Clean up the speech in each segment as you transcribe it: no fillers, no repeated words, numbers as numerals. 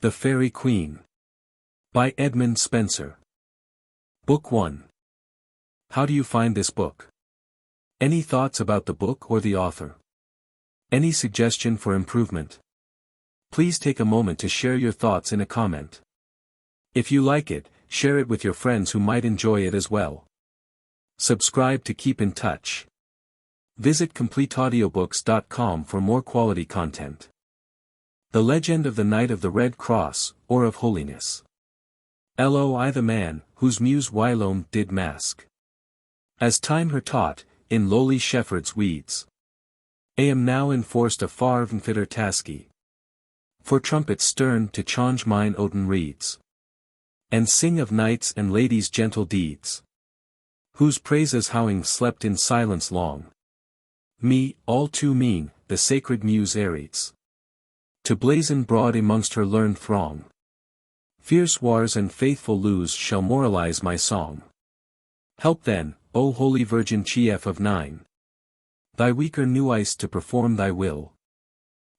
The Faerie Queene. By Edmund Spenser. Book 1. How do you find this book? Any thoughts about the book or the author? Any suggestion for improvement? Please take a moment to share your thoughts in a comment. If you like it, share it with your friends who might enjoy it as well. Subscribe to keep in touch. Visit completeaudiobooks.com for more quality content. The Legend of the Knight of the Red Crosse, or of Holinesse. Loi the man, whose muse whilome did mask. As time her taught, in lowly shepherd's weeds. Am now enforced a far fitter tasky. For trumpets stern to change mine oaten reeds. And sing of knights and ladies' gentle deeds. Whose praises howing slept in silence long. Me, all too mean, the sacred muse areates. To blazon broad amongst her learned throng. Fierce wars and faithful loos shall moralize my song. Help then, O Holy Virgin Chief of Nine. Thy weaker nuice to perform thy will.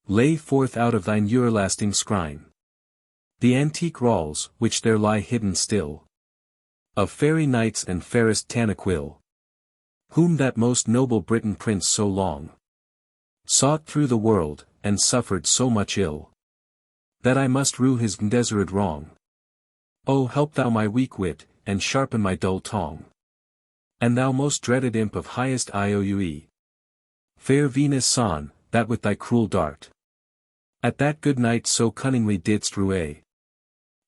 Lay forth out of thine everlasting scrine. The antique rawls, which there lie hidden still. Of fairy knights and fairest Tanaquil. Whom that most noble Briton prince so long sought through the world, and suffered so much ill, that I must rue his desert wrong. O help thou my weak wit, and sharpen my dull tongue. And thou most dreaded imp of highest Ioue. Fair Venus son, that with thy cruel dart, at that good knight so cunningly didst rue,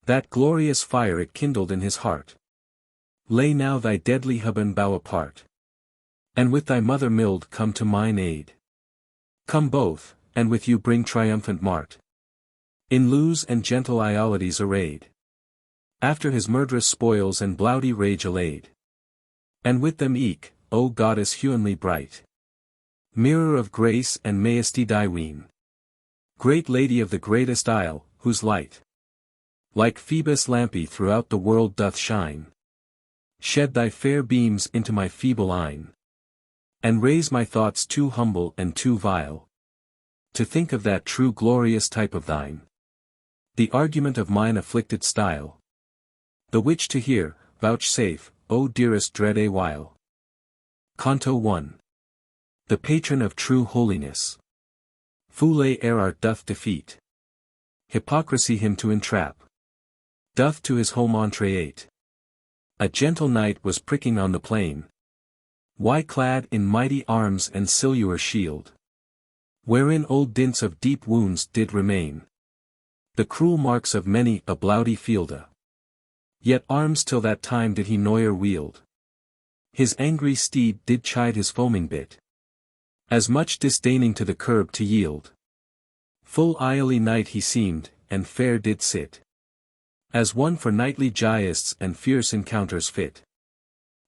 that glorious fire it kindled in his heart. Lay now thy deadly hubban bow apart. And with thy mother mild come to mine aid. Come both, and with you bring triumphant mart. In loos and gentle Iolides arrayed. After his murderous spoils and bloudy rage allayed. And with them eke, O goddess humanly bright. Mirror of grace and majesty Gvyon. Great lady of the greatest isle, whose light, like Phoebus' lampy throughout the world doth shine. Shed thy fair beams into my feeble eyne. And raise my thoughts too humble and too vile. To think of that true glorious type of thine. The argument of mine afflicted style. The which to hear, vouchsafe, O dearest dread a while. Canto 1. The patron of true holiness. Foule error doth defeat. Hypocrisy him to entrap. Doth to his home entreat. A gentle knight was pricking on the plain. Why clad in mighty arms and silver shield. Wherein old dints of deep wounds did remain. The cruel marks of many a bloudy fielde. Yet arms till that time did he ne'er wield. His angry steed did chide his foaming bit. As much disdaining to the curb to yield. Full illy knight he seemed, and fair did sit. As one for knightly jousts and fierce encounters fit.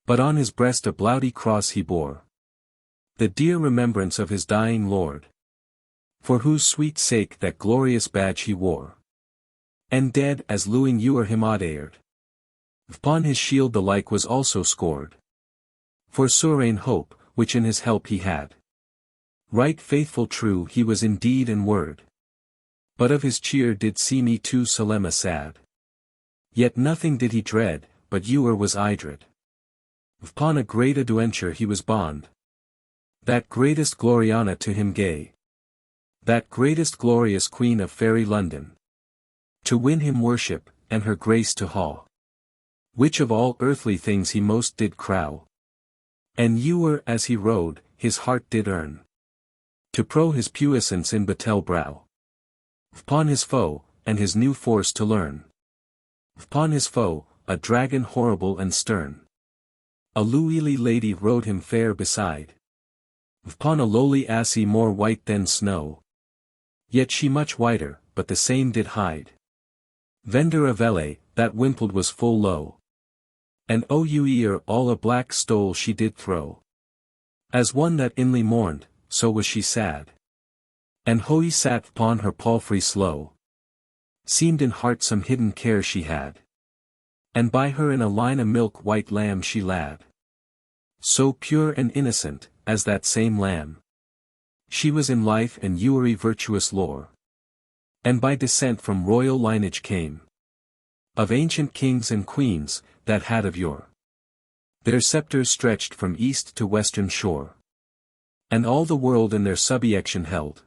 But on his breast a bloudy cross he bore. The dear remembrance of his dying lord. For whose sweet sake that glorious badge he wore. And dead as luing ewer him audared. Upon his shield the like was also scored. For sovereign hope, which in his help he had. Right faithful true he was in deed and word. But of his cheer did see me too solemn sad. Yet nothing did he dread, but ewer was idred. Upon a great adventure he was bond. That greatest Gloriana to him gay. That greatest glorious Queen of fairy London. To win him worship, and her grace to haw. Which of all earthly things he most did crow. And ewer as he rode, his heart did earn. To pro his puissance in battle brow. Upon his foe, and his new force to learn. Upon his foe, a dragon horrible and stern. A lewely lady rode him fair beside. Upon a lowly assy more white than snow. Yet she much whiter, but the same did hide. Vendor of Elle, that wimpled was full low. And ear all a black stole she did throw. As one that inly mourned, so was she sad. And he sat upon her palfrey slow. Seemed in heart some hidden care she had. And by her in a line a milk white lamb she lad. So pure and innocent, as that same lamb. She was in life and ewery virtuous lore. And by descent from royal lineage came. Of ancient kings and queens, that had of yore. Their scepters stretched from east to western shore. And all the world in their subjection held.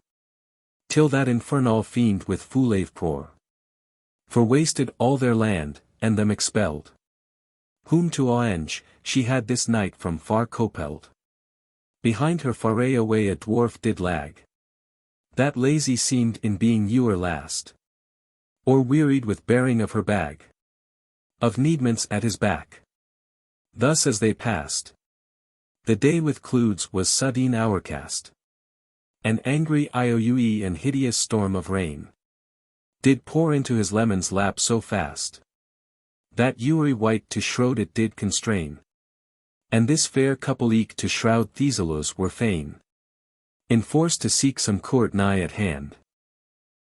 Till that infernal fiend with Fulave pour. For wasted all their land, and them expelled. Whom to avenge, she had this night from far copelled. Behind her Faerie away a dwarf did lag. That lazy seemed in being ewer last. Or wearied with bearing of her bag. Of needments at his back. Thus as they passed. The day with clouds was sudden hourcast. An angry ioue and hideous storm of rain. Did pour into his lemon's lap so fast. That ewery white to shroud it did constrain. And this fair couple eke to shroud Theselos were fain. Enforced to seek some court nigh at hand.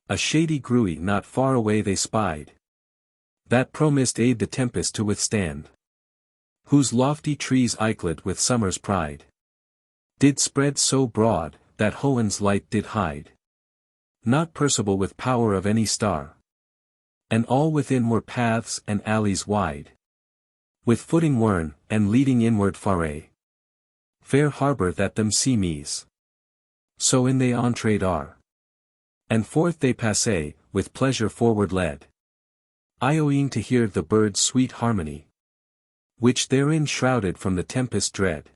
A shady gruy not far away they spied. That promised aid the tempest to withstand. Whose lofty trees eiklet with summer's pride. Did spread so broad, that Hohen's light did hide. Not perceivable with power of any star. And all within were paths and alleys wide. With footing wern, and leading inward Faerie. Fair harbour that them seemies. So in they entreed are. And forth they passe, with pleasure forward led. Ioing to hear the birds' sweet harmony. Which therein shrouded from the tempest dread.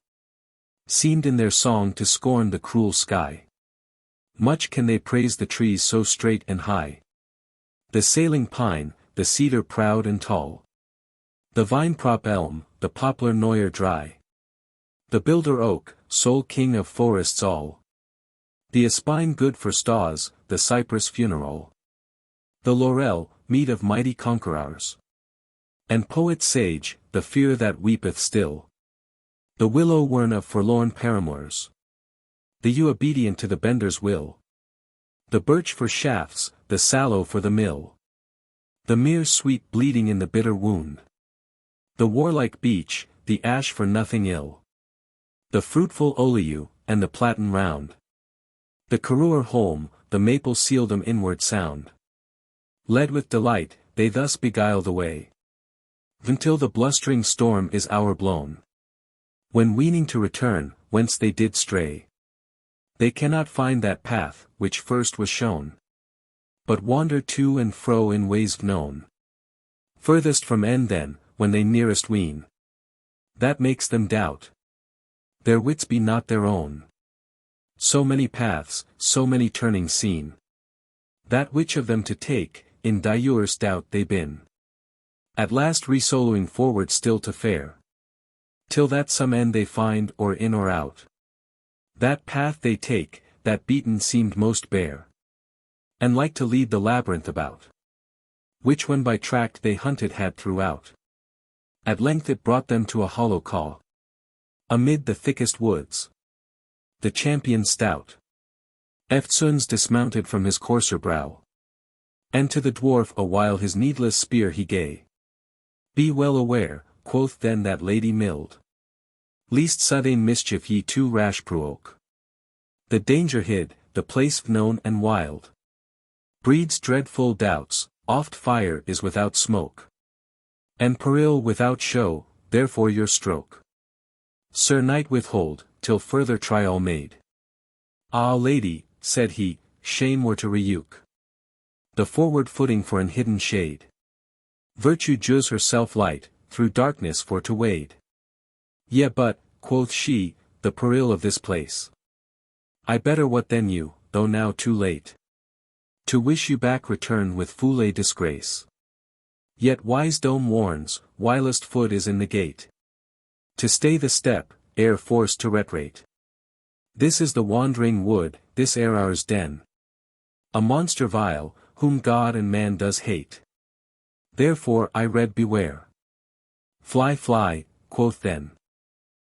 Seemed in their song to scorn the cruel sky. Much can they praise the trees so straight and high. The sailing pine, the cedar proud and tall. The vine-prop elm, the poplar neuer dry. The builder oak, sole king of forests all. The aspine good for staws, the cypress funeral. The laurel, meat of mighty conquerors. And poet sage, the fear that weepeth still. The willow wern of forlorn paramours. The yew obedient to the bender's will. The birch for shafts, the sallow for the mill. The mere sweet bleeding in the bitter wound. The warlike beech, the ash for nothing ill. The fruitful olew, and the platen round. The carreur holm, the maple seeldom inward sound. Led with delight, they thus beguile the way. Until the blustering storm is o'erblown. When weening to return, whence they did stray. They cannot find that path, which first was shown. But wander to and fro in ways known. Furthest from end then, when they nearest ween. That makes them doubt. Their wits be not their own. So many paths, so many turnings seen. That which of them to take, in diverse doubt they been. At last resoloing forward still to fare. Till that some end they find or in or out. That path they take, that beaten seemed most bare. And like to lead the labyrinth about. Which when by tract they hunted had throughout. At length it brought them to a hollow call. Amid the thickest woods. The champion stout. Eftsoons dismounted from his courser brow. And to the dwarf a while his needless spear he gave. Be well aware, quoth then that lady mild. Least sudden mischief ye too rash provoke. The danger hid, the place known and wild. Breeds dreadful doubts, oft fire is without smoke. And peril without show, therefore your stroke. Sir Knight withhold, till further trial made. Ah lady, said he, shame were to rebuke. The forward footing for an hidden shade. Virtue jus herself light, through darkness for to wade. Yea but, quoth she, the peril of this place. I better what than you, though now too late. To wish you back return with foule disgrace. Yet wise dome warns, whilst foot is in the gate. To stay the step, ere forced to retrate. This is the wandering wood, this air ours den. A monster vile, whom God and man does hate. Therefore I read beware. Fly fly, quoth then.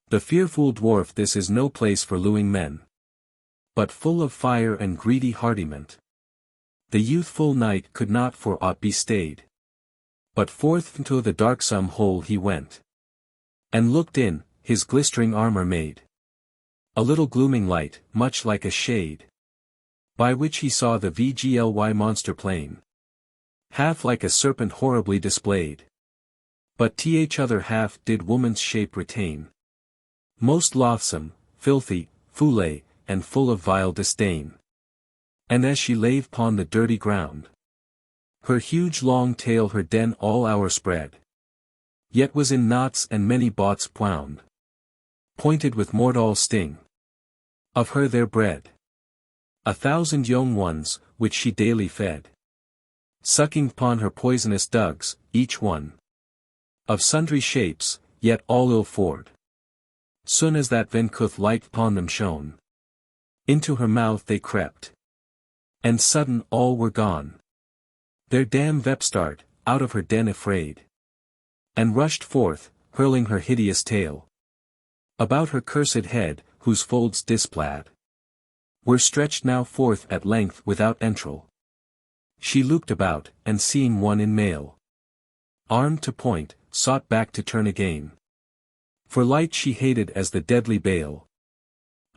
The fearful dwarf this is no place for luing men. But full of fire and greedy hardiment. The youthful knight could not for aught be stayed. But forth into the darksome hole he went. And looked in, his glistering armor made. A little glooming light, much like a shade. By which he saw the VGLY monster plain. Half like a serpent horribly displayed. But th other half did woman's shape retain. Most loathsome, filthy, foule, and full of vile disdain. And as she lay upon the dirty ground, her huge long tail her den all hour spread. Yet was in knots and many bots wound, pointed with mortal sting. Of her there bred 1,000 young ones, which she daily fed, sucking upon her poisonous dugs, each one of sundry shapes, yet all ill-for'd. Soon as that Vencuth light upon them shone, into her mouth they crept, and sudden all were gone. Their dam Vepstart, out of her den afraid, and rushed forth, hurling her hideous tail about her cursed head, whose folds displaid were stretched now forth at length without entrail. She looked about, and seeing one in mail, armed to point, sought back to turn again. For light she hated as the deadly bale.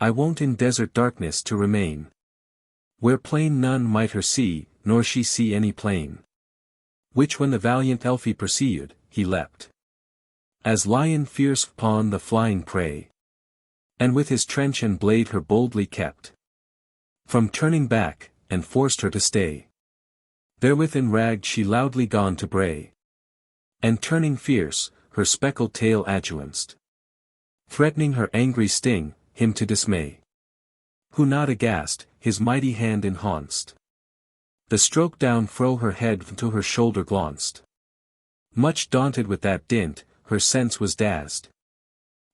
I wont in desert darkness to remain, where plain none might her see, nor she see any plain. Which when the valiant Elfie perceived, he leapt, as lion fierce upon the flying prey, and with his trench and blade her boldly kept from turning back, and forced her to stay. Therewith enragged she loudly gone to bray, and turning fierce, her speckled tail adjuanced, threatening her angry sting, him to dismay. Who not aghast, his mighty hand enhanced the stroke down fro her head to her shoulder glaunced. Much daunted with that dint, her sense was dazzed.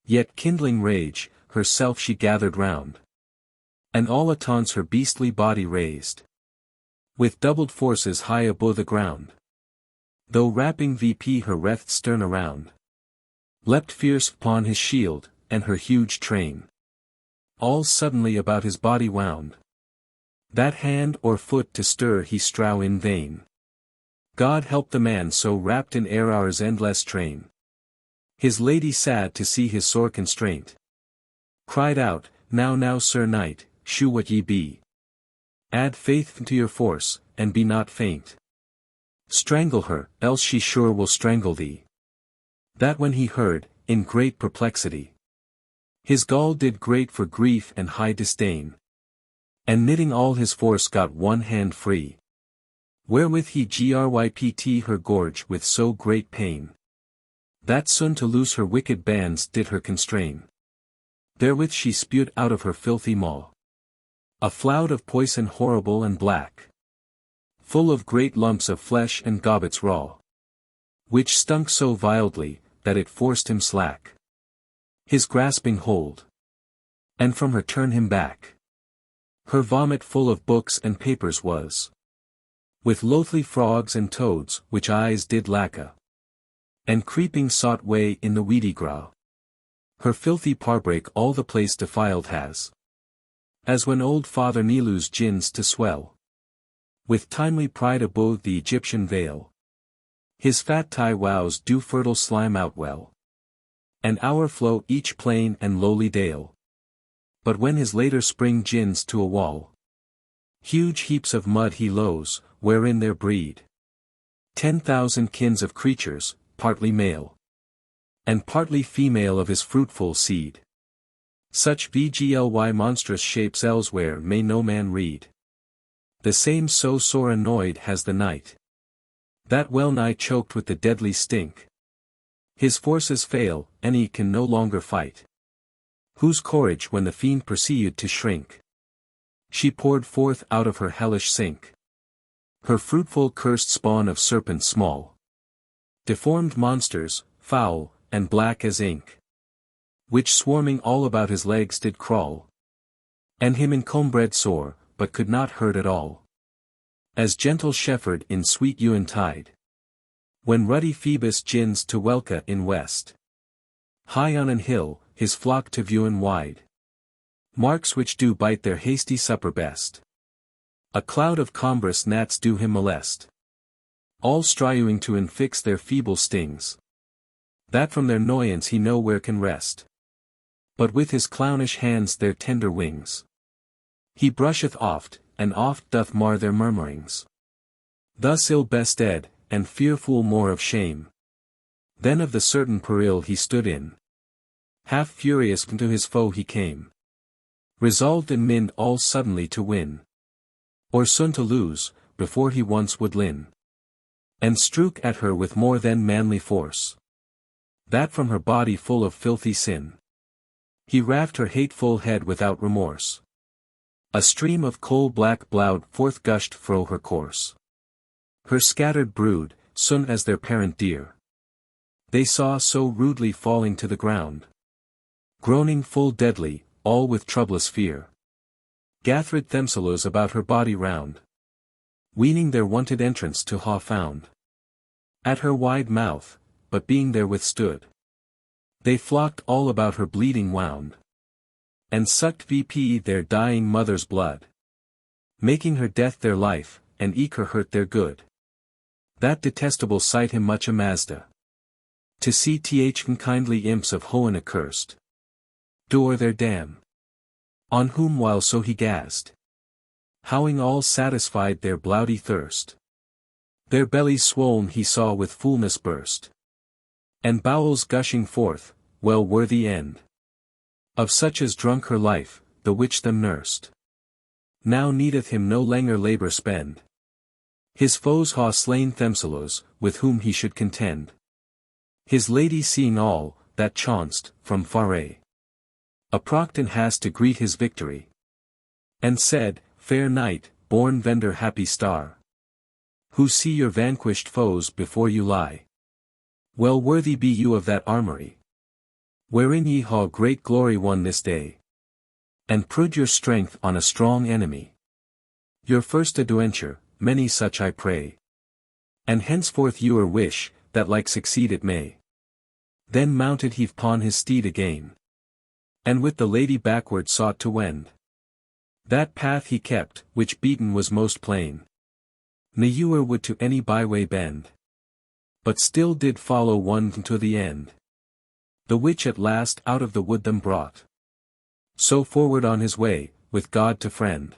Yet kindling rage, herself she gathered round, and all at once her beastly body raised, with doubled forces high above the ground. Though wrapping VP her wreathed stern around, leapt fierce upon his shield, and her huge train all suddenly about his body wound. That hand or foot to stir he strow in vain. God help the man so wrapped in Errar's endless train. His lady sad to see his sore constraint, cried out, Now Sir Knight, shew what ye be. Add faith to your force, and be not faint. Strangle her, else she sure will strangle thee. That when he heard, in great perplexity, his gall did great for grief and high disdain, and knitting all his force got one hand free, wherewith he grypt her gorge with so great pain, that soon to loose her wicked bands did her constrain. Therewith she spewed out of her filthy maw a floud of poison horrible and black, full of great lumps of flesh and gobbets raw, which stunk so violently, that it forced him slack his grasping hold, and from her turn him back. Her vomit full of books and papers was, with loathly frogs and toads, which eyes did lacka, and creeping sought way in the weedy graw. Her filthy parbrake all the place defiled has, as when old Father Nilu's gins to swell, with timely pride abode the Egyptian veil. His fat tie wows do fertile slime out well, and our flow each plain and lowly dale. But when his later spring gins to a wall, huge heaps of mud he lows, wherein there breed 10,000 kins of creatures, partly male, and partly female of his fruitful seed. Such VGLY monstrous shapes elsewhere may no man read. The same so sore annoyed has the knight, that well nigh choked with the deadly stink. His forces fail, and he can no longer fight. Whose courage when the fiend perceived to shrink, she poured forth out of her hellish sink her fruitful cursed spawn of serpents small, deformed monsters, foul, and black as ink, which swarming all about his legs did crawl, and him encumbered sore, but could not hurt at all. As gentle shepherd in sweet Ewan tide, when ruddy Phoebus gins to welca in west, high on an hill, his flock to view and wide, marks which do bite their hasty supper best. A cloud of combrous gnats do him molest, all striving to infix their feeble stings, that from their noyance he nowhere can rest, but with his clownish hands their tender wings he brusheth oft, and oft doth mar their murmurings. Thus ill bested, and fearful more of shame. Then of the certain peril he stood in. Half furious unto his foe he came. Resolved in mind all suddenly to win. Or soon to lose, before he once would lin. And strook at her with more than manly force. That from her body full of filthy sin. He raft her hateful head without remorse. A stream of coal-black blood forth gushed fro her course. Her scattered brood, soon as their parent dear, they saw so rudely falling to the ground. Groaning full deadly, all with troublous fear, gathered themselves about her body round, weening their wonted entrance to ha found. At her wide mouth, but being there withstood, they flocked all about her bleeding wound, and sucked vp their dying mother's blood, making her death their life, and eke her hurt their good. That detestable sight him much amazed, to see kindly imps of Hoen accursed, door their dam, on whom while so he gazed, howing all satisfied their bloudy thirst. Their bellies swoln he saw with fullness burst, and bowels gushing forth, well worthy end of such as drunk her life, the which them nursed. Now needeth him no langer labour spend. His foes ha slain themselves, with whom he should contend. His lady seeing all, that chanced, from Faerie, approached and has to greet his victory, and said, Fair knight, born vendor happy star, who see your vanquished foes before you lie. Well worthy be you of that armory, wherein ye ha great glory won this day, and prove your strength on a strong enemy. Your first adventure, many such I pray, and henceforth your wish, that like succeed it may. Then mounted he upon his steed again, and with the lady backward sought to wend. That path he kept, which beaten was most plain. Ne ewer would to any byway bend, but still did follow one to the end, the which at last out of the wood them brought. So forward on his way, with God to friend,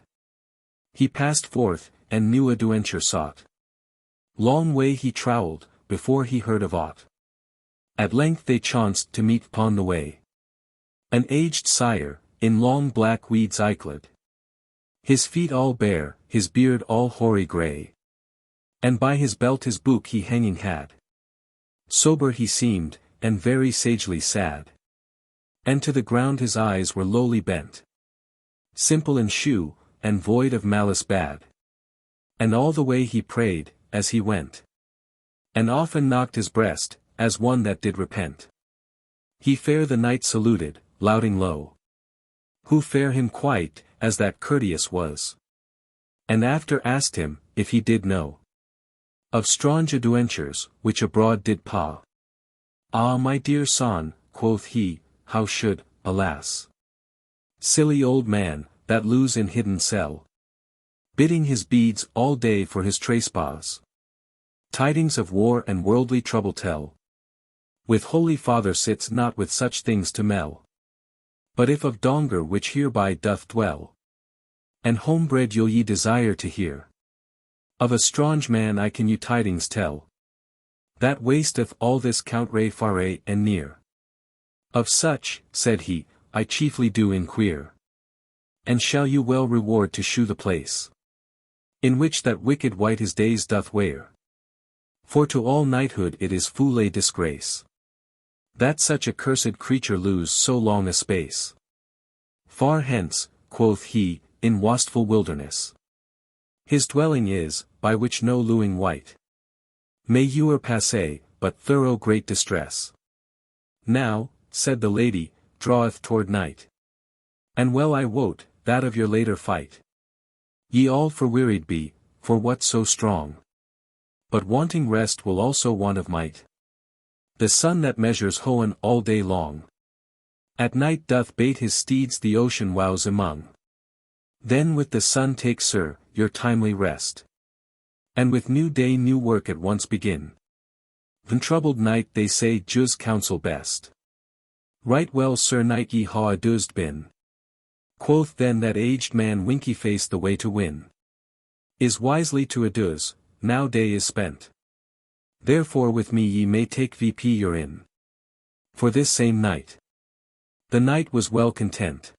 he passed forth, and new adventure sought. Long way he travelled, before he heard of aught. At length they chanced to meet upon the way an aged sire, in long black weeds icled, his feet all bare, his beard all hoary grey, and by his belt his book he hanging had. Sober he seemed, and very sagely sad, and to the ground his eyes were lowly bent, simple in shew, and void of malice bad. And all the way he prayed, as he went, and often knocked his breast, as one that did repent. He fair the knight saluted, louding low, who fair him quite, as that courteous was, and after asked him, if he did know of strange adventures, which abroad did pa. Ah my dear son, quoth he, how should, alas, silly old man, that lose in hidden cell, bidding his beads all day for his trespass, tidings of war and worldly trouble tell. With holy father sits not with such things to mell. But if of donger which hereby doth dwell, and homebred you'll ye desire to hear, of a strange man I can you tidings tell, that wasteth all this country far and near. Of such, said he, I chiefly do inquire, and shall you well reward to shew the place, in which that wicked wight his days doth wear. For to all knighthood it is foule disgrace, that such a cursed creature lose so long a space. Far hence, quoth he, in wastful wilderness, his dwelling is, by which no lewing wight may ewer passe, but thorough great distress. Now, said the lady, draweth toward night, and well I wot, that of your later fight, ye all for wearied be, for what so strong, but wanting rest will also want of might. The sun that measures Hoenn all day long, at night doth bait his steeds the ocean wows among. Then with the sun take sir, your timely rest, and with new day new work at once begin. Untroubled night they say jus counsel best. Right well sir knight ye ha adused been. Quoth then that aged man winky face the way to win. Is wisely to aduse, now day is spent. Therefore with me ye may take VP your in. For this same night. The knight was well content.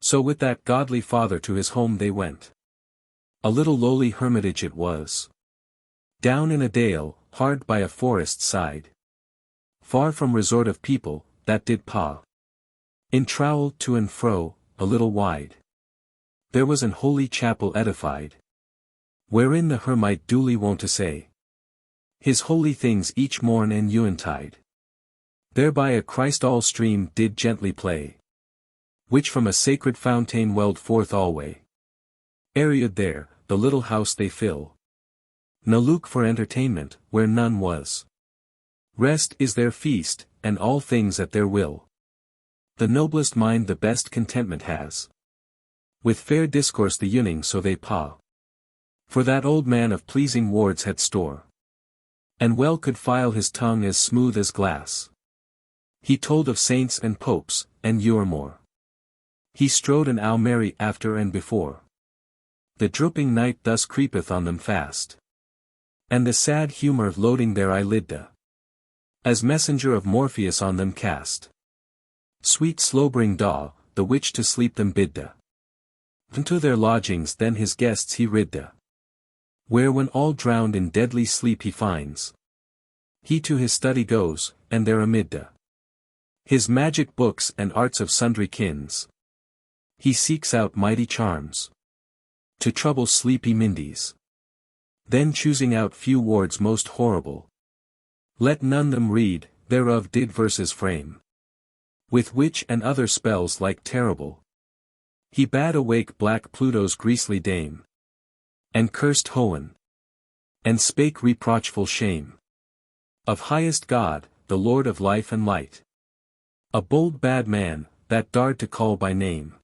So with that godly father to his home they went. A little lowly hermitage it was. Down in a dale, hard by a forest side. Far from resort of people, that did paw. In trowel to and fro, a little wide. There was an holy chapel edified. Wherein the hermit duly wont to say his holy things each morn and eventide. Thereby a Christ all stream did gently play, which from a sacred fountain welled forth alway. Aread there, the little house they fill. No look for entertainment, where none was. Rest is their feast, and all things at their will. The noblest mind the best contentment has. With fair discourse the yearning so they paw. For that old man of pleasing words had store. And well could file his tongue as smooth as glass. He told of saints and popes, and more. He strode an hour merry after and before. The drooping night thus creepeth on them fast. And the sad humour loading their eyelidda. As messenger of Morpheus on them cast. Sweet slobering daw, the which to sleep them bidda. Unto their lodgings then his guests he ridda. Where when all drowned in deadly sleep he finds. He to his study goes, and there amidda his magic books and arts of sundry kins. He seeks out mighty charms. To trouble sleepy mindies. Then choosing out few words most horrible. Let none them read, thereof did verses frame. With which and other spells like terrible. He bade awake black Pluto's griesly dame. And cursed Hoenn. And spake reproachful shame. Of highest God, the Lord of life and light. A bold bad man, that dared to call by name.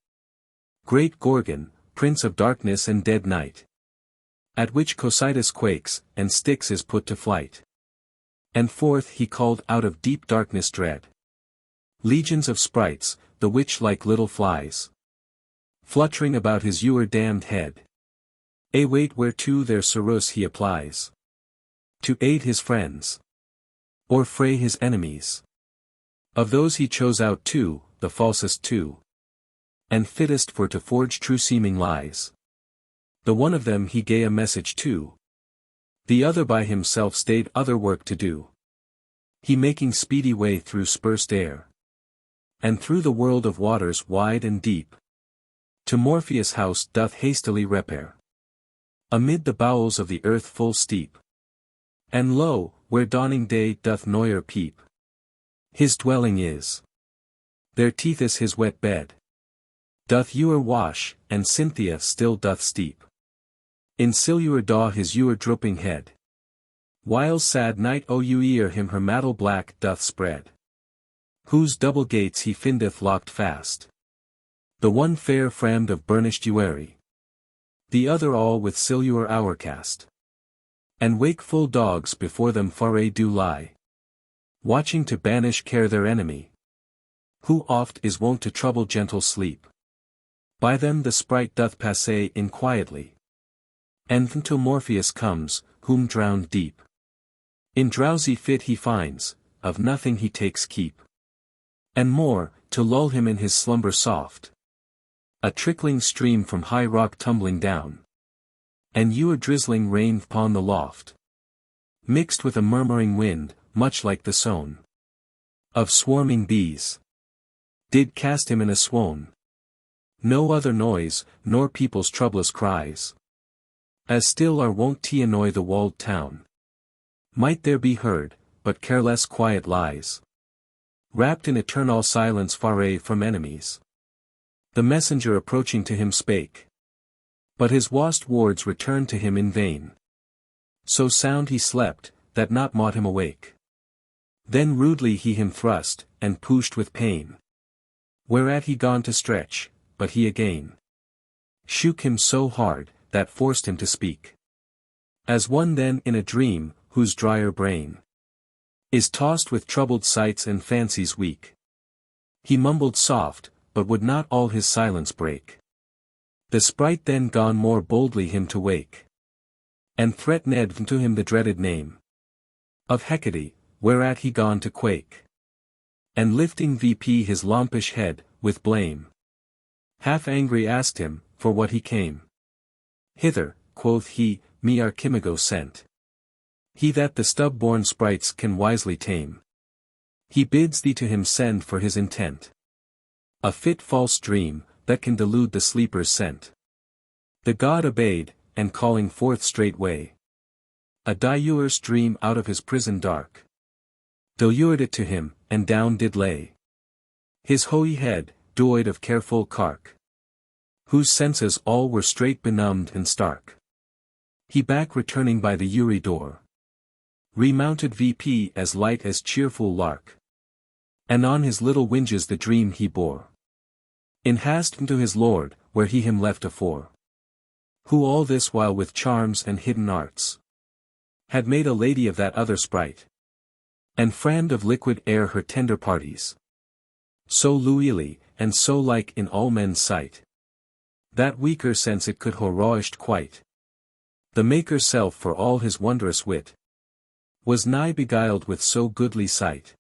Great Gorgon, prince of darkness and dead night. At which Cocytus quakes, and Styx is put to flight. And forth he called out of deep darkness dread. Legions of sprites, the which like little flies. Fluttering about his damned head. A weight whereto their cerus he applies. To aid his friends. Or fray his enemies. Of those he chose out two, the falsest two. And fittest for to forge true seeming lies. The one of them he gave a message to. The other by himself stayed other work to do. He making speedy way through spursed air. And through the world of waters wide and deep. To Morpheus' house doth hastily repair. Amid the bowels of the earth full steep. And lo, where dawning day doth noyer peep. His dwelling is. There Tethys his wet bed. Doth ewer wash, and Cynthia still doth steep. In silure daw his drooping head. Whiles sad night him her mantle black doth spread. Whose double gates he findeth locked fast. The one fair framed of burnished ewry. The other all with silure hourcast. And wakeful dogs before them Faerie do lie. Watching to banish care their enemy. Who oft is wont to trouble gentle sleep. By them the sprite doth passe in quietly. And until Morpheus comes, whom drowned deep. In drowsy fit he finds, of nothing he takes keep. And more, to lull him in his slumber soft. A trickling stream from high rock tumbling down. And drizzling rain upon the loft. Mixed with a murmuring wind, much like the sown. Of swarming bees. Did cast him in a swoon. No other noise, nor people's troublous cries. As still are wont to annoy the walled town. Might there be heard, but careless quiet lies. Wrapped in eternal silence far from enemies. The messenger approaching to him spake. But his wast words returned to him in vain. So sound he slept, that not mought him awake. Then rudely he him thrust, and pushed with pain. Whereat he gone to stretch, but he again shook him so hard, that forced him to speak. As one then in a dream, whose drier brain is tossed with troubled sights and fancies weak. He mumbled soft, but would not all his silence break. The sprite then gone more boldly him to wake. And threatened to him the dreaded name of Hecate, whereat he gone to quake. And lifting VP his lompish head, with blame, half angry asked him, for what he came. Hither, quoth he, me Archimago sent. He that the stub-born sprites can wisely tame. He bids thee to him send for his intent. A fit false dream, that can delude the sleeper's scent. The god obeyed, and calling forth straightway a diur's dream out of his prison dark, delured it to him, and down did lay his hoary head, devoid of careful cark, whose senses all were straight benumbed and stark. He back returning by the Uri door, remounted VP as light as cheerful lark, and on his little winges the dream he bore, in haste to his lord, where he him left afore, who all this while with charms and hidden arts had made a lady of that other sprite, and friend of liquid air her tender parties, so loyally, and so like in all men's sight, that weaker sense it could heroished quite. The maker's self for all his wondrous wit was nigh beguiled with so goodly sight.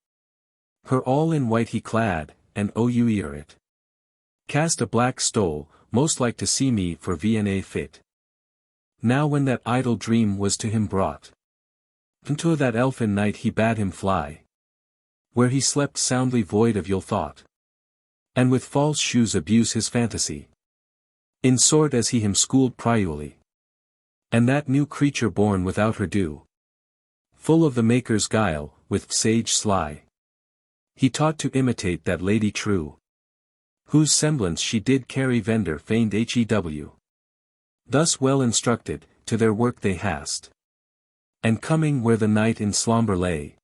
Her all in white he clad, and ouer it cast a black stole, most like to see me for VNA fit. Now when that idle dream was to him brought, into that elfin night he bade him fly, where he slept soundly void of ill thought, and with false shoes abuse his fantasy, in sort as he him schooled priorly. And that new creature born without her due, full of the maker's guile, with sage sly, he taught to imitate that lady true, whose semblance she did carry vendor feigned HEW. Thus well instructed, to their work they hast. And coming where the knight in slumber lay,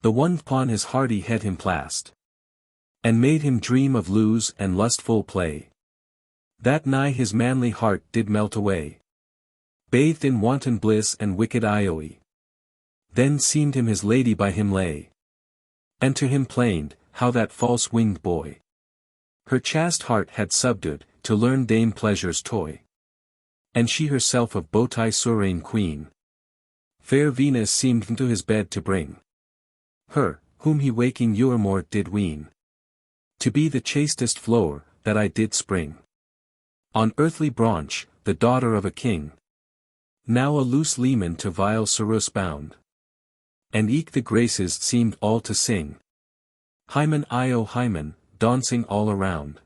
the one upon his hardy head him plast, and made him dream of lose and lustful play, that nigh his manly heart did melt away, bathed in wanton bliss and wicked ioe. Then seemed him his lady by him lay, and to him plained, how that false-winged boy her chaste heart had subdued, to learn Dame Pleasure's toy. And she herself of Bowtie Faerie Queene, fair Venus seemed to his bed to bring her, whom he waking Euremore did ween to be the chastest flower, that I did spring on earthly branch, the daughter of a king, now a loose leman to vile Cerus bound. And eke the graces seemed all to sing Hymen io Hymen, dancing all around,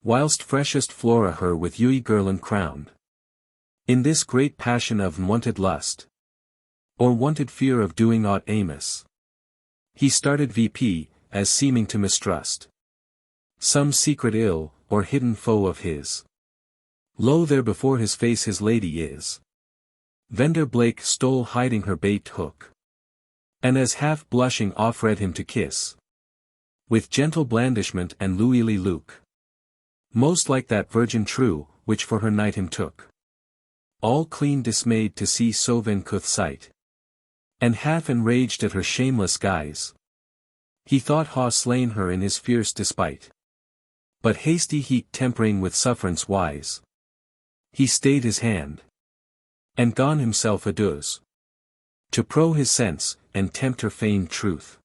whilst freshest Flora her with dewy girland crowned. In this great passion of unwonted lust, or wanted fear of doing aught amiss, he started VP, as seeming to mistrust some secret ill, or hidden foe of his. Lo, there before his face his lady is. Vendor Blake stole hiding her bait hook, and as half blushing offered him to kiss, with gentle blandishment and loyally Luke, most like that virgin true, which for her knight him took. All clean dismayed to see so vencuth sight, and half enraged at her shameless guise. He thought ha slain her in his fierce despite, but hasty he tempering with sufferance wise, he stayed his hand, and gone himself adoes, to pro his sense, and tempt her feigned truth,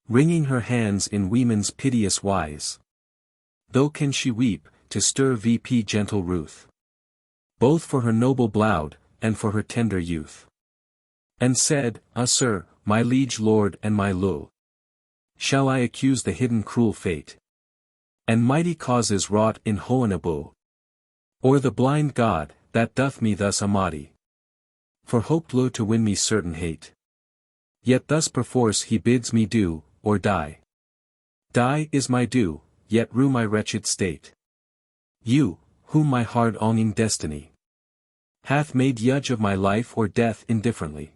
wringing her hands in women's piteous wise. Though can she weep, to stir VP gentle ruth, both for her noble bloud, and for her tender youth. And said, Ah sir, my liege lord and my lul, shall I accuse the hidden cruel fate, and mighty causes wrought in Holinesse, or the blind god, that doth me thus amadi, for hoped lo to win me certain hate. Yet thus perforce he bids me do, or die. Die is my due, yet rue my wretched state. You, whom my hard-owning destiny hath made judge of my life or death indifferently.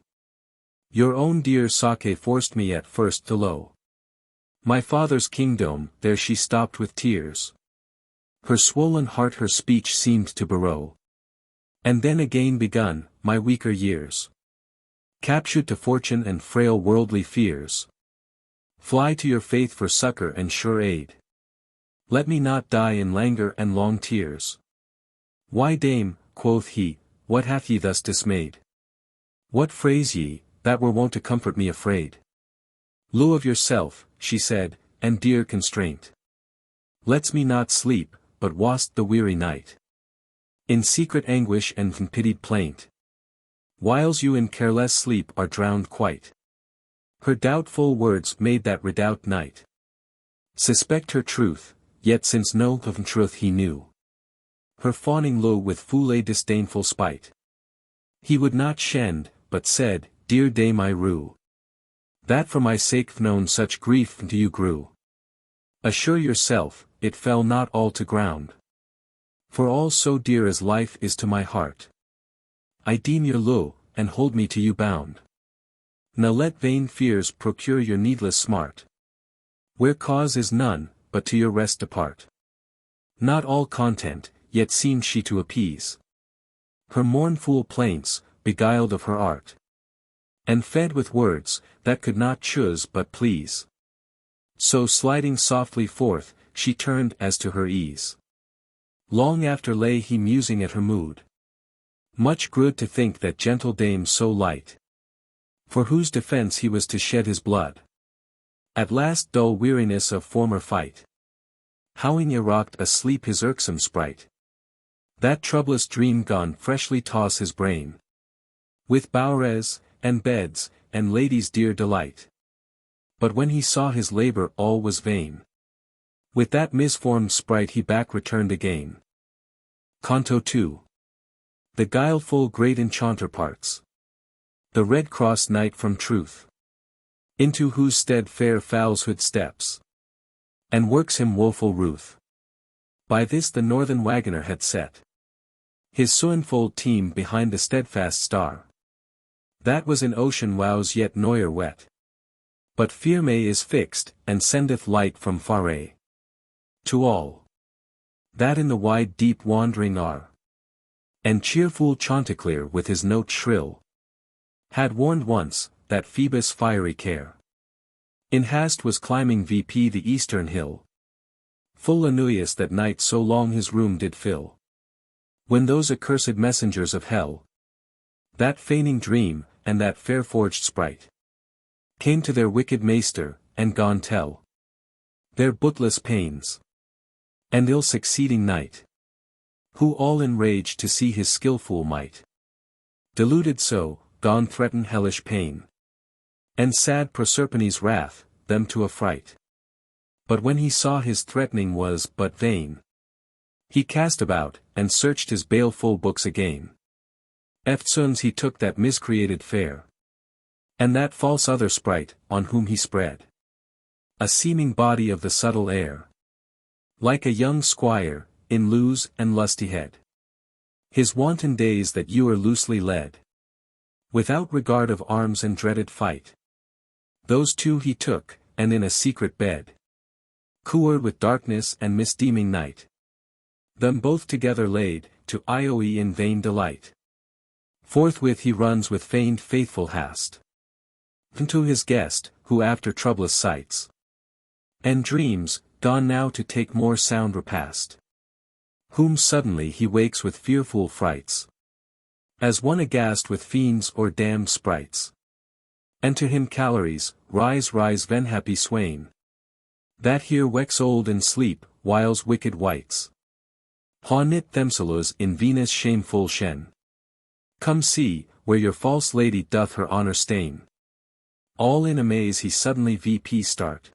Your own dear Sake forced me at first to lo my father's kingdom, there she stopped with tears. Her swollen heart her speech seemed to borrow. And then again begun, my weaker years, captured to fortune and frail worldly fears, fly to your faith for succor and sure aid. Let me not die in languor and long tears. Why dame, quoth he, what hath ye thus dismayed? What phrase ye, that were wont to comfort me afraid? Lo of yourself, she said, and dear constraint. Lets me not sleep, but wast the weary night. In secret anguish and in pitied plaint. Whiles you in careless sleep are drowned quite. Her doubtful words made that redoubt knight suspect her truth, yet since no of truth he knew. Her fawning low with foule disdainful spite. He would not shend, but said, dear dame I rue, that for my sake known such grief to you grew. Assure yourself, it fell not all to ground. For all so dear as life is to my heart. I deem your low, and hold me to you bound. Now let vain fears procure your needless smart. Where cause is none, but to your rest depart. Not all content, yet seemed she to appease her mournful plaints, beguiled of her art. And fed with words, that could not choose but please. So sliding softly forth, she turned as to her ease. Long after lay he musing at her mood. Much good to think that gentle dame so light, for whose defence he was to shed his blood. At last dull weariness of former fight, howling rocked asleep his irksome sprite. That troublous dream gone freshly toss his brain. With bowers, and beds, and ladies' dear delight. But when he saw his labour all was vain, with that misformed sprite he back returned again. Canto 2. The guileful great enchanter parts. The Redcrosse knight from truth, into whose stead fair falsehood steps, and works him woeful ruth. By this the northern waggoner had set his soinfold team behind the steadfast star, that was in ocean wows yet noyer wet. But Faerie Queene is fixed, and sendeth light from Faerie to all that in the wide deep wandering are. And cheerful Chanticleer with his note shrill had warned once, that Phoebus' fiery care in hast was climbing VP the eastern hill. Full Aeneas that night so long his room did fill, when those accursed messengers of hell, that feigning dream, and that fair forged sprite, came to their wicked maester, and gone tell their bootless pains, and ill succeeding night, who all enraged to see his skilful might deluded so, gone threaten hellish pain. And sad Proserpine's wrath, them to affright. But when he saw his threatening was but vain, he cast about, and searched his baleful books again. Eftsoons he took that miscreated fair, and that false other sprite, on whom he spread a seeming body of the subtle air, like a young squire, in loose and lusty head. His wanton days that you are loosely led, without regard of arms and dreaded fight. Those two he took, and in a secret bed, coored with darkness and misdeeming night, them both together laid, to Ioe in vain delight. Forthwith he runs with feigned faithful hast unto his guest, who after troublous sights and dreams, gone now to take more sound repast, whom suddenly he wakes with fearful frights, as one aghast with fiends or damned sprites. And to him calories, rise venhappy swain, that here wex old in sleep, whiles wicked wights ha knit themselves in Venus' shameful shen. Come see, where your false lady doth her honour stain. All in amaze he suddenly VP start,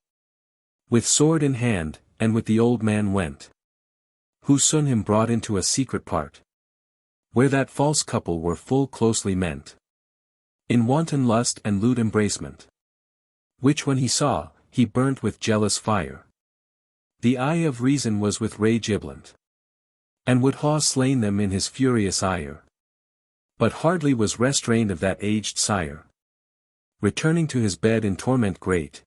with sword in hand, and with the old man went, who soon him brought into a secret part, where that false couple were full closely meant, in wanton lust and lewd embracement, which when he saw, he burnt with jealous fire. The eye of reason was with rage iblant, and would ha slain them in his furious ire. But hardly was restrained of that aged sire, returning to his bed in torment great,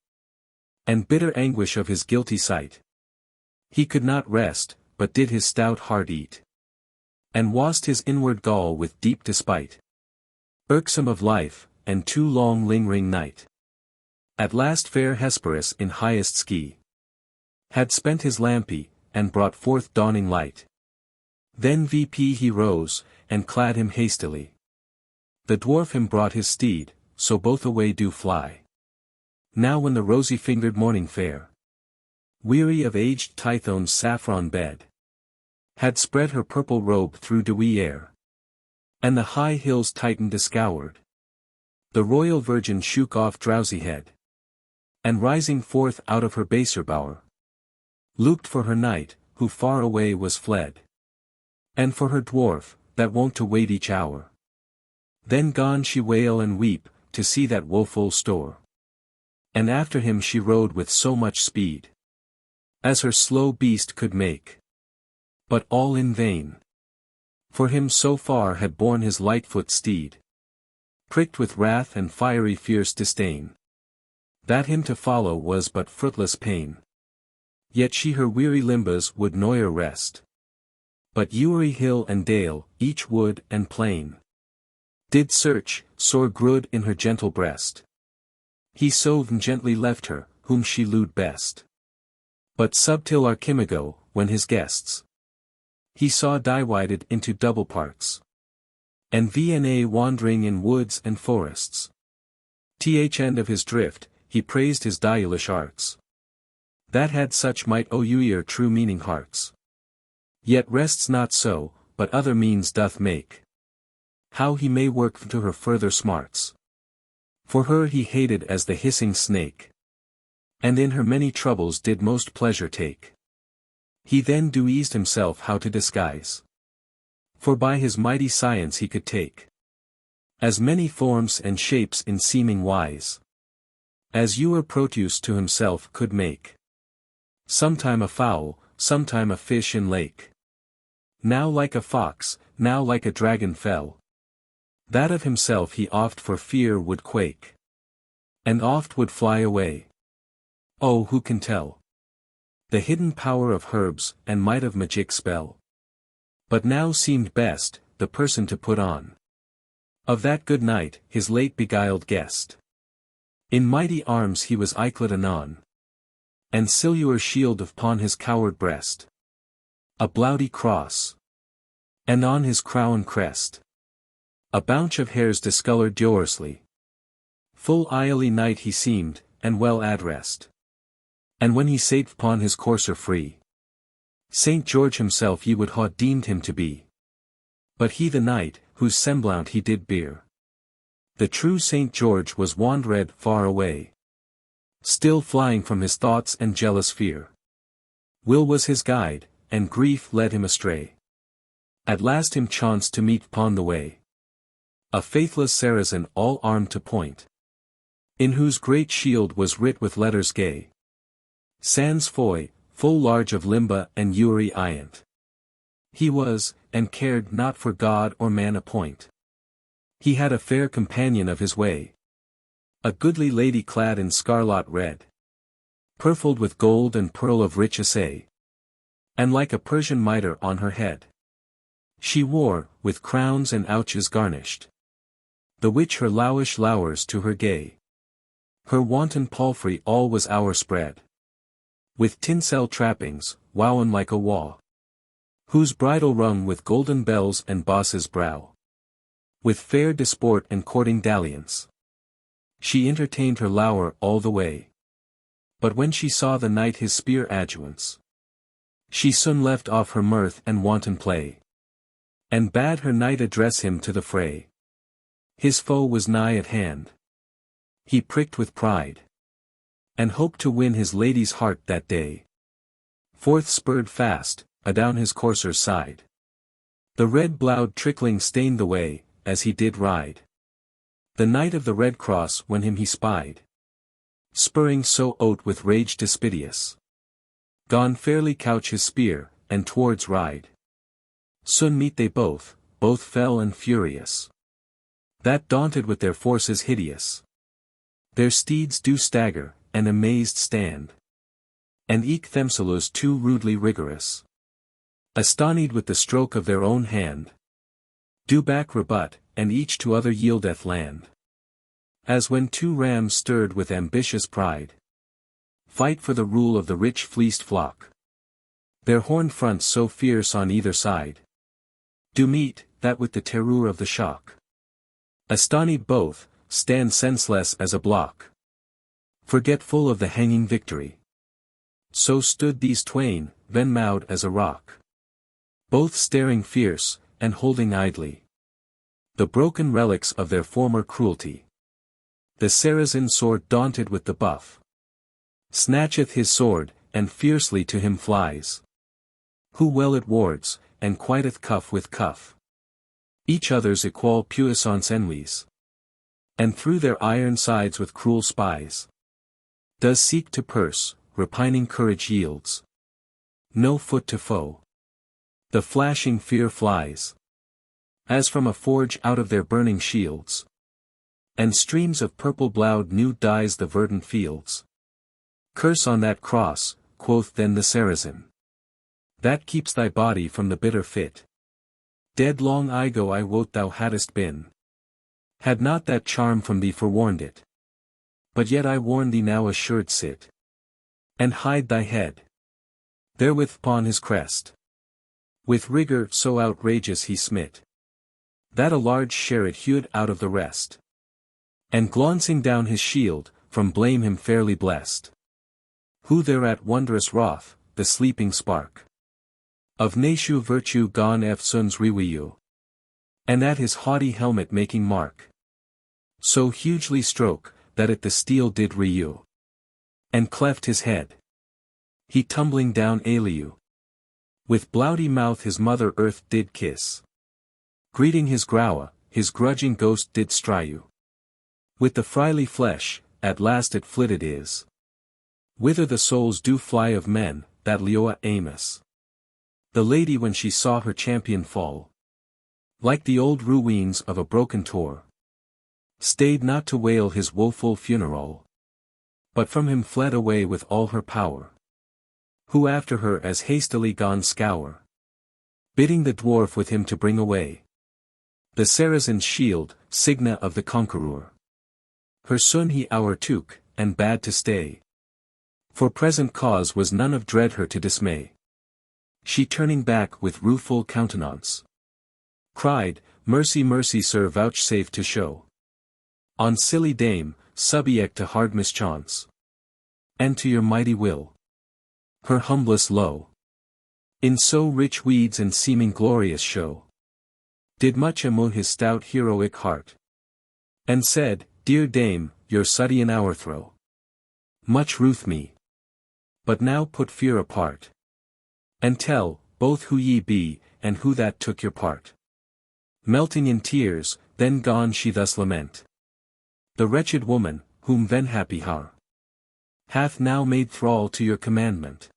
and bitter anguish of his guilty sight. He could not rest, but did his stout heart eat, and wast his inward gall with deep despite, irksome of life, and too long lingering night. At last fair Hesperus in highest ski had spent his lampy, and brought forth dawning light. Then VP he rose, and clad him hastily. The dwarf him brought his steed, so both away do fly. Now when the rosy-fingered morning fair, weary of aged Tithon's saffron bed, had spread her purple robe through dewy air, and the high hills tightened discowered, the royal virgin shook off drowsy head, and rising forth out of her baser bower, looked for her knight, who far away was fled, and for her dwarf, that wont to wait each hour. Then gone she wail and weep, to see that woeful store. And after him she rode with so much speed, as her slow beast could make. But all in vain. For him so far had borne his lightfoot steed, pricked with wrath and fiery fierce disdain, that him to follow was but fruitless pain. Yet she her weary limbs would noyer rest. But ewery hill and dale, each wood and plain, did search, sore grud in her gentle breast. He so gently left her, whom she lewd best. But subtil Archimago, when his guests he saw divided into double parts, and Vna wandering in woods and forests, th end of his drift, he praised his diulish arts, that had such might ouer true meaning hearts. Yet rests not so, but other means doth make, how he may work to her further smarts. For her he hated as the hissing snake, and in her many troubles did most pleasure take. He then do eased himself how to disguise, for by his mighty science he could take as many forms and shapes in seeming wise, as ewer Proteus to himself could make. Sometime a fowl, sometime a fish in lake, now like a fox, now like a dragon fell, that of himself he oft for fear would quake, and oft would fly away. Oh, who can tell the hidden power of herbs, and might of magic spell? But now seemed best, the person to put on of that good knight, his late beguiled guest. In mighty arms he was icled anon, and silver shield upon his coward breast, a bloudy cross, and on his crown crest a bunch of hairs discoloured deurously. Full illy knight he seemed, and well at rest. And when he sate upon his courser free, Saint George himself ye would ha deemed him to be. But he the knight, whose semblant he did bear, the true Saint George was wandered far away, still flying from his thoughts and jealous fear. Will was his guide, and grief led him astray. At last him chanced to meet upon the way a faithless Saracen all armed to point, in whose great shield was writ with letters gay, Sans foi, full large of limba and ewery iant. He was, and cared not for God or man a point. He had a fair companion of his way, a goodly lady clad in scarlet red, purfled with gold and pearl of rich assay, and like a Persian mitre on her head, she wore, with crowns and ouches garnished, the which her lowish lowers to her gay. Her wanton palfrey all was ourspread with tinsel trappings, wowen like a waw, whose bridle rung with golden bells and bosses brow. With fair disport and courting dalliance, she entertained her lower all the way. But when she saw the knight his spear adjuvants, she soon left off her mirth and wanton play, and bade her knight address him to the fray. His foe was nigh at hand. He pricked with pride, and hoped to win his lady's heart that day. Forth spurred fast, adown his courser's side. The red blood trickling stained the way, as he did ride. The knight of the Redcrosse when him he spied, spurring so oat with rage despidious, gone fairly couch his spear, and towards ride. Soon meet they both fell and furious, that daunted with their forces hideous, their steeds do stagger, and amazed stand, and eke themselves too rudely rigorous, astonied with the stroke of their own hand, do back rebut, and each to other yieldeth land. As when two rams stirred with ambitious pride, fight for the rule of the rich fleeced flock, their horned fronts so fierce on either side, do meet, that with the terror of the shock. Astonied both, stand senseless as a block. Forgetful of the hanging victory. So stood these twain, then-mouthed as a rock. Both staring fierce, and holding idly the broken relics of their former cruelty. The Saracen sword daunted with the buff snatcheth his sword, and fiercely to him flies. Who well it wards, and quiteth cuff with cuff. Each other's equal puissance envies. And through their iron sides with cruel spies does seek to pierce, repining courage yields no foot to foe. The flashing fear flies as from a forge out of their burning shields. And streams of purple blood new dyes the verdant fields. Curse on that cross, quoth then the Saracen, that keeps thy body from the bitter fit. Dead long ago I wot thou hadst been. Had not that charm from thee forewarned it. But yet I warn thee now assured sit. And hide thy head therewith upon his crest. With rigour so outrageous he smit, that a large share it hewed out of the rest. And glancing down his shield, from blame him fairly blessed. Who thereat wondrous wroth, the sleeping spark of nature virtue gone eftsoons rewiu. And at his haughty helmet making mark, so hugely stroke, that it the steel did renew. And cleft his head. He tumbling down aliu. With blouty mouth his mother earth did kiss. Greeting his groua, his grudging ghost did striu. With the frily flesh, at last it flitted is. Whither the souls do fly of men, that Leoa Amos. The lady when she saw her champion fall. Like the old ruines of a broken tor. Stayed not to wail his woeful funeral. But from him fled away with all her power. Who after her as hastily gone scour. Bidding the dwarf with him to bring away the Saracen's shield, signa of the conqueror. Her son he took, and bade to stay. For present cause was none of dread her to dismay. She turning back with rueful countenance, cried, Mercy mercy sir vouchsafe to show. On silly dame, subject to hard mischance. And to your mighty will. Her humblest low. In so rich weeds and seeming glorious show. Did much amone his stout heroic heart. And said, Dear dame, your sudden overthrow much ruth me. But now put fear apart. And tell, both who ye be, and who that took your part. Melting in tears, then gone she thus lament. The wretched woman, whom then happy har hath now made thrall to your commandment.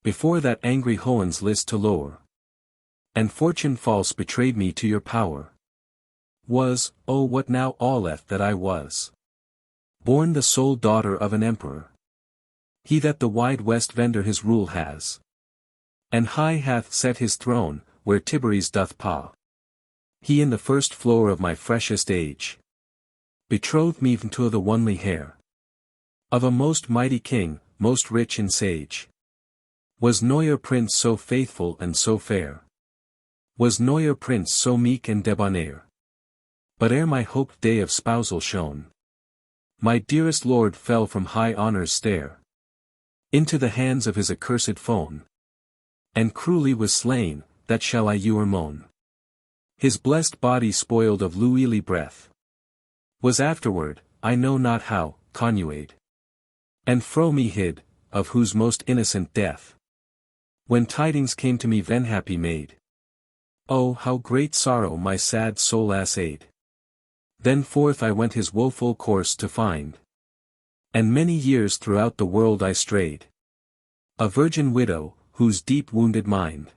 Before that angry Hohen's list to lower. And fortune false betrayed me to your power. Was, oh what now alleth that I was. Born the sole daughter of an emperor. He that the wide west vendor his rule has. And high hath set his throne, where Tiberias doth paw. He in the first floor of my freshest age. Betrothed me to the onely heir. Of a most mighty king, most rich and sage. Was no prince so faithful and so fair. Was no prince so meek and debonair. But ere my hoped day of spousal shone. My dearest lord fell from high honor's stair. Into the hands of his accursed phone. And cruelly was slain, that shall I you or moan. His blessed body spoiled of Louisly breath. Was afterward, I know not how, connuade. And fro me hid, of whose most innocent death. When tidings came to me then happy made. Oh how great sorrow my sad soul assayed. Then forth I went his woeful course to find. And many years throughout the world I strayed. A virgin widow, whose deep wounded mind.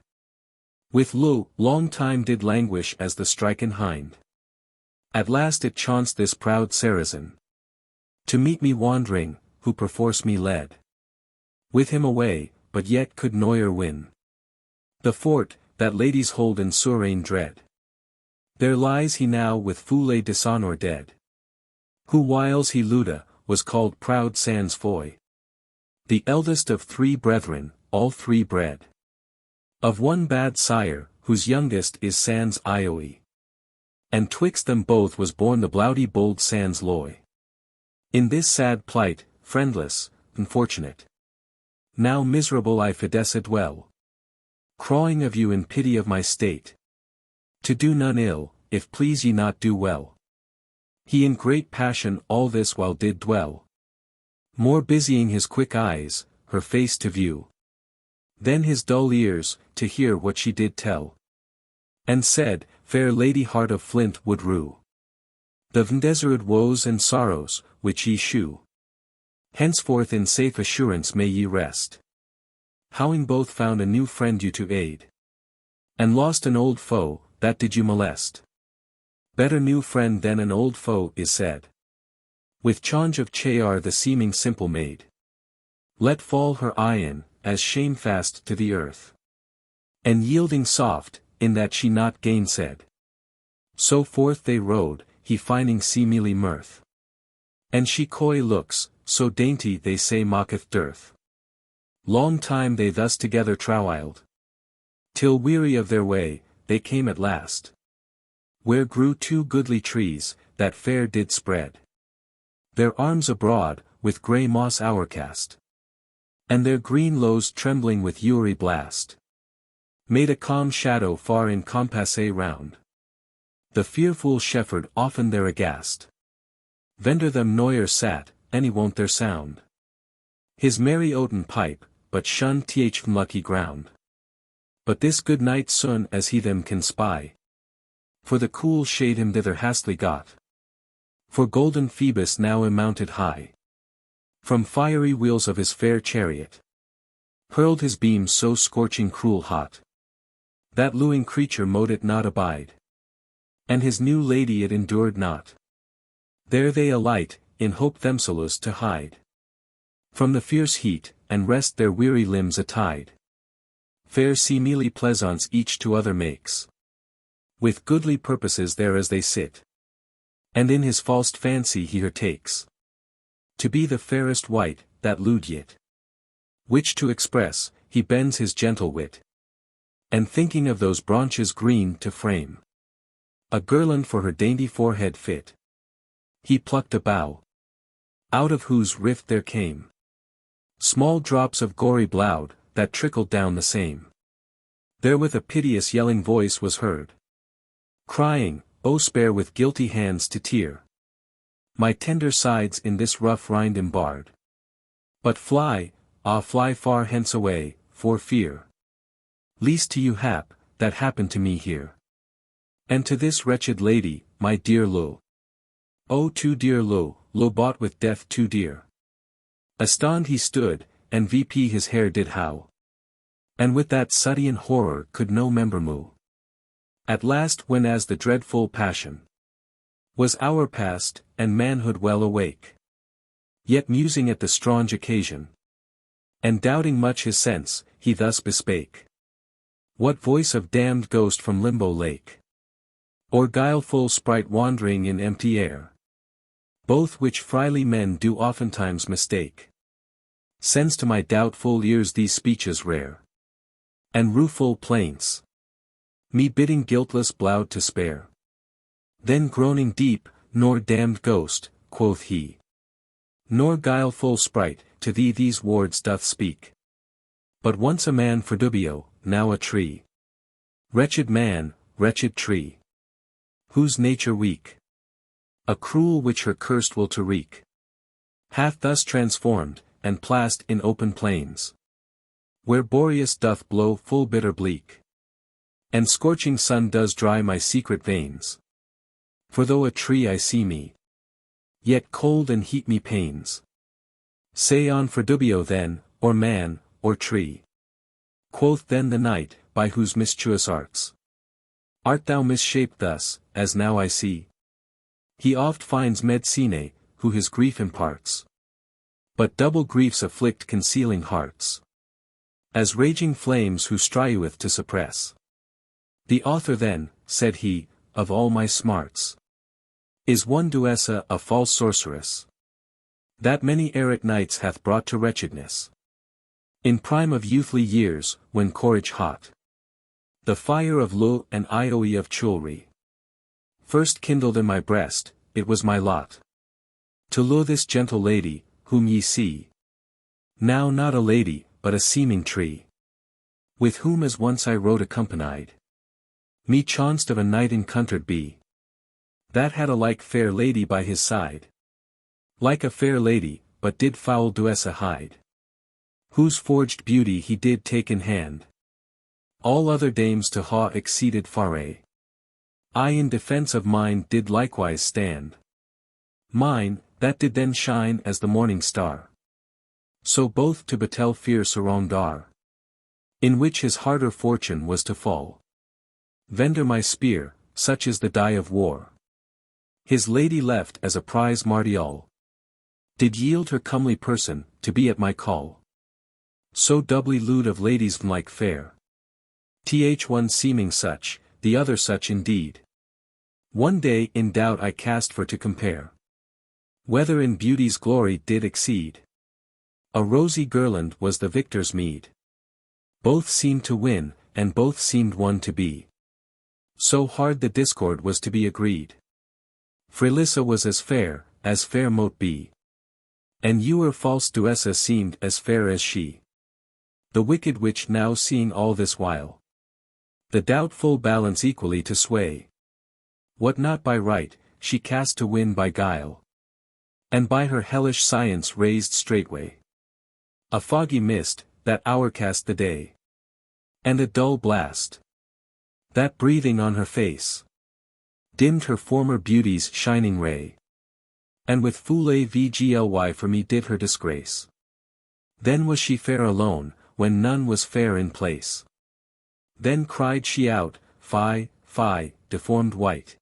With long time did languish as the stricken hind. At last it chanced this proud Saracen. To meet me wandering, who perforce me led. With him away, but yet could noyer win. The fort, that ladies hold in sourain dread. There lies he now with foule dishonor dead. Who whiles he Luda, was called proud sans foy. The eldest of 3 brethren, all 3 bred. Of one bad sire, whose youngest is sans Ioe. And twixt them both was born the bloudy bold sans Loy. In this sad plight, friendless, unfortunate. Now miserable I Fidessa dwell. Crawling of you in pity of my state. To do none ill, if please ye not do well. He in great passion all this while did dwell. More busying his quick eyes, her face to view. Then his dull ears, to hear what she did tell. And said, fair lady heart of flint would rue. The vndeserud woes and sorrows, which ye shew. Henceforth in safe assurance may ye rest. Howing both found a new friend you to aid. And lost an old foe, that did you molest. Better new friend than an old foe is said. With change of Chayar the seeming simple maid. Let fall her eyen, as shamefast to the earth. And yielding soft, in that she not gainsaid. So forth they rode, he finding seemly mirth. And she coy looks, so dainty they say mocketh dearth. Long time they thus together trowiled. Till weary of their way, they came at last. Where grew two goodly trees, that fair did spread. Their arms abroad, with grey moss o'ercast. And their green lows trembling with Uri blast. Made a calm shadow far in compasse round. The fearful shepherd often there aghast. Vender them neuer sat, any won't their sound. His merry oaten pipe, but shun th lucky ground. But this good knight soon as he them can spy. For the cool shade him thither hastily got. For golden Phoebus now immounted high. From fiery wheels of his fair chariot. Hurled his beams so scorching cruel hot. That luing creature mote it not abide. And his new lady it endured not. There they alight, in hope themselves to hide. From the fierce heat, and rest their weary limbs atide. Fair seemly pleasance each to other makes. With goodly purposes there as they sit. And in his false fancy he her takes. To be the fairest wight, that lewd yet. Which to express, he bends his gentle wit. And thinking of those branches green to frame. A girland for her dainty forehead fit. He plucked a bough. Out of whose rift there came. Small drops of gory blood, that trickled down the same. Therewith a piteous yelling voice was heard. Crying, O spare with guilty hands to tear. My tender sides in this rough rind embarred. But fly, ah fly far hence away, for fear. Least to you hap, that happened to me here. And to this wretched lady, my dear Lo. O too dear Lo, Lo bought with death too dear. Astound he stood, and vp his hair did how. And with that sudden horror could no member move. At last when as the dreadful passion was hour past, and manhood well awake. Yet musing at the strange occasion. And doubting much his sense, he thus bespake. What voice of damned ghost from limbo lake? Or guileful sprite wandering in empty air? Both which freely men do oftentimes mistake. Sends to my doubtful ears these speeches rare. And rueful plaints. Me bidding guiltless bloud to spare. Then groaning deep, nor damned ghost, quoth he. Nor guileful sprite, to thee these words doth speak. But once a man for dubio, now a tree. Wretched man, wretched tree. Whose nature weak. A cruel which her cursed will to wreak. Hath thus transformed, and placed in open plains. Where Boreas doth blow full bitter bleak. And scorching sun does dry my secret veins. For though a tree I see me. Yet cold and heat me pains. Say on for dubio then, or man, or tree. Quoth then the knight, by whose mischievous arts. Art thou misshaped thus, as now I see? He oft finds medicine, who his grief imparts. But double griefs afflict concealing hearts. As raging flames who striveth to suppress. The author then, said he, of all my smarts. Is one Duessa a false sorceress. That many errant knights hath brought to wretchedness. In prime of youthly years, when courage hot. The fire of Lu and Ioe of Chulri. First kindled in my breast, it was my lot to lure this gentle lady, whom ye see. Now not a lady, but a seeming tree. With whom as once I rode accompanied. Me chanced of a knight encountered be. That had a like fair lady by his side. Like a fair lady, but did foul Duessa hide. Whose forged beauty he did take in hand. All other dames to ha exceeded Faerie. I in defence of mine did likewise stand. Mine, that did then shine as the morning star. So both to batel fierce Arongdar. In which his harder fortune was to fall. Vender my spear, such is the die of war. His lady left as a prize martial. Did yield her comely person, to be at my call. So doubly lewd of ladies like fair. One seeming such, the other such indeed. One day in doubt I cast for to compare. Whether in beauty's glory did exceed. A rosy girland was the victor's meed. Both seemed to win, and both seemed one to be. So hard the discord was to be agreed. Frilissa was as fair mote be. And ewer false Duessa seemed as fair as she. The wicked witch now seeing all this while. The doubtful balance equally to sway. What not by right, she cast to win by guile. And by her hellish science raised straightway. A foggy mist, that hour cast the day. And a dull blast. That breathing on her face. Dimmed her former beauty's shining ray. And with foule vgly for me did her disgrace. Then was she fair alone, when none was fair in place. Then cried she out, Fie, fie, deformed wight.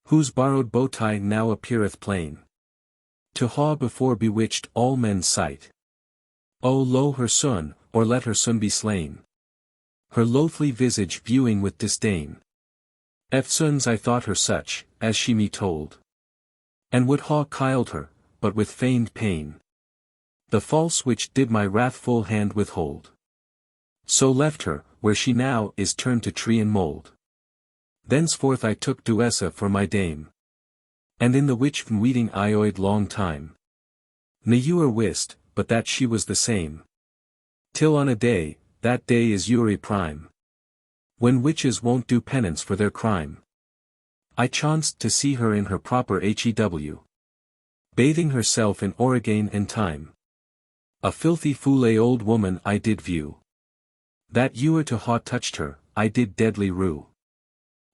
Whose borrowed bowtie now appeareth plain. To ha before bewitched all men's sight. O lo her son, or let her son be slain. Her loathly visage viewing with disdain. Eftsoons I thought her such, as she me told. And would ha kiled her, but with feigned pain. The false which did my wrathful hand withhold. So left her, where she now is turned to tree and mould. Thenceforth I took Duessa for my dame. And in the which weeding Ioid long time. Ne ewer wist, but that she was the same. Till on a day, that day is Uri prime. When witches won't do penance for their crime. I chanced to see her in her proper HEW. Bathing herself in Oregain and thyme. A filthy foule old woman I did view. That ewer to ha touched her, I did deadly rue.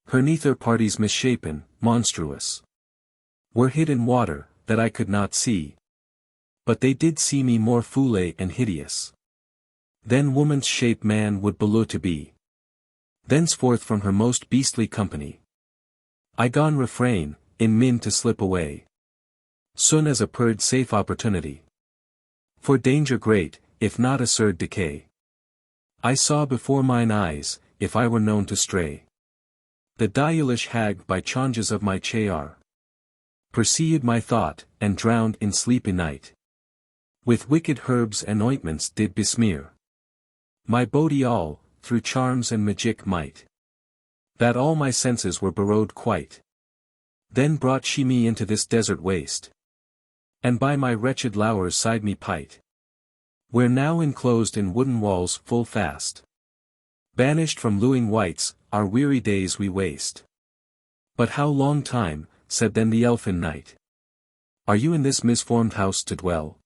Her neither parties misshapen, monstrous. Were hid in water, that I could not see. But they did see me more foule and hideous. Then woman's shape man would below to be. Thenceforth from her most beastly company. I gone refrain, in min to slip away. Soon as a purred safe opportunity. For danger great, if not assured decay. I saw before mine eyes, if I were known to stray. The diulish hag by changes of my chayar. Perceived my thought, and drowned in sleepy night. With wicked herbs and ointments did besmear. My body all, through charms and magic might. That all my senses were borrowed quite. Then brought she me into this desert waste. And by my wretched lowers side me pight. Where now enclosed in wooden walls full fast. Banished from lewing wights, our weary days we waste. But how long time, said then the elfin knight. Are you in this misformed house to dwell?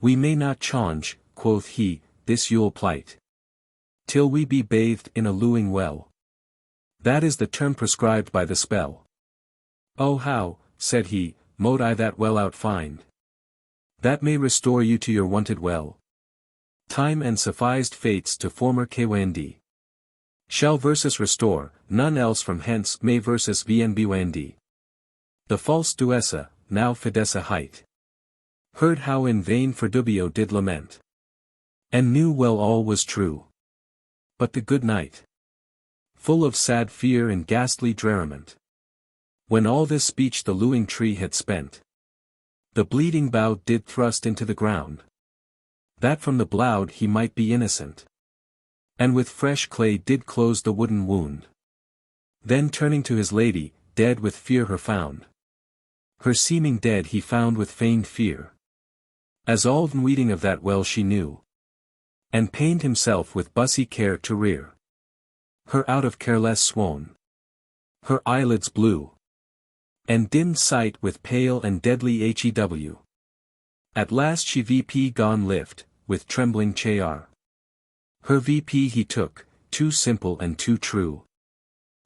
We may not change, quoth he, this Yule plight. Till we be bathed in a lewing well. That is the term prescribed by the spell. Oh how, said he, mote I that well outfind? That may restore you to your wonted well. Time and suffised fates to former Kwnd. Shall versus restore, none else from hence may versus vnbwnd. The false Duessa, now Fidessa height. Heard how in vain Ferdubio did lament. And knew well all was true. But the good night. Full of sad fear and ghastly dreriment. When all this speech the lewing tree had spent. The bleeding bough did thrust into the ground. That from the bloud he might be innocent. And with fresh clay did close the wooden wound. Then turning to his lady, dead with fear her found. Her seeming dead he found with feigned fear. As all weeding of that well she knew. And pained himself with bussy care to rear her out of careless swoon. Her eyelids blue, and dimmed sight with pale and deadly hew. At last she vp gone lift, with trembling chair. Her vp he took, too simple and too true.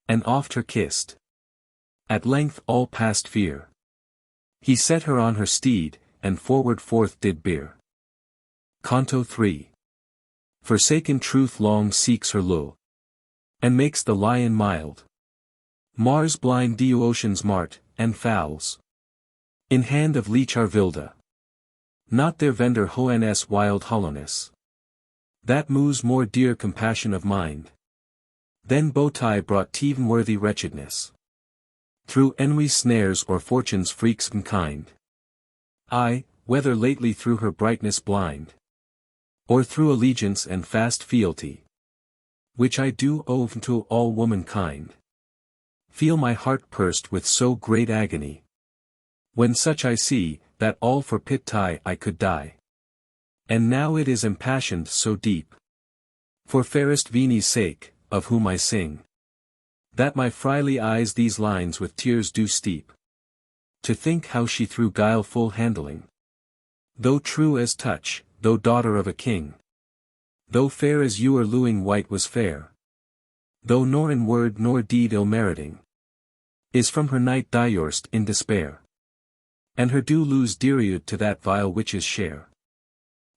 And oft her kissed. At length all past fear. He set her on her steed, and forward forth did bear. Canto 3. Forsaken truth long seeks her lure. And makes the lion mild. Mars blind the ocean's mart, and fowls. In hand of leech are vilda. Not their vendor Holinesse wild Holinesse. That moves more dear compassion of mind. Then bowtie brought t'even worthy wretchedness. Through envy's snares or fortune's freaks kind. Ay, whether lately through her brightness blind. Or through allegiance and fast fealty. Which I do owe to all womankind. Feel my heart pursed with so great agony. When such I see, that all for pity I could die. And now it is impassioned so deep. For fairest Queene's sake, of whom I sing. That my friendly eyes these lines with tears do steep. To think how she through guileful handling. Though true as touch, though daughter of a king. Though fair as ewer lewing white was fair. Though nor in word nor deed ill-meriting. Is from her knight divorced in despair. And her do lose deariud to that vile witch's share.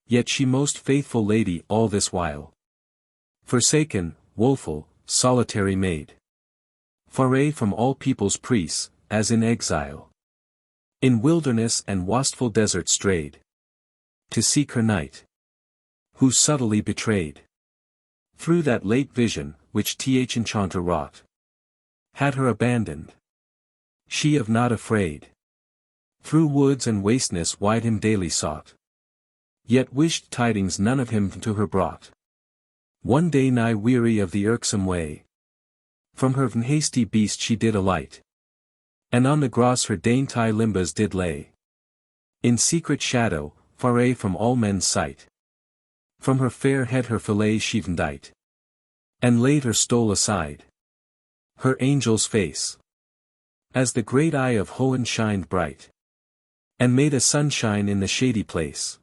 Yet she most faithful lady all this while. Forsaken, woeful, solitary maid. Faerie from all people's priests, as in exile. In wilderness and wastful desert strayed. To seek her knight. Who subtly betrayed. Through that late vision, which th enchanter wrought. Had her abandoned. She of not afraid. Through woods and wasteness wide him daily sought. Yet wished tidings none of him to her brought. One day nigh weary of the irksome way. From her hasty beast she did alight. And on the gross her dainty limbs did lay. In secret shadow, Faerie from all men's sight. From her fair head her fillet she dight. And laid her stole aside. Her angel's face. As the great eye of Hohen shined bright. And made a sunshine in the shady place.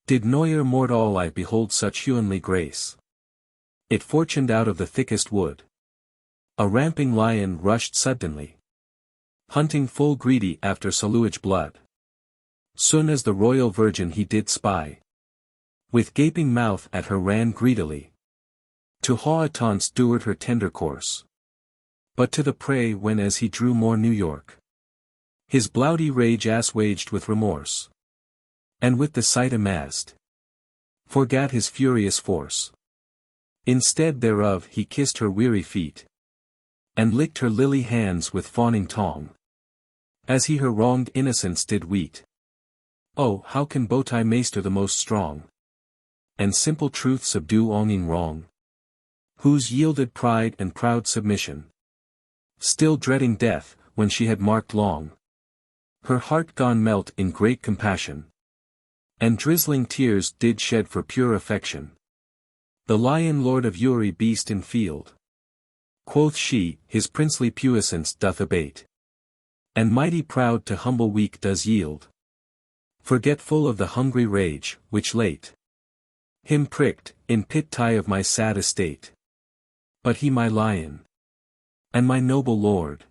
Did noyer mortal eye behold such heavenly grace. It fortuned out of the thickest wood. A ramping lion rushed suddenly. Hunting full greedy after saluage blood. Soon as the royal virgin he did spy. With gaping mouth at her ran greedily. To haw at taunts steward her tender course. But to the prey when as he drew more New York. His blouty rage assuaged with remorse. And with the sight amazed. Forgat his furious force. Instead thereof he kissed her weary feet. And licked her lily hands with fawning tongue. As he her wronged innocence did weet. Oh, how can bowtie master the most strong? And simple truth subdue onging wrong? Whose yielded pride and proud submission. Still dreading death, when she had marked long. Her heart gone melt in great compassion. And drizzling tears did shed for pure affection. The lion lord of Uri beast in field. Quoth she, his princely puissance doth abate. And mighty proud to humble weak does yield. Forgetful of the hungry rage, which late him pricked, in pit-tie of my sad estate. But he my lion. And my noble lord.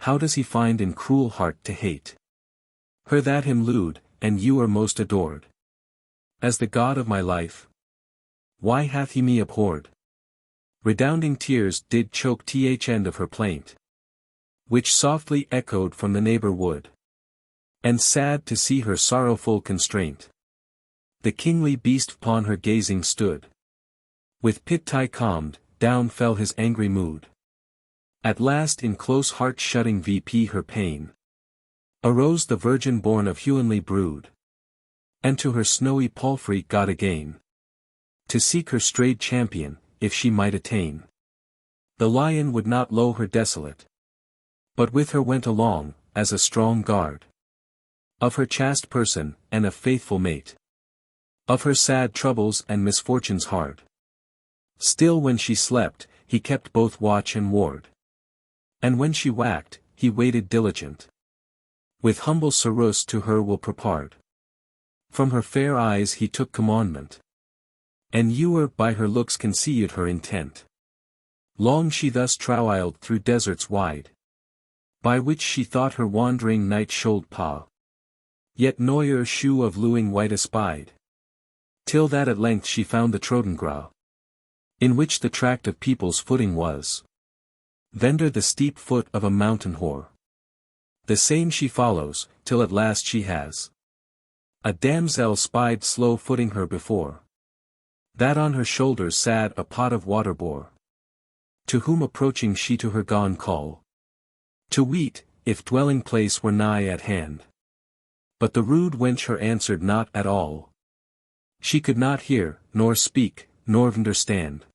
How does he find in cruel heart to hate her that him lewd, and you are most adored? As the god of my life. Why hath he me abhorred? Redounding tears did choke th end of her plaint. Which softly echoed from the neighbor wood. And sad to see her sorrowful constraint. The kingly beast upon her gazing stood. With pit-tie calmed, down fell his angry mood. At last in close heart shutting vp her pain. Arose the virgin born of heavenly brood. And to her snowy palfrey got again. to seek her strayed champion, if she might attain. The lion would not lo her desolate, but with her went along, as a strong guard of her chaste person, and a faithful mate of her sad troubles and misfortunes hard. Still when she slept, he kept both watch and ward, and when she waked, he waited diligent. With humble sorrows to her will prepard. From her fair eyes he took commandment, and ewer by her looks conceived her intent. Long she thus travailed through deserts wide, by which she thought her wandering night should paw. Yet noyer shoe of luing white espied, till that at length she found the Trodengrau, in which the tract of people's footing was. Thender the steep foot of a mountain hoar. The same she follows, till at last she has a damsel spied slow footing her before, that on her shoulders sad a pot of water bore. To whom approaching she to her gone call, to weet, if dwelling place were nigh at hand. But the rude wench her answered not at all. She could not hear, nor speak, nor understand,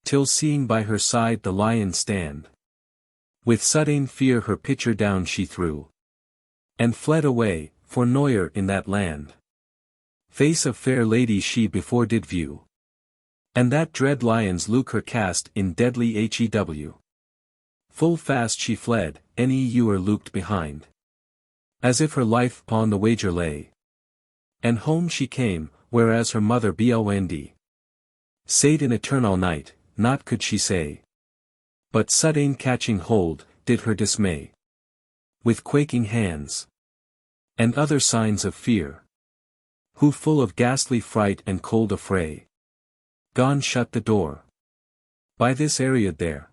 till seeing by her side the lion stand, with sudden fear her pitcher down she threw, and fled away, for noyer in that land face of fair lady she before did view, and that dread lion's look her cast in deadly hew. Full fast she fled, any ewer looked behind, as if her life upon the wager lay. And home she came, whereas her mother Bld. Said in eternal night, not could she say, but sudden catching hold, did her dismay. With quaking hands, and other signs of fear, who full of ghastly fright and cold affray, gone shut the door. By this area there,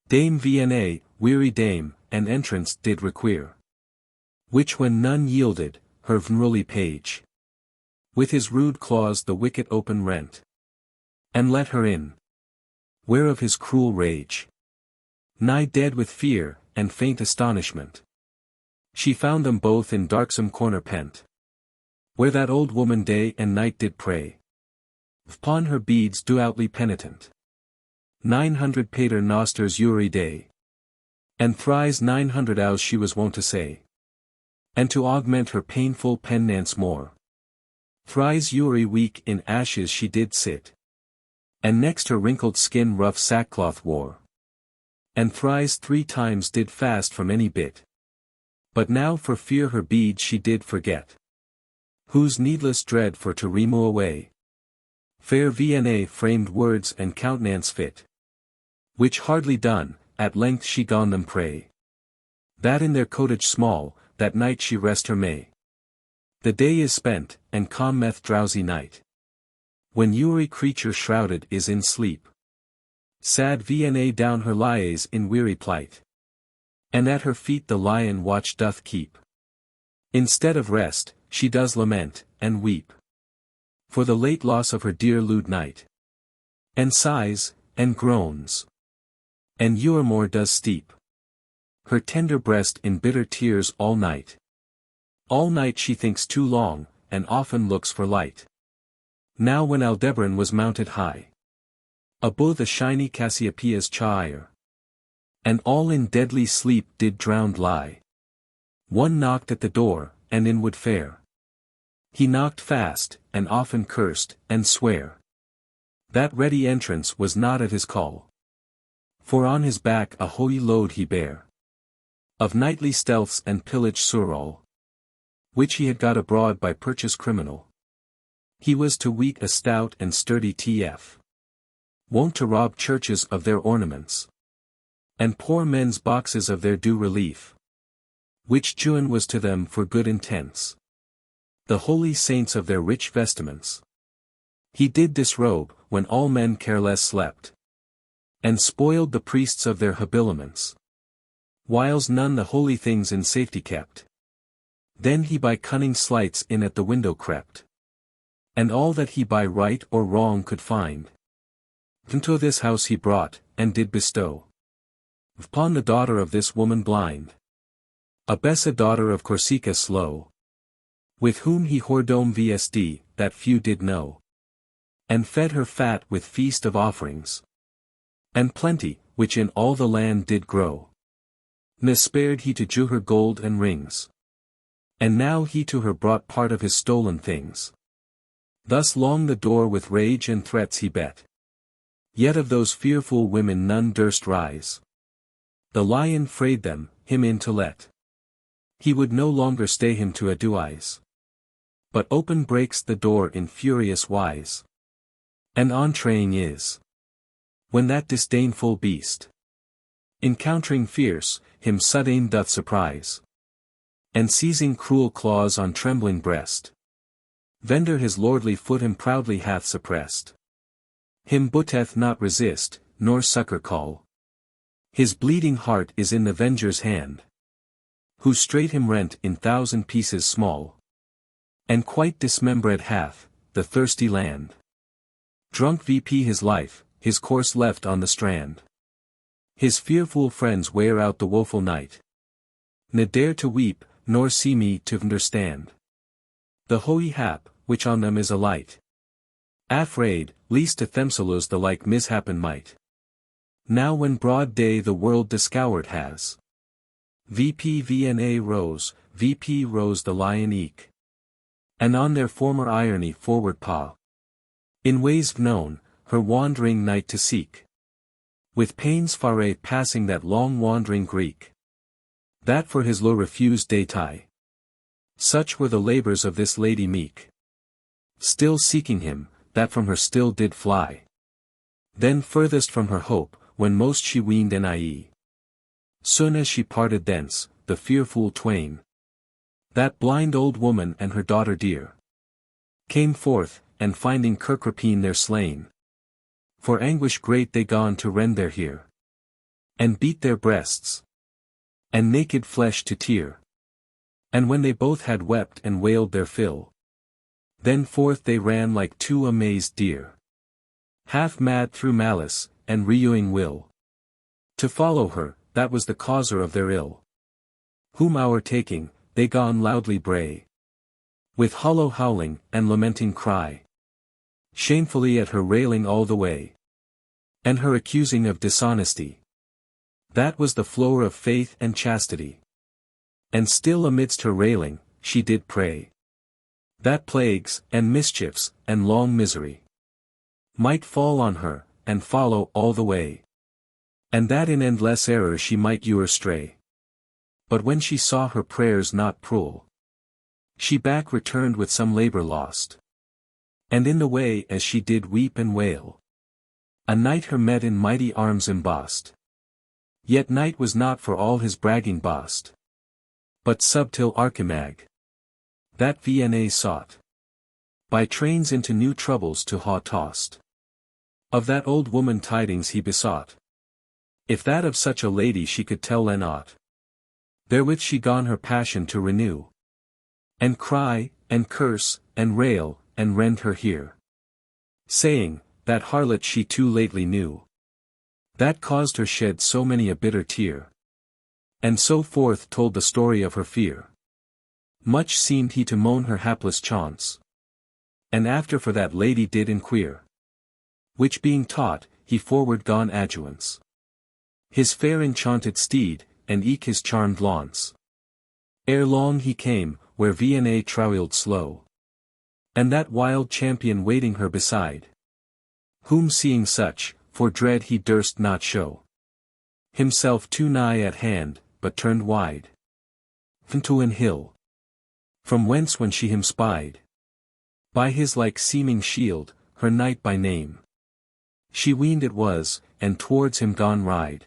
Dame Vna, weary dame, an entrance did require, which when none yielded, her vnrully page, with his rude claws the wicket open rent, and let her in, whereof his cruel rage, nigh dead with fear, and faint astonishment, she found them both in darksome corner pent, where that old woman day and night did pray upon her beads devoutly penitent. 900 pater nosters uri day, and thrice 900 hours she was wont to say, and to augment her painful penance more, thrice uri week in ashes she did sit, and next her wrinkled skin rough sackcloth wore, and thrice 3 times did fast from any bit, but now for fear her bead she did forget, whose needless dread for to remove away. Fair Vna framed words and countenance fit, which hardly done, at length she gone them pray, that in their cottage small, that night she rest her may. The day is spent, and cometh drowsy night, when Uri creature shrouded is in sleep. Sad Vna down her lies in weary plight, and at her feet the lion watch doth keep. Instead of rest, she does lament, and weep, for the late loss of her dear lewd knight, and sighs, and groans, and more does steep her tender breast in bitter tears all night. All night she thinks too long, and often looks for light. Now when Aldebaran was mounted high above the shiny Cassiopeia's chire, and all in deadly sleep did drowned lie, one knocked at the door, and in would fare. He knocked fast, and often cursed, and sware that ready entrance was not at his call, for on his back a holy load he bare, of nightly stealths and pillage surall, which he had got abroad by purchase criminal. He was to weak a stout and sturdy tf, wont to rob churches of their ornaments, and poor men's boxes of their due relief, which Gvyon was to them for good intents, the holy saints of their rich vestments. He did disrobe, when all men careless slept, and spoiled the priests of their habiliments, whiles none the holy things in safety kept. Then he by cunning sleights in at the window crept, and all that he by right or wrong could find, into this house he brought, and did bestow upon the daughter of this woman blind, Abessa daughter of Corsica slow, with whom he whoredom vsd, that few did know. And fed her fat with feast of offerings. And plenty, which in all the land did grow. Ne spared he to jew her gold and rings. And now he to her brought part of his stolen things. Thus long the door with rage and threats he bet. Yet of those fearful women none durst rise. The lion frayed them, him in to let. He would no longer stay him to adduise. But open breaks the door in furious wise. And entreating is. When that disdainful beast, encountering fierce, him sudden doth surprise. And seizing cruel claws on trembling breast. Vendor his lordly foot him proudly hath suppressed. Him butteth not resist, nor succor call. His bleeding heart is in the venger's hand. Who straight him rent in 1,000 pieces small. And quite dismembred hath, the thirsty land. Drunk VP his life, his corse left on the strand. His fearful friends wear out the woeful night. Ne dare to weep, nor see me to understand. The holy hap, which on them is a light. Afraid, least to themselves the like mishappen might. Now when broad day the world discovered has. VP rose the lion eke. And on their former irony forward paw. In ways known, her wandering night to seek. With pains Faerie passing that long wandering Greek. That for his low refused daytime. Such were the labors of this lady meek. Still seeking him, that from her still did fly. Then furthest from her hope, when most she weened an ie. Soon as she parted thence, the fearful twain. That blind old woman and her daughter dear. Came forth, and finding Kirkrapine there slain. For anguish great they gone to rend their hair. And beat their breasts. And naked flesh to tear. And when they both had wept and wailed their fill. Then forth they ran like two amazed deer. Half mad through malice, and renewing will. To follow her, that was the causer of their ill. Whom our taking, they gone loudly bray. With hollow howling, and lamenting cry. Shamefully at her railing all the way. And her accusing of dishonesty. That was the flower of faith and chastity. And still amidst her railing, she did pray. That plagues, and mischiefs, and long misery. Might fall on her, and follow all the way. And that in endless error she might ewer stray. But when she saw her prayers not prule. She back returned with some labor lost. And in the way as she did weep and wail. A knight her met in mighty arms embossed. Yet knight was not for all his bragging boast. But subtil Archimag. That Gvyon sought. By trains into new troubles to haw tossed. Of that old woman tidings he besought. If that of such a lady she could tell en aught. Therewith she gone her passion to renew. And cry, and curse, and rail, and rend her hair. Saying, that harlot she too lately knew. That caused her shed so many a bitter tear. And so forth told the story of her fear. Much seemed he to moan her hapless chance. And after for that lady did inquire. Which being taught, he forward gone adjuance. His fair enchanted steed, and eke his charmed launce. Ere long he came, where Gvyon troweled slow. And that wild champion waiting her beside. Whom seeing such, for dread he durst not show. Himself too nigh at hand, but turned wide. Into an hill. From whence when she him spied. By his like seeming shield, her knight by name. She weened it was, and towards him gone ride.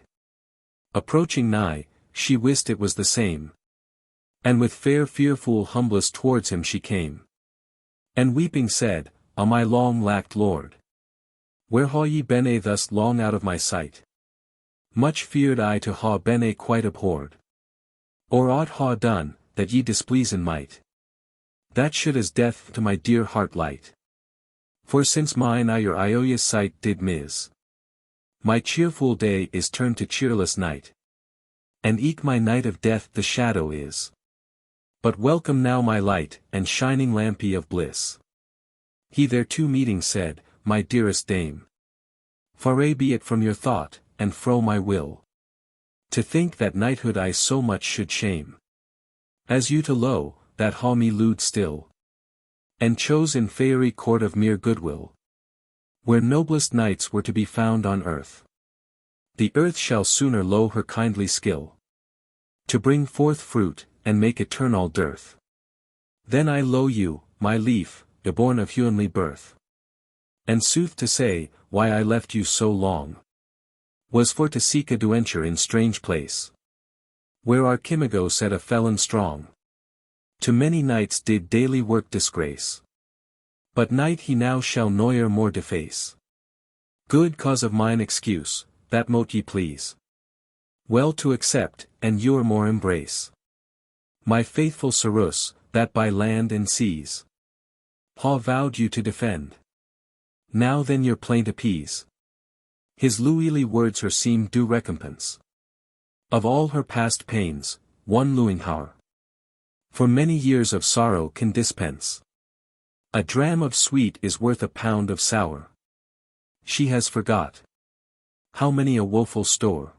Approaching nigh, she wist it was the same. And with fair fearful humblest towards him she came. And weeping said, "Ah my long lacked lord. Where ha ye been thus long out of my sight? Much feared I to ha been quite abhorred. Or aught ha done, that ye displeasen might. That should as death to my dear heart light. For since mine I your Ioia's sight did miss. My cheerful day is turned to cheerless night. And eke my night of death the shadow is. But welcome now my light, and shining lampy of bliss." He thereto meeting said, my dearest dame. Far be it from your thought, and fro my will. To think that knighthood I so much should shame. As you to lo, that ha me lewd still. And chose in Faerie court of mere goodwill. Where noblest knights were to be found on earth. The earth shall sooner lo her kindly skill. To bring forth fruit, and make it turn all dearth. Then I lo you, my leaf, born of humanly birth. And sooth to say, why I left you so long. Was for to seek a duenture in strange place. Where Archimago said a felon strong. To many knights did daily work disgrace. But knight he now shall noyer more deface. Good cause of mine excuse, that mote ye please. Well to accept, and your more embrace. My faithful Sarus, that by land and seas. Ha vowed you to defend. Now then your plaint appease. His luily words her seemed due recompense. Of all her past pains, one lewing hour. For many years of sorrow can dispense. A dram of sweet is worth a pound of sour. She has forgot. How many a woeful store.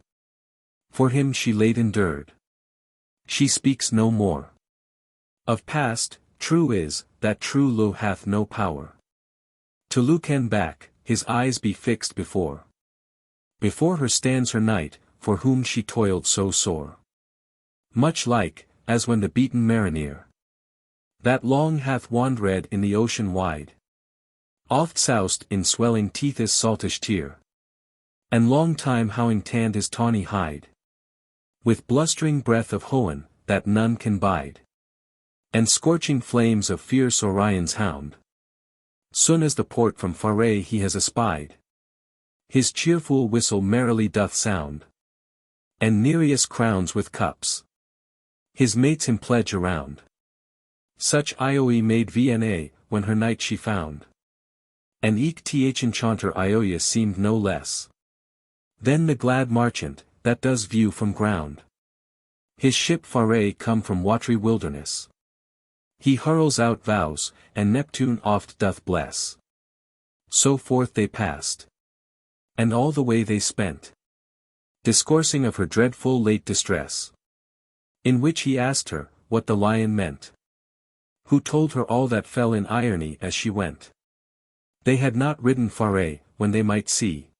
For him she late endured. She speaks no more. Of past, true is, that true lo hath no power. To look back, his eyes be fixed before. Before her stands her knight, for whom she toiled so sore. Much like, as when the beaten mariner. That long hath wandered in the ocean wide. Oft soused in swelling teeth his saltish tear. And long time howing tanned his tawny hide. With blustering breath of Hoenn, that none can bide. And scorching flames of fierce Orion's hound. Soon as the port from Faerie he has espied. His cheerful whistle merrily doth sound. And Nereus crowns with cups. His mates him pledge around. Such Ioe made Vna, when her knight she found. And eke th enchanter Ioia seemed no less. Then the glad marchant, that does view from ground. His ship Faerie come from watery wilderness. He hurls out vows, and Neptune oft doth bless. So forth they passed. And all the way they spent. Discoursing of her dreadful late distress. In which he asked her, what the lion meant. Who told her all that fell in irony as she went. They had not ridden Faerie, when they might see.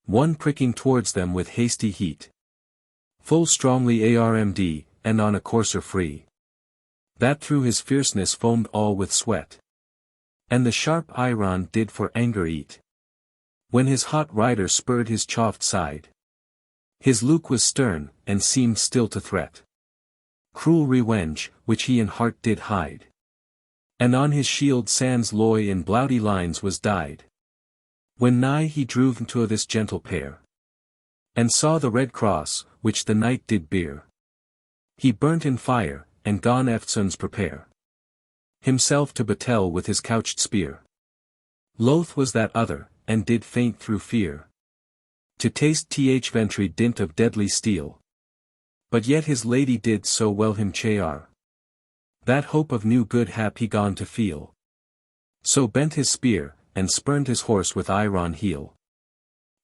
One pricking towards them with hasty heat. Full strongly armd, and on a courser free. That through his fierceness foamed all with sweat. And the sharp iron did for anger eat. When his hot rider spurred his chafed side. His look was stern, and seemed still to threat. Cruel revenge, which he in heart did hide. And on his shield sans loy in bloudy lines was dyed. When nigh he drew to this gentle pair. And saw the red cross, which the knight did bear. He burnt in fire, and gone eftsoons prepare. Himself to battle with his couched spear. Loath was that other, and did faint through fear. To taste th ventry dint of deadly steel. But yet his lady did so well him chear. That hope of new good hap he gone to feel. So bent his spear, and spurned his horse with iron heel.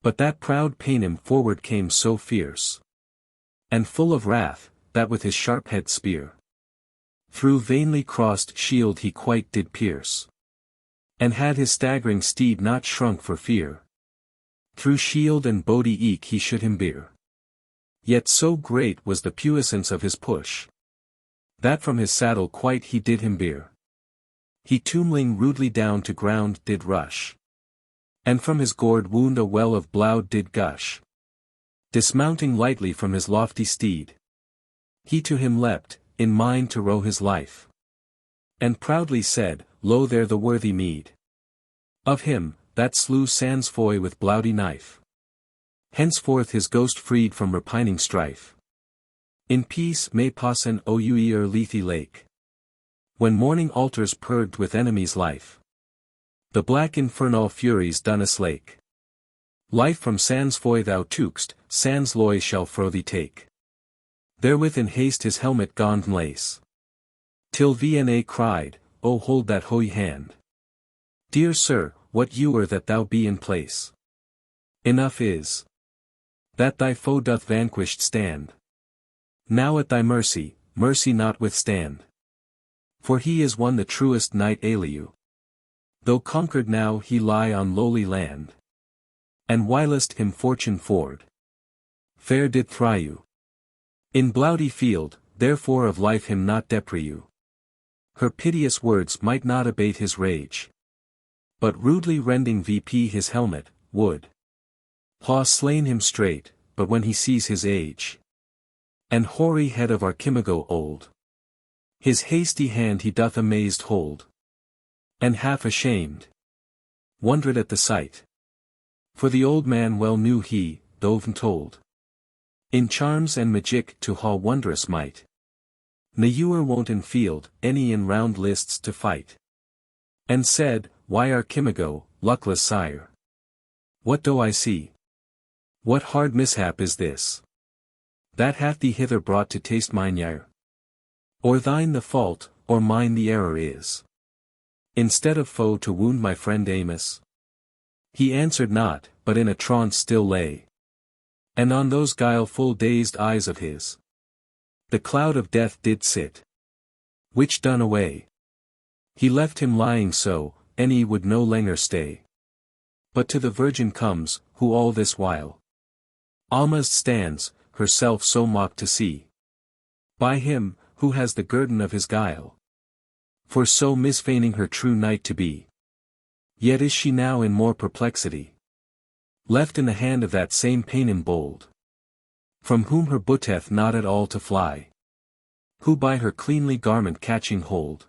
But that proud Paynim forward came so fierce. And full of wrath, that with his sharp head spear. Through vainly crossed shield he quite did pierce. And had his staggering steed not shrunk for fear. Through shield and body eke he should him bear. Yet so great was the puissance of his push. That from his saddle quite he did him bear. He tumbling rudely down to ground did rush. And from his gourd wound a well of blood did gush. Dismounting lightly from his lofty steed. He to him leapt, in mind to row his life. And proudly said, Lo there the worthy meed. Of him, that slew sans foy with bloudy knife. Henceforth his ghost freed from repining strife. In peace may passen ouer Lethe lake. When morning altars purged with enemy's life. The black infernal furies done aslake. Life from sans foy thou tookst, sans loy shall fro thee take. Therewith in haste his helmet gond lace. Till Vna cried, O hold that holy hand. Dear sir, what ewer that thou be in place. Enough is that thy foe doth vanquished stand. Now at thy mercy, mercy notwithstand. For he is one the truest knight alieu. Though conquered now he lie on lowly land. And whilst him fortune ford fair did thriu in bloudy field, therefore of life him not depriu. Her piteous words might not abate his rage, but rudely rending vp his helmet, would ha slain him straight, but when he sees his age and hoary head of Archimago old, his hasty hand he doth amazed hold, and half ashamed wondered at the sight. For the old man well knew he, though told in charms and magic to ha wondrous might, ne ewer wont in field, any in round lists to fight. And said, Why Archimago, luckless sire, what do I see? What hard mishap is this that hath thee hither brought to taste mine ire? Or thine the fault, or mine the error is, instead of foe to wound my friend Amos? He answered not, but in a trance still lay, and on those guileful dazed eyes of his the cloud of death did sit, which done away, he left him lying so, and he would no longer stay. But to the Virgin comes, who all this while almost stands, herself so mocked to see by him, who has the guerdon of his guile, for so misfeigning her true knight to be. Yet is she now in more perplexity, left in the hand of that same Paynim bold, from whom her butteth not at all to fly, who by her cleanly garment catching hold,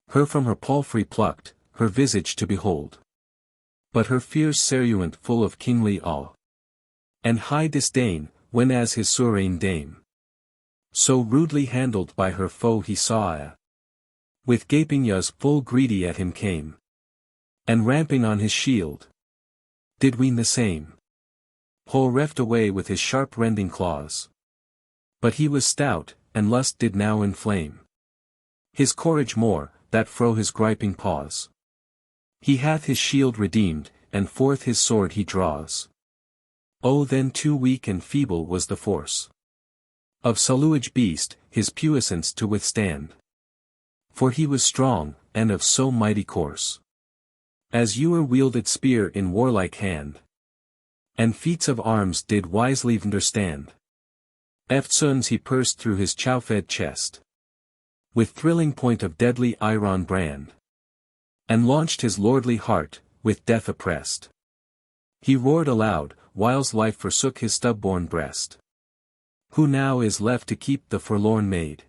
her from her palfrey plucked, her visage to behold. But her fears seruant full of kingly awe, and high disdain, when as his sovereign dame, so rudely handled by her foe he saw with gaping yaws full greedy at him came, and ramping on his shield, did wean the same, whole reft away with his sharp rending claws. But he was stout, and lust did now inflame his courage more, that fro his griping paws he hath his shield redeemed, and forth his sword he draws. Oh then too weak and feeble was the force of saluage beast, his puissance to withstand. For he was strong, and of so mighty course, as ewer wielded spear in warlike hand, and feats of arms did wisely understand. Eftsoons he pursed through his chow-fed chest, with thrilling point of deadly iron brand, and launched his lordly heart, with death oppressed. He roared aloud, whiles life forsook his stub-born breast. Who now is left to keep the forlorn maid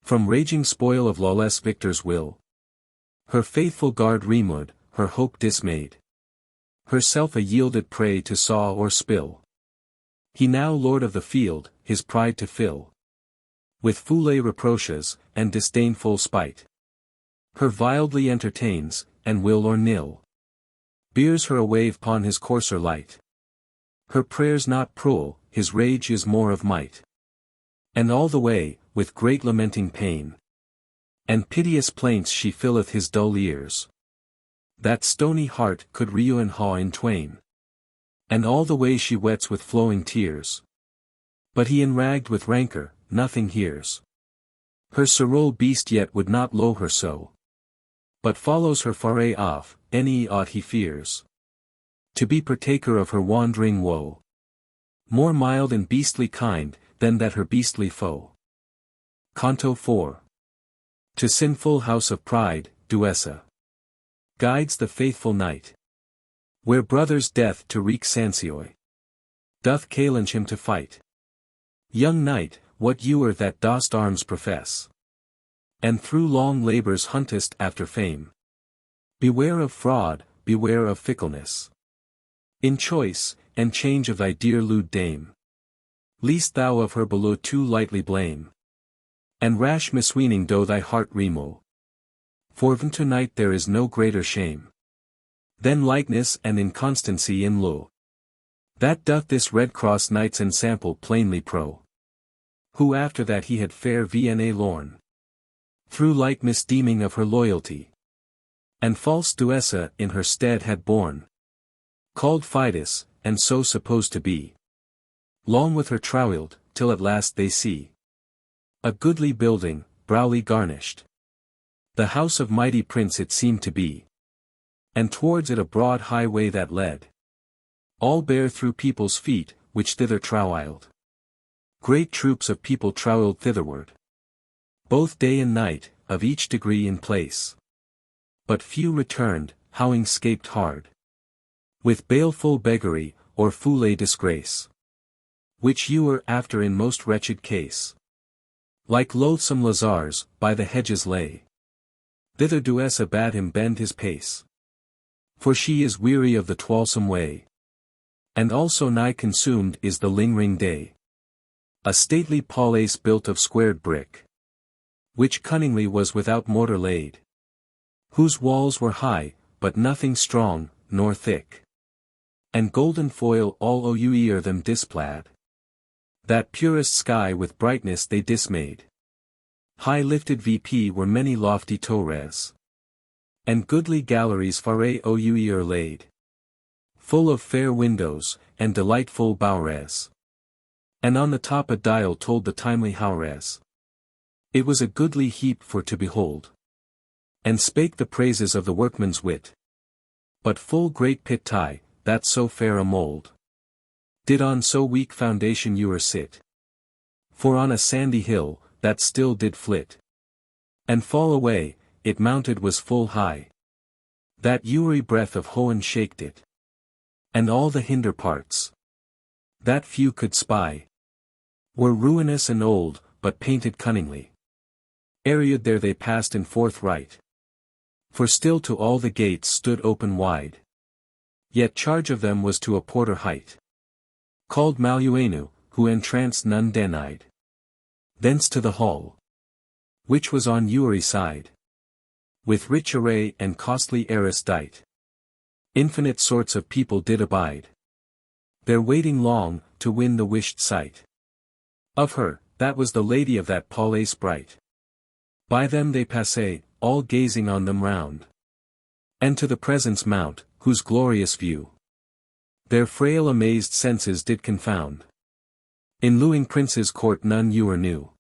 from raging spoil of lawless victor's will? Her faithful guard removed, her hope dismayed, herself a yielded prey to saw or spill. He now lord of the field, his pride to fill with foule reproaches, and disdainful spite. Her wildly entertains, and will or nill bears her away upon his courser light. Her prayers not cruel, his rage is more of might. And all the way, with great lamenting pain, and piteous plaints she filleth his dull ears. That stony heart could reun haw in twain. And all the way she wets with flowing tears. But he enragged with rancor, nothing hears. Her sorrel beast yet would not low her so, but follows her faerie off, any aught he fears, to be partaker of her wandering woe. More mild and beastly kind, than that her beastly foe. Canto 4. To sinful house of pride, Duessa guides the faithful knight, where brother's death to wreak Sansioi doth challenge him to fight. Young knight, what ewer that dost arms profess, and through long labors huntest after fame. Beware of fraud, beware of fickleness, in choice, and change of thy dear lewd dame, lest thou of her below too lightly blame, and rash misweening do thy heart remo. For to night there is no greater shame than likeness and inconstancy in law. That doth this Redcrosse knight's ensample plainly pro. Who after that he had fair Vna lorn, through like misdeeming of her loyalty, And false Duessa in her stead had borne. Called Fidus, and so supposed to be. Long with her troweled, till at last they see. A goodly building, browly garnished. The house of mighty prince it seemed to be. And towards it a broad highway that led. All bare through people's feet, which thither trowiled. Great troops of people trowiled thitherward. Both day and night, of each degree in place. But few returned, howing scaped hard. With baleful beggary, or foule disgrace. Which you were after in most wretched case. Like loathsome Lazars, by the hedges lay. Thither Duessa bade him bend his pace. For she is weary of the toilsome way. And also nigh consumed is the lingering day. A stately palace built of squared brick. Which cunningly was without mortar laid. Whose walls were high, but nothing strong, nor thick. And golden foil all o'er them displaid. That purest sky with brightness they dismayed. High lifted VP were many lofty torres. And goodly galleries Faerie o'er laid. Full of fair windows, and delightful bowers. And on the top a dial told the timely hours. It was a goodly heap for to behold. And spake the praises of the workman's wit. But full great pit tie, that so fair a mould. Did on so weak foundation ewer sit. For on a sandy hill, that still did flit. And fall away, it mounted was full high. That ewery breath of Hohen shaked it. And all the hinder parts. That few could spy. Were ruinous and old, but painted cunningly. Aread there they passed in forthright. For still to all the gates stood open wide. Yet charge of them was to a porter hight. Called Maluenu, who entranced none denied. Thence to the hall. Which was on ewery side. With rich array and costly arras dight. Infinite sorts of people did abide. There waiting long, to win the wished sight. Of her, that was the lady of that palace bright. By them they passé, all gazing on them round. And to the presence mount, whose glorious view their frail amazed senses did confound. In luing prince's court none ewer knew.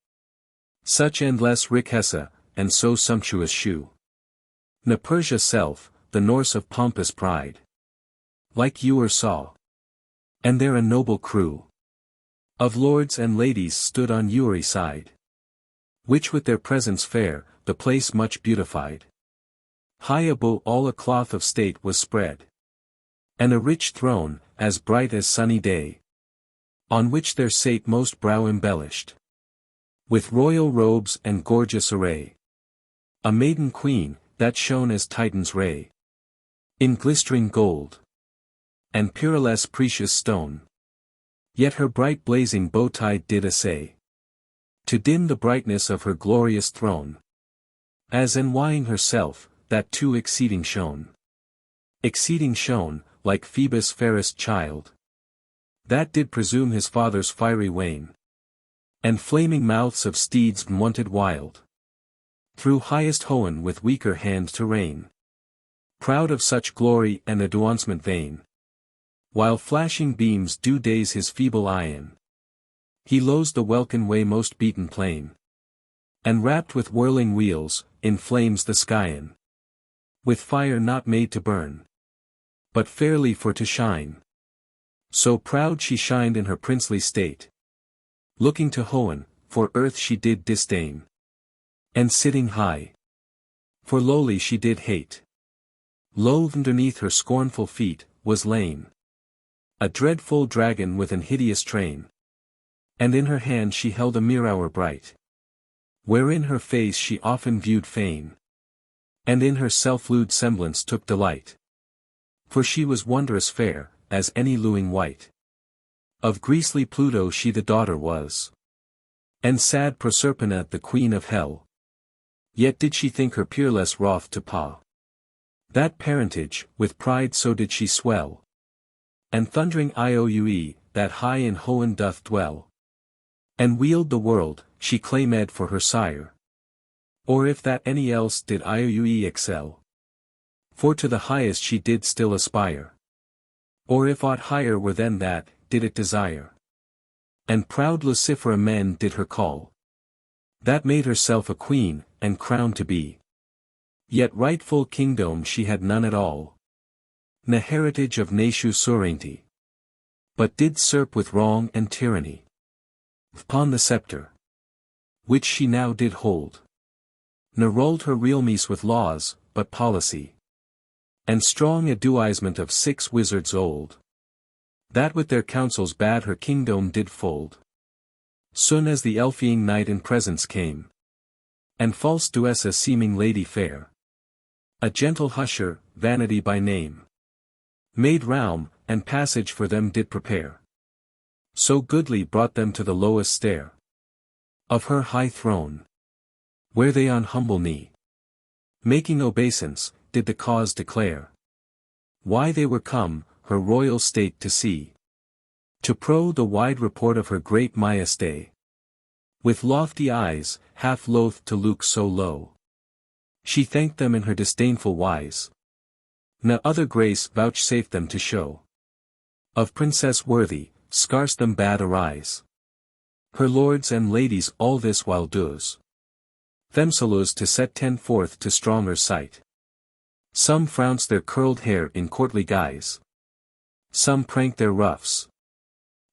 Such endless riqueza, and so sumptuous shew. Ne Persia self, the Norse of pompous pride. Like ewer saw. And there a noble crew. Of lords and ladies stood on ewery side. Which with their presence fair, the place much beautified. High above all a cloth of state was spread. And a rich throne, as bright as sunny day. On which there sate most brow embellished. With royal robes and gorgeous array. A maiden queen, that shone as Titan's ray. In glistering gold. And peerless precious stone. Yet her bright blazing bow-tide did essay. To dim the brightness of her glorious throne. As envying herself, that too exceeding shone. Exceeding shone, like Phoebus' fairest child. That did presume his father's fiery wain. And flaming mouths of steeds wanted wild. Through highest Hohen with weaker hand to reign. Proud of such glory and advancement vain. While flashing beams do daze his feeble eyen. He lows the welkin way most beaten plain. And wrapped with whirling wheels, in flames the skyen. With fire not made to burn. But fairly for to shine. So proud she shined in her princely state. Looking to Hohen, for earth she did disdain. And sitting high. For lowly she did hate. Loath underneath her scornful feet, was lain. A dreadful dragon with an hideous train. And in her hand she held a mirror bright. Wherein her face she often viewed fain. And in her self-lewd semblance took delight. For she was wondrous fair, as any lewing wight. Of griesly Pluto she the daughter was. And sad Proserpina the queen of hell. Yet did she think her peerless wroth to paw. That parentage, with pride so did she swell. And thundering Ioue, that high in Hohen doth dwell. And wield the world, she claimed for her sire. Or if that any else did Ioue excel. For to the highest she did still aspire. Or if aught higher were than that, did it desire. And proud Lucifera men did her call. That made herself a queen, and crowned to be. Yet rightful kingdom she had none at all. Ne heritage of natiu sovereignty. But did serp with wrong and tyranny. Upon the sceptre. Which she now did hold. Ne rolled her realmies with laws, but policy. And strong advisement of 6 wizards old. That with their counsels bad her kingdom did fold. Soon as the elfying night in presence came. And false Duessa seeming lady fair. A gentle husher, Vanity by name. Made realm, and passage for them did prepare. So goodly brought them to the lowest stair. Of her high throne. Where they on humble knee. Making obeisance, did the cause declare. Why they were come, her royal state to see. To probe the wide report of her great majesté. With lofty eyes, half loath to look so low. She thanked them in her disdainful wise. No other grace vouchsafed them to show. Of princess worthy, scarce them bad arise. Her lords and ladies all this while does. Themselves to set tend forth to stronger sight. Some frownce their curled hair in courtly guise. Some prank their ruffs.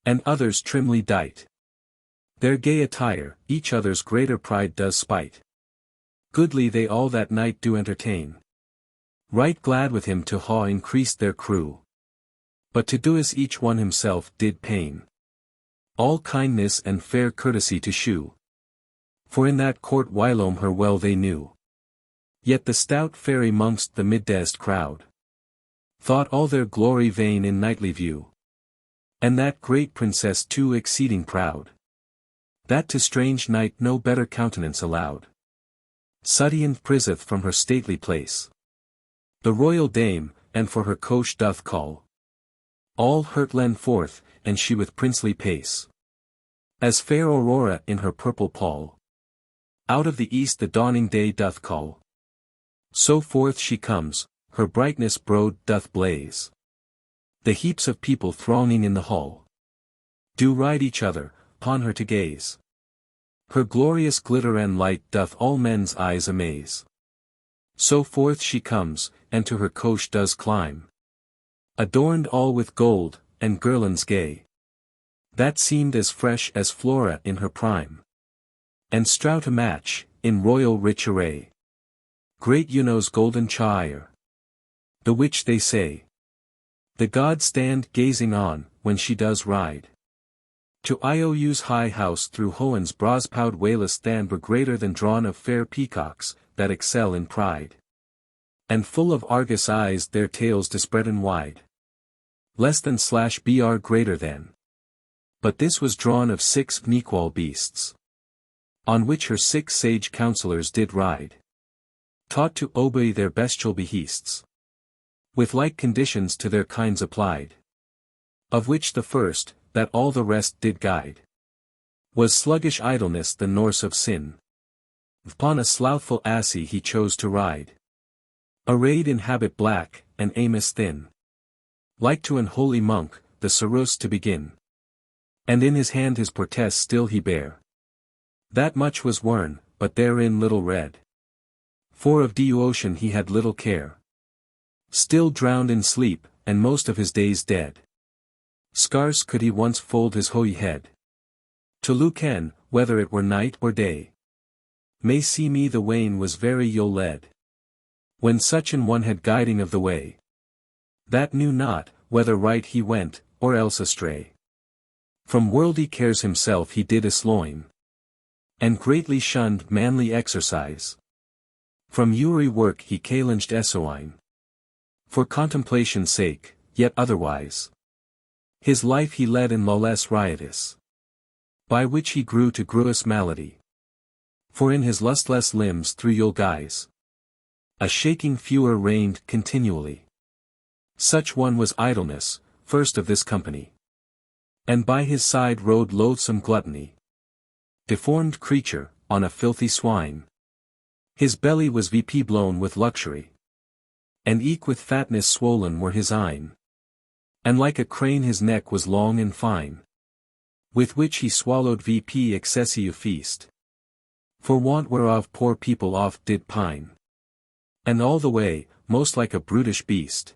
And others trimly dight. Their gay attire, each other's greater pride does spite. Goodly they all that night do entertain. Right glad with him to haw increased their crew. But to do as each one himself did pain. All kindness and fair courtesy to shew. For in that court whilome her well they knew. Yet the stout fairy mongst the middest crowd. Thought all their glory vain in nightly view. And that great princess too exceeding proud. That to strange knight no better countenance allowed. Sudden priseth from her stately place. The royal dame, and for her coach doth call. All hurt lend forth, and she with princely pace. As fair Aurora in her purple pall. Out of the east the dawning day doth call. So forth she comes, her brightness broad doth blaze. The heaps of people thronging in the hall. Do ride each other, upon her to gaze. Her glorious glitter and light doth all men's eyes amaze. So forth she comes, and to her coach does climb. Adorned all with gold, and girlands gay. That seemed as fresh as Flora in her prime. And strout to match, in royal rich array. Great Juno's golden chair. The which they say. The gods stand gazing on, when she does ride. To Iou's high house through Hohen's brospoud wayless than were greater than drawn of fair peacocks, that excel in pride. And full of Argus eyes their tails dispreaden wide. Less than /br greater than. But this was drawn of 6 nequal beasts. On which her 6 sage counselors did ride. Taught to obey their bestial behests. With like conditions to their kinds applied. Of which the first, that all the rest did guide. Was sluggish idleness the Norse of sin. Upon a slothful assy he chose to ride. Arrayed in habit black, and amice thin. Like to an holy monk, the ceruse to begin. And in his hand his protest still he bare. That much was wern, but therein little read. For of devotion he had little care. Still drowned in sleep, and most of his days dead. Scarce could he once fold his holy head. To look in, whether it were night or day. May see me the wain was very ill led. When such an one had guiding of the way. That knew not, whether right he went, or else astray. From worldly cares himself he did asloin. And greatly shunned manly exercise. From Uri work he challenged Essoine. For contemplation's sake, yet otherwise. His life he led in lawless riotous. By which he grew to gruous malady. For in his lustless limbs through you'll guise. A shaking furor reigned continually. Such one was idleness, first of this company. And by his side rode loathsome gluttony. Deformed creature, on a filthy swine. His belly was VP blown with luxury. And eke with fatness swollen were his eyne. And like a crane his neck was long and fine. With which he swallowed vp excessive feast. For want whereof poor people oft did pine. And all the way, most like a brutish beast.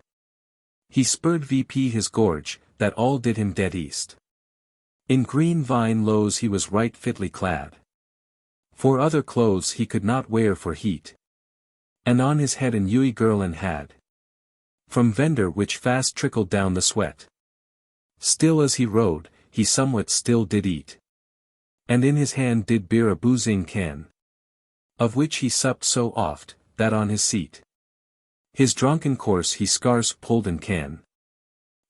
He spurred vp his gorge, that all did him dead east. In green vine lows he was right fitly clad. For other clothes he could not wear for heat. And on his head an ewe girlin had. From vendor which fast trickled down the sweat. Still as he rode, he somewhat still did eat. And in his hand did bear a boozing can. Of which he supped so oft, that on his seat. His drunken course he scarce pulled and can.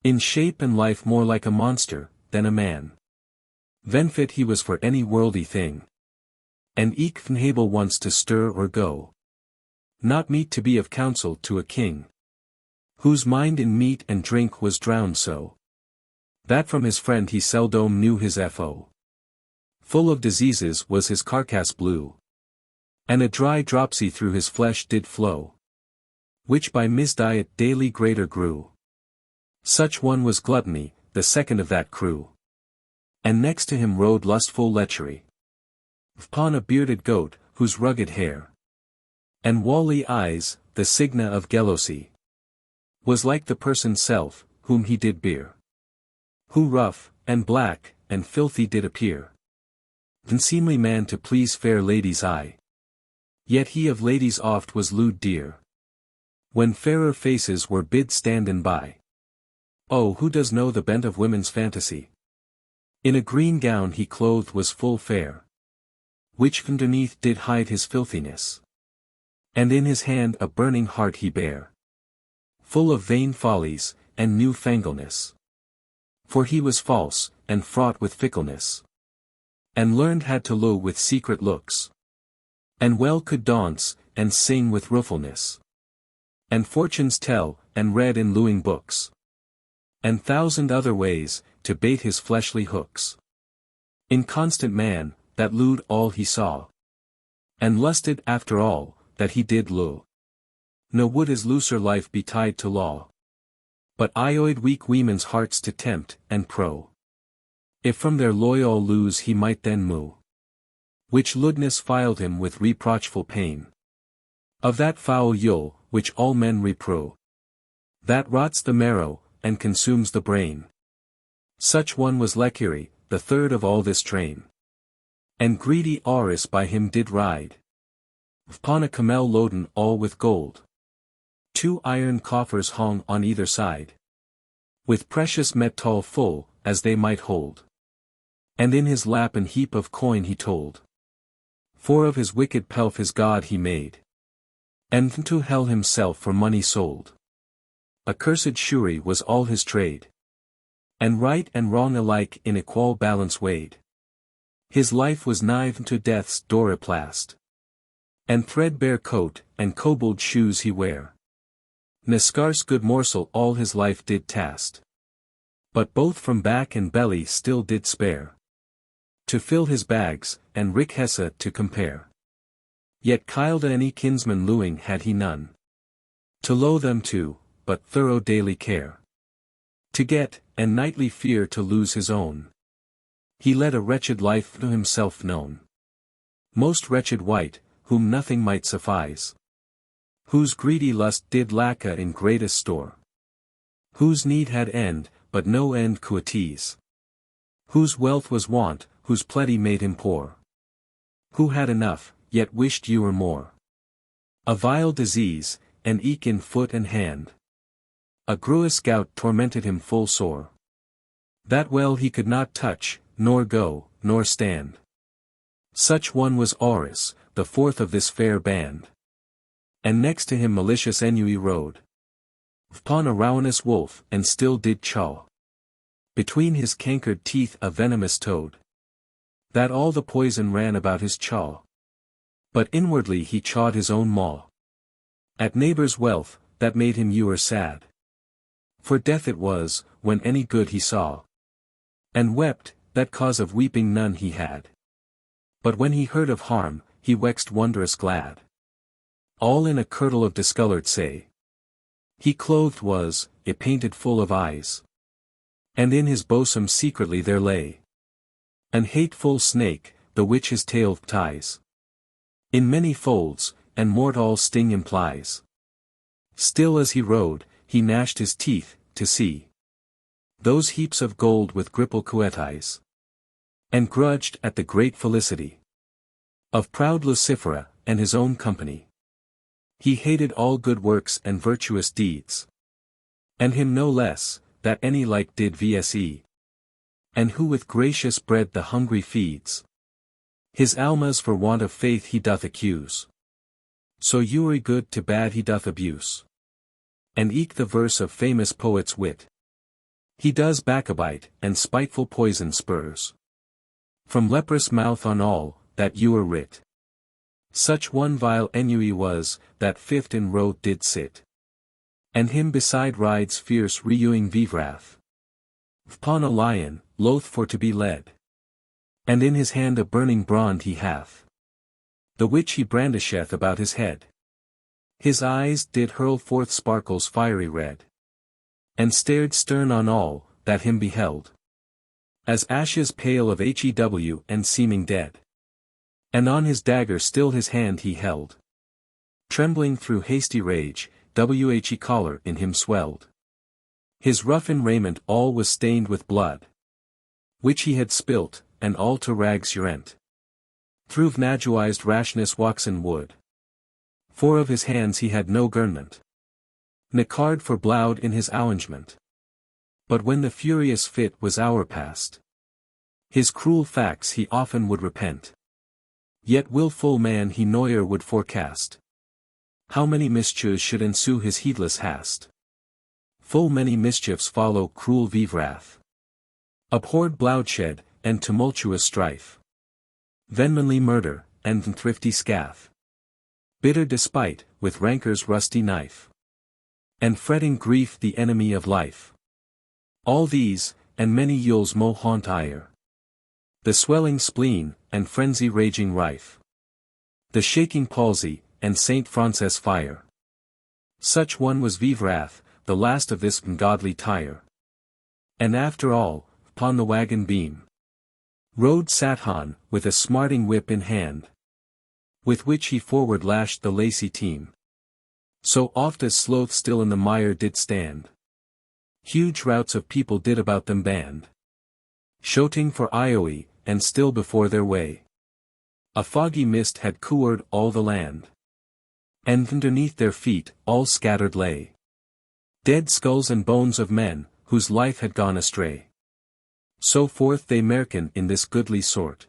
In shape and life more like a monster, than a man. Then fit he was for any worldly thing. And eke unable once to stir or go. Not meet to be of counsel to a king. Whose mind in meat and drink was drowned so. That from his friend he seldom knew his fo. Full of diseases was his carcass blue. And a dry dropsy through his flesh did flow. Which by misdiet daily greater grew. Such one was Gluttony, the second of that crew. And next to him rode lustful Lechery. Upon a bearded goat, whose rugged hair. And wally eyes, the signa of jealousy. Was like the person's self, whom he did bear. Who rough, and black, and filthy did appear. Unseemly man to please fair ladies' eye. Yet he of ladies oft was lewd dear. When fairer faces were bid standen by. Oh, who does know the bent of women's fantasy? In a green gown he clothed was full fair. Which underneath did hide his filthiness. And in his hand a burning heart he bare. Full of vain follies, and newfangleness. For he was false, and fraught with fickleness. And learned had to low with secret looks. And well could dance, and sing with ruefulness. And fortunes tell, and read in lewing books. And thousand other ways, to bait his fleshly hooks. Inconstant man, that lewd all he saw. And lusted after all, that he did lure. No would his looser life be tied to law. But ioid weak women's hearts to tempt, and pro. If from their loyal lose he might then moo. Which lewdness filed him with reproachful pain. Of that foul yule, which all men repro. That rots the marrow, and consumes the brain. Such one was Lechery, the third of all this train. And greedy Auris by him did ride. Upon a camel loaden all with gold. 2 iron coffers hung on either side. With precious metal full, as they might hold. And in his lap an heap of coin he told. For of his wicked pelf his god he made. And to hell himself for money sold. Accursed Shuri was all his trade. And right and wrong alike in equal balance weighed. His life was nigh to death's doriplast. And threadbare coat, and kobold shoes he wear. Ne scarce good morsel all his life did taste. But both from back and belly still did spare. To fill his bags, and richesse to compare. Yet kilda any kinsman lewing had he none. To loe them to, but thorough daily care. To get, and nightly fear to lose his own. He led a wretched life to himself known. Most wretched wight, whom nothing might suffice. Whose greedy lust did lacka in greatest store. Whose need had end, but no end could. Whose wealth was want, whose plenty made him poor. Who had enough, yet wished you were more. A vile disease, and eke in foot and hand. A gruous gout tormented him full sore. That well he could not touch, nor go, nor stand. Such one was Auris, the fourth of this fair band. And next to him malicious Ennui rode. Upon a ravenous wolf, and still did chaw. Between his cankered teeth a venomous toad. That all the poison ran about his chaw. But inwardly he chawed his own maw. At neighbor's wealth, that made him ewer sad. For death it was, when any good he saw. And wept, that cause of weeping none he had. But when he heard of harm, he wexed wondrous glad. All in a kirtle of discolored say. He clothed was, it painted full of eyes. And in his bosom secretly there lay an hateful snake, the which his tail ties in many folds, and mortal sting implies. Still as he rode, he gnashed his teeth, to see those heaps of gold with gripple coetize, and grudged at the great felicity of proud Lucifera, and his own company. He hated all good works and virtuous deeds, and him no less, that any like did vse, and who with gracious bread the hungry feeds. His almas for want of faith he doth accuse, so eury good to bad he doth abuse. And eke the verse of famous poets' wit he does backbite, and spiteful poison spurs from leprous mouth on all, that ewer writ. Such one vile ennui was, that fifth in row did sit, and him beside rides fierce reuing vivrath upon a lion, loath for to be led. And in his hand a burning brand he hath, the which he brandisheth about his head. His eyes did hurl forth sparkles fiery red, and stared stern on all, that him beheld, as ashes pale of hew and seeming dead. And on his dagger still his hand he held, trembling through hasty rage, whe choler in him swelled. His roughen raiment all was stained with blood, which he had spilt, and all to rags rent. Through vnaduized rashness waxen wood, for of his hands he had no gurnment, ne card for bloud in his oungement. But when the furious fit was o'erpast, his cruel facts he often would repent. Yet wilful man he ne'er would forecast how many mischiefs should ensue his heedless hast. Full many mischiefs follow cruel vivrath, abhorred bloodshed, and tumultuous strife, venmanly murder, and thrifty scath, bitter despite, with rancor's rusty knife, and fretting grief the enemy of life. All these, and many yules mo haunt ire, the swelling spleen, and frenzy raging rife, the shaking palsy, and Saint Frances fire. Such one was Vivrath, the last of this ungodly tire. And after all, upon the wagon beam rode Sathan, with a smarting whip in hand, with which he forward lashed the lacy team. So oft as sloth still in the mire did stand, huge routs of people did about them band, shouting for Ioe, and still before their way a foggy mist had coored all the land, and underneath their feet all scattered lay dead skulls and bones of men, whose life had gone astray. So forth they merken in this goodly sort,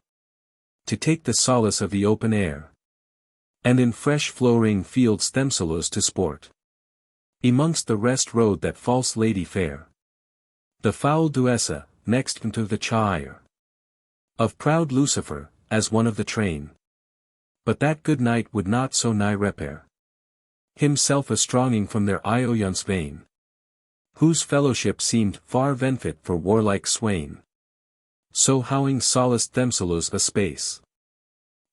to take the solace of the open air, and in fresh flowering fields themselves to sport. Amongst the rest rode that false lady fair, the foul Duessa, next unto the Chaire of proud Lucifer, as one of the train. But that good knight would not so nigh repair himself a stronging from their Ioyons vein, whose fellowship seemed far venfit for warlike swain. So howing solaced themselves a space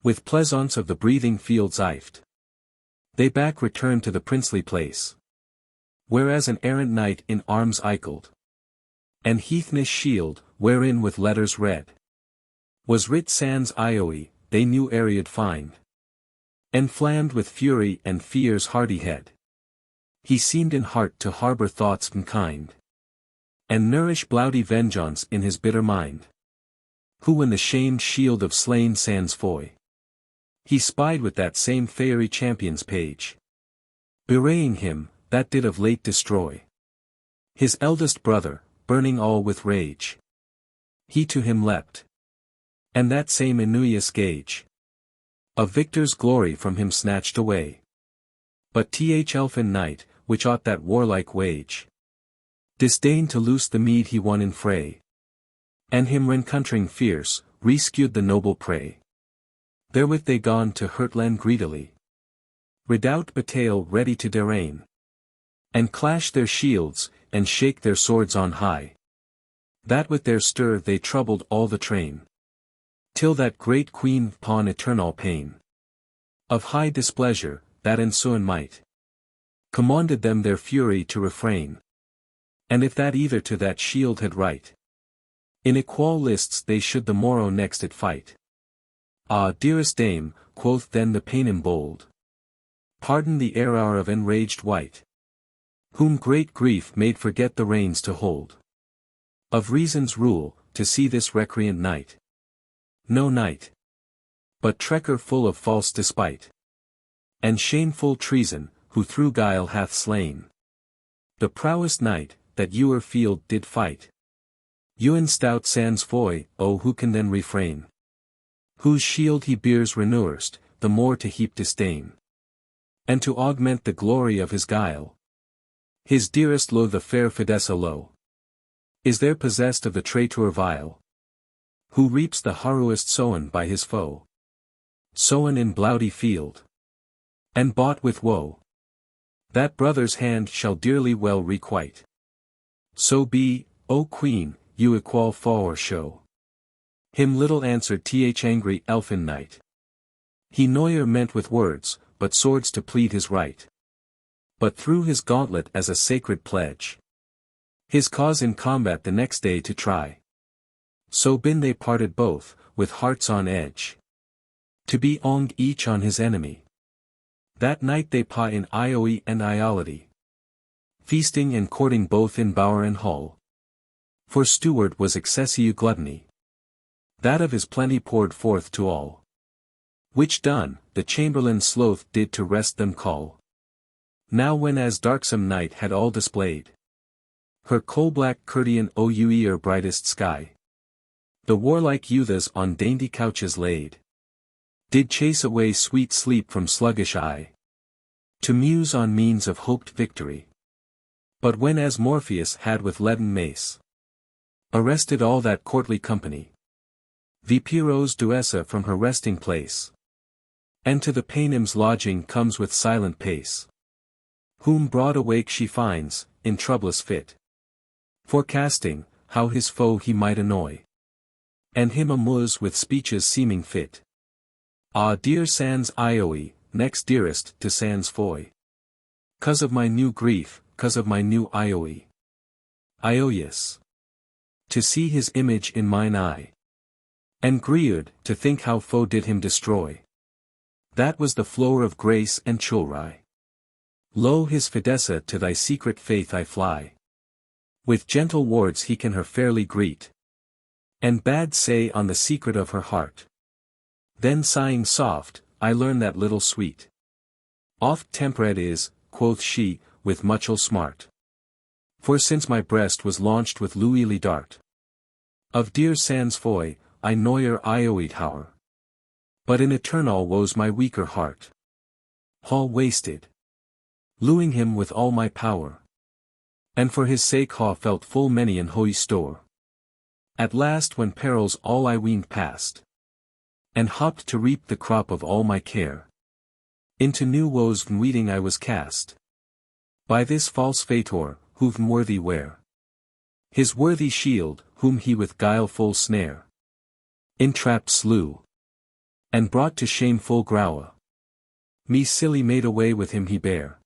with pleasance of the breathing fields ifed, they back returned to the princely place, whereas an errant knight in arms icled, and Heathnish shield, wherein with letters red was writ sans Ioe, they knew Ariad find, enflammed with fury and fear's hardy head. He seemed in heart to harbor thoughts unkind, and nourish bloudy vengeance in his bitter mind. Who when the shamed shield of slain sans foy, he spied with that same Faerie champion's page, bewraying him, that did of late destroy his eldest brother, burning all with rage. He to him leapt, and that same Enuius gage of victor's glory from him snatched away. But elfin knight, which ought that warlike wage, disdained to loose the mead he won in fray, and him rencontring fierce, rescued the noble prey. Therewith they gone to Hurtland greedily, redoubt bataille ready to derain, and clash their shields, and shake their swords on high, that with their stir they troubled all the train, till that great queen upon eternal pain of high displeasure, that ensuing might, commanded them their fury to refrain. And if that either to that shield had right, in equal lists they should the morrow next it fight. Ah, dearest dame, quoth then the Paynim bold, pardon the error of enraged wight, whom great grief made forget the reins to hold of reason's rule, to see this recreant knight. No knight, but treacher full of false despite, and shameful treason, who through guile hath slain the prowest knight, that Ewer field did fight. Ewan stout sans foy, oh who can then refrain? Whose shield he bears renewest, the more to heap disdain, and to augment the glory of his guile. His dearest lo the fair Fidessa lo, is there possessed of the traitor vile, who reaps the harrowest sown by his foe, sown in bloody field, and bought with woe. That brother's hand shall dearly well requite. So be, O Queen, you equal for show. Him little answered th angry elfin knight. He noyer meant with words, but swords to plead his right. But threw his gauntlet as a sacred pledge, his cause in combat the next day to try. So bin they parted both, with hearts on edge, to be onged each on his enemy. That night they pa in Ioe and Iolity, feasting and courting both in bower and hall. For steward was excessive gluttony, that of his plenty poured forth to all. Which done, the chamberlain sloth did to rest them call. Now when as darksome night had all displayed her coal-black curtain o'er brightest sky, the warlike youths on dainty couches laid, did chase away sweet sleep from sluggish eye, to muse on means of hoped victory. But when as Morpheus had with leaden mace arrested all that courtly company, Vp rose Duessa from her resting place, and to the Paynim's lodging comes with silent pace, whom broad awake she finds, in troublous fit, forecasting, how his foe he might annoy, and him amuse with speeches seeming fit. Ah dear sans Ioe, next dearest to sans foy, 'cause of my new grief, 'cause of my new Ioe. Ioius, to see his image in mine eye, and grieved to think how foe did him destroy. That was the flower of grace and chulrai. Lo his Fidessa to thy secret faith I fly. With gentle words he can her fairly greet, and bade say on the secret of her heart. Then sighing soft, I learn that little sweet. Oft temperate is, quoth she, with muchel smart. For since my breast was launched with Louisly dart, of dear sans foy, I noyer Ioe tower. But in eternal woes my weaker heart, hall wasted, louing him with all my power. And for his sake ha felt full many an holy store. At last when perils all I weened past, and hopped to reap the crop of all my care, into new woes weeding I was cast. By this false fator, whom worthy wear his worthy shield, whom he with guileful snare entrapped slew, and brought to shameful groue. Me silly made away with him he bare,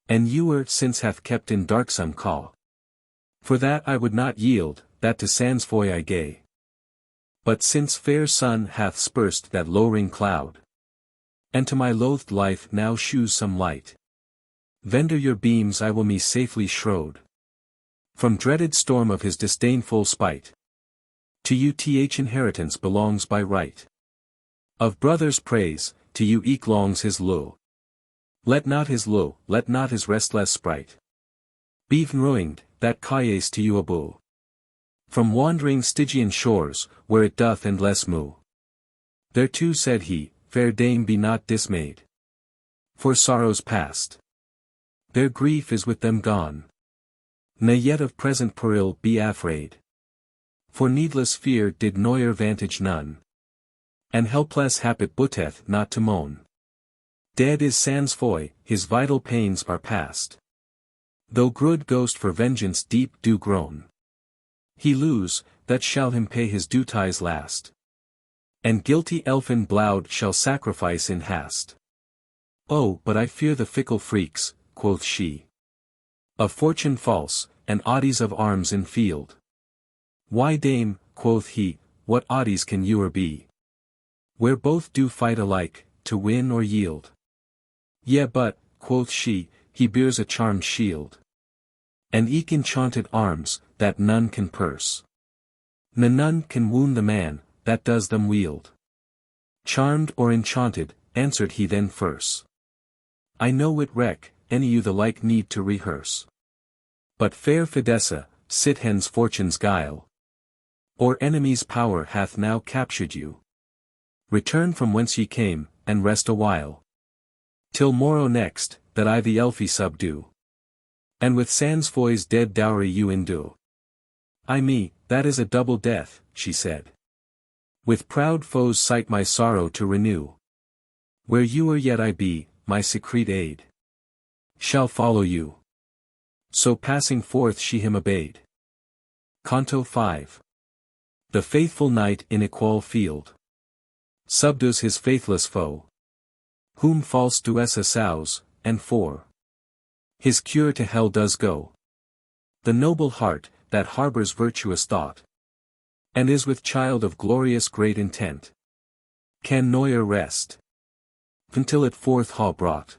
and Ewer since hath kept in darksome call. For that I would not yield, that to sans foy I gay. But since fair sun hath spursed that lowering cloud, and to my loathed life now shews some light, vendor your beams I will me safely shroud, from dreaded storm of his disdainful spite. To you th inheritance belongs by right, of brother's praise, to you eke longs his lo. Let not his lo, let not his restless sprite be ruined, that cayes to you abo. From wandering Stygian shores, where it doth endless moo. Thereto said he, fair dame be not dismayed, for sorrows past, their grief is with them gone. Ne yet of present peril be afraid, for needless fear did noyer vantage none, and helpless hapit butteth not to moan. Dead is sans foy, his vital pains are past. Though good ghost for vengeance deep do groan, he lose, that shall him pay his duties last. And guilty elfin bloud shall sacrifice in hast. Oh, but I fear the fickle freaks, quoth she. Of fortune false, and oddies of arms in field. Why dame, quoth he, what oddies can you be? Where both do fight alike, to win or yield. Yea but, quoth she, he bears a charmed shield. And eke enchanted arms, that none can pierce. None can wound the man, that does them wield. Charmed or enchanted, answered he then first. I know it reck, any you the like need to rehearse. But fair Fidessa, sit hens fortune's guile. Or enemy's power hath now captured you. Return from whence ye came, and rest a while. Till morrow next, that I the Elfie subdue. And with Sansfoy's dead dowry you endue. Ay me, that is a double death, she said. With proud foes sight my sorrow to renew. Where you are yet I be, my secret aid shall follow you. So passing forth she him obeyed. Canto 5. The faithful knight in equal field subdues his faithless foe, whom false Duessa sows, and for his cure to hell does go. The noble heart, that harbors virtuous thought, and is with child of glorious great intent, can noyer rest, until it forth ha brought.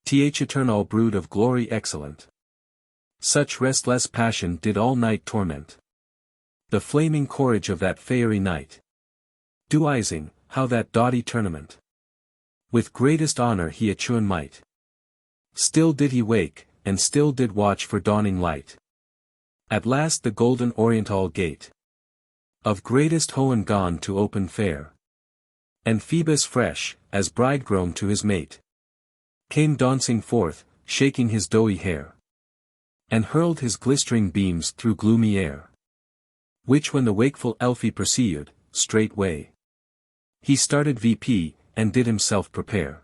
Th eternal brood of glory excellent. Such restless passion did all night torment. The flaming courage of that faerie knight. Duising, how that doughty tournament. With greatest honor he atune might. Still did he wake, and still did watch for dawning light. At last the golden oriental gate of greatest Hohen gone to open fair. And Phoebus fresh, as bridegroom to his mate, came dancing forth, shaking his doughy hair, and hurled his glistering beams through gloomy air. Which when the wakeful Elfie perceived, straightway he started VP, and did himself prepare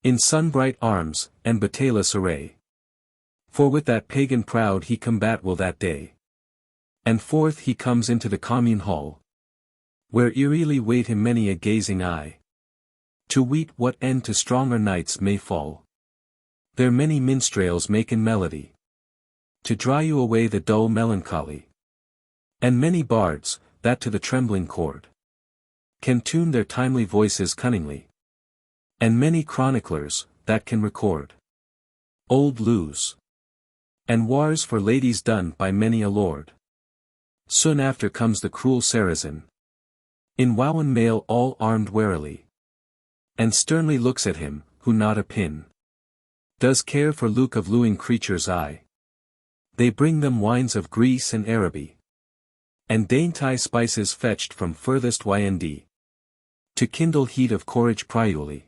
in sun-bright arms, and battailous array. For with that pagan proud he combat will that day. And forth he comes into the commune hall, where eerily wait him many a gazing eye, to weet what end to stronger knights may fall. There many minstrels make in melody, to dry you away the dull melancholy. And many bards, that to the trembling chord can tune their timely voices cunningly. And many chroniclers, that can record old loos and wars for ladies done by many a lord. Soon after comes the cruel Saracen, in wowen mail all armed warily, and sternly looks at him, who not a pin does care for look of lewing creature's eye. They bring them wines of Greece and Araby, and dainty spices fetched from furthest Ynd, to kindle heat of courage priuli.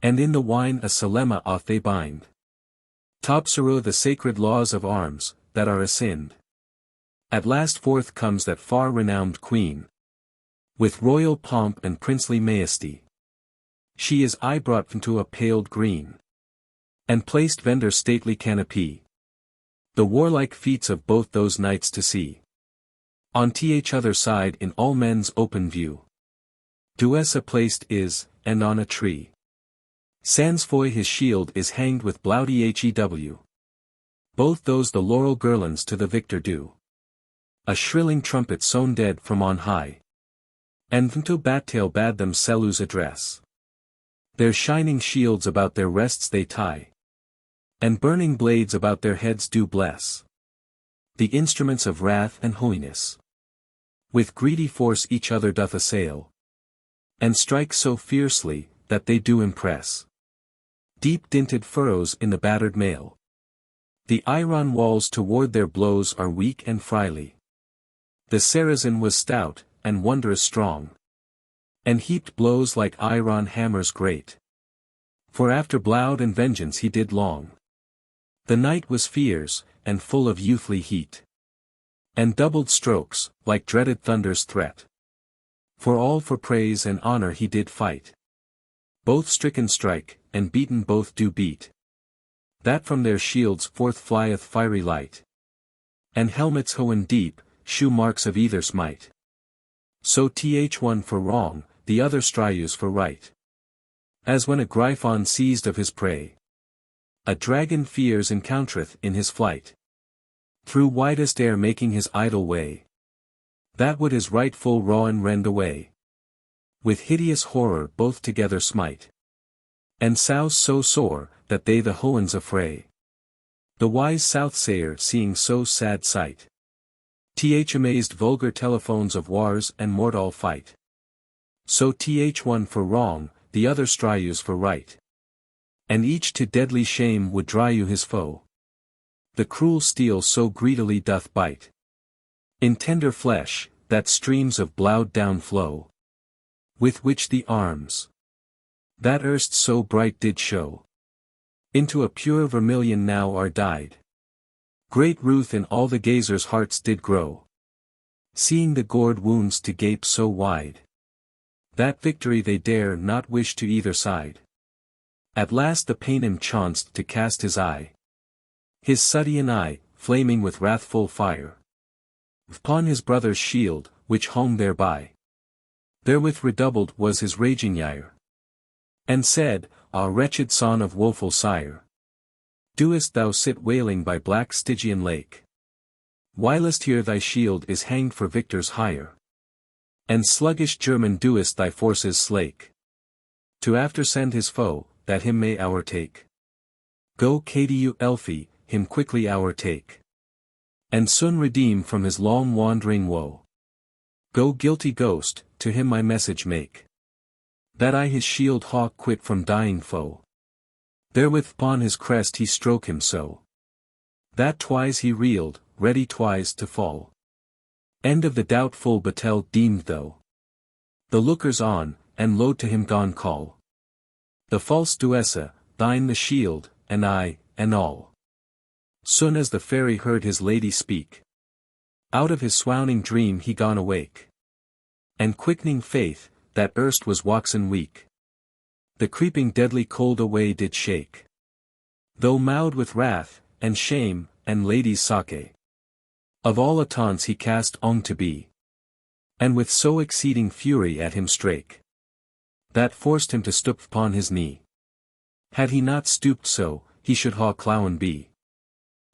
And in the wine a solema oath they bind, t'observe the sacred laws of arms, that are assigned. At last forth comes that far-renowned queen, with royal pomp and princely majesty. She is brought into a paled green, and placed vendor stately canopy, the warlike feats of both those knights to see. On th other side in all men's open view, Duessa placed is, and on a tree Sansfoy his shield is hanged with bloudy hew. Both those the laurel girlands to the victor do. A shrilling trumpet sown dead from on high, and Vento Battail bade them Selous address. Their shining shields about their rests they tie, and burning blades about their heads do bless the instruments of wrath and holiness. With greedy force each other doth assail, and strike so fiercely, that they do impress deep-dinted furrows in the battered mail. The iron walls toward their blows are weak and frily. The Saracen was stout, and wondrous strong, and heaped blows like iron hammers great. For after bloud and vengeance he did long. The knight was fierce, and full of youthly heat, and doubled strokes, like dreaded thunder's threat. For all for praise and honor he did fight. Both stricken strike, and beaten both do beat. That from their shields forth flieth fiery light, and helmets hoen deep, shew marks of either smite. So one for wrong, the other strives for right. As when a Gryphon seized of his prey A dragon fears encountereth in his flight. Through widest air making his idle way. That would his rightful Rowan rend away. With hideous horror both together smite. And souse so sore, that they the hoans affray. The wise soothsayer seeing so sad sight. Amazed vulgar telephones of wars and mortal fight. So one for wrong, the other strives for right. And each to deadly shame would drive you his foe. The cruel steel so greedily doth bite. In tender flesh, that streams of blood down flow. With which the arms, that erst so bright did show, into a pure vermilion now are dyed. Great ruth in all the gazers' hearts did grow. Seeing the gored wounds to gape so wide. That victory they dare not wish to either side. At last the Paynim chanced to cast his eye. His Suddian eye, flaming with wrathful fire. Upon his brother's shield, which hung thereby. Therewith redoubled was his raging ire. And said, Ah wretched son of woeful sire! Doest thou sit wailing by black Stygian lake? Whilst here thy shield is hanged for victor's hire. And sluggish German doest thy forces slake. To after send his foe, that him may overtake. Go Kdu Elfie, him quickly overtake. And soon redeem from his long wandering woe. Go guilty ghost, to him my message make. That I his shield hawk quit from dying foe. Therewith upon his crest he stroke him so. That twice he reeled, ready twice to fall. End of the doubtful battle deemed though. The lookers on, and lo to him gone call. The false Duessa, thine the shield, and I, and all. Soon as the fairy heard his lady speak. Out of his swooning dream he gone awake. And quickening faith, that erst was waxen weak. The creeping deadly cold away did shake. Though mowed with wrath, and shame, and lady's sake. Of all attempts he cast on to be. And with so exceeding fury at him strake. That forced him to stoop upon his knee. Had he not stooped so, he should ha clown be.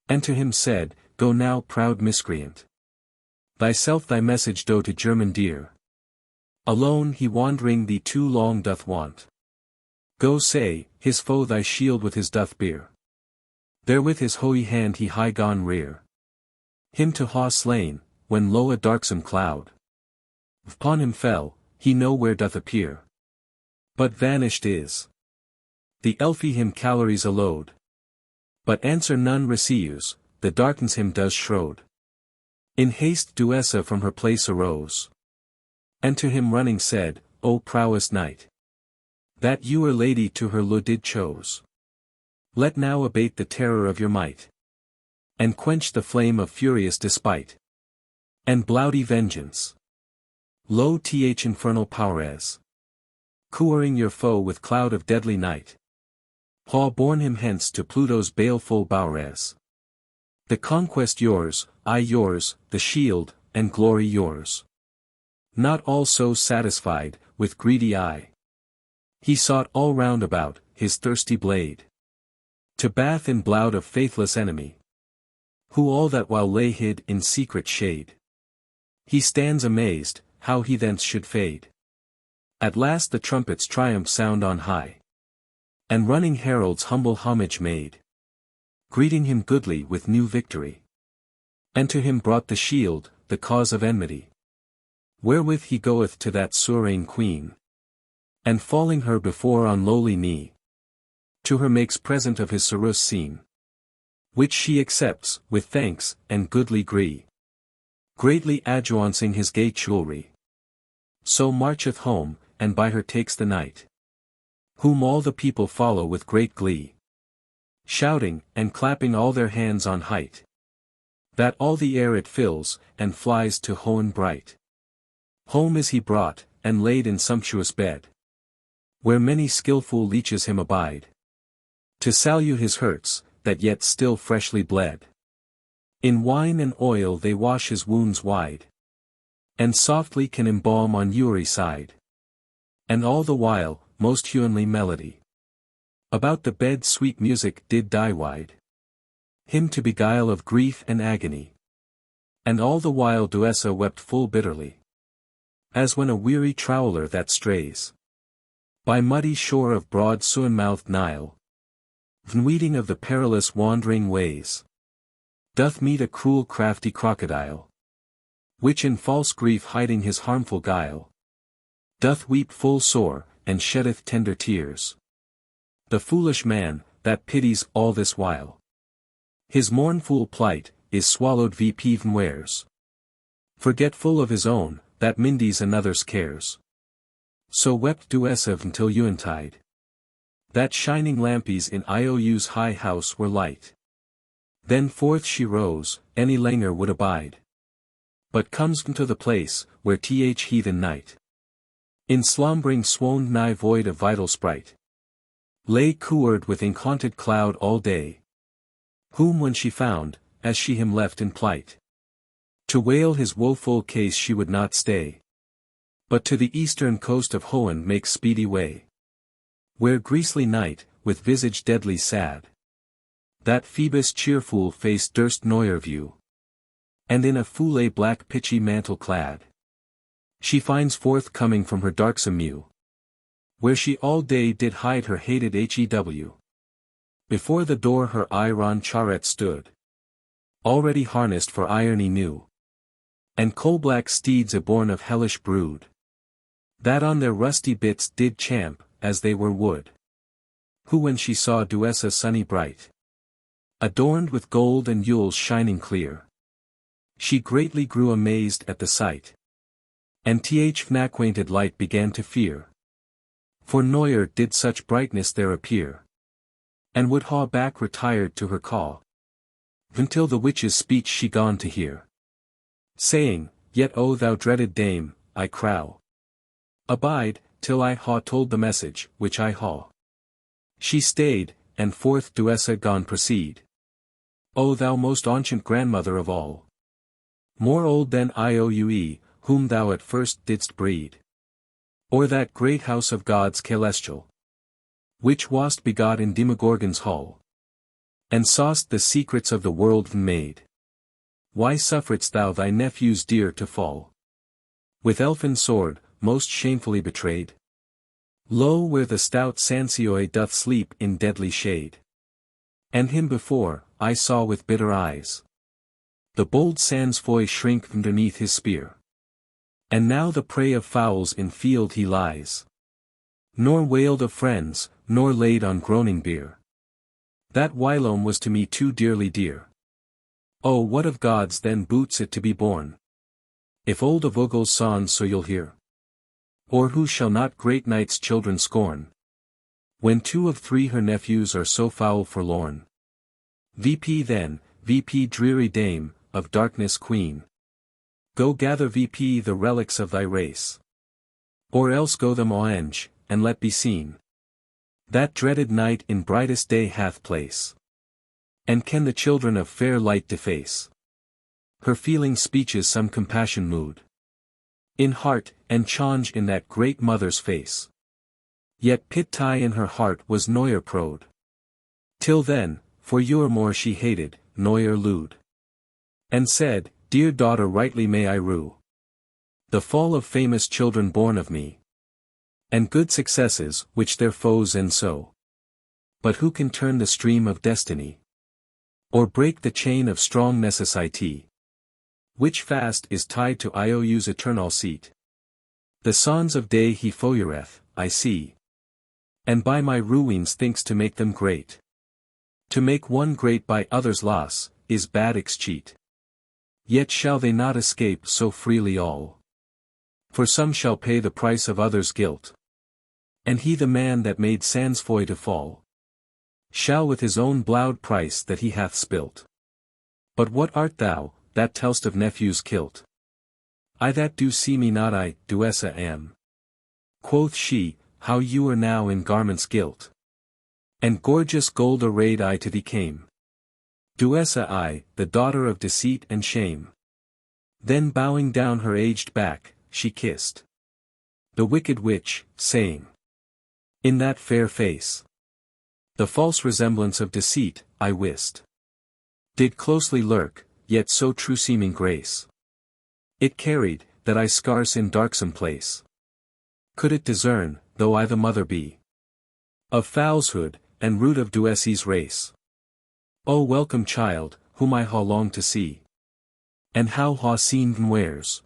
And to him said, Go now proud miscreant. Thyself thy message do to German dear. Alone he wandering thee too long doth want. Go say, his foe thy shield with his doth bear. Therewith his holy hand he high gone rear. Him to ha slain, when lo a darksome cloud. Upon him fell, he nowhere doth appear. But vanished is. The Elfie him calories a load. But answer none receives, the darkness him does shroud. In haste Duessa from her place arose. And to him running said, O prowest knight! That you a lady to her lo did chose. Let now abate the terror of your might. And quench the flame of furious despite. And bloody vengeance. Lo infernal powers. Cooring your foe with cloud of deadly night. Ha borne him hence to Pluto's baleful bowers. The conquest yours, I yours, the shield, and glory yours. Not all so satisfied, with greedy eye. He sought all round about, his thirsty blade. To bath in blood of faithless enemy. Who all that while lay hid in secret shade. He stands amazed, how he thence should fade. At last the trumpets triumph sound on high. And running heralds humble homage made. Greeting him goodly with new victory. And to him brought the shield, the cause of enmity. Wherewith he goeth to that Faerie Queene. And falling her before on lowly knee. To her makes present of his sorrow's scene. Which she accepts, with thanks, and goodly gree. Greatly advancing his gay jewelry. So marcheth home, and by her takes the knight. Whom all the people follow with great glee. Shouting, and clapping all their hands on height. That all the air it fills, and flies to Hohen bright. Home is he brought, and laid in sumptuous bed. Where many skilful leeches him abide. To salue his hurts, that yet still freshly bled. In wine and oil they wash his wounds wide. And softly can embalm on Uri side. And all the while, most humanly melody. About the bed sweet music did die wide. Him to beguile of grief and agony. And all the while Duessa wept full bitterly. As when a weary troweler that strays by muddy shore of broad sun-mouthed Nile, weeding of the perilous wandering ways, doth meet a cruel crafty crocodile, which in false grief hiding his harmful guile, doth weep full sore, and sheddeth tender tears. The foolish man, that pities all this while, his mournful plight, is swallowed wears. Forgetful of his own, that mindies another's cares. So wept Duessa until Eventide, that shining lampies in Iou's high house were light. Then forth she rose, any langer would abide. But comes to the place, where heathen night, in slumbering swooned nigh void of vital sprite, lay coored with encanted cloud all day, whom when she found, as she him left in plight, to wail his woeful case she would not stay, but to the eastern coast of Hoenn make speedy way, where grisly night, with visage deadly sad, that Phoebus cheerful face durst neuer view, and in a foulée black pitchy mantle clad, she finds forth coming from her darksome mew, where she all day did hide her hated Hew. Before the door her iron chariot stood, already harnessed for irony new, and coal-black steeds aborn of hellish brood, that on their rusty bits did champ, as they were wood. Who when she saw Duessa sunny bright, adorned with gold and gules shining clear, she greatly grew amazed at the sight, and acquainted light began to fear. For neuer did such brightness there appear, and would haw back retired to her call, until the witch's speech she gone to hear, saying, Yet O thou dreaded dame, I crow, abide, till I haw told the message, which I haw. She stayed, and forth Duessa gone proceed. O thou most ancient grandmother of all, more old than Ioue, whom thou at first didst breed, or that great house of gods celestial, which wast begot in Demogorgon's hall, and saw'st the secrets of the world made. Why sufferedst thou thy nephews dear to fall, with elfin sword, most shamefully betrayed? Lo, where the stout Sancioi doth sleep in deadly shade, and him before, I saw with bitter eyes, the bold Sansfoy shrink underneath his spear. And now the prey of fowls in field he lies, nor wailed of friends, nor laid on groaning bier. That whilome was to me too dearly dear. Oh, what of gods then boots it to be born? If old Avogul's sons so you'll hear, or who shall not great knight's children scorn, when 2 of 3 her nephews are so foul forlorn? Then, dreary dame, of darkness queen, go gather the relics of thy race, or else go them avenge, and let be seen, that dreaded night in brightest day hath place, and can the children of fair light deface her feeling speeches some compassion mood in heart, and change in that great mother's face. Yet pity in her heart was neuer prode, till then, for more she hated, neuer lewd, and said, Dear daughter, rightly may I rue the fall of famous children born of me, and good successes which their foes ensow. But who can turn the stream of destiny, or break the chain of strong necessity, which fast is tied to Iou's eternal seat? The sons of day he foyereth, I see, and by my ruins thinks to make them great. To make one great by others' loss, is bad excheat. Yet shall they not escape so freely all, for some shall pay the price of others' guilt, and he the man that made Sansfoy to fall, shall with his own blood price that he hath spilt. But what art thou, that tell'st of nephews kilt? I that do see me not I, Duessa am. Quoth she, how you are now in garments gilt, and gorgeous gold arrayed I to thee came. Duessa I, the daughter of deceit and shame. Then bowing down her aged back, she kissed the wicked witch, saying, in that fair face, The false resemblance of deceit, I wist, did closely lurk, yet so true seeming grace it carried, that I scarce in darksome place could it discern, though I the mother be of falsehood, and root of Duessa's race. O welcome child, whom I ha longed to see, and how ha seen wears.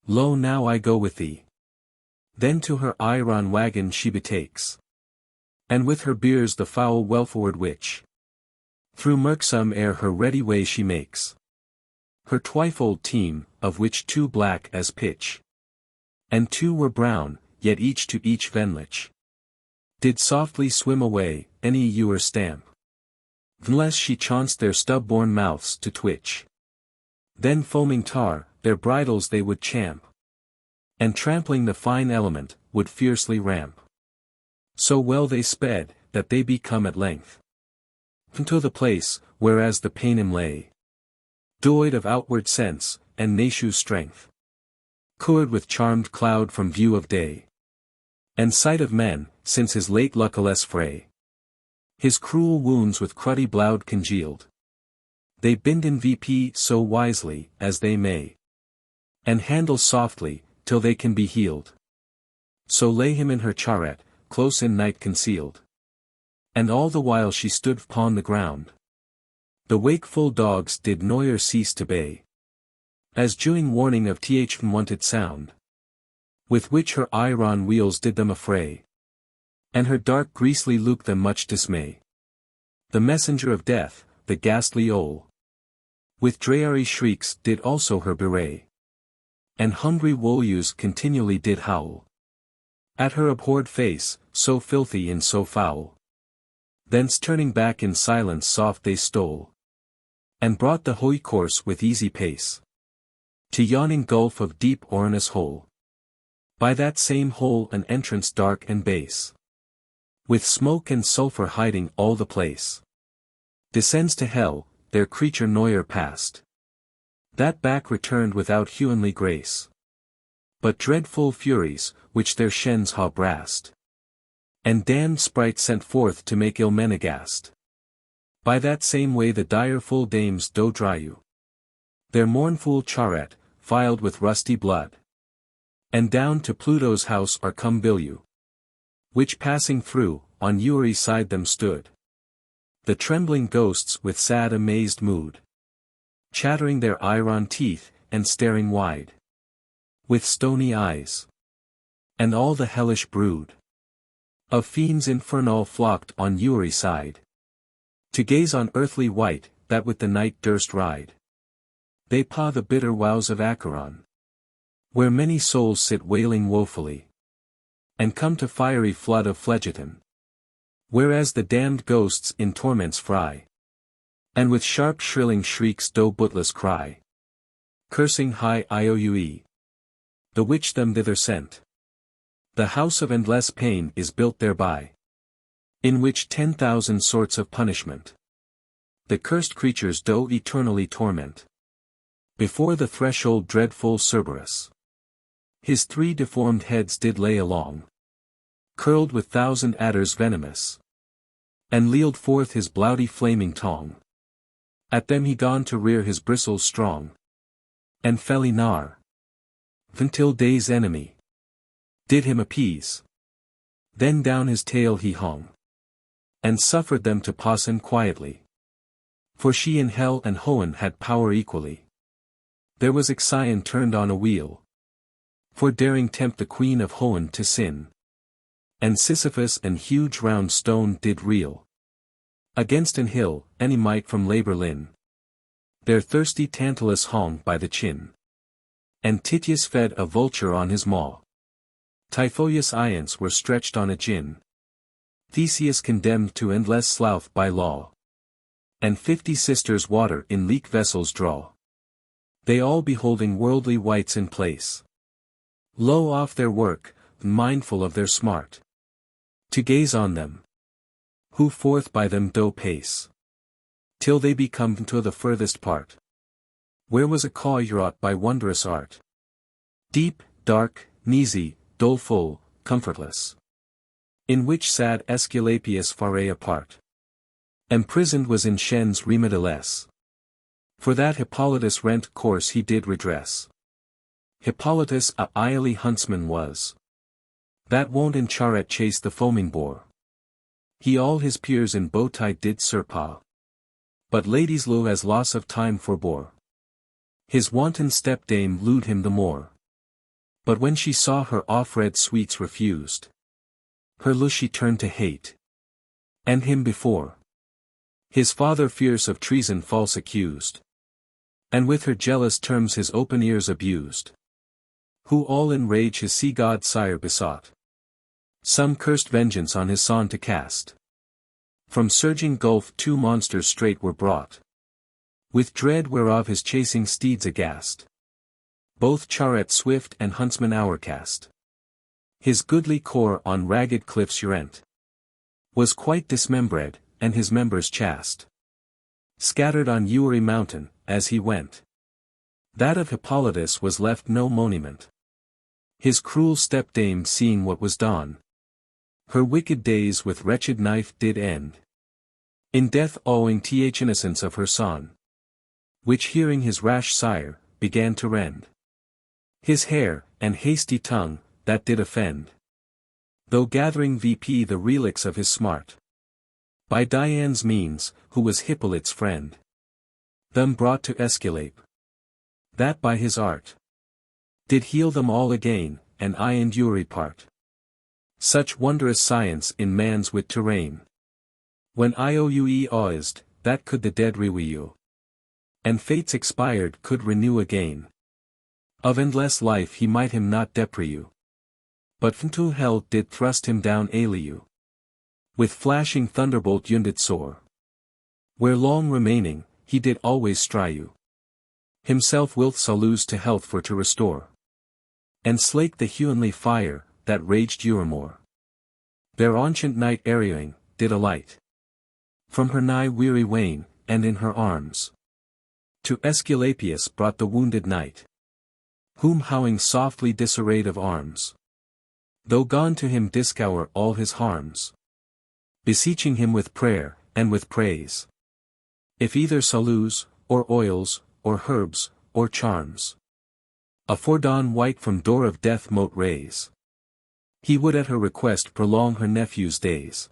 Lo now I go with thee. Then to her iron wagon she betakes, and with her beers the foul wellforward witch, through mirksome air her ready way she makes. Her twyfold team, of which two black as pitch, and two were brown, yet each to each venlich, did softly swim away, any ewer stamp, unless she chanced their stub-born mouths to twitch. Then foaming tar, their bridles they would champ, and trampling the fine element, would fiercely ramp. So well they sped, that they be come at length unto the place, whereas the Paynim lay, devoid of outward sense, and nashu strength, covered with charmed cloud from view of day, and sight of men, since his late luckless fray, his cruel wounds with cruddy blood congealed. They bind in VP so wisely, as they may, and handle softly, till they can be healed. So lay him in her chariot, close in night concealed. And all the while she stood upon the ground, the wakeful dogs did noyer cease to bay, as doing warning of th unwonted sound, with which her iron wheels did them affray, and her dark greasely look them much dismay. The messenger of death, the ghastly owl, with dreary shrieks did also her bewray, and hungry wolves continually did howl at her abhorred face, so filthy and so foul. Thence turning back in silence soft they stole, and brought the holy course with easy pace to yawning gulf of deep Orinus hole. By that same hole an entrance dark and base, with smoke and sulphur hiding all the place, descends to hell, their creature noyer past, that back returned without humanly grace, but dreadful furies, which their shens ha brast, and damned sprites sent forth to make ill men aghast. By that same way the direful dames do dryu their mournful chariot, filed with rusty blood, and down to Pluto's house are come Bilyu, which passing through, on Uri's side them stood, the trembling ghosts with sad amazed mood, chattering their iron teeth, and staring wide, with stony eyes, and all the hellish brood of fiends infernal flocked on Uri's side, to gaze on earthly wight, that with the night durst ride. They paw the bitter wows of Acheron, where many souls sit wailing woefully, and come to fiery flood of Phlegethon, whereas the damned ghosts in torments fry, and with sharp shrilling shrieks do bootless cry, cursing high Ioue, the which them thither sent. The house of endless pain is built thereby, in which 10,000 sorts of punishment the cursed creatures do eternally torment. Before the threshold dreadful Cerberus his three deformed heads did lay along, curled with 1,000 adders venomous, and lealed forth his blouty flaming tongue. At them he gone to rear his bristles strong, and felly gnar, until day's enemy did him appease. Then down his tail he hung, and suffered them to pass him quietly. For she in hell and Hoenn had power equally. There was Ixion turned on a wheel, for daring tempt the queen of Hoenn to sin. And Sisyphus and huge round stone did reel against an hill, any might from labor lin. There thirsty Tantalus hung by the chin, and Tityus fed a vulture on his maw. Typhoeus Ions were stretched on a gin. Theseus condemned to endless slough by law, and 50 sisters water in leak vessels draw. They all beholding worldly wights in place, low off their work, mindful of their smart, to gaze on them, who forth by them do pace, till they be come to the furthest part, where was a caw wrought by wondrous art, deep, dark, neasy, doleful, comfortless, In which sad Aesculapius Faerie apart. Imprisoned was in Shen's remediless. For that Hippolytus rent course he did redress. Hippolytus a illy huntsman was. That wont in chariot chase the foaming boar. He all his peers in bowtide did surpass. But ladies lo as loss of time forbore. His wanton stepdame lewd him the more. But when she saw her off-red sweets refused, her lust she turned to hate. And him before his father fierce of treason false accused. And with her jealous terms his open ears abused. Who all in rage his sea-god sire besought some cursed vengeance on his son to cast. From surging gulf two monsters straight were brought, with dread whereof his chasing steeds aghast. Both chariot swift and huntsman hourcast. His goodly core on ragged cliffs urent was quite dismembered, and his members chast scattered on Ury mountain, as he went. That of Hippolytus was left no monument. His cruel stepdame seeing what was done, her wicked days with wretched knife did end. In death owing to innocence of her son, which hearing his rash sire, began to rend his hair, and hasty tongue, that did offend. Though gathering the relics of his smart, by Dian's means, who was Hippolyte's friend, them brought to Aesculape, that by his art did heal them all again, and I and Ury part. Such wondrous science in man's wit to reign. When Ioue that could the dead reweal, and fates expired could renew again. Of endless life he might him not deprive, but into hell did thrust him down aliu. With flashing thunderbolt wounded sore, where long remaining, he did always strive. Himself wilt lose to health for to restore, and slake the heavenly fire, that raged Eurymore. Their ancient night arraying, did alight from her nigh weary wane, and in her arms to Aesculapius brought the wounded knight, whom howling softly disarrayed of arms, though gone to him discover all his harms, beseeching him with prayer, and with praise, if either salus, or oils, or herbs, or charms, a fordon white from door of death mote raise. He would at her request prolong her nephew's days.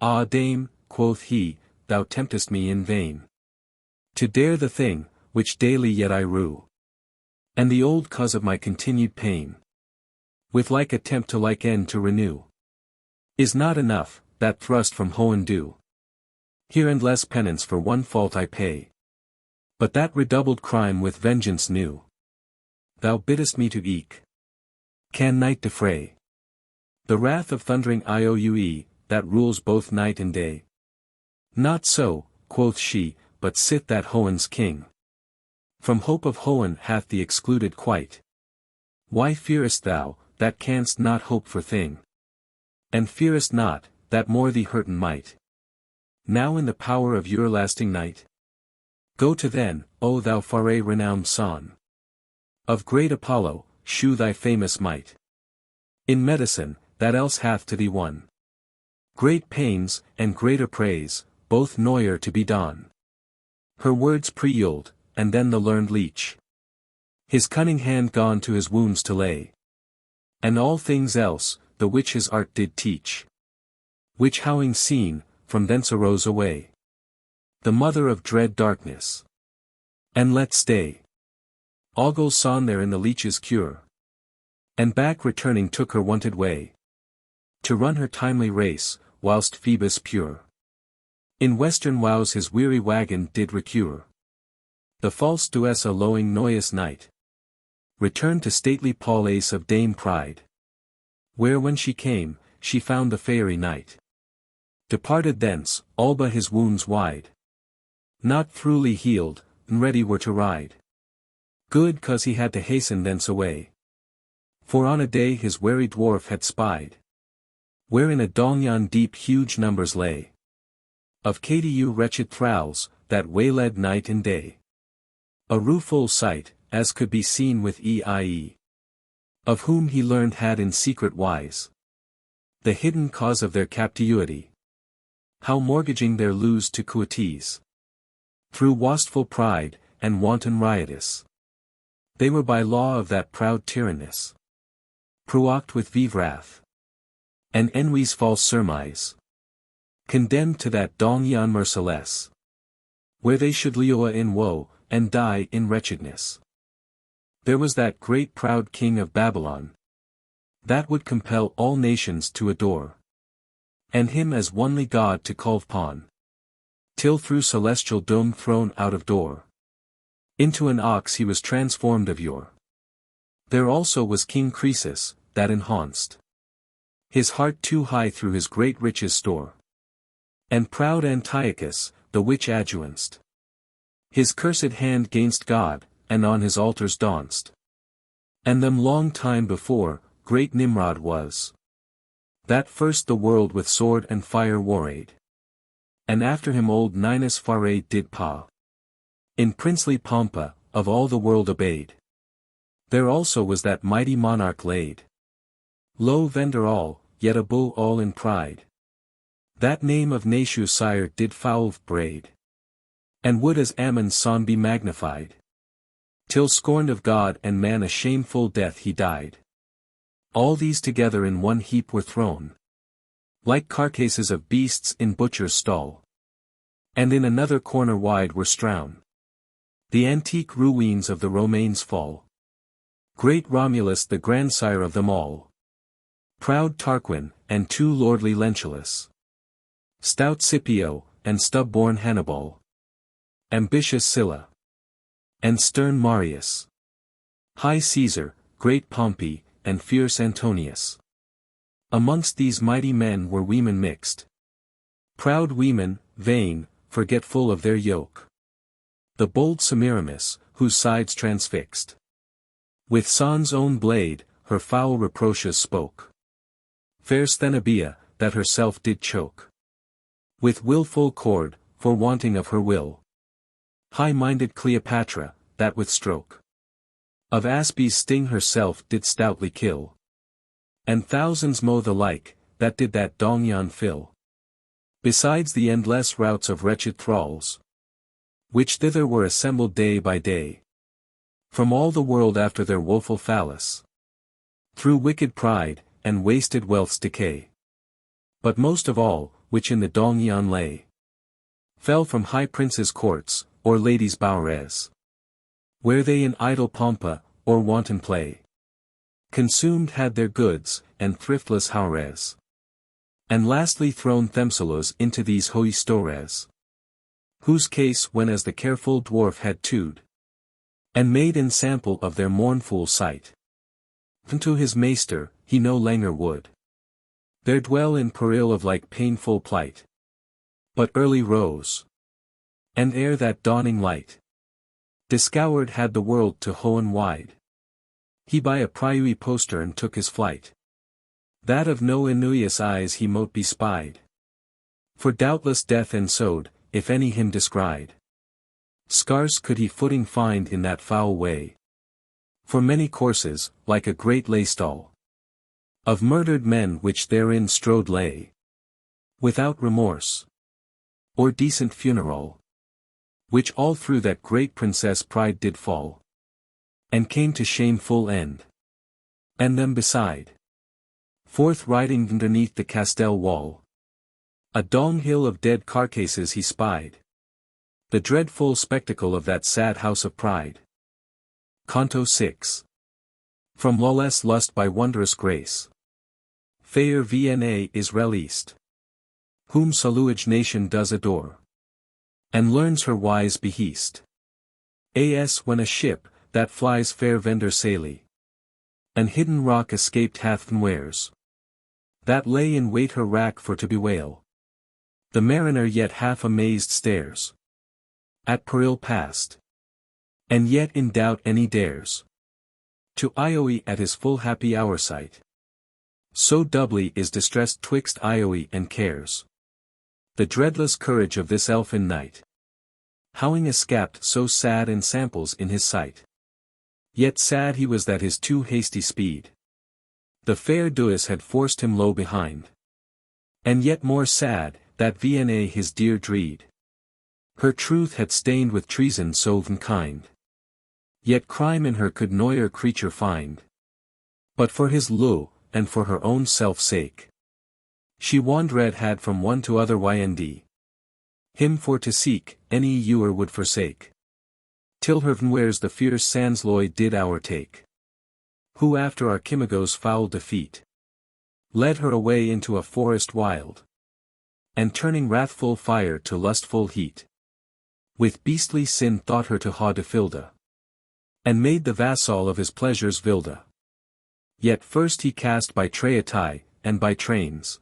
Ah dame, quoth he, thou temptest me in vain to dare the thing, which daily yet I rue, and the old cause of my continued pain, with like attempt to like end to renew. Is not enough, that thrust from Hohen due. Here and less penance for one fault I pay, but that redoubled crime with vengeance new, thou biddest me to eke. Can night defray the wrath of thundering Ioue, that rules both night and day? Not so, quoth she, but sit that Hohen's king. From hope of Hohen hath thee excluded quite. Why fearest thou, that canst not hope for thing? And fearest not, that more thee hurten might? Now in the power of your lasting night? Go to then, O thou Faerie renowned son of great Apollo, shew thy famous might. In medicine, that else hath to thee won great pains, and greater praise, both noyer to be done. Her words pre-yuld, and then the learned leech, his cunning hand gone to his wounds to lay, and all things else, the which his art did teach, which howing seen, from thence arose away, the mother of dread darkness. And let stay. Ogle son there in the leech's cure, and back returning took her wonted way, to run her timely race, whilst Phoebus pure in western wows his weary wagon did recure. The false Duessa lowing noyous night returned to stately Palais of Dame Pride, where when she came, she found the fairy knight departed thence, all but his wounds wide, not throughly healed, and ready were to ride. Good cause he had to hasten thence away, for on a day his wary dwarf had spied, wherein a donjon deep huge numbers lay, of KDU wretched thralls, that waylaid night and day. A rueful sight, as could be seen with EIE, of whom he learned had in secret wise the hidden cause of their captivity. How mortgaging their lose to coatees. Through wasteful pride, and wanton riotous. They were by law of that proud tyrannous. Pruoct with vive wrath. And envy's false surmise. Condemned to that Gvyon merciless. Where they should live in woe, and die in wretchedness. There was that great proud king of Babylon. That would compel all nations to adore. And him as only God to call upon. Till through celestial dome thrown out of door. Into an ox he was transformed of yore. There also was King Crosse, that enhanced his heart too high through his great riches store. And proud Antiochus, the which adjuanced his cursed hand gainst God, and on his altars danced. And them long time before, great Nimrod was. That first the world with sword and fire warrayed. And after him old Ninus Faerie did paw. In princely pompa, of all the world obeyed. There also was that mighty monarch laid. Low vendor all, yet above all in pride. That name of Nashu sire did foul braid. And would as Ammon's son be magnified. Till scorned of God and man a shameful death he died. All these together in one heap were thrown. Like carcasses of beasts in butcher's stall. And in another corner wide were strown the antique ruins of the Romanes' fall. Great Romulus the grandsire of them all. Proud Tarquin, and too lordly Lentulus. Stout Scipio, and stub-born Hannibal. Ambitious Sylla. And stern Marius. High Caesar, great Pompey, and fierce Antonius. Amongst these mighty men were women mixed. Proud women, vain, forgetful of their yoke. The bold Semiramis, whose sides transfixed. With Son's own blade, her foul reproaches spoke. Fair Sthenebia, that herself did choke. With wilful cord, for wanting of her will. High-minded Cleopatra, that with stroke of Aspies sting herself did stoutly kill. And thousands mo the like, that did that Gvyon fill. Besides the endless routs of wretched thralls, which thither were assembled day by day. From all the world after their woeful phallus. Through wicked pride, and wasted wealth's decay. But most of all, which in the Gvyon lay. Fell from high princes' courts, or ladies' bowers. Where they in idle pompa, or wanton play. Consumed had their goods, and thriftless houris. And lastly thrown themselves into these holy stores. Whose case when as the careful dwarf had tewed. And made ensample of their mournful sight. Unto his maester, he no langer would. There dwell in peril of like painful plight. But early rose. And ere that dawning light. Discovered had the world to Hohen wide. He by a priui postern took his flight. That of no envious eyes he mote be spied. For doubtless death ensued, if any him descried. Scarce could he footing find in that foul way. For many courses, like a great laystall. Of murdered men which therein strode lay. Without remorse. Or decent funeral. Which all through that great princess pride did fall. And came to shameful end. And them beside. Forth riding underneath the castell wall. A dunghill of dead carcasses he spied. The dreadful spectacle of that sad house of pride. Canto 6. From lawless lust by wondrous grace. Faerie Queene is released. Whom Saluage nation does adore. And learns her wise beheast. As when a ship, that flies fair vendor saily. An hidden rock escaped hath wares. That lay in wait her wrack for to bewail. The mariner yet half amazed stares. At peril past. And yet in doubt any dares. To Ioe at his full happy hour sight. So doubly is distressed twixt Ioe and cares. The dreadless courage of this elfin knight. Howing escaped so sad ensamples in his sight. Yet sad he was that his too hasty speed. The fair Duessa had forced him low behind. And yet more sad, that Gvyon his dear dreed. Her truth had stained with treason so kind. Yet crime in her could noyer creature find. But for his love, and for her own self sake. She wandered had from one to other ynd. Him for to seek, any ewer would forsake. Till her wears the fierce Sansloy did overtake. Who after Archimago's foul defeat. Led her away into a forest wild. And turning wrathful fire to lustful heat. With beastly sin thought her to ha defilda. And made the vassal of his pleasures Vilda. Yet first he cast by Traetai, and by trains.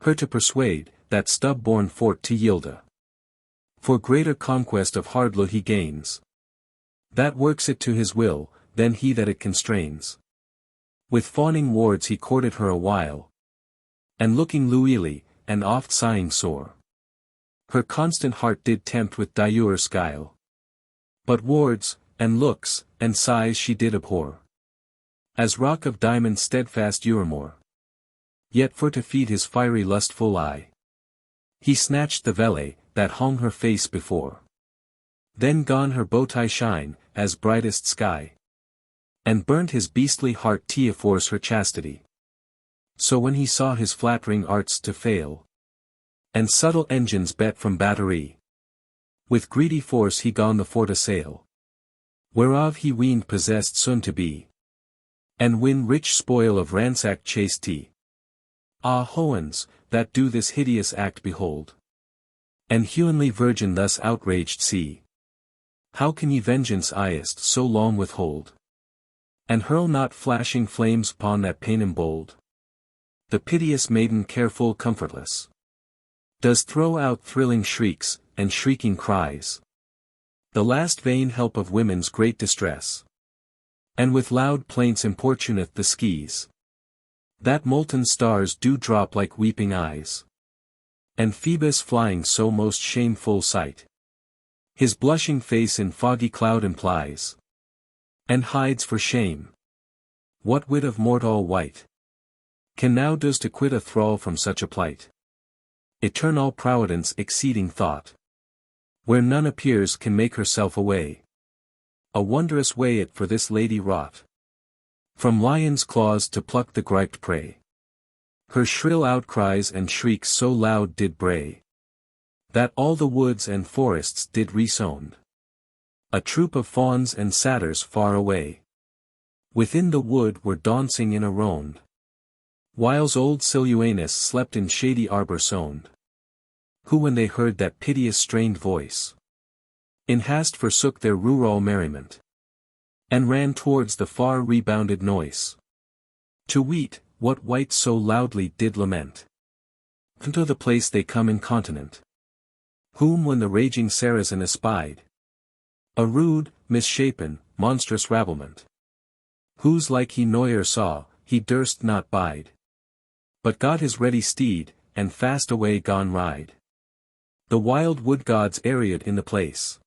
Her to persuade, that stub-born fort to yielda. For greater conquest of hardlo he gains. That works it to his will, than he that it constrains. With fawning words he courted her a while. And looking luily, and oft sighing sore. Her constant heart did tempt with diur's guile. But words, and looks, and sighs she did abhor. As rock of diamond steadfast Euremore. Yet for to feed his fiery lustful eye. He snatched the vele, that hung her face before. Then gone her bowtie shine, as brightest sky. And burnt his beastly heart to force her chastity. So when he saw his flattering arts to fail. And subtle engines bet from battery. With greedy force he gone the fort assail. Whereof he weened possessed soon to be. And win rich spoil of ransacked Chastitie. Ah hoans, that do this hideous act behold. And humanly virgin thus outraged see. How can ye vengeance eyest so long withhold? And hurl not flashing flames upon that Paynim bold? The piteous maiden careful comfortless. Does throw out thrilling shrieks, and shrieking cries. The last vain help of women's great distress. And with loud plaints importuneth the skies. That molten stars do drop like weeping eyes. And Phoebus flying so most shameful sight. His blushing face in foggy cloud implies. And hides for shame. What wit of mortal wight can now does to quit a thrall from such a plight? Eternal providence exceeding thought. Where none appears can make herself away. A wondrous way it for this lady wrought. From lion's claws to pluck the griped prey. Her shrill outcries and shrieks so loud did bray. That all the woods and forests did resound. A troop of fawns and satyrs far away. Within the wood were dancing in a round. Whiles old Siluanus slept in shady arbor sound. Who when they heard that piteous strained voice. In hast forsook their rural merriment. And ran towards the far rebounded noise. To weet, what wight so loudly did lament. Unto the place they come incontinent. Whom when the raging Saracen espied. A rude, misshapen, monstrous rabblement. Whose like he noyer saw, he durst not bide. But got his ready steed, and fast away gone ride. The wild wood gods areate in the place.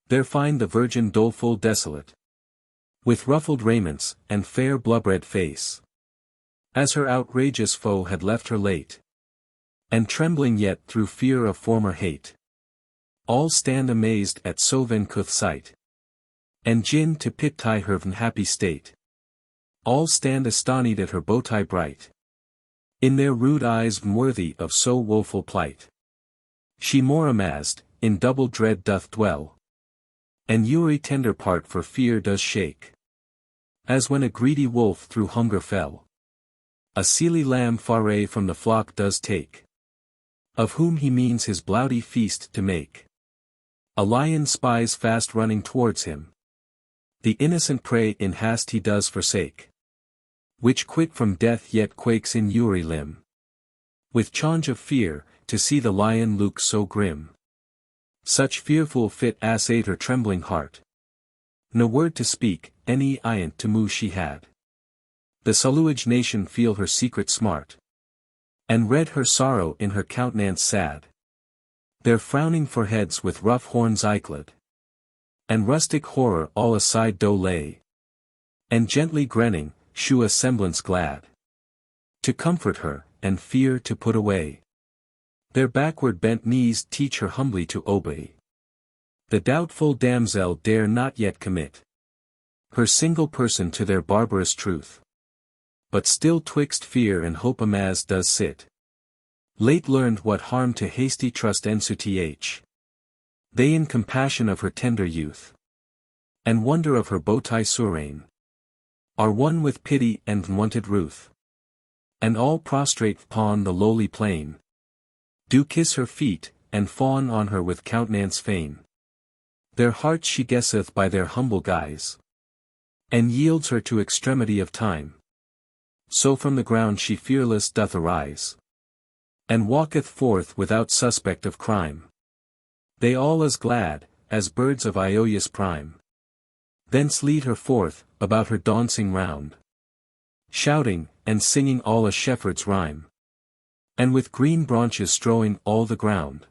There find the virgin doleful desolate. With ruffled raiments, and fair blood-red face. As her outrageous foe had left her late. And trembling yet through fear of former hate. All stand amazed at so vencuth sight. And gin to pity her happy state. All stand astonied at her bowtie bright. In their rude eyes worthy of so woeful plight. She more amazed, in double dread doth dwell. And every tender part for fear does shake. As when a greedy wolf through hunger fell. A seely lamb Faerie from the flock does take. Of whom he means his blouty feast to make. A lion spies fast running towards him. The innocent prey in hast he does forsake. Which quick from death yet quakes in every limb. With change of fear, to see the lion look so grim. Such fearful fit assayed her trembling heart. No word to speak, any iant to move she had. The Saluage nation feel her secret smart. And read her sorrow in her countenance sad. Their frowning foreheads with rough horns icled. And rustic horror all aside do lay. And gently grinning, shew a semblance glad. To comfort her, and fear to put away. Their backward bent knees teach her humbly to obey. The doubtful damsel dare not yet commit her single person to their barbarous truth. But still twixt fear and hope amaz does sit. Late learned what harm to hasty trust ensuth. They in compassion of her tender youth, and wonder of her beauté sereine, are one with pity and wanted ruth. And all prostrate upon the lowly plain, do kiss her feet, and fawn on her with countenance fain. Their hearts she guesseth by their humble guise, and yields her to extremity of time. So from the ground she fearless doth arise, and walketh forth without suspect of crime. They all as glad, as birds of Ioia's prime. Thence lead her forth, about her dancing round, shouting, and singing all a shepherd's rhyme. And with green branches strowing all the ground,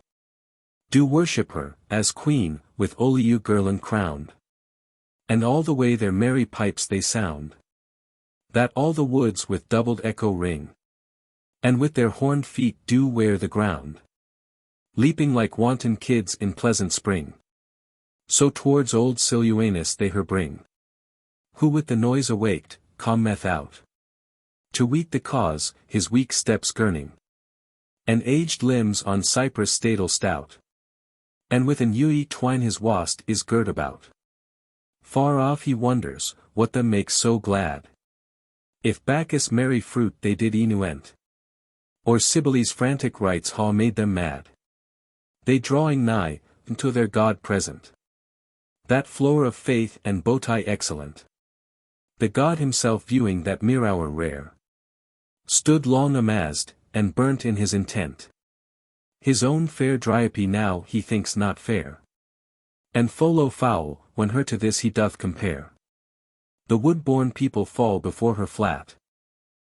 do worship her, as queen, with oliu girland crowned. And all the way their merry pipes they sound, that all the woods with doubled echo ring. And with their horned feet do wear the ground, leaping like wanton kids in pleasant spring. So towards old Silvanus they her bring, who with the noise awaked, cometh out, to weet the cause, his weak steps gurning, and aged limbs on cypress stadle stout. And with an ewe twine his wast is girt about. Far off he wonders, what them makes so glad. If Bacchus' merry fruit they did enuent, or Cybele's frantic rites ha made them mad. They drawing nigh, unto their God present, that flower of faith and beauté excellent. The God himself viewing that mere hour rare, stood long amazed, and burnt in his intent. His own fair Dryope now he thinks not fair, and folo foul, when her to this he doth compare. The wood-born people fall before her flat,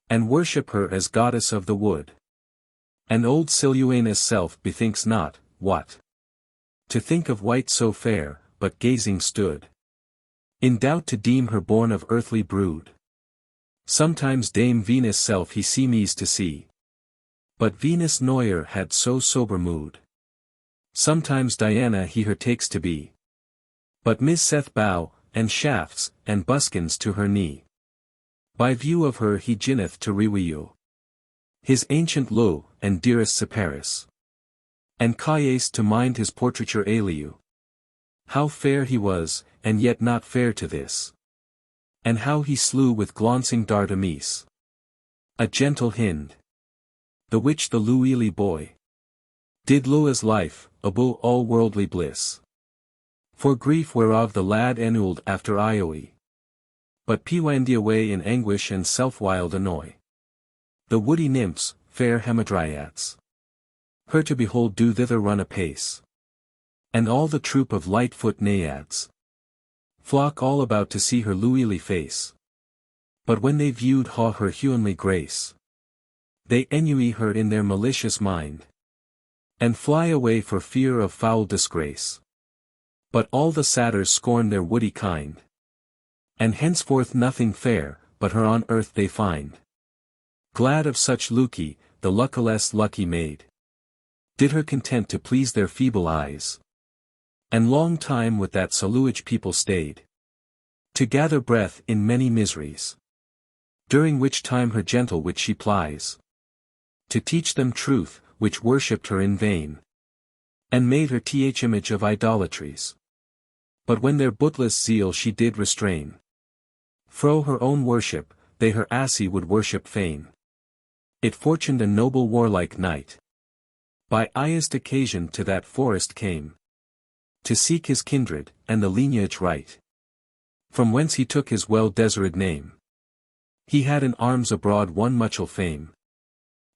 and worship her as goddess of the wood. And old Silvanus' self bethinks not, what to think of wight so fair, but gazing stood, in doubt to deem her born of earthly brood. Sometimes Dame Venus' self he seems to see, but Venus Noyer had so sober mood. Sometimes Diana he her takes to be, but miseth bow, and shafts, and buskins to her knee. By view of her he ginneth to reweal his ancient low, and dearest Cyparis, and Caius to mind his portraiture aliu. How fair he was, and yet not fair to this. And how he slew with glancing dart a mise, a gentle hind, the which the Luili boy did loe as life, above all worldly bliss. For grief whereof the lad annulled after Ioe, but pewanded away in anguish and self-wild annoy. The woody nymphs, fair Hamadryads, her to behold do thither run apace. And all the troop of light-foot naiads flock all about to see her Luili face. But when they viewed her humanly grace, they ennui her in their malicious mind, and fly away for fear of foul disgrace. But all the satyrs scorn their woody kind, and henceforth nothing fair, but her on earth they find. Glad of such Luci, the luckless lucky maid, did her content to please their feeble eyes. And long time with that saluage people stayed, to gather breath in many miseries, during which time her gentle wit she plies, to teach them truth, which worshipped her in vain, and made her image of idolatries. But when their bootless zeal she did restrain, fro her own worship, they her assy would worship fain. It fortuned a noble warlike knight, by highest occasion to that forest came, to seek his kindred, and the lineage right, from whence he took his well-deserted name. He had in arms abroad won muchel fame,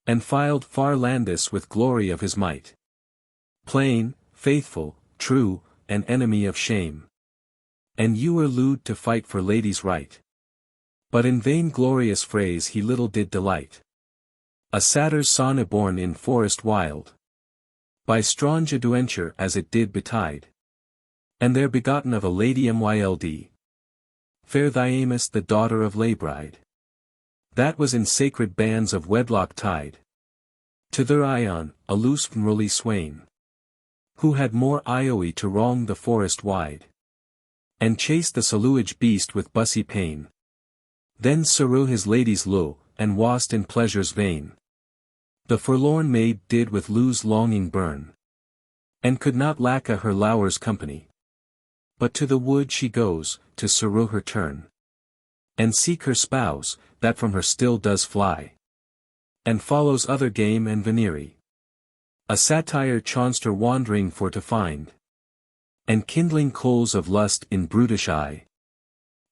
and filed far Landis with glory of his might. Plain, faithful, true, an enemy of shame. And you were lewd to fight for ladies' right. But in vain glorious phrase he little did delight. A satyr's son born in forest wild, by strange adventure as it did betide. And there begotten of a lady Myld, fair Thyamis the daughter of Labride, that was in sacred bands of wedlock tied. To their Ion, a loose unruly swain, who had more Ioe to wrong the forest wide, and chase the saluage beast with bussy pain. Then Saru his ladies lo, and wast in pleasures vain. The forlorn maid did with Lu's longing burn, and could not lack her lower's company. But to the wood she goes, to Saru her turn, and seek her spouse, that from her still does fly, and follows other game and venery. A satire chanced her wandering for to find, and kindling coals of lust in brutish eye.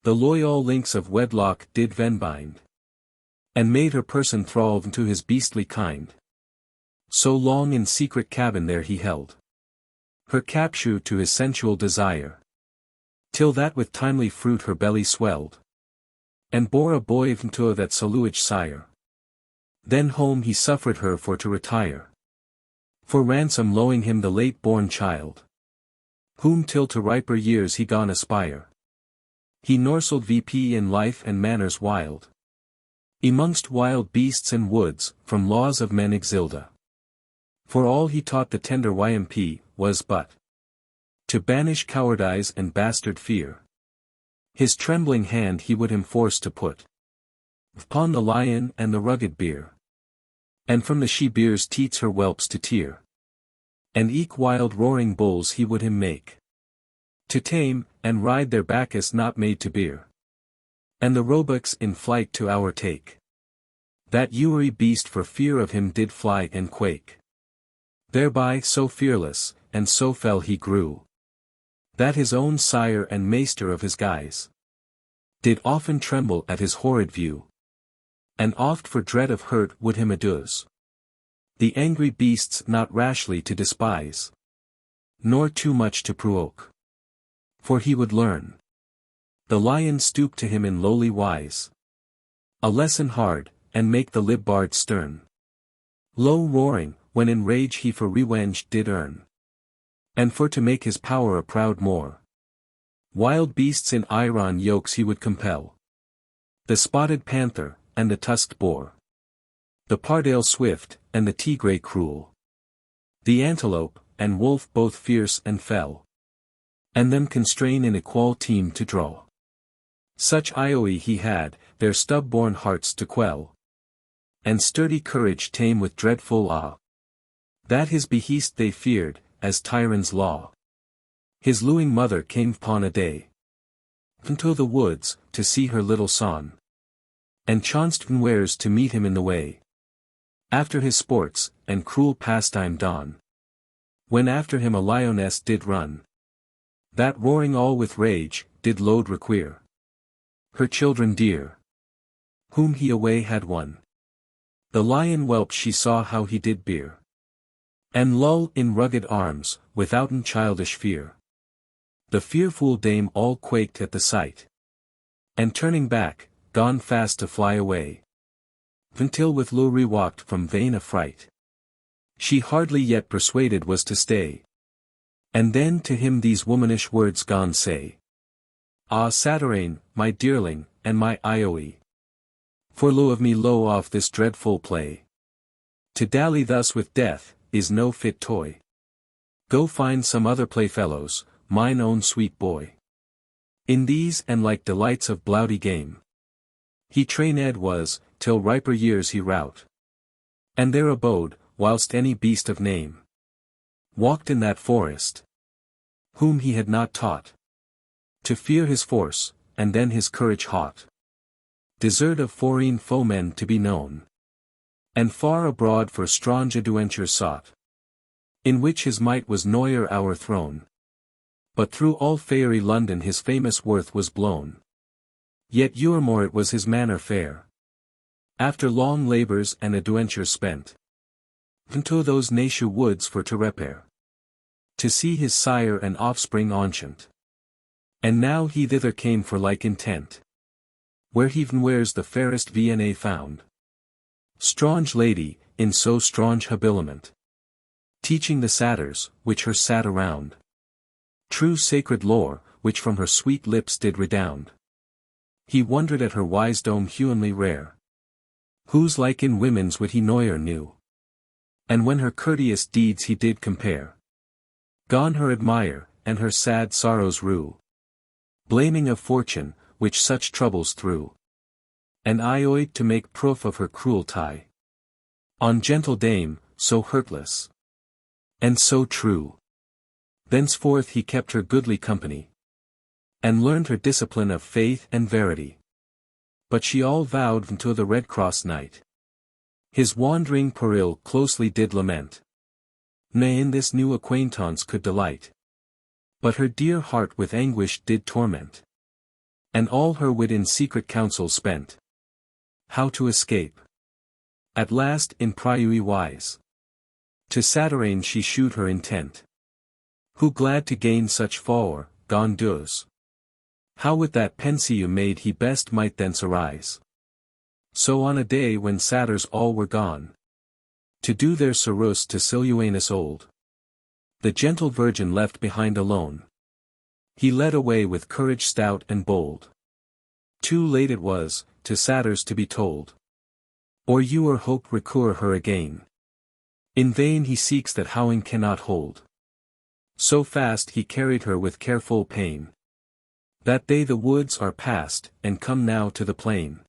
The loyal links of wedlock did Ven bind, and made her person thrall to his beastly kind. So long in secret cabin there he held her capture to his sensual desire, till that with timely fruit her belly swelled, and bore a boy into that saluage sire. Then home he suffered her for to retire, for ransom lowing him the late-born child, whom till to riper years he gone aspire. He norsled VP in life and manners wild, amongst wild beasts and woods, from laws of men exilda. For all he taught the tender YMP, was but to banish cowardice and bastard fear. His trembling hand he would him force to put upon the lion and the rugged bear, and from the she-bears teats her whelps to tear. And eke wild roaring bulls he would him make to tame, and ride their Bacchus not made to bear. And the roebucks in flight to our take. That ury beast for fear of him did fly and quake. Thereby so fearless, and so fell he grew, that his own sire and master of his guise did often tremble at his horrid view, and oft for dread of hurt would him aduse the angry beasts not rashly to despise, nor too much to provoke. For he would learn the lion stoop to him in lowly wise, a lesson hard, and make the lib-bard stern, low roaring, when in rage he for revenge did earn, and for to make his power a proud more. Wild beasts in iron yokes he would compel, the spotted panther, and the tusked boar, the pardale swift, and the tigre cruel, the antelope, and wolf both fierce and fell, and them constrain in equal team to draw. Such Ioe he had, their stub-born hearts to quell, and sturdy courage tame with dreadful awe, that his behest they feared, as tyrant's law. His looing mother came upon a day into the woods, to see her little son, and chanced unwares to meet him in the way, after his sports, and cruel pastime dawn, when after him a lioness did run, that roaring all with rage, did load require her children dear, whom he away had won. The lion whelp she saw how he did bear, and lull in rugged arms, withouten childish fear. The fearful dame all quaked at the sight, and turning back, gone fast to fly away, until with Luri walked from vain affright. She hardly yet persuaded was to stay, and then to him these womanish words gone say. Ah Saturain, my dearling, and my Ioe, for lo of me lo off this dreadful play. To dally thus with death, is no fit toy. Go find some other playfellows, mine own sweet boy. In these and like delights of blouty game, he trained was, till riper years he rout, and there abode, whilst any beast of name walked in that forest, whom he had not taught to fear his force, and then his courage haught. Desert of foreign foemen to be known, and far abroad for strange adventures sought, in which his might was noyer our throne. But through all fairy London his famous worth was blown. Yet euremore it was his manner fair, after long labours and adventures spent, into those Nashu woods for to repair, to see his sire and offspring ancient. And now he thither came for like intent, where he'ven wears the fairest Vienna found. Strange lady, in so strange habiliment, teaching the satyrs, which her sat around, true sacred lore, which from her sweet lips did redound. He wondered at her wisdom humanly rare, whose like in women's wit he noyer knew. And when her courteous deeds he did compare, gone her admire, and her sad sorrows rue, blaming of fortune, which such troubles threw. And I oid to make proof of her cruelty, on gentle dame, so hurtless, and so true. Thenceforth he kept her goodly company, and learned her discipline of faith and verity. But she all vowed unto the Redcrosse knight, his wandering peril closely did lament. Nay, in this new acquaintance could delight, but her dear heart with anguish did torment, and all her wit in secret counsel spent, how to escape. At last in priui wise, to Saturain she shewed her intent, who glad to gain such favour, gone does. How with that pensieu made he best might thence arise. So on a day when satyrs all were gone, to do their service to Siluanus old, the gentle virgin left behind alone, he led away with courage stout and bold. Too late it was, to satyrs to be told, or you or hope recur her again. In vain he seeks that howling cannot hold. So fast he carried her with careful pain, that they the woods are past, and come now to the plain.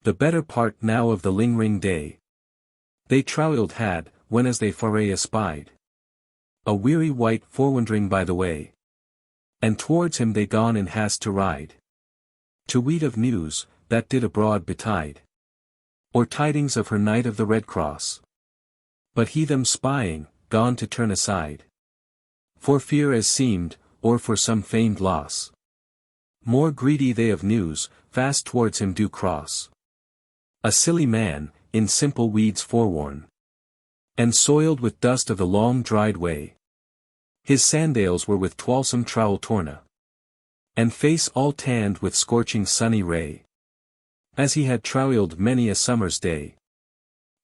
The better part now of the lingering day, they troiled had, when as they foray espied, a weary wight forwandering by the way, and towards him they gone in haste to ride, to weet of news, that did abroad betide, or tidings of her knight of the Redcrosse. But he them spying, gone to turn aside, for fear as seemed, or for some feigned loss. More greedy they of news, fast towards him do cross. A silly man, in simple weeds foreworn, and soiled with dust of the long dried way. His sandals were with toilsome trowel torn, and face all tanned with scorching sunny ray, as he had troweled many a summer's day,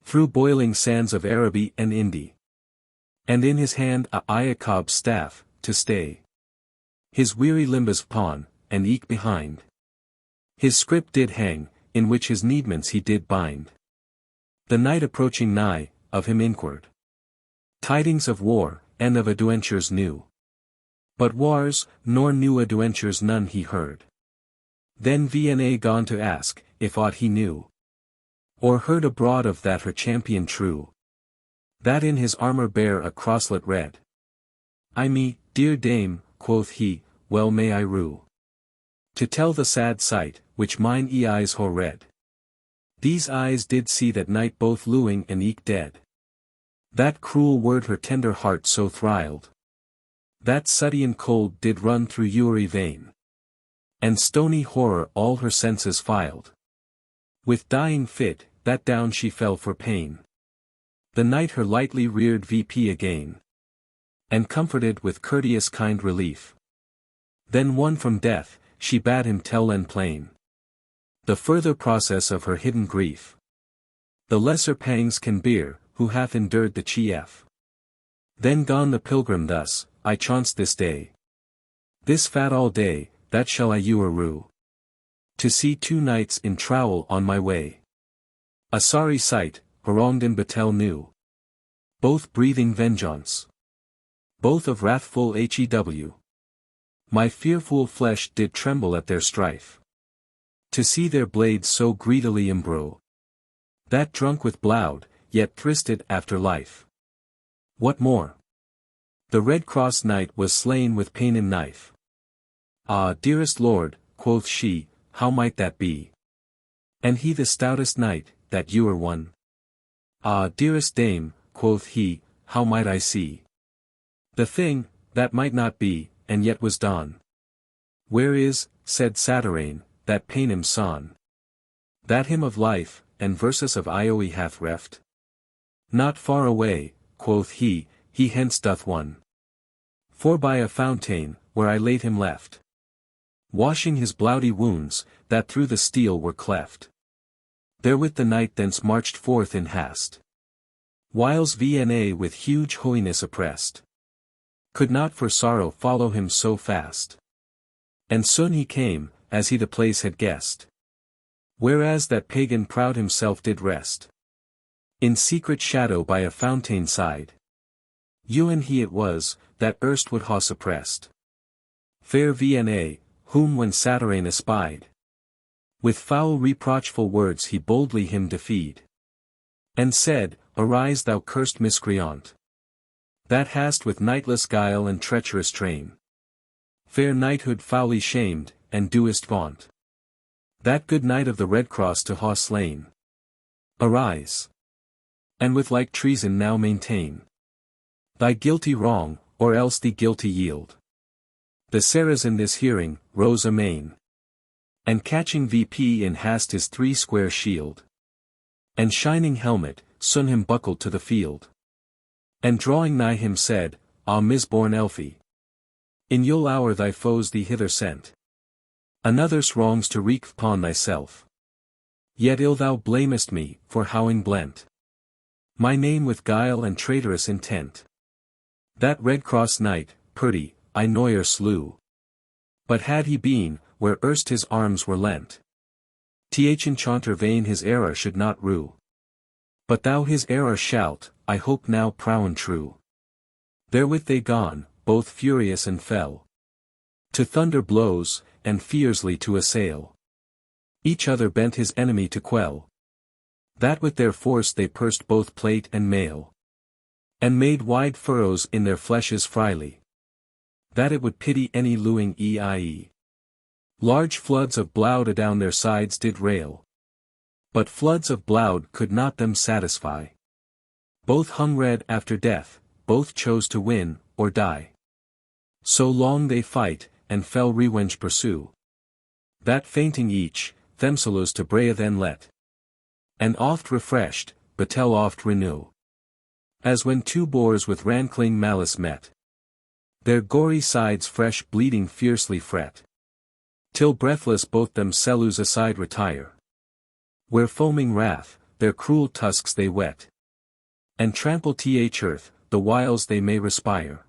through boiling sands of Araby and Indi. And in his hand a Iacob's staff, to stay his weary limbs upon, and eke behind his scrip did hang, in which his needments he did bind. The night approaching nigh, of him inquired tidings of war, and of adventures new. But wars, nor new adventures none he heard. Then Vna gone to ask, if aught he knew, or heard abroad of that her champion true, that in his armour bare a crosslet red. I me, dear dame, quoth he, well may I rue, to tell the sad sight, which mine eyes ho read. These eyes did see that night both lewing and eke dead. That cruel word her tender heart so thrilled, that sudden cold did run through every vein, and stony horror all her senses filed. With dying fit, that down she fell for pain. The knight her lightly reared VP again, and comforted with courteous kind relief. Then won from death, she bade him tell and plain the further process of her hidden grief. The lesser pangs can bear, who hath endured the chief. Then gone the pilgrim thus, I chanced this day, this fat all day, that shall I you rue, to see two knights in trowel on my way. A sorry sight, harangued in Batel new, both breathing vengeance, both of wrathful Hew. My fearful flesh did tremble at their strife, to see their blades so greedily imbrow, that drunk with blood, yet thirsted after life. What more? The Redcrosse knight was slain with pain and knife. Ah, dearest lord, quoth she, how might that be? And he the stoutest knight, that you are one? Ah, dearest dame, quoth he, how might I see the thing, that might not be, and yet was done? Where is, said Saturain, that Paynim son? That hymn of life, and verses of Ioe hath reft? Not far away, quoth he hence doth one. For by a fountain, where I laid him left, washing his bloody wounds, that through the steel were cleft. Therewith the knight thence marched forth in haste, whiles Vna with huge holiness oppressed, could not for sorrow follow him so fast. And soon he came, as he the place had guessed, whereas that pagan proud himself did rest. In secret shadow by a fountain side. Ewan he it was, that erst would ha suppressed fair Vna, whom when Saturaine espied, with foul reproachful words he boldly him defied. And said, Arise thou cursed miscreant, that hast with nightless guile and treacherous train, fair knighthood foully shamed, and doest vaunt that good knight of the Redcrosse to ha slain. Arise, and with like treason now maintain thy guilty wrong, or else thee guilty yield. The Saracen this hearing, rose amain, and catching VP in hast his 3 square shield, and shining helmet, soon him buckled to the field. And drawing nigh him said, Ah misborn Elfie, in you'll hour thy foes thee hither sent, another's wrongs to wreak upon thyself. Yet ill thou blamest me, for howing blent my name with guile and traitorous intent. That Redcrosse knight, Purdy, I Noyer slew. But had he been, where erst his arms were lent, th enchanter vain his error should not rue. But thou his error shalt, I hope now prow true. Therewith they gone, both furious and fell to thunder blows, and fiercely to assail each other bent his enemy to quell. That with their force they pierced both plate and mail, and made wide furrows in their fleshes fryly, that it would pity any lewing eie. Large floods of blood adown their sides did rail, but floods of blood could not them satisfy. Both hung red after death, both chose to win, or die. So long they fight, and fell revenge pursue, that fainting each, themselves to brea then let, and oft refreshed, batel oft renew. As when 2 boars with rankling malice met, their gory sides fresh bleeding fiercely fret, till breathless both themselves aside retire, where foaming wrath, their cruel tusks they whet, and trample th earth, the whiles they may respire.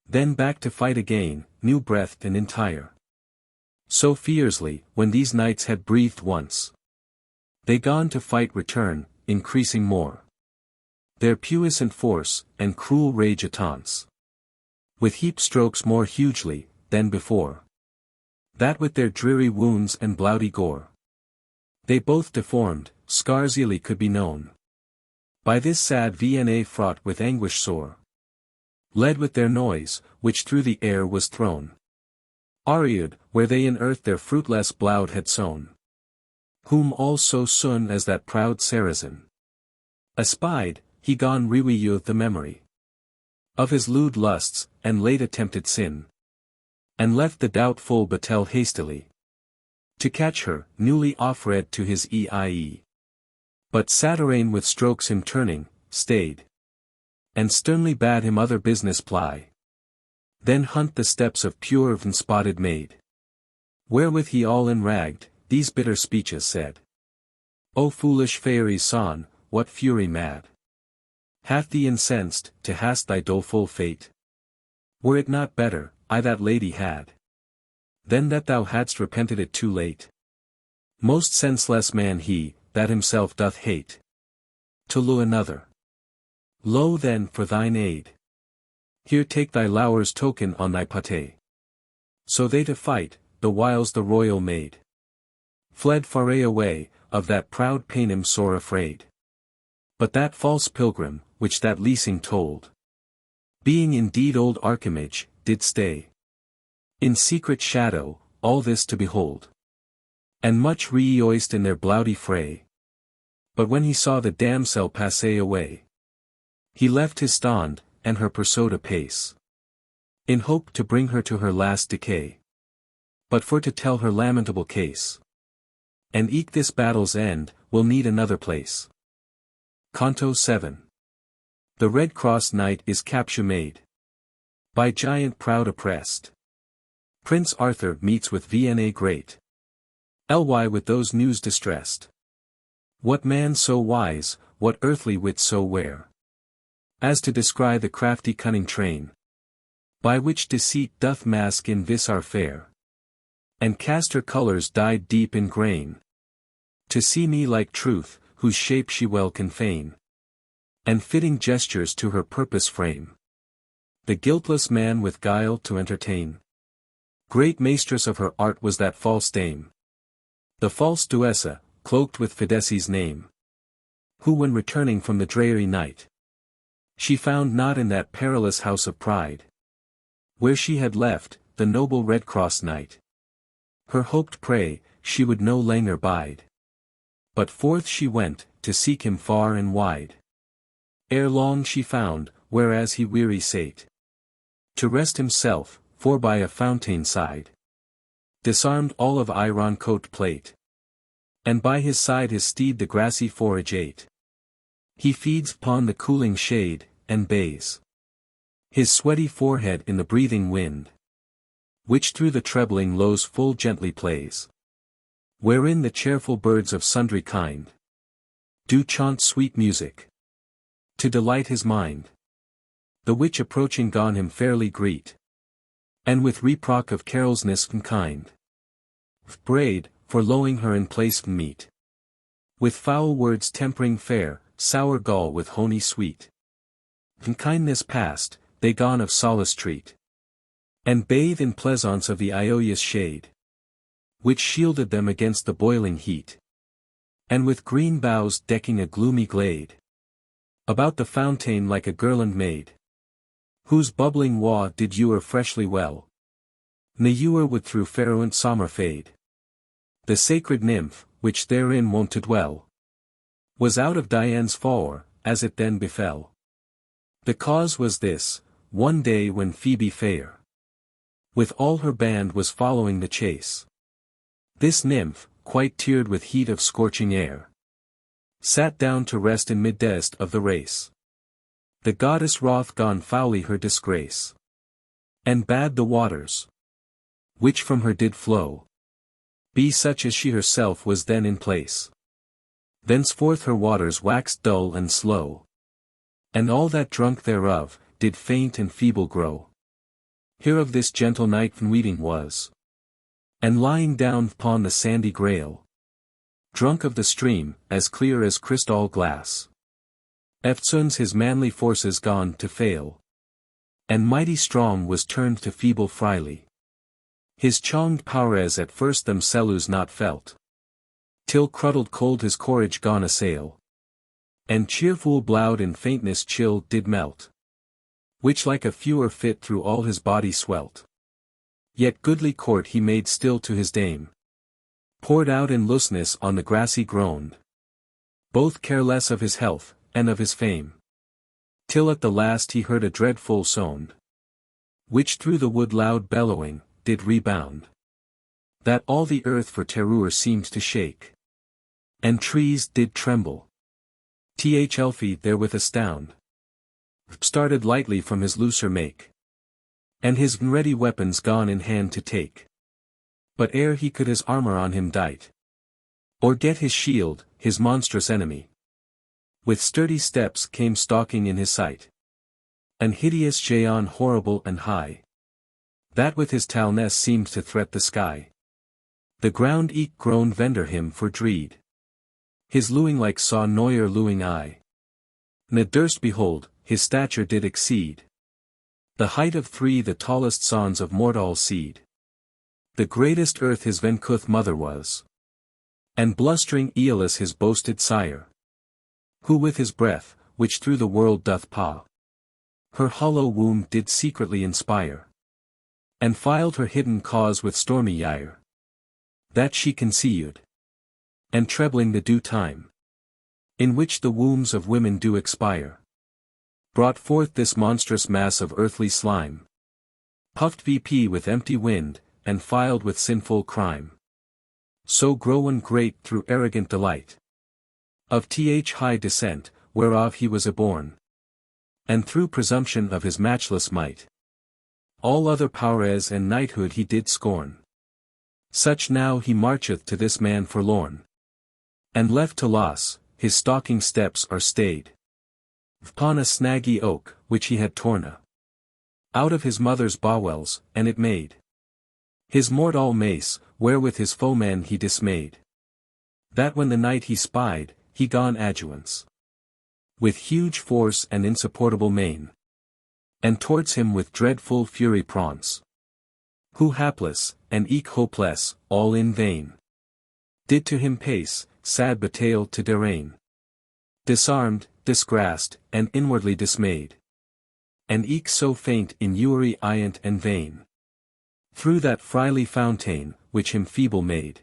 Then back to fight again, new-breathed and entire. So fiercely, when these knights had breathed once, they gone to fight return, increasing more their puissant force, and cruel rage attance, with heap strokes more hugely, than before, that with their dreary wounds and bloody gore, they both deformed, scarcely could be known. By this sad Vna fraught with anguish sore, led with their noise, which through the air was thrown, Ariud, where they in earth their fruitless blood had sown, whom all so soon as that proud Saracen espied, he gone rewiewed the memory of his lewd lusts, and late attempted sin, and left the doubtful batel hastily to catch her, newly offered to his eie. But Saturaine with strokes him turning, stayed, and sternly bade him other business ply, then hunt the steps of pure and spotted maid. Wherewith he all enragged, these bitter speeches said. O foolish Faerie son, what fury mad hath thee incensed, to hast thy doleful fate? Were it not better, I that lady had, than that thou hadst repented it too late? Most senseless man he, that himself doth hate, to lure another. Lo then for thine aid, here take thy lower's token on thy pate. So they to fight, the whiles the royal maid fled far away, of that proud Paynim sore afraid. But that false pilgrim, which that leasing told, being indeed old Archimage, did stay in secret shadow, all this to behold, and much rejoiced in their bloody fray. But when he saw the damsel pass away, he left his stand, and her pursued apace, in hope to bring her to her last decay, but for to tell her lamentable case. And eke this battle's end, will need another place. Canto 7. The Redcrosse knight is capture made by giant proud oppressed. Prince Arthur meets with Vna great, ly with those news distressed. What man so wise, what earthly wit so ware, as to descry the crafty cunning train, by which deceit doth mask in this our fair, and cast her colours dyed deep in grain, to see me like truth, whose shape she well can feign, and fitting gestures to her purpose frame. The guiltless man with guile to entertain. Great mistress of her art was that false dame, the false Duessa, cloaked with Fideszi's name, who when returning from the dreary night, she found not in that perilous house of pride, where she had left the noble Redcrosse knight. Her hoped prey, she would no longer bide, but forth she went, to seek him far and wide. Ere long she found, whereas he weary sate, to rest himself, for by a fountain side, disarmed all of iron coat plate, and by his side his steed the grassy forage ate. He feeds upon the cooling shade, and bathes his sweaty forehead in the breathing wind, which through the trebling lows full gently plays, wherein the cheerful birds of sundry kind do chaunt sweet music, to delight his mind. The which approaching gone him fairly greet, and with reproach of carelessness kind, braid, for lowing her in place meet, with foul words tempering fair, sour gall with honey sweet. In kindness past, they gone of solace treat, and bathe in pleasance of the Iolius shade, which shielded them against the boiling heat, and with green boughs decking a gloomy glade, about the fountain like a girland made, whose bubbling wa did ewer freshly well, ne ewer would through faeruant summer fade. The sacred nymph, which therein wont to dwell, was out of Dian's fawr, as it then befell. The cause was this: one day when Phoebe fair, with all her band was following the chase, this nymph, quite teared with heat of scorching air, sat down to rest in midst of the race. The goddess wroth gone foully her disgrace, and bade the waters, which from her did flow, be such as she herself was then in place. Thenceforth her waters waxed dull and slow, and all that drunk thereof, did faint and feeble grow. Here of this gentle knight weeding was, and lying down upon the sandy grail, drunk of the stream, as clear as crystal glass. Eftsoons his manly forces gone to fail, and mighty strong was turned to feeble frailty. His chonged powers at first themselves not felt, till cruddled cold his courage gone assail, and cheerful blowed in faintness chill did melt, which like a fewer fit through all his body swelt. Yet goodly court he made still to his dame, poured out in looseness on the grassy ground, both careless of his health, and of his fame, till at the last he heard a dreadful sound, which through the wood loud bellowing, did rebound, that all the earth for terror seemed to shake, and trees did tremble. Elfie therewith astound, started lightly from his looser make, and his ready weapons gone in hand to take. But ere he could his armor on him dight, or get his shield, his monstrous enemy, with sturdy steps came stalking in his sight, an hideous Gvyon horrible and high, that with his talness seemed to threat the sky. The ground eke groaned vendor him for dread, his luing like saw noyer luing eye, ne durst behold, his stature did exceed the height of three the tallest sons of mortal seed. The greatest earth his Vencuth mother was, and blustering Aeolus his boasted sire, who with his breath, which through the world doth paw, her hollow womb did secretly inspire, and filed her hidden cause with stormy ire, that she conceived, and trebling the due time, in which the wombs of women do expire, brought forth this monstrous mass of earthly slime, puffed VP with empty wind, and filed with sinful crime. So grown great through arrogant delight, of high descent, whereof he was aborn, and through presumption of his matchless might, all other powers and knighthood he did scorn. Such now he marcheth to this man forlorn, and left to loss, his stalking steps are stayed upon a snaggy oak, which he had torn out of his mother's bowels, and it made his mortal mace, wherewith his foeman he dismayed, that when the night he spied, he gone adjuance. With huge force and insupportable main. And towards him with dreadful fury praunce. Who hapless, and eke hopeless, all in vain. Did to him pace, sad bataille to derain. Disarmed, disgraced, and inwardly dismayed. And eke so faint in eury iant and vain. Through that frily fountain, which him feeble made.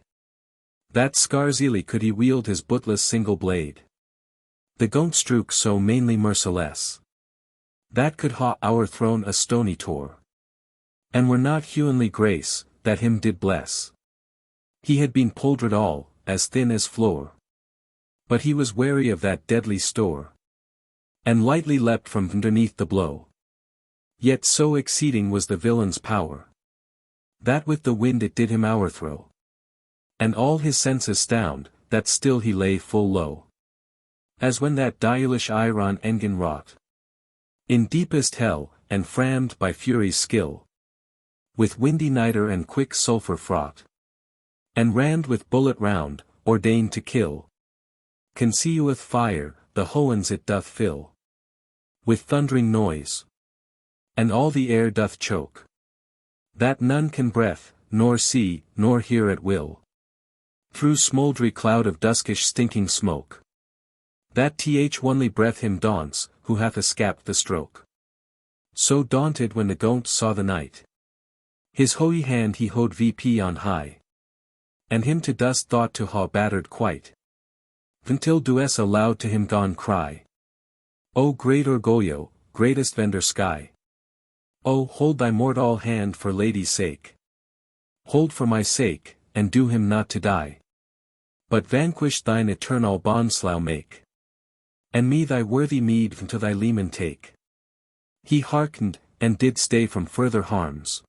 That scarcely could he wield his bootless single blade. The gaunt strook so mainly merciless. That could ha our throne a stony tor. And were not humanly grace, that him did bless. He had been poldred all, as thin as floor. But he was wary of that deadly store. And lightly leapt from underneath the blow. Yet so exceeding was the villain's power. That with the wind it did him o'erthrow. And all his senses stound, that still he lay full low. As when that diulish iron engine wrought. In deepest hell, and frammed by fury's skill. With windy nitre and quick sulphur fraught. And rand with bullet round, ordained to kill. Concealeth fire, the hoens it doth fill. With thundering noise. And all the air doth choke. That none can breath, nor see, nor hear at will. Through smouldry cloud of duskish stinking smoke. That only breath him daunts, who hath escaped the stroke. So daunted when the gaunt saw the night. His holy hand he hoed VP on high. And him to dust thought to ha battered quite. Until Duessa loud to him gone cry. O great Orgoglio, greatest vendor sky. O hold thy mortal hand for lady's sake. Hold for my sake, and do him not to die. But vanquish thine eternal bondslough make. And me thy worthy meed unto thy leman take. He hearkened, and did stay from further harms.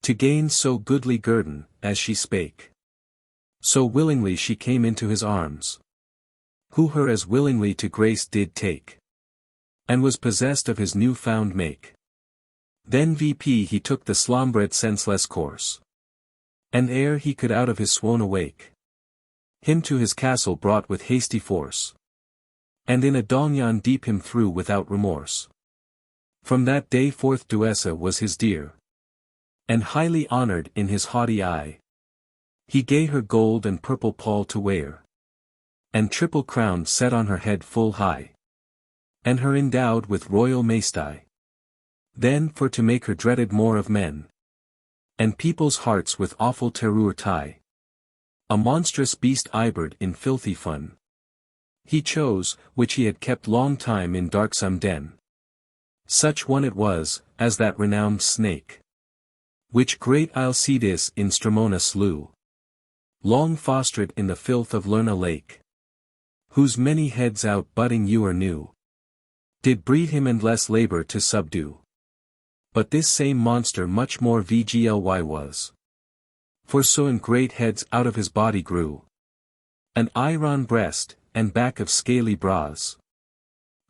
To gain so goodly guerdon, as she spake. So willingly she came into his arms. Who her as willingly to grace did take. And was possessed of his newfound make. Then VP he took the slombred senseless course. And ere he could out of his swoon awake. Him to his castle brought with hasty force. And in a donjon deep him threw without remorse. From that day forth Duessa was his dear. And highly honored in his haughty eye. He gave her gold and purple pall to wear. And triple crown set on her head full high. And her endowed with royal maesty. Then for to make her dreaded more of men. And people's hearts with awful terror tie. A monstrous beast ibered in filthy fun. He chose, which he had kept long time in darksome den. Such one it was, as that renowned snake. Which great Alcides in Stramona slew. Long fostered in the filth of Lerna lake. Whose many heads out budding ewer knew. Did breed him and less labor to subdue. But this same monster much more VGLY was. For so in great heads out of his body grew. An iron breast, and back of scaly brows.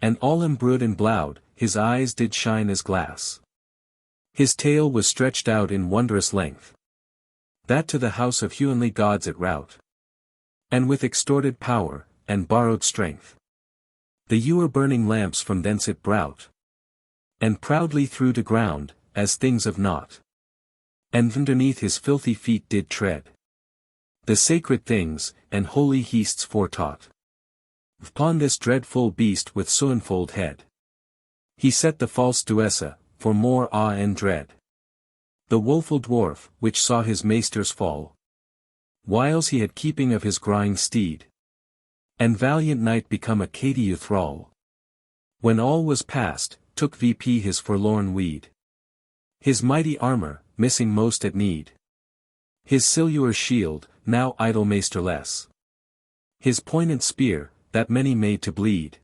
And all embrued in bloud, his eyes did shine as glass. His tail was stretched out in wondrous length. That to the house of heavenly gods it rout. And with extorted power, and borrowed strength. The ewer burning lamps from thence it brout. And proudly threw to ground, as things of naught. And underneath his filthy feet did tread. The sacred things, and holy heasts foretaught. Upon this dreadful beast with soenfold head. He set the false Duessa, for more awe and dread. The woeful dwarf, which saw his maesters fall. Whiles he had keeping of his grying steed. And valiant knight become a caitiff thrall. When all was past, took VP his forlorn weed. His mighty armor, missing most at need. His silver shield, now idle masterless. His poignant spear, that many made to bleed.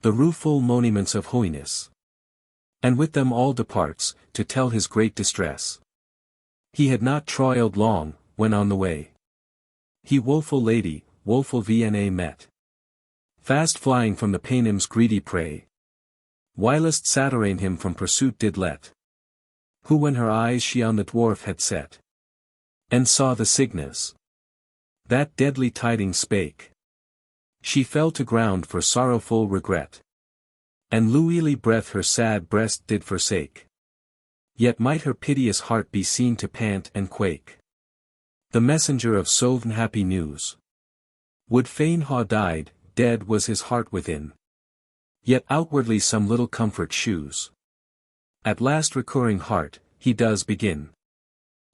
The rueful monuments of Holinesse. And with them all departs, to tell his great distress. He had not toiled long, when on the way. He woeful lady, woeful VNA met. Fast flying from the Paynim's greedy prey. Whilst Saturain him from pursuit did let. Who when her eyes she on the dwarf had set. And saw the signas. That deadly tidings spake. She fell to ground for sorrowful regret. And luily breath her sad breast did forsake. Yet might her piteous heart be seen to pant and quake. The messenger of so unhappy news would fain ha died, dead was his heart within. Yet outwardly some little comfort shews. At last recurring heart, he does begin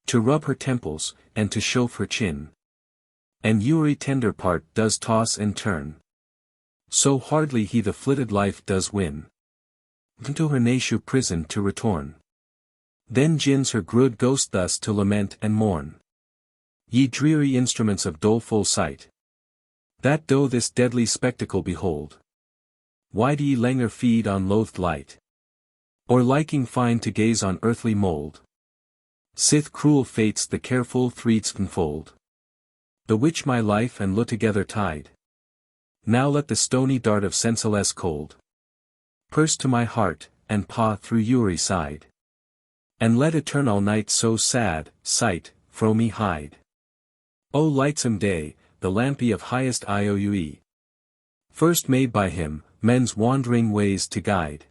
to rub her temples, and to chafe her chin. And Uri tender part does toss and turn. So hardly he the flitted life does win. Into her nature prison to return. Then gins her grud ghost thus to lament and mourn. Ye dreary instruments of doleful sight, that do this deadly spectacle behold, why do ye langer feed on loathed light? Or liking find to gaze on earthly mould? Sith cruel fates the careful threats unfold, the which my life and lo together tied. Now let the stony dart of senseless cold pierce to my heart, and paw through Uri side. And let eternal night so sad, sight, fro me hide. O lightsome day, the lampy of highest Ioue. First made by him, men's wandering ways to guide.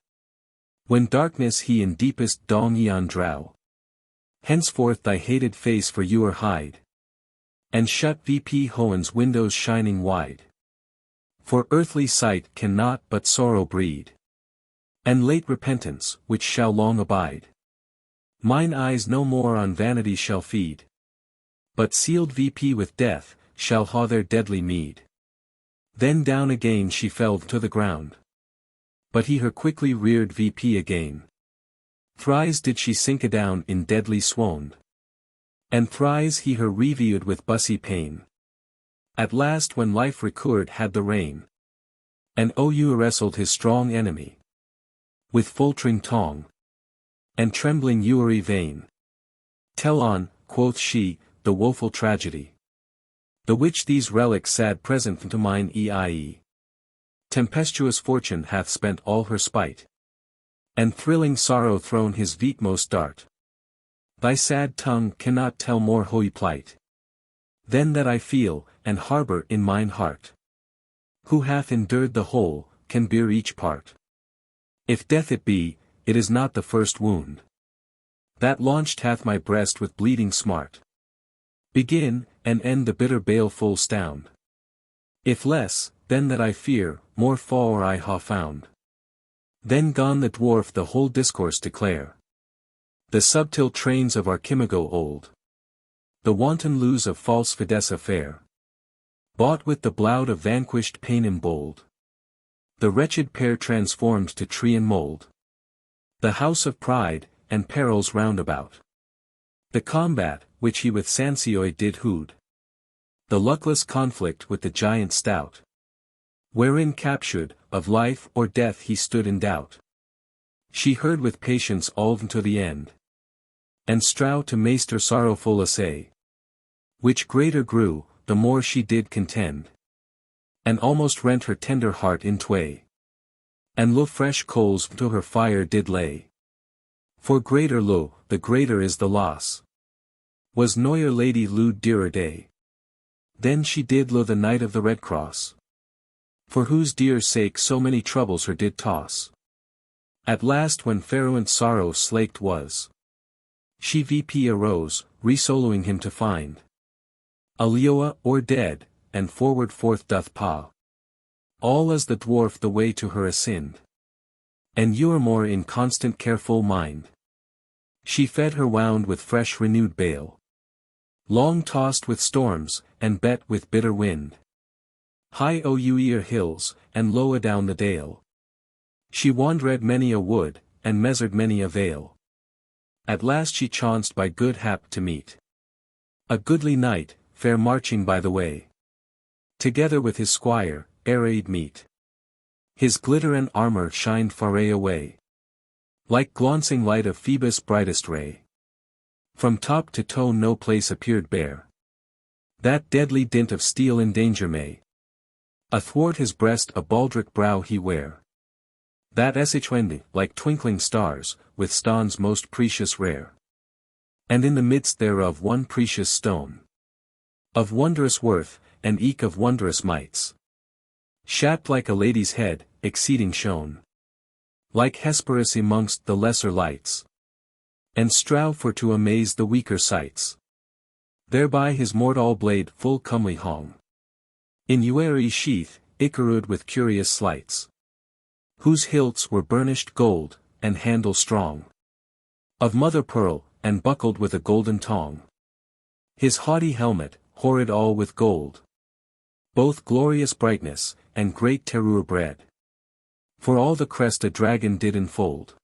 When darkness he in deepest dawn eon drow. Henceforth thy hated face for Ur hide. And shut VP Hohen's windows shining wide. For earthly sight cannot but sorrow breed. And late repentance, which shall long abide. Mine eyes no more on vanity shall feed. But sealed VP with death, shall ha their deadly meed. Then down again she fell to the ground. But he her quickly reared VP again. Thrice did she sink adown in deadly swoon. And thrice he her reviewed with bussy pain. At last when life recurred had the reign. And OU wrestled his strong enemy. With faltering tongue. And trembling Uri vain. Tell on, quoth she, the woeful tragedy. The which these relics sad present to mine eie. Tempestuous fortune hath spent all her spite. And thrilling sorrow thrown his veetmost dart. Thy sad tongue cannot tell more holy plight. Than that I feel, and harbour in mine heart. Who hath endured the whole, can bear each part. If death it be, it is not the first wound. That launched hath my breast with bleeding smart. Begin, and end the bitter baleful stound. If less, then that I fear, more far I ha found. Then gone the dwarf the whole discourse declare. The subtil trains of Archimago old. The wanton lose of false Fidessa fair. Bought with the blood of vanquished Paynim bold. The wretched pair transformed to tree and mold. The house of pride, and perils round about. The combat, which he with Sancioi did hood. The luckless conflict with the giant stout. Wherein captured, of life or death he stood in doubt. She heard with patience all to the end. And strow to master sorrowful assay. Which greater grew, the more she did contend. And almost rent her tender heart in tway. And lo fresh coals to her fire did lay. For greater lo, the greater is the loss. Was neuer lady lewd dearer day. Then she did lo the knight of the Redcrosse. For whose dear sake so many troubles her did toss. At last when Faeruant sorrow slaked was. She VP arose, resoloing him to find. Alioa, or dead, and forward forth doth paw. All as the dwarf the way to her ascend. And Euremore in constant careful mind. She fed her wound with fresh renewed bale. Long tossed with storms, and bet with bitter wind. High Ouer hills, and low adown the dale. She wandered many a wood, and measured many a vale. At last she chanced by good hap to meet a goodly knight, fair marching by the way. Together with his squire, arrayed meet. His glitter and armor shined far away. Like glancing light of Phoebus' brightest ray. From top to toe no place appeared bare. That deadly dint of steel in danger may. Athwart his breast a baldric brow he wear. That Essichwendi, like twinkling stars, with stones most precious rare. And in the midst thereof one precious stone. Of wondrous worth, and eke of wondrous mights. Shaped like a lady's head, exceeding shone. Like Hesperus amongst the lesser lights. And strove for to amaze the weaker sights. Thereby his mortal blade full comely hong. In Ueri sheath, Icarud with curious sleights. Whose hilts were burnished gold, and handle strong. Of mother pearl, and buckled with a golden tong. His haughty helmet, horrid all with gold. Both glorious brightness, and great terror bred. For all the crest a dragon did enfold.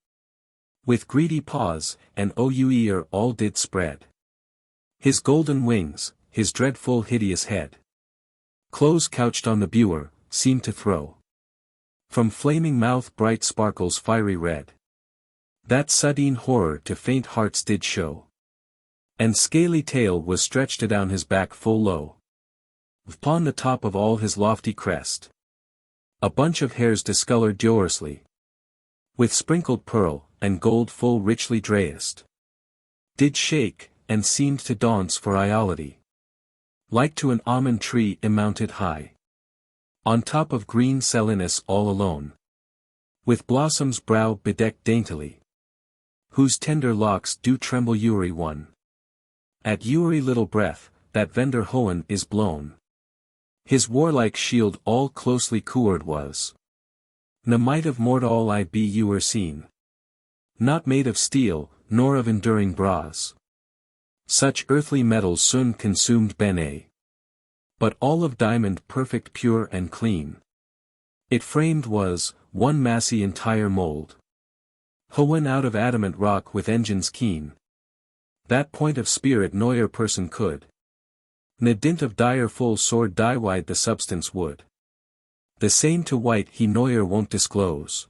With greedy paws, and ouer all did spread. His golden wings, his dreadful hideous head. Close couched on the buer, seemed to throw. From flaming mouth bright sparkles fiery red. That sudden horror to faint hearts did show. And scaly tail was stretched adown his back full low. Upon the top of all his lofty crest. A bunch of hairs discolored dolorously. With sprinkled pearl, and gold full richly dressed. Did shake, and seemed to dance for iolity. Like to an almond tree immounted high. On top of green Selinus all alone. With blossoms brow bedecked daintily. Whose tender locks do tremble Uri one. At Uri little breath, that vendor Hoen is blown. His warlike shield all closely coored was. Ne might of mortal I be Ur seen. Not made of steel, nor of enduring bras. Such earthly metals soon consumed bene. But all of diamond perfect pure and clean. It framed was, one massy entire mold. Hoen out of adamant rock with engines keen. That point of spirit noyer person could. Ne dint of dire full sword die wide the substance would. The same to white he noyer won't disclose.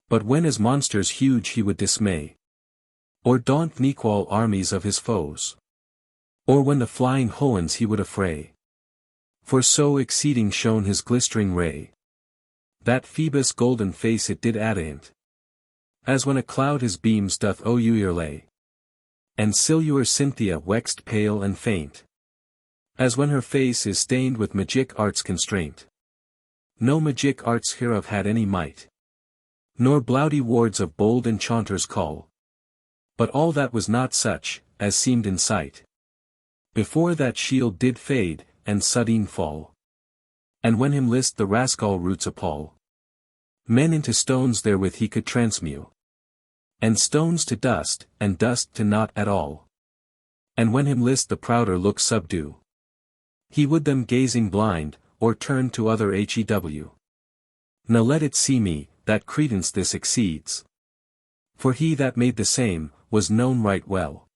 But when as monsters huge he would dismay. Or daunt nequal armies of his foes. Or when the flying Hoens he would affray. For so exceeding shone his glistering ray. That Phoebus' golden face it did adamant. As when a cloud his beams doth o'er lay. And Silur Cynthia waxed pale and faint. As when her face is stained with magic arts constraint. No magic arts hereof had any might. Nor bloudy wards of bold enchanters call. But all that was not such, as seemed in sight. Before that shield did fade, and sudden fall. And when him list the rascal roots appall. Men into stones therewith he could transmute. And stones to dust, and dust to naught at all. And when him list the prouder look subdue. He would them gazing blind, or turn to other hew. Now let it see me, that credence this exceeds. For he that made the same, was known right well.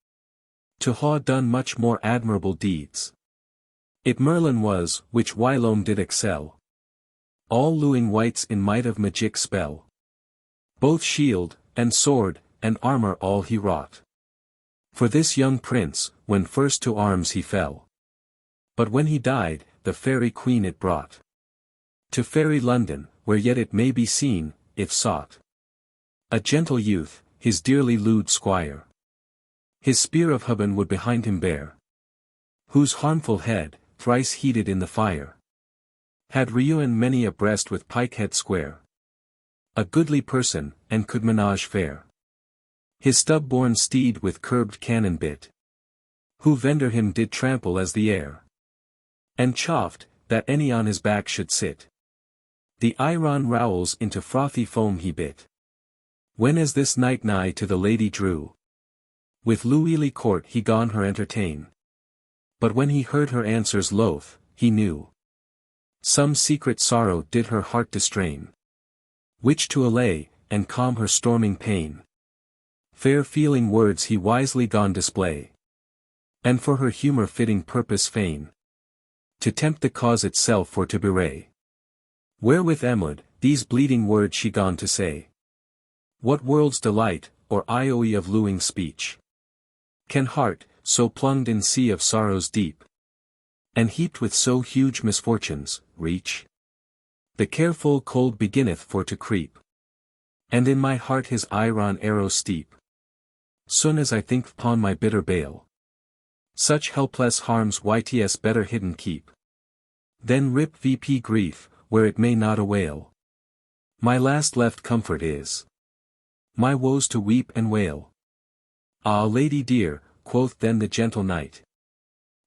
To ha done much more admirable deeds. It Merlin was, which whilome did excel. All luing wights in might of magic spell. Both shield, and sword, and armor all he wrought. For this young prince, when first to arms he fell. But when he died, the Faerie Queene it brought. To fairy London, where yet it may be seen, if sought. A gentle youth, his dearly lewd squire. His spear of Hubban would behind him bear. Whose harmful head, thrice heated in the fire. Had reuen many a breast with pike-head square. A goodly person, and could menage fair. His stub-born steed with curbed cannon bit. Who vendor him did trample as the air. And chafed, that any on his back should sit. The iron rowels into frothy foam he bit. When as this knight nigh to the lady drew. With Louisly court he gone her entertain. But when he heard her answers loath, he knew. Some secret sorrow did her heart distrain. Which to allay, and calm her storming pain. Fair feeling words he wisely gone display. And for her humour fitting purpose feign. To tempt the cause itself for to bewray. Wherewith Emwood, these bleeding words she gone to say. What world's delight, or ioe of luing speech? Can heart, so plunged in sea of sorrows deep, and heaped with so huge misfortunes, reach? The careful cold beginneth for to creep. And in my heart his iron arrow steep. Soon as I think upon my bitter bale. Such helpless harms yts better hidden keep. Then rip vp grief, where it may not avail. My last left comfort is my woes to weep and wail. Ah, lady dear, quoth then the gentle knight.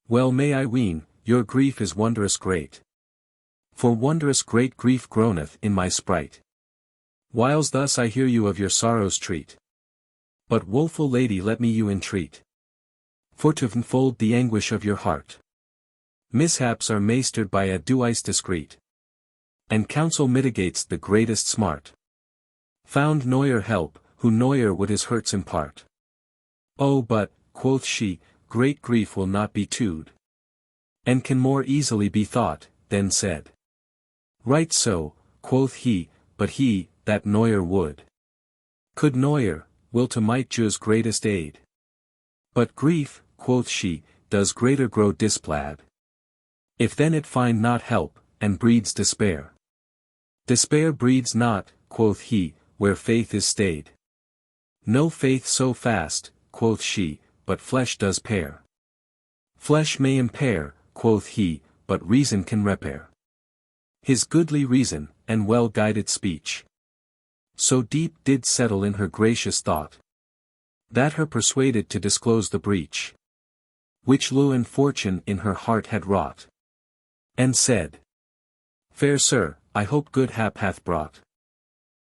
Well may I ween, your grief is wondrous great. For wondrous great grief groaneth in my sprite. Whiles thus I hear you of your sorrows treat. But woeful lady, let me you entreat. For to unfold the anguish of your heart. Mishaps are mastered by advice discreet. And counsel mitigates the greatest smart. Found neuer help, who neuer would his hurts impart. Oh but, quoth she, great grief will not be tooed. And can more easily be thought, than said. Right so, quoth he, but he, that neuer would. Could neuer, will to might Jew's greatest aid. But grief, quoth she, does greater grow displaid. If then it find not help, and breeds despair. Despair breeds not, quoth he, where faith is stayed. No faith so fast, quoth she, but flesh does pair. Flesh may impair, quoth he, but reason can repair. His goodly reason, and well-guided speech. So deep did settle in her gracious thought. That her persuaded to disclose the breach. Which Lou and fortune in her heart had wrought. And said, Fair sir, I hope good hap hath brought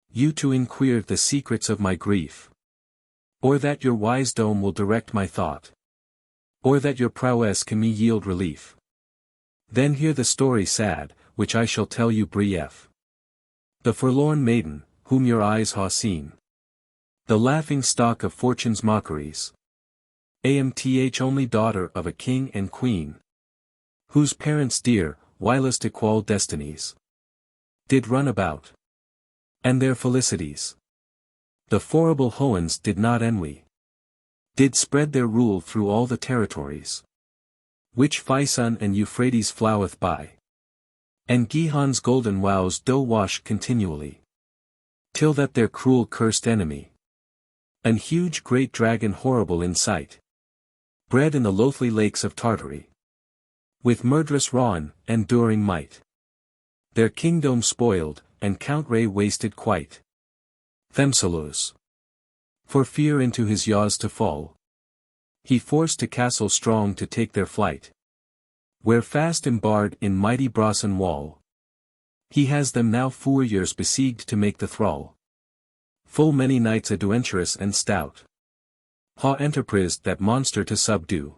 you to inquire the secrets of my grief. Or that your wise dome will direct my thought. Or that your prowess can me yield relief. Then hear the story sad, which I shall tell you brief. The forlorn maiden, whom your eyes ha seen. The laughing stock of fortune's mockeries. Amth only daughter of a king and queen. Whose parents dear, whilst equal destinies. Did run about. And their felicities. The horrible Hoans did not envy. Did spread their rule through all the territories. Which Physon and Euphrates floweth by. And Gihon's golden wows do wash continually. Till that their cruel cursed enemy. An huge great dragon horrible in sight. Bred in the loathly lakes of Tartary. With murderous rawn, enduring might. Their kingdom spoiled, and Count Ray wasted quite. Themselus. For fear into his yaws to fall. He forced a castle strong to take their flight. Where fast embarred in mighty Brossan wall. He has them now 4 years besieged to make the thrall. Full many knights adventurous and stout. Ha enterprised that monster to subdue.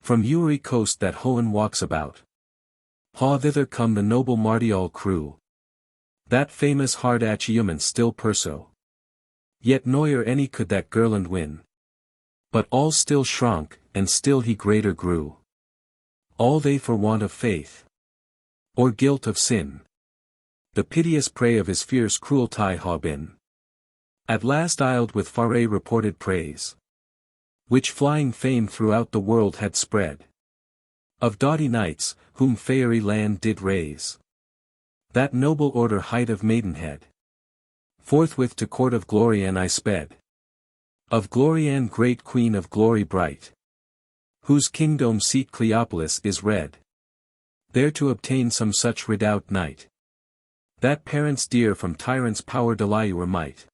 From Uri coast that Hoan walks about. Ha thither come the noble Martial crew. That famous hard achievement still perso. Yet neuer any could that girland win. But all still shrunk, and still he greater grew. All they for want of faith. Or guilt of sin. The piteous prey of his fierce cruelty ha been. At last isled with Faerie reported praise. Which flying fame throughout the world had spread. Of doughty knights, whom Faerie land did raise. That noble order height of maidenhead. Forthwith to court of Glorian I sped. Of Glorian great queen of glory bright. Whose kingdom seat Cleopolis is read. There to obtain some such redoubt knight. That parents dear from tyrants' power deliver might.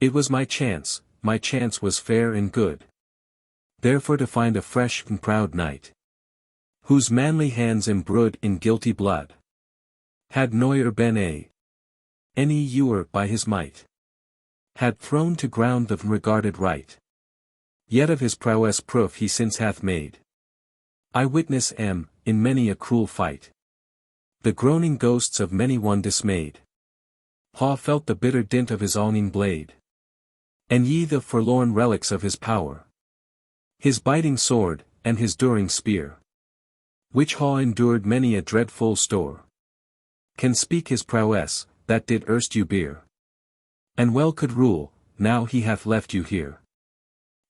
It was my chance was fair and good. Therefore to find a fresh and proud knight. Whose manly hands embroidered in guilty blood. Had neuer been any ewer by his might. Had thrown to ground the regarded right. Yet of his prowess proof he since hath made. I witness am, in many a cruel fight. The groaning ghosts of many one dismayed. Ha felt the bitter dint of his awning blade. And ye the forlorn relics of his power. His biting sword, and his during spear. Which ha endured many a dreadful store. Can speak his prowess, that did erst you bear. And well could rule, now he hath left you here.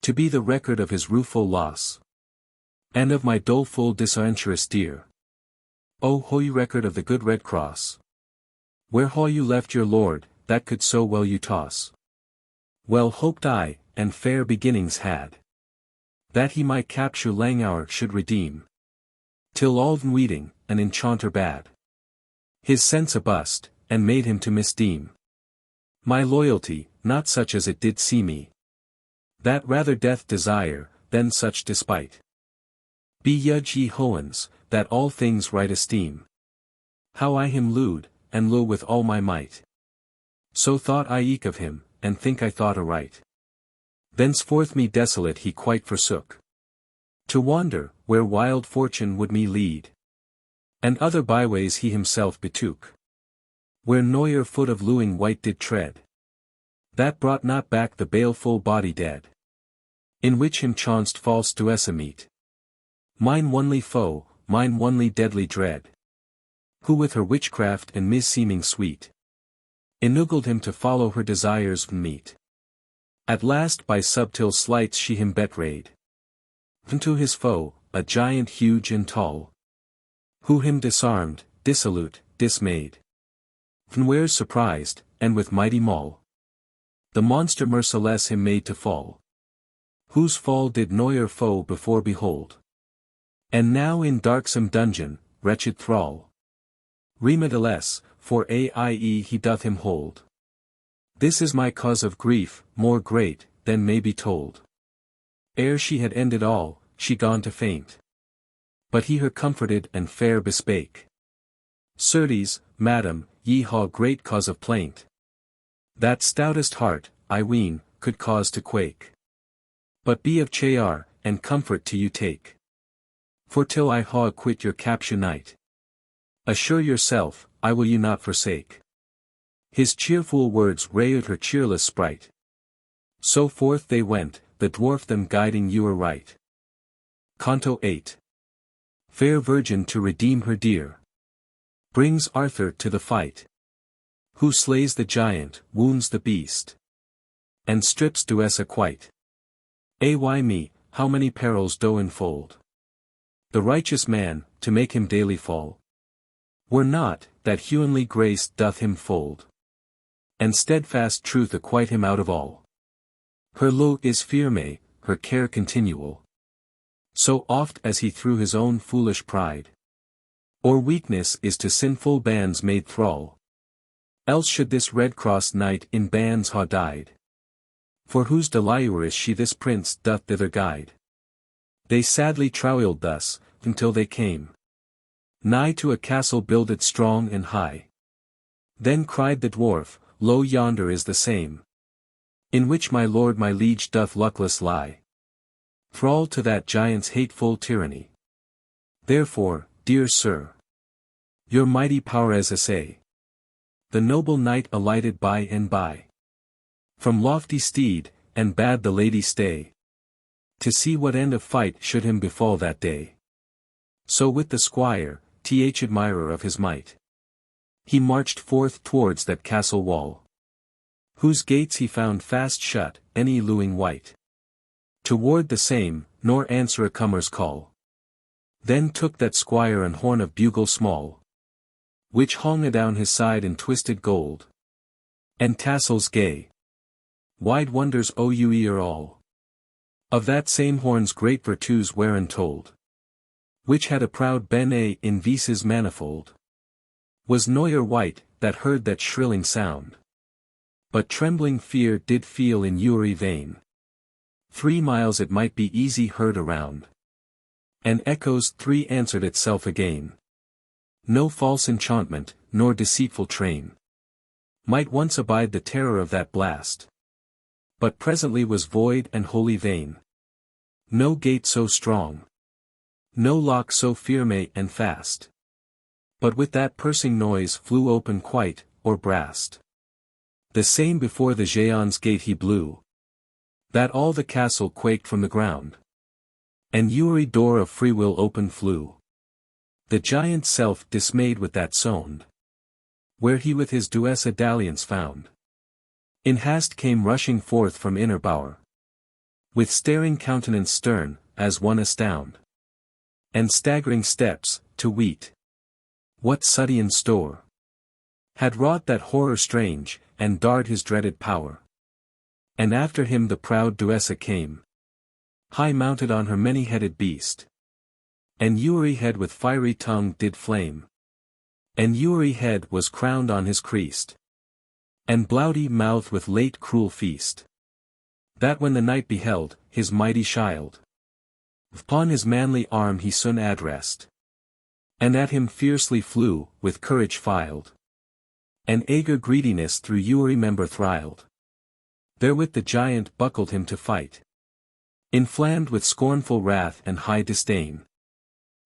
To be the record of his rueful loss. And of my doleful disadventurous dear. O holy record of the good Redcrosse. Where ha you left your lord, that could so well you toss? Well hoped I, and fair beginnings had. That he my capture Langhour should redeem. Till all weeding, an enchanter bad. His sense a bust, and made him to misdeem my loyalty, not such as it did see me. That rather death desire, than such despite. Be judge ye Hoans, that all things right esteem. How I him lewd, and lure with all my might. So thought I eke of him, and think I thought aright. Thenceforth me desolate he quite forsook. To wander, where wild fortune would me lead. And other byways he himself betook. Where neuer foot of lewing wight did tread. That brought not back the baleful body dead. In which him chanced false Duessa meet. Mine only foe, mine only deadly dread. Who with her witchcraft and mis-seeming sweet. Enoogled him to follow her desires meet. At last by subtle sleights she him betrayed. Unto his foe, a giant huge and tall. Who him disarmed, dissolute, dismayed. Where's surprised, and with mighty maul. The monster merciless him made to fall. Whose fall did neuer foe before behold. And now in darksome dungeon, wretched thrall. Remediless, for aie he doth him hold. This is my cause of grief, more great, than may be told. Ere she had ended all, she gone to faint. But he her comforted and fair bespake. Certes, madam, ye ha great cause of plaint. That stoutest heart, I ween, could cause to quake. But be of cheer, and comfort to you take. For till I ha quit your capture night. Assure yourself, I will you not forsake. His cheerful words rayed her cheerless sprite. So forth they went, the dwarf them guiding you aright. Canto 8. Fair virgin to redeem her dear. Brings Arthur to the fight. Who slays the giant, wounds the beast. And strips Duessa quite. Ay me, how many perils do enfold. The righteous man, to make him daily fall. Were not, that humanly grace doth him fold. And steadfast truth acquite him out of all. Her low is firme, her care continual. So oft as he through his own foolish pride. Or weakness is to sinful bands made thrall. Else should this Redcrosse knight in bands ha died. For whose deliurous she this prince doth thither guide. They sadly travailed thus, until they came nigh to a castle builded strong and high. Then cried the dwarf, lo yonder is the same. In which my lord my liege doth luckless lie. Thrall to that giant's hateful tyranny. Therefore, dear sir, your mighty power as essay. The noble knight alighted by and by. From lofty steed, and bade the lady stay. To see what end of fight should him befall that day. So with the squire, admirer of his might. He marched forth towards that castle wall. Whose gates he found fast shut, any lewing wight. Toward the same, nor answer a comer's call. Then took that squire an horn of bugle small. Which hung adown his side in twisted gold. And tassels gay. Wide wonders o you ear all. Of that same horn's great virtues wherein told. Which had a proud bene in vices manifold. Was neuer wight, that heard that shrilling sound. But trembling fear did feel in Uri vein. 3 miles it might be easy heard around. And echoes 3 answered itself again. No false enchantment, nor deceitful train. Might once abide the terror of that blast. But presently was void and wholly vain. No gate so strong. No lock so firme and fast. But with that pursing noise flew open quite, or brast. The same before the Gvyon's gate he blew. That all the castle quaked from the ground. And Uri door of free will open flew. The giant self dismayed with that sound. Where he with his Duessa dalliance found. In hast came rushing forth from inner bower. With staring countenance stern, as one astound. And staggering steps, to weet. What Suddian store had wrought that horror strange, and darred his dreaded power. And after him the proud Duessa came. High mounted on her many-headed beast. And Uri head with fiery tongue did flame. And Uri head was crowned on his creast. And bloody mouth with late cruel feast. That when the knight beheld, his mighty shield. Upon his manly arm he soon addressed. And at him fiercely flew, with courage filed. And eager greediness through Uri member thrilled. Therewith the giant buckled him to fight. Inflamed with scornful wrath and high disdain.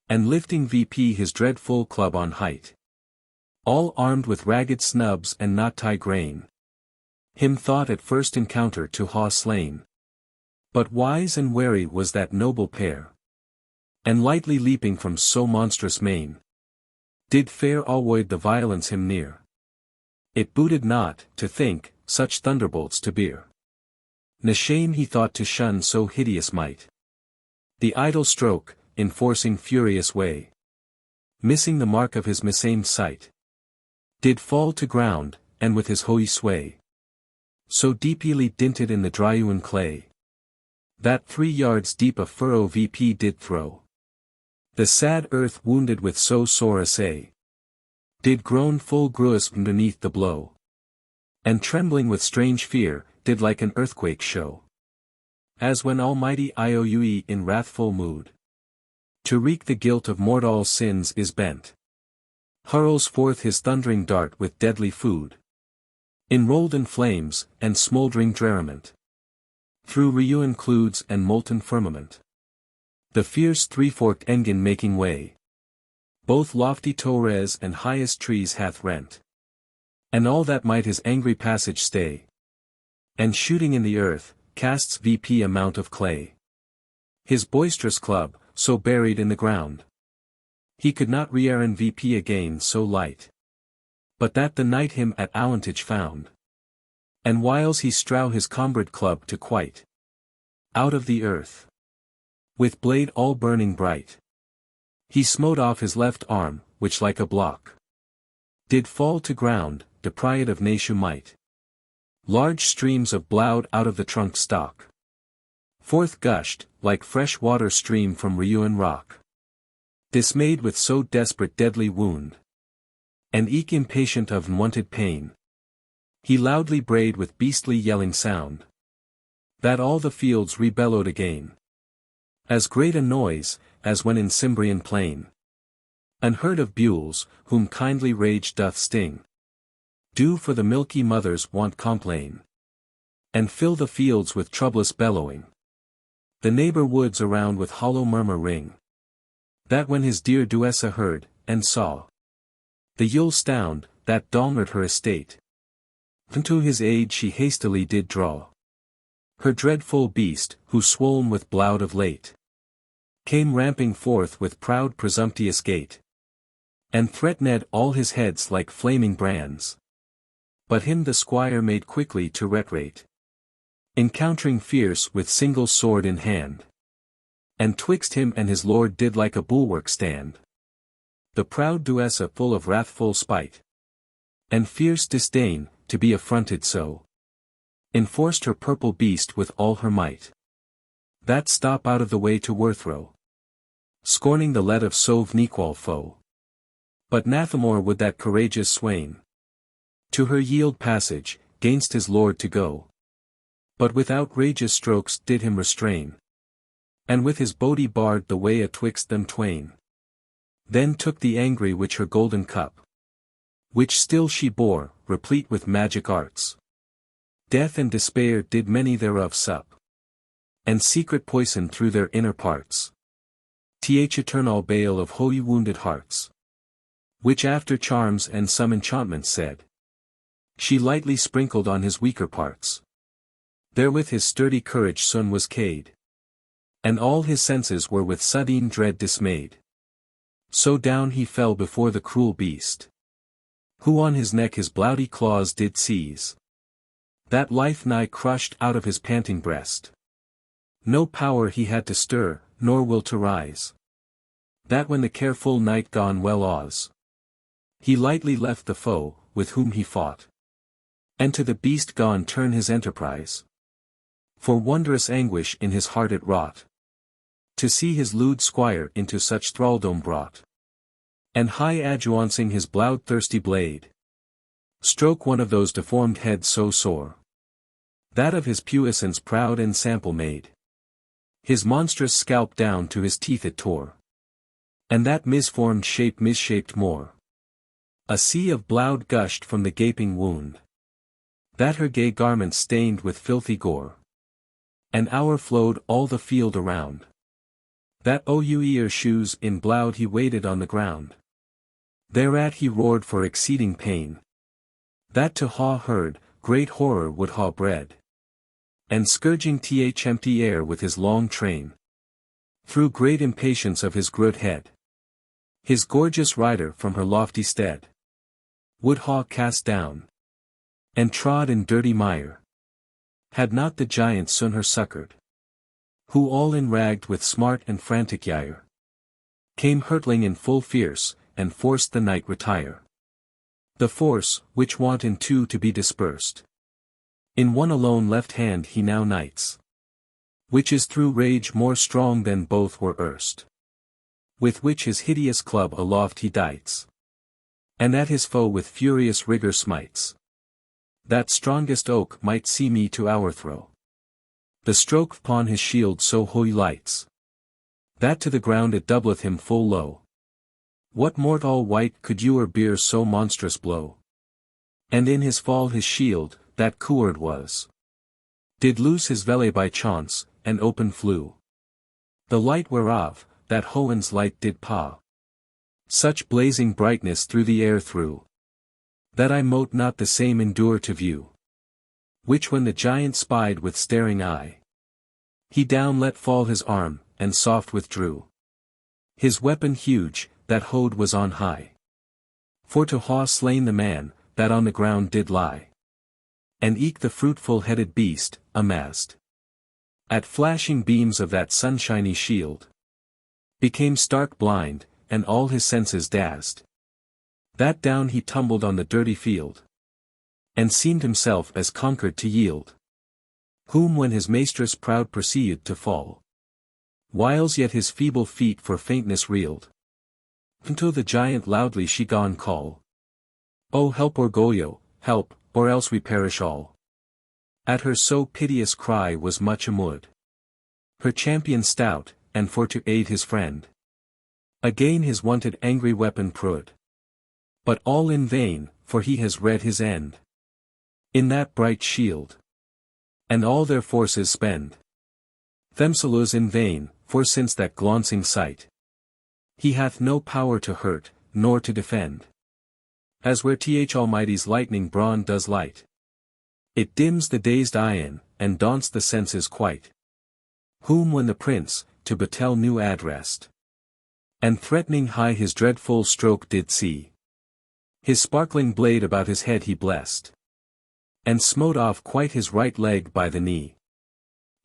And lifting VP his dreadful club on height. All armed with ragged snubs and not tie grain. Him thought at first encounter to ha slain. But wise and wary was that noble pair. And lightly leaping from so monstrous main. Did fare avoid the violence him near. It booted not, to think, such thunderbolts to bear. Ne shame he thought to shun so hideous might. The idle stroke, enforcing furious way. Missing the mark of his misaimed sight. Did fall to ground, and with his holy sway. So deeply dinted in the dryuen clay. That 3 yards deep a furrow VP did throw. The sad earth wounded with so sore assay. Did groan full gruesome underneath the blow. And trembling with strange fear, did like an earthquake show. As when Almighty Ioue in wrathful mood. To wreak the guilt of mortal sins is bent. Hurls forth his thundering dart with deadly food. Enrolled in flames, and smouldering derriment. Through ruin clouds and molten firmament. The fierce three-forked engine making way. Both lofty torres and highest trees hath rent. And all that might his angry passage stay. And shooting in the earth, casts VP a mount of clay. His boisterous club, so buried in the ground. He could not rearren VP again so light. But that the knight him at avantage found. And whiles he strow his comrade club to quite. Out of the earth. With blade all burning bright. He smote off his left arm, which like a block. Did fall to ground, deprived of nature might. Large streams of blood out of the trunk stalk. Forth gushed, like fresh water stream from ruin rock. Dismayed with so desperate deadly wound. And eke impatient of unwonted pain. He loudly brayed with beastly yelling sound. That all the fields rebellowed again. As great a noise, as when in Cimbrian plain. Unheard of bules, whom kindly rage doth sting. Do for the milky mother's want complain. And fill the fields with troublous bellowing. The neighbor woods around with hollow murmur ring. That when his dear Duessa heard, and saw. The Yule stound, that dalmered her estate. Unto his aid she hastily did draw. Her dreadful beast, who swoln with blood of late. Came ramping forth with proud presumptuous gait. And threatened all his heads like flaming brands. But him the squire made quickly to retrate. Encountering fierce with single sword in hand. And twixt him and his lord did like a bulwark stand. The proud Duessa full of wrathful spite. And fierce disdain, to be affronted so. Enforced her purple beast with all her might. That stop out of the way to Werthrow. Scorning the lead of so vnequal foe. But Nathamor would that courageous swain. To her yield passage, gainst his lord to go. But with outrageous strokes did him restrain. And with his bodie barred the way atwixt them twain. Then took the angry witch her golden cup. Which still she bore, replete with magic arts. Death and despair did many thereof sup. And secret poison through their inner parts. Th eternal bale of holy wounded hearts. Which after charms and some enchantments said. She lightly sprinkled on his weaker parts. Therewith his sturdy courage soon was cayed. And all his senses were with sudden dread dismayed. So down he fell before the cruel beast. Who on his neck his bloody claws did seize. That life nigh crushed out of his panting breast. No power he had to stir, nor will to rise. That when the careful knight gone well Oz. He lightly left the foe, with whom he fought. And to the beast gone turn his enterprise. For wondrous anguish in his heart it wrought. To see his lewd squire into such thraldom brought. And high advancing his blood-thirsty blade, stroke one of those deformed heads so sore, that of his puissance proud ensample made. His monstrous scalp down to his teeth it tore, and that misformed shape misshaped more. A sea of blood gushed from the gaping wound, that her gay garments stained with filthy gore. An hour flowed all the field around, that her shoes in blood he waded on the ground. Thereat he roared for exceeding pain, that to ha heard, great horror would ha bred. And scourging empty air with his long train, through great impatience of his grood head, his gorgeous rider from her lofty stead would ha cast down, and trod in dirty mire, had not the giant soon her succoured, who all enragged with smart and frantic ire, came hurtling in full fierce, and forced the knight retire. The force, which wont in two to be dispersed, in one alone left hand he now knights, which is through rage more strong than both were erst, with which his hideous club aloft he dights, and at his foe with furious rigour smites. That strongest oak might see me to overthrow. The stroke upon his shield so holy lights, that to the ground it doubleth him full low. What mortal wight could you or bear so monstrous blow? And in his fall his shield, that coward was, did lose his vele by chance, and open flew. The light whereof, that Hohen's light did paw, such blazing brightness through the air threw, that I mote not the same endure to view, which when the giant spied with staring eye, he down let fall his arm, and soft withdrew his weapon huge, that hoed was on high, for to ha slain the man, that on the ground did lie. And eke the fruitful-headed beast, amazed at flashing beams of that sunshiny shield, became stark blind, and all his senses dazzled. That down he tumbled on the dirty field, and seemed himself as conquered to yield. Whom when his mistress proud perceived to fall, whiles yet his feeble feet for faintness reeled, until the giant loudly she gan call, "O help Orgoglio, help, or else we perish all." At her so piteous cry was much amood her champion stout, and for to aid his friend, again his wonted angry weapon prud. But all in vain, for he has read his end in that bright shield, and all their forces spend themselves in vain, for since that glancing sight, he hath no power to hurt, nor to defend. As where Almighty's lightning brawn does light, it dims the dazed eyen, and daunts the senses quite. Whom when the prince, to battle new addressed, and threatening high his dreadful stroke did see, his sparkling blade about his head he blessed, and smote off quite his right leg by the knee.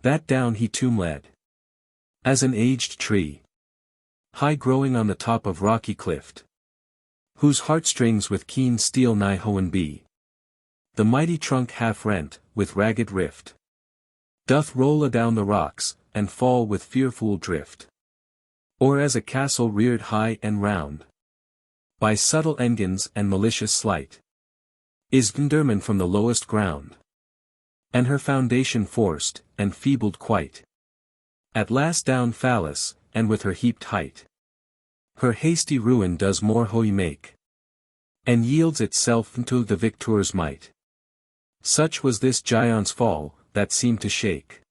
That down he tomb led, as an aged tree, high growing on the top of rocky cliff, whose heartstrings with keen steel nigh hoen be. The mighty trunk half rent, with ragged rift, doth roll adown the rocks, and fall with fearful drift. Or as a castle reared high and round, by subtle engines and malicious sleight, is undermined from the lowest ground, and her foundation forced, and feebled quite. At last down fallous, and with her heaped height, her hasty ruin does more hoy make, and yields itself unto the victor's might. Such was this giant's fall, that seemed to shake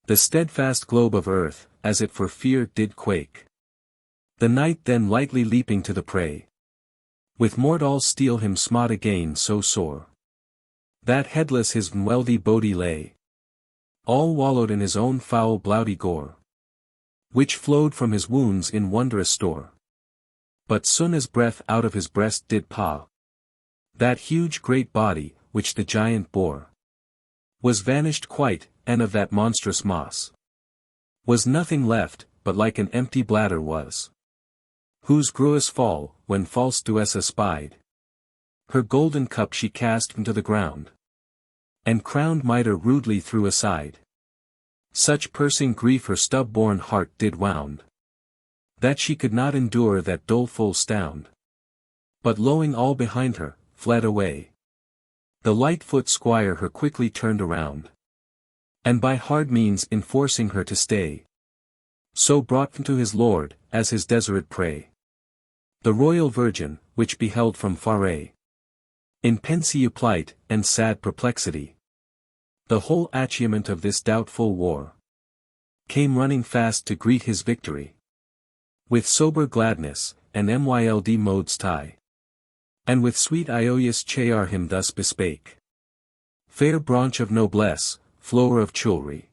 the steadfast globe of earth, as it for fear did quake. The knight then lightly leaping to the prey, with mortal steel him smote again so sore, that headless his wealthy body lay, all wallowed in his own foul bloody gore, which flowed from his wounds in wondrous store. But soon as breath out of his breast did paw, that huge great body, which the giant bore, was vanished quite, and of that monstrous moss was nothing left, but like an empty bladder was, whose gruous fall, when false Duessa spied, her golden cup she cast into the ground, and crowned mitre rudely threw aside. Such pursing grief her stub-born heart did wound, that she could not endure that doleful sound. But lowing all behind her, fled away. The light-foot squire her quickly turned around, and by hard means enforcing her to stay, so brought to his lord, as his desperate prey. The royal virgin, which beheld from Faerie, in pensive plight, and sad perplexity, the whole achievement of this doubtful war, came running fast to greet his victory, with sober gladness, and mild modes tie, and with sweet Ioius Chair him thus bespake. Fair branch of noblesse, flower of chivalry,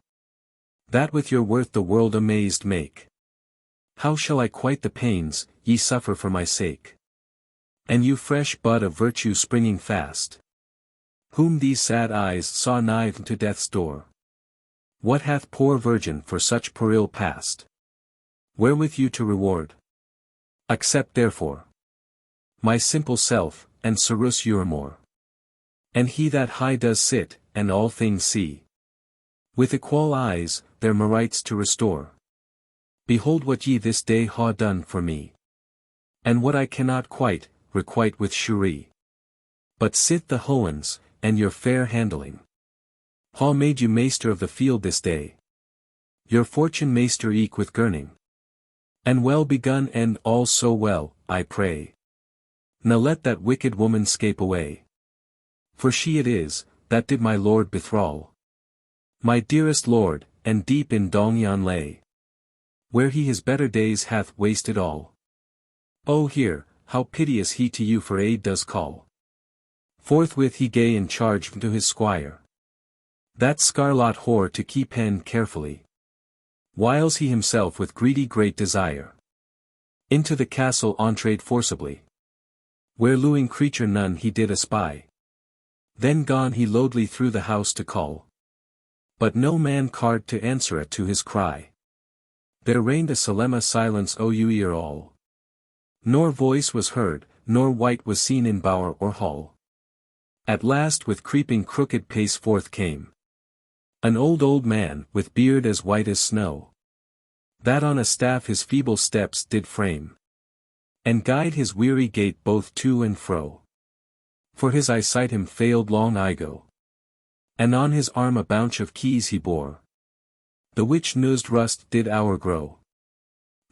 that with your worth the world amazed make, how shall I quite the pains ye suffer for my sake? And you fresh bud of virtue springing fast, whom these sad eyes saw nigh to death's door, what hath poor virgin for such peril past, wherewith you to reward? Accept therefore my simple self, and serus more. And he that high does sit, and all things see, with equal eyes, their merites to restore. Behold what ye this day ha done for me, and what I cannot quite, requite with cherie. But sit the hoens, and your fair handling, ha made you master of the field this day. Your fortune master eke with gurning, and well begun end all so well, I pray. Now let that wicked woman scape away, for she it is, that did my lord bethrall, my dearest lord, and deep in Dongyan lay, where he his better days hath wasted all. Oh hear, how piteous he to you for aid does call. Forthwith he gave in charge to his squire, that scarlet whore to keep hen carefully, whiles he himself with greedy great desire, into the castle entreed forcibly, where lewing creature none he did espy. Then gone he loudly through the house to call, but no man card to answer it to his cry. There reigned a solemn silence o you ear all, nor voice was heard, nor wight was seen in bower or hall. At last with creeping crooked pace forth came an old man, with beard as white as snow, that on a staff his feeble steps did frame, and guide his weary gait both to and fro. For his eyesight him failed long ago, and on his arm a bunch of keys he bore, the which noosed rust did hour grow.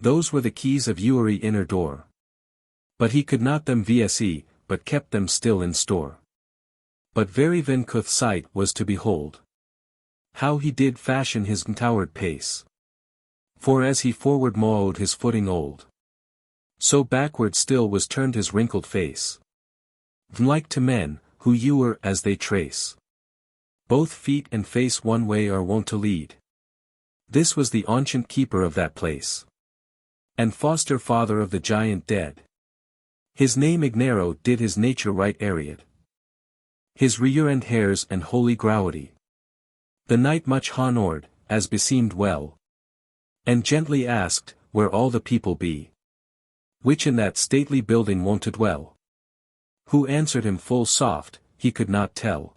Those were the keys of Uery inner door, but he could not them vse, but kept them still in store. But very Vincuth sight was to behold, how he did fashion his toward pace. For as he forward mowed his footing old, so backward still was turned his wrinkled face. Like to men, who ewer as they trace, both feet and face one way are wont to lead. This was the ancient keeper of that place, and foster father of the giant dead. His name Ignaro did his nature right ariad, his reurend hairs and holy growity. The knight much honored, as beseemed well, and gently asked, where all the people be, which in that stately building wont to dwell. Who answered him full soft, he could not tell.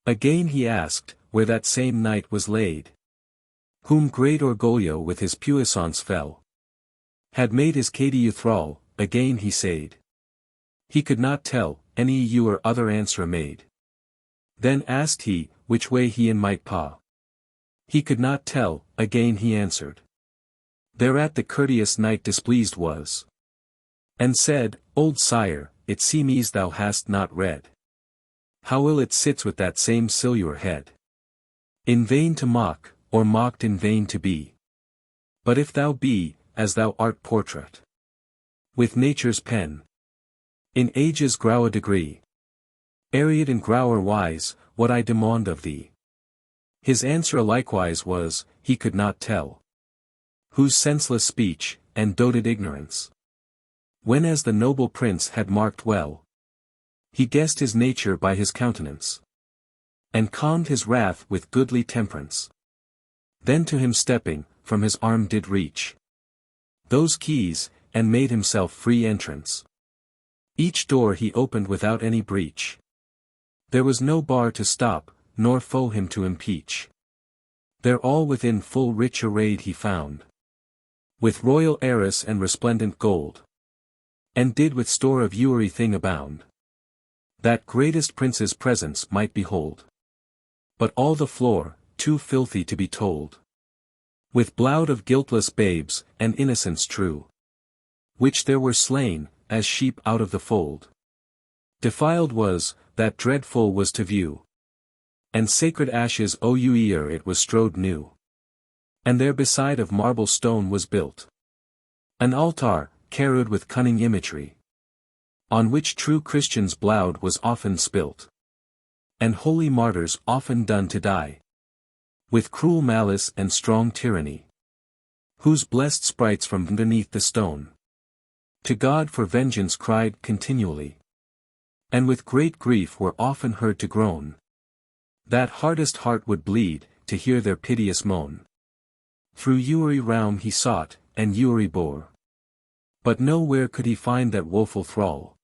Again he asked, where that same knight was laid, whom great Orgoglio with his puissance fell, had made his Cady thrall. Again he said, he could not tell, any you or other answer made. Then asked he, which way he in might pa. He could not tell, again he answered. Thereat the courteous knight displeased was, and said, Old sire, it seemes thou hast not read how ill it sits with that same silver head. In vain to mock, or mocked in vain to be. But if thou be, as thou art portrait, with nature's pen, in ages grow a degree, ariad and grower wise, what I demand of thee. His answer likewise was, he could not tell, whose senseless speech, and doted ignorance, when as the noble prince had marked well, he guessed his nature by his countenance, and calmed his wrath with goodly temperance. Then to him stepping, from his arm did reach those keys, and made himself free entrance. Each door he opened without any breach. There was no bar to stop, nor foe him to impeach. There all within full rich arrayed he found, with royal arras and resplendent gold. And did with store of ewery thing abound, that greatest prince's presence might behold. But all the floor, too filthy to be told, with blood of guiltless babes, and innocents true, which there were slain, as sheep out of the fold. Defiled was, that dreadful was to view. And sacred ashes ere it was strowed new. And there beside of marble stone was built an altar, carried with cunning imagery, on which true Christians' blood was often spilt, and holy martyrs often done to die, with cruel malice and strong tyranny, whose blessed sprites from beneath the stone to God for vengeance cried continually, and with great grief were often heard to groan, that hardest heart would bleed, to hear their piteous moan. Through ewery realm he sought, and ewery bore, but nowhere could he find that woeful thrall.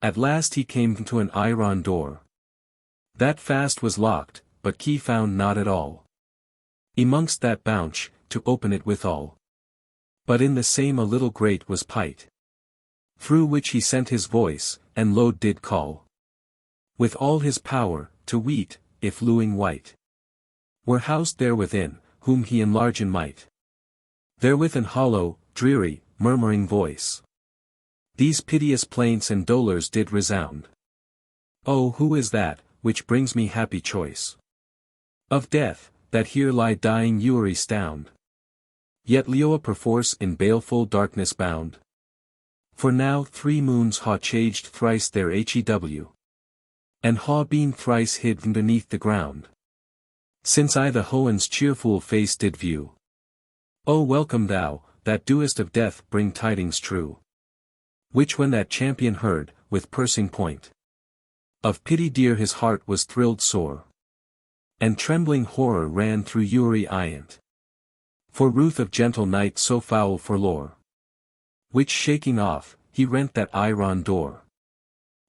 At last he came to an iron door, that fast was locked, but key found not at all, amongst that bounch, to open it withal. But in the same a little grate was pight, through which he sent his voice, and loud did call, with all his power, to weet, if lewing wight were housed there within, whom he enlargen might. Therewith an hollow, dreary, murmuring voice these piteous plaints and dolors did resound. Oh, who is that, which brings me happy choice of death, that here lie dying ewery stound? Yet Leoa perforce in baleful darkness bound. For now 3 moons ha changed thrice their hew, and ha been thrice hid beneath the ground, since I the Hohen's cheerful face did view. O welcome thou, that doest of death bring tidings true, which when that champion heard, with pursing point of pity dear his heart was thrilled sore, and trembling horror ran through ewery iant, for ruth of gentle knight so foul forlore, which shaking off, he rent that iron door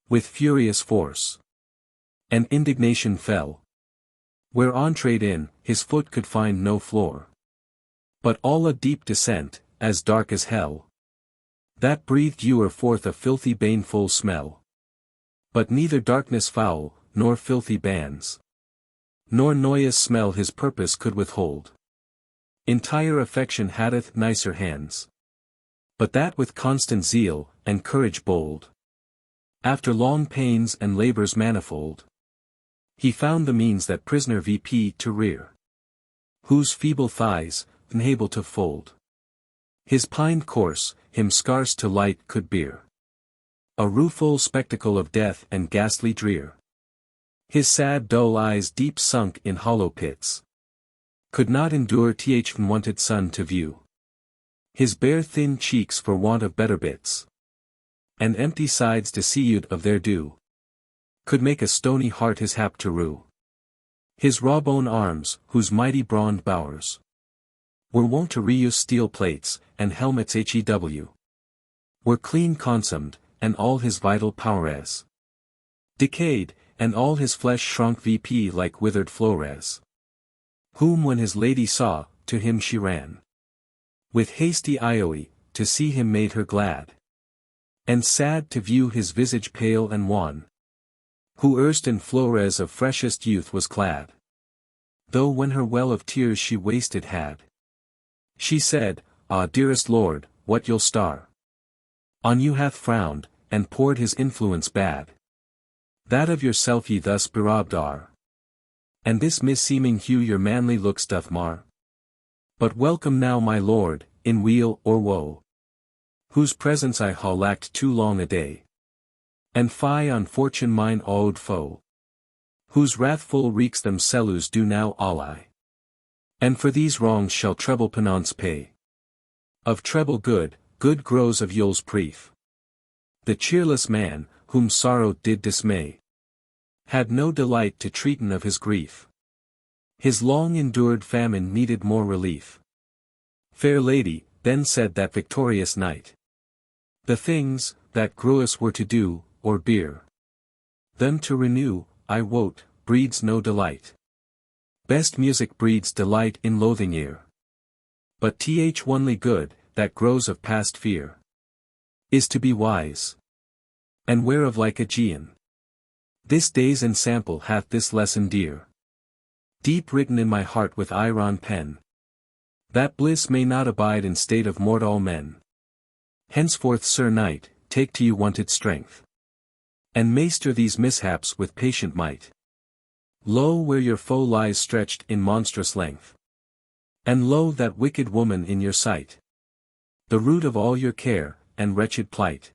with furious force, and indignation fell, where entred in, his foot could find no floor, but all a deep descent, as dark as hell, that breathed ewer forth a filthy baneful smell. But neither darkness foul, nor filthy bands, nor noyous smell his purpose could withhold. Entire affection haddeth nicer hands, but that with constant zeal, and courage bold, after long pains and labours manifold, he found the means that prisoner VP to rear, whose feeble thighs, unable to fold his pined corse, him scarce to light could bear. A rueful spectacle of death and ghastly drear. His sad dull eyes deep sunk in hollow pits, could not endure th wanted sun to view. His bare thin cheeks for want of better bits, and empty sides deceived of their due, could make a stony heart his hap to rue. His raw bone arms, whose mighty brawned bowers were wont to reuse steel plates, and helmets hew, were clean consumed, and all his vital powers decayed, and all his flesh shrunk VP like withered flores. Whom when his lady saw, to him she ran, with hasty eye, to see him made her glad, and sad to view his visage pale and wan, who erst in flores of freshest youth was clad. Though when her well of tears she wasted had, she said, Ah dearest lord, what you'll star on you hath frowned, and poured his influence bad, that of yourself ye thus berobbed are, and this misseeming hue your manly looks doth mar. But welcome now my lord, in weal or woe, whose presence I ha lacked too long a day, and fie on fortune mine old foe, whose wrathful wreaks themselves do now ally, and for these wrongs shall treble penance pay. Of treble good, good grows of Yule's prief. The cheerless man, whom sorrow did dismay, had no delight to treaten of his grief. His long-endured famine needed more relief. Fair lady, then said that victorious knight, the things, that Crosse were to do, or bear, them to renew, I wot, breeds no delight. Best music breeds delight in loathing ear. But th only good, that grows of past fear, is to be wise, and whereof like Aegean. This day's ensample hath this lesson dear, deep written in my heart with iron pen, that bliss may not abide in state of mortal men. Henceforth, Sir Knight, take to you wonted strength, and master these mishaps with patient might. Lo, where your foe lies stretched in monstrous length, and lo, that wicked woman in your sight, the root of all your care, and wretched plight.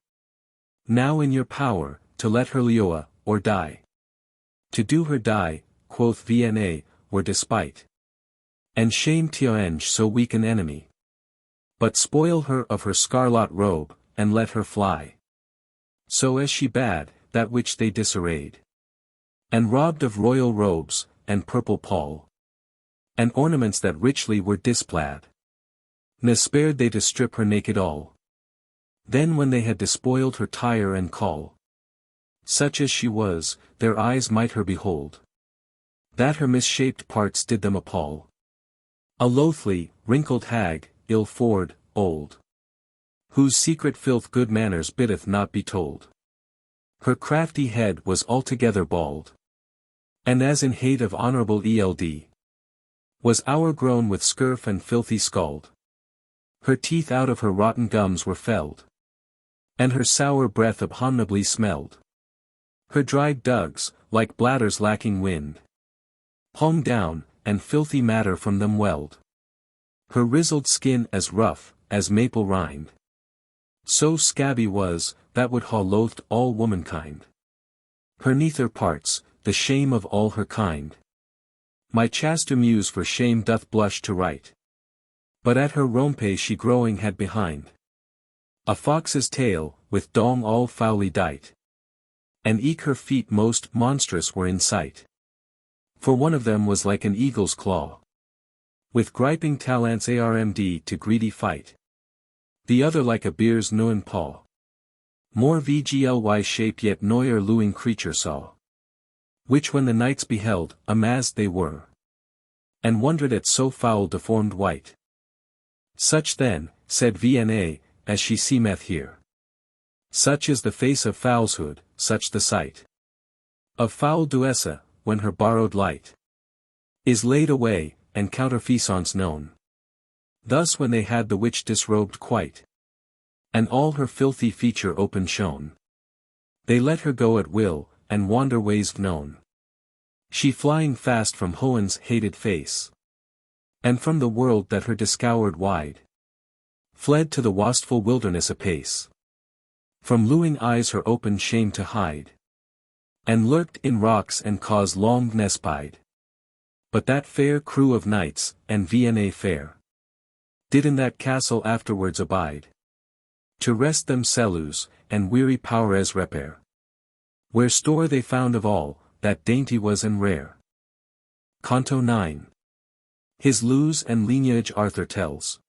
Now in your power, to let her leoa, or die. To do her die, quoth Vna, were despite, and shame t'avenge so weak an enemy. But spoil her of her scarlet robe, and let her fly. So as she bade, that which they disarrayed, and robbed of royal robes, and purple pall, and ornaments that richly were displaid. Ne spared they to strip her naked all. Then when they had despoiled her tire and caul, such as she was, their eyes might her behold, that her misshaped parts did them appall. A loathly, wrinkled hag, ill-favored, old, whose secret filth good manners biddeth not be told. Her crafty head was altogether bald, and as in hate of honorable eld, was o'ergrown with scurf and filthy scald. Her teeth out of her rotten gums were felled, and her sour breath abominably smelled. Her dried dugs, like bladders lacking wind, hung down, and filthy matter from them welled. Her rizzled skin as rough, as maple rind, so scabby was, that would ha loathed all womankind. Her nether parts, the shame of all her kind. My chaste muse for shame doth blush to write, but at her rompe she growing had behind a fox's tail, with dong all foully dight, and eke her feet most monstrous were in sight. For one of them was like an eagle's claw, with griping talents armd to greedy fight. The other like a bear's neuen paw, more vgly shape yet neuer luing creature saw. Which when the knights beheld, amazed they were, and wondered at so foul deformed wight. Such then, said Vna, as she seemeth here. Such is the face of falsehood, such the sight of foul Duessa, when her borrowed light is laid away, and counterfaisance known. Thus when they had the witch disrobed quite, and all her filthy feature open shown, they let her go at will, and wander ways known. She flying fast from Hohen's hated face, and from the world that her discoured wide, fled to the wasteful wilderness apace, from luing eyes her open shame to hide, and lurked in rocks and caused long nespide. But that fair crew of knights, and Vna fair, did in that castle afterwards abide, to rest themselves, and weary powers repair, where store they found of all, that dainty was and rare. Canto 9. His lewes and lineage Arthur tells.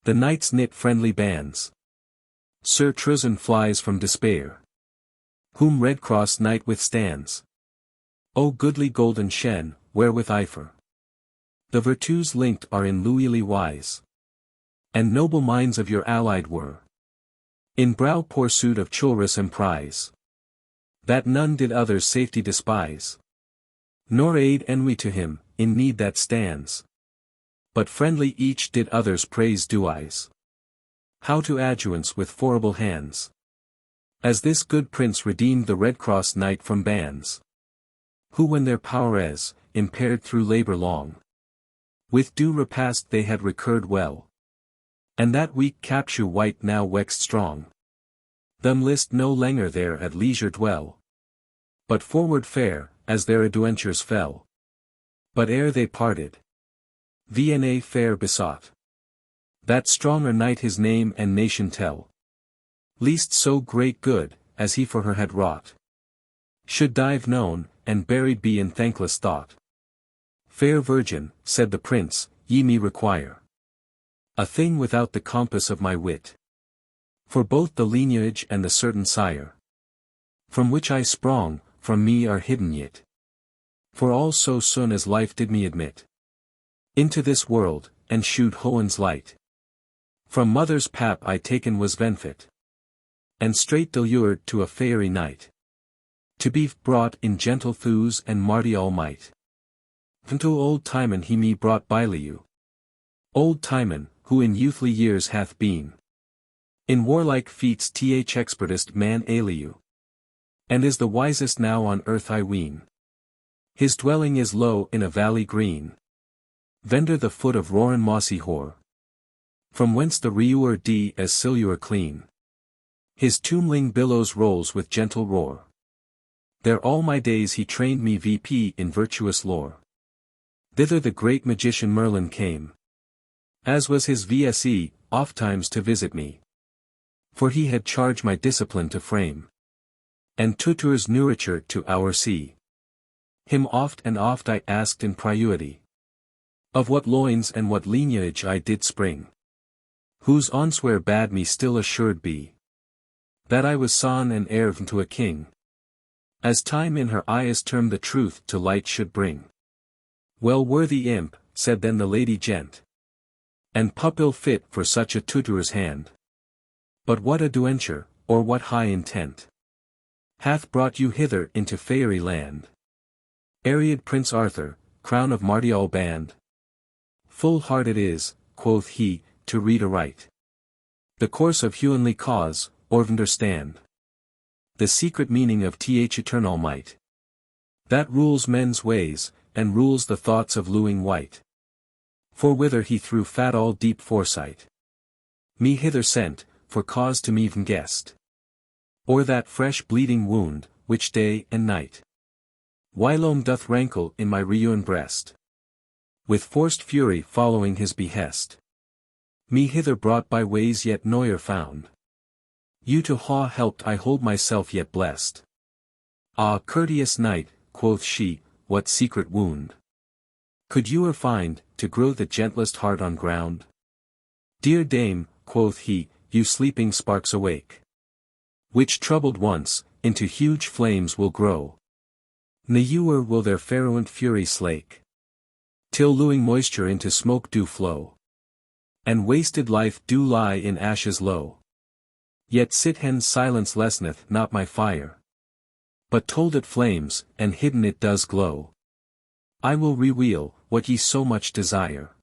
The knights knit friendly bands. Sir Truzan flies from despair, whom Redcrosse knight withstands. O goodly golden shen, wherewith Eifer the virtues linked are in loyally wise, and noble minds of your allied were, in brow pursuit of chivalrous emprise, that none did others' safety despise, nor aid envy to him, in need that stands, but friendly each did others praise duise, how to adjuance with forcible hands, as this good prince redeemed the Redcrosse knight from bands, who when their powers, impaired through labor long, with due repast they had recurred well, and that weak capture wight now waxed strong, them list no longer there at leisure dwell, but forward fare, as their adventures fell. But ere they parted, Vna fair besought that stronger knight his name and nation tell, least so great good, as he for her had wrought, should die known, and buried be in thankless thought. Fair virgin, said the prince, ye me require a thing without the compass of my wit, for both the lineage and the certain sire, from which I sprung, from me are hidden yet. For all so soon as life did me admit into this world, and shewed Hohen's light. From mother's pap I taken was benefit. And straight delured to a faerie night. To be brought in gentle thews and marty all might. Unto old Timon he me brought by you. Old Timon, who in youthly years hath been. In warlike feats expertest man aliu. And is the wisest now on earth I ween. His dwelling is low in a valley green. Vender the foot of roarin mossy hoar. From whence the reuer d as silure clean. His tombling billows rolls with gentle roar. There all my days he trained me VP in virtuous lore. Thither the great magician Merlin came. As was his VSE, ofttimes to visit me. For he had charged my discipline to frame. And tutors nourriture to our sea. Him oft and oft I asked in priuity. Of what loins and what lineage I did spring. Whose onswear bade me still assured be. That I was son and heir to a king. As time in her eyes termed the truth to light should bring. Well worthy imp, said then the lady gent. And pupil fit for such a tutor's hand. But what adventure, or what high intent, hath brought you hither into faerie land? Ariad Prince Arthur, crown of Martial band. Full hard it is, quoth he, to read aright the course of humanly cause, or understand the secret meaning of eternal might. That rules men's ways, and rules the thoughts of Lewing White. For whither he through fat all deep foresight. Me hither sent, for cause to me'ven guessed. Or that fresh bleeding wound, which day and night. Whilome doth rankle in my ruined breast. With forced fury following his behest. Me hither brought by ways yet noyer found. You to ha helped I hold myself yet blessed. Ah courteous knight, quoth she, what secret wound could you find, to grow the gentlest heart on ground? Dear dame, quoth he, you sleeping sparks awake. Which troubled once, into huge flames will grow. Newer will their fervent fury slake. Till lewing moisture into smoke do flow. And wasted life do lie in ashes low. Yet sit hen's silence lesseneth not my fire. But told it flames, and hidden it does glow. I will reveal, what ye so much desire.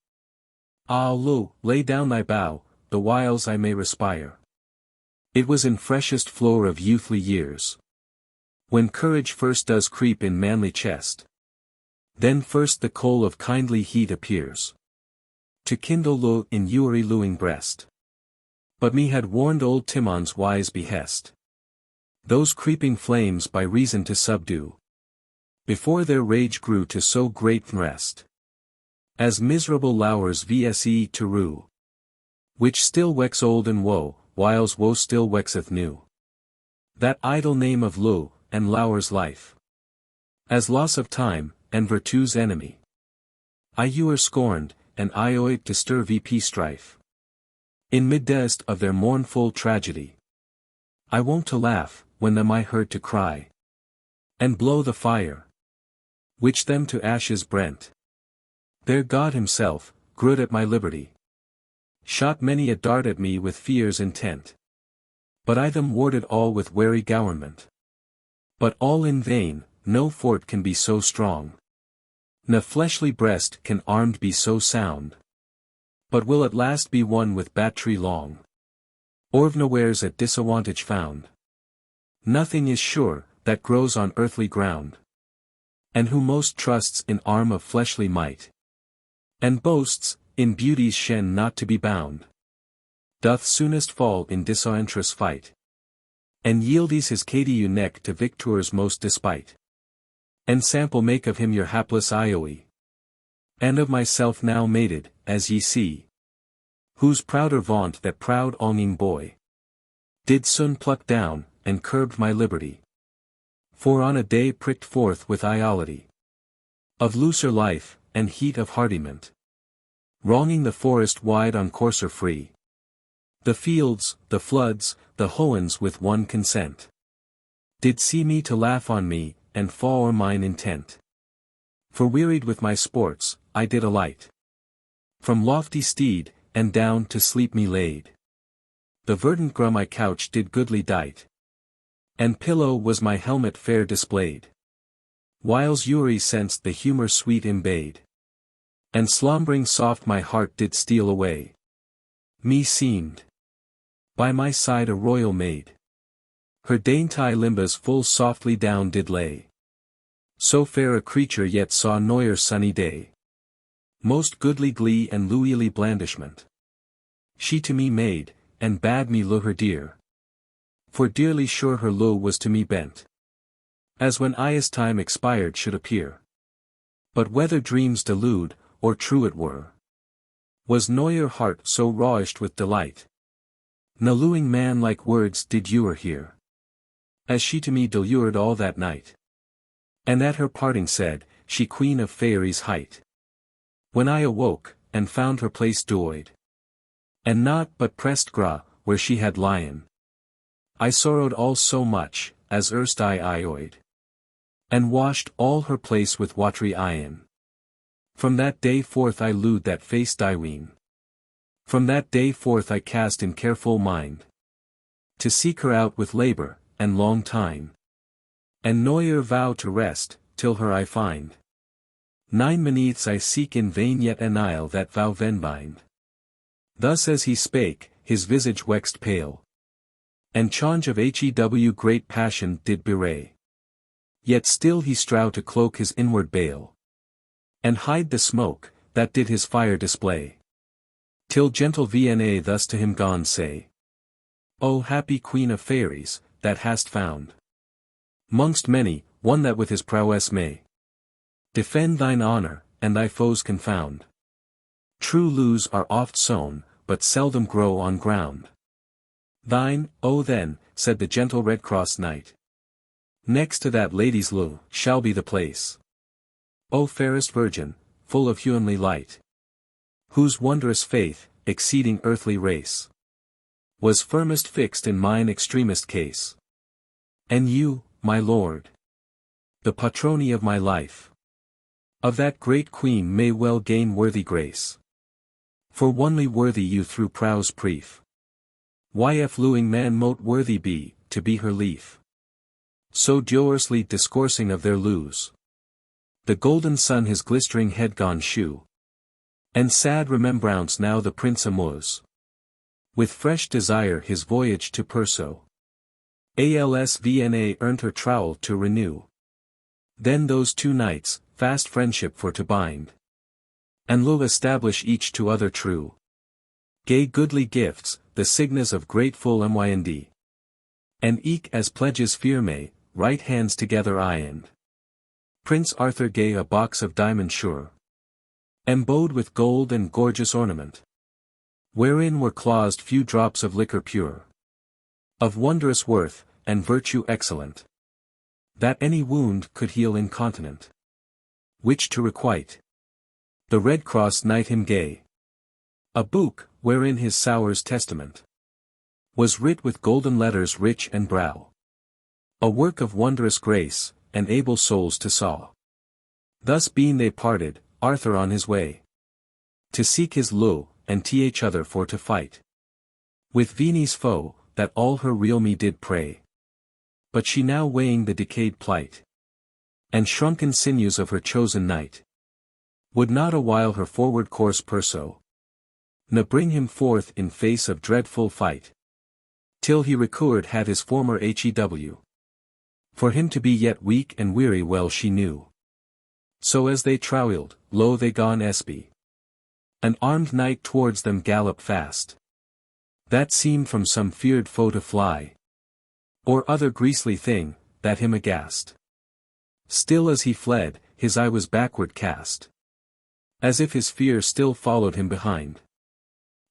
Ah lo, lay down thy bow, the whiles I may respire. It was in freshest flower of youthly years. When courage first does creep in manly chest. Then first the coal of kindly heat appears. To kindle lo in eury lewing breast. But me had warned old Timon's wise behest. Those creeping flames by reason to subdue. Before their rage grew to so great rest. As miserable lowers vse to rue. Which still wex old and woe, whiles woe still wexeth new. That idle name of Lo, and lowers life. As loss of time, and virtue's enemy. I you are scorned, and I oid to stir vp strife. In midst of their mournful tragedy. I wont to laugh, when them I heard to cry. And blow the fire. Which them to ashes brent. There God himself, good at my liberty. Shot many a dart at me with fear's intent. But I them warded all with wary government. But all in vain, no fort can be so strong. Na fleshly breast can armed be so sound. But will at last be won with battery long. Orv nowhere's at disadvantage found. Nothing is sure, that grows on earthly ground. And who most trusts in arm of fleshly might. And boasts, in beauty's shen not to be bound. Doth soonest fall in disastrous fight. And yieldes his cadieu neck to victor's most despite. And sample make of him your hapless Ioe. And of myself now mated, as ye see. Whose prouder vaunt that proud onging boy. Did soon pluck down, and curbed my liberty. For on a day pricked forth with iolity. Of looser life, and heat of hardiment. Wronging the forest wide on courser free. The fields, the floods, the hoens with one consent. Did see me to laugh on me, and fall on mine intent. For wearied with my sports, I did alight. From lofty steed, and down to sleep me laid. The verdant grue my couch did goodly dight, and pillow was my helmet fair displayed. Whiles Uri sensed the humour sweet imbade, and slumbering soft my heart did steal away. Me seemed by my side a royal maid, her dainty limbs full softly down did lay. So fair a creature yet saw noyer sunny day. Most goodly glee and luily blandishment she to me made, and bade me lure her dear. For dearly sure her lure was to me bent, as when I's time expired should appear. But whether dreams delude, or true it were, was noyer heart so ravished with delight. Na luing man like words did ewer hear, as she to me delured all that night. And at her parting said, she queen of faeries height. When I awoke, and found her place doyed, and naught but pressed grue, where she had lien, I sorrowed all so much, as erst I oid, and washed all her place with watery eyen. From that day forth I lewd that face diween. From that day forth I cast in careful mind, to seek her out with labour, and long time, and noyer vow to rest, till her I find. 9 moneaths I seek in vain yet annihil that vow venbind. Thus as he spake, his visage waxed pale, and change of hew great passion did bewray. Yet still he strove to cloak his inward bale, and hide the smoke, that did his fire display. Till gentle Vna thus to him gone say, O happy queen of faeries, that hast found, mongst many, one that with his prowess may defend thine honour, and thy foes confound. True lewes are oft sown, but seldom grow on ground. Thine, O then, said the gentle Redcrosse knight, next to that lady's lue, shall be the place. O fairest virgin, full of heavenly light, whose wondrous faith, exceeding earthly race, was firmest fixed in mine extremest case. And you, my lord, the patroni of my life, of that great queen may well gain worthy grace. For onely worthy you through prow's prief. Yf luing man mote worthy be, to be her lief. So joyously discoursing of their lewes, the golden sun his glistering head gone shew, and sad remembrance now the prince amours, with fresh desire his voyage to pursue. Alsvna earned her trowel to renew. Then those 2 knights, fast friendship for to bind, and will establish each to other true. Gay goodly gifts, the signes of grateful mynd, and eke as pledges firme, right hands together iand. Prince Arthur gave a box of diamond sure, embowed with gold and gorgeous ornament, wherein were claused few drops of liquor pure, of wondrous worth, and virtue excellent, that any wound could heal incontinent, which to requite, the Redcrosse knight him gay. A book, wherein his sour's testament was writ with golden letters rich and brow, a work of wondrous grace, and able souls to saw. Thus being they parted, Arthur on his way to seek his lue, and each other for to fight with Veni's foe, that all her realme did pray. But she now weighing the decayed plight and shrunken sinews of her chosen knight, would not awhile her forward course pursue, ne bring him forth in face of dreadful fight, till he recoured had his former hew. For him to be yet weak and weary well she knew. So as they troweled, lo they gone espy, an armed knight towards them gallop fast, that seemed from some feared foe to fly, or other griesly thing, that him aghast. Still as he fled, his eye was backward cast, as if his fear still followed him behind.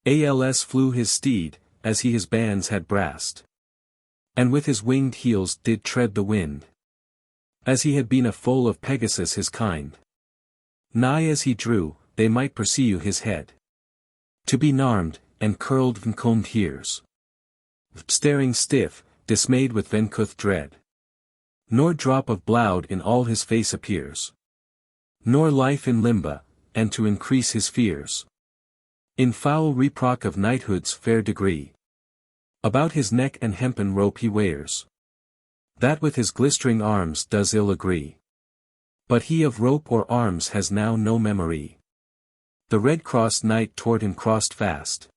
Flew his steed, as he his bands had brast, and with his winged heels did tread the wind, as he had been a foal of Pegasus his kind. Nigh as he drew, they might perceive his head to be narmed, and curled and combed hears, staring stiff, dismayed with vencuth dread. Nor drop of blood in all his face appears, nor life in limba, and to increase his fears, In foul reproach of knighthood's fair degree. About his neck an hempen rope he wears, that with his glistering arms does ill agree. But he of rope or arms has now no memory. The Redcrosse knight toward him crossed fast,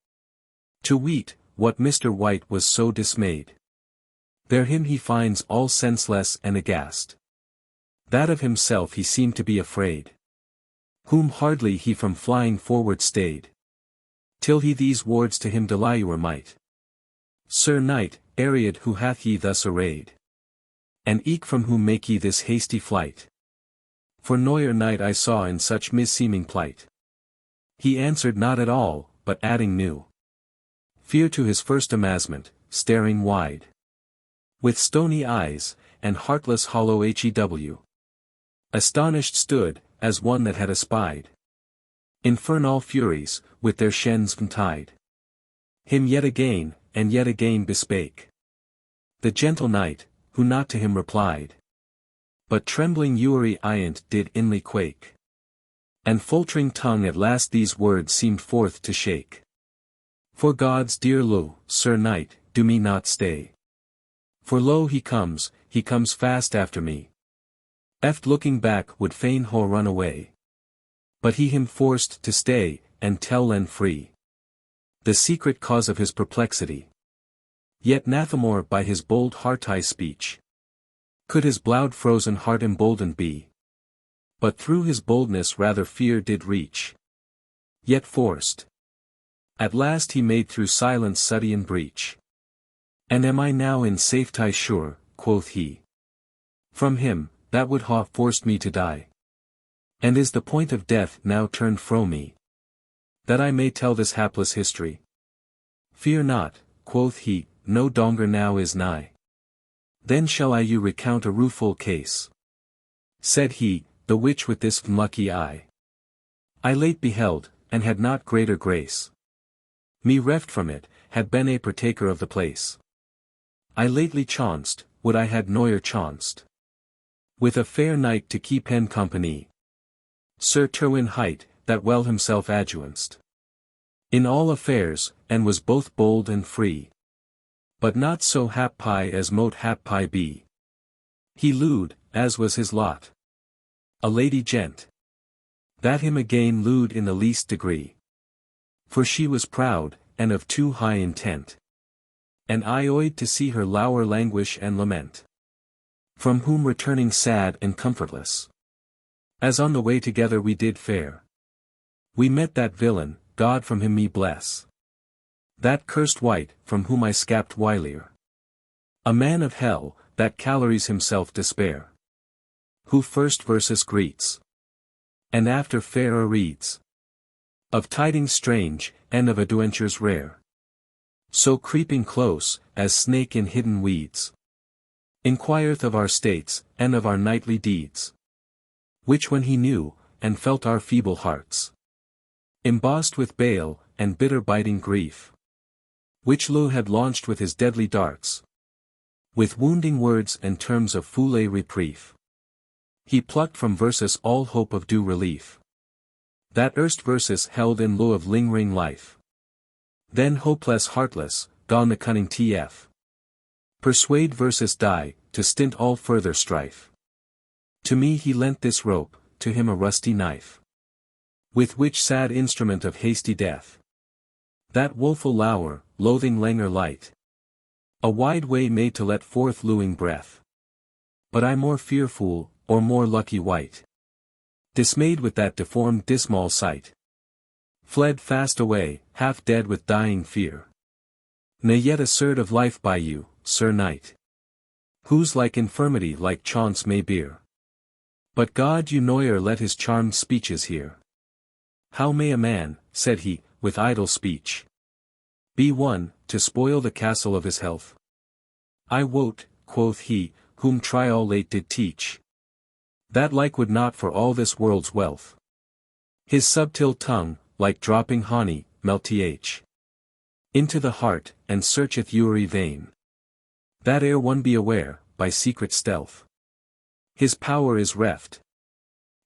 to weet what Mr. White was so dismayed. There him he finds all senseless and aghast, that of himself he seemed to be afraid, whom hardly he from flying forward stayed, till he these words to him deliver might. Sir Knight, Ariad, who hath ye thus arrayed? And eke from whom make ye this hasty flight? For noyer knight I saw in such misseeming plight. He answered not at all, but adding new fear to his first amazement, staring wide, with stony eyes, and heartless hollow hew. Astonished stood, as one that had espied infernal furies, with their shens tied. Him yet again, and yet again bespake the gentle knight, who not to him replied, but trembling Uri iant did inly quake, and faltering tongue at last these words seemed forth to shake. For God's dear lo, Sir Knight, do me not stay. For lo he comes fast after me. Eft looking back would fain ho run away. But he him forced to stay, and tell len free the secret cause of his perplexity. Yet nathemore by his bold hearty speech could his blowed frozen heart emboldened be. But through his boldness rather fear did reach. Yet forced at last he made through silence Sudian breach. And am I now in safety sure, quoth he, from him, that would ha forced me to die? And is the point of death now turned fro me, that I may tell this hapless history? Fear not, quoth he, no donger now is nigh. Then shall I you recount a rueful case, said he, the which with this unlucky eye I late beheld, and had not greater grace. Me reft from it, had been a partaker of the place. I lately chanced, would I had noyer chanced, with a fair knight to keep hen company. Sir Terwin hight, that well himself adjuanced in all affairs, and was both bold and free. But not so happy as mote happy be. He lewd, as was his lot, a lady gent, that him again lewd in the least degree. For she was proud, and of too high intent. And I oyed to see her lower languish and lament. From whom returning sad and comfortless, as on the way together we did fare, we met that villain, God from him me bless. That cursed wight, from whom I scapt wilier. A man of hell, that calories himself despair. Who first verses greets, and after fairer reads, of tidings strange, and of adventures rare. So creeping close, as snake in hidden weeds, inquireth of our states, and of our knightly deeds. Which when he knew, and felt our feeble hearts embossed with bale, and bitter biting grief, which Lo had launched with his deadly darts, with wounding words and terms of foule reprief, he plucked from verses all hope of due relief, that erst verses held in Lo of lingering life. Then hopeless heartless, gone the cunning tf. Persuade versus die, to stint all further strife. To me he lent this rope, to him a rusty knife, with which sad instrument of hasty death, that woeful lour, loathing languor light, a wide way made to let forth lewing breath. But I more fearful, or more lucky wight, dismayed with that deformed dismal sight, fled fast away, half dead with dying fear. Ne yet assured of life by you, Sir Knight, whose like infirmity like chance may bear. But God you noyer let his charmed speeches hear. How may a man, said he, with idle speech, be won, to spoil the castle of his health? I wot, quoth he, whom trial late did teach, that like would not for all this world's wealth. His subtil tongue, like dropping honey, melteth into the heart, and searcheth every vein, that ere one be aware, by secret stealth, his power is reft,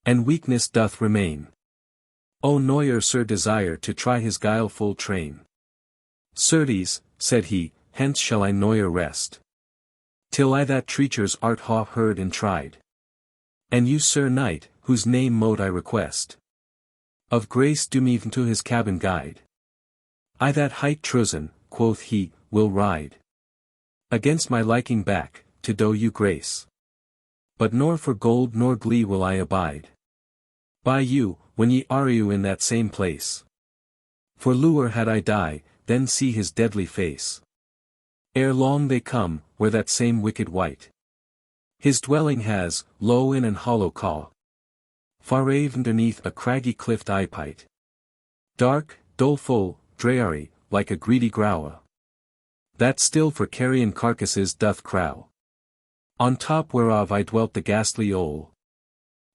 and weakness doth remain. O Noyer Sir desire to try his guileful train. Certes, said he, hence shall I Noyer rest. Till I that treacher's art ha heard and tried. And you Sir Knight, whose name mote I request. Of grace do me to his cabin guide. I that height trusen, quoth he, will ride. Against my liking back, to do you grace. But nor for gold nor glee will I abide. By you, when ye are you in that same place. For lure had I die, then see his deadly face. Ere long they come, where that same wicked wight. His dwelling has, low in an hollow caw. Far underneath a craggy cliff eypight. Dark, doleful, dreary, like a greedy grower. That still for carrion carcasses doth crow. On top whereof I dwelt the ghastly owl.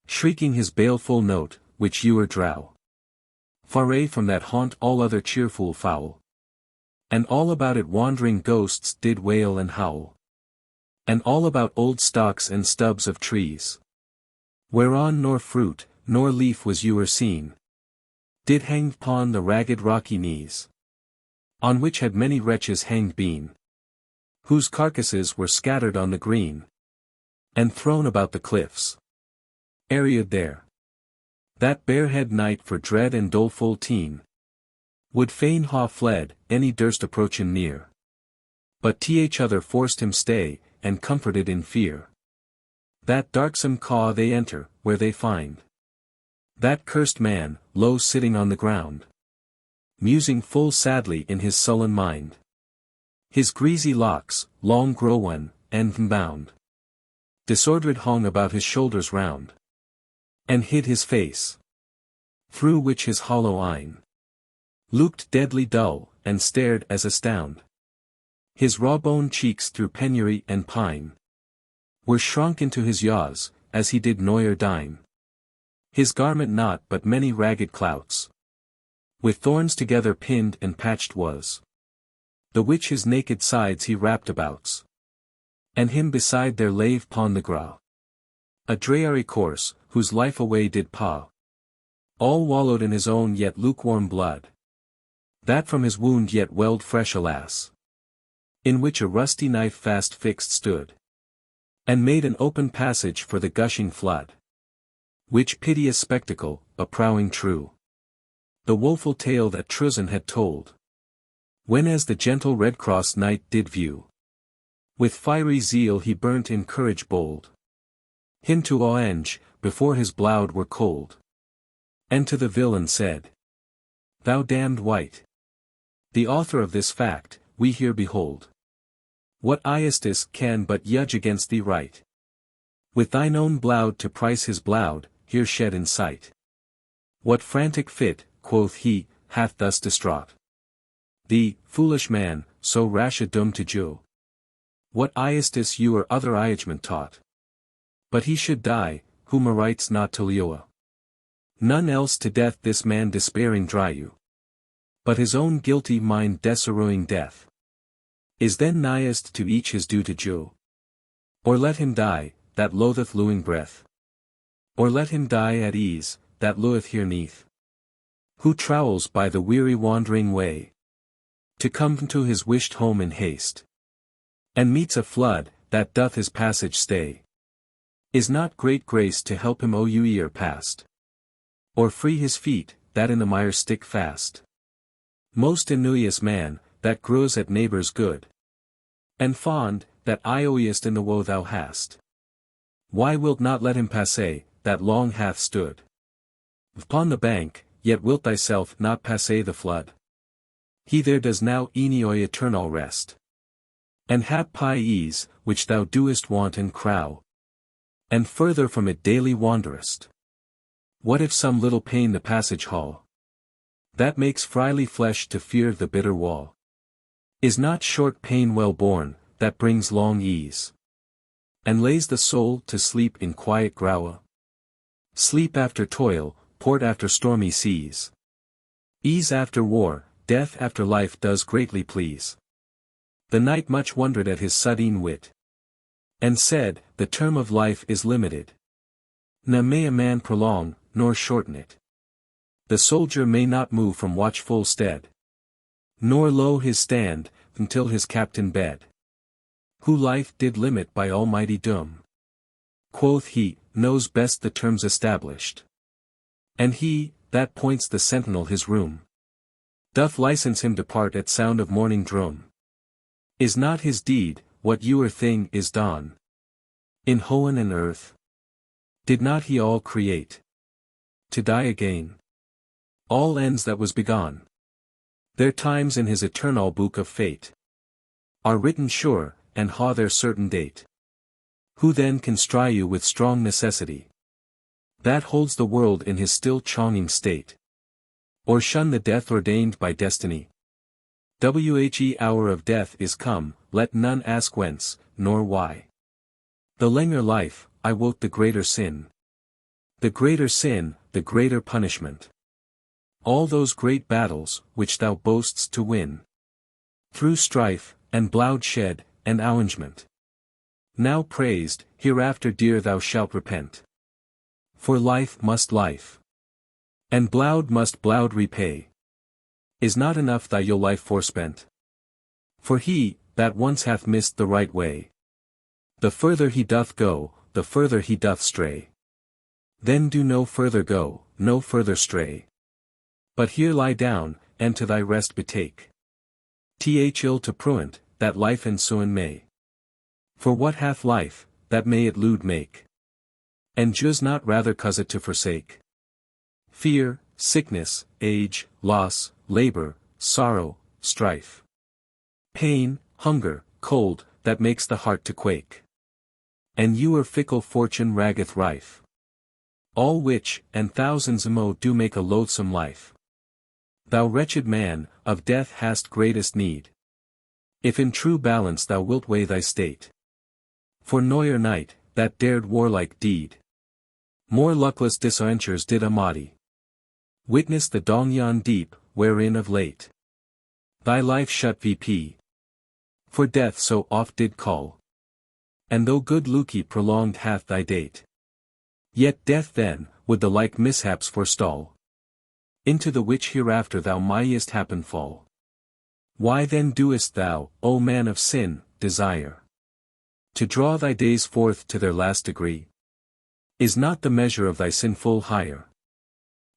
Shrieking his baleful note, which you are drow. Far from that haunt all other cheerful fowl. And all about it wandering ghosts did wail and howl. And all about old stalks and stubs of trees. Whereon nor fruit, nor leaf was ewer seen. Did hang upon the ragged rocky knees. On which had many wretches hanged been. Whose carcasses were scattered on the green. And thrown about the cliffs. Areaed there. That barehead knight for dread and doleful teen. Would fain ha fled, any durst approach him near. But each other forced him stay, and comforted in fear. That darksome caw they enter, where they find. That cursed man, low sitting on the ground. Musing full sadly in his sullen mind. His greasy locks, long grown, and bound. Disordered hung about his shoulders round. And hid his face. Through which his hollow eyne looked deadly dull, and stared as astound. His raw-boned cheeks through penury and pine were shrunk into his yaws, as he did Noyer dine. His garment naught but many ragged clouts, with thorns together pinned and patched was, the which his naked sides he wrapped abouts. And him beside there lave pon the graw. A dreary corse, whose life away did paw. All wallowed in his own yet lukewarm blood. That from his wound yet welled fresh alas. In which a rusty knife fast fixed stood. And made an open passage for the gushing flood. Which piteous spectacle, approving true. The woeful tale that Trusen had told. When as the gentle Redcrosse knight did view. With fiery zeal he burnt in courage bold. Him to avenge, before his blood were cold. And to the villain said, Thou damned wight! The author of this fact, we here behold. What Iestus can but judge against thee right? With thine own blood to price his blood, here shed in sight. What frantic fit, quoth he, hath thus distraught thee, foolish man, so rash a dumb to do? What Iestus you or other Iegement taught? But he should die, who merites not to Leoa. None else to death this man despairing dry you. But his own guilty mind desarrowing death. Is then nighest to each his due to Joe? Or let him die, that loatheth lewing breath. Or let him die at ease, that leweth here neath. Who trowels by the weary wandering way. To come to his wished home in haste. And meets a flood, that doth his passage stay. Is not great grace to help him ere past. Or free his feet, that in the mire stick fast. Most ennuious man, that grows at neighbor's good. And fond, that ioiest in the woe thou hast. Why wilt not let him passe, that long hath stood upon the bank, yet wilt thyself not passe the flood? He there does now enioi eternal rest. And hap pie ease, which thou doest want and crow. And further from it daily wanderest. What if some little pain the passage hall? That makes fryly flesh to fear the bitter wall. Is not short pain well borne, that brings long ease? And lays the soul to sleep in quiet groua? Sleep after toil, port after stormy seas. Ease after war, death after life does greatly please. The knight much wondered at his sudden wit. And said, the term of life is limited. Ne may a man prolong, nor shorten it. The soldier may not move from watchful stead, nor low his stand, until his captain bed. Who life did limit by almighty doom. Quoth he, knows best the terms established. And he, that points the sentinel his room, doth license him depart at sound of morning drum. Is not his deed, what ewer thing is done? In Hohen and earth, did not he all create? To die again. All ends that was begun. Their times in his eternal book of fate are written sure, and ha their certain date. Who then can stry you with strong necessity, that holds the world in his still chonging state? Or shun the death ordained by destiny? Whe hour of death is come, let none ask whence, nor why. The länger life, I wot the greater sin. The greater sin, the greater punishment. All those great battles, which thou boast'st to win, through strife, and bloodshed, and avengement, now praised, hereafter dear thou shalt repent. For life must life, and blood must blood repay. Is not enough thy yo life forspent? For he, that once hath missed the right way, the further he doth go, the further he doth stray. Then do no further go, no further stray, but here lie down, and to thy rest betake. Ill to pruent, that life ensuin may. For what hath life, that may it lewd make? And jus not rather cause it to forsake? Fear, sickness, age, loss, labor, sorrow, strife, pain, hunger, cold, that makes the heart to quake. And ewer fickle fortune raggeth rife. All which, and thousands mo do make a loathsome life. Thou wretched man, of death hast greatest need, if in true balance thou wilt weigh thy state. For Neuer knight, that dared warlike deed, more luckless disaventures did Amati. Witness the Dongyan deep, wherein of late thy life shut vp. For death so oft did call, and though good Luki prolonged hath thy date, yet death then, would the like mishaps forestall, into the which hereafter thou mightest happen fall. Why then doest thou, O man of sin, desire to draw thy days forth to their last degree? Is not the measure of thy sinful higher,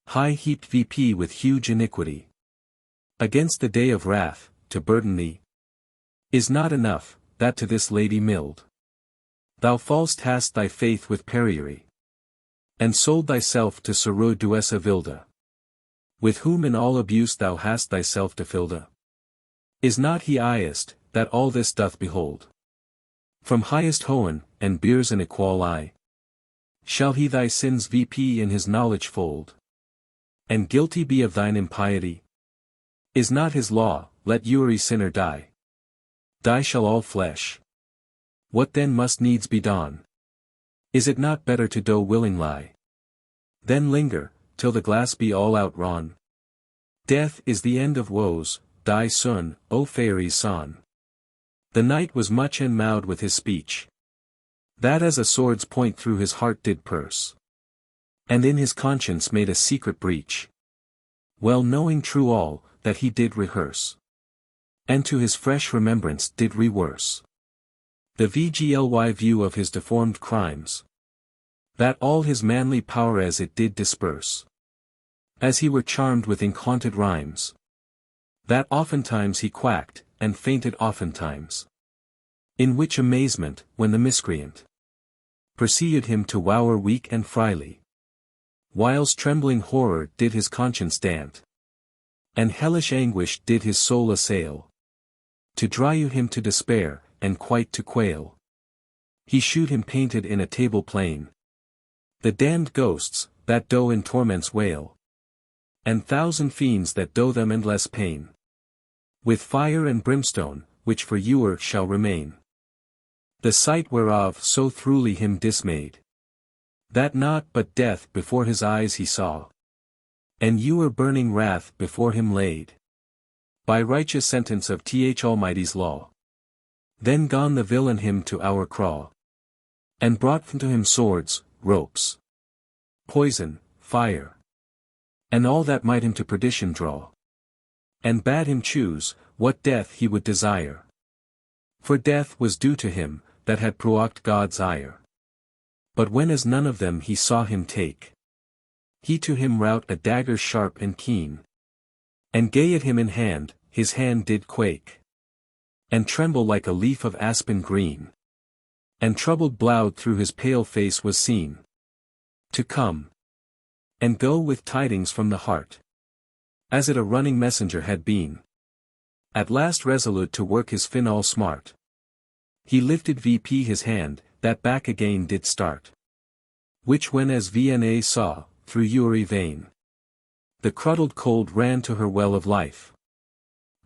high heaped vp with huge iniquity, against the day of wrath, to burden thee? Is not enough, that to this lady mild, thou falsed hast thy faith with periery, and sold thyself to Saru Duessa Vilda, with whom in all abuse thou hast thyself defilda? Is not he highest, that all this doth behold? From highest Hohen, and bears an equal eye? Shall he thy sins vp in his knowledge fold, and guilty be of thine impiety? Is not his law, let every sinner die? Die shall all flesh. What then must needs be done? Is it not better to do willing lie, than linger, till the glass be all outrun? Death is the end of woes, die soon, O Faerie son. The knight was much enmowed with his speech, that as a sword's point through his heart did pierce, and in his conscience made a secret breach, well knowing true all, that he did rehearse, and to his fresh remembrance did rewerse the VGLY view of his deformed crimes, that all his manly power as it did disperse, as he were charmed with incontinent rhymes, that oftentimes he quacked, and fainted oftentimes. In which amazement, when the miscreant perceived him to wower weak and frily, whiles trembling horror did his conscience dant, and hellish anguish did his soul assail, to drive him to despair, and quite to quail. He shewed him painted in a table plain, the damned ghosts, that do in torments wail, and thousand fiends that do them endless pain, with fire and brimstone, which for ewer shall remain. The sight whereof so throughly him dismayed, that naught but death before his eyes he saw, and ewer burning wrath before him laid, by righteous sentence of Almighty's law. Then gone the villain him to our Crosse, and brought unto him swords, ropes, poison, fire, and all that might him to perdition draw. And bade him choose, what death he would desire. For death was due to him, that had provoked God's ire. But when as none of them he saw him take, he to him wrote a dagger sharp and keen. And gay it him in hand, his hand did quake, and tremble like a leaf of aspen green. And troubled blood through his pale face was seen, to come and go with tidings from the heart, as it a running messenger had been. At last resolute to work his fin all smart, he lifted VP his hand, that back again did start. Which when as Vna saw, through Uri vein, the cruddled cold ran to her well of life,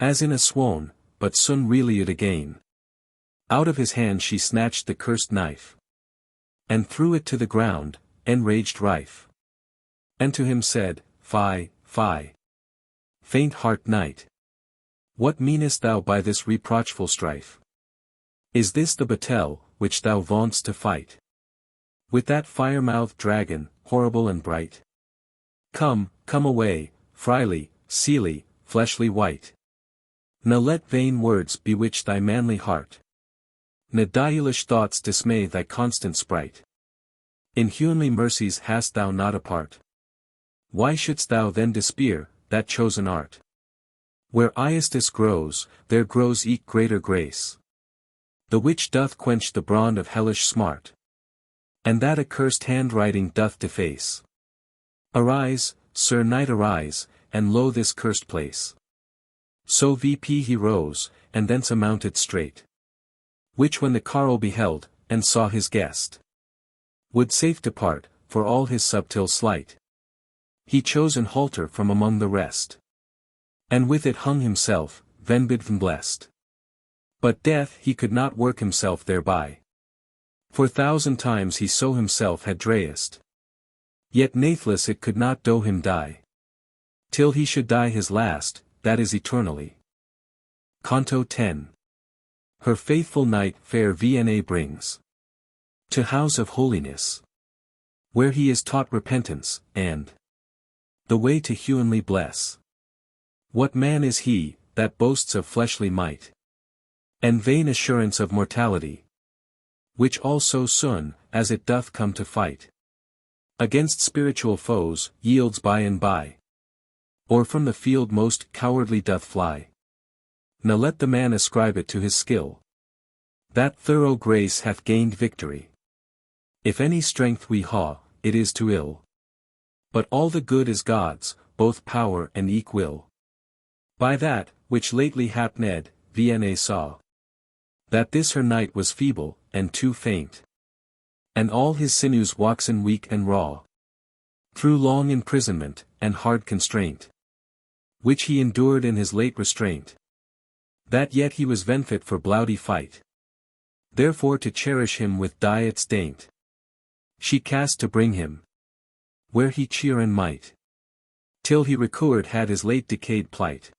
as in a swoon, but soon reelied again. Out of his hand she snatched the cursed knife, and threw it to the ground, enraged rife. And to him said, Fie, fie, faint heart knight, what meanest thou by this reproachful strife? Is this the battle, which thou vaunt'st to fight with that fire-mouthed dragon, horrible and bright? Come, come away, Fryly, Seely, fleshly wight. Ne let vain words bewitch thy manly heart. Ne diulish thoughts dismay thy constant sprite. In humanly mercies hast thou not a part. Why shouldst thou then despair, that chosen art? Where Iestus grows, there grows eke greater grace, the which doth quench the brand of hellish smart, and that accursed handwriting doth deface. Arise, Sir Knight, arise, and lo this cursed place. So VP he rose, and thence amounted straight. Which when the carle beheld, and saw his guest, would safe depart, for all his subtil sleight. He chose an halter from among the rest, and with it hung himself, venbidven blessed. But death he could not work himself thereby, for 1,000 times he so himself had drayest. Yet nathless it could not do him die, till he should die his last, that is eternally. Canto 10. Her faithful knight fair Vna brings to House of Holiness, where he is taught repentance, and the way to humanly bless. What man is he, that boasts of fleshly might, and vain assurance of mortality, which all so soon, as it doth come to fight against spiritual foes, yields by and by, or from the field most cowardly doth fly? Now let the man ascribe it to his skill, that thorough grace hath gained victory. If any strength we ha, it is to ill. But all the good is God's, both power and eke will. By that, which lately hapned, Vna saw, that this her knight was feeble, and too faint, and all his sinews waxen weak and raw, through long imprisonment, and hard constraint, which he endured in his late restraint, that yet he was venfit for bloody fight. Therefore to cherish him with diet's daint, she cast to bring him, where he cheer and might, till he recovered had his late decayed plight.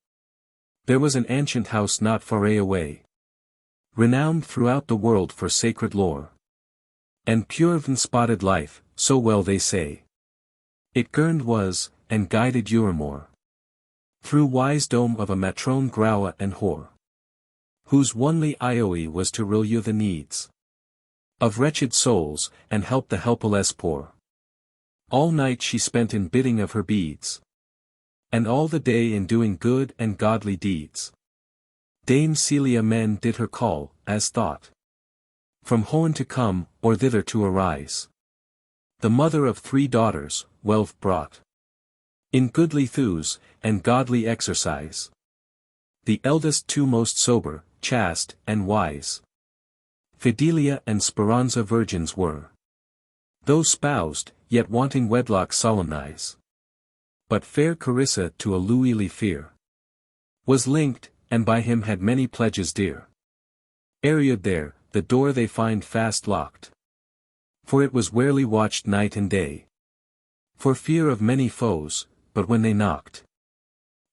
There was an ancient house not far away, renowned throughout the world for sacred lore, and pure spotted life, so well they say. It gurned was, and guided Euremore, through wise dome of a matrone Growe and whore, whose only ioe was to relieve the needs of wretched souls, and help the helpless poor. All night she spent in bidding of her beads, and all the day in doing good and godly deeds. Dame Celia men did her call, as thought, from Hoenn to come, or thither to arise. The mother of 3 daughters, wealth brought, in goodly thews, and godly exercise. The eldest 2 most sober, chaste, and wise. Fidelia and Speranza virgins were, though spoused, yet wanting wedlock solemnize. But fair Carissa to a Louisly fear was linked, and by him had many pledges dear. Ariad there, the door they find fast locked, for it was warely watched night and day, for fear of many foes. But when they knocked,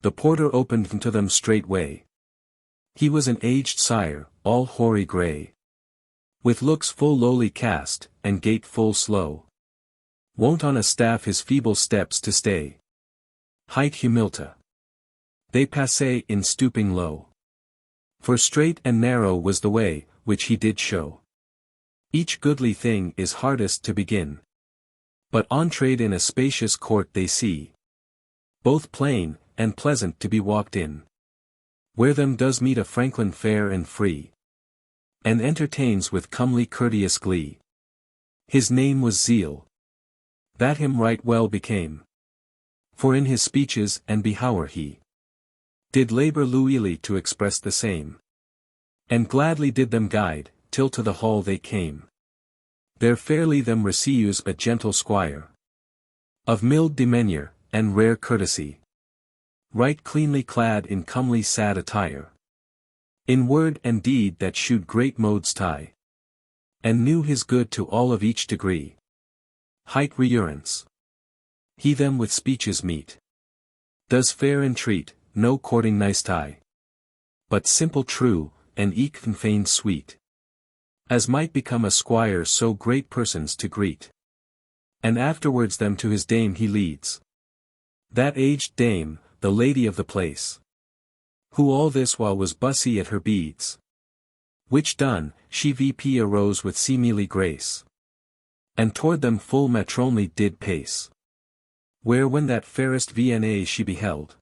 the porter opened to them straightway. He was an aged sire, all hoary grey, with looks full lowly cast, and gait full slow, wont on a staff his feeble steps to stay. height humilta. They passe in stooping low. For straight and narrow was the way, which he did show. Each goodly thing is hardest to begin. But entreed in a spacious court they see. Both plain, and pleasant to be walked in. Where them does meet a franklin fair and free. And entertains with comely courteous glee. His name was Zeal. That him right well became. For in his speeches and behower he did labour loyally to express the same. And gladly did them guide, till to the hall they came. There fairly them receives a gentle squire. Of mild demeanour, and rare courtesy. Right cleanly clad in comely sad attire. In word and deed that shewed great modes tie. And knew his good to all of each degree. Height reurence. He them with speeches meet. Does fair entreat, no courting nicety. But simple true, and eke feigned sweet. As might become a squire so great persons to greet. And afterwards them to his dame he leads. That aged dame, the lady of the place. Who all this while was bussy at her beads. Which done, she VP arose with seemly grace. And toward them full matronly did pace. Where when that fairest Vna she beheld.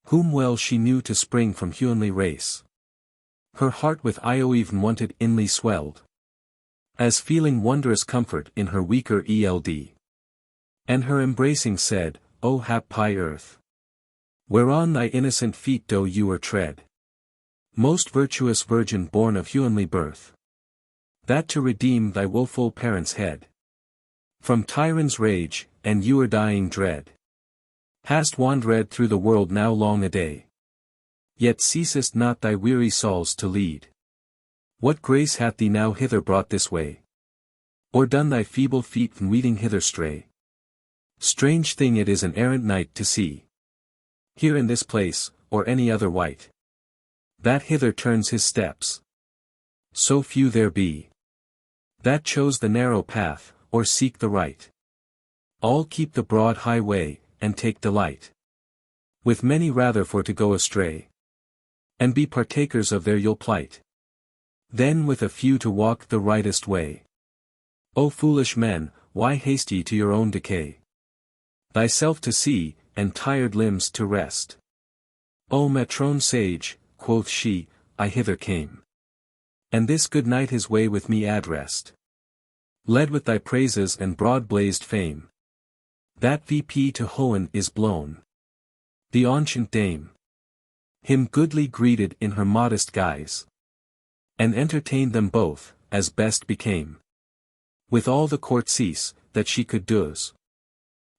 Whom well she knew to spring from humanly race. Her heart with even wanted inly swelled. As feeling wondrous comfort in her weaker eld. And her embracing said, O happy earth! Whereon thy innocent feet do you tread. Most virtuous virgin born of humanly birth. That to redeem thy woeful parents' head. From tyrant's rage, and your dying dread. Hast wandered through the world now long a day. Yet ceasest not thy weary souls to lead. What grace hath thee now hither brought this way? Or done thy feeble feet from weeding hither stray? Strange thing it is an errant knight to see. Here in this place, or any other wight. That hither turns his steps. So few there be. That chose the narrow path, or seek the right. All keep the broad highway, and take delight. With many rather for to go astray. And be partakers of their ill plight. Then with a few to walk the rightest way. O foolish men, why haste ye to your own decay? Thyself to see, and tired limbs to rest. O matron sage, quoth she, I hither came. And this good knight his way with me addressed. Led with thy praises and broad-blazed fame. That VP to Hohen is blown. The ancient dame. Him goodly greeted in her modest guise. And entertained them both, as best became. With all the courtesies, that she could does.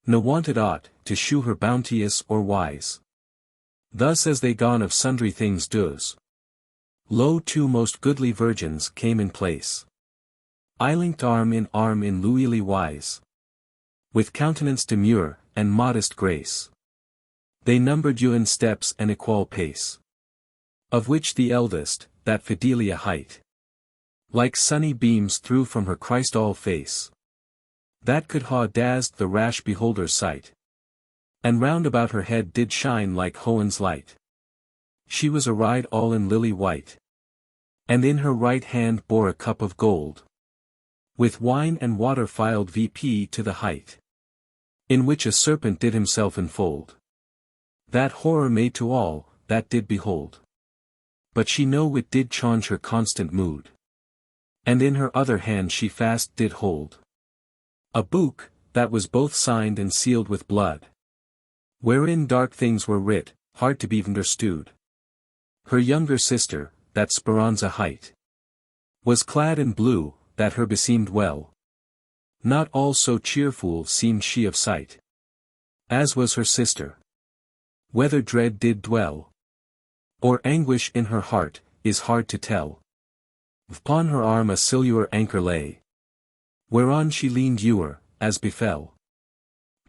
No wanted aught, to shew her bounteous or wise. Thus as they gone of sundry things does. Lo, two most goodly virgins came in place. I linked arm in loyally wise. With countenance demure, and modest grace. They numbered you in steps and equal pace. Of which the eldest, that Fidelia height. Like sunny beams threw from her Christ all face. That could ha dazzled the rash beholder's sight. And round about her head did shine like Hohen's light. She was arrayed all in lily white. And in her right hand bore a cup of gold. With wine and water filed VP to the height. In which a serpent did himself enfold. That horror made to all, that did behold. But she know it did change her constant mood. And in her other hand she fast did hold. A book, that was both signed and sealed with blood. Wherein dark things were writ, hard to be understood. Her younger sister, that Speranza hight. Was clad in blue, that her beseemed well. Not all so cheerful seemed she of sight. As was her sister. Whether dread did dwell. Or anguish in her heart, is hard to tell. Upon her arm a silver anchor lay. Whereon she leaned ewer, as befell.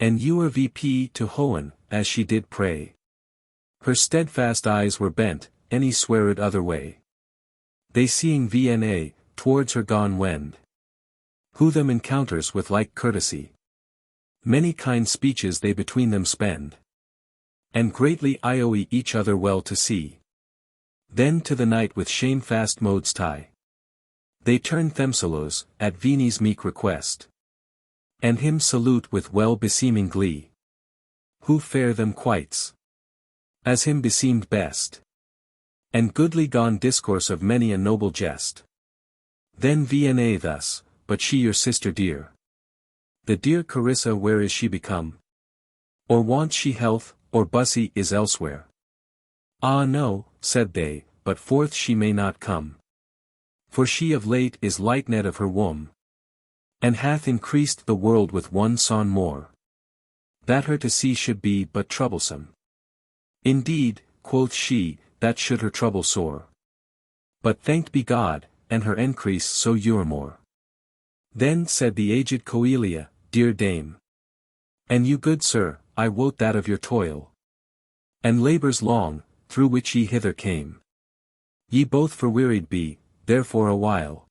And ewer VP to Hohen, as she did pray. Her steadfast eyes were bent, any sweared other way. They seeing Vna, towards her gone wend. Who them encounters with like courtesy. Many kind speeches they between them spend. And greatly ioe each other well to see. Then to the knight with shamefast modes tie. They turn themselves, at Vinie's meek request. And him salute with well beseeming glee. Who fare them quites. As him beseemed best. And goodly gone discourse of many a noble jest. Then Vienne thus, but she your sister dear. The dear Carissa where is she become? Or wants she health, or bussy is elsewhere? Ah no, said they, but forth she may not come. For she of late is lightened of her womb. And hath increased the world with one son more. That her to see should be but troublesome. Indeed, quoth she, that should her trouble sore. But thanked be God, and her increase so more. Then said the aged Coelia, dear dame. And you good sir, I wot that of your toil. And labours long, through which ye hither came. Ye both forwearied be, therefore a while.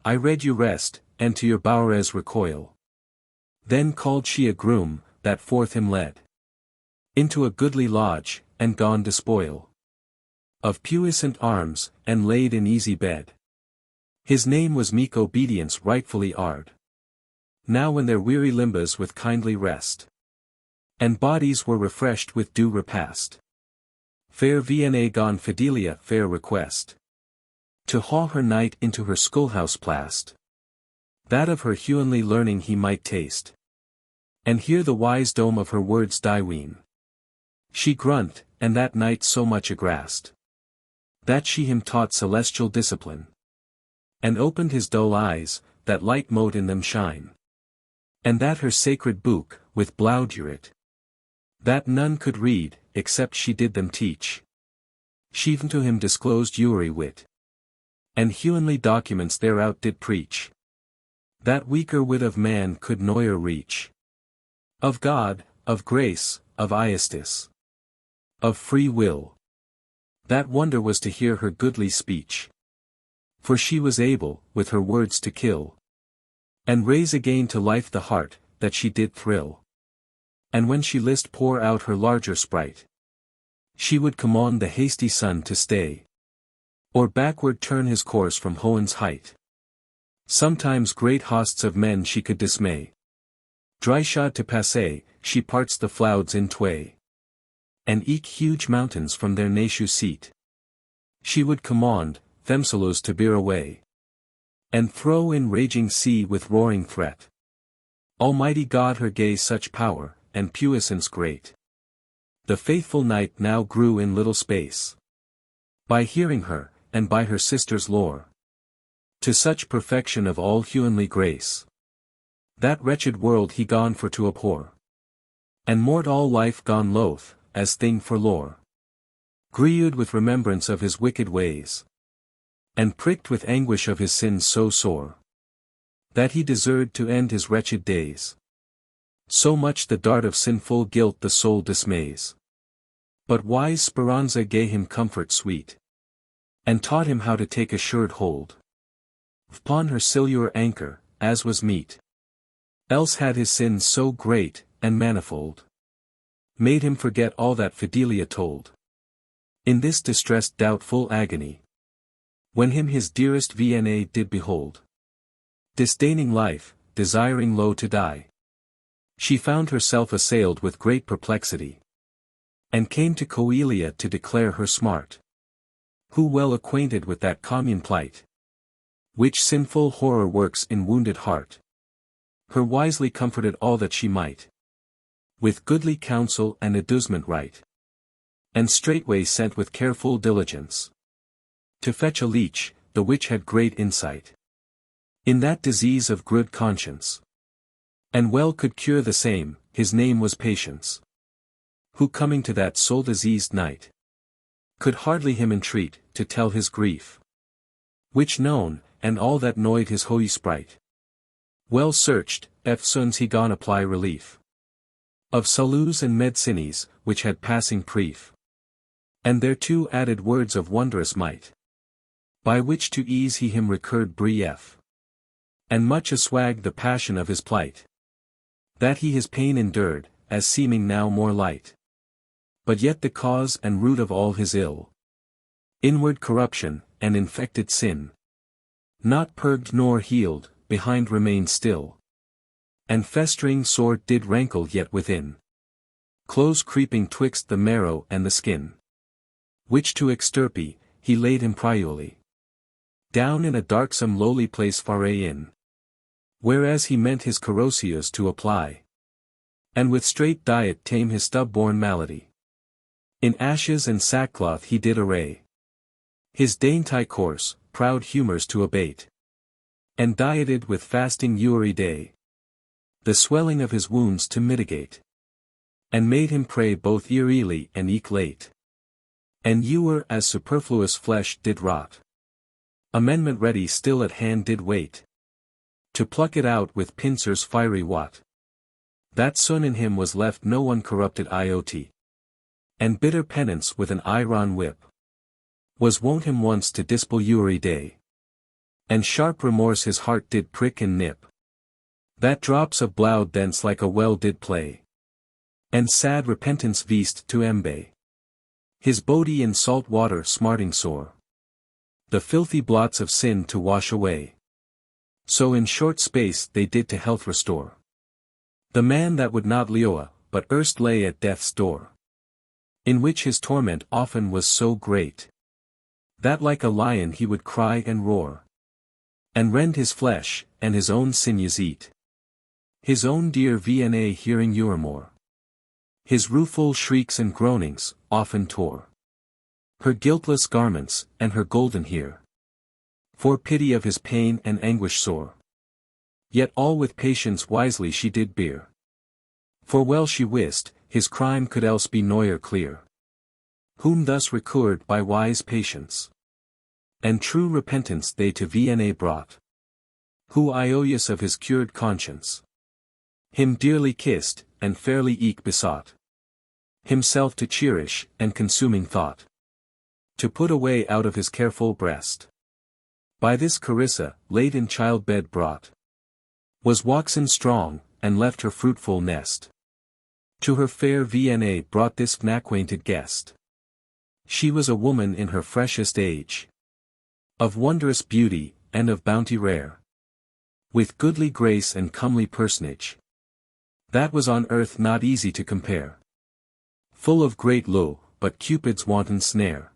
I rede you rest, and to your bowers recoil. Then called she a groom, that forth him led. Into a goodly lodge, and gone despoil. Of puissant arms, and laid in easy bed. His name was meek obedience rightfully ard. Now when their weary limbs with kindly rest. And bodies were refreshed with due repast. Fair Vienne gone Fidelia fair request. To haul her knight into her schoolhouse plast. That of her humanly learning he might taste. And hear the wise dome of her words diween. She grunt, and that knight so much agrast. That she him taught celestial discipline. And opened his dull eyes, that light mote in them shine. And that her sacred book, with blaudurit. That none could read, except she did them teach. She to him disclosed Uri wit. And humanly documents thereout did preach. That weaker wit of man could noyer reach. Of God, of grace, of iestis. Of free will. That wonder was to hear her goodly speech. For she was able, with her words to kill. And raise again to life the heart, that she did thrill. And when she list pour out her larger sprite. She would command the hasty sun to stay. Or backward turn his course from Hohen's height. Sometimes great hosts of men she could dismay. Dryshod to passe, she parts the clouds in tway. And eke huge mountains from their native seat. She would command, themselves to bear away. And throw in raging sea with roaring threat. Almighty God her gave such power, and puissance great. The faithful knight now grew in little space. By hearing her, and by her sister's lore. To such perfection of all humanly grace. That wretched world he gone for to abhor. And mort all life gone loath, as thing for lore. Grieved with remembrance of his wicked ways. And pricked with anguish of his sins so sore. That he deserved to end his wretched days. So much the dart of sinful guilt the soul dismays. But wise Speranza gave him comfort sweet. And taught him how to take assured hold. Upon her silure anchor, as was meet. Else had his sins so great, and manifold. Made him forget all that Fidelia told. In this distressed doubtful agony. When him his dearest Vienne did behold. Disdaining life, desiring low to die. She found herself assailed with great perplexity. And came to Coelia to declare her smart. Who well acquainted with that commune plight. Which sinful horror works in wounded heart. Her wisely comforted all that she might. With goodly counsel and adusement right. And straightway sent with careful diligence. To fetch a leech, the which had great insight. In that disease of good conscience. And well could cure the same, his name was Patience. Who coming to that soul diseased knight. Could hardly him entreat, to tell his grief. Which known, and all that noyed his holy sprite. Well searched, eftsoons he gone apply relief. Of salus and medicines, which had passing prief. And thereto added words of wondrous might. By which to ease he him recurred brief. And much assuaged the passion of his plight. That he his pain endured, as seeming now more light. But yet the cause and root of all his ill. Inward corruption, and infected sin. Not purged nor healed, behind remained still. And festering sore did rankle yet within. Close creeping twixt the marrow and the skin. Which to extirpe, he laid him priorly. Down in a darksome lowly place far in. Whereas he meant his corrosives to apply. And with straight diet tame his stub-born malady. In ashes and sackcloth he did array. His dainty course, proud humours to abate. And dieted with fasting every day. The swelling of his wounds to mitigate. And made him pray both early and eke late. And ewer as superfluous flesh did rot. Amendment ready still at hand did wait. To pluck it out with pincers fiery wat. That son in him was left no uncorrupted iot. And bitter penance with an iron whip. Was wont him once to dispel every day. And sharp remorse his heart did prick and nip. That drops of blood thence like a well did play. And sad repentance veast to embay. His body in salt water smarting sore. The filthy blots of sin to wash away. So in short space they did to health restore. The man that would not leoa, but erst lay at death's door. In which his torment often was so great. That like a lion he would cry and roar. And rend his flesh, and his own sinews eat. His own dear Vna hearing more. His rueful shrieks and groanings, often tore. Her guiltless garments, and her golden hair. For pity of his pain and anguish sore. Yet all with patience wisely she did bear. For well she wist, his crime could else be noyer clear. Whom thus recurred by wise patience. And true repentance they to Vna brought. Who ious of his cured conscience. Him dearly kissed, and fairly eke besought. Himself to cherish, and consuming thought. To put away out of his careful breast. By this Carissa, late in childbed brought. Was waxen strong, and left her fruitful nest. To her fair Vna brought this unacquainted guest. She was a woman in her freshest age. Of wondrous beauty, and of bounty rare. With goodly grace and comely personage. That was on earth not easy to compare. Full of great lowe, but Cupid's wanton snare.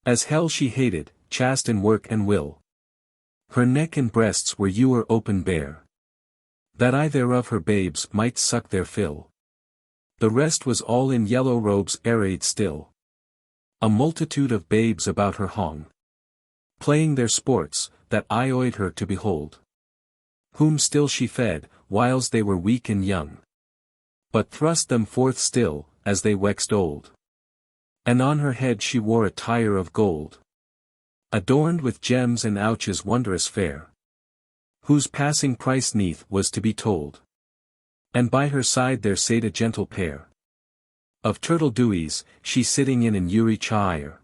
As hell she hated, chaste in work and will. Her neck and breasts were ewer open bare. That I thereof her babes might suck their fill. The rest was all in yellow robes arrayed still. A multitude of babes about her hung. Playing their sports, that I oyed her to behold. Whom still she fed, whiles they were weak and young. But thrust them forth still, as they waxed old. And on her head she wore a tire of gold. Adorned with gems and ouches wondrous fair. Whose passing price neath was to be told. And by her side there sate a gentle pair. Of turtle dewies, she sitting in an uri chair.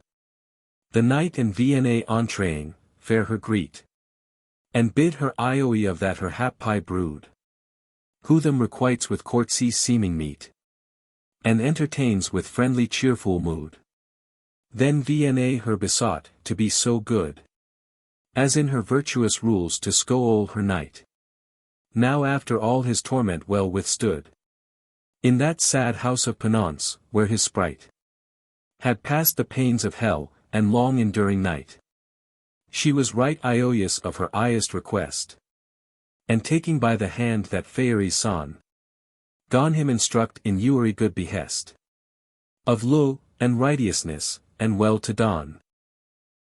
The knight and Vna entreing, fair her greet. And bid her ioe of that her hap pie brood. Who them requites with courtesy seeming meet. And entertains with friendly cheerful mood. Then Vna her besought, to be so good. As in her virtuous rules to scold her knight. Now after all his torment well withstood. In that sad house of penance, where his sprite had passed the pains of hell, and long enduring night. She was right ious of her highest request. And taking by the hand that Faerie son. Gone him instruct in every good behest. Of low, and righteousness, and well to don.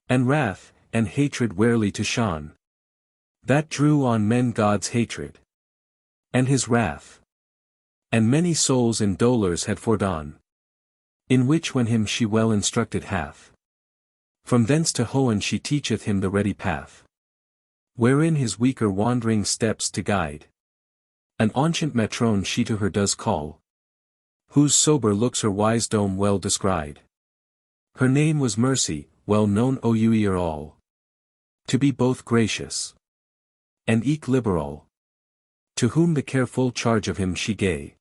And wrath, and hatred warely to shun. That drew on men God's hatred. And his wrath. And many souls in dolors had fordone. In which when him she well instructed hath. From thence to Hohen she teacheth him the ready path. Wherein his weaker wandering steps to guide. An ancient matrone she to her does call. Whose sober looks her wisdom well descried. Her name was Mercy, well known o'er all. To be both gracious. And eke liberal. To whom the careful charge of him she gave.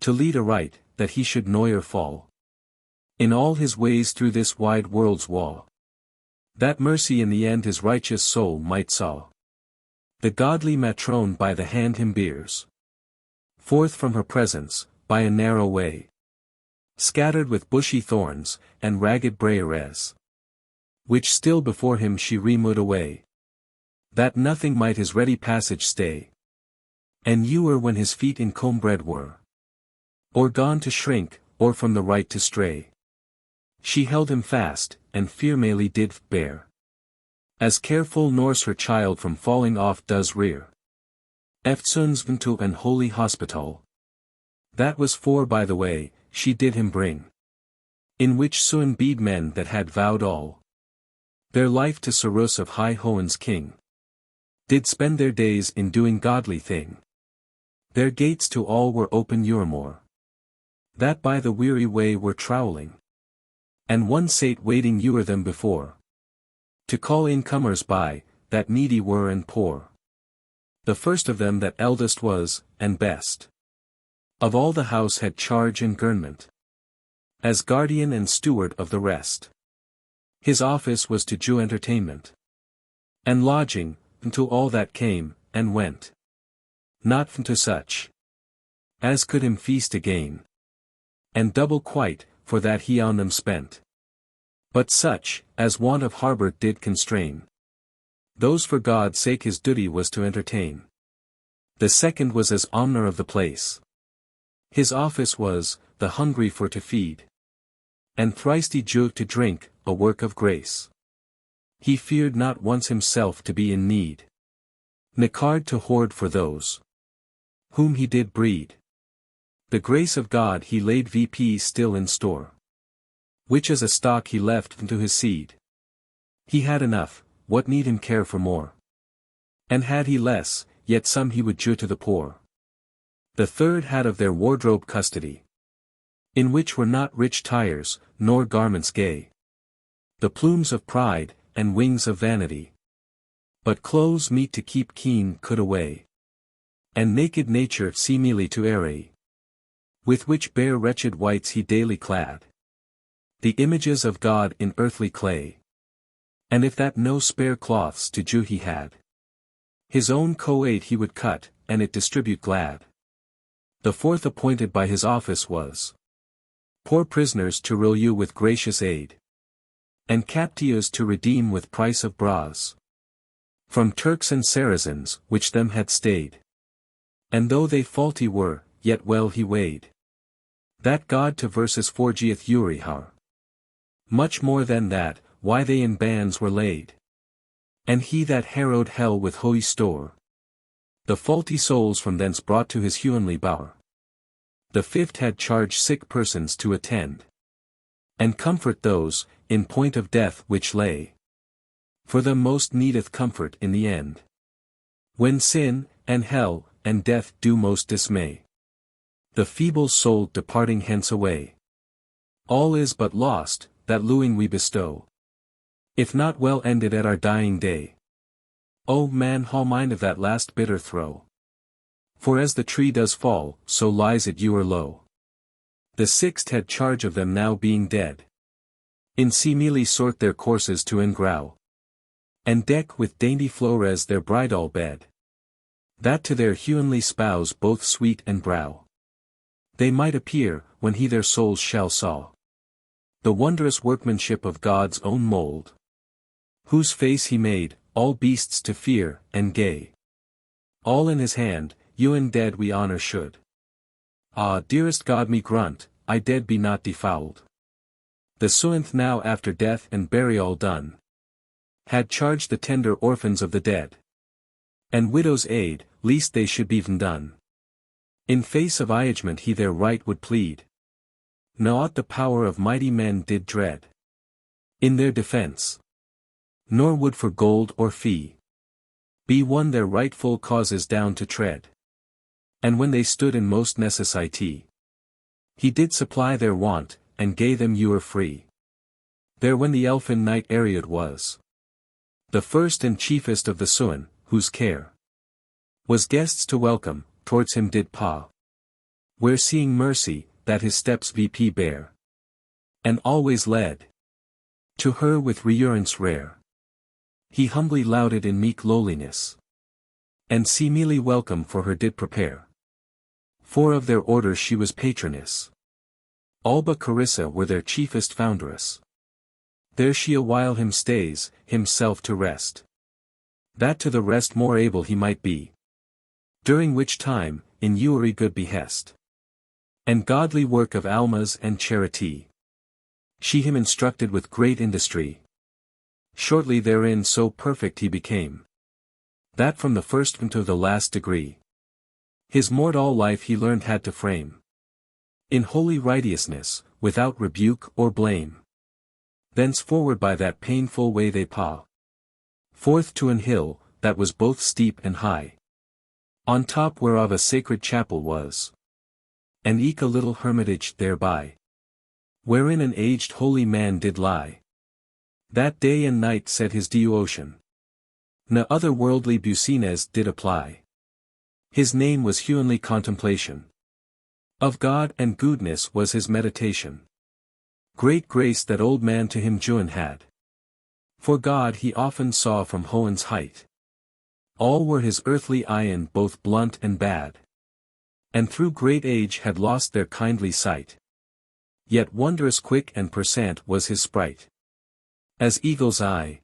To lead aright, that he should noyer fall. In all his ways through this wide world's wall. That mercy in the end his righteous soul might saw. The godly matrone by the hand him bears forth from her presence, by a narrow way, scattered with bushy thorns, and ragged briarees, which still before him she removed away, that nothing might his ready passage stay. And ewer when his feet in combread were, or gone to shrink, or from the right to stray. She held him fast, and firmely did bear, as careful nurse her child from falling off does rear. Eftsoons to an holy hospital. That was for by the way, she did him bring. In which soon beed men that had vowed all their life to Sarus of high Hohen's king, did spend their days in doing godly thing. Their gates to all were open Euremore, that by the weary way were trowling. And one sate waiting ewer them before, to call in comers by, that needy were and poor. The first of them that eldest was, and best of all the house had charge and government, as guardian and steward of the rest. His office was to Jew entertainment, and lodging, unto all that came, and went. Not to such as could him feast again, and double quite, for that he on them spent. But such, as want of harbour did constrain. Those for God's sake his duty was to entertain. The second was as omner of the place. His office was, the hungry for to feed. And thirsty Jew to drink, a work of grace. He feared not once himself to be in need. Nicard to hoard for those whom he did breed. The grace of God he laid VP still in store, which as a stock he left unto his seed. He had enough, what need him care for more? And had he less, yet some he would due to the poor. The third had of their wardrobe custody, in which were not rich tires, nor garments gay, the plumes of pride, and wings of vanity, but clothes meet to keep keen could away, and naked nature seemly to array, with which bare wretched wights he daily clad, the images of God in earthly clay. And if that no spare cloths to Jew he had, his own coat he would cut, and it distribute glad. The fourth appointed by his office was poor prisoners to relieve with gracious aid, and captives to redeem with price of bras, from Turks and Saracens, which them had stayed. And though they faulty were, yet well he weighed, that God to verses forgieth Urihar. Much more than that, why they in bands were laid. And he that harrowed hell with holy store, the faulty souls from thence brought to his heavenly bower. The fifth had charge sick persons to attend, and comfort those, in point of death which lay, for them most needeth comfort in the end, when sin, and hell, and death do most dismay the feeble soul departing hence away. All is but lost, that luing we bestow, if not well ended at our dying day. O man, haul mind of that last bitter throe, for as the tree does fall, so lies it ewer low. The sixth had charge of them now being dead, in seemly sort their courses to engrow, and deck with dainty flores their bridal bed, that to their heavenly spouse both sweet and brow they might appear, when he their souls shall saw the wondrous workmanship of God's own mold, whose face he made, all beasts to fear, and gay. All in his hand, ewen dead we honor should. Ah, dearest God, me grunt, I dead be not defouled. The seventh now after death and burial done, had charged the tender orphans of the dead, and widows' aid, lest they should be done. In face of iagement he their right would plead. Naught the power of mighty men did dread in their defense, nor would for gold or fee be won their rightful causes down to tread. And when they stood in most necessity, he did supply their want, and gave them ewer free. There when the elfin knight Ariod was the first and chiefest of the Suan, whose care was guests to welcome, towards him did paw, where seeing mercy, that his steps VP bear, and always led to her with reverence rare. He humbly lauded in meek lowliness, and seemingly welcome for her did prepare. For of their order she was patroness. All but Carissa were their chiefest foundress. There she a while him stays, himself to rest, that to the rest more able he might be. During which time, in ewery good behest, and godly work of almas and charity, she him instructed with great industry. Shortly therein so perfect he became, that from the first unto the last degree, his mortal life he learned had to frame in holy righteousness, without rebuke or blame. Thenceforward by that painful way they paw forth to an hill, that was both steep and high, on top whereof a sacred chapel was, and eke a little hermitage thereby, wherein an aged holy man did lie. That day and night said his devotion, no other worldly business did apply. His name was humanly contemplation, of God and goodness was his meditation. Great grace that old man to him join had, for God he often saw from Hohen's height. All were his earthly eyen both blunt and bad, and through great age had lost their kindly sight. Yet wondrous quick and percent was his sprite, as eagle's eye,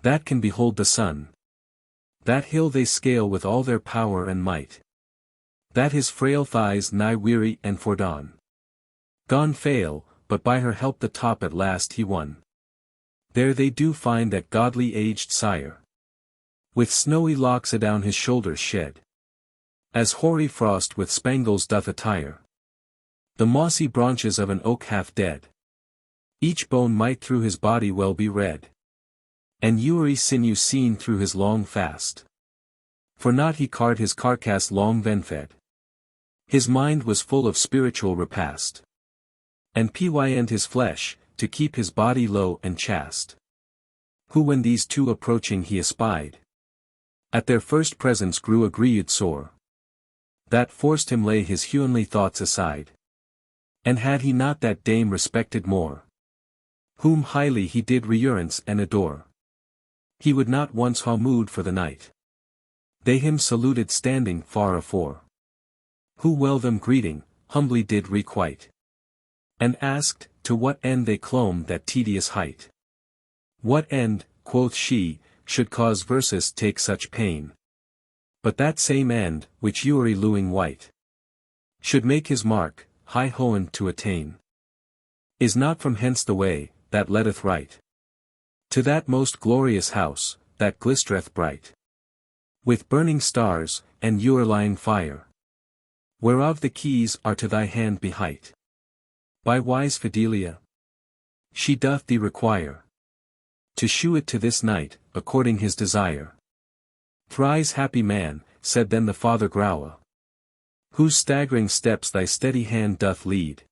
that can behold the sun. That hill they scale with all their power and might, that his frail thighs nigh weary and fordone gone fail, but by her help the top at last he won. There they do find that godly aged sire, with snowy locks adown his shoulders shed, as hoary frost with spangles doth attire the mossy branches of an oak half dead. Each bone might through his body well be read, and ewery sinew seen through his long fast. For not he carved his carcass long then fed. His mind was full of spiritual repast, and pynt his flesh, to keep his body low and chaste. Who when these two approaching he espied, at their first presence grew aggrieved sore, that forced him lay his humanly thoughts aside. And had he not that dame respected more, whom highly he did reverence and adore, he would not once ha mood for the night. They him saluted standing far afore, who well them greeting, humbly did requite, and asked, to what end they clomb that tedious height. What end, quoth she, should cause versus take such pain? But that same end, which ewery lewing white, should make his mark, high Hohen to attain, is not from hence the way, that leadeth right to that most glorious house, that glistereth bright with burning stars, and ewerline fire, whereof the keys are to thy hand behight. By wise Fidelia, she doth thee require to shew it to this night, according his desire. Thrice happy man, said then the Father Growe, whose staggering steps thy steady hand doth lead,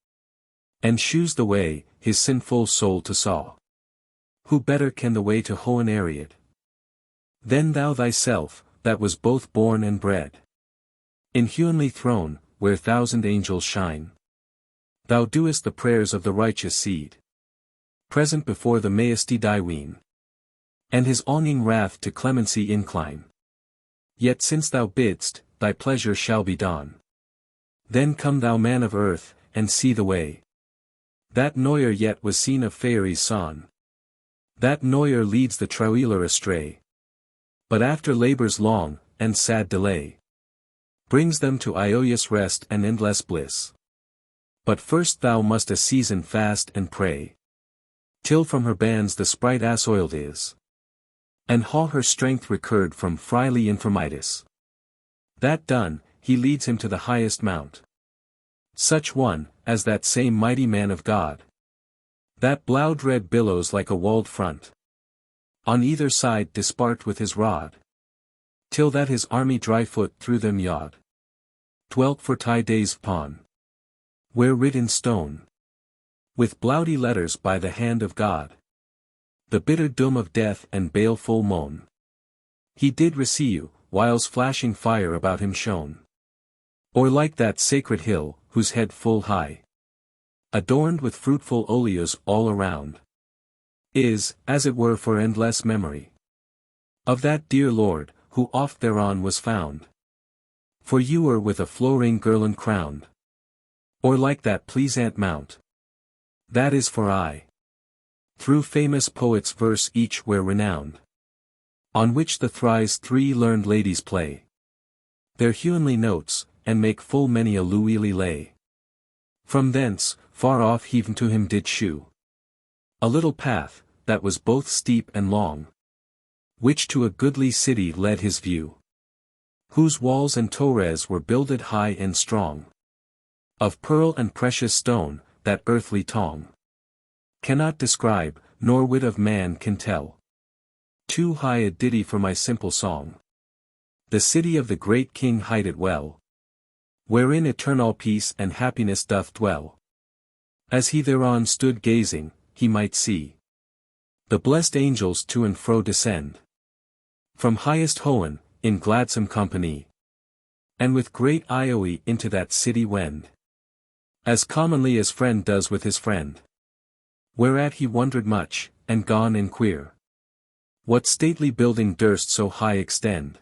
and shews the way, his sinful soul to saw. Who better can the way to Hohen aread than thou thyself, that was both born and bred in humanly throne, where thousand angels shine. Thou doest the prayers of the righteous seed, present before the majesty Gvyon, and his awning wrath to clemency incline. Yet since thou bidst, thy pleasure shall be done. Then come thou man of earth, and see the way, that noyer yet was seen of Faerie's son. That noyer leads the traveller astray, but after labours long, and sad delay, brings them to joyous rest and endless bliss. But first thou must a season fast and pray, till from her bands the sprite assoiled is, and ha her strength recurred from frily infirmitis. That done, he leads him to the highest mount, such one, as that same mighty man of God, that blowed red billows like a walled front, on either side dispart with his rod, till that his army dry foot through them yod, dwelt for days upon, where writ in stone, with blowdy letters by the hand of God, the bitter doom of death and baleful moan. He did receive, whiles flashing fire about him shone, or like that sacred hill, whose head full high adorned with fruitful olios all around, is, as it were for endless memory, of that dear Lord, who oft thereon was found. For you are with a flowering girland crowned, or like that pleasant mount, that is for aye, through famous poets' verse each where renowned, on which the thrice 3 learned ladies play their heavenly notes, and make full many a louisly lay. From thence, far off heaven to him did shew a little path, that was both steep and long, which to a goodly city led his view, whose walls and torres were builded high and strong, of pearl and precious stone, that earthly tongue cannot describe, nor wit of man can tell. Too high a ditty for my simple song. The city of the great King hight it well, wherein eternal peace and happiness doth dwell. As he thereon stood gazing, he might see the blessed angels to and fro descend from highest Hohen, in gladsome company, and with great ioe into that city wend, as commonly as friend does with his friend. Whereat he wondered much, and gone in queer, what stately building durst so high extend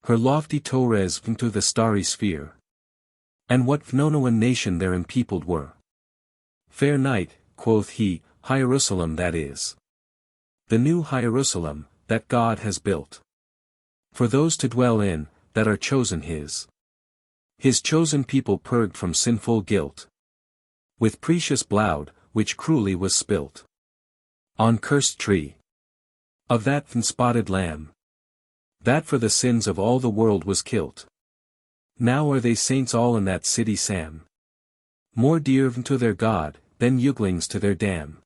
her lofty torres into the starry sphere, and what Vnonoan nation therein peopled were. Fair knight, quoth he, Hierusalem that is, the new Hierusalem, that God has built for those to dwell in, that are chosen his chosen people purged from sinful guilt, with precious blood, which cruelly was spilt on cursed tree of that spotted lamb, that for the sins of all the world was kilt. Now are they saints all in that city Sam, more dear to their God, than youglings to their dam.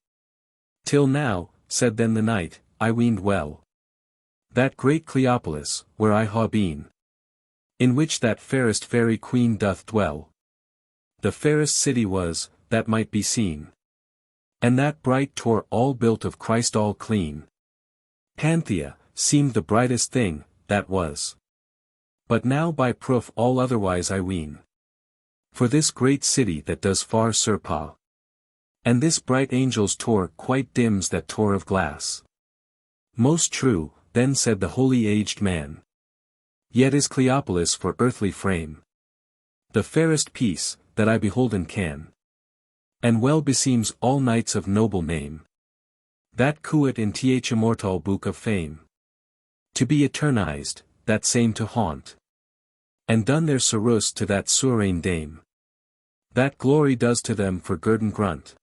Till now, said then the knight, I weened well, that great Cleopolis, where I ha been, in which that fairest Faerie Queene doth dwell, the fairest city was, that might be seen, and that bright Tor all built of Christ all clean. Panthea, seemed the brightest thing, that was. But now by proof all otherwise I ween. For this great city that does far surpass, and this bright angel's Tor quite dims that Tor of glass. Most true, then said the holy aged man. Yet is Cleopolis for earthly frame the fairest piece, that I beholden can. And well beseems all knights of noble name, that quoit in th immortal book of fame, to be eternized, that same to haunt, and done their service to that sovereign dame. That glory does to them for guerdon grunt,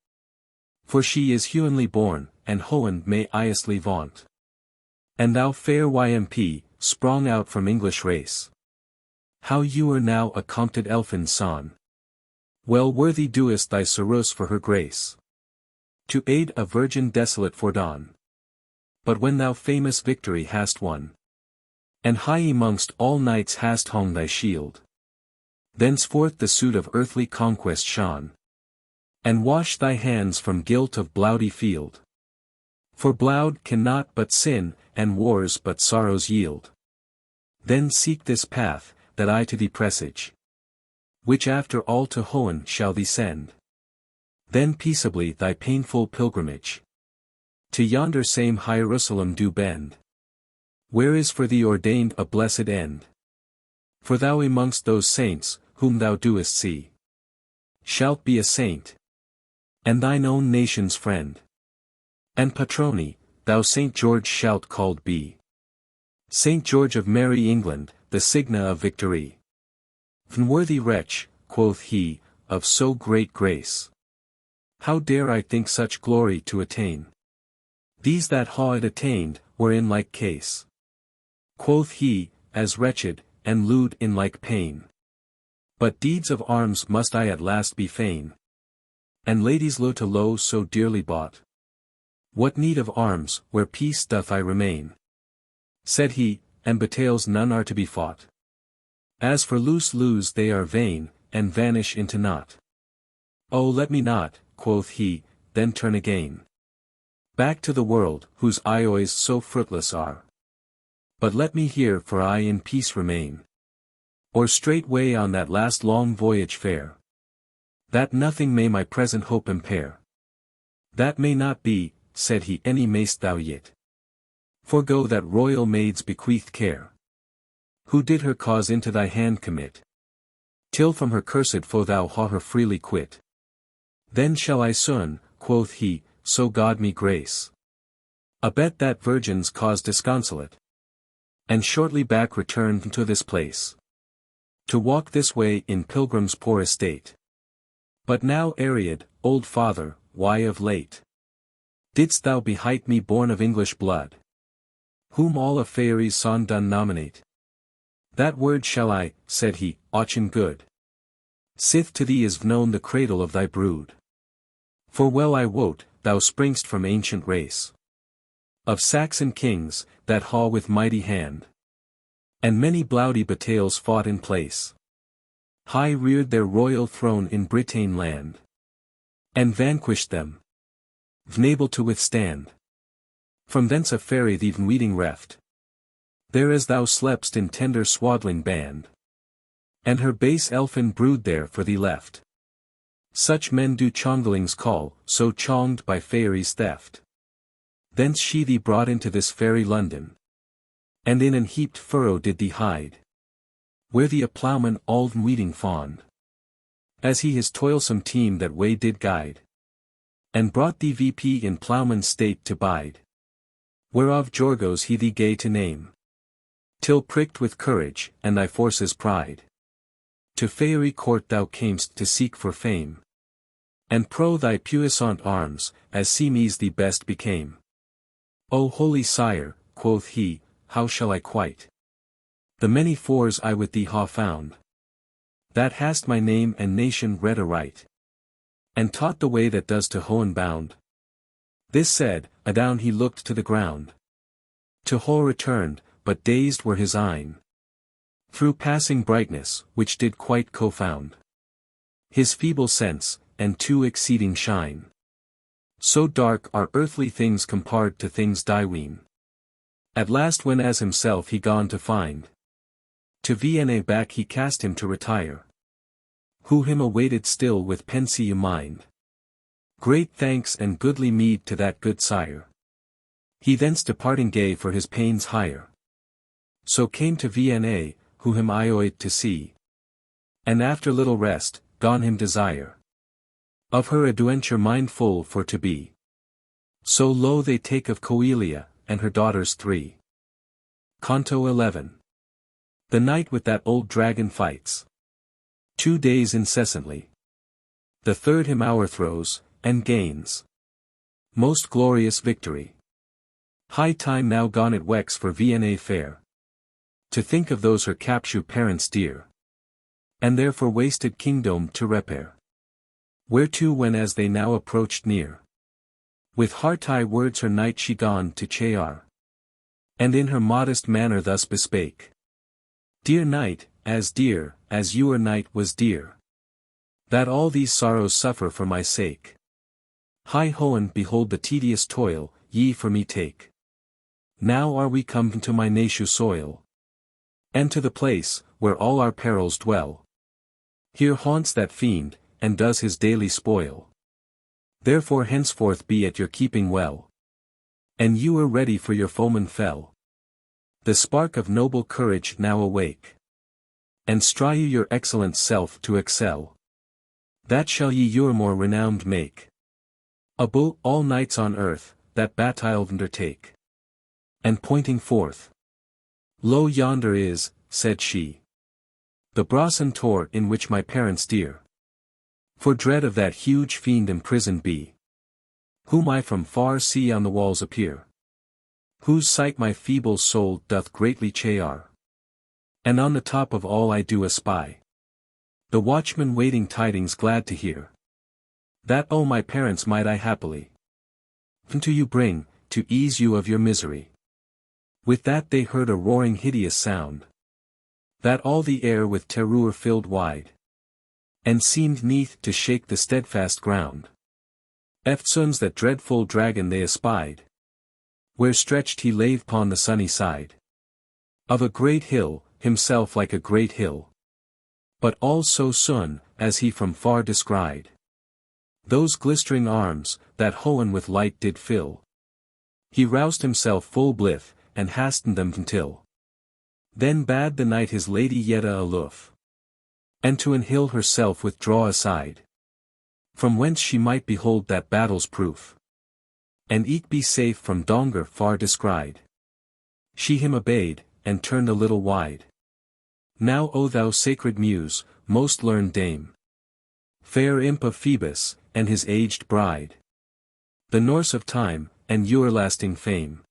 for she is humanly born, and Hohen may iously vaunt. And thou fair YMP, sprung out from English race, how you are now a compted elfin son. Well worthy doest thy service for her grace, to aid a virgin desolate fordon. But when thou famous victory hast won, and high amongst all knights hast hung thy shield, thenceforth the suit of earthly conquest shone, and wash thy hands from guilt of bloudy field. For bloud cannot but sin, and wars but sorrows yield. Then seek this path, that I to thee presage, which after all to Hohen shall thee send. Then peaceably thy painful pilgrimage to yonder same Hierusalem do bend, where is for thee ordained a blessed end. For thou amongst those saints, whom thou doest see, shalt be a saint, and thine own nation's friend. And patroni, thou Saint George shalt called be. Saint George of merry England, the signa of victory. Unworthy wretch, quoth he, of so great grace, how dare I think such glory to attain? These that ha it attained, were in like case. Quoth he, as wretched, and lewd in like pain. But deeds of arms must I at last be fain, and ladies low to low so dearly bought. What need of arms, where peace doth I remain? Said he, and battles none are to be fought. As for loose they are vain, and vanish into naught. Oh let me not, quoth he, then turn again back to the world, whose ioys so fruitless are. But let me here for I in peace remain, or straightway on that last long voyage fare, That nothing may my present hope impair. That may not be, said he, any mayst thou yet forego that royal maid's bequeathed care, who did her cause into thy hand commit, till from her cursed foe thou ha her freely quit. Then shall I soon, quoth he, so God me grace, abet that virgin's cause disconsolate, and shortly back return to this place, to walk this way in pilgrim's poor estate. But now, Ariad, old father, why of late didst thou behight me born of English blood, whom all of Faerie's son done nominate? That word shall I, said he, auchen good, sith to thee is known the cradle of thy brood. For well I wot, thou spring'st from ancient race of Saxon kings, that ha with mighty hand, and many bloody battles fought in place, high reared their royal throne in Britagne land, and vanquished them, vnable to withstand. From thence a fairy thee weeding reft, there as thou slepst in tender swaddling band, and her base elfin brood there for thee left. Such men do chonglings call, so chonged by Faerie's theft. Thence she thee brought into this fairy London, and in an heaped furrow did thee hide, where thee a ploughman all weeding fond, as he his toilsome team that way did guide, and brought thee VP in ploughman's state to bide, whereof Jorgos he thee gay to name, till pricked with courage, and thy forces pride, to Faerie court thou camest to seek for fame, and pro thy puissant arms, as seemes thee best became. O holy sire, quoth he, how shall I quite the many fors I with thee ha found, that hast my name and nation read aright, and taught the way that does to Hohen bound? This said, adown he looked to the ground. To Ho returned, but dazed were his eyne, through passing brightness, which did quite confound his feeble sense, and too exceeding shine. So dark are earthly things compared to things divine. At last when as himself he gone to find, to Vienna back he cast him to retire, who him awaited still with pensive mind. Great thanks and goodly meed to that good sire. He thence departing gave for his pains hire. So came to Vienna, who him ioyed to see, and after little rest, gone him desire of her adventure mindful for to be. So lo they take of Coelia, and her daughters 3. Canto 11. The knight with that old dragon fights 2 days incessantly. The third him o'erthrows, and gains most glorious victory. High time now gone it wex for Vienna fair, to think of those her capture parents dear, and therefore wasted kingdom to repair. Whereto when as they now approached near, with heart-high words her knight she gone to chair, and in her modest manner thus bespake. Dear knight, as dear, as your knight was dear, that all these sorrows suffer for my sake. High Hohen, behold the tedious toil, ye for me take. Now are we come to my native soil, and to the place, where all our perils dwell. Here haunts that fiend, and does his daily spoil. Therefore henceforth be at your keeping well, and you are ready for your foeman fell. The spark of noble courage now awake, and strive your excellent self to excel. That shall ye your more renowned make, above all knights on earth, that battle undertake. And pointing forth, lo yonder is, said she, the brazen tor in which my parents dear, for dread of that huge fiend imprisoned be, whom I from far see on the walls appear, whose sight my feeble soul doth greatly chair, and on the top of all I do espy the watchman waiting tidings glad to hear, that O my parents might I happily unto you bring, to ease you of your misery. With that they heard a roaring hideous sound, that all the air with terror filled wide, and seemed neath to shake the steadfast ground. Eftsoons that dreadful dragon they espied, where stretched he lay upon the sunny side of a great hill, himself like a great hill, but all so soon, as he from far descried those glistering arms, that Hoen with light did fill. He roused himself full blithe, and hastened them until. Then bade the knight his lady Yetta aloof, and to an hill herself withdraw aside, from whence she might behold that battle's proof, and eke be safe from donger far descried. She him obeyed, and turned a little wide. Now O thou sacred muse, most learned dame, fair imp of Phoebus, and his aged bride, the Norse of time, and everlasting fame,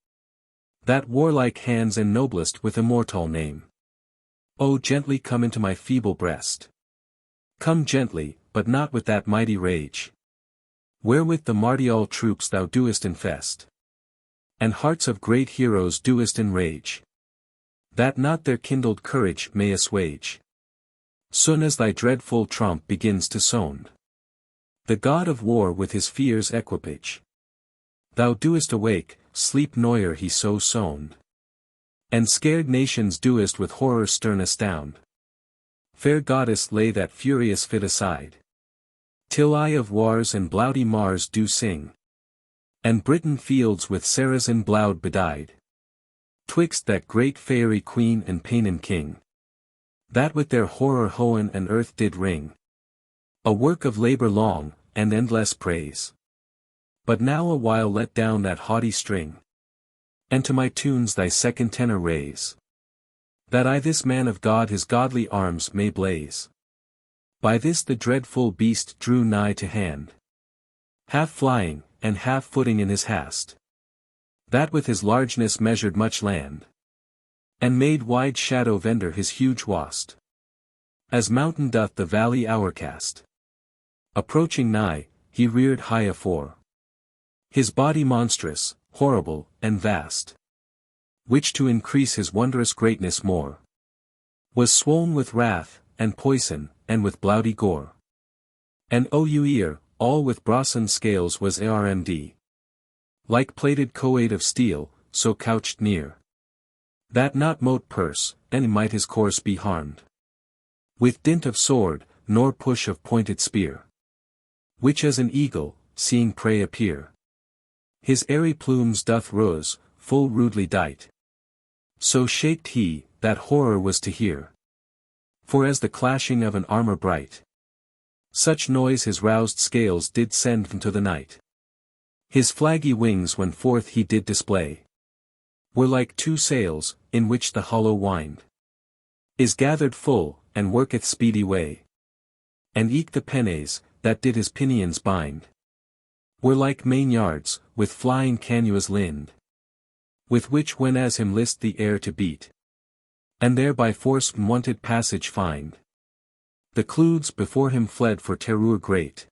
that warlike hands and noblest with immortal name. O gently come into my feeble breast. Come gently, but not with that mighty rage, wherewith the martial troops thou doest infest, and hearts of great heroes doest enrage, that not their kindled courage may assuage. Soon as thy dreadful trump begins to sound, the god of war with his fears equipage, thou doest awake, sleep noyer he so sound, and scared nations doest with horror stern astound. Fair goddess lay that furious fit aside, till I of wars and bloudy Mars do sing, and Britain fields with Saracen bloud bedyed, twixt that great Faerie Queene and Paynim king, that with their horror Hoen and earth did ring. A work of labor long, and endless praise. But now a while let down that haughty string, and to my tunes thy second tenor raise, that I this man of God his godly arms may blaze. By this the dreadful beast drew nigh to hand, half flying, and half footing in his hast, that with his largeness measured much land, and made wide shadow vendor his huge wast, as mountain doth the valley hourcast. Approaching nigh, he reared high afore, his body monstrous, horrible, and vast, which to increase his wondrous greatness more, was swoln with wrath, and poison, and with bloudy gore. And o you ear, all with brazen scales was armd, like plated coade of steel, so couched near, that not mote purse, and might his course be harmed, with dint of sword, nor push of pointed spear, which as an eagle, seeing prey appear, his airy plumes doth rose, full rudely dight. So shaped he, that horror was to hear, for as the clashing of an armor bright, such noise his roused scales did send into the night. His flaggy wings when forth he did display, were like two sails, in which the hollow wind is gathered full, and worketh speedy way. And eke the pennaes, that did his pinions bind, were like mainyards, with flying canuas lind, with which when as him list the air to beat, and there by force wanted passage find, the clouds before him fled for terror great,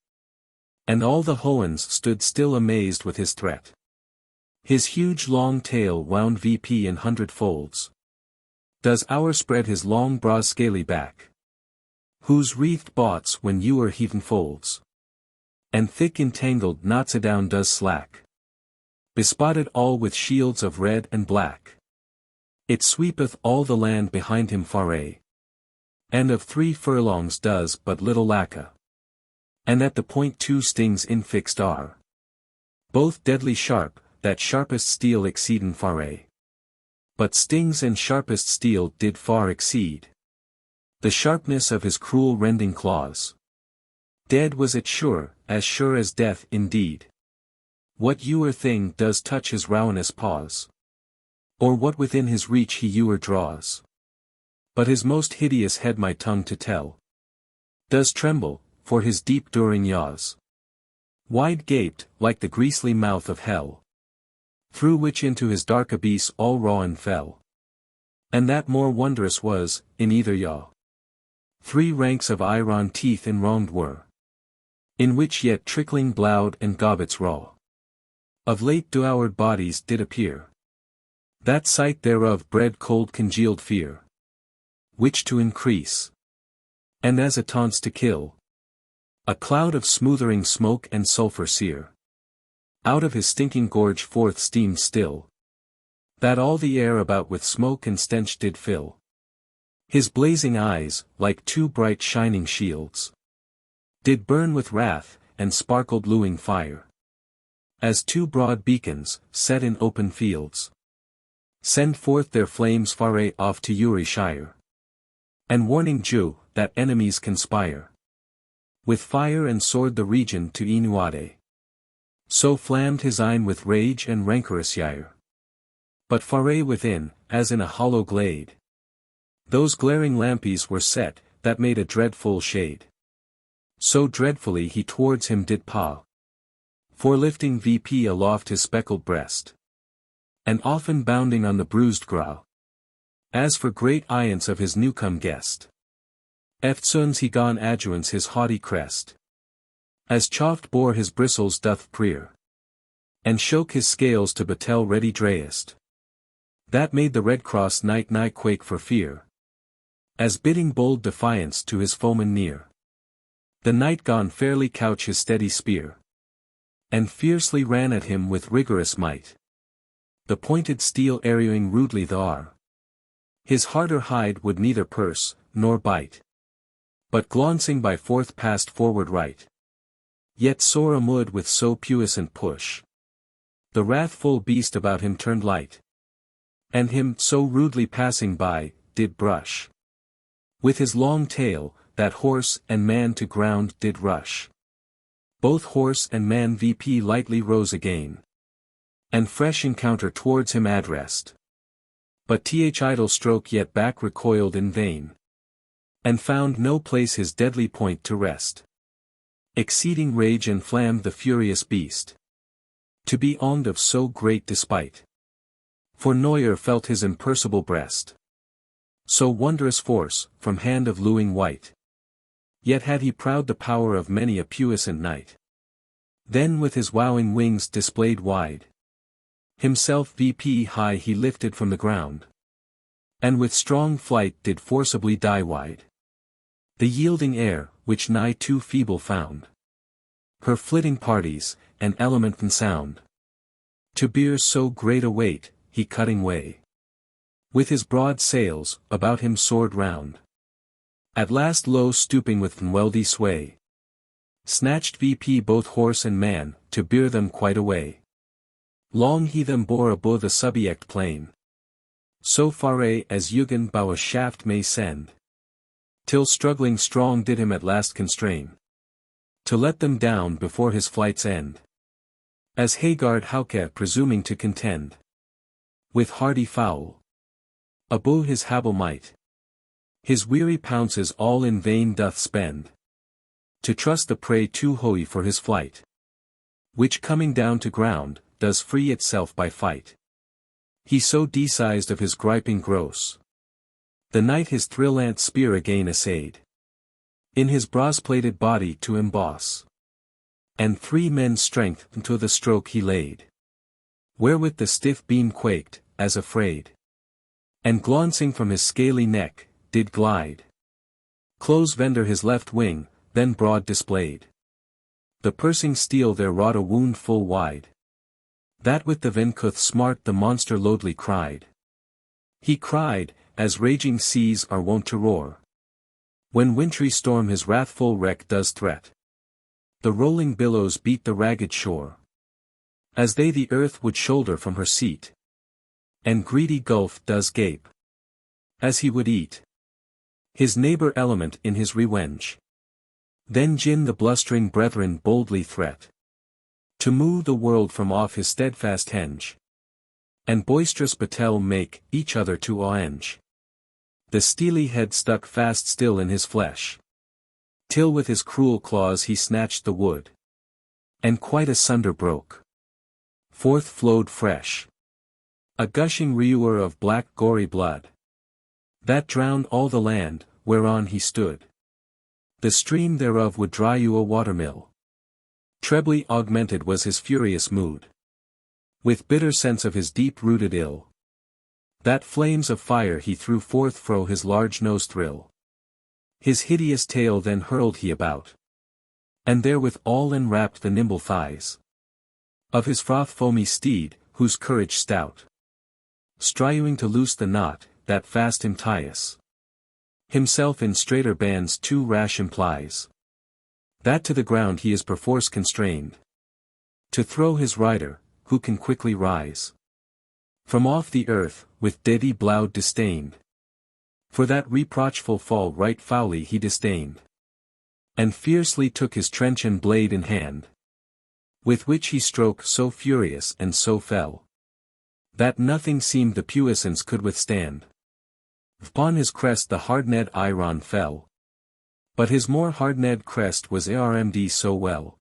and all the Hoens stood still amazed with his threat. His huge long tail wound vp in 100 folds, does ourspread his long broad scaly back, whose wreathed bots when ewer heaven folds, and thick entangled knots adown does slack, bespotted all with shields of red and black. It sweepeth all the land behind him far, and of 3 furlongs does but little lacka, and at the point 2 stings infixed are, both deadly sharp, that sharpest steel exceedin far, but stings and sharpest steel did far exceed the sharpness of his cruel rending claws. Dead was it sure as death indeed. What ewer thing does touch his ravenous paws, or what within his reach he ewer draws? But his most hideous head my tongue to tell, does tremble, for his deep during yaws, wide gaped, like the greasely mouth of hell, through which into his dark abyss all rawen fell. And that more wondrous was, in either yaw, 3 ranks of iron teeth enwronged were, in which yet trickling bloud and gobbets raw, of late devoured bodies did appear. That sight thereof bred cold congealed fear, which to increase, and as a taunts to kill, a cloud of smouldering smoke and sulphur sear, out of his stinking gorge forth steamed still, that all the air about with smoke and stench did fill. His blazing eyes, like 2 bright shining shields, did burn with wrath, and sparkled lewing fire. As two broad beacons, set in open fields, send forth their flames far off to Uri shire, and warning Jew, that enemies conspire. With fire and sword the region to Inuade. So flammed his eyne with rage and rancorous ire. But far within, as in a hollow glade, those glaring lampies were set, that made a dreadful shade. So dreadfully he towards him did paw, forelifting VP aloft his speckled breast, and often bounding on the bruised brow. As for great iance of his newcome guest, eftsoons he gone adjuance his haughty crest, as choft bore his bristles doth preer, and shoke his scales to batel ready drayest. That made the Redcrosse knight nigh quake for fear, as bidding bold defiance to his foeman near. The knight gone fairly couch his steady spear, and fiercely ran at him with rigorous might. The pointed steel arrowing rudely the ar. His harder hide would neither purse, nor bite, but glauncing by forth passed forward right. Yet sore amud with so puissant push, the wrathful beast about him turned light, and him, so rudely passing by, did brush. With his long tail, that horse and man to ground did rush. Both horse and man VP lightly rose again, and fresh encounter towards him addressed. But th idle stroke yet back recoiled in vain, and found no place his deadly point to rest. Exceeding rage inflamed the furious beast, to be armed of so great despite. For Neuer felt his imperceable breast, so wondrous force, from hand of lewing wight. Yet had he proud the power of many a puissant knight. Then with his wowing wings displayed wide, himself VP high he lifted from the ground, and with strong flight did forcibly die wide. The yielding air, which nigh too feeble found, her flitting parties, and element and sound, to bear so great a weight, he cutting way. With his broad sails, about him soared round. At last low stooping with weldy sway, snatched VP both horse and man, to bear them quite away. Long he them bore above the subject plain, so far as Eugen bow a shaft may send, till struggling strong did him at last constrain, to let them down before his flight's end. As Hagard Hauke presuming to contend with hardy fowl, above his hable might, his weary pounces all in vain doth spend, to trust the prey too hoey for his flight, which coming down to ground, does free itself by fight. He so decised of his griping gross, the knight his thrillant spear again essayed, in his bronze-plated body to emboss, and 3 men's strength into the stroke he laid, wherewith the stiff beam quaked, as afraid, and glancing from his scaly neck, did glide. Close vendor his left wing, then broad displayed. The pursing steel there wrought a wound full wide, that with the vencuth smart the monster loudly cried. He cried, as raging seas are wont to roar, when wintry storm his wrathful wreck does threat. The rolling billows beat the ragged shore, as they the earth would shoulder from her seat, and greedy gulf does gape, as he would eat his neighbor element in his revenge. Then gin the blustering brethren boldly threat, to move the world from off his steadfast henge, and boisterous battle make each other to avenge. The steely head stuck fast still in his flesh, till with his cruel claws he snatched the wood, and quite asunder broke. Forth flowed fresh a gushing rewer of black gory blood, that drowned all the land, whereon he stood. The stream thereof would dry you a watermill. Trebly augmented was his furious mood, with bitter sense of his deep-rooted ill, that flames of fire he threw forth fro his large nose thrill. His hideous tail then hurled he about, and therewith all enwrapped the nimble thighs of his froth-foamy steed, whose courage stout, striving to loose the knot, that fast him ties, himself in straighter bands too rash implies. that to the ground he is perforce constrained. To throw his rider, who can quickly rise from off the earth, with deadly bloud disdained. For that reproachful fall right foully he disdained. And fiercely took his trenchant blade in hand, with which he stroke so furious and so fell, that nothing seemed the puissance could withstand. Upon his crest the hard-ned iron fell, but his more hard-ned crest was armd so well,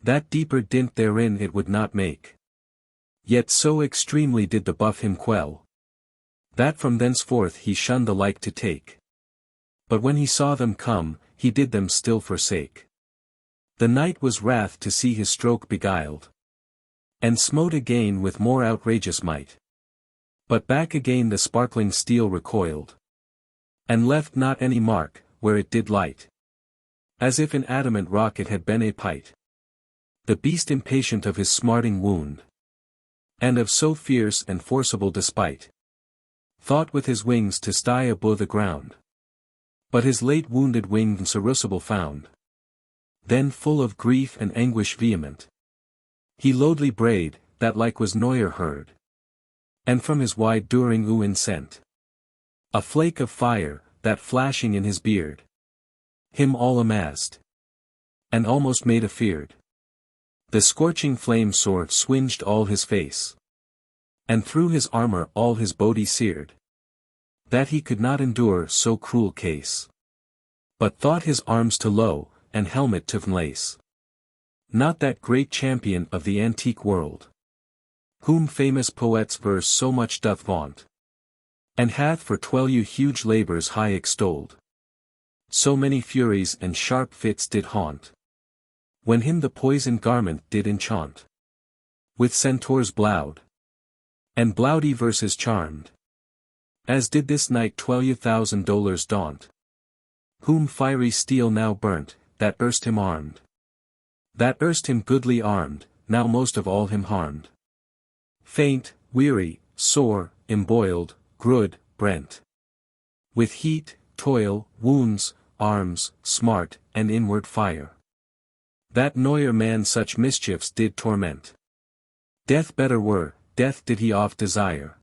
that deeper dint therein it would not make. Yet so extremely did the buff him quell, that from thenceforth he shunned the like to take. But when he saw them come, he did them still forsake. The knight was wrath to see his stroke beguiled, and smote again with more outrageous might. But back again the sparkling steel recoiled, and left not any mark, where it did light, as if in adamant rock it had been a pite. The beast impatient of his smarting wound, and of so fierce and forcible despite, thought with his wings to sty above the ground. But his late wounded wing unserviceable found. Then full of grief and anguish vehement, he loudly brayed, that like was never heard. And from his wide during uin sent a flake of fire, that flashing in his beard, him all amassed, and almost made afeard. The scorching flame sore swinged all his face, and through his armor all his body seared, that he could not endure so cruel case, but thought his arms to low, and helmet to lace. Not that great champion of the antique world, whom famous poets verse so much doth vaunt, and hath for 12 huge labours high extolled. So many furies and sharp fits did haunt, when him the poisoned garment did enchant, with centaurs bloud, and bloudy verses charmed, as did this knight $12,000 daunt, whom fiery steel now burnt, that erst him armed, that erst him goodly armed, now most of all him harmed. Faint, weary, sore, emboiled, grud, brent, with heat, toil, wounds, arms, smart, and inward fire, that newer man such mischiefs did torment. Death better were, death did he oft desire,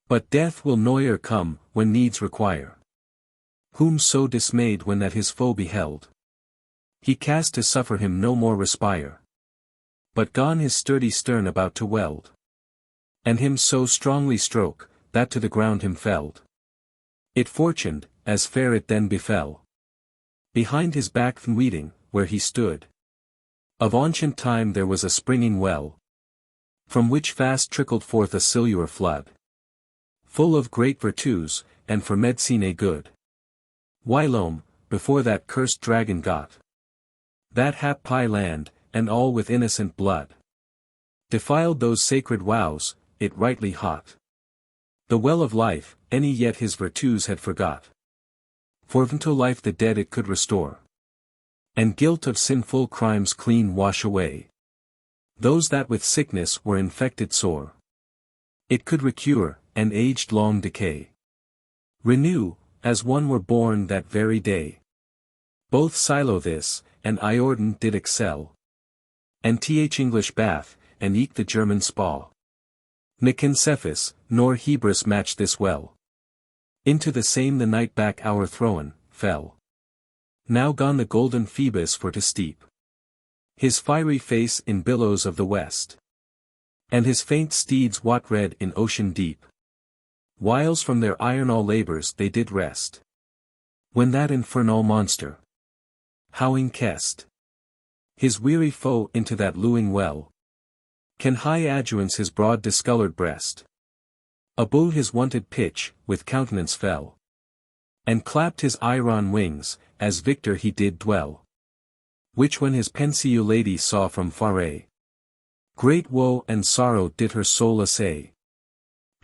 but death will newer come, when needs require. Whom so dismayed when that his foe beheld, he cast to suffer him no more respire, but gone his sturdy stern about to weld, and him so strongly stroke, that to the ground him felled. It fortuned, as fair it then befell, behind his back weeding, where he stood, of ancient time there was a springing well, from which fast trickled forth a silver flood, full of great virtues, and for medicine good. Whilome, before that cursed dragon got that happy land, and all with innocent blood defiled those sacred vows, it rightly hot the well of life, any yet his virtues had forgot. For unto life the dead it could restore, and guilt of sinful crimes clean wash away. Those that with sickness were infected sore, it could recure, and aged long decay renew, as one were born that very day. Both Silo this, and Iorden did excel, and English bath, and eke the German spa. Nikencephas, nor Hebrus matched this well. Into the same the night back hour thrown, fell. Now gone the golden Phoebus for to steep his fiery face in billows of the west, and his faint steeds wat red in ocean deep, whiles from their ironal labours they did rest, when that infernal monster, howling cast his weary foe into that lewing well, can high adjuvance his broad discoloured breast, above his wonted pitch, with countenance fell, and clapped his iron wings, as victor he did dwell, which when his pensive lady saw from Faerie, great woe and sorrow did her soul assay,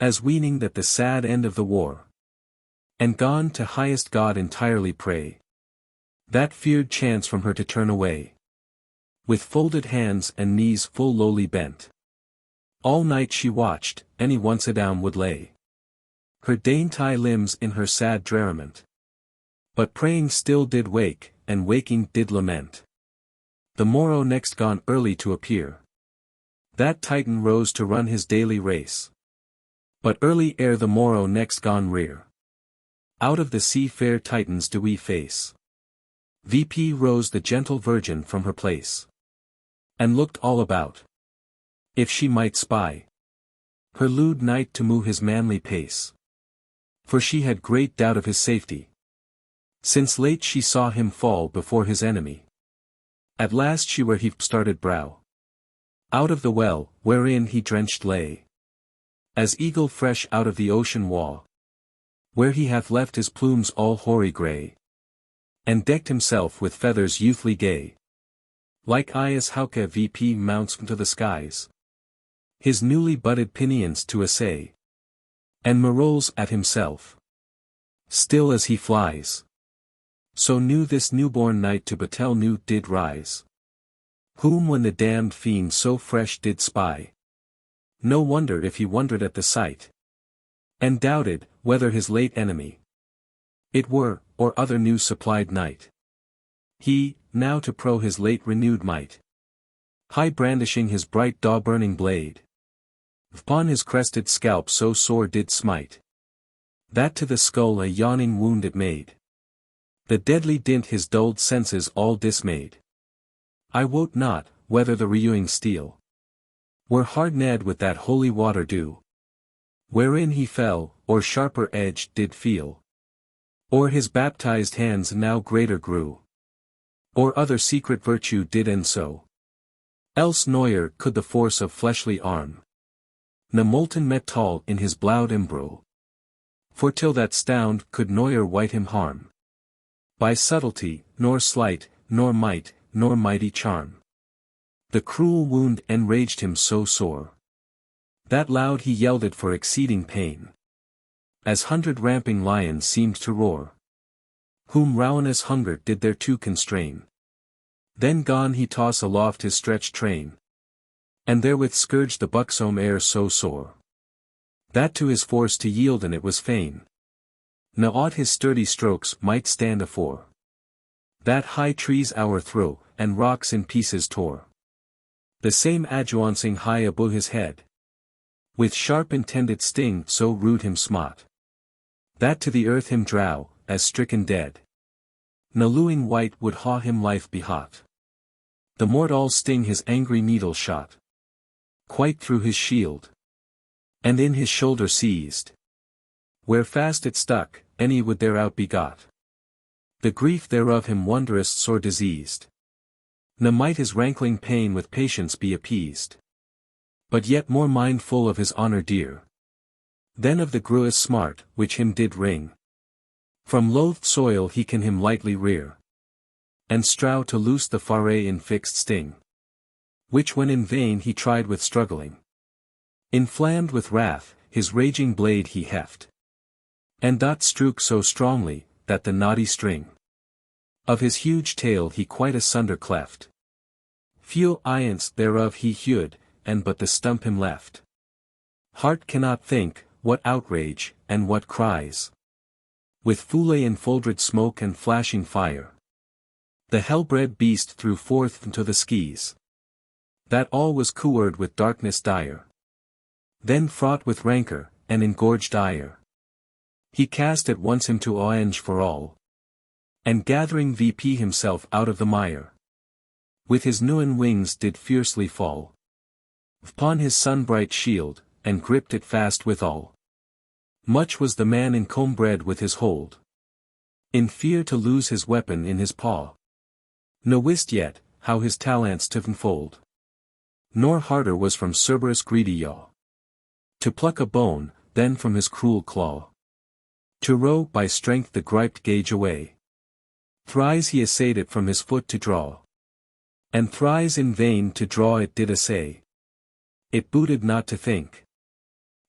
as weening that the sad end of the war, and gone to highest God entirely pray, that feared chance from her to turn away, with folded hands and knees full lowly bent. All night she watched, any once adown would lay her dainty limbs in her sad dreriment, but praying still did wake, and waking did lament. The morrow next gone early to appear. That Titan rose to run his daily race. But early ere the morrow next gone rear. Out of the sea fair Titans do we face. VP rose the gentle virgin from her place. And looked all about. If she might spy her lewd knight to move his manly pace. For she had great doubt of his safety. Since late she saw him fall before his enemy. At last she where he started brow. Out of the well, wherein he drenched lay. As eagle fresh out of the ocean waw. Where he hath left his plumes all hoary grey. And decked himself with feathers youthly gay. Like Ias Hauke VP mounts to the skies. His newly budded pinions to essay. And marolls at himself. Still as he flies. So knew this newborn knight to battle new did rise. Whom when the damned fiend so fresh did spy. No wonder if he wondered at the sight. And doubted, whether his late enemy it were, or other new supplied knight. He, now to pro his late renewed might. High brandishing his bright daw-burning blade. Upon his crested scalp so sore did smite. That to the skull a yawning wound it made. The deadly dint his dulled senses all dismayed. I wot not, whether the rewing steel were hard-kned with that holy water dew. Wherein he fell, or sharper edge did feel. Or his baptized hands now greater grew. Or other secret virtue did and so. Else noyer could the force of fleshly arm. Ne molten metal in his bloud embrow. For till that stound could noyer white him harm. By subtlety, nor sleight, nor might, nor mighty charm. The cruel wound enraged him so sore. That loud he yelled it for exceeding pain. As 100 ramping lions seemed to roar. Whom ravenous hunger did thereto constrain. Then gone he toss aloft his stretched train. And therewith scourged the buxom air so sore. That to his force to yield and it was fain. Ne aught his sturdy strokes might stand afore. That high trees o'erthrow, and rocks in pieces tore. The same advancing high above his head. With sharp intended sting so rude him smote. That to the earth him drow, as stricken dead. Ne lewing white would haw him life be hot. The mortal sting his angry needle shot. Quite through his shield. And in his shoulder seized. Where fast it stuck, any would thereout be got. The grief thereof him wondrous sore diseased. Ne might his rankling pain with patience be appeased. But yet more mindful of his honor dear. Than of the gruous smart, which him did wring. From loathed soil he can him lightly rear. And strow to loose the Faerie in fixed sting. Which when in vain he tried with struggling. Inflamed with wrath, his raging blade he heft. And dot strook so strongly, that the knotty string of his huge tail he quite asunder cleft. Few iants thereof he hewed, and but the stump him left. Heart cannot think, what outrage, and what cries. With foule enfolded smoke and flashing fire. The hell-bred beast threw forth into the skies. That all was coored with darkness dire. Then fraught with rancor, and engorged ire. He cast at once him to avenge for all. And gathering VP himself out of the mire. With his newen wings did fiercely fall. Upon his sun-bright shield, and gripped it fast withal. Much was the man encombred with his hold. In fear to lose his weapon in his paw. No wist yet, how his talents to unfold. Nor harder was from Cerberus' greedy yaw. To pluck a bone, then from his cruel claw. To row by strength the griped gauge away. Thrice he essayed it from his foot to draw. And thrice in vain to draw it did essay. It booted not to think.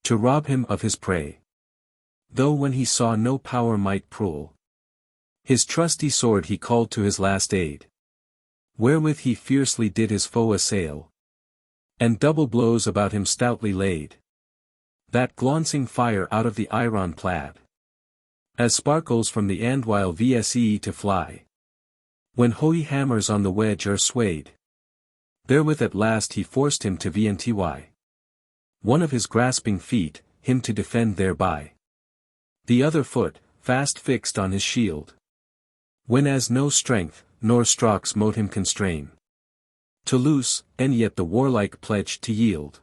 To rob him of his prey. Though when he saw no power might prule. His trusty sword he called to his last aid. Wherewith he fiercely did his foe assail. And double blows about him stoutly laid. That glancing fire out of the iron plaid. As sparkles from the andwhile vse to fly. When holy hammers on the wedge are swayed. Therewith at last he forced him to vnty. One of his grasping feet, him to defend thereby. The other foot, fast fixed on his shield. When as no strength, nor strokes mote him constrain. To loose, and yet the warlike pledge to yield.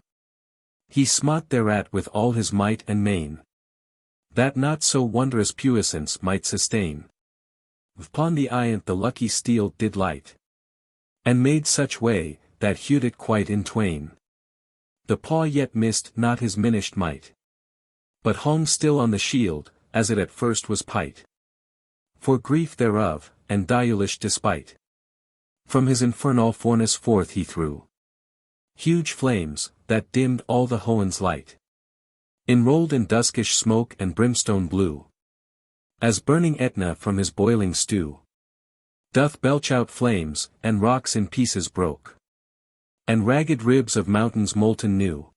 He smote thereat with all his might and main. That not so wondrous puissance might sustain. Upon the iant the lucky steel did light. And made such way, that hewed it quite in twain. The paw yet missed not his minished might. But hung still on the shield, as it at first was pight. For grief thereof, and diulish despite. From his infernal furnace forth he threw huge flames, that dimmed all the Hohen's light. Enrolled in duskish smoke and brimstone blue. As burning Etna from his boiling stew. Doth belch out flames, and rocks in pieces broke. And ragged ribs of mountains molten new.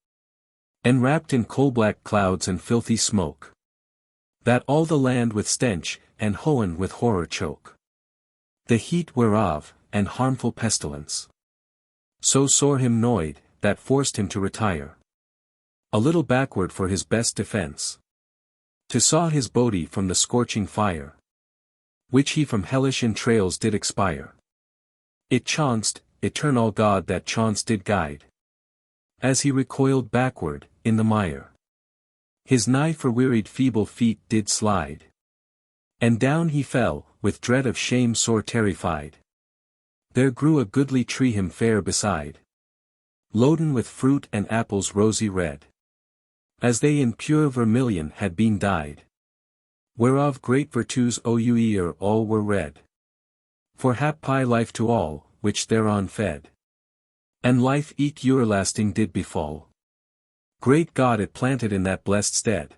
Enwrapped in coal-black clouds and filthy smoke. That all the land with stench, and Hohen with horror choke. The heat whereof, and harmful pestilence. So sore him noyed, that forced him to retire. A little backward for his best defense. To saw his body from the scorching fire. Which he from hellish entrails did expire. It chanced, eternal God that chance did guide. As he recoiled backward, in the mire. His nigh for-wearied feeble feet did slide. And down he fell, with dread of shame sore terrified. There grew a goodly tree him fair beside. Loaden with fruit and apples rosy red. As they in pure vermilion had been dyed. Whereof great virtues ouer all were red. For happy life to all, which thereon fed. And life eke everlasting did befall. Great God it planted in that blessed stead.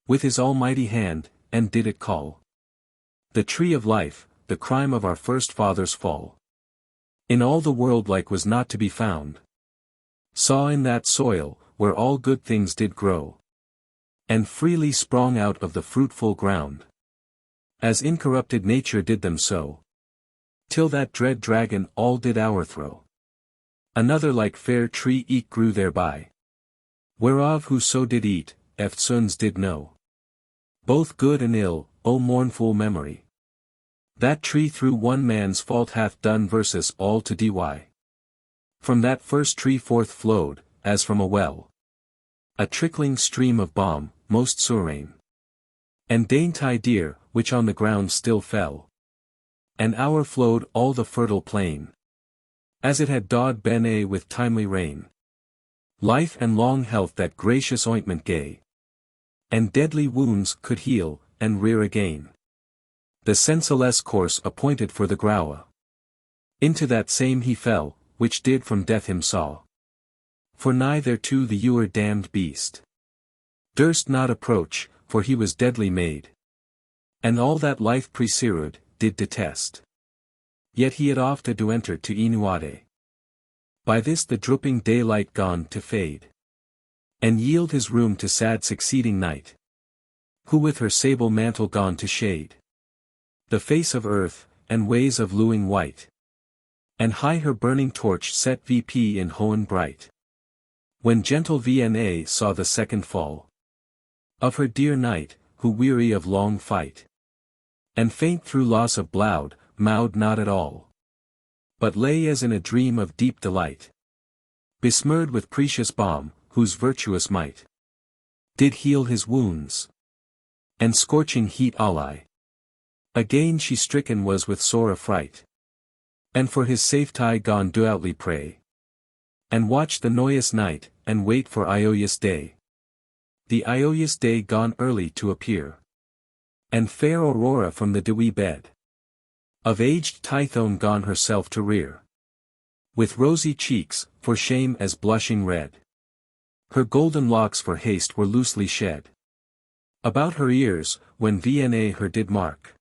With his almighty hand, and did it call. The tree of life, the crime of our first fathers' fall. In all the world like was not to be found. Saw in that soil, where all good things did grow. And freely sprung out of the fruitful ground. As incorrupted nature did them sow. Till that dread dragon all did o'erthrow. Another like fair tree eke grew thereby. Whereof whoso did eat, eftsoons did know. Both good and ill, O mournful memory. That tree through one man's fault hath done versus all to dy. From that first tree forth flowed, as from a well. A trickling stream of balm, most serene. And dainty deer, which on the ground still fell. And o'erflowed all the fertile plain. As it had dawed bene with timely rain. Life and long health that gracious ointment gay. And deadly wounds could heal, and rear again. The senseless course appointed for the Growe. Into that same he fell, which did from death him saw. For nigh thereto the ewer damned beast. Durst not approach, for he was deadly made. And all that life preserved, did detest. Yet he had oft ado enter to enuade. By this the drooping daylight gone to fade. And yield his room to sad succeeding night. Who with her sable mantle gone to shade. The face of earth, and ways of lewing white. And high her burning torch set VP in Hohen bright. When gentle Vna saw the second fall. Of her dear knight, who weary of long fight. And faint through loss of blood, mowed not at all. But lay as in a dream of deep delight. Besmirred with precious balm, whose virtuous might. Did heal his wounds. And scorching heat ally. Again she stricken was with sore affright. And for his safety gone devoutly pray. And watch the noyous night, and wait for Ioius day. The Ioius day gone early to appear. And fair Aurora from the dewy bed. Of aged Tithone gone herself to rear. With rosy cheeks, for shame as blushing red. Her golden locks for haste were loosely shed. About her ears, when Vna her did mark.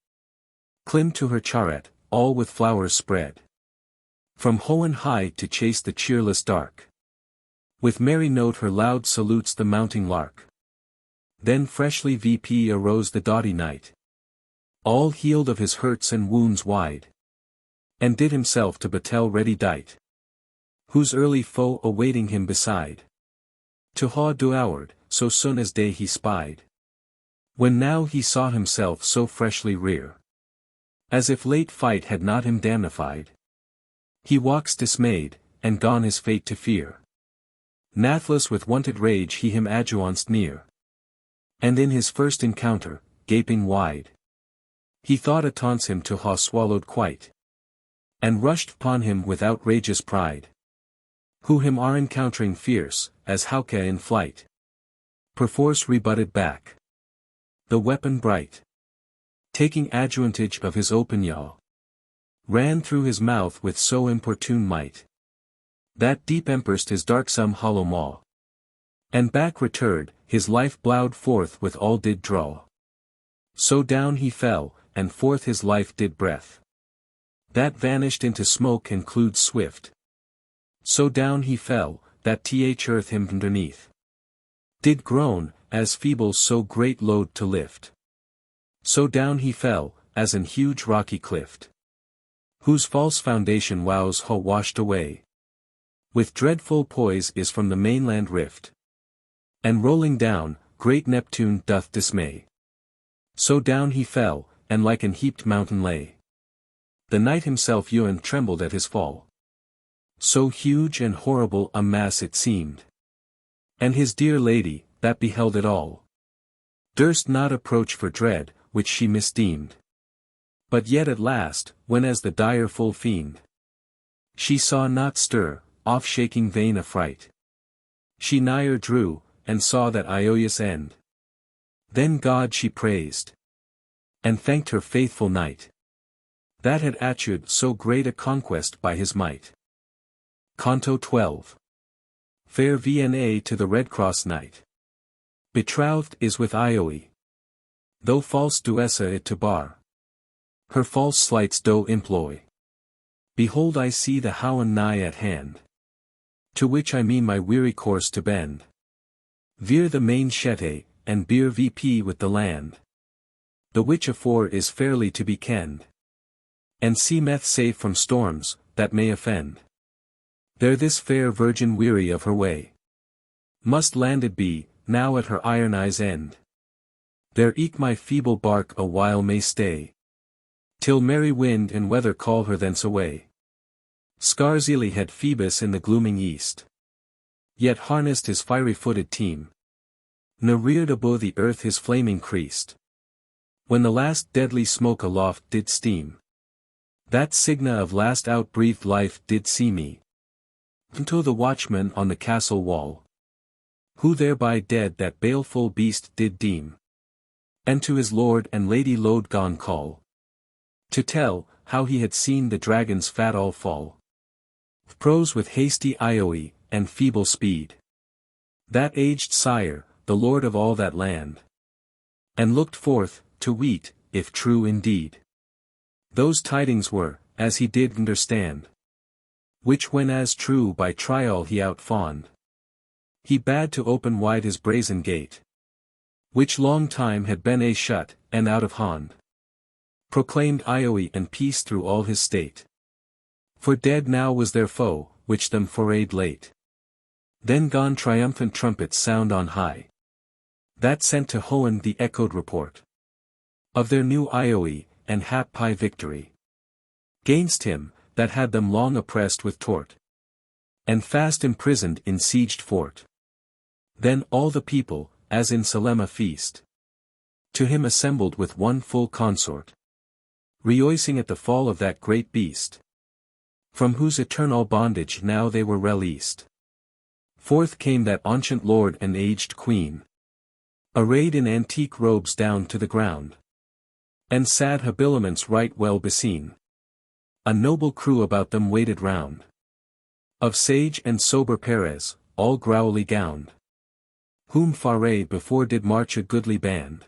Climb to her chariot, all with flowers spread. From Hohen high to chase the cheerless dark. With merry note her loud salutes the mounting lark. Then freshly VP arose the doughty knight. All healed of his hurts and wounds wide. And did himself to battle ready dight. Whose early foe awaiting him beside. To ha devoured, so soon as day he spied. When now he saw himself so freshly rear. As if late fight had not him damnified. He walks dismayed, and gone his fate to fear. Nathless with wonted rage he him adjuanced near. And in his first encounter, gaping wide. He thought a taunts him to ha swallowed quite. And rushed upon him with outrageous pride. Who him are encountering fierce, as Hauke in flight. Perforce rebutted back. The weapon bright. Taking adjuvantage of his open yaw. Ran through his mouth with so importune might. That deep empersed his darksome hollow maw. And back returned, his life blowed forth with all did draw. So down he fell, and forth his life did breath. That vanished into smoke and cloud swift. So down he fell, that th earth him underneath. Did groan, as feeble so great load to lift. So down he fell, as an huge rocky clift. Whose false foundation wows ha washed away. With dreadful poise is from the mainland rift. And rolling down, great Neptune doth dismay. So down he fell, and like an heaped mountain lay. The knight himself Ewan trembled at his fall. So huge and horrible a mass it seemed. And his dear lady, that beheld it all, durst not approach for dread, which she misdeemed. But yet at last, when as the direful fiend, she saw not stir, off shaking vain affright. She nigher drew, and saw that Ioia's end. Then God she praised. And thanked her faithful knight. That had achieved so great a conquest by his might. Canto 12. Fair Vna to the Redcrosse knight. Betrothed is with Ioi. Though false Duessa it to bar. Her false sleights do employ. Behold I see the Howan nigh at hand. To which I mean my weary course to bend. Veer the main shete, and beer VP with the land. The which afore is fairly to be kenned. And see meth safe from storms, that may offend. There this fair virgin weary of her way. Must landed be, now at her iron eye's end. There eke my feeble bark a while may stay. Till merry wind and weather call her thence away. Scarcely had Phoebus in the glooming east. Yet harnessed his fiery-footed team. Ne reared above the earth his flaming creast. When the last deadly smoke aloft did steam. That signa of last out-breathed life did see me. Unto the watchman on the castle wall. Who thereby dead that baleful beast did deem. And to his lord and lady load gone call. To tell, how he had seen the dragons fat all fall. Prose with hasty Ioi, and feeble speed. That aged sire, the lord of all that land. And looked forth, to weet, if true indeed. Those tidings were, as he did understand. Which when as true by trial he outfawned. He bade to open wide his brazen gate. Which long time had been a shut, and out of hand. Proclaimed Ioi and peace through all his state. For dead now was their foe, which them forayed late. Then gone triumphant trumpets sound on high. That sent to Hoenn the echoed report. Of their new Ioi, and hap pie victory. Gainst him, that had them long oppressed with tort. And fast imprisoned in sieged fort. Then all the people, as in solemn a feast. To him assembled with one full consort. Rejoicing at the fall of that great beast. From whose eternal bondage now they were released. Forth came that ancient lord and aged queen. Arrayed in antique robes down to the ground. And sad habiliments right well beseen. A noble crew about them waited round. Of sage and sober Perez, all growly gowned. Whom Faerie before did march a goodly band.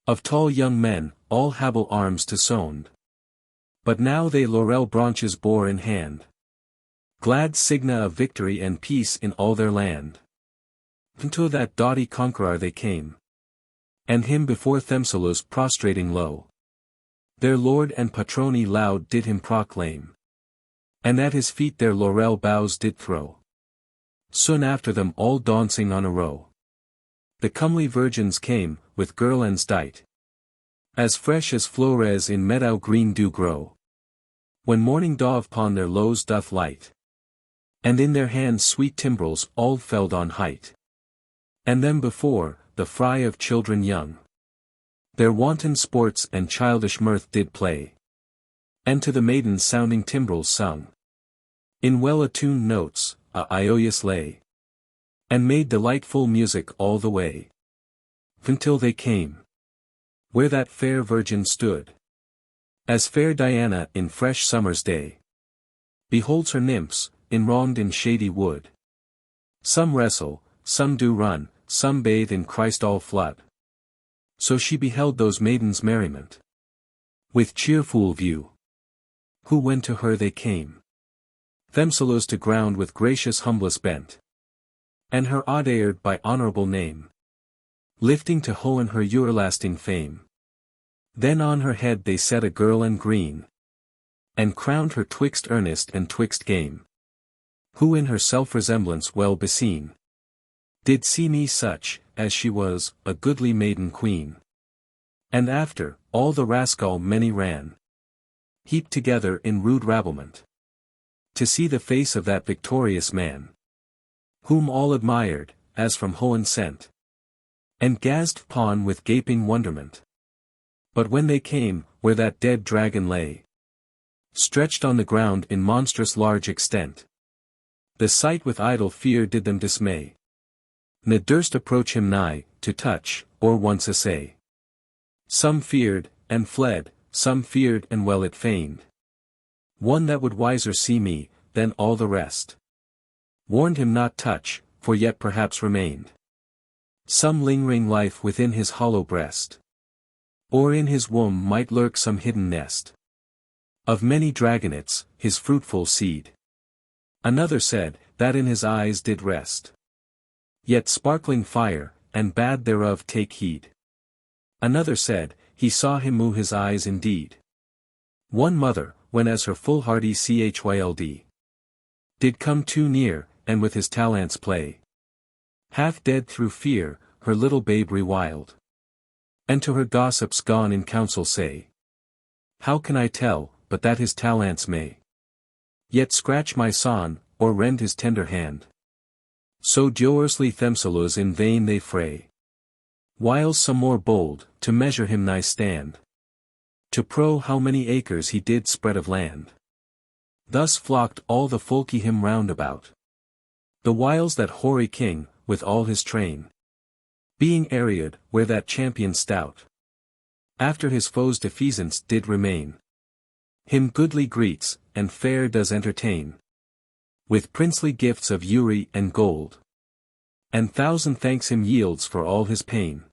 Of tall young men, all hable arms to sound. But now they laurel branches bore in hand. Glad signa of victory and peace in all their land. Unto that doughty conqueror they came. And him before Themselus prostrating low. Their lord and patroni loud did him proclaim. And at his feet their laurel boughs did throw. Soon after them all dancing on a row. The comely virgins came, with girlands dight. As fresh as flores in meadow green do grow. When morning daw upon their lows doth light. And in their hands sweet timbrels all felled on height. And them before, the fry of children young. Their wanton sports and childish mirth did play. And to the maidens sounding timbrels sung. In well-attuned notes, a Iolius lay. And made delightful music all the way. Until they came. Where that fair virgin stood. As fair Diana in fresh summer's day. Beholds her nymphs, enwronged in shady wood. Some wrestle, some do run, some bathe in Christ all flood. So she beheld those maidens' merriment. With cheerful view. Who when to her they came. Themselves to ground with gracious humbless bent. And her audaired by honorable name. Lifting to Hohen her everlasting fame. Then on her head they set a girland green. And crowned her twixt earnest and twixt game. Who in her self-resemblance well beseen. Did see me such, as she was, a goodly maiden queen. And after, all the rascal many ran. Heaped together in rude rabblement. To see the face of that victorious man. Whom all admired, as from Hohen sent. And gazed upon with gaping wonderment. But when they came, where that dead dragon lay. Stretched on the ground in monstrous large extent. The sight with idle fear did them dismay. Ne durst approach him nigh, to touch, or once essay. Some feared, and fled, some feared and well it feigned. One that would wiser see me, than all the rest. Warned him not touch, for yet perhaps remained. Some lingering life within his hollow breast. Or in his womb might lurk some hidden nest. Of many dragonets, his fruitful seed. Another said, that in his eyes did rest. Yet sparkling fire, and bade thereof take heed. Another said, he saw him move his eyes indeed. One mother, when as her full hardy chyld. Did come too near, and with his talents play. Half dead through fear, her little babe reviled. And to her gossips gone in counsel say. How can I tell, but that his talents may. Yet scratch my son, or rend his tender hand. So dolorously themselves in vain they fray. Whiles some more bold, to measure him nigh stand. To pro how many acres he did spread of land. Thus flocked all the folky him round about. The whiles that hoary king, with all his train. Being aread, where that champion stout. After his foes' defeasance did remain. Him goodly greets, and fair does entertain. With princely gifts of ewry and gold. And thousand thanks him yields for all his pain.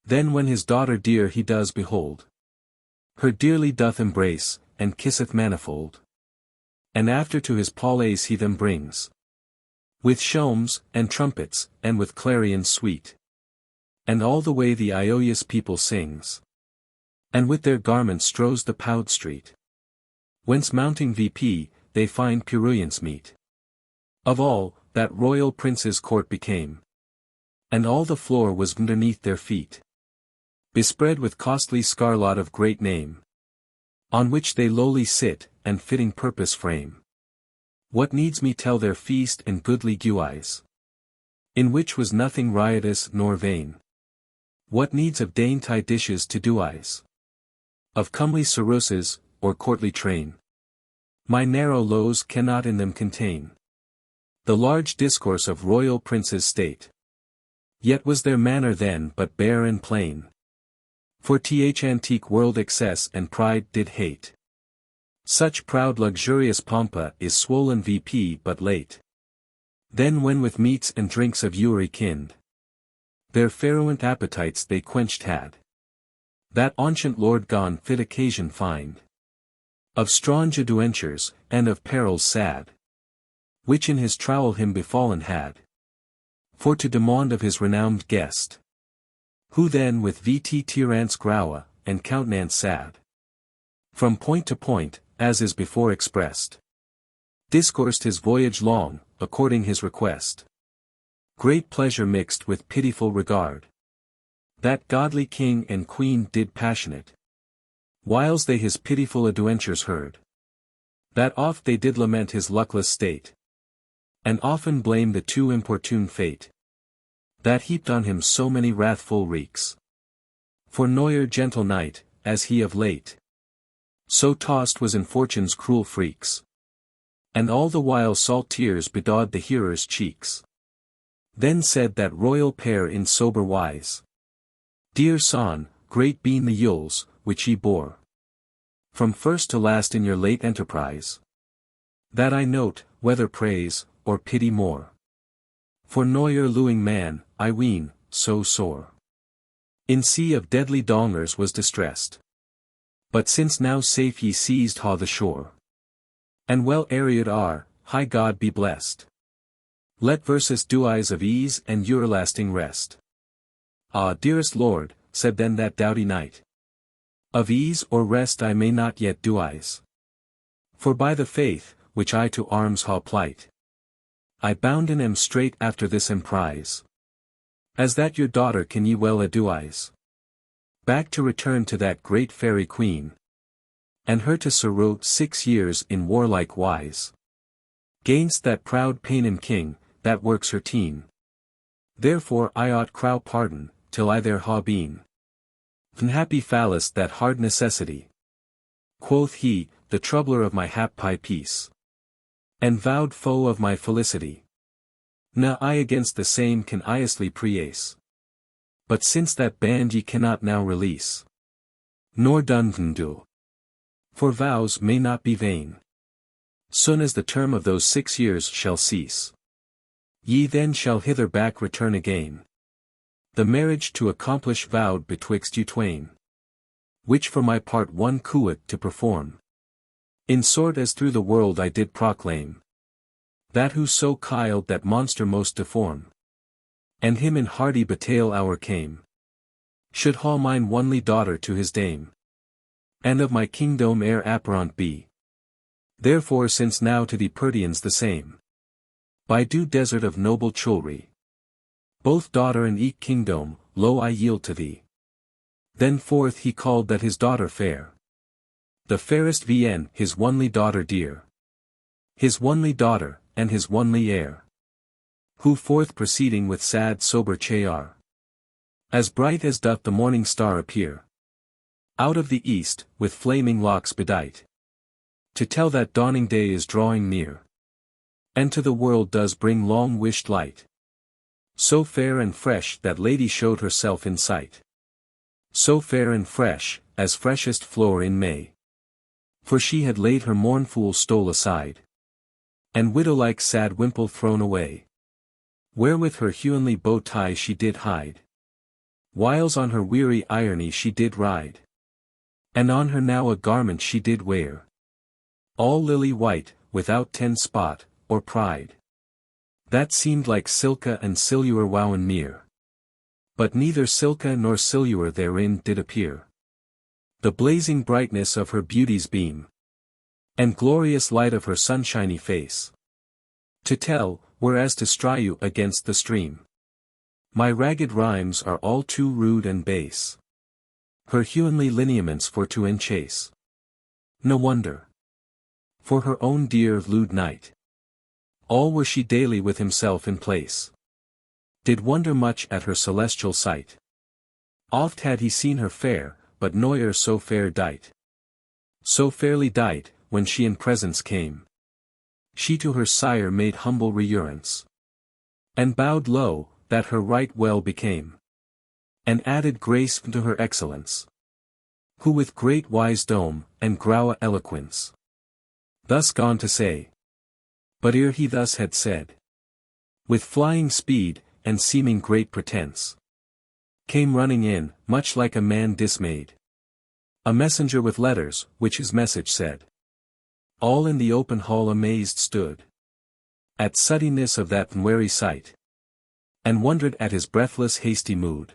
Then when his daughter dear he does behold. Her dearly doth embrace, and kisseth manifold. And after to his palace he them brings. With shomes, and trumpets, and with clarions sweet. And all the way the Iolius people sings. And with their garments strows the powd street. Whence mounting VP, they find purulence meet. Of all, that royal prince's court became. And all the floor was underneath their feet. Bespread with costly scarlat of great name. On which they lowly sit, and fitting purpose frame. What needs me tell their feast and goodly guise? In which was nothing riotous nor vain. What needs of dainty dishes to do eyes? Of comely carousses, or courtly train? My narrow lows cannot in them contain. The large discourse of royal princes' state. Yet was their manner then but bare and plain. For th antique world excess and pride did hate. Such proud luxurious pompa is swollen VP but late. Then when with meats and drinks of ewry kind. Their fairwent appetites they quenched had. That ancient lord gone fit occasion find. Of strange adventures, and of perils sad. Which in his trowel him befallen had. For to demand of his renowned guest. Who then with VT Tirance Graua, and countenance sad. From point to point, as is before expressed. Discoursed his voyage long, according his request. Great pleasure mixed with pitiful regard. That godly king and queen did passionate. Whiles they his pitiful adventures heard. That oft they did lament his luckless state. And often blame the too importune fate. That heaped on him so many wrathful wreaks. For neither gentle knight, as he of late. So tossed was in fortune's cruel freaks. And all the while salt tears bedawed the hearer's cheeks. Then said that royal pair in sober wise. Dear son, great been the ills, which ye bore. From first to last in your late enterprise. That I note, whether praise, or pity more. For neither luing man, I ween, so sore. In sea of deadly dongers was distressed. But since now safe ye seized ha the shore. And well aeried are, high God be blessed. Let versus duise of ease and everlasting rest. Ah, dearest Lord, said then that doughty knight. Of ease or rest I may not yet duise. For by the faith, which I to arms ha plight, I bounden am straight after this emprise. As that your daughter can ye well aduise. Back to return to that great Faerie Queene. And her to serve 6 years in warlike wise. Gainst that proud Paynim king, that works her teen. Therefore I ought crow pardon, till I there ha been. Unhappy phallus that hard necessity. Quoth he, the troubler of my happy peace. And vowed foe of my felicity. Na I against the same can iously preace. But since that band ye cannot now release. Nor done can do. For vows may not be vain. Soon as the term of those 6 years shall cease. Ye then shall hither back return again. The marriage to accomplish vowed betwixt you twain. Which for my part one cuit to perform. In sort as through the world I did proclaim. That who so killed that monster most deform. And him in hardy battail hour came. Should haul mine only daughter to his dame. And of my kingdom heir apparent be. Therefore since now to the Pertians the same. By due desert of noble chulry. Both daughter and eke kingdom, lo I yield to thee. Then forth he called that his daughter fair. The fairest Gvyon, his only daughter dear. His only daughter, and his only heir. Who forth proceeding with sad sober cheer. As bright as doth the morning star appear. Out of the east, with flaming locks bedight. To tell that dawning day is drawing near. And to the world does bring long-wished light. So fair and fresh that lady showed herself in sight. So fair and fresh, as freshest flower in May. For she had laid her mournful stole aside. And widow-like sad wimple thrown away. Wherewith her hewenly bow tie she did hide. Whiles on her weary irony she did ride. And on her now a garment she did wear. All lily white, without 10 spot, or pride. That seemed like silka and silure wowen mere. But neither silka nor silure therein did appear. The blazing brightness of her beauty's beam. And glorious light of her sunshiny face. To tell, whereas to strive against the stream. My ragged rhymes are all too rude and base. Her hewenly lineaments for to enchase. No wonder. For her own dear lewd knight. All were she daily with himself in place. Did wonder much at her celestial sight. Oft had he seen her fair, but noyer so fair dight. So fairly dight, when she in presence came. She to her sire made humble reverence. And bowed low, that her right well became. And added grace to her excellence. Who with great wisdom, and graue eloquence. Thus gone to say. But ere he thus had said. With flying speed, and seeming great pretense. Came running in, much like a man dismayed. A messenger with letters, which his message said. All in the open hall amazed stood. At suddenness of that wary sight. And wondered at his breathless hasty mood.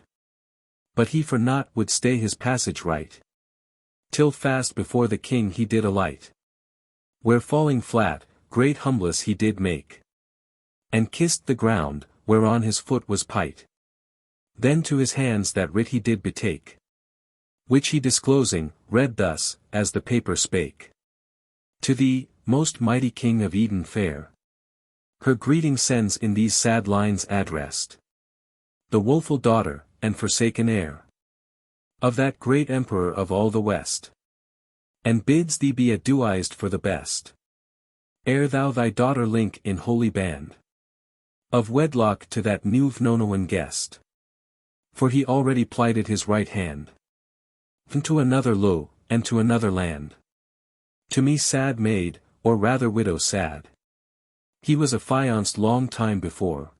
But he for naught would stay his passage right. till fast before the king he did alight. Where falling flat, great humbless he did make. And kissed the ground, whereon his foot was pight. Then to his hands that writ he did betake. Which he disclosing, read thus, as the paper spake. To thee, most mighty King of Eden fair. Her greeting sends in these sad lines addressed. The woeful daughter, and forsaken heir. Of that great emperor of all the West. And bids thee be advised for the best. Ere thou thy daughter link in holy band. Of wedlock to that newfound guest. For he already plighted his right hand. To another lo, and to another land. To me sad maid, or rather widow sad. He was affianced long time before.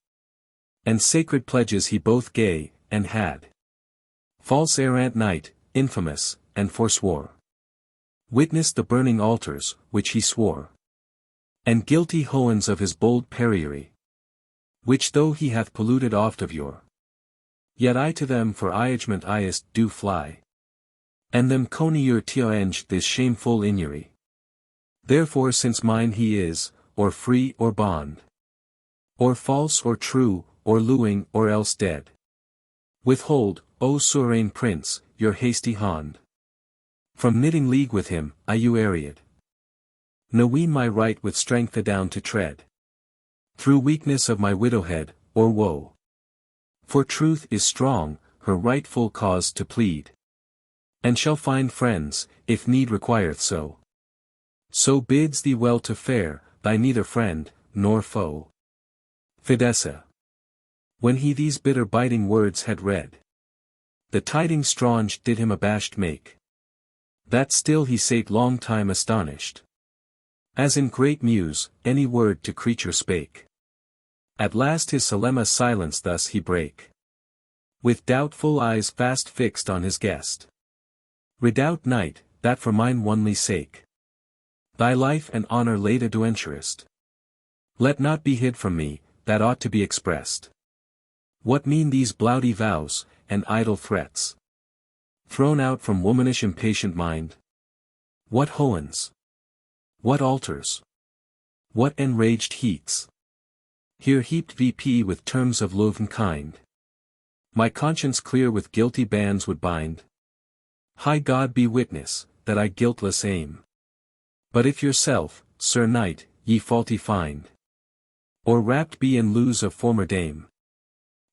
And sacred pledges he both gave, and had. False errant knight, infamous, and forswore. Witness the burning altars, which he swore. And guilty hoens of his bold periery. Which though he hath polluted oft of yore. Yet I to them for iagement iest do fly. And them conier tienge this shameful injury. Therefore since mine he is, or free or bond. Or false or true, or lewing or else dead. Withhold, O sovereign prince, your hasty hand. From knitting league with him, I you ariad. Knoween my right with strength adown to tread. Through weakness of my widowhead, or woe. For truth is strong, her rightful cause to plead. And shall find friends, if need requireth so. So bids thee well to fare, thy neither friend, nor foe. Fidessa. When he these bitter biting words had read. The tidings strange did him abashed make. That still he sate long time astonished. As in great muse, any word to creature spake. At last his solemn silence thus he brake. With doubtful eyes fast fixed on his guest. Redoubt knight, that for mine only sake. Thy life and honor laid adventurest. Let not be hid from me, that ought to be expressed. What mean these blouty vows, and idle threats? Thrown out from womanish impatient mind? What hoens? What altars? What enraged heats? Here heaped VP with terms of loven kind. My conscience clear with guilty bands would bind. High God be witness, that I guiltless aim. But if yourself, Sir Knight, ye faulty find. Or wrapped be in lose of former dame.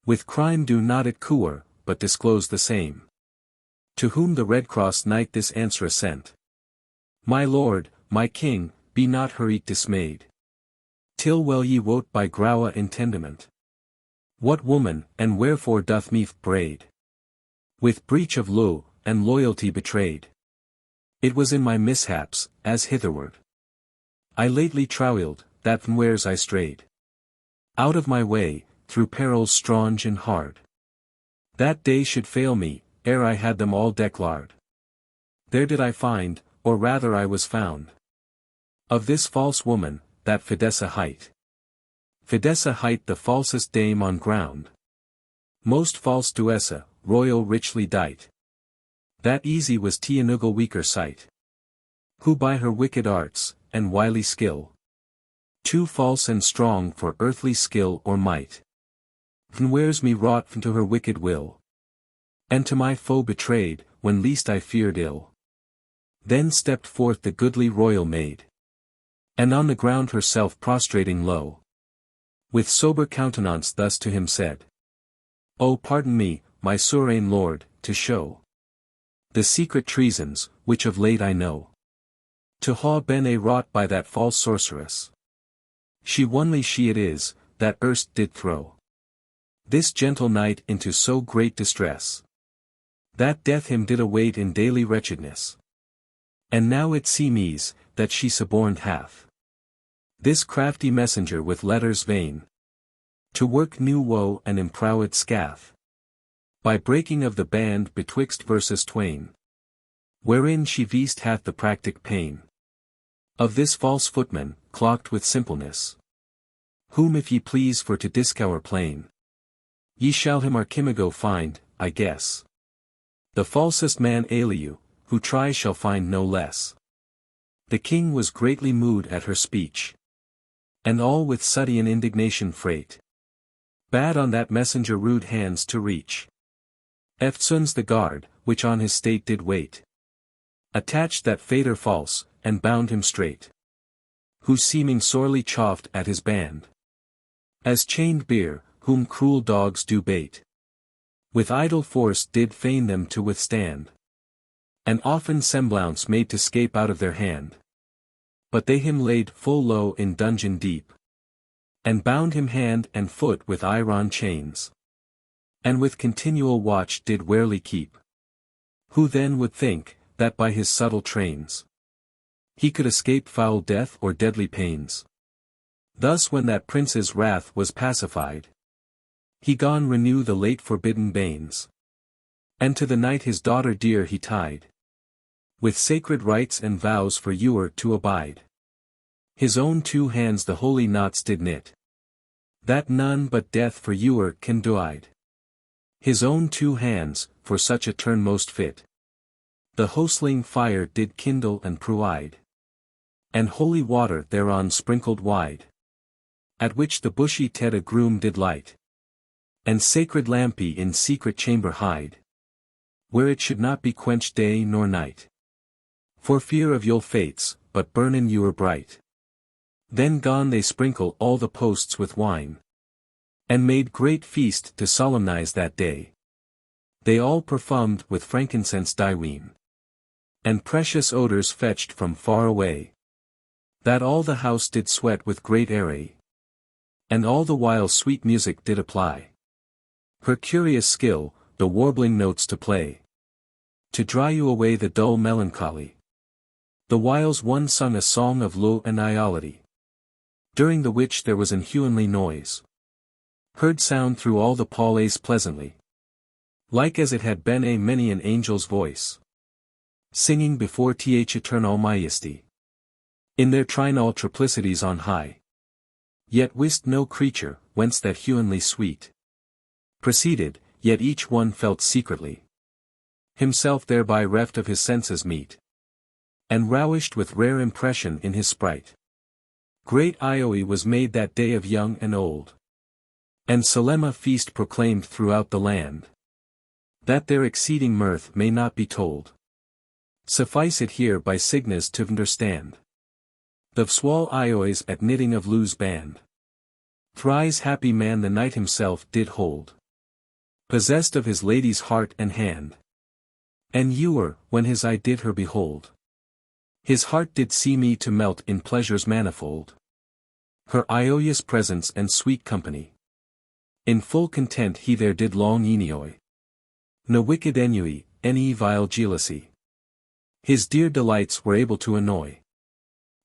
With crime do not it coer, but disclose the same. To whom the Redcrosse knight this answer sent. My lord, my king, be not hurried dismayed. Till well ye wot by graua intendiment. What woman, and wherefore doth me braid? With breach of law, and loyalty betrayed. It was in my mishaps, as hitherward. I lately trouled, that from wheres I strayed. Out of my way, through perils strange and hard. That day should fail me, ere I had them all declared. There did I find, or rather I was found. Of this false woman, that Fidessa hight. Fidessa hight the falsest dame on ground. Most false Duessa, royal richly dight. That easy was Tianugal weaker sight. Who by her wicked arts, and wily skill. Too false and strong for earthly skill or might. Wears me wrought to her wicked will. And to my foe betrayed, when least I feared ill. Then stepped forth the goodly royal maid. And on the ground herself prostrating low. With sober countenance thus to him said. Oh pardon me, my sovereign lord, to show. The secret treasons, which of late I know. To ha bene wrought by that false sorceress. She only she it is, that erst did throw. This gentle knight into so great distress. That death him did await in daily wretchedness. And now it seemes, that she suborned hath. This crafty messenger with letters vain. To work new woe and improwed scath. By breaking of the band betwixt verses twain. Wherein she veast hath the practic pain. Of this false footman, clocked with simpleness. Whom if ye please for to discover plain. Ye shall him Archimago find, I guess. The falsest man Eliu, who tries shall find no less. The king was greatly moved at her speech. And all with sudden indignation freight. Bade on that messenger rude hands to reach. Eftsoons the guard, which on his state did wait. Attached that fader false, and bound him straight. Who seeming sorely chafed at his band. As chained bear, whom cruel dogs do bait. With idle force did feign them to withstand. And often semblance made to scape out of their hand. But they him laid full low in dungeon deep. And bound him hand and foot with iron chains. And with continual watch did warily keep. Who then would think, that by his subtle trains, he could escape foul death or deadly pains? Thus when that prince's wrath was pacified, he gone renew the late forbidden banes. And to the night his daughter dear he tied. With sacred rites and vows for ewer to abide. His own 2 hands the holy knots did knit. That none but death for ewer can doide. His own 2 hands, for such a turn most fit. The hostling fire did kindle and provide. And holy water thereon sprinkled wide. At which the bushy ted a groom did light. And sacred lampy in secret chamber hide. Where it should not be quenched day nor night. For fear of ill fates, but burn in ewer bright. Then gone they sprinkle all the posts with wine. And made great feast to solemnize that day. They all perfumed with frankincense Gvyon. And precious odors fetched from far away. That all the house did sweat with great array. And all the while sweet music did apply. Her curious skill, the warbling notes to play. To dry you away the dull melancholy. The whiles one sung a song of low and iolity. During the which there was an humanly noise. Heard sound through all the palais pleasantly. Like as it had been many an angel's voice. Singing before th eternal majesty. In their trinal triplicities on high. Yet wist no creature, whence that humanly sweet. Proceeded, yet each one felt secretly. Himself thereby reft of his senses meet. And ravished with rare impression in his sprite. Great Ioe was made that day of young and old. And solemn a feast proclaimed throughout the land. That their exceeding mirth may not be told. Suffice it here by signas to understand. The swall Ioes at knitting of Lu's band. Thrice happy man the night himself did hold. Possessed of his lady's heart and hand. And ewer, when his eye did her behold. His heart did see me to melt in pleasures manifold. Her Ioia's presence and sweet company. In full content he there did long enjoy. No wicked ennui, any vile jealousy. His dear delights were able to annoy.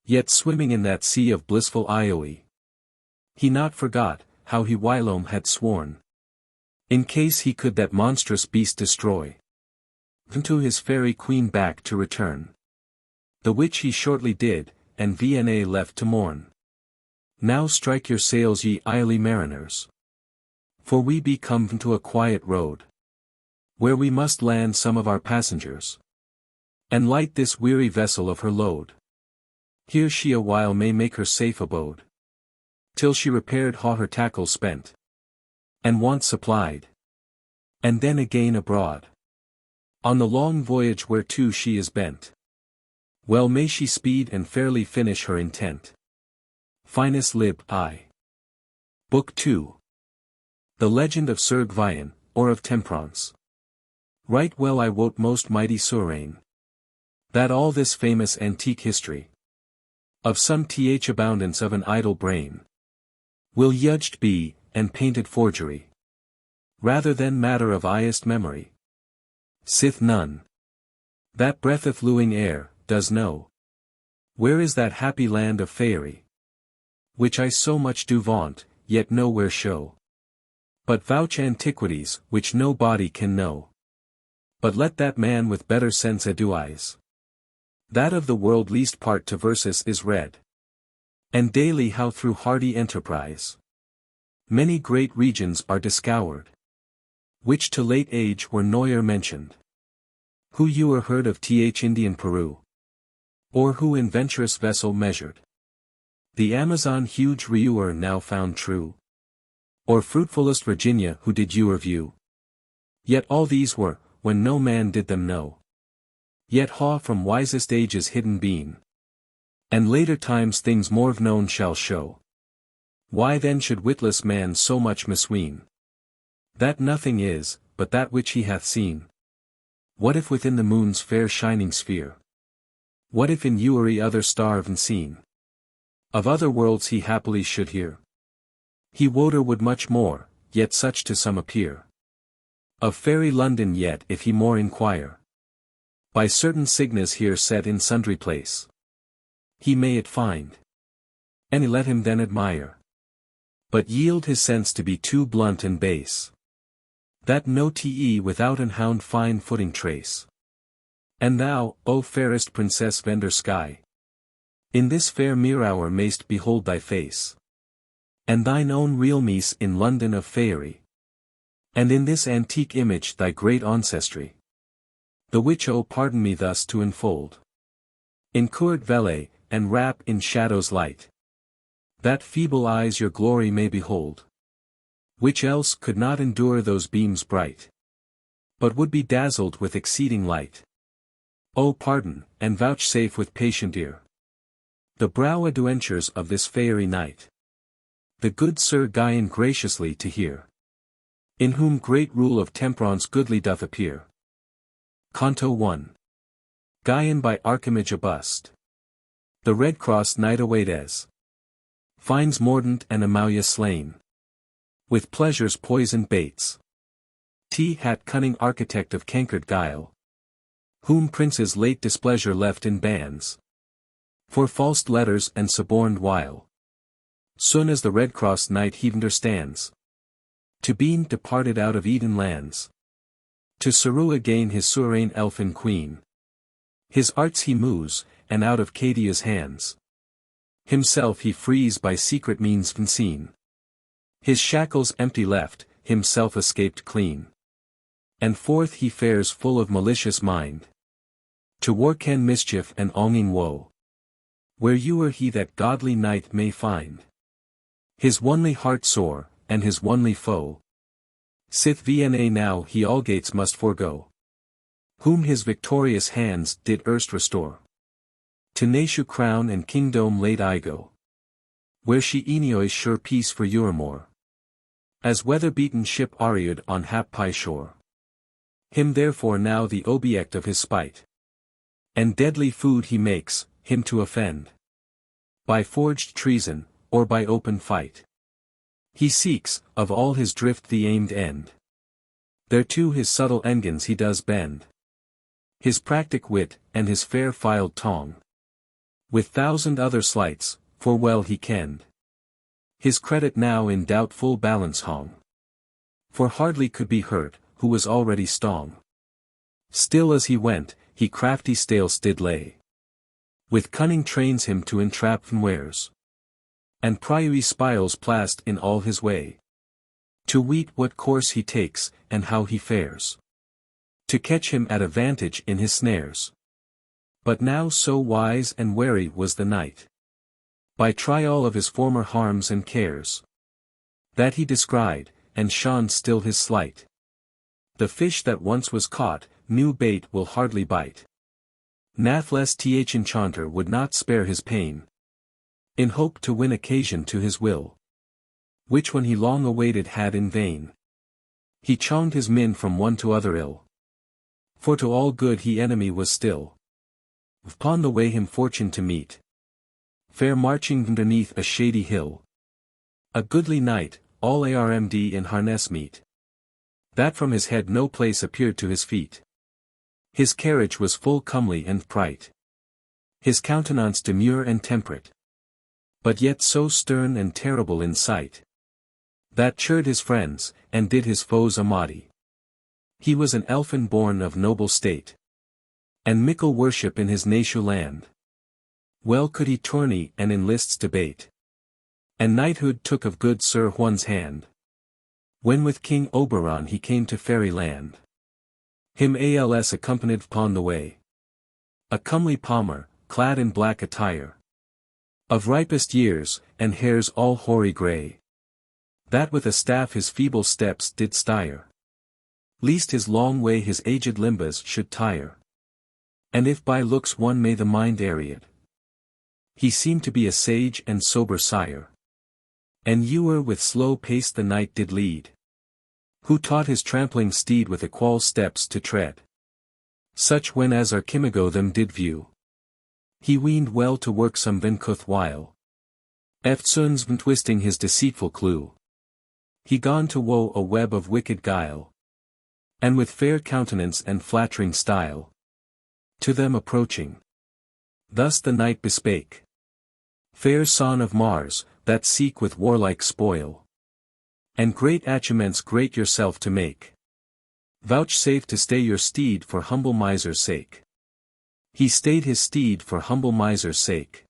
Yet swimming in that sea of blissful Ioe. He not forgot, how he whilome had sworn. In case he could that monstrous beast destroy. Unto his Faerie Queene back to return. The which he shortly did, and Vna left to mourn. Now strike your sails ye Ioli mariners. For we be come to a quiet road. Where we must land some of our passengers. And light this weary vessel of her load. Here she a while may make her safe abode. Till she repaired how her tackle spent. And wants supplied. And then again abroad. On the long voyage whereto she is bent. Well may she speed and fairly finish her intent. Finis lib I. Book 2. The Legend of Sir Gvyon, or of Temperaunce. Right well I wot most mighty Sourain. That all this famous antique history. Of some th abundance of an idle brain. Will judged be, and painted forgery. Rather than matter of highest memory. Sith none. That breatheth luing air, does know. Where is that happy land of Faerie? Which I so much do vaunt, yet nowhere show. But vouch antiquities, which no body can know. But let that man with better sense adduise. That of the world least part to verses is read. And daily how through hardy enterprise. Many great regions are discovered. Which to late age were noyer mentioned. Who ewer heard of Indian Peru? Or who in venturous vessel measured the Amazon huge rewer now found true? Or fruitfulest Virginia who did ewer view? Yet all these were, when no man did them know. Yet ha from wisest ages hidden been. And later times things more known shall show. Why then should witless man so much misween? That nothing is, but that which he hath seen. What if within the moon's fair shining sphere? What if in ewery other star unseen? Of other worlds he happily should hear. He woter would much more, yet such to some appear. Of fairy London yet if he more inquire. By certain signas here set in sundry place. He may it find. And let him then admire. But yield his sense to be too blunt and base. That no te without an hound fine footing trace. And thou, O fairest princess vender sky, in this fair mere hour mayst behold thy face. And thine own real mise in London of Faerie. And in this antique image thy great ancestry. The which O pardon me thus to enfold. In court vele, and wrap in shadows light. That feeble eyes your glory may behold. Which else could not endure those beams bright. But would be dazzled with exceeding light. O pardon, and vouchsafe with patient ear. The brow adventures of this fairy night. The good Sir Gvyon graciously to hear. In whom great rule of Temperaunce goodly doth appear. Canto 1. Gvyon by Archimage a bust. The Redcrosse night awaites. Finds mordant and Amalia slain. With pleasure's poisoned baits. Hat cunning architect of cankered guile. Whom prince's late displeasure left in bands. For false letters and suborned wile. Soon as the Redcrosse knight he understands. To being departed out of Eden lands. To Saru again his sovereign elfin queen. His arts he moves, and out of Cadia's hands. Himself he frees by secret means unseen. His shackles empty left, himself escaped clean. And forth he fares full of malicious mind. To work and mischief and onging woe. Where ewer he that godly knight may find. His onely heart sore, and his only foe. Sith vna now he all gates must forego. Whom his victorious hands did erst restore. To Nashu crown and kingdom laid Igo. Where she enjoys sure peace for Euremore. As weather-beaten ship Ariad on Happi shore. Him therefore now the object of his spite. And deadly food he makes, him to offend. By forged treason, or by open fight. He seeks, of all his drift the aimed end. Thereto his subtle engines he does bend. His practic wit, and his fair filed tongue. With thousand other sleights, for well he kenned. His credit now in doubtful balance hung. For hardly could be hurt, who was already stong. Still as he went, he crafty stales did lay. With cunning trains him to entrap wares. And pryy spiles plast in all his way. To weet what course he takes, and how he fares. To catch him at a vantage in his snares. But now so wise and wary was the knight. By trial of his former harms and cares. That he descried, and shone still his sleight. The fish that once was caught, new bait will hardly bite. Nathless enchanter would not spare his pain. In hope to win occasion to his will. Which when he long awaited had in vain. He chonged his min from one to other ill. For to all good he enemy was still. Upon the way him fortune to meet. Fair marching underneath a shady hill. A goodly knight, all armd in harness meet. That from his head no place appeared to his feet. His carriage was full comely and bright. His countenance demure and temperate. But yet so stern and terrible in sight. That churred his friends, and did his foes amadi. He was an elfin born of noble state. And mickle worship in his native land. Well could he tourney and in lists debate. And knighthood took of good Sir Huan's hand. When with King Oberon he came to Fairy land. Him als accompanied upon the way. A comely palmer, clad in black attire. Of ripest years, and hairs all hoary grey. That with a staff his feeble steps did stire. Lest his long way his aged limbs should tire. And if by looks one may the mind areate, he seemed to be a sage and sober sire. And ewer with slow pace the knight did lead, who taught his trampling steed with equal steps to tread. Such when as Archimago them did view, he weened well to work some vincuth while. Eftsoons twisting his deceitful clue, he gone to woe a web of wicked guile. And with fair countenance and flattering style, to them approaching, thus the knight bespake. Fair son of Mars, that seek with warlike spoil, and great achievements great yourself to make, vouchsafe to stay your steed for humble miser's sake. He stayed his steed for humble miser's sake,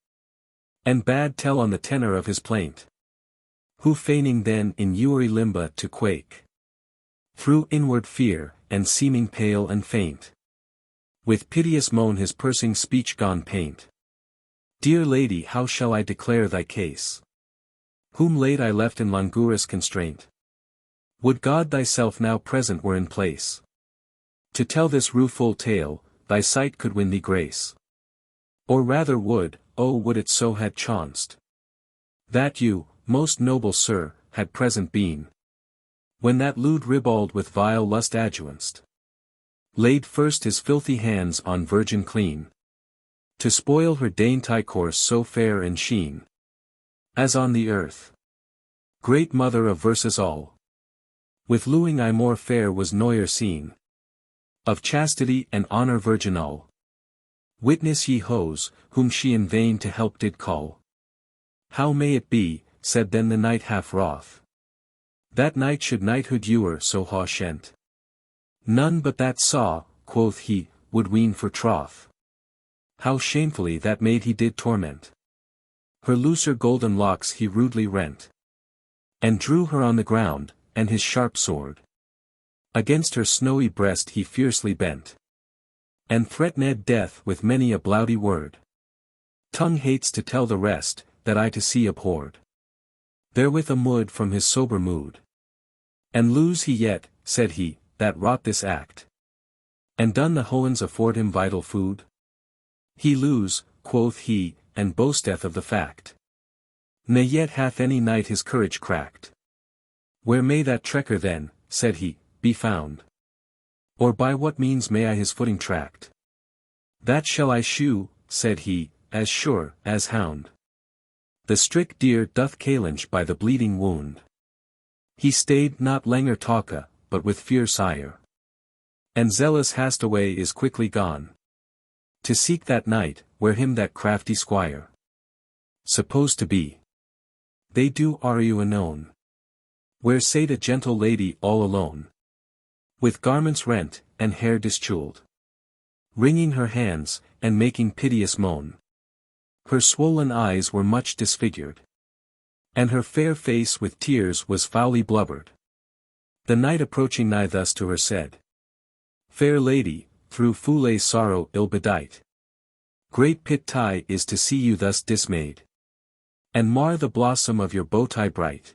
and bade tell on the tenor of his plaint, who feigning then in ewery limba to quake, through inward fear, and seeming pale and faint, with piteous moan his pursing speech gone paint. Dear lady, how shall I declare thy case? Whom late I left in languorous constraint. Would God thyself now present were in place, to tell this rueful tale, thy sight could win thee grace. Or rather would, oh would it so had chanced, that you, most noble sir, had present been, when that lewd ribald with vile lust adjuanced, laid first his filthy hands on virgin clean, to spoil her dainty course so fair and sheen, as on the earth. Great mother of verses all, with lewing I more fair was noyer seen, of chastity and honor virginal. Witness ye hoes, whom she in vain to help did call. How may it be, said then the knight half wroth, that knight should knighthood ewer so ha shent? None but that saw, quoth he, would ween for troth. How shamefully that maid he did torment. Her looser golden locks he rudely rent, and drew her on the ground, and his sharp sword against her snowy breast he fiercely bent, and threatened death with many a bloudy word. Tongue hates to tell the rest, that I to see abhorred. Therewith amood from his sober mood. And lose he yet, said he, that wrought this act. And done the Hollins afford him vital food? He lose, quoth he, and boasteth of the fact. Ne yet hath any knight his courage cracked. Where may that trekker then, said he, be found? Or by what means may I his footing tract? That shall I shew, said he, as sure as hound. The strict deer doth challenge by the bleeding wound. He stayed not langer talka, but with fierce ire. And zealous Hastaway is quickly gone, to seek that knight, where him that crafty squire supposed to be. They do are you unknown, where sate a gentle lady all alone, with garments rent, and hair disjeweled, wringing her hands, and making piteous moan. Her swollen eyes were much disfigured, and her fair face with tears was foully blubbered. The knight approaching nigh thus to her said, Fair lady, through foule sorrow ill bedight, great pity is to see you thus dismayed, and mar the blossom of your bowtie bright.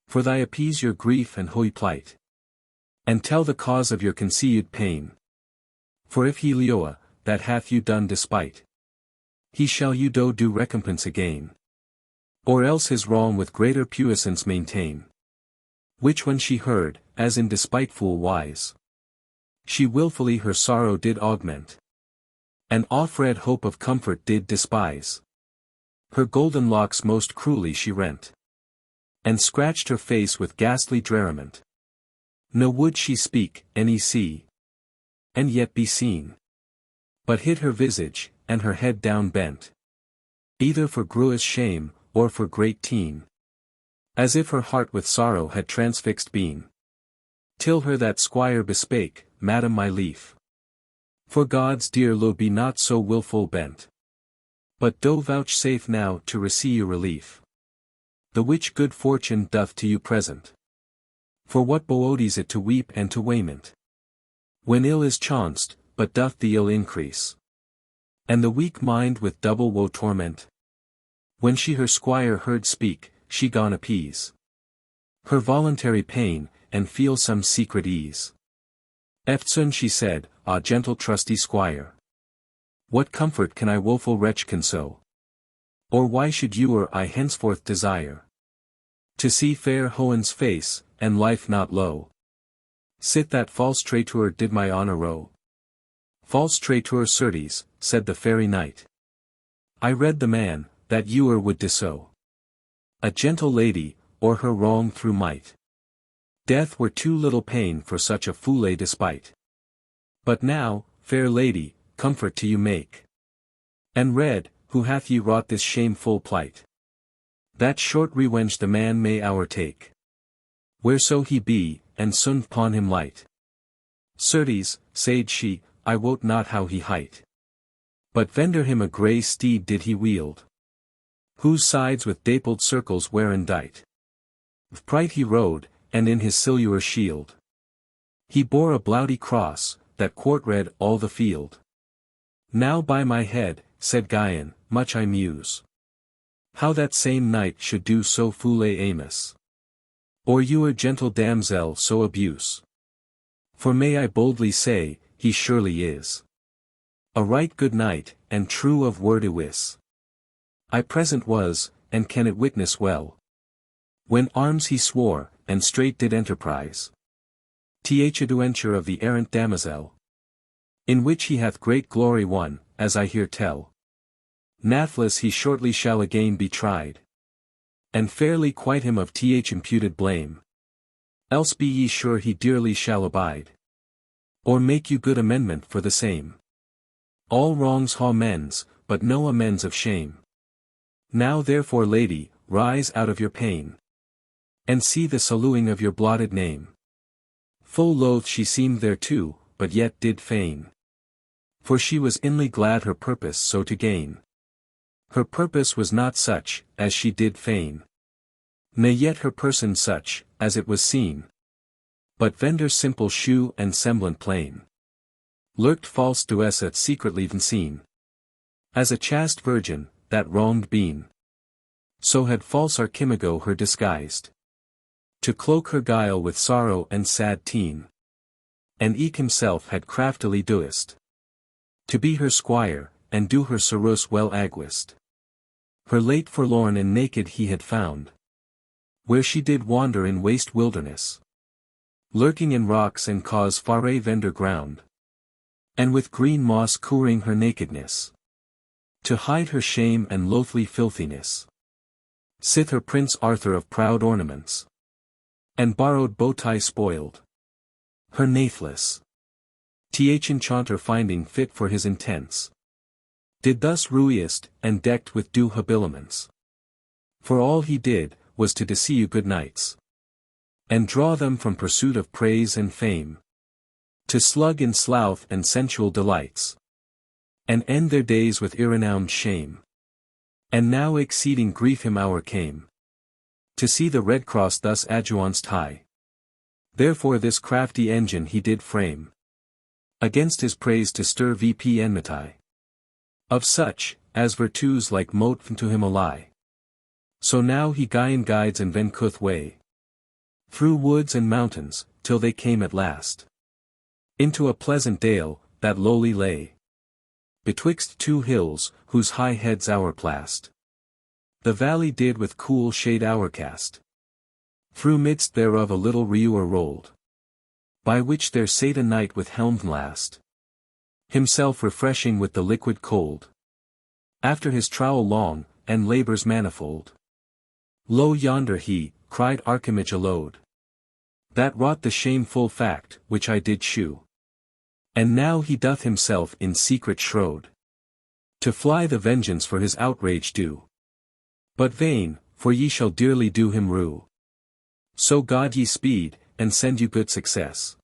For thy appease your grief and hoy plight, and tell the cause of your concealed pain. For if he leoa, that hath you done despite, he shall you do recompense again. Or else his wrong with greater puissance maintain. Which when she heard, as in despiteful wise, she wilfully her sorrow did augment, and offred hope of comfort did despise. Her golden locks most cruelly she rent, and scratched her face with ghastly dreriment. No would she speak, any see, and yet be seen, but hid her visage, and her head down bent, either for gruous shame, or for great teen, as if her heart with sorrow had transfixed been. Till her that squire bespake, Madam my lief, for God's dear lo be not so wilful bent, but do vouchsafe now to receive you relief, the which good fortune doth to you present. For what boodies it to weep and to wayment? When ill is chanced, but doth the ill increase, and the weak mind with double woe torment. When she her squire heard speak, she gone appease her voluntary pain, and feel some secret ease. Eftsoon she said, Ah gentle trusty squire, what comfort can I woeful wretch console? Or why should you or I henceforth desire to see fair Hohen's face, and life not low? Sit that false traitor did my honor row. False traitor certes, said the fairy knight. I read the man, that you would disown a gentle lady, or her wrong through might. Death were too little pain for such a foule despite. But now, fair lady, comfort to you make. And read, who hath ye wrought this shameful plight? That short revenge the man may our take, whereso he be, and soon upon him light. Certes, said she, I wot not how he hight. But vender him a grey steed did he wield, whose sides with dappled circles were indight. With pride he rode, and in his silver shield he bore a bloody cross, that court-read all the field. Now by my head, said Gvyon, much I muse, how that same knight should do so foule amiss, or you gentle damsel so abuse. For may I boldly say, he surely is a right good knight, and true of word ewis. I present was, and can it witness well, when arms he swore, and straight did enterprise th adventure of the errant damosel, in which he hath great glory won, as I hear tell. Nathless he shortly shall again be tried, and fairly quite him of th imputed blame. Else be ye sure he dearly shall abide, or make you good amendment for the same. All wrongs ha mends, but no amends of shame. Now therefore lady, rise out of your pain, and see the saluing of your blotted name. Full loath she seemed thereto, but yet did feign, for she was inly glad her purpose so to gain. Her purpose was not such, as she did feign, ne yet her person such, as it was seen. But vender simple shew and semblant plain, lurked false Duessa secretly seen. As a chaste virgin, that wronged been, so had false Archimago her disguised, to cloak her guile with sorrow and sad teen. And eke himself had craftily doest, to be her squire, and do her sorrows well aguist. Her late forlorn and naked he had found, where she did wander in waste wilderness, lurking in rocks and cause faerie vender ground, and with green moss covering her nakedness, to hide her shame and loathly filthiness. Sith her Prince Arthur of proud ornaments, and borrowed bowtie spoiled, her nathless th enchanter finding fit for his intents, did thus ruiest, and decked with due habiliments. For all he did, was to deceive good knights, and draw them from pursuit of praise and fame, to slug in sloth and sensual delights, and end their days with irrenowned shame. And now exceeding grief him hour came, to see the Redcrosse thus adjuanced high. Therefore this crafty engine he did frame, against his praise to stir vp enmity, of such, as virtues like mote to him a lie. So now he Gvyon guides and vencuth way, through woods and mountains, till they came at last into a pleasant dale, that lowly lay betwixt two hills, whose high heads o'erplast the valley did with cool shade o'ercast. Through midst thereof a little river rolled, by which there sate a knight with helmed last, himself refreshing with the liquid cold, after his trowel long, and labours manifold. Lo yonder he, cried Archimage aloud, that wrought the shameful fact, which I did shew. And now he doth himself in secret shroud, to fly the vengeance for his outrage due. But vain, for ye shall dearly do him rue. So God ye speed, and send you good success,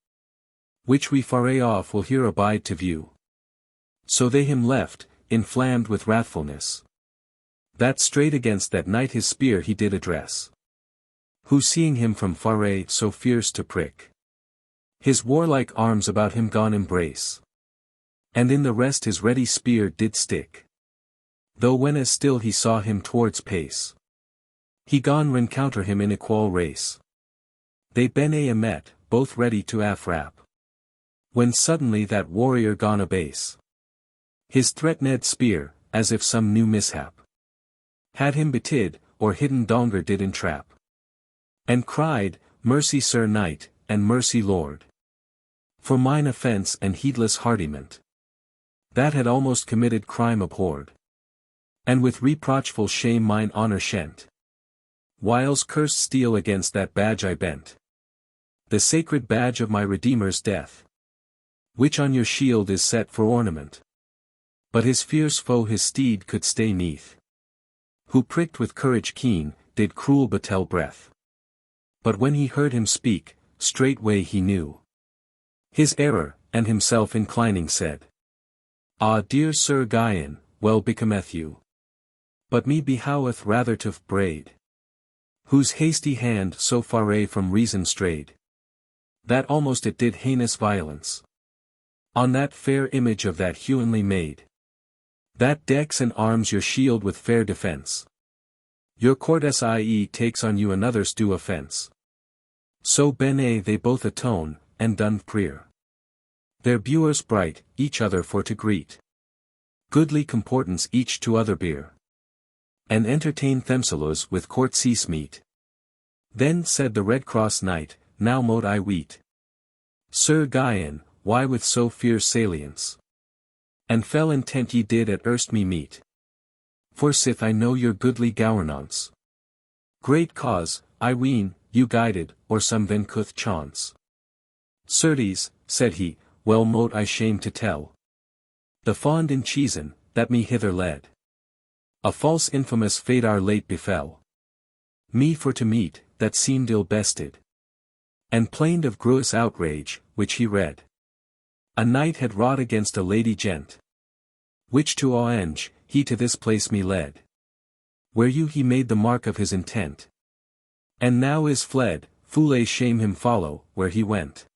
which we far off will here abide to view. So they him left, inflamed with wrathfulness, that straight against that knight his spear he did address, who seeing him from far so fierce to prick, His warlike arms about him gone embrace. And in the rest his ready spear did stick. Though when as still he saw him towards pace, he gone rencounter him in equal race. They ben a met, both ready to affrap. When suddenly that warrior gone abase. His threatened spear, as if some new mishap had him betid, or hidden donger did entrap. And cried, "Mercy, Sir Knight, and mercy, Lord, for mine offence and heedless hardiment, that had almost committed crime abhorred, and with reproachful shame mine honour shent. Whiles cursed steel against that badge I bent, the sacred badge of my Redeemer's death, which on your shield is set for ornament. But his fierce foe his steed could stay neath, who pricked with courage keen, did cruel batel breath. But when he heard him speak, straightway he knew his error, and himself inclining said, Ah, dear Sir Gvyon, well becometh you. But me behoweth rather to braid, whose hasty hand so far from reason strayed, that almost it did heinous violence on that fair image of that hewenly maid, that decks and arms your shield with fair defence. Your courtess ie takes on you another's due offence. So ben they both atone, and done prier. Their buers bright, each other for to greet. Goodly comportance each to other beer. And entertain themselves with courtesies meet. Then said the Redcrosse knight, Now mote I weet, Sir Gvyon, why with so fierce salience and fell intent ye did at erst me meet? For sith I know your goodly governance, great cause, I ween, you guided, or some vencuth chance. Certes, said he, well mote I shame to tell, the fond in treason, that me hither led. A false infamous fate our late befell me for to meet, that seemed ill bested, and plained of gross outrage, which he read. A knight had wrought against a lady gent, which to avenge, he to this place me led, where you he made the mark of his intent, and now is fled, foule shame him follow, where he went.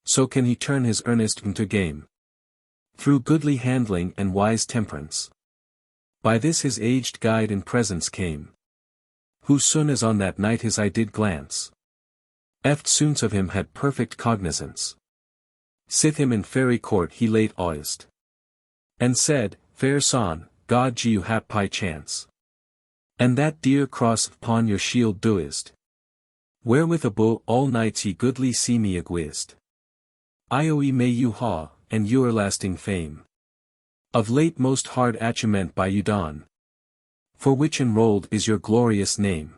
So can he turn his earnest into game, through goodly handling and wise temperance. By this his aged guide in presence came, who soon as on that night his eye did glance, eftsoons of him had perfect cognizance. Sith him in Faerie Court he late oised, and said, Fair son, God gi you hap by chance, and that dear cross upon your shield doist, wherewith above all knights ye goodly see me agwist. Ioe may you ha, and your lasting fame, of late most hard achievement by you done, for which enrolled is your glorious name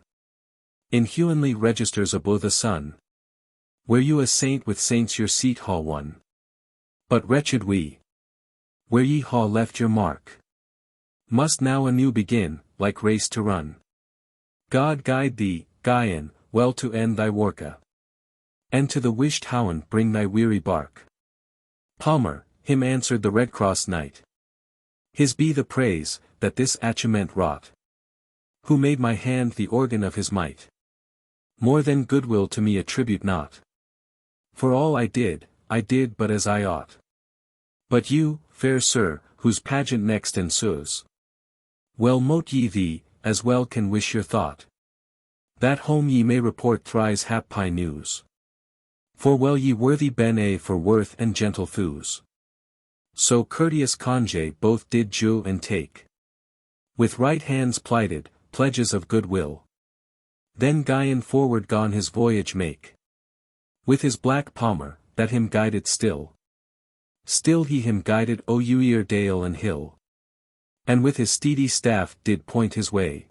in hewenly registers above the sun, where you a saint with saints your seat ha won. But wretched we, where ye ha left your mark, must now anew begin, like race to run. God guide thee, Gvyon, well to end thy worka, and to the wished howen bring thy weary bark. Palmer, him answered the Redcrosse knight. His be the praise, that this achievement wrought, who made my hand the organ of his might. More than goodwill to me attribute not, for all I did but as I ought. But you, fair sir, whose pageant next ensues, well mote ye thee, as well can wish your thought, that home ye may report thrice happy news. For well ye worthy ben for worth and gentle thews. So courteous congé both did joe and take, with right hands plighted, pledges of goodwill. Then Gvyon forward gone his voyage make, with his black palmer, that him guided still. Still he him guided o'er dale and hill, and with his steedy staff did point his way.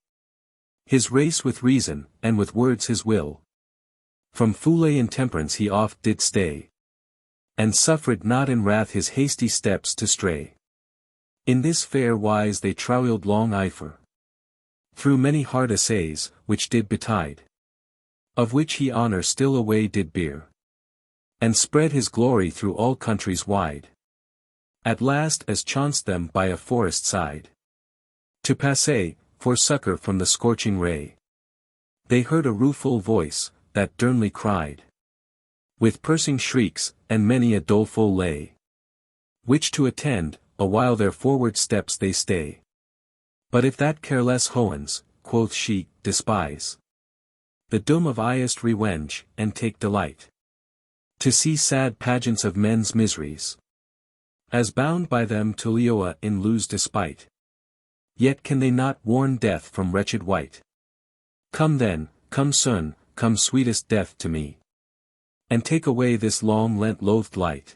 His race with reason, and with words his will. From foule and temperance he oft did stay, and suffered not in wrath his hasty steps to stray. In this fair wise they travailed long ever, through many hard essays, which did betide, of which he honour still away did bear, and spread his glory through all countries wide. At last as chanced them by a forest side, to pass for succour from the scorching ray, they heard a rueful voice, that sternly cried, With pursing shrieks, and many a doleful lay. Which to attend, awhile their forward steps they stay. But if that careless hoens, quoth she, despise the doom of highest revenge, and take delight to see sad pageants of men's miseries, as bound by them to Leoa in lose despite. Yet can they not warn death from wretched wight. Come then, come soon, come sweetest death to me, and take away this long lent loathed light.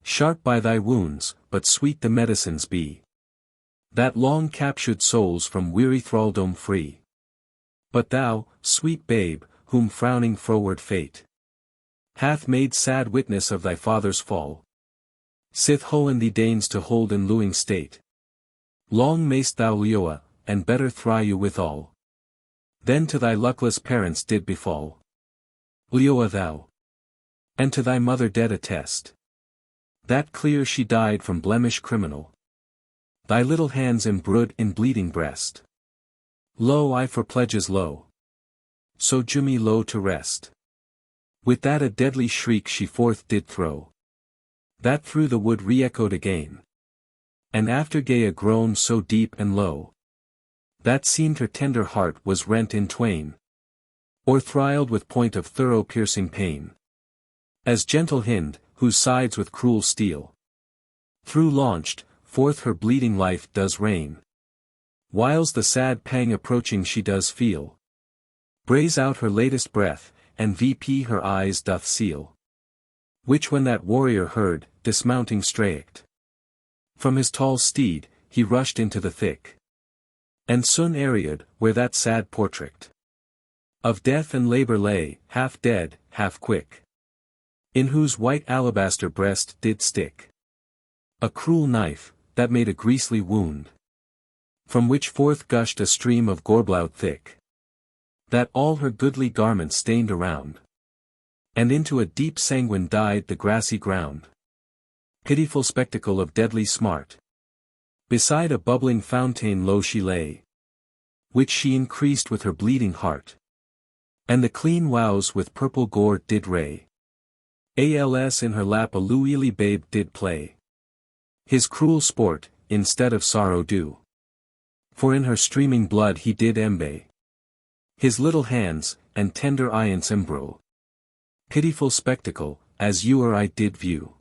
Sharp by thy wounds, but sweet the medicines be, that long captured souls from weary thraldom free. But thou, sweet babe, whom frowning froward fate hath made sad witness of thy father's fall, sith Hoen thee deigns to hold in luing state, long mayst thou Leoa, and better thrive withal, than to thy luckless parents did befall. Leoa thou, and to thy mother dead attest, that clear she died from blemish criminal. Thy little hands embroidered in bleeding breast. Lo, I for pledges low. So jew me low to rest. With that a deadly shriek she forth did throw, that through the wood re-echoed again. And after gay a groan so deep and low, that seemed her tender heart was rent in twain, or thrilled with point of thorough piercing pain. As gentle Hind, whose sides with cruel steel through launched, forth her bleeding life does rain. Whiles the sad pang approaching she does feel, brays out her latest breath, and vp her eyes doth seal. Which when that warrior heard, dismounting straight from his tall steed, he rushed into the thick, and soon ariad, where that sad portrait of death and labor lay, half dead, half quick, in whose white alabaster breast did stick a cruel knife, that made a griesly wound, from which forth gushed a stream of goreblood thick, that all her goodly garments stained around, and into a deep sanguine dyed the grassy ground. Pitiful spectacle of deadly smart. Beside a bubbling fountain low she lay, which she increased with her bleeding heart, and the clean wows with purple gore did ray. Als in her lap a luily babe did play, his cruel sport, instead of sorrow do, for in her streaming blood he did embay his little hands, and tender eyance embroil. Pitiful spectacle, as you or I did view.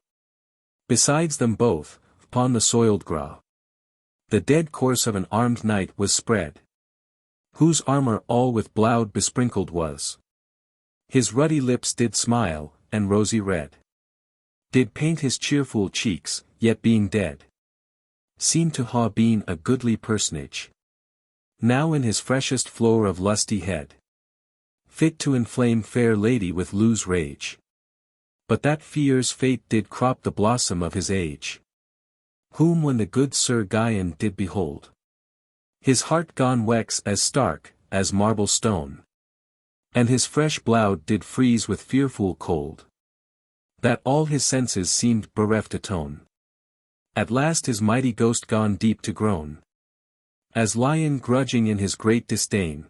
Besides them both, upon the soiled graw, the dead corse of an armed knight was spread, whose armor all with blood besprinkled was. His ruddy lips did smile, and rosy red did paint his cheerful cheeks, yet being dead, seemed to ha been a goodly personage, now in his freshest flower of lusty head, fit to inflame fair lady with loose rage. But that fierce fate did crop the blossom of his age, whom when the good Sir Gvyon did behold, his heart gone wex as stark, as marble stone, and his fresh blood did freeze with fearful cold, that all his senses seemed bereft a tone. At last his mighty ghost gone deep to groan, as lion grudging in his great disdain,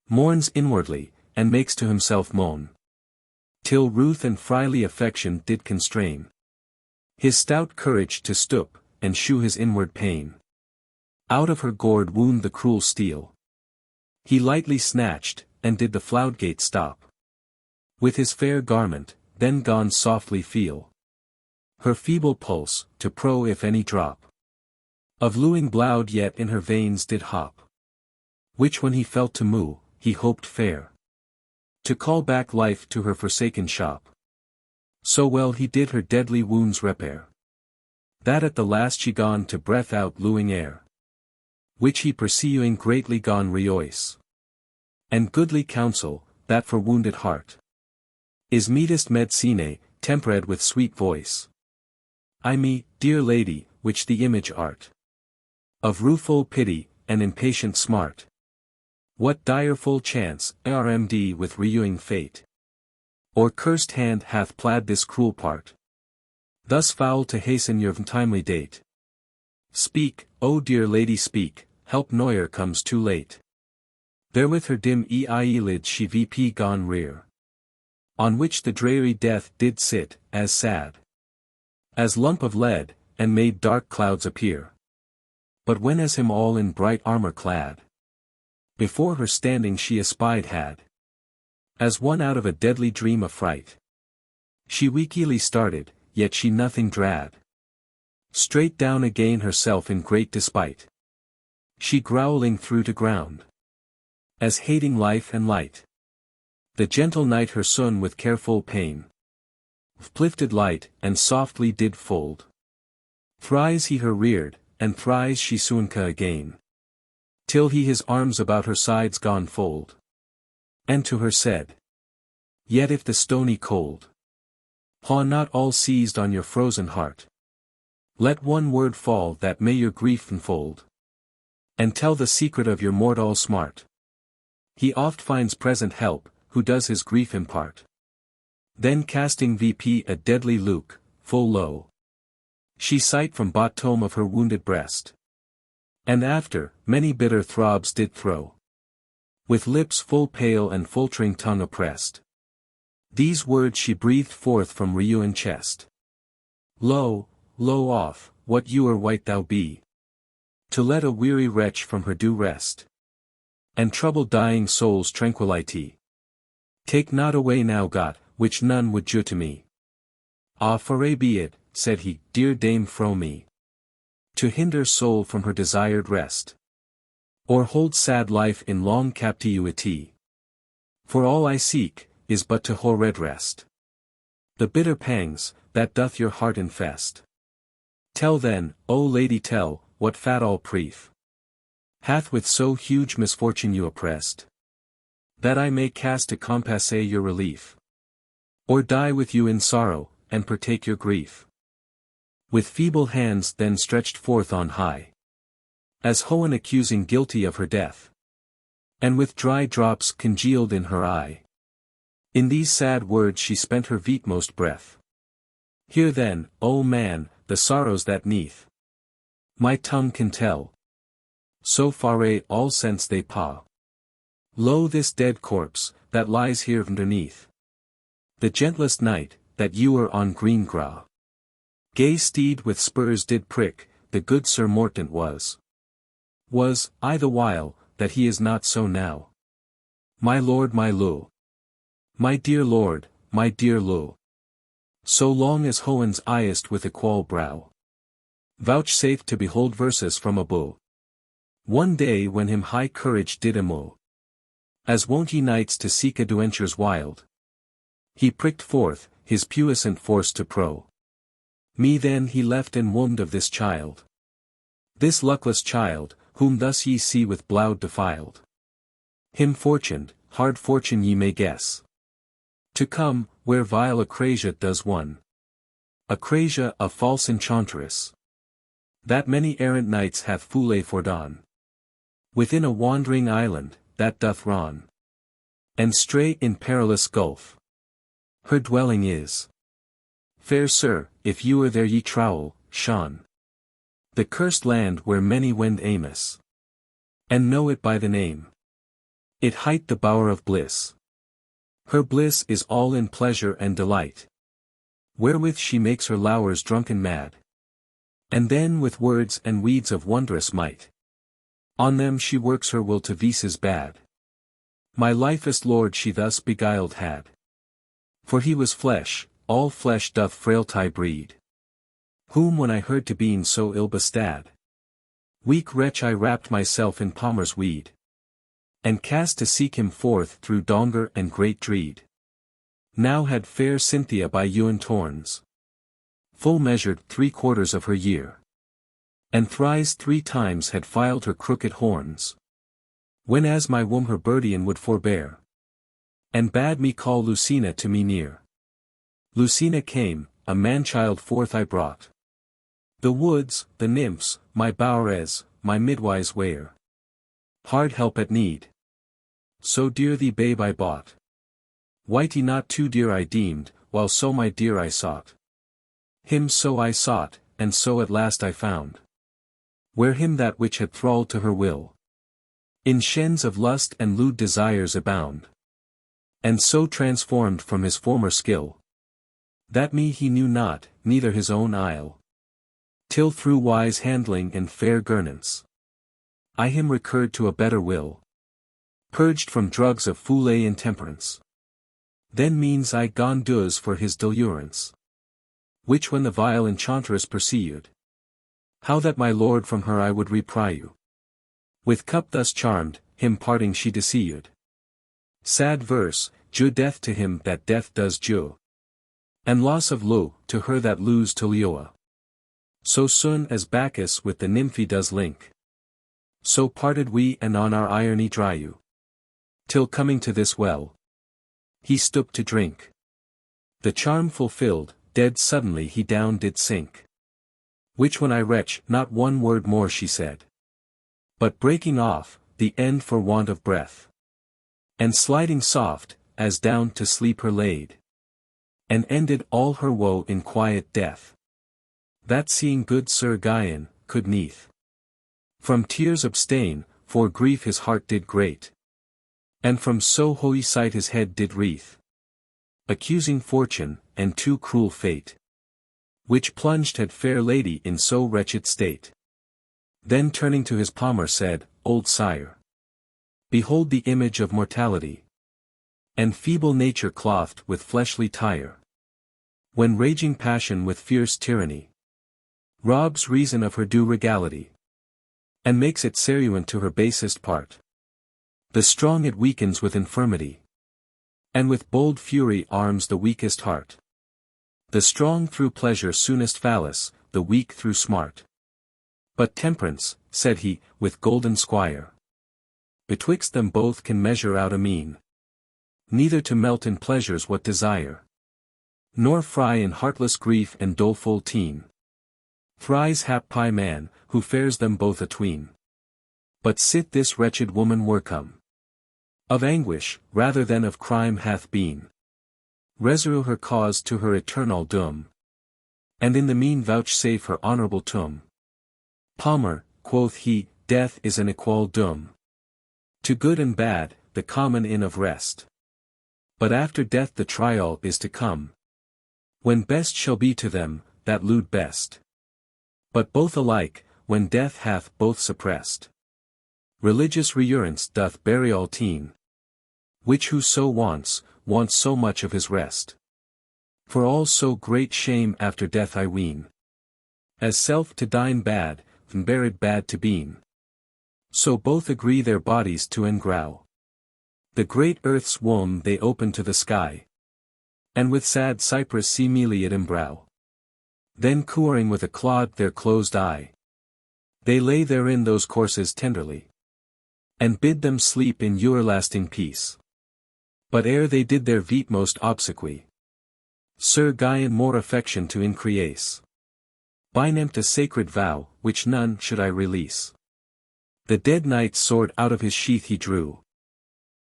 mourns inwardly, and makes to himself moan, till ruth and friendly affection did constrain his stout courage to stoop, and shew his inward pain. Out of her gourd wound the cruel steel he lightly snatched, and did the floudgate stop with his fair garment, then gone softly feel her feeble pulse, to pro if any drop of luing blood yet in her veins did hop, which when he felt to moo, he hoped fair to call back life to her forsaken shop. So well he did her deadly wounds repair, that at the last she gone to breath out luing air, which he pursuing greatly gone rejoice. And goodly counsel, that for wounded heart is meetest medicine, tempered with sweet voice. I me, dear lady, which the image art of rueful pity, and impatient smart. What direful chance, RMD with reviewing fate, or cursed hand hath plaid this cruel part, thus foul to hasten your timely date? Speak, O dear lady, speak, help Noyer comes too late. Therewith her dim eyelids she vp gone rear, On which the dreary death did sit, as sad as lump of lead, and made dark clouds appear. But when as him all in bright armour clad, before her standing she espied had, as one out of a deadly dream affright, she weakly started, yet she nothing drad. Straight down again herself in great despite, she growling threw to ground, as hating life and light. The gentle knight her son with careful pain lifted light, and softly did fold. Thrice he her reared, and thrice she soonka again, till he his arms about her sides gone fold. And to her said, Yet if the stony cold paw not all seized on your frozen heart, let one word fall that may your grief enfold, and tell the secret of your mortal smart. He oft finds present help, who does his grief impart. Then casting vp a deadly look, full low, she sight from bottom of her wounded breast, and after, many bitter throbs did throw, with lips full pale and faltering tongue oppressed. These words she breathed forth from ruined chest. Lo, lo off, what you or white thou be, to let a weary wretch from her due rest, and trouble dying soul's tranquillity. Take not away now got, which none would do to me. Ah, foray be it, said he, dear dame fro me, to hinder soul from her desired rest, or hold sad life in long captivity. For all I seek, is but to horrid rest the bitter pangs, that doth your heart infest. Tell then, O lady tell, what fatal grief hath with so huge misfortune you oppressed, that I may cast to compasse your relief, or die with you in sorrow, and partake your grief. With feeble hands then stretched forth on high, as Hoan accusing guilty of her death, and with dry drops congealed in her eye, in these sad words she spent her veetmost breath. Hear then, O man, the sorrows that neath my tongue can tell, so far all sense they paw. Lo, this dead corpse, that lies here underneath the gentlest night, that you were on green gra. Gay steed with spurs did prick, the good Sir Mortant was I the while, that he is not so now. My lord my Lou. My dear lord, my dear Lou. So long as Hoan's eyest with equal brow, vouchsafe to behold verses from above. One day when him high courage did emo, as wont ye knights to seek adventures wild, he pricked forth his puissant force to pro. Me then he left in wound of this child. This luckless child, whom thus ye see with blood defiled. Him fortuned, hard fortune ye may guess, to come, where vile Acrasia does one. Acrasia a false enchantress, that many errant knights hath foulé fordone. Within a wandering island, that doth ron, and stray in perilous gulf. Her dwelling is. Fair sir, if you are there ye trowel, shun the cursed land where many wend Amos, and know it by the name. It hight the bower of bliss. Her bliss is all in pleasure and delight, wherewith she makes her lowers drunken mad, and then with words and weeds of wondrous might, on them she works her will to vices bad. My lifest lord she thus beguiled had, for he was flesh, all flesh doth frailty breed, whom when I heard to been so ill bestad, weak wretch I wrapped myself in palmer's weed, and cast to seek him forth through donger and great dreed. Now had fair Cynthia by Ewan Torns full measured 3/4 of her year, and thrice 3 times had filed her crooked horns, when as my womb her Berdian would forbear, and bade me call Lucina to me near. Lucina came, a man-child forth I brought. The woods, the nymphs, my bowers, my midwise wear, hard help at need. So dear the babe I bought, whitey not too dear I deemed, while so my dear I sought. Him so I sought, and so at last I found, where him that which had thralled to her will, in shens of lust and lewd desires abound. And so transformed from his former skill, that me he knew not, neither his own isle. Till through wise handling and fair governance, I him recurred to a better will, purged from drugs of foule and temperance. Then means I gone dues for his deliverance, which when the vile enchantress perceived, how that my lord from her I would repry you. With cup thus charmed, him parting she deceived. Sad verse, Dieu death to him that death does Dieu, and loss of lo, to her that lose to Leoa. So soon as Bacchus with the nymphy does link, so parted we and on our irony dry you. Till coming to this well, he stooped to drink. The charm fulfilled, dead suddenly he down did sink. Which when I retch, not one word more she said, but breaking off, the end for want of breath, and sliding soft, as down to sleep her laid, and ended all her woe in quiet death. That seeing good Sir Gvyon, could neath from tears abstain, for grief his heart did great, and from so holy sight his head did wreath, accusing fortune, and too cruel fate, which plunged had fair lady in so wretched state. Then turning to his palmer said, Old sire, behold the image of mortality, and feeble nature clothed with fleshly tire, when raging passion with fierce tyranny robs reason of her due regality, and makes it seruent to her basest part. The strong it weakens with infirmity, and with bold fury arms the weakest heart. The strong through pleasure soonest fallace, the weak through smart. But Temperaunce, said he, with golden squire, betwixt them both can measure out a mean, neither to melt in pleasures what desire, nor fry in heartless grief and doleful teen. Thrice happy man, who fares them both atween. But sit this wretched woman worcome, of anguish, rather than of crime hath been. Reserve her cause to her eternal doom, and in the mean vouchsafe her honorable tomb. Palmer, quoth he, death is an equal doom to good and bad, the common inn of rest. But after death the trial is to come, when best shall be to them, that lewd best. But both alike, when death hath both suppressed. Religious reurance doth bury all teen, which who so wants so much of his rest. For all so great shame after death I ween, as self to dine bad, and buried bad to been. So both agree their bodies to engrow the great earth's womb they open to the sky, and with sad cypress see Meliad embrow. Then cooring with a clod their closed eye, they lay therein those corses tenderly, and bid them sleep in everlasting peace. But ere they did their veatmost obsequy, Sir Gvyon more affection to increase, binemt a sacred vow, which none should I release. The dead knight's sword out of his sheath he drew,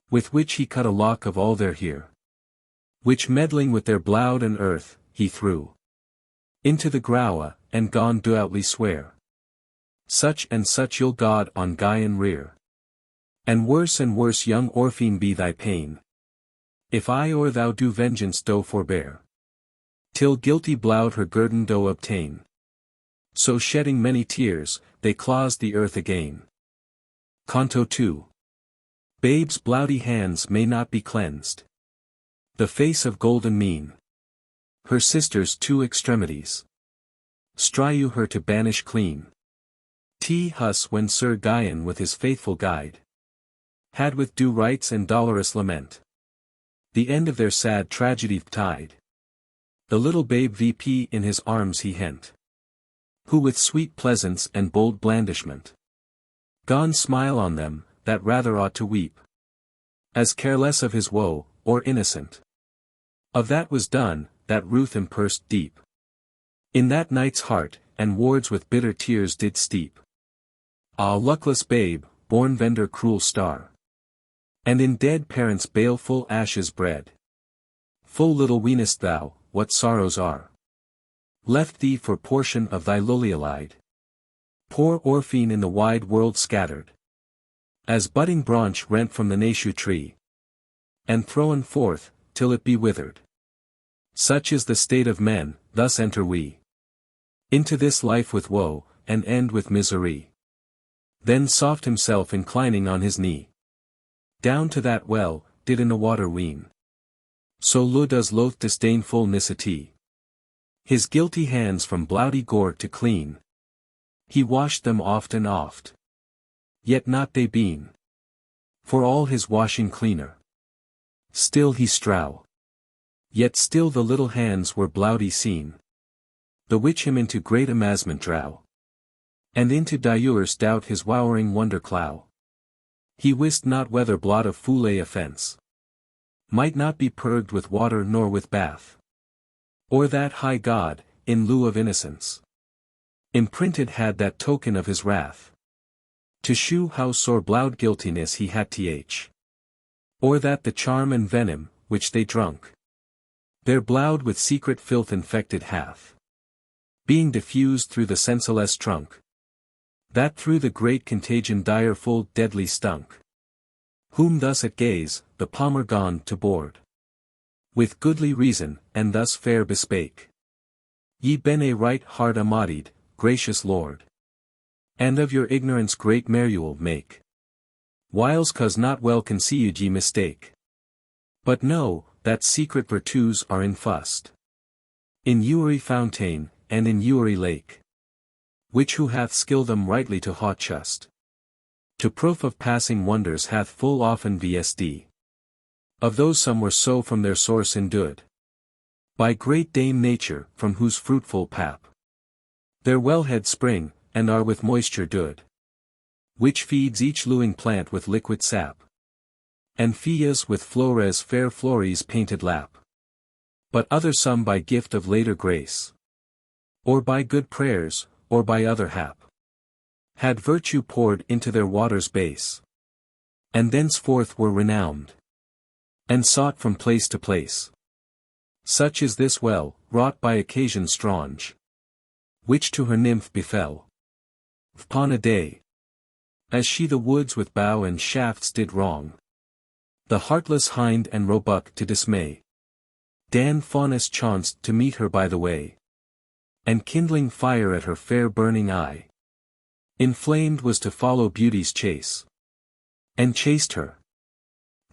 with which he cut a lock of all their hair, which meddling with their blood and earth, he threw into the groue, and gone devoutly swear, such and such you'll God on Gvyon rear, and worse young Orphine be thy pain, if I or thou do vengeance do forbear, till guilty bloud her guerdon do obtain. So shedding many tears, they claws the earth again. Canto 2. Babe's bloudy hands may not be cleansed. The face of golden mien, her sister's two extremities, strive her to banish clean. Hus when Sir Gvyon with his faithful guide had with due rites and dolorous lament the end of their sad tragedy tied. The little babe VP in his arms he hent, who with sweet pleasance and bold blandishment gone smile on them, that rather ought to weep, as careless of his woe, or innocent of that was done, that ruth impursed deep in that knight's heart, and wards with bitter tears did steep. Ah luckless babe, born vendor cruel star, and in dead parents' baleful ashes bred. Full little weenest thou, what sorrows are left thee for portion of thy Lolialide. Poor Orphine in the wide world scattered, as budding branch rent from the nashu tree. and thrown forth, till it be withered. Such is the state of men, thus enter we into this life with woe, and end with misery. Then soft himself inclining on his knee, down to that well, did in the water wean. So lo does loath disdainful Chastitie his guilty hands from bloudy gore to clean. He washed them oft and oft, yet not they been, for all his washing cleaner. Still he strow, yet still the little hands were bloudy seen, the which him into great amazement drow, and into diverse doubt his wowering wonder clow. He wist not whether blot of foule offence might not be purged with water nor with bath, or that high God, in lieu of innocence, imprinted had that token of his wrath, to shew how sore bloud guiltiness he had th, or that the charm and venom, which they drunk, their bloud with secret filth infected hath, being diffused through the senseless trunk, that through the great contagion direful deadly stunk. Whom thus at gaze, the palmer gone to board, with goodly reason, and thus fair bespake. Ye been a right hard amadied, gracious Lord, and of your ignorance great meruel make, whiles cause not well conceived ye mistake. But know, that secret virtues are infust in Uri fountain, and in Uri lake, which who hath skill them rightly to haught just, to proof of passing wonders hath full often vsd. Of those some were so from their source endued, by great Dame Nature, from whose fruitful pap their wellhead spring, and are with moisture dood, which feeds each lewing plant with liquid sap, and Fias with Flores fair Flores painted lap. But other some by gift of later grace, or by good prayers, or by other hap, had virtue poured into their water's base, and thenceforth were renowned, and sought from place to place. Such is this well, wrought by occasion strange, which to her nymph befell, upon a day, as she the woods with bough and shafts did wrong, the heartless hind and roebuck to dismay. Dan Faunus chanced to meet her by the way, and kindling fire at her fair burning eye, inflamed was to follow beauty's chase, and chased her,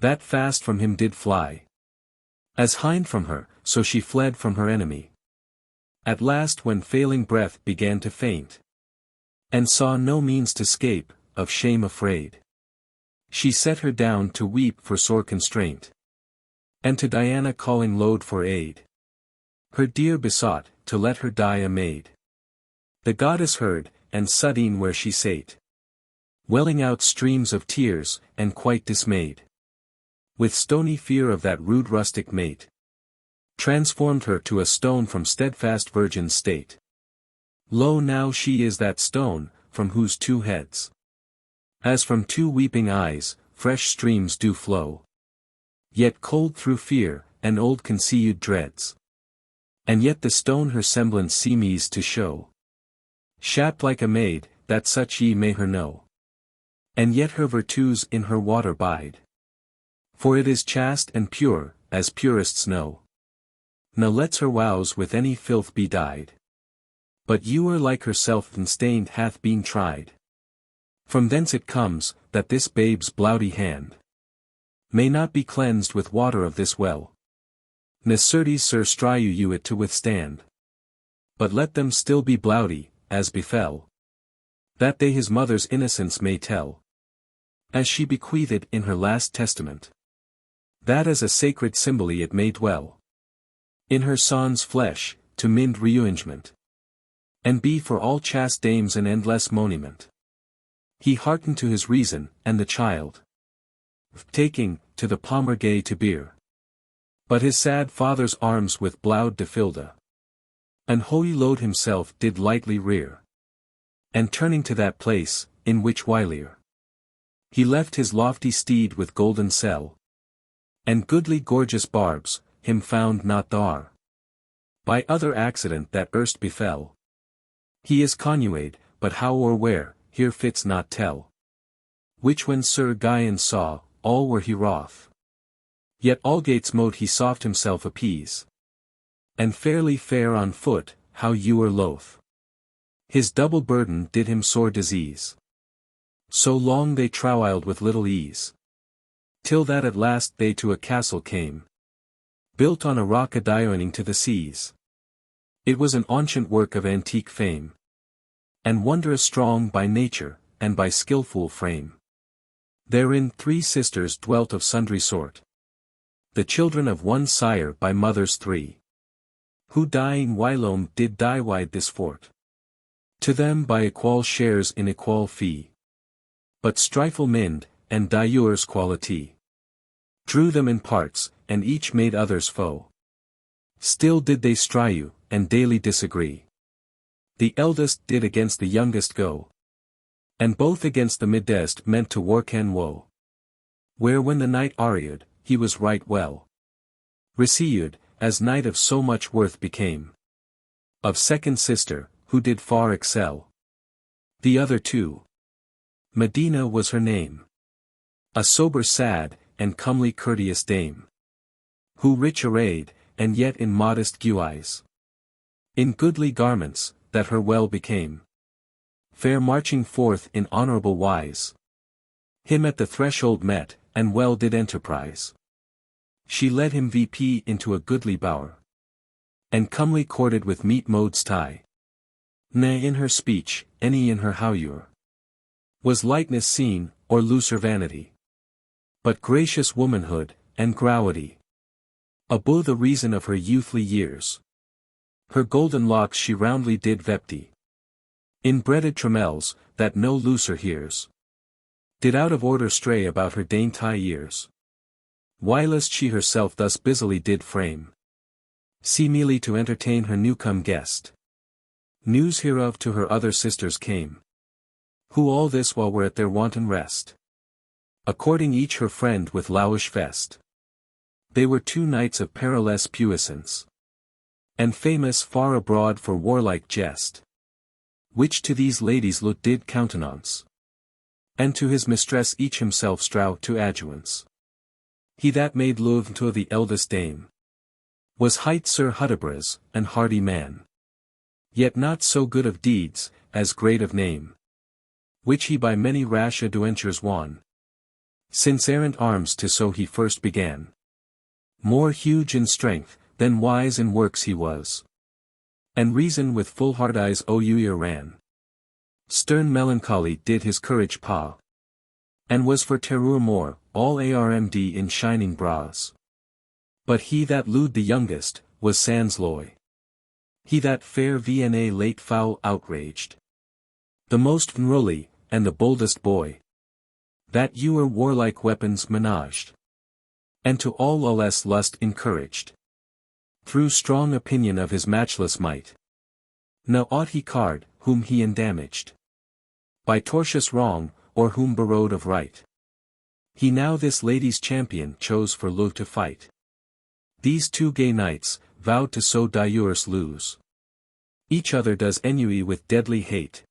that fast from him did fly, as hind from her, so she fled from her enemy. At last when failing breath began to faint, and saw no means to scape, of shame afraid, she set her down to weep for sore constraint, and to Diana calling loud for aid, her dear besought, to let her die a maid. The goddess heard, and sudden where she sate, welling out streams of tears, and quite dismayed, with stony fear of that rude rustic mate, transformed her to a stone from steadfast virgin state. Lo now she is that stone, from whose two heads, as from two weeping eyes, fresh streams do flow, yet cold through fear, and old concealed dreads. And yet the stone her semblance seems to show, shaped like a maid, that such ye may her know. And yet her virtues in her water bide, for it is chaste and pure, as purists know. Now lets her wows with any filth be dyed, but ewer like herself unstained hath been tried. From thence it comes, that this babe's bloudy hand may not be cleansed with water of this well. Ne certes sir striu you it to withstand, but let them still be bloudy, as befell, that they his mother's innocence may tell, as she bequeathed in her last testament, that as a sacred symbole it may dwell in her son's flesh, to mind reungement, and be for all chaste dames an endless monument. He hearkened to his reason, and the child, taking, to the palmer gay to beer, but his sad father's arms with bloud defilda, and holy load himself did lightly rear, and turning to that place, in which whilier he left his lofty steed with golden selle, and goodly gorgeous barbs, him found not thar, by other accident that erst befell. He is connuade, but how or where, here fits not tell. Which when Sir Gvyon saw, all were he wroth. Yet algates mote he soft himself appease. And fairly fare on foot, how you were loath. His double burden did him sore disease. So long they trowiled with little ease. Till that at last they to a castle came. Built on a rock adjoining to the seas. It was an ancient work of antique fame. And wondrous strong by nature, and by skilful frame. Therein 3 sisters dwelt of sundry sort. The children of one sire by mothers 3. Who dying whilome did die wide this fort. To them by equal shares in equal fee. But strifeful mind, and diverse quality. Drew them in parts, and each made others foe. Still did they strive, and daily disagree. The eldest did against the youngest go. And both against the midest meant to work and woe. Where when the knight arried, he was right well received, as knight of so much worth became. Of second sister, who did far excel the other 2. Medina was her name. A sober sad, and comely courteous dame. Who rich arrayed, and yet in modest guise. In goodly garments, that her well became. Fair marching forth in honorable wise. Him at the threshold met, and well did enterprise. She led him VP into a goodly bower. And comely courted with meet modes tie. Ne in her speech, any in her howure. Was lightness seen, or looser vanity. But gracious womanhood, and gravity. Above the reason of her youthly years. Her golden locks she roundly did vepti. Inbredded tramels, that no looser hears. Did out of order stray about her dainty ears. Whilst she herself thus busily did frame. Seemingly to entertain her newcome guest. News hereof to her other sisters came. Who all this while were at their wanton rest. According each her friend with lowish vest. They were 2 knights of perilous puissance. And famous far abroad for warlike jest. Which to these ladies look did countenance. And to his mistress each himself strow to adjuance. He that made love to the eldest dame. Was hight Sir Hudibras, an hardy man. Yet not so good of deeds, as great of name. Which he by many rash adventures won. Since errant arms to so he first began. More huge in strength, than wise in works he was. And reason with full hard eyes o'er ran. Stern melancholy did his courage paw. And was for terror more, all armd in shining bras. But he that lewd the youngest, was sans loy. He that fair Vna late foul outraged. The most unruly, and the boldest boy. That ewer warlike weapons menaged. And to all less lust encouraged. Through strong opinion of his matchless might. No aught he card, whom he endamaged. By tortious wrong, or whom borrowed of right. He now this lady's champion chose for love to fight. These 2 gay knights, vowed to so diverse lose. Each other does ennui with deadly hate.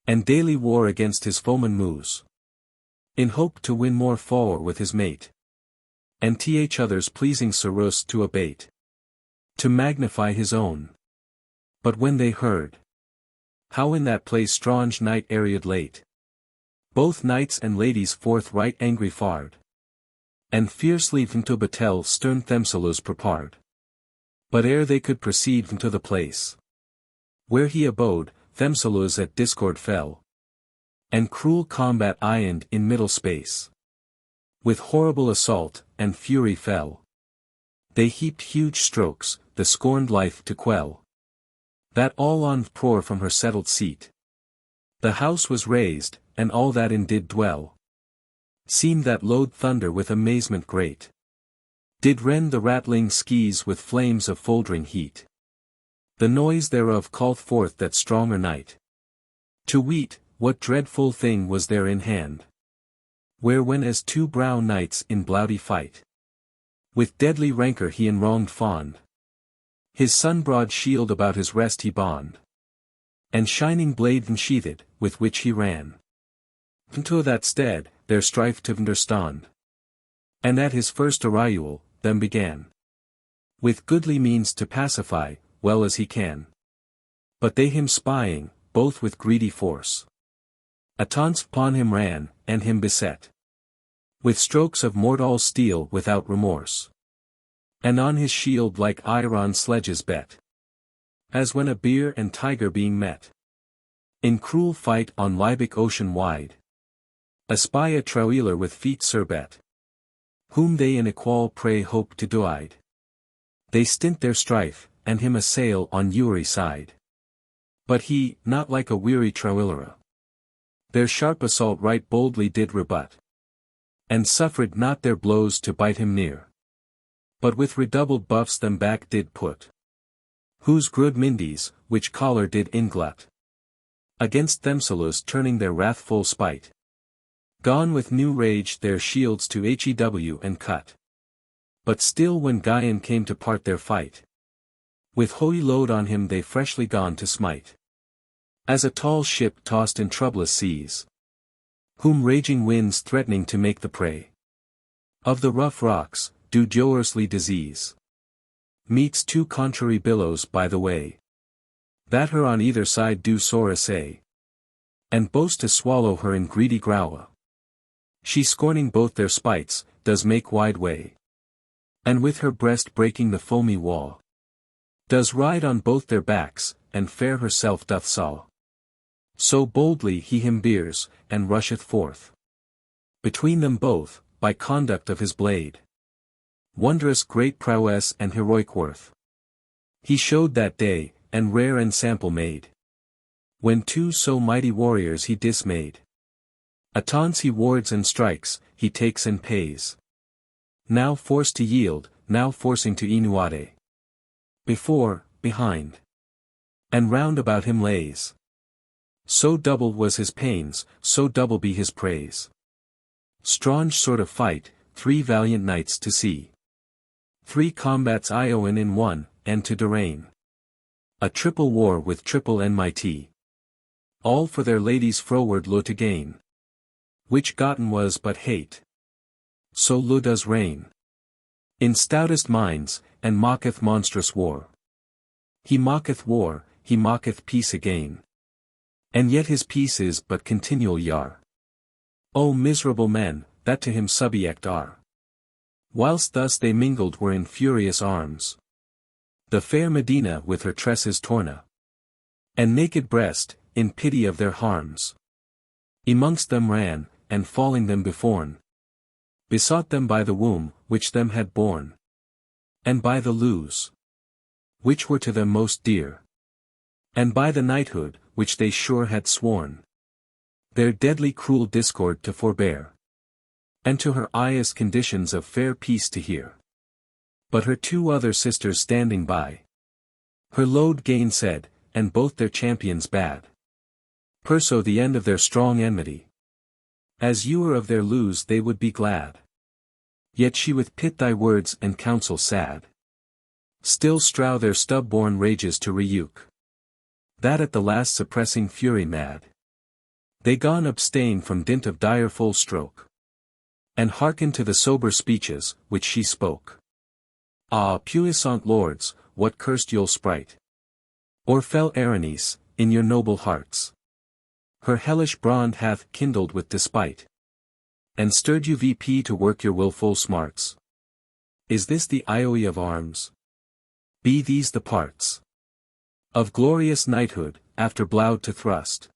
And daily war against his foeman moves. In hope to win more favour with his mate. And each other's pleasing sorrows to abate. To magnify his own. But when they heard how in that place strange night ariad late. Both knights and ladies forth right angry fared. And fiercely to battle stern Themselus prepared. But ere they could proceed to the place where he abode, Themselus at discord fell. And cruel combat ironed in middle space. With horrible assault, and fury fell. They heaped huge strokes, the scorned life to quell. That all on pour from her settled seat. The house was raised, and all that in did dwell. Seemed that loud thunder with amazement great. Did rend the rattling skies with flames of foldering heat. The noise thereof called forth that stronger night. To weet, what dreadful thing was there in hand. Where when as 2 brown knights in bloody fight. With deadly rancour he in wronged fond. His sun-broad shield about his rest he bond. And shining blade unsheathed, with which he ran. Into that stead, their strife to understand. And at his first arrival, them began. With goodly means to pacify, well as he can. But they him spying, both with greedy force. Attance upon him ran, and him beset. With strokes of mortal steel without remorse. And on his shield like iron sledges bet. As when a bear and tiger being met. In cruel fight on Libyc ocean wide. Espy a traveler with feet surbet. Whom they in equal prey hope to divide. They stint their strife, and him assail on every side. But he, not like a weary traveler. Their sharp assault right boldly did rebut. And suffered not their blows to bite him near. But with redoubled buffs them back did put. Whose good mindes, which choler did inglut. Against themselves turning their wrathful spite. Gone with new rage their shields to hew and cut. But still when Gvyon came to part their fight. With holy load on him they freshly gone to smite. As a tall ship tossed in troublous seas. Whom raging winds threatening to make the prey. Of the rough rocks, do dolorously disease. Meets two contrary billows by the way. That her on either side do sore essay. And boast to swallow her in greedy growl. She scorning both their spites, does make wide way. And with her breast breaking the foamy wall. Does ride on both their backs, and fair herself doth saw. So boldly he him bears, and rusheth forth. Between them both, by conduct of his blade. Wondrous great prowess and heroic worth. He showed that day, and rare ensample made. When two so mighty warriors he dismayed. Attance he wards and strikes, he takes and pays. Now forced to yield, now forcing to enuade. Before, behind. And round about him lays. So double was his pains, so double be his praise. Strange sort of fight, 3 valiant knights to see. 3 combats Iowan in one, and to darraign. A triple war with triple enmity. All for their ladies froward lo to gain. Which gotten was but hate. So lo does reign. In stoutest minds, and mocketh monstrous war. He mocketh war, he mocketh peace again. And yet his peace is but continual yar. O miserable men, that to him subject are. Whilst thus they mingled were in furious arms. The fair Medina with her tresses torna. And naked breast, in pity of their harms. Amongst them ran, and falling them beforn. Besought them by the womb, which them had borne. And by the loos. Which were to them most dear. And by the knighthood, which they sure had sworn. Their deadly cruel discord to forbear. And to her eyes conditions of fair peace to hear. But her 2 other sisters standing by. Her load gainsaid, and both their champions bad. Perso the end of their strong enmity. As you were of their loos they would be glad. Yet she with pit thy words and counsel sad. Still strow their stub-born rages to rebuke. That at the last suppressing fury mad. They gone abstain from dint of direful stroke. And hearken to the sober speeches, which she spoke. Ah, puissant lords, what cursed you'll sprite. Or fell Erinys, in your noble hearts. Her hellish brand hath kindled with despite. And stirred you VP to work your wilful smarts. Is this the IOE of arms? Be these the parts of glorious knighthood, after bloud to thrust.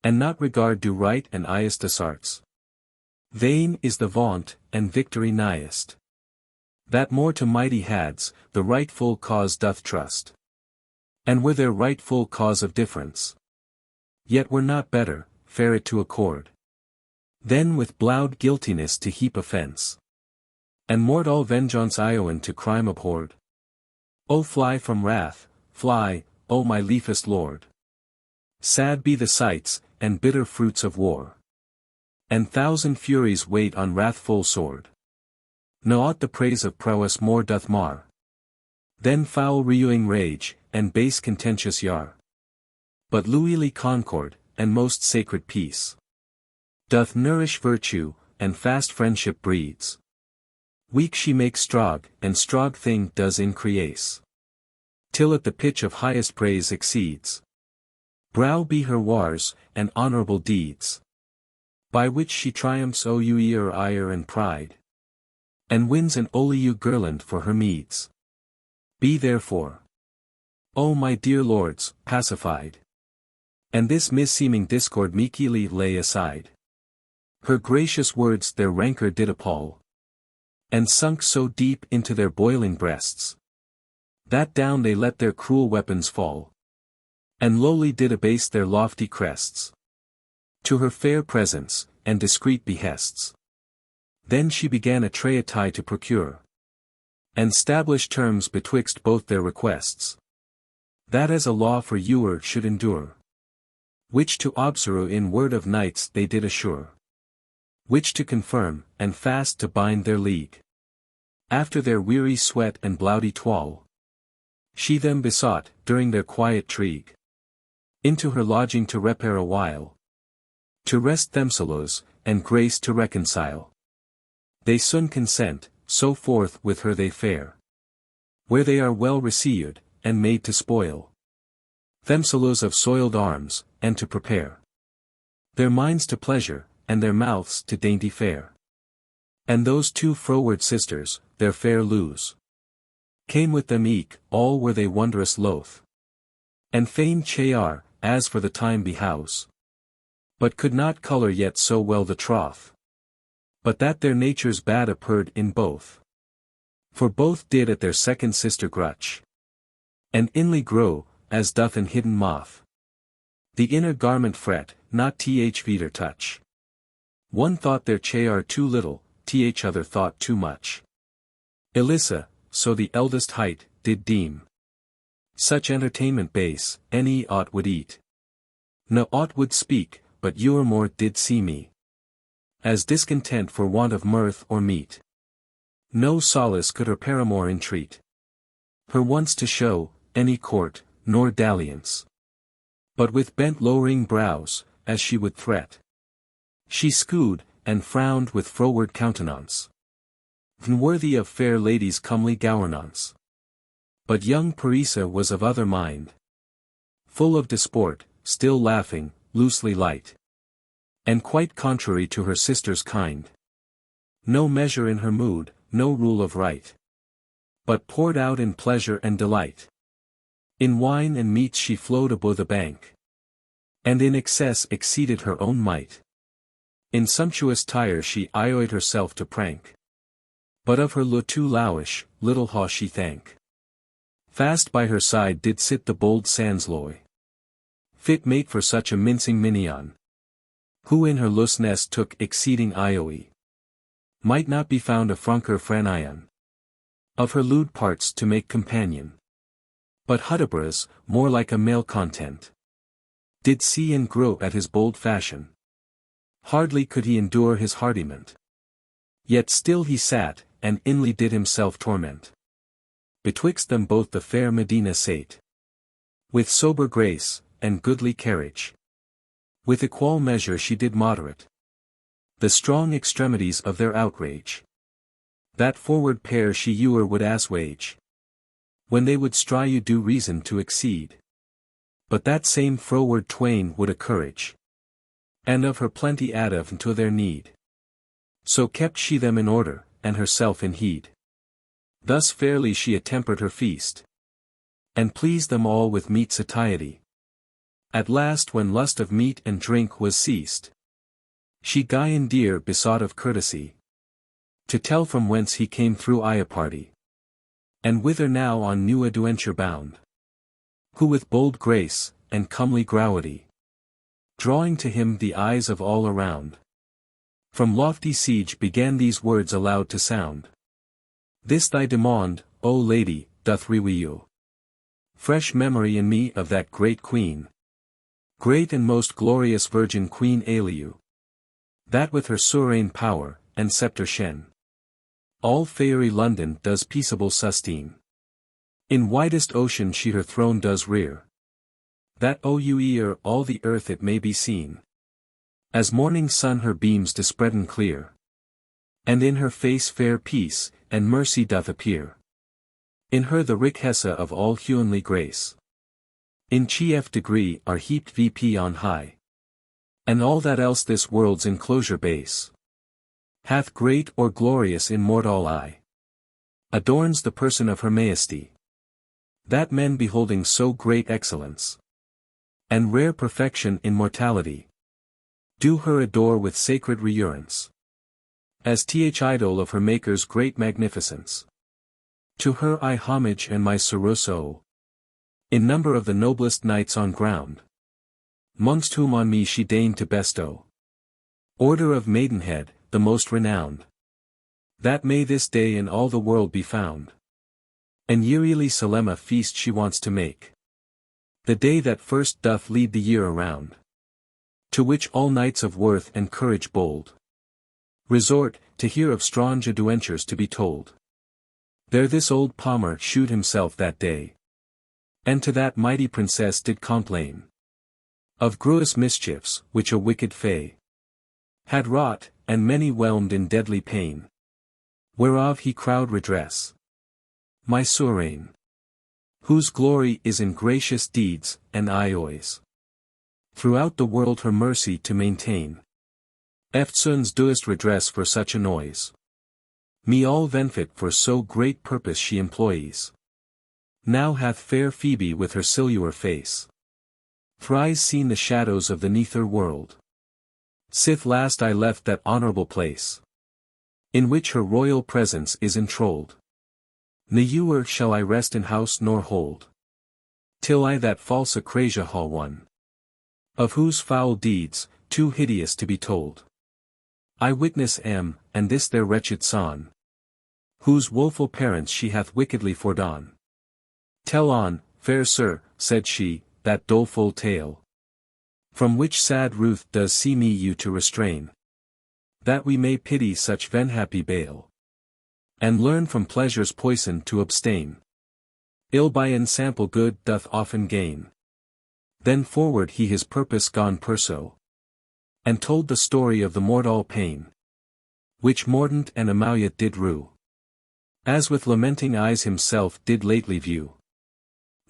And not regard do right and highest arts. Vain is the vaunt, and victory nighest. That more to mighty hads, the rightful cause doth trust. And were their rightful cause of difference. Yet were not better, fair it to accord. Then with bloud guiltiness to heap offence. And mortal vengeance Iowan to crime abhorred. O fly from wrath, fly, O my liefest lord. Sad be the sights, and bitter fruits of war. And thousand furies wait on wrathful sword. Naught the praise of prowess more doth mar. Then foul rewing rage, and base contentious yar. But loyally concord, and most sacred peace. Doth nourish virtue, and fast friendship breeds. Weak she makes strong, and strong thing does increase. Till at the pitch of highest praise exceeds. Brow be her wars, and honorable deeds. By which she triumphs o'er ire and pride. And wins an oliu girland for her meeds. Be therefore, O my dear lords, pacified. And this misseeming discord meekly lay aside. Her gracious words their rancour did appall. And sunk so deep into their boiling breasts, that down they let their cruel weapons fall. And lowly did abase their lofty crests. To her fair presence, and discreet behests. Then she began a treaty to procure. And stablish terms betwixt both their requests. That as a law for ewer should endure. Which to observe in word of knights they did assure. Which to confirm, and fast to bind their league. After their weary sweat and bloudy toil. She them besought, during their quiet trigue. Into her lodging to repair a while. To rest themselves, and grace to reconcile. They soon consent, so forth with her they fare. Where they are well received, and made to spoil. Themselves of soiled arms, and to prepare. Their minds to pleasure, and their mouths to dainty fare. And those two froward sisters, their fair lose. Came with them eke, all were they wondrous loath. And fain char, as for the time behouse. But could not colour yet so well the troth. But that their natures bad appeared in both. For both did at their second sister grutch. And inly grow, as doth an hidden moth. The inner garment fret, not vidder touch. One thought their char too little, other thought too much. Elissa, so the eldest height, did deem. Such entertainment base, any aught would eat. No aught would speak, but ewer more did see me. As discontent for want of mirth or meat. No solace could her paramour entreat. Her once to show, any court, nor dalliance. But with bent lowering brows, as she would threat. She scowed, and frowned with froward countenance. Unworthy of fair ladies' comely governance. But young Parisa was of other mind. Full of disport, still laughing, loosely light. And quite contrary to her sister's kind. No measure in her mood, no rule of right. But poured out in pleasure and delight. In wine and meats she flowed above the bank. And in excess exceeded her own might. In sumptuous tire she ioyed herself to prank. But of her lot too lowish, little haw she thank. Fast by her side did sit the bold Sansloy. Fit mate for such a mincing minion. Who in her loose nest took exceeding ioe. Might not be found a franker franion. Of her lewd parts to make companion. But Hudibras, more like a male content. Did see and grope at his bold fashion. Hardly could he endure his hardiment. Yet still he sat, and inly did himself torment. Betwixt them both the fair Medina sate. With sober grace, and goodly carriage. With equal measure she did moderate. The strong extremities of their outrage. That forward pair she ewer would assuage. When they would strive due reason to exceed. But that same froward twain would encourage. And of her plenty add unto their need. So kept she them in order, and herself in heed. Thus fairly she attempered her feast. And pleased them all with meat satiety. At last when lust of meat and drink was ceased. She Gvyon dear besought of courtesy. To tell from whence he came through Ioparty. And whither now on new adventure bound. Who with bold grace, and comely growity. Drawing to him the eyes of all around. From lofty siege began these words aloud to sound. This thy demand, O lady, doth reveal. Fresh memory in me of that great queen. Great and most glorious Virgin Queen Eliu. That with her sovereign power, and sceptre shen. All faerie London does peaceable sustain. In widest ocean she her throne does rear. That o'er all the earth it may be seen. As morning sun her beams dispreading clear. And in her face fair peace, and mercy doth appear. In her the richesse of all humanly grace. In chief degree are heaped vp on high. And all that else this world's enclosure base hath great or glorious in mortal eye, adorns the person of her majesty. That men beholding so great excellence, and rare perfection in mortality, do her adore with sacred reverence, as th idol of her Maker's great magnificence. To her I homage and my sorrows owe, in number of the noblest knights on ground, mongst whom on me she deigned to bestow order of maidenhead, the most renowned, that may this day in all the world be found. And yearly solemn a feast she wants to make, the day that first doth lead the year around, to which all knights of worth and courage bold resort, to hear of strange adventures to be told. There this old palmer shewed himself that day, and to that mighty princess did complain of grievous mischiefs, which a wicked fay had wrought, and many whelmed in deadly pain, whereof he crowed redress. My sovereign, whose glory is in gracious deeds, and I always throughout the world her mercy to maintain. Eftsoons doest redress for such a noise. Me all benefit for so great purpose she employs. Now hath fair Phoebe with her silver face thrice seen the shadows of the nether world. Sith last I left that honorable place, in which her royal presence is entrolled. Newer shall I rest in house nor hold, till I that false Acrasia hall won, of whose foul deeds, too hideous to be told, I witness am, and this their wretched son, whose woeful parents she hath wickedly fordone. Tell on, fair sir, said she, that doleful tale, from which sad ruth does see me you to restrain, that we may pity such venhappy bale, and learn from pleasure's poison to abstain. Ill by ensample good doth often gain. Then forward he his purpose gone perso, and told the story of the mortal pain, which Mordaunt and Amalia did rue, as with lamenting eyes himself did lately view.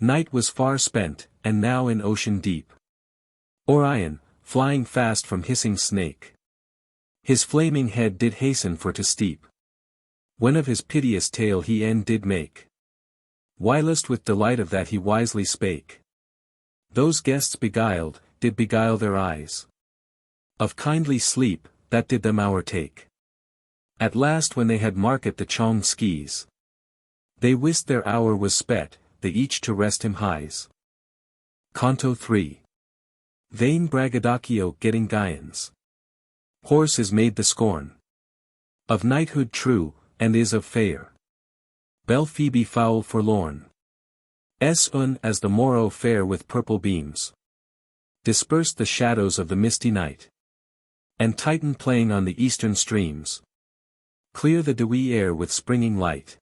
Night was far spent, and now in ocean deep, Orion, flying fast from hissing snake, his flaming head did hasten for to steep, when of his piteous tale he end did make. Whilst with delight of that he wisely spake, those guests beguiled, did beguile their eyes, of kindly sleep, that did them hour take. At last when they had market the chong skis, they wist their hour was sped, they each to rest him highs. Canto 3. Vain braggadocio getting Gvyons. Horse is made the scorn of knighthood true, and is of fair belle Phoebe foul forlorn. As the morrow fair with purple beams dispersed the shadows of the misty night, and Titan playing on the eastern streams clear the dewy air with springing light.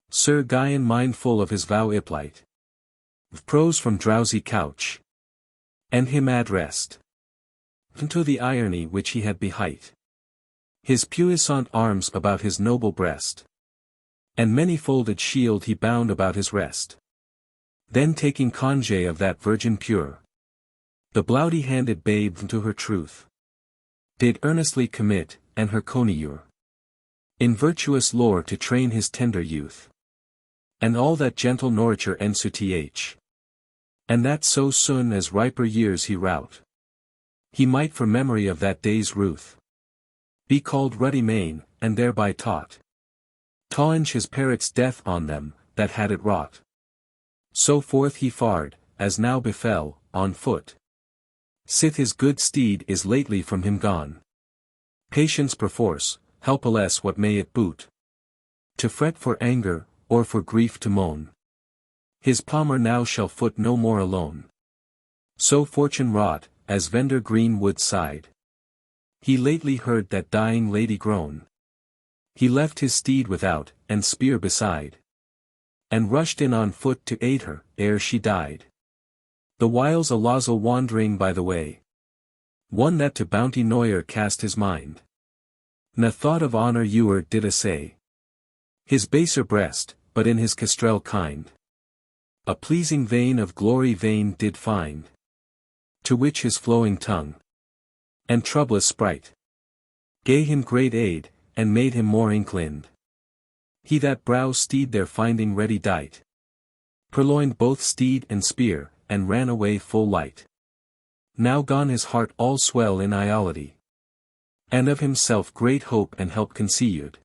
Sir Gvyon mindful of his vow yplight, prose from drowsy couch, and him at rest, unto the irony which he had behight, his puissant arms about his noble breast, and many-folded shield he bound about his rest. Then taking congé of that virgin pure, the bloody-handed babe unto her truth did earnestly commit, and her conure in virtuous lore to train his tender youth, and all that gentle nurture ensuth, and that so soon as riper years he rout, he might for memory of that day's ruth be called ruddy main, and thereby taught taunge his parents' death on them that had it wrought. So forth he fared, as now befell, on foot, sith his good steed is lately from him gone. Patience perforce, helpless what may it boot, to fret for anger, or for grief to moan. His palmer now shall foot no more alone. So fortune wrought, as Vender Greenwood sighed, he lately heard that dying lady groan. He left his steed without, and spear beside, and rushed in on foot to aid her, ere she died. The whiles a lazzle wandering by the way, one that to bounty Neuer cast his mind, na thought of honor ewer did essay. His baser breast, but in his kestrel kind, a pleasing vein of glory vain did find, to which his flowing tongue and troublous sprite gave him great aid, and made him more inclined. He that browse steed there finding ready dight, purloined both steed and spear, and ran away full light. Now gone his heart all swell in iolity, and of himself great hope and help conceived.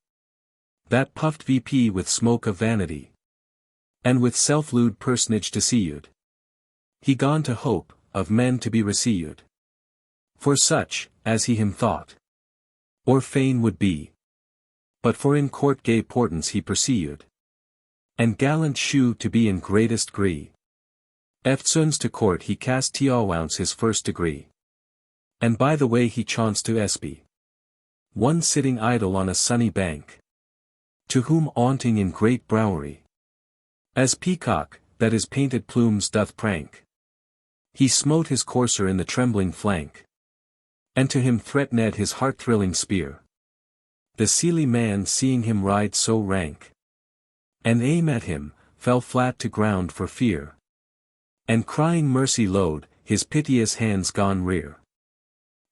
That puffed VP with smoke of vanity, and with self-lewd personage deceived. He gone to hope, of men to be received, for such, as he him thought, or fain would be. But for in court gay portents he perceived, and gallant shew to be in greatest gree. Eftsoons to court he cast Temperaunce his first degree, and by the way he chanced to espy one sitting idle on a sunny bank, to whom aunting in great brouery, as peacock, that his painted plumes doth prank, he smote his courser in the trembling flank, and to him threatened his heart-thrilling spear. The seely man seeing him ride so rank, and aim at him, fell flat to ground for fear, and crying mercy load, his piteous hands gone rear.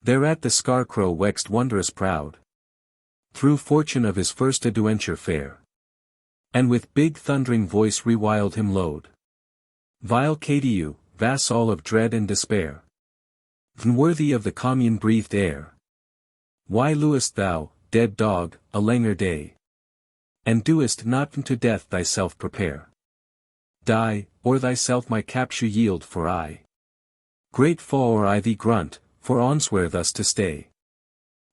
Thereat the scarecrow waxed wondrous proud, through fortune of his first adventure fair, and with big thundering voice reviled him load. Vile Cadieu, vassal of dread and despair, unworthy of the commune breathed air, why lewest thou, dead dog, a langer day, and doest not unto death thyself prepare? Die, or thyself my capture yield, for I great fall or I thee grunt, for onswear thus to stay.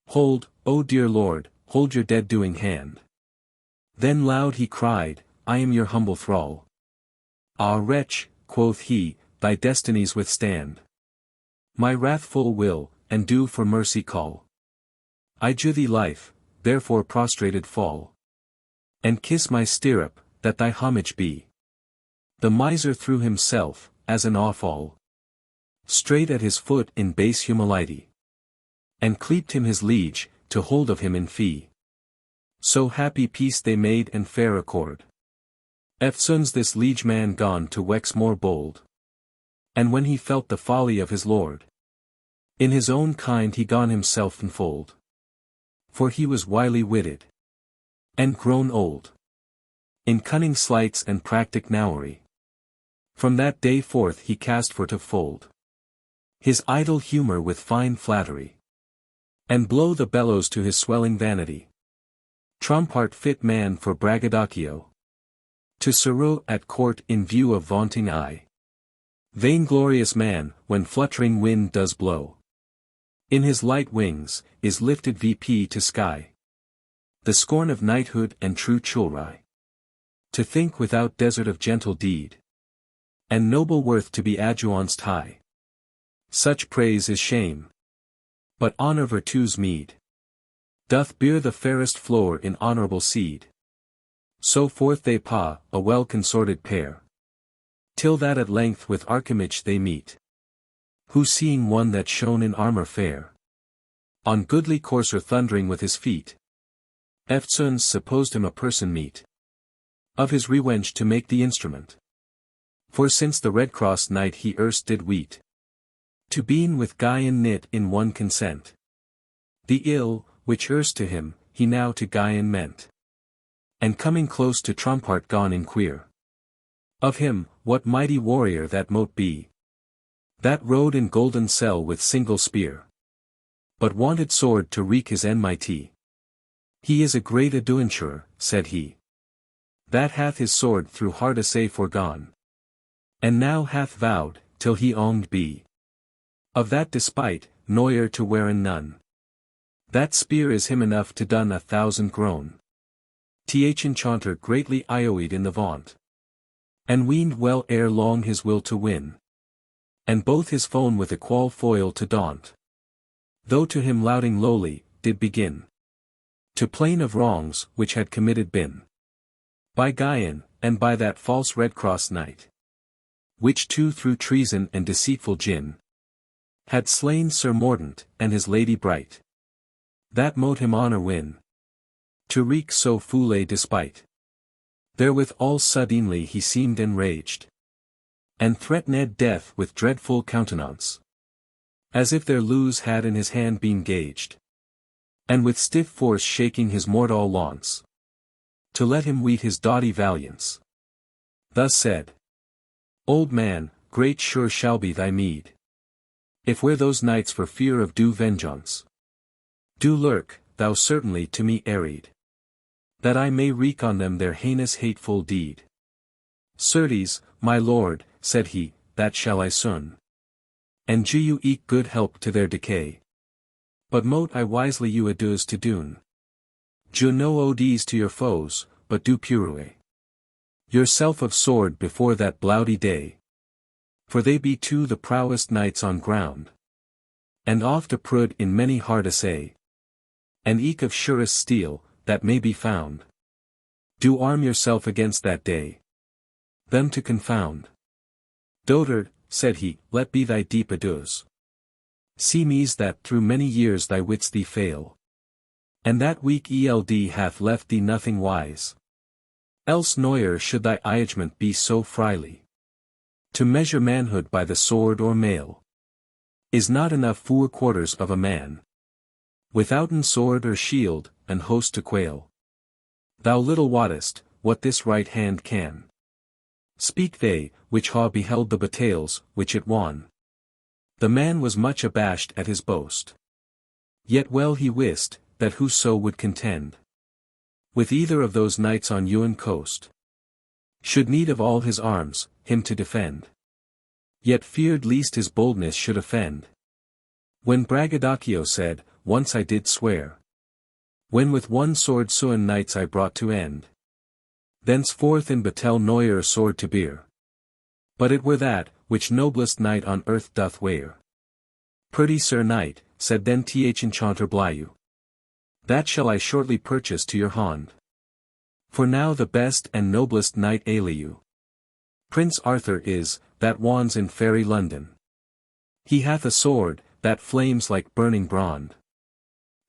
Hold, O dear Lord, hold your dead-doing hand. Then loud he cried, I am your humble thrall. Ah wretch, quoth he, thy destinies withstand my wrathful will, and do for mercy call. I jew thee life, therefore prostrated fall, and kiss my stirrup, that thy homage be. The miser threw himself, as an offal, straight at his foot in base humility, and cleaped him his liege, to hold of him in fee. So happy peace they made and fair accord. Eftsoons this liege man gone to wex more bold, and when he felt the folly of his lord, in his own kind he gone himself enfold. For he was wily witted, and grown old, in cunning sleights and practic knowry. From that day forth he cast for to fold his idle humour with fine flattery, and blow the bellows to his swelling vanity. Trumpart fit man for braggadocio, to sorrow at court in view of vaunting eye. Vainglorious man, when fluttering wind does blow, in his light wings, is lifted VP to sky. The scorn of knighthood and true chivalry, to think without desert of gentle deed, and noble worth to be adjuanced high. Such praise is shame, but honor virtue's meed, doth bear the fairest floor in honorable seed. So forth they paw, a well-consorted pair, till that at length with Archimage they meet, who seeing one that shone in armour fair, on goodly courser thundering with his feet, eftsoons supposed him a person meet of his revenge to make the instrument. For since the Redcrosse knight he erst did weet, to being with Gvyon knit in one consent, the ill, which erst to him, he now to Gvyon meant. And coming close to Trumpart gone inquire of him, what mighty warrior that mote be, that rode in golden cell with single spear, but wanted sword to wreak his enmity. He is a great adventurer, said he, that hath his sword through hard assay foregone, and now hath vowed, till he onged be, of that despite, noyer to wearen none. That spear is him enough to done 1,000 groan. Th enchanter greatly ioed in the vaunt, and weened well ere long his will to win, and both his foe with equal foil to daunt. Though to him lauding lowly, did begin to plain of wrongs which had committed been by Gvyon, and by that false Redcrosse knight, which two through treason and deceitful gin had slain Sir Mordaunt and his lady bright, that mote him honour win, to wreak so foul a despite. Therewith all suddenly he seemed enraged, and threatened death with dreadful countenance, as if their loos had in his hand been gauged, and with stiff force shaking his mortal launce, to let him weet his doughty valiance. Thus said: Old man, great sure shall be thy meed, if where those knights for fear of due vengeance do lurk, thou certainly to me aid, that I may wreak on them their heinous hateful deed. Certes, my lord, said he, that shall I soon, and do you eke good help to their decay. But mote I wisely you adieux to doon. Do no odes to your foes, but do purue yourself of sword before that bloudy day. For they be two the prowest knights on ground, and oft approod in many hard assay, and eke of surest steel, that may be found. Do arm yourself against that day, them to confound. Dotard, said he, let be thy deep adieus. See me's that through many years thy wits thee fail, and that weak eld hath left thee nothing wise. Else ne'er should thy agement be so fryly. To measure manhood by the sword or mail is not enough 4/4 of a man. Withouten sword or shield, an host to quail. Thou little wottest, what this right hand can. Speak they, which ha beheld the battales, which it won. The man was much abashed at his boast. Yet well he wist, that whoso would contend with either of those knights on yon coast, should need of all his arms, him to defend. Yet feared least his boldness should offend. When Braggadocio said, once I did swear, when with one sword soon knights I brought to end, thenceforth in battle ne'er sword to bear. But it were that, which noblest knight on earth doth wear. Pretty sir knight, said then th enchanter Blyu, that shall I shortly purchase to your hand. For now the best and noblest knight alieu, Prince Arthur is, that wons in fairy London. He hath a sword, that flames like burning brand.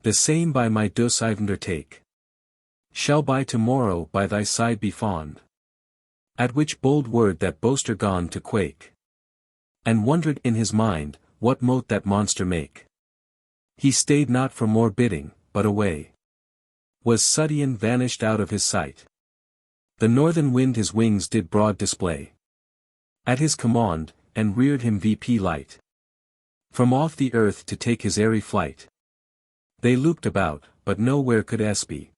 The same by my dus I undertake, shall by tomorrow by thy side be fond. At which bold word that boaster gone to quake, and wondered in his mind, what mote that monster make. He stayed not for more bidding, but away was sudden vanished out of his sight. The northern wind his wings did broad display at his command, and reared him VP light from off the earth to take his airy flight. They looked about, but nowhere could be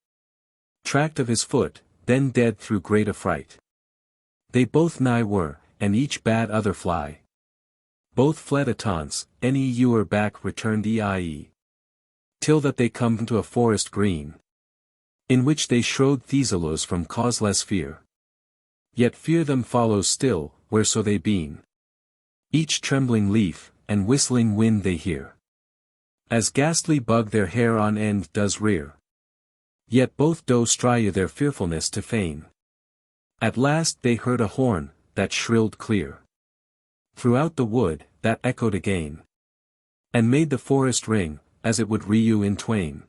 tracked of his foot, then dead through great affright. They both nigh were, and each bade other fly. Both fled at once, any ewer back returned ie. Till that they come to a forest green, in which they shrowed Theselos from causeless fear. Yet fear them follows still, whereso they been. Each trembling leaf, and whistling wind they hear, as ghastly bug their hair on end does rear. Yet both do strive their fearfulness to feign. At last they heard a horn, that shrilled clear throughout the wood, that echoed again, and made the forest ring, as it would renew in twain.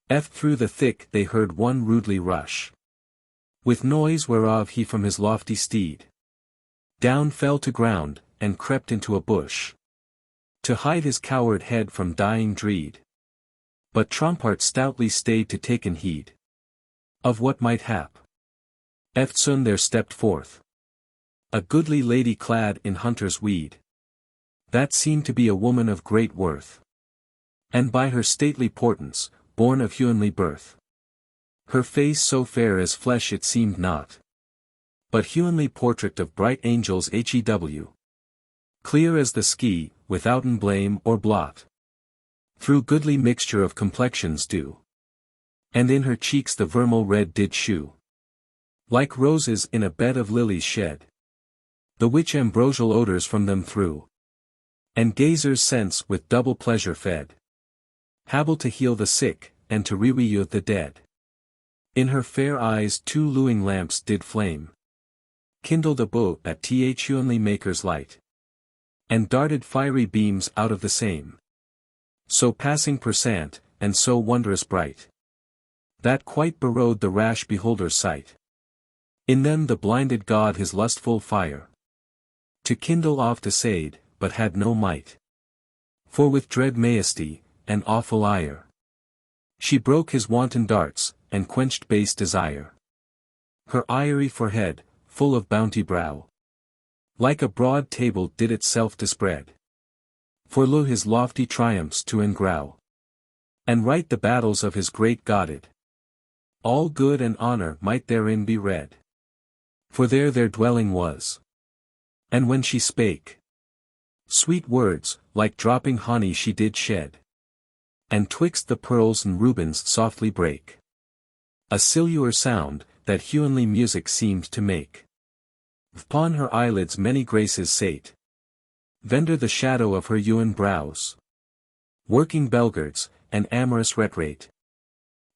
Through the thick they heard one rudely rush, with noise whereof he from his lofty steed down fell to ground, and crept into a bush, to hide his coward head from dying dread. But Trompart stoutly stayed to taken heed of what might hap. Soon there stepped forth a goodly lady clad in hunter's weed, that seemed to be a woman of great worth, and by her stately portance, born of heavenly birth. Her face so fair as flesh it seemed not, but heavenly portrait of bright angels hew, clear as the sky, withouten blame or blot. Through goodly mixture of complexions due, and in her cheeks the vermeil red did shew, like roses in a bed of lilies shed, the which ambrosial odors from them threw, and gazers' sense with double pleasure fed, hable to heal the sick, and to revive the dead. In her fair eyes 2 luing lamps did flame, kindled above at th heavenly maker's light, and darted fiery beams out of the same, so passing percent, and so wondrous bright, that quite borrowed the rash beholder's sight. In them the blinded god his lustful fire to kindle oft essayed, but had no might. For with dread majesty, and awful ire, she broke his wanton darts, and quenched base desire. Her eyrie forehead, full of bounty brow, like a broad table did itself dispread. For lo his lofty triumphs to engrow, and write the battles of his great godhead. All good and honor might therein be read. For there their dwelling was. And when she spake, sweet words, like dropping honey she did shed. And twixt the pearls and Rubens softly break. A silver sound, that heavenly music seemed to make. Upon her eyelids many graces sate. Vendor the shadow of her hewn brows. Working belgards, and amorous retrate.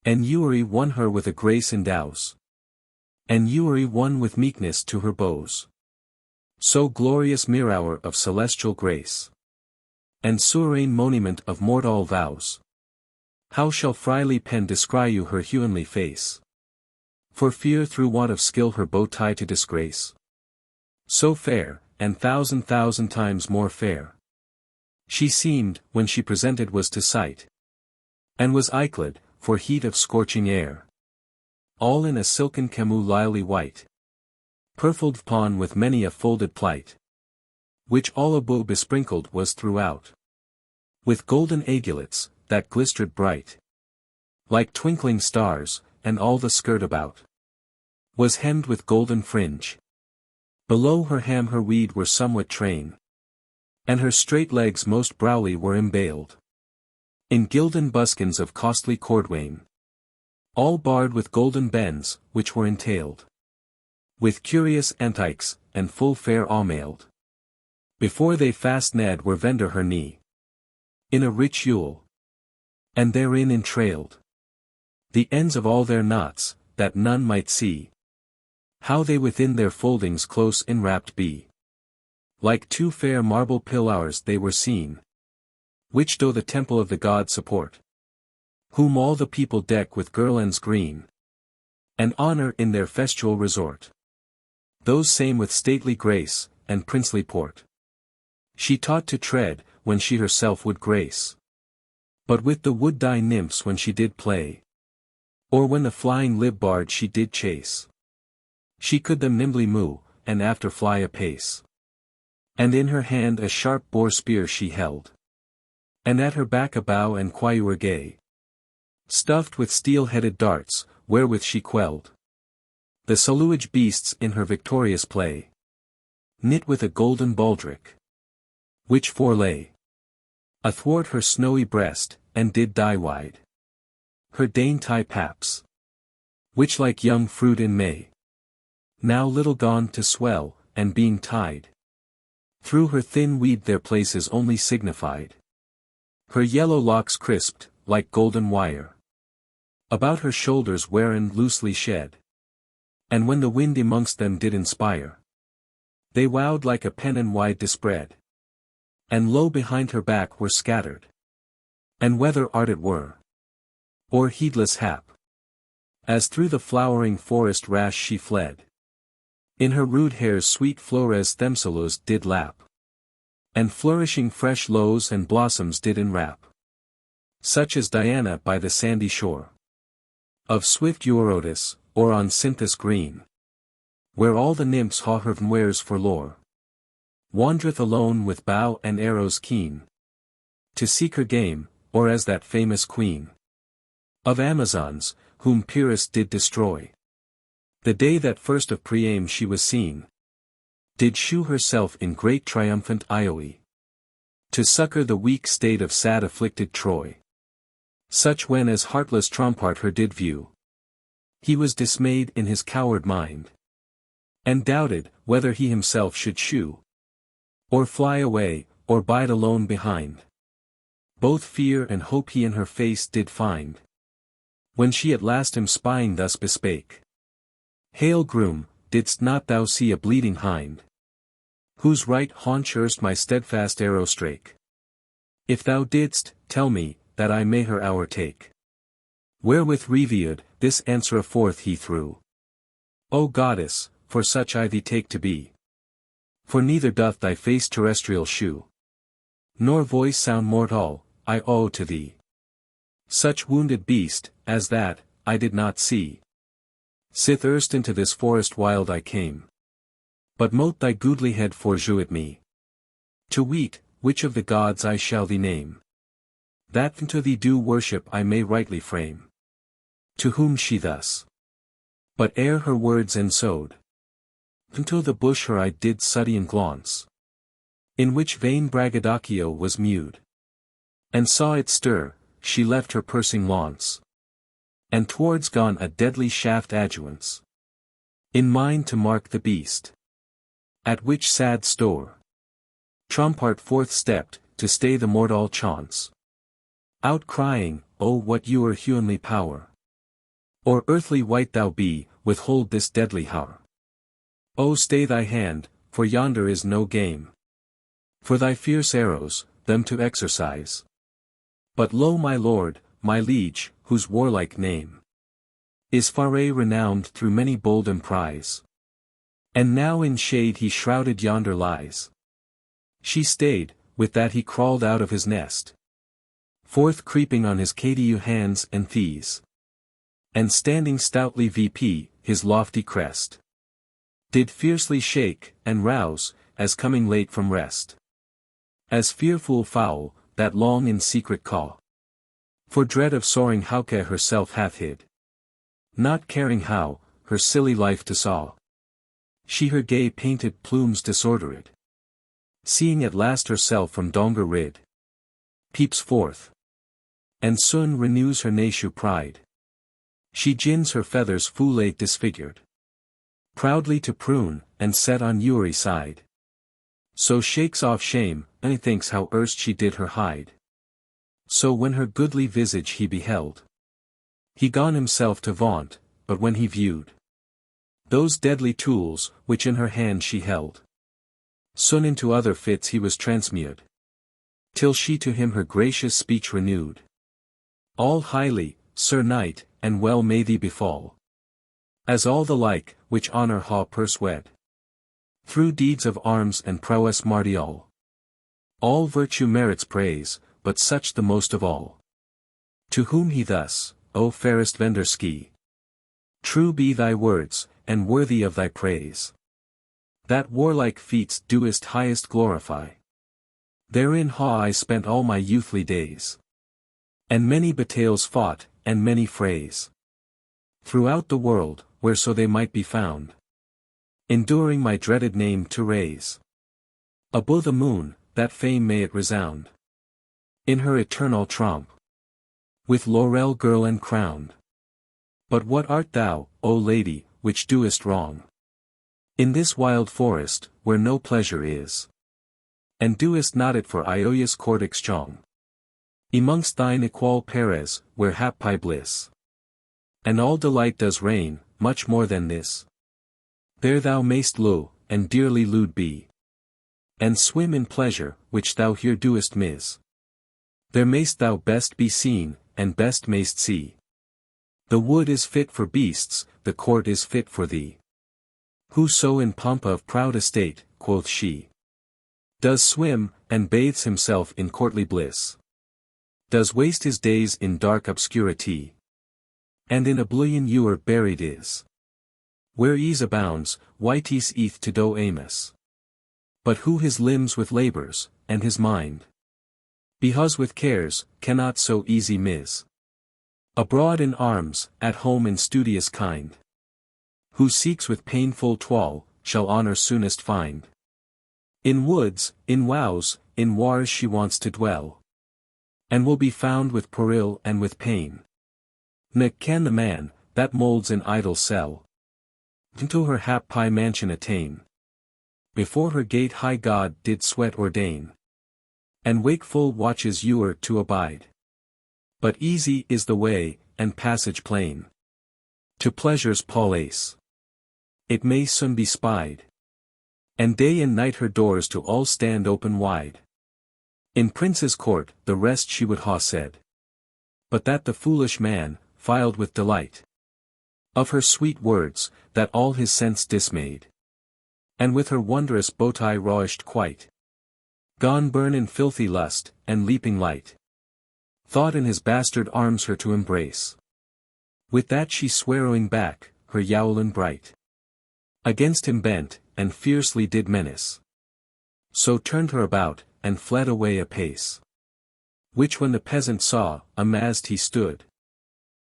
And Uri won her with a grace endows. And Uri won with meekness to her bows. So glorious mirror of celestial grace. And serene monument of mortal vows. How shall Freely pen descry you her heavenly face? For fear through want of skill her bow tie to disgrace. So fair, and thousand times more fair. She seemed, when she presented was to sight. And was icled, for heat of scorching air. All in a silken camus lily white. Purfled upon with many a folded plight. Which Audiobook besprinkled was throughout. With golden aigulets, that glistered bright. Like twinkling stars, and all the skirt about. Was hemmed with golden fringe. Below her hem her weed were somewhat train. And her straight legs most browly were embailed. In gilden buskins of costly cordwain. All barred with golden bends, which were entailed. With curious antiques, and full fair awmailed. Before they fast ned were vendor her knee. In a rich yule. And therein entrailed. The ends of all their knots, that none might see. How they within their foldings close enwrapped be. Like two fair marble pillars they were seen. Which do the temple of the god support. Whom all the people deck with girlands green. And honor in their festual resort. Those same with stately grace, and princely port. She taught to tread, when she herself would grace. But with the wood-dye nymphs when she did play. Or when the flying libbard she did chase. She could them nimbly move, and after fly apace. And in her hand a sharp boar spear she held. And at her back a bow and quour gay. Stuffed with steel-headed darts, wherewith she quelled the saluage beasts in her victorious play. Knit with a golden baldric, which forelay athwart her snowy breast, and did die wide her dainty paps, which like young fruit in May, now little gone to swell, and being tied through her thin weed their places only signified. Her yellow locks crisped, like golden wire, about her shoulders wherein loosely shed. And when the wind amongst them did inspire, they wowed like a pennon wide dispread. And low behind her back were scattered. And whether art it were, or heedless hap, as through the flowering forest rash she fled, in her rude hair's sweet flores themselus did lap, and flourishing fresh lows and blossoms did enwrap, such as Diana by the sandy shore of swift Eurotas, or on Cynthus green, where all the nymphs haw her wares for lore, wandereth alone with bow and arrows keen, to seek her game, or as that famous queen of Amazons, whom Pyrrhus did destroy, the day that first of Priam she was seen, did shew herself in great triumphant Ioe, to succor the weak state of sad afflicted Troy. Such when as heartless Trompart her did view, he was dismayed in his coward mind, and doubted, whether he himself should shew, or fly away, or bide alone behind. Both fear and hope he in her face did find. When she at last him spying thus bespake, Hail groom, didst not thou see a bleeding hind, whose right haunch erst my steadfast arrow strake? If thou didst, tell me, that I may her hour take. Wherewith reviewed, this answer forth he threw. O goddess, for such I thee take to be. For neither doth thy face terrestrial shew, nor voice sound mortal, I owe to thee. Such wounded beast, as that, I did not see. Sith erst into this forest wild I came. But mote thy goodly head forjewet me. To weet, which of the gods I shall thee name. That unto thee due worship I may rightly frame. To whom she thus. But ere her words ensowed. Unto the bush her eye did sudden glance. In which vain braggadocio was mewed. And saw it stir, she left her pursing launce. And towards gone a deadly shaft adjuance. In mind to mark the beast. At which sad store. Trompart forth stepped, to stay the mortal chance. Out crying, O what your humanly power. Or earthly wight thou be, withhold this deadly hour. O stay thy hand, for yonder is no game. For thy fierce arrows, them to exercise. But lo my lord, my liege, whose warlike name is Faerie renowned through many bold emprise. And now in shade he shrouded yonder lies. She stayed, with that he crawled out of his nest. Forth creeping on his cadeu hands and thighs. And standing stoutly VP, his lofty crest. Did fiercely shake, and rouse, as coming late from rest. As fearful fowl, that long in secret caw. For dread of soaring Hauke herself hath hid. Not caring how, her silly life to saw. She her gay painted plumes disordered. Seeing at last herself from donger rid. Peeps forth. And soon renews her nashu pride. She gins her feathers foule disfigured. Proudly to prune, and set on Uri side. So shakes off shame, and thinks how erst she did her hide. So when her goodly visage he beheld. He gone himself to vaunt, but when he viewed those deadly tools, which in her hand she held. Soon into other fits he was transmued. Till she to him her gracious speech renewed. All highly, Sir Knight, and well may thee befall. As all the like, which honor ha persuade. Through deeds of arms and prowess martial. All virtue merits praise, but such the most of all. To whom he thus, O fairest Venderski. True be thy words, and worthy of thy praise. That warlike feats doest highest glorify. Therein ha I spent all my youthly days. And many battles fought, and many frays. Throughout the world, whereso they might be found. Enduring my dreaded name to raise. Above the moon, that fame may it resound. In her eternal trompe. With laurel girl and crowned. But what art thou, O lady, which doest wrong? In this wild forest, where no pleasure is. And doest not it for Ioia's court exchange. Amongst thine equal Perez, where happy bliss. And all delight does reign, much more than this. There thou mayst low, and dearly lewd be. And swim in pleasure, which thou here doest miss. There mayst thou best be seen, and best mayst see. The wood is fit for beasts, the court is fit for thee. Whoso in pomp of proud estate, quoth she, does swim, and bathes himself in courtly bliss. Does waste his days in dark obscurity. And in oblivion ewer buried is. Where ease abounds, whites eth to do amos. But who his limbs with labors, and his mind behus with cares, cannot so easy miss. Abroad in arms, at home in studious kind. Who seeks with painful toil, shall honor soonest find. In woods, in wows, in wars she wants to dwell. And will be found with peril and with pain. Ne can the man, that molds an idle cell. Into her happy mansion attain. Before her gate high God did sweat ordain. And wakeful watches ewer to abide. But easy is the way, and passage plain. To pleasure's palace. It may soon be spied. And day and night her doors to all stand open wide. In prince's court, the rest she would ha said. But that the foolish man, filed with delight. Of her sweet words, that all his sense dismayed. And with her wondrous bowtie rawished quite. Gone burn in filthy lust, and leaping light. Thought in his bastard arms her to embrace. With that she swearing back, her yowlin bright. Against him bent, and fiercely did menace. So turned her about, and fled away apace. Which when the peasant saw, amazed he stood.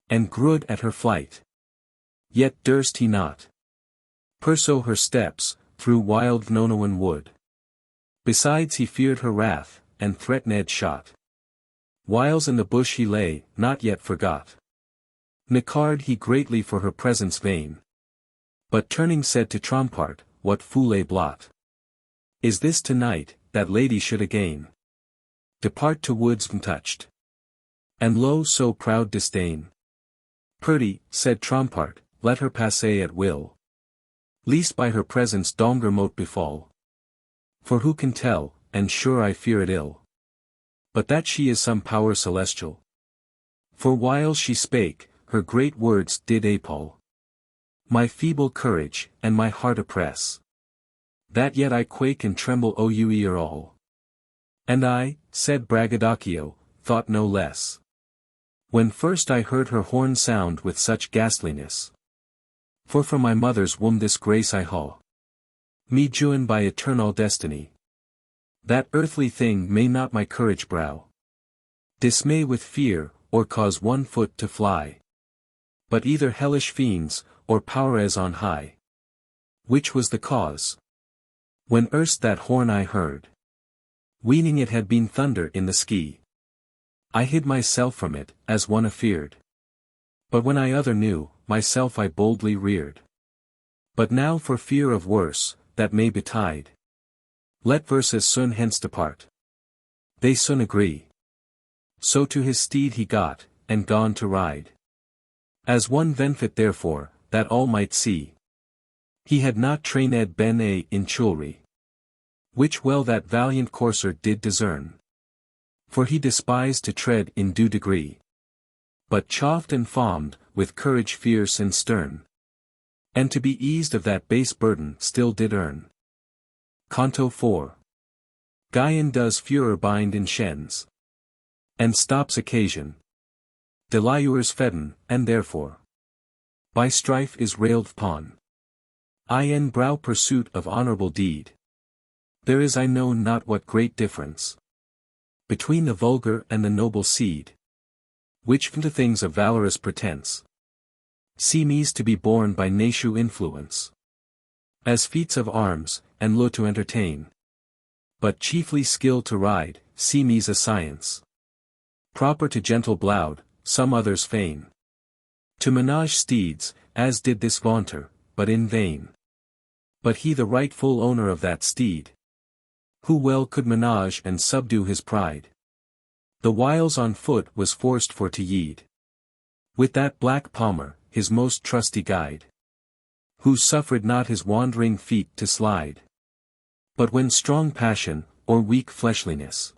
And grewed at her flight. Yet durst he not pursue her steps, through wild Gvyon wood. Besides he feared her wrath, and threatened shot. Whiles in the bush he lay, not yet forgot. Nicard he greatly for her presence vain. But turning said to Trompart, what foule blot is this tonight, that lady should again depart to woods untouched? And lo so proud disdain. Purdy, said Trompart, let her passe at will. Least by her presence donger mote befall. For who can tell, and sure I fear it ill. But that she is some power celestial. For while she spake, her great words did appall my feeble courage, and my heart oppress. That yet I quake and tremble o you ear all. And I, said Braggadocio, thought no less. When first I heard her horn sound with such ghastliness. For from my mother's womb this grace I haw. Me joined by eternal destiny. That earthly thing may not my courage brow dismay with fear, or cause one foot to fly. But either hellish fiends, or power as on high. Which was the cause? When erst that horn I heard, weening it had been thunder in the sky, I hid myself from it, as one afeared. But when I other knew, myself I boldly reared. But now for fear of worse, that may betide, let verses soon hence depart. They soon agree. So to his steed he got, and gone to ride. As one venfit therefore, that all might see. He had not trained ben in chulry. Which well that valiant courser did discern. For he despised to tread in due degree. But chaffed and foamed, with courage fierce and stern. And to be eased of that base burden still did earn. Canto 4. Gvyon does furor bind in shens. And stops occasion. Deluers fedden, and therefore. By strife is railed upon. In brow pursuit of honorable deed. There is I know not what great difference. Between the vulgar and the noble seed. Which to things of valorous pretense. Seems to be borne by nature influence. As feats of arms, and lo to entertain. But chiefly skill to ride, seems a science. Proper to gentle bloud, some others feign. To menage steeds, as did this vaunter, but in vain. But he the rightful owner of that steed. Who well could menage and subdue his pride. The whiles on foot was forced for to yeed. With that black palmer, his most trusty guide. Who suffered not his wandering feet to slide. But when strong passion, or weak fleshliness,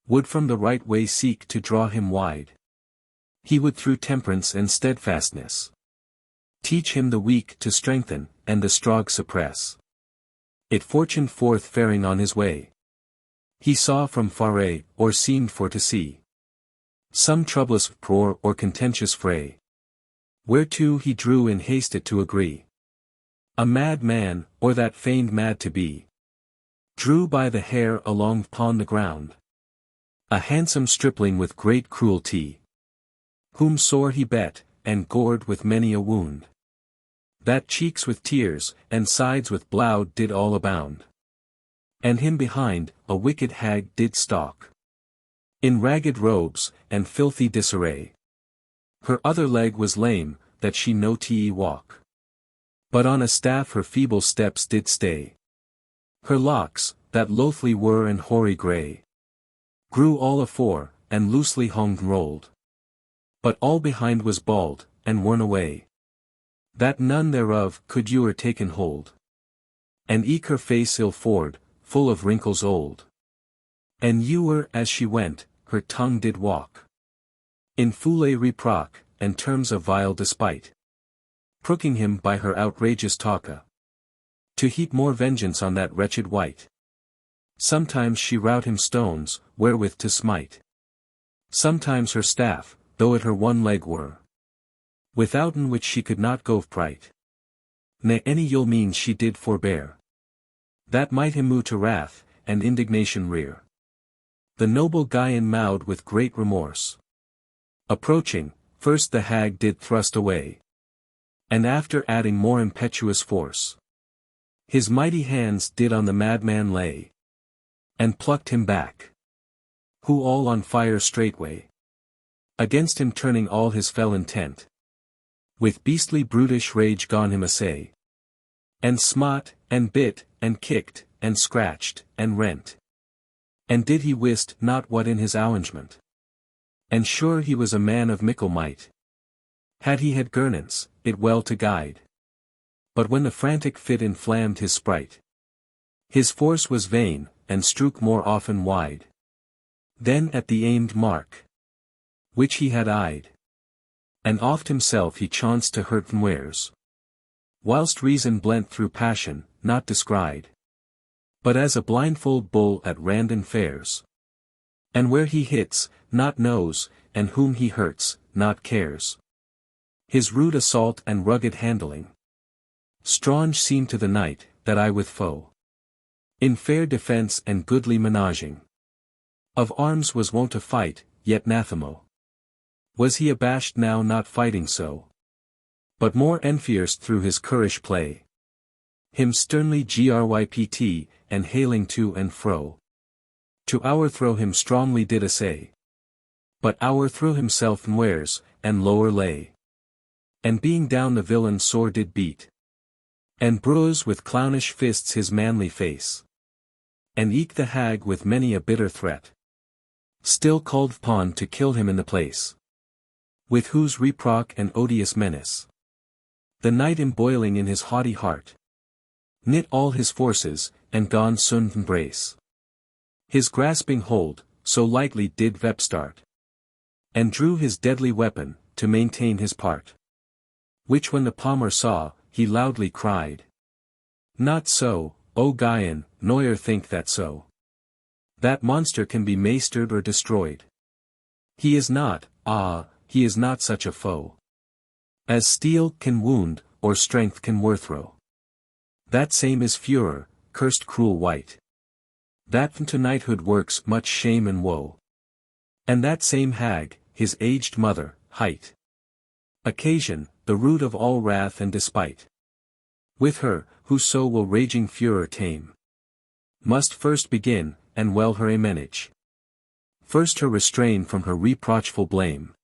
would from the right way seek to draw him wide, he would through temperance and steadfastness teach him the weak to strengthen, and the strong suppress. It fortuned forth faring on his way. He saw from far, or seemed for to see, some troublous uproar or contentious fray. Whereto he drew in hasted to agree. A mad man, or that feigned mad to be, drew by the hair along upon the ground. A handsome stripling with great cruelty, whom sore he bet, and gored with many a wound. That cheeks with tears, and sides with blood did all abound. And him behind, a wicked hag did stalk. In ragged robes, and filthy disarray. Her other leg was lame, that she no te walk. But on a staff her feeble steps did stay. Her locks, that loathly were and hoary grey, grew all afore, and loosely hung rolled. But all behind was bald, and worn away, that none thereof could ewer taken hold. And eke her face ill formed, full of wrinkles old. And ewer as she went, her tongue did walk in foule reproch, and terms of vile despite. prooking him by her outrageous talka. To heap more vengeance on that wretched wight. Sometimes she rout him stones, wherewith to smite. Sometimes her staff, though it her one leg were. Withouten which she could not go prite. Ne any ill means she did forbear. That might him move to wrath, and indignation rear. The noble Gvyon mowed with great remorse. Approaching, first the hag did thrust away. And after adding more impetuous force. His mighty hands did on the madman lay. And plucked him back. Who all on fire straightway. Against him turning all his fell intent. With beastly brutish rage gone him assay. And smote, and bit, and kicked, and scratched, and rent. And did he wist not what in his arrangement. And sure he was a man of mickle might. Had he had gernance, it well to guide. But when the frantic fit inflamed his sprite. His force was vain, and strook more often wide. Then at the aimed mark. Which he had eyed. And oft himself he chanced to hurt wares. Whilst reason blent through passion, not descried. But as a blindfold bull at random fares. And where he hits, not knows, and whom he hurts, not cares. His rude assault and rugged handling. Strange seemed to the knight, that I with foe. In fair defence and goodly menaging. Of arms was wont to fight, yet nathemo. Was he abashed now not fighting so? But more enfierced through his currish play. Him sternly grypt, and hailing to and fro. To overthrow him strongly did essay. But overthrew himself nwares, and lower lay. And being down the villain sore did beat. And bruise with clownish fists his manly face. And eke the hag with many a bitter threat. Still called upon to kill him in the place. With whose reproach and odious menace. The knight emboiling in his haughty heart. Knit all his forces, and gone soon embrace. His grasping hold, so lightly did vepstart. And drew his deadly weapon, to maintain his part. Which when the palmer saw, he loudly cried. Not so, O Gvyon, nor think that so. That monster can be mastered or destroyed. He is not, he is not such a foe. As steel can wound, or strength can o'erthrow. That same is furor, cursed cruel wight. That to knighthood works much shame and woe. And that same hag, his aged mother, hight. Occasion, the root of all wrath and despite. With her, whoso will raging furor tame. Must first begin, and well her manage. First her restrain from her reproachful blame.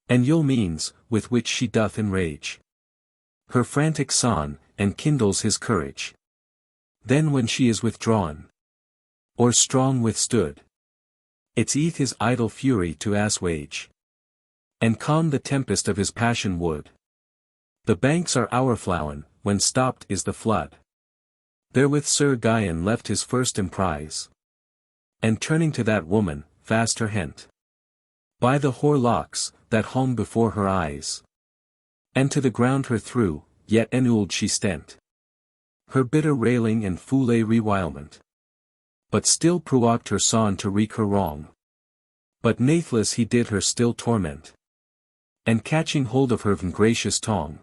And ill means, with which she doth enrage. Her frantic son, and kindles his courage. Then when she is withdrawn. Or strong withstood. It's eath his idle fury to assuage. And calm the tempest of his passion would. The banks are overflowen, when stopped is the flood. Therewith Sir Gvyon left his first emprise. And turning to that woman, fast her hent. By the hoar locks, that hung before her eyes. And to the ground her threw, yet ennuled she stent. Her bitter railing and foule rewilement. But still provoked her son to wreak her wrong. But nathless he did her still torment. And catching hold of her gracious tongue.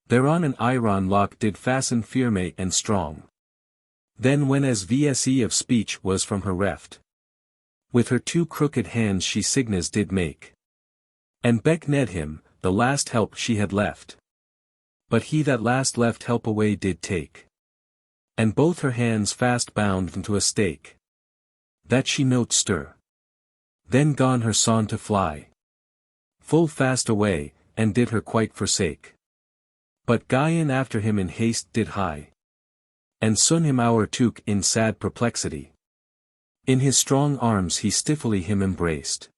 Thereon an iron lock did fasten firme and strong. Then when as vse of speech was from her reft. With her two crooked hands she signas did make. And beckoned him, the last help she had left. But he that last left help away did take. And both her hands fast bound into a stake. That she note stir. Then gone her son to fly. Full fast away, and did her quite forsake. But Gvyon after him in haste did hie. And soon him overtook in sad perplexity. In his strong arms he stiffly him embraced.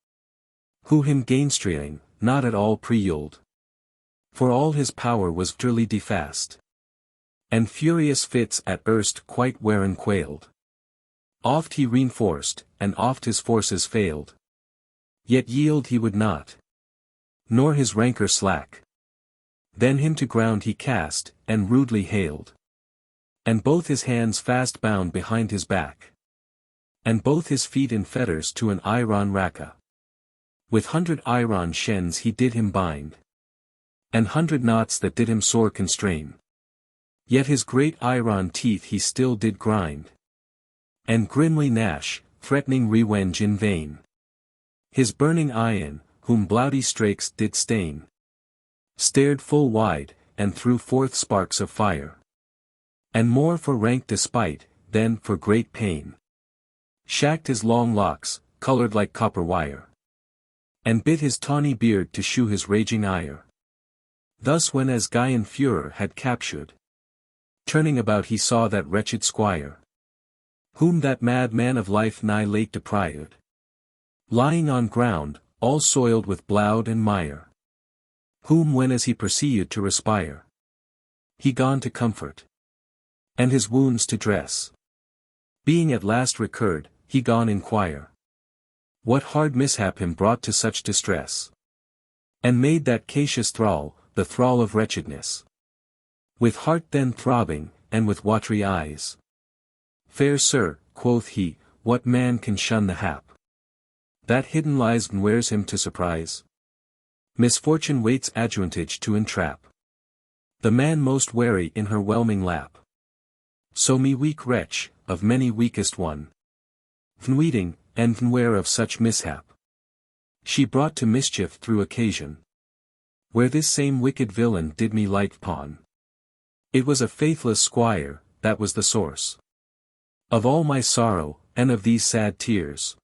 Who him gainstraying, not at all pre-yuld. For all his power was utterly defast. And furious fits at erst quite wherein quailed. Oft he reinforced, and oft his forces failed. Yet yield he would not. Nor his rancor slack. Then him to ground he cast, and rudely haled. And both his hands fast bound behind his back. And both his feet in fetters to an iron racka. With 100 iron shens he did him bind. And 100 knots that did him sore constrain. Yet his great iron teeth he still did grind. And grimly gnash, threatening revenge in vain. His burning eyen, whom bloody strakes did stain, stared full wide, and threw forth sparks of fire. And more for rank despite, than for great pain. Shacked his long locks, colored like copper wire. And bit his tawny beard to shew his raging ire. Thus when as Gvyon furor had captured, turning about he saw that wretched squire, whom that mad man of life nigh late deprived, lying on ground, all soiled with bloud and mire. Whom when as he proceeded to respire, he gone to comfort, and his wounds to dress. Being at last recurred, he gone inquire, what hard mishap him brought to such distress, and made that cautious thrall, the thrall of wretchedness. With heart then throbbing, and with watery eyes. Fair sir, quoth he, what man can shun the hap that hidden lies and wears him to surprise? Misfortune waits adjuvantage to entrap the man most wary in her whelming lap. So me weak wretch, of many weakest one, vnweeting, and vnware of such mishap, she brought to mischief through occasion, where this same wicked villain did me light pawn. It was a faithless squire, that was the source of all my sorrow, and of these sad tears,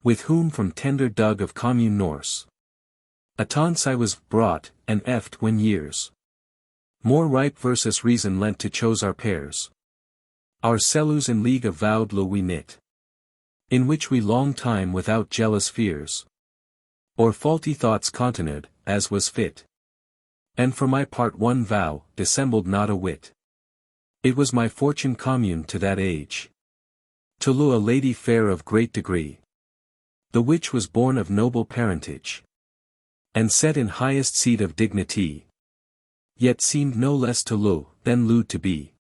with whom from tender dug of commune Norse, attance I was brought, and eft when years more ripe versus reason lent to chose our pairs. Our cellus in league of vowed lo we knit, in which we long time without jealous fears, or faulty thoughts continued, as was fit. And for my part one vow, dissembled not a whit. It was my fortune commune to that age, to lure a lady fair of great degree, the which was born of noble parentage, and set in highest seat of dignity, yet seemed no less to lure, than lewd to be.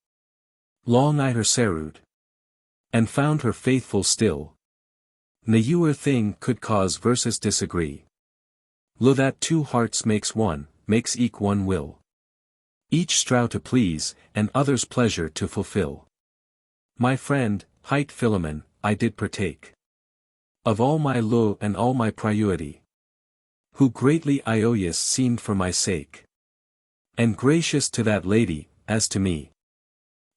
Long I her serewed, and found her faithful still. Ne ewer thing could cause versus disagree. Lo that two hearts makes one, makes eke one will. Each strow to please, and others' pleasure to fulfill. My friend, hight Philemon, I did partake of all my lo and all my priority, who greatly ioyous seemed for my sake, and gracious to that lady, as to me.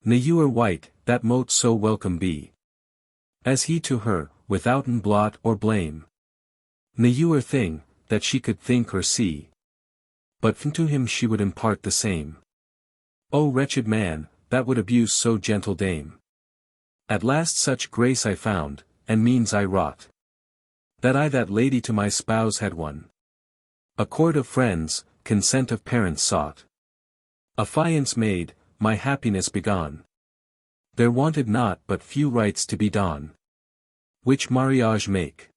Ne ewer white, that mote so welcome be, as he to her, withouten blot or blame. Ne ewer thing, that she could think or see, but to him she would impart the same. O wretched man, that would abuse so gentle dame. At last such grace I found, and means I wrought, that I that lady to my spouse had won. Accord of friends, consent of parents sought. Affiance made, my happiness begun. There wanted not but few rites to be done, which mariage make.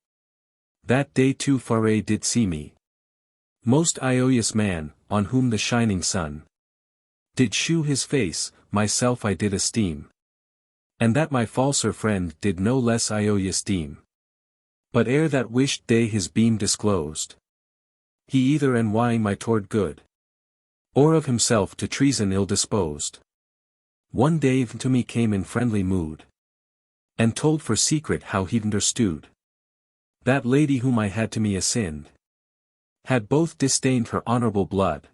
That day too Faerie did see me, most ioyous man, on whom the shining sun did shew his face, myself I did esteem, and that my falser friend did no less ioyous deem. But ere that wished day his beam disclosed, he either envying my toward good, or of himself to treason ill disposed. One day to me came in friendly mood, and told for secret how he'd understood that lady whom I had to me assigned, had both disdained her honorable blood,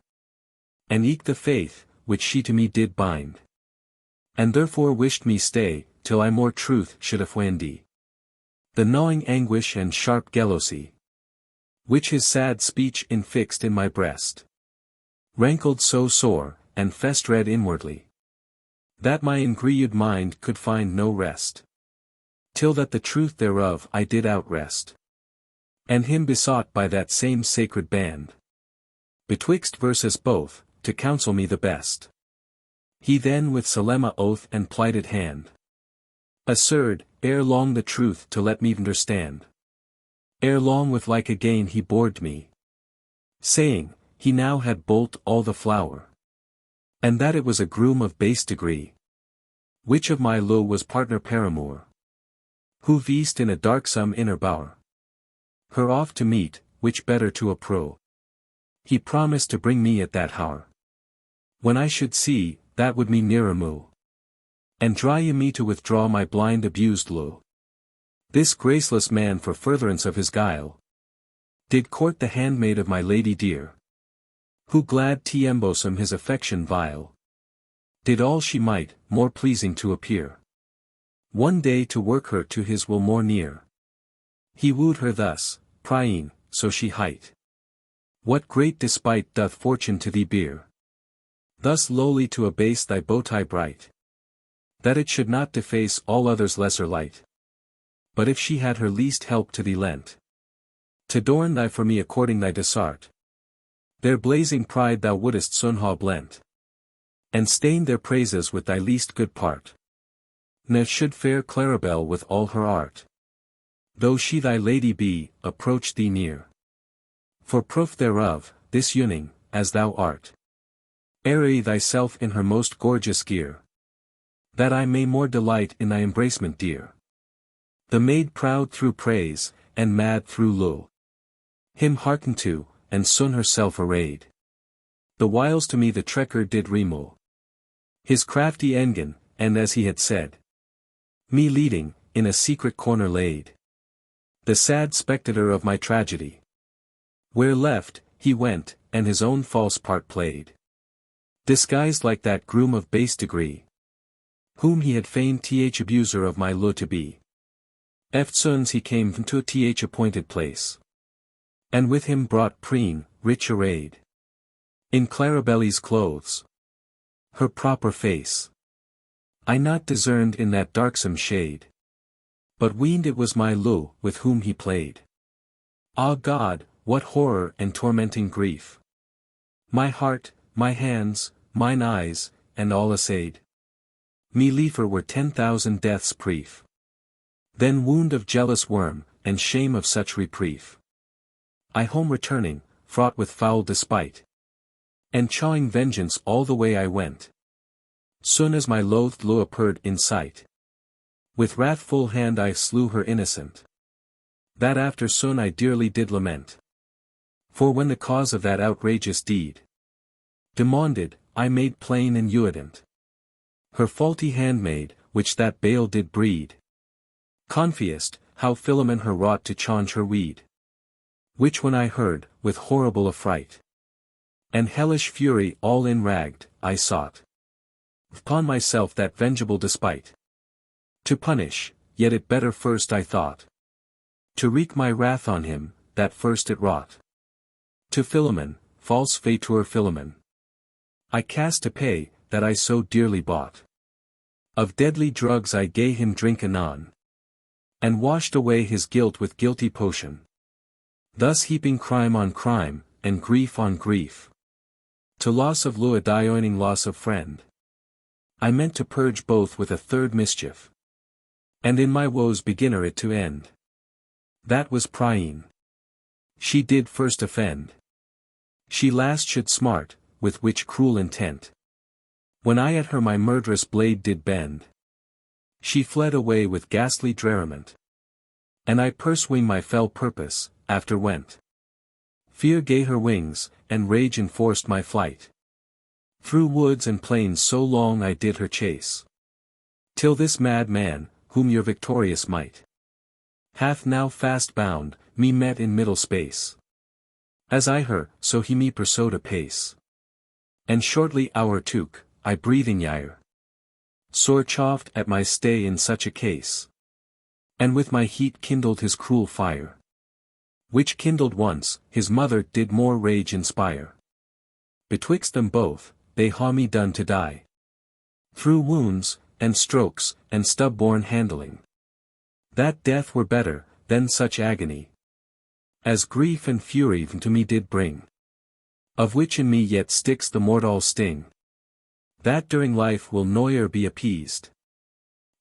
and eke the faith, which she to me did bind, and therefore wished me stay, till I more truth should afwendi. The gnawing anguish and sharp jealousy, which his sad speech infixed in my breast, rankled so sore, and festred inwardly, that my ingrieved mind could find no rest, till that the truth thereof I did outrest, and him besought by that same sacred band, betwixt verses both, to counsel me the best. He then with solemn oath and plighted hand, assured, ere long the truth to let me understand. Ere long with like again he bored me, saying, he now had bolt all the flower. And that it was a groom of base degree. Which of my lo was partner paramour. Who veest in a darksome inner bower. Her off to meet, which better to appro. He promised to bring me at that hour. When I should see, that would me nearer moo. And dry ye me to withdraw my blind abused lo. This graceless man for furtherance of his guile. Did court the handmaid of my lady dear. Who glad t'embosome his affection vile. Did all she might, more pleasing to appear. One day to work her to his will more near. He wooed her thus, prying, so she hight. What great despite doth fortune to thee bear? Thus lowly to abase thy bowtie bright. That it should not deface all others lesser light. But if she had her least help to thee lent. T'adorn thy for me according thy desart. Their blazing pride thou wouldest soonhaw blent. And stain their praises with thy least good part. Ne should fair Claribel with all her art. Though she thy lady be, approach thee near. For proof thereof, this yuning, as thou art. Array thyself in her most gorgeous gear. That I may more delight in thy embracement dear. The maid proud through praise, and mad through lo. Him hearken to, and soon herself arrayed. The whiles to me the trekker did remo. His crafty engen, and as he had said. Me leading, in a secret corner laid. The sad spectator of my tragedy. Where left, he went, and his own false part played. Disguised like that groom of base degree. Whom he had feigned abuser of my lo to be. Eftsoons he came to a appointed place. And with him brought Preen, rich arrayed. In Claribel's clothes. Her proper face. I not discerned in that darksome shade. But weened it was my lo, with whom he played. Ah God, what horror and tormenting grief. My heart, my hands, mine eyes, and all assayed. Me liefer were 10,000 deaths brief. Then wound of jealous worm, and shame of such reprieve. I home returning, fraught with foul despite. And chawing vengeance all the way I went. Soon as my loathed lo appeared in sight. With wrathful hand I slew her innocent. That after soon I dearly did lament. For when the cause of that outrageous deed demanded, I made plain and evident. Her faulty handmaid, which that bale did breed. Confessed, how Philemon her wrought to change her weed. Which when I heard, with horrible affright. And hellish fury all enragged, I sought. Upon myself that vengeable despite. To punish, yet it better first I thought. To wreak my wrath on him, that first it wrought. To Philemon, false fautor Philemon. I cast to pay, that I so dearly bought. Of deadly drugs I gave him drink anon. And washed away his guilt with guilty potion. Thus heaping crime on crime, and grief on grief. To loss of lo adjoining loss of friend. I meant to purge both with a third mischief. And in my woes beginner it to end. That was Priene. She did first offend. She last should smart, with which cruel intent. When I at her my murderous blade did bend. She fled away with ghastly dreriment. And I pursuing my fell purpose, after went. Fear gave her wings, and rage enforced my flight. Through woods and plains so long I did her chase. Till this mad man, whom your victorious might hath now fast bound, me met in middle space. As I her, so he me pursued apace. And shortly hour took, I breathing yire. Sore chafed at my stay in such a case. And with my heat kindled his cruel fire. Which kindled once, his mother did more rage inspire. Betwixt them both, they ha me done to die. Through wounds, and strokes, and stub-born handling. That death were better, than such agony. As grief and fury to me did bring. Of which in me yet sticks the mortal sting. That during life will noyer be appeased.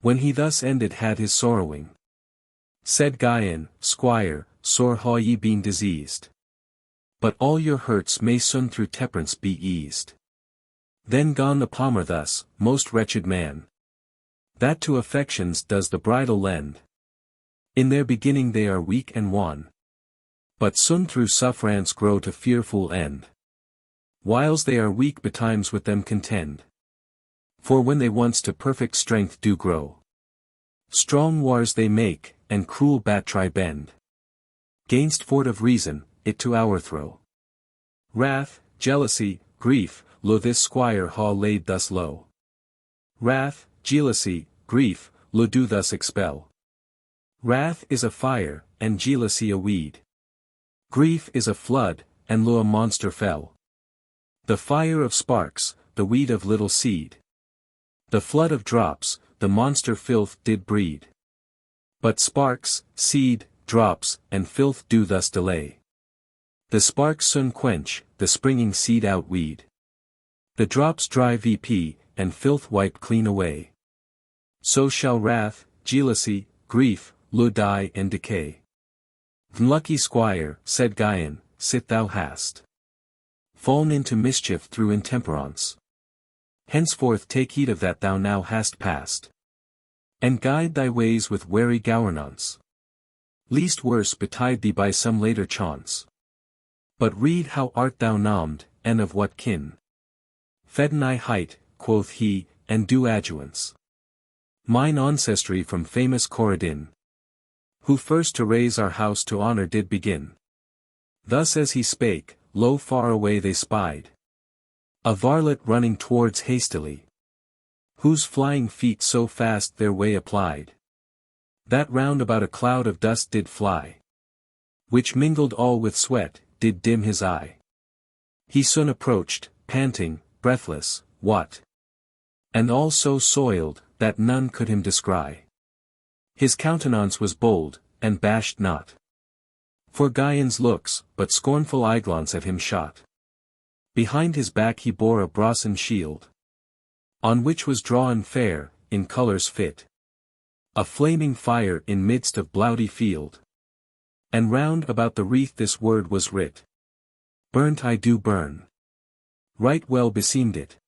When he thus ended had his sorrowing. Said Gvyon, Squire, sore ha ye been diseased. But all your hurts may soon through Temperaunce be eased. Then gone the palmer thus, most wretched man, that to affections does the bridle lend. In their beginning they are weak and wan, but soon through sufferance grow to fearful end. Whiles they are weak betimes with them contend. For when they once to perfect strength do grow, strong wars they make, and cruel battery bend. Gainst fort of reason, it to overthrow. Wrath, jealousy, grief, lo this squire ha laid thus low. Wrath, jealousy, grief, lo do thus expel. Wrath is a fire, and jealousy a weed. Grief is a flood, and lo a monster fell. The fire of sparks, the weed of little seed. The flood of drops, the monster filth did breed. But sparks, seed, drops, and filth do thus delay. The sparks soon quench, the springing seed outweed. The drops dry vp, and filth wipe clean away. So shall wrath, jealousy, grief, lo die and decay. Unlucky squire, said Gvyon, sit thou hast fallen into mischief through intemperance. Henceforth take heed of that thou now hast passed, and guide thy ways with wary governance. Least worse betide thee by some later chance. But read how art thou nommed, and of what kin. Fedden I height, quoth he, and do adjuance. Mine ancestry from famous Corridin, who first to raise our house to honor did begin. Thus as he spake, lo far away they spied a varlet running towards hastily, whose flying feet so fast their way applied, that round about a cloud of dust did fly, which mingled all with sweat, did dim his eye. He soon approached, panting, breathless, what? And all so soiled, that none could him descry. His countenance was bold, and bashed not. For Gvyon's looks, but scornful eyeglance at him shot. Behind his back he bore a brazen shield, on which was drawn fair, in colours fit, a flaming fire in midst of bloody field. And round about the wreath this word was writ: Burnt I do burn. Right well beseemed it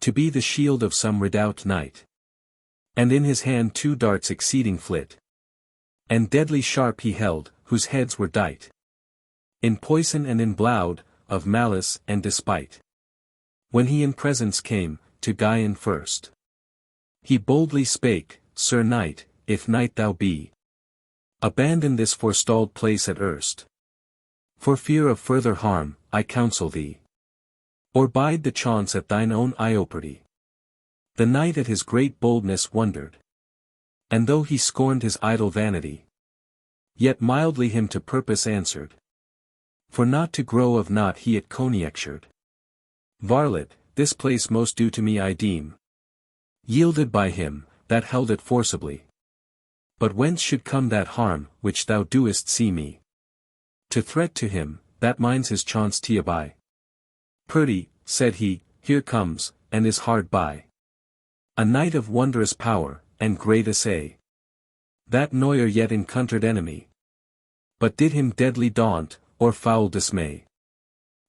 to be the shield of some redoubt knight. And in his hand 2 darts exceeding flit, and deadly sharp he held, whose heads were dight in poison and in bloud, of malice and despite. When he in presence came, to Gvyon first, he boldly spake, Sir Knight, if knight thou be, abandon this forestalled place at erst. For fear of further harm, I counsel thee, or bide the chance at thine own ioperty. The knight at his great boldness wondered, and though he scorned his idle vanity, yet mildly him to purpose answered. For not to grow of naught he it conjectured. Varlet, this place most due to me I deem, yielded by him, that held it forcibly. But whence should come that harm, which thou doest see me to threat to him, that minds his chance by? Purdy, said he, here comes, and is hard by, a knight of wondrous power, and great essay, that noyer yet encountered enemy, but did him deadly daunt, or foul dismay.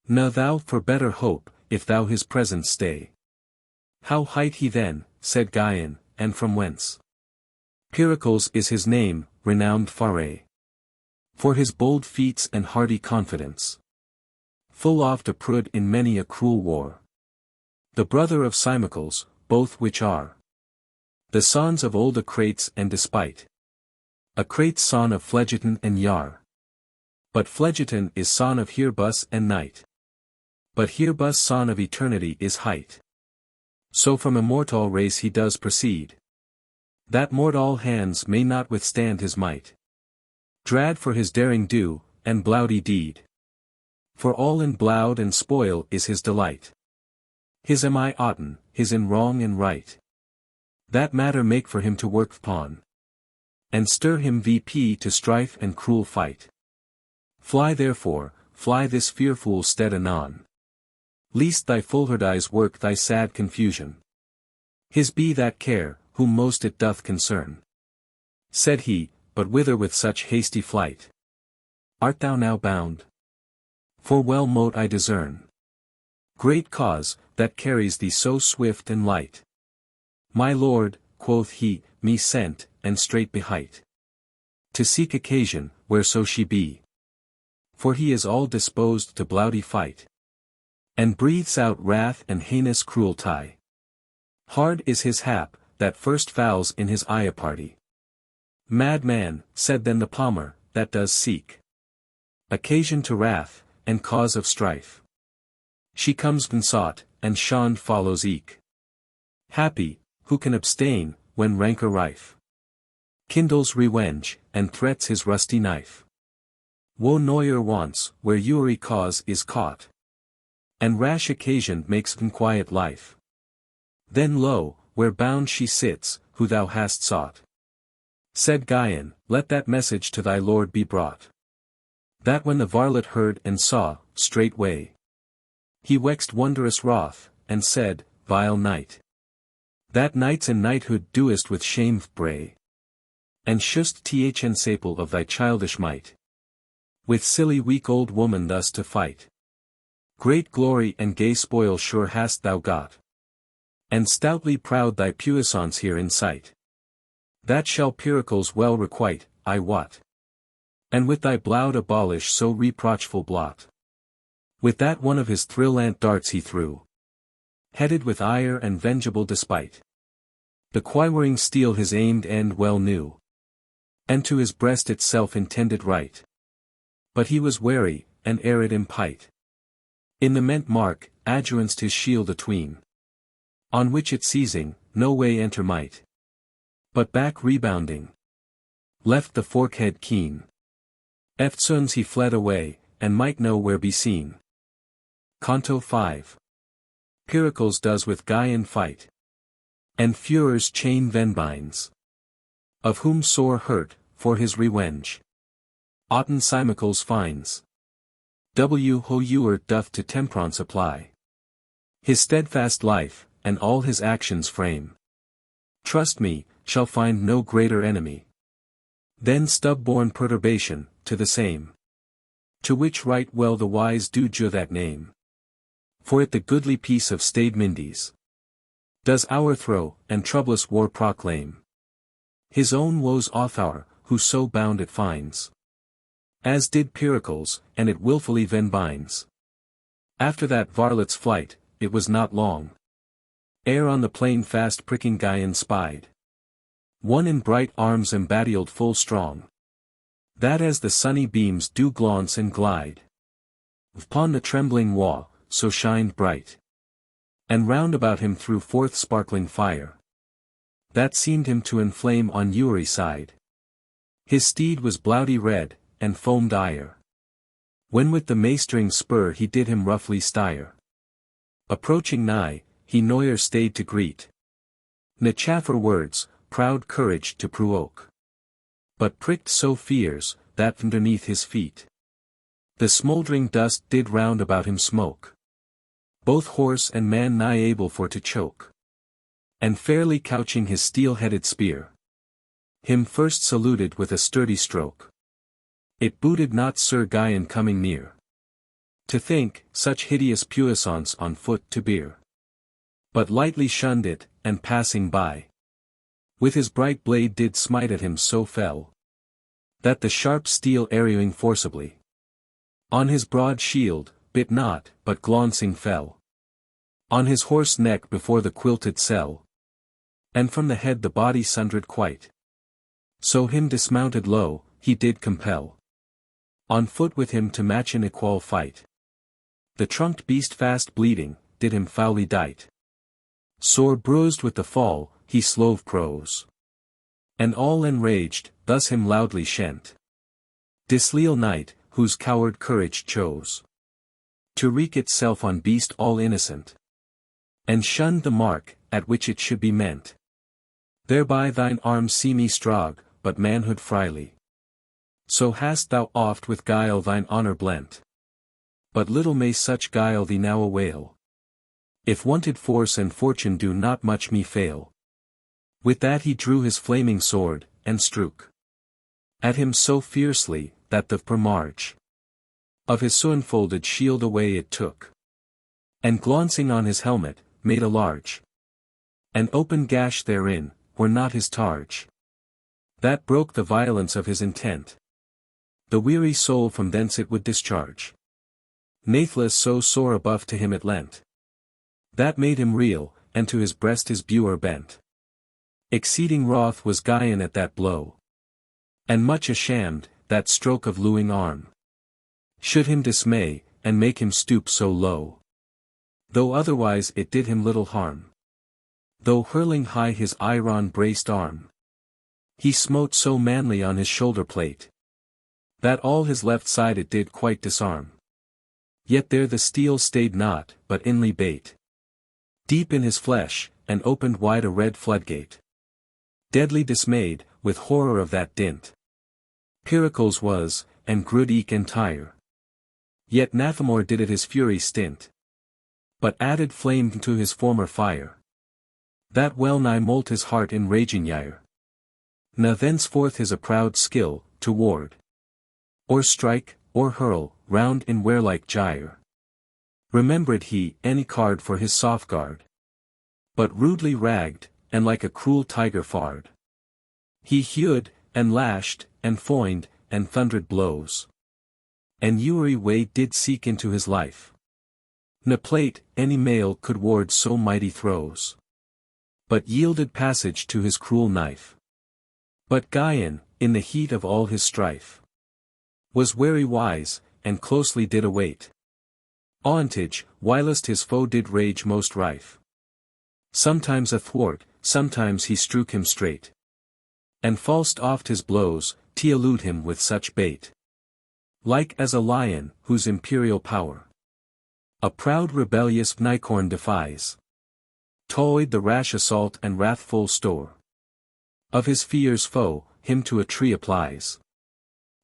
Now thou for better hope, if thou his presence stay. How hight he then, said Gvyon, and from whence? Pericles is his name, renowned Faerie, for his bold feats and hardy confidence. Full oft approved in many a cruel war. The brother of Simicles, both which are the sons of old Acrates and Despite. Acrates son of Phlegeton and Yar. But Phlegeton is son of Herebus and Night. But Herebus son of Eternity is Height. So from immortal race he does proceed, that mortal hands may not withstand his might. Drad for his daring do, and bloudy deed. For all in bloud and spoil is his delight. His am I oughtn, his in wrong and right. That matter make for him to work upon, and stir him vp to strife and cruel fight. Fly therefore, fly this fearful stead anon, lest thy foolhard eyes work thy sad confusion. His be that care, whom most it doth concern. Said he, but whither with such hasty flight? Art thou now bound? For well mote I discern great cause, that carries thee so swift and light. My lord, quoth he, me sent, and straight behight, to seek occasion, whereso she be. For he is all disposed to blouty fight, and breathes out wrath and heinous cruelty. Hard is his hap, that first fouls in his eye a party. Mad man, said then the palmer, that does seek occasion to wrath, and cause of strife. She comes unsought, and shunned follows eke. Happy, who can abstain, when rancor rife kindles revenge, and threats his rusty knife. Woe noyer wants, where ury cause is caught, and rash occasion makes unquiet life. Then lo, where bound she sits, who thou hast sought. Said Gvyon, let that message to thy lord be brought. That when the varlet heard and saw, straightway he waxed wondrous wroth, and said, vile knight, that knights and knighthood doest with shame bray, and shouldst thn saple of thy childish might, with silly weak old woman thus to fight. Great glory and gay spoil sure hast thou got, and stoutly proud thy puissance here in sight. That shall Pericles well requite, I wot, and with thy bloud abolish so reproachful blot. With that one of his thrillant darts he threw, headed with ire and vengeable despite. The quiring steel his aimed end well knew, and to his breast itself intended right. But he was wary, and ere it impite, in the meant mark, adjuranced his shield atween, on which it seizing, no way enter might, but back rebounding, left the forkhead keen. Eftsoons he fled away, and might nowhere be seen. Canto 5. Pericles does with Gvyon fight, and furors chain Venbines, of whom sore hurt, for his revenge, Aughton Simicles finds. Ho Ewart doth to Temperaunce apply his steadfast life, and all his actions frame. Trust me, shall find no greater enemy than stub-born perturbation, to the same. To which right well the wise do due that name. For it the goodly peace of staid Mindes does o'erthrow, and troublous war proclaim. His own woes author, who so bound it finds, as did Pericles, and it wilfully Venbines. After that varlet's flight, it was not long, ere on the plain fast pricking Gvyon spied one in bright arms embadieled full strong, that as the sunny beams do glance and glide upon the trembling wall, so shined bright, and round about him threw forth sparkling fire, that seemed him to inflame on every side. His steed was bloudy red, and foamed ire, when with the maestring spur he did him roughly stire. Approaching nigh, he noyer stayed to greet, ne chaffer words, proud courage to provoke, but pricked so fierce, that underneath his feet the smouldering dust did round about him smoke. Both horse and man nigh able for to choke, and fairly couching his steel-headed spear, him first saluted with a sturdy stroke. It booted not Sir Gvyon coming near, to think such hideous puissance on foot to bear, but lightly shunned it, and passing by, with his bright blade did smite at him so fell, that the sharp steel arrowing forcibly on his broad shield, bit not, but glancing fell on his horse neck before the quilted cell, and from the head the body sundered quite. So him dismounted low, he did compel on foot with him to match in equal fight. The trunked beast fast bleeding, did him foully dite. Sore bruised with the fall, he slove Crosse, and all enraged, thus him loudly shent. Disleal knight, whose coward courage chose to wreak itself on beast all innocent, and shunned the mark, at which it should be meant. Thereby thine arms see me strong, but manhood freely. So hast thou oft with guile thine honour blent. But little may such guile thee now avail, if wonted force and fortune do not much me fail. With that he drew his flaming sword, and strook at him so fiercely, that the per march Of his so unfolded shield away it took. And glancing on his helmet, made a large an open gash therein, were not his targe. That broke the violence of his intent. The weary soul from thence it would discharge. Natheless so sore a buff to him it lent. That made him reel, and to his breast his buer bent. Exceeding wroth was Gvyon at that blow. And much ashamed, that stroke of luing arm should him dismay, and make him stoop so low. Though otherwise it did him little harm. Though hurling high his iron braced arm, he smote so manly on his shoulder plate, that all his left side it did quite disarm. Yet there the steel stayed not, but inly bait deep in his flesh, and opened wide a red floodgate. Deadly dismayed, with horror of that dint, Pericles was, and grewed eke entire. Yet nathemore did it his fury stint, but added flame to his former fire, that well nigh moult his heart in raging ire. Na thenceforth his a proud skill, to ward, or strike, or hurl, round in warlike gyre. Remembered he any card for his softguard, but rudely ragged, and like a cruel tiger fared. He hewed, and lashed, and foined, and thundered blows, and every way did seek into his life. Na plate, any male could ward so mighty throws, but yielded passage to his cruel knife. But Gvyon, in the heat of all his strife, was wary wise, and closely did await auntage, whilst his foe did rage most rife. Sometimes athwart, sometimes he strook him straight, and falsed oft his blows, to elude him with such bait. Like as a lion, whose imperial power a proud rebellious unicorn defies, toyed the rash assault and wrathful store of his fierce foe, him to a tree applies.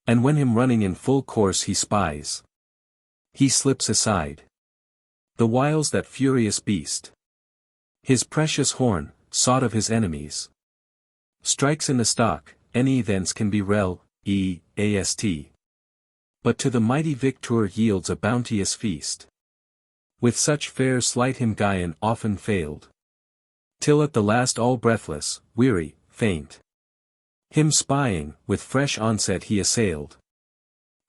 And when him running in full course he spies, he slips aside the whiles that furious beast his precious horn, sought of his enemies, strikes in the stock, any thence can be ast. But to the mighty victor yields a bounteous feast. With such fair sleight him Gvyon often failed, till at the last all breathless, weary, faint, him spying, with fresh onset he assailed,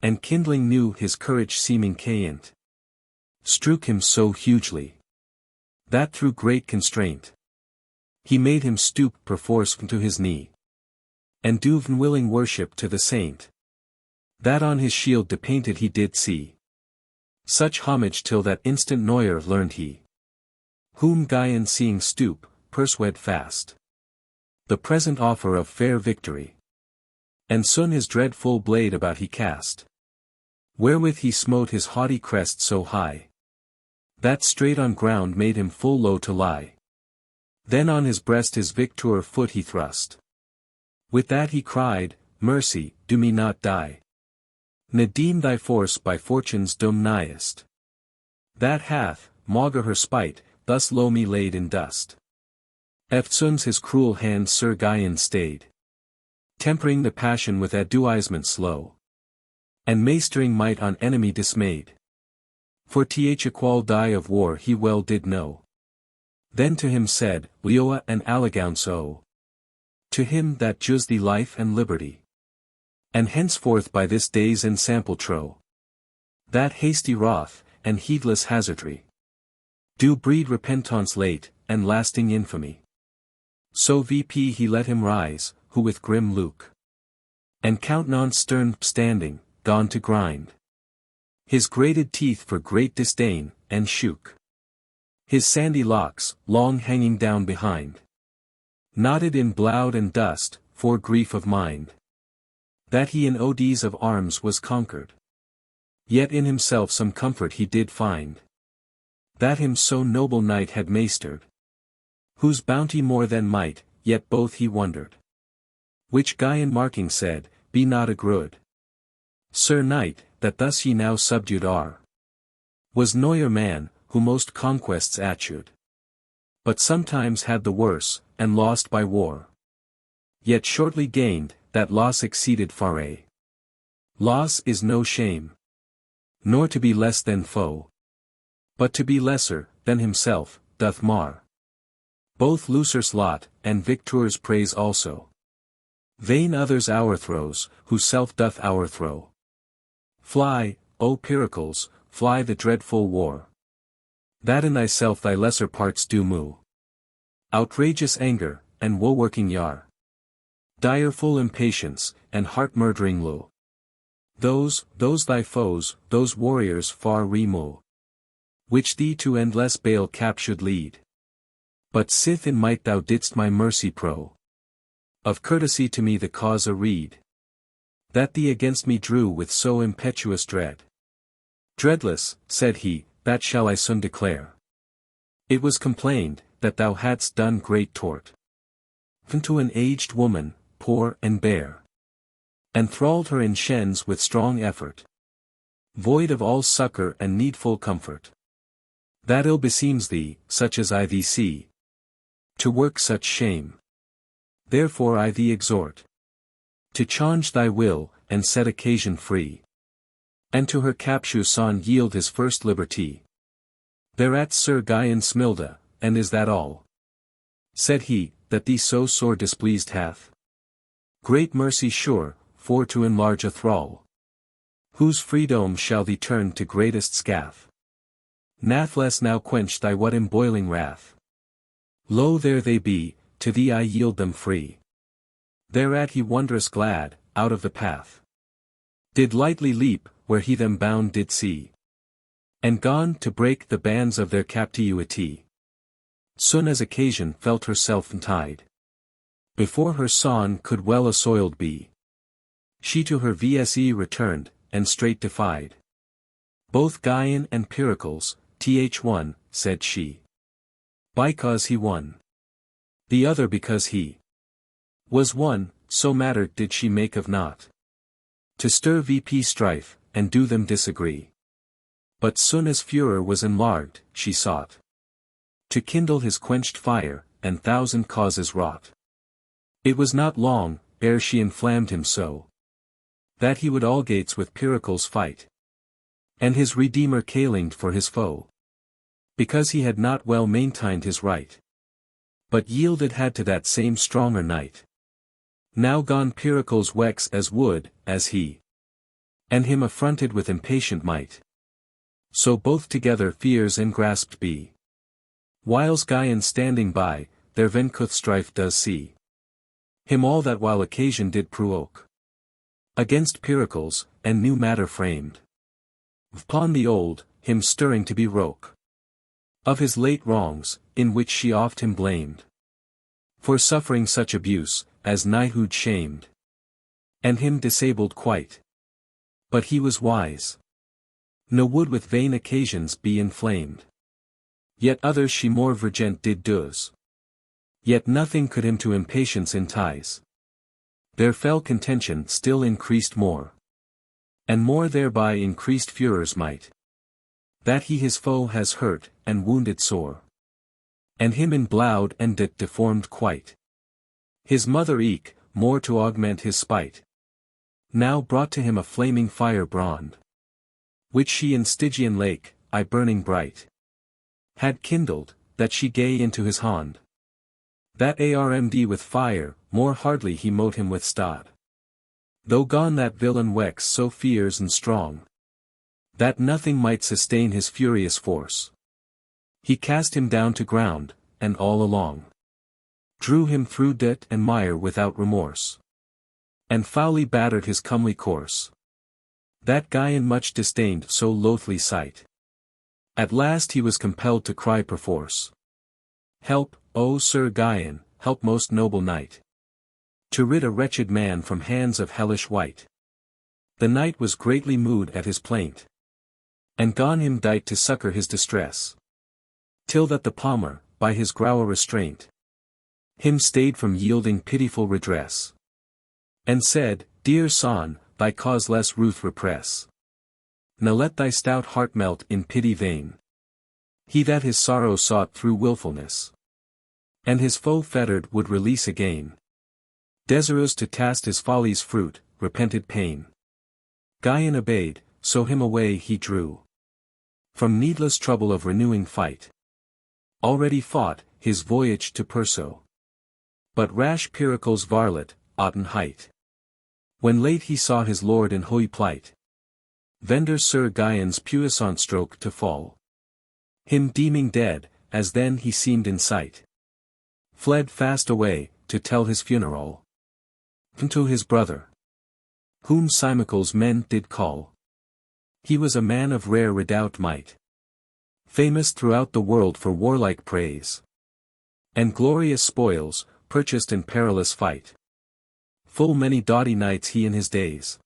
and kindling new his courage seeming cayent, strook him so hugely, that through great constraint, he made him stoop perforce to his knee, and do unwilling worship to the saint, that on his shield depainted he did see. Such homage till that instant Neuer learned he, whom Gvyon seeing stoop, persuade fast the present offer of fair victory, and soon his dreadful blade about he cast, wherewith he smote his haughty crest so high, that straight on ground made him full low to lie. Then on his breast his victor foot he thrust. With that he cried, Mercy, do me not die. Ne deem thy force by fortune's doom nighest, that hath, maugre her spite, thus low me laid in dust. Eftsoons his cruel hand Sir Gvyon stayed, tempering the passion with adouisement slow, and maistering might on enemy dismayed. For qual die of war he well did know. Then to him said, Leoa and Allegaunce o. To him that jus thee life and liberty, and henceforth by this day's ensample trow, that hasty wrath, and heedless hazardry, do breed repentance late, and lasting infamy. So vp he let him rise, who with grim look, and countenance stern standing, gone to grind his grated teeth for great disdain, and shook his sandy locks, long hanging down behind, knotted in bloud and dust, for grief of mind, that he in odes of arms was conquered. Yet in himself some comfort he did find, that him so noble knight had maistered, whose bounty more than might, yet both he wondered. Which Gvyon marking said, Be not agrued, Sir Knight, that thus ye now subdued are. Was Neuer man, who most conquests achieved, but sometimes had the worse, and lost by war. Yet shortly gained, that loss exceeded far. Loss is no shame. nor to be less than foe. But to be lesser than himself, doth mar both loser's lot, and victor's praise also. Vain others o'erthrows, who self doth o'erthrow. Fly, O Pericles, fly the dreadful war, that in thyself thy lesser parts do mow. Outrageous anger, and woe-working yar, direful impatience, and heart-murdering low. Those thy foes, those warriors far remove, which thee to endless bale cap should lead. But sith in might thou didst my mercy pro, of courtesy to me the cause arreed, that thee against me drew with so impetuous dread. Dreadless, said he, that shall I soon declare. It was complained, that thou hadst done great tort unto an aged woman, poor and bare, and thralled her in shens with strong effort, void of all succor and needful comfort. That ill beseems thee, such as I thee see, to work such shame. Therefore I thee exhort to change thy will, and set occasion free, and to her capture son yield his first liberty. Thereat Sir Gvyon smilde, and is that all? Said he, that thee so sore displeased hath? Great mercy sure, for to enlarge a thrall, whose freedom shall thee turn to greatest scath. Nathless now quench thy what emboiling wrath. Lo there they be, to thee I yield them free. Thereat he wondrous glad, out of the path did lightly leap, where he them bound did see, and gone to break the bands of their captivity. Soon as occasion felt herself tied, before her son could well assoiled be, she to her vse returned, and straight defied both Gvyon and Pericles. Th1, said she, because he won, the other because he was one, so matter did she make of naught, to stir vp strife, and do them disagree. But soon as furor was enlarged, she sought to kindle his quenched fire, and thousand causes wrought. It was not long, ere she inflamed him so, that he would algates with Pericles fight, and his redeemer calinged for his foe, because he had not well maintained his right, but yielded had to that same stronger knight. Now gone Pericles wex as would, as he, and him affronted with impatient might. So both together fears engrasped be. Whiles Gvyon standing by, their vencuth strife does see him all that while occasion did provoke against Pericles, and new matter framed upon the old, him stirring to be roke of his late wrongs, in which she oft him blamed, for suffering such abuse, as knighthood shamed, and him disabled quite. But he was wise, no would with vain occasions be inflamed. Yet others she more virgent did does. Yet nothing could him to impatience entice. Their fell contention still increased more, and more thereby increased furor's might, that he his foe has hurt, and wounded sore, and him in bloud and dit deformed quite. His mother eke, more to augment his spite, now brought to him a flaming fire brand, which she in Stygian lake, burning bright, had kindled, that she gay into his hand. That armd with fire, more hardly he mote him withstod. Though gone that villain wex so fierce and strong, that nothing might sustain his furious force. He cast him down to ground, and all along drew him through dit and mire without remorse, and foully battered his comely course. That Gvyon much disdained so loathly sight. At last he was compelled to cry perforce, "Help, O Sir Gvyon, help most noble knight, to rid a wretched man from hands of hellish wight." The knight was greatly moved at his plaint, and gone him dight to succor his distress, till that the palmer, by his growl restraint, him stayed from yielding pitiful redress, and said, "Dear son, thy cause less ruth repress. Now let thy stout heart melt in pity vain. He that his sorrow sought through wilfulness, and his foe fettered would release again, desirous to taste his folly's fruit, repented pain." Gvyon obeyed, so him away he drew. From needless trouble of renewing fight. Already fought, his voyage to Perso. But rash Pericles varlet, Auten height. When late he saw his lord in hoy plight. Vender Sir Gvyon's puissant stroke to fall. Him deeming dead, as then he seemed in sight. Fled fast away, to tell his funeral. Unto his brother. Whom Cymical's men did call. He was a man of rare redoubt might. Famous throughout the world for warlike praise. And glorious spoils, purchased in perilous fight. Full many doughty knights he in his days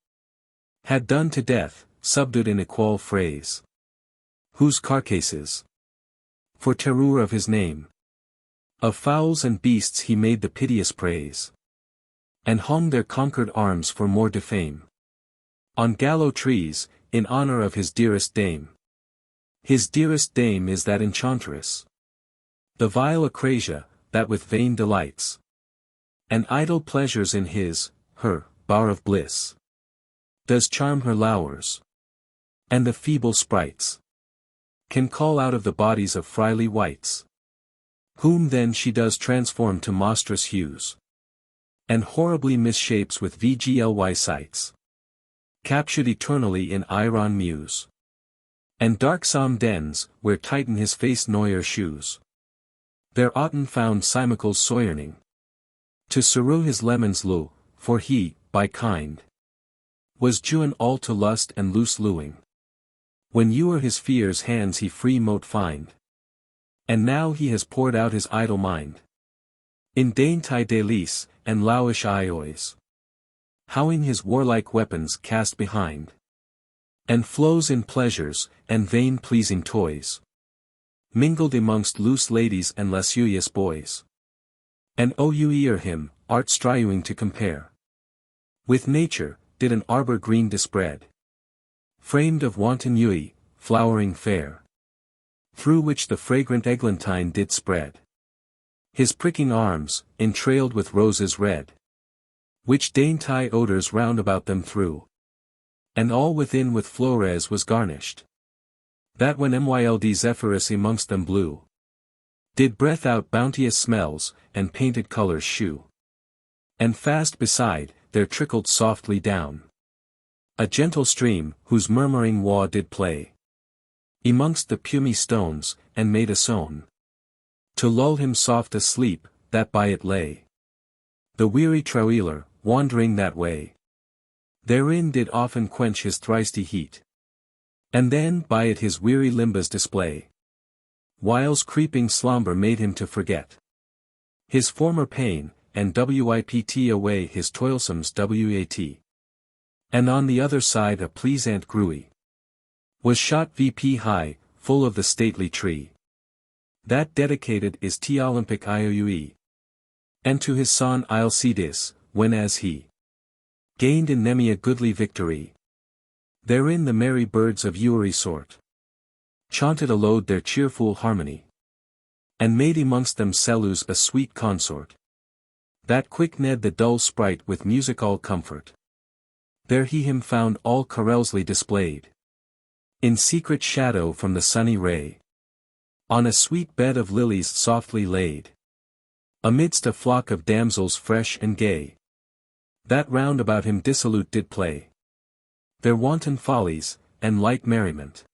had done to death, subdued in equal phrase. Whose carcasses, for terror of his name, of fowls and beasts he made the piteous praise. And hung their conquered arms for more defame. On gallows trees, in honor of his dearest dame. His dearest dame is that enchantress. The vile Acrasia, that with vain delights. And idle pleasures in her, bower of bliss. Does charm her lowers. And the feeble sprites. Can call out of the bodies of frily wights. Whom then she does transform to monstrous hues. And horribly misshapes with VGLY sights. Captured eternally in iron muse. And darksome dens, where tighten his face noyer shoes. There Auten found Cymical's sojourning. To seru his lemons loo, for he, by kind, was Juan all to lust and loose looing. When ewer his fears hands he free mote find. And now he has poured out his idle mind. In dainty delice, and lowish ioys. Howing his warlike weapons cast behind. And flows in pleasures, and vain pleasing toys. Mingled amongst loose ladies and lascivious boys. And o you ear him, art striving to compare. With nature, did an arbor green dispread. Framed of wanton yew, flowering fair. Through which the fragrant eglantine did spread. His pricking arms, entrailed with roses red. Which dainty odors round about them threw. And all within with flores was garnished. That when Myld Zephyrus amongst them blew. Did breath out bounteous smells, and painted colours shew. And fast beside, there trickled softly down. A gentle stream, whose murmuring waw did play. Amongst the pumy stones, and made a sound. To lull him soft asleep, that by it lay. The weary traveller, wandering that way. Therein did often quench his thirsty heat. And then by it his weary limbs display. Whiles creeping slumber made him to forget his former pain, and whipt away his toilsomes wat. And on the other side a pleasant gruy was shot vp high, full of the stately tree. That dedicated is t Olympic Ioue. And to his son Alcides, when as he gained in Nemea goodly victory. Therein the merry birds of Uri sort chaunted aloud their cheerful harmony. And made amongst them Selus a sweet consort. That quick-ned the dull sprite with musical comfort. There he him found all carousely displayed. In secret shadow from the sunny ray. On a sweet bed of lilies softly laid. Amidst a flock of damsels fresh and gay. That round about him dissolute did play. Their wanton follies, and light merriment.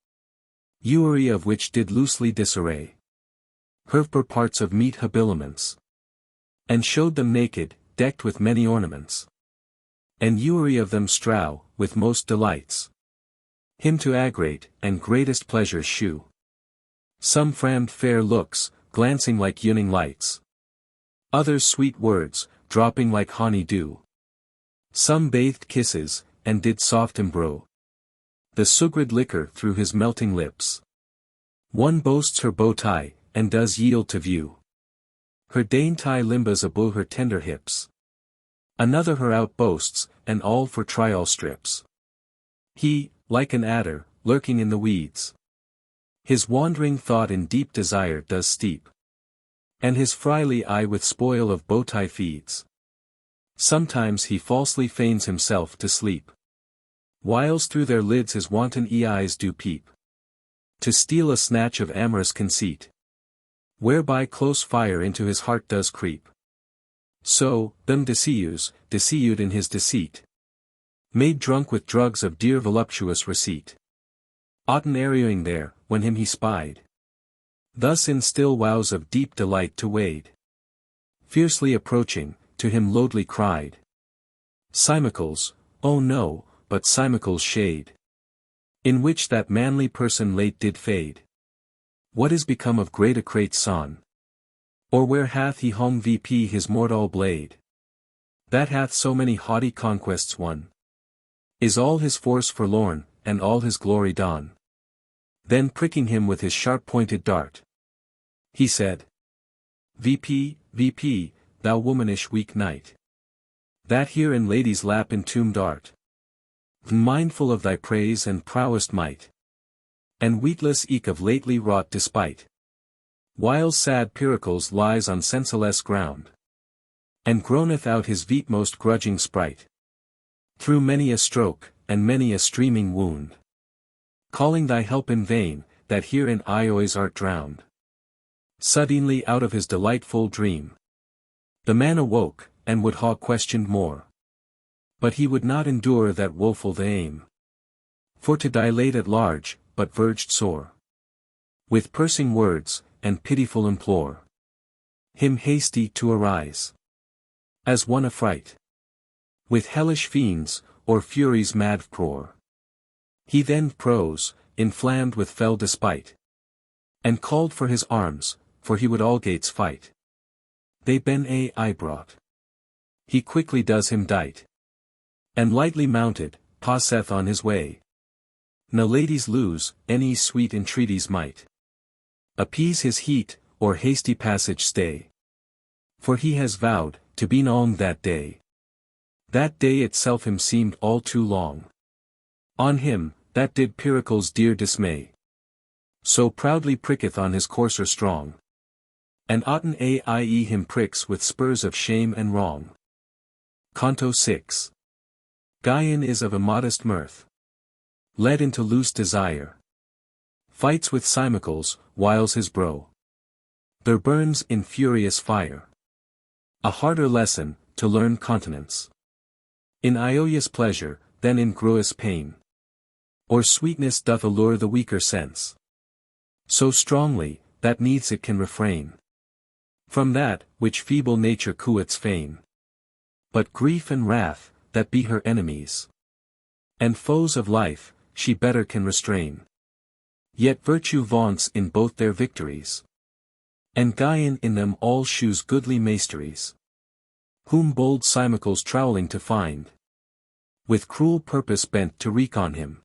Ewery of which did loosely disarray. Her parts of meet habiliments. And showed them naked, decked with many ornaments. And ewery of them strow, with most delights. Him to agrate, and greatest pleasures shew. Some framed fair looks, glancing like yuning lights. Others sweet words, dropping like honey dew. Some bathed kisses, and did soft embrow the sugrid liquor through his melting lips. One boasts her bow tie, and does yield to view her dainty limbs above her tender hips. Another her outboasts, and all for trial strips. He, like an adder, lurking in the weeds. His wandering thought in deep desire does steep. And his frily eye with spoil of bowtie feeds. Sometimes he falsely feigns himself to sleep. whiles through their lids his wanton eyes do peep, to steal a snatch of amorous conceit, whereby close fire into his heart does creep. So, them deceived in his deceit, made drunk with drugs of dear voluptuous receipt, often arraying there, when him he spied, thus in still wows of deep delight to wade, fiercely approaching, to him loudly cried, Simicles, oh no, but Simicles' shade, in which that manly person late did fade. What is become of great Acrate's son? Or where hath he hung vp his mortal blade, that hath so many haughty conquests won? Is all his force forlorn, and all his glory done? Then pricking him with his sharp-pointed dart, he said, VP, thou womanish weak knight, that here in lady's lap entombed art, mindful of thy praise and prowest might, and weetless eke of lately wrought despite, whiles sad Pericles lies on senseless ground, and groaneth out his most grudging sprite, through many a stroke, and many a streaming wound, calling thy help in vain, that here in Iois art drowned. Suddenly out of his delightful dream, the man awoke, and would ha questioned more. But he would not endure that woeful the aim, for to dilate at large, but verged sore, with pursing words, and pitiful implore, him hasty to arise, as one affright, with hellish fiends, or furies mad roar. He then prose, inflamed with fell despite, and called for his arms, for he would all gates fight. They ben I brought. He quickly does him dight, and lightly mounted, passeth on his way. Na ladies lose, any sweet entreaties might appease his heat, or hasty passage stay. For he has vowed, to be long that day. That day itself him seemed all too long. On him, that did Pericles' dear dismay, so proudly pricketh on his courser strong, and often aie him pricks with spurs of shame and wrong. Canto 6. Gvyon is of immodest mirth, led into loose desire, fights with Simicles, whiles his brow there burns in furious fire. A harder lesson, to learn continence in Ioia's pleasure, than in Crosse pain. Or sweetness doth allure the weaker sense so strongly, that needs it can refrain from that, which feeble nature coets fain. But grief and wrath, that be her enemies, and foes of life, she better can restrain. Yet virtue vaunts in both their victories, and Gvyon in them all shews goodly masteries, whom bold Simicles trowling to find, with cruel purpose bent to wreak on him.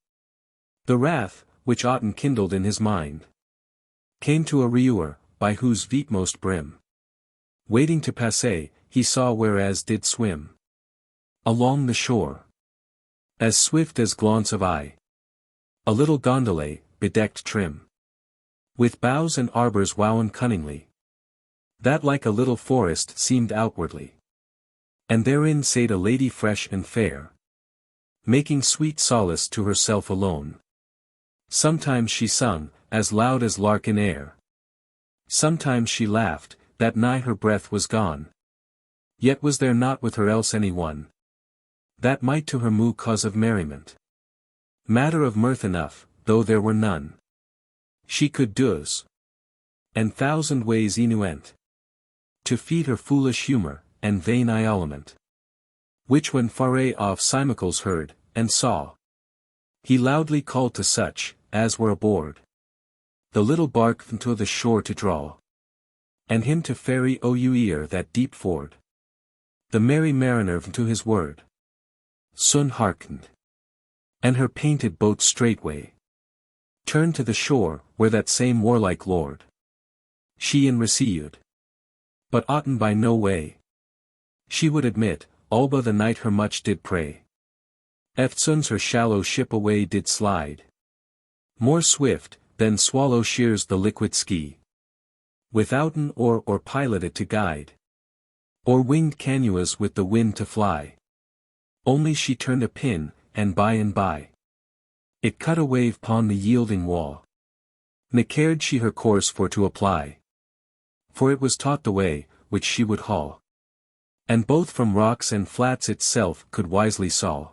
The wrath, which often kindled in his mind, came to a rewer, by whose most brim, waiting to pass, he saw whereas did swim along the shore, as swift as glance of eye, a little gondole, bedecked trim with boughs and arbors wowen cunningly, that like a little forest seemed outwardly, and therein sate a lady fresh and fair, making sweet solace to herself alone. Sometimes she sung, as loud as lark in air, sometimes she laughed, that nigh her breath was gone, yet was there not with her else any one, that might to her moo cause of merriment, matter of mirth enough, though there were none. She could do's, and thousand ways innuent, to feed her foolish humor, and vain isolement, which when Faerie of Simicles heard, and saw, he loudly called to such, as were aboard the little bark unto the shore to draw, and him to ferry o'er that deep ford. The merry mariner to his word soon hearkened, and her painted boat straightway turned to the shore, where that same warlike lord she in received, but oughtn't by no way she would admit, alba the night her much did pray. Eftsoons her shallow ship away did slide, more swift, than swallow shears the liquid ski, withouten oar or pilot it to guide, or winged canoas with the wind to fly. Only she turned a pin, and by, It cut a wave upon the yielding wall. Ne cared she her course for to apply. For it was taught the way, which she would haul. And both from rocks and flats itself could wisely saw.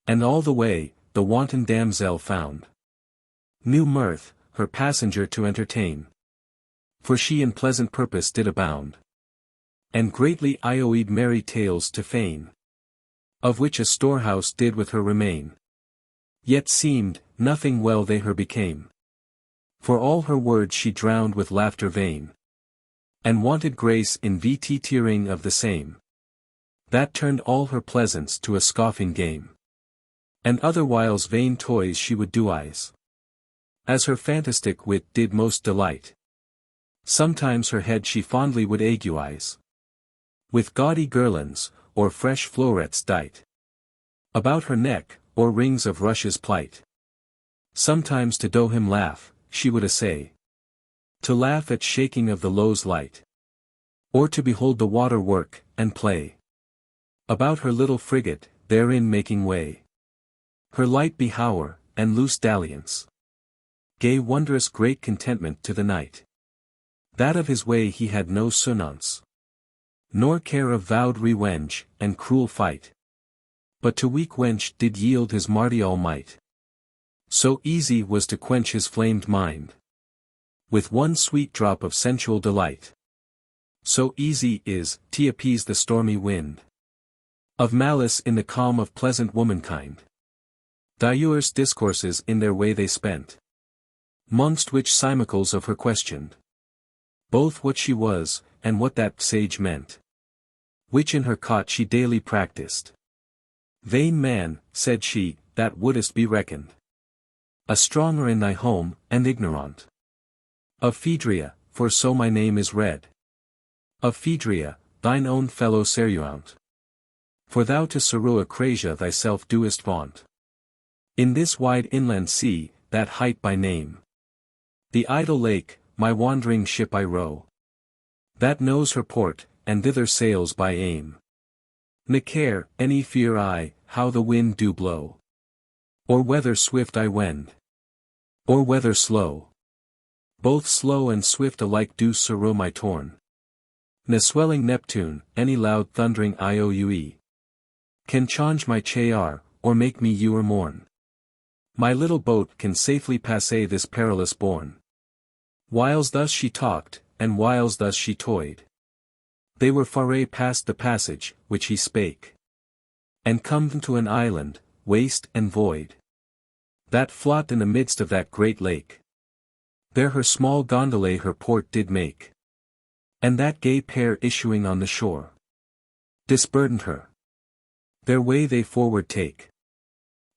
And all the way, the wanton damsel found new mirth, her passenger to entertain. For she in pleasant purpose did abound. And greatly ioed merry tales to feign. Of which a storehouse did with her remain. Yet seemed, nothing well they her became. For all her words she drowned with laughter vain. And wanted grace in tearing of the same. That turned all her pleasance to a scoffing game. And other whiles vain toys she would doise. As her fantastic wit did most delight. Sometimes her head she fondly would aguize. With gaudy girlands, or fresh florets dight. About her neck, or rings of rushes plight. Sometimes to do him laugh, she would essay. To laugh at shaking of the low's light. Or to behold the water work, and play. About her little frigate, therein making way. Her light behower, and loose dalliance. Gave wondrous great contentment to the knight. That of his way he had no sougnance. Nor care of vowed revenge, and cruel fight. But to weak wench did yield his martial might. So easy was to quench his flamed mind. With one sweet drop of sensual delight. So easy is, to appease the stormy wind. Of malice in the calm of pleasant womankind. Diverse discourses in their way they spent. Mongst which simicles of her questioned. Both what she was, and what that sage meant. Which in her cot she daily practiced. Vain man, said she, that wouldest be reckoned a stronger in thy home, and ignorant of Phaedria, for so my name is read. Of Phaedria, thine own fellow Seruant. For thou to Sarua Crasia thyself doest vaunt. In this wide inland sea, that height by name. The idle lake, my wandering ship I row. That knows her port, and thither sails by aim. Ne care, any fear I, how the wind do blow. Or whether swift I wend. Or whether slow. Both slow and swift alike do sorrow my torn. Ne swelling Neptune, any loud thundering Ioue. Can change my char, or make me you or mourn. My little boat can safely passe this perilous bourne. Whiles thus she talked, and whiles thus she toyed. They were far past the passage, which he spake. And come to an island, waste and void. That float in the midst of that great lake. There her small gondole her port did make. And that gay pair issuing on the shore. Disburdened her. Their way they forward take.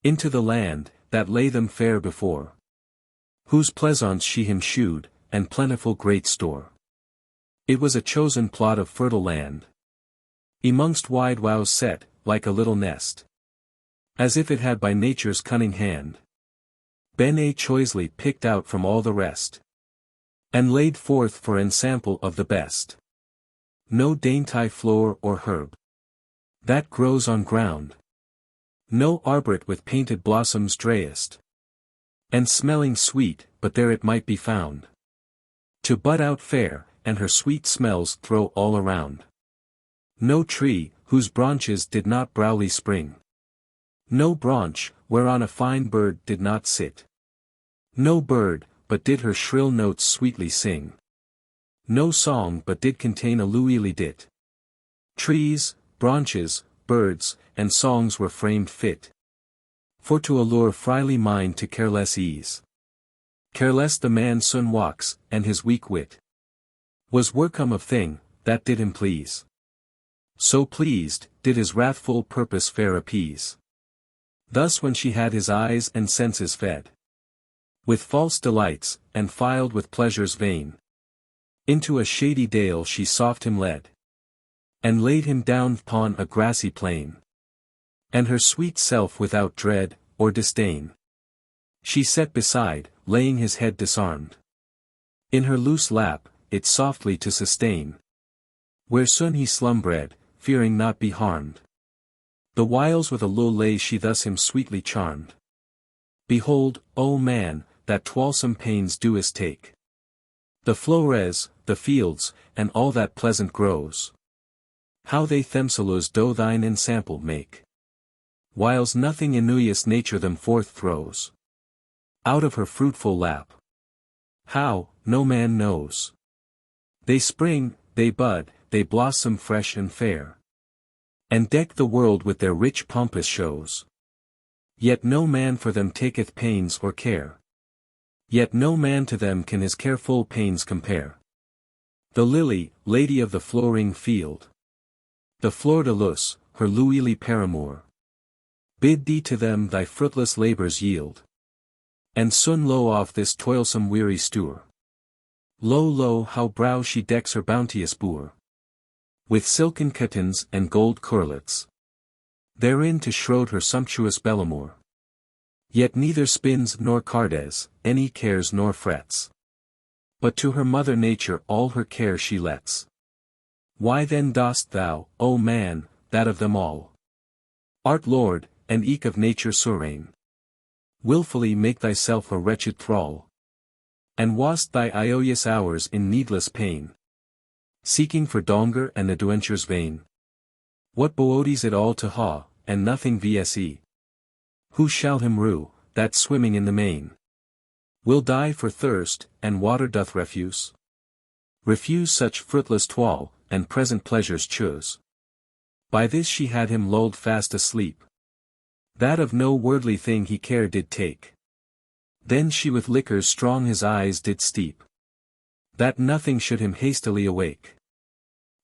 Into the land, that lay them fair before. Whose pleasance she him shewed, and plentiful great store. It was a chosen plot of fertile land. Amongst wide wows set, like a little nest. As if it had by nature's cunning hand. Been choicely picked out from all the rest. And laid forth for ensample of the best. No dainty flower or herb. That grows on ground. No arbret with painted blossoms drayest. And smelling sweet, but there it might be found. To bud out fair, and her sweet smells throw all around. No tree, whose branches did not browly spring. No branch, whereon a fine bird did not sit. No bird, but did her shrill notes sweetly sing. No song but did contain a luili dit. Trees, branches, birds, and songs were framed fit. For to allure freely mind to careless ease. Careless the man soon walks, and his weak wit. Was workome of thing, that did him please. So pleased, did his wrathful purpose fair appease. Thus when she had his eyes and senses fed. With false delights, and filed with pleasures vain. Into a shady dale she soft him led. And laid him down upon a grassy plain. And her sweet self without dread, or disdain. She set beside, laying his head disarmed. In her loose lap, it softly to sustain. Where soon he slumbred, fearing not be harmed. The whiles with a low lay she thus him sweetly charmed. Behold, O man, that toilsome pains doest take. The flowers, the fields, and all that pleasant grows. How they themselves do thine ensample make. Whiles nothing inurious nature them forth throws. Out of her fruitful lap. How, no man knows. They spring, they bud, they blossom fresh and fair. And deck the world with their rich pompous shows. Yet no man for them taketh pains or care. Yet no man to them can his careful pains compare. The lily, lady of the flowering field. The fleur de luce, her luily paramour. Bid thee to them thy fruitless labours yield. And soon lo off this toilsome weary stour. Lo, how brow she decks her bounteous boor. With silken kettons and gold curlets. Therein to shroud her sumptuous bellamour. Yet neither spins nor cardes, any cares nor frets. But to her mother nature all her care she lets. Why then dost thou, O man, that of them all art lord, and eke of nature sovereign, wilfully make thyself a wretched thrall? And wast thy iolious hours in needless pain, seeking for donger and adventures vain? What bodes it all to ha, and nothing vse? Who shall him rue, that swimming in the main will die for thirst, and water doth refuse? Refuse such fruitless toil, and present pleasures choose. By this she had him lulled fast asleep, that of no worldly thing he care did take. Then she with liquors strong his eyes did steep, that nothing should him hastily awake.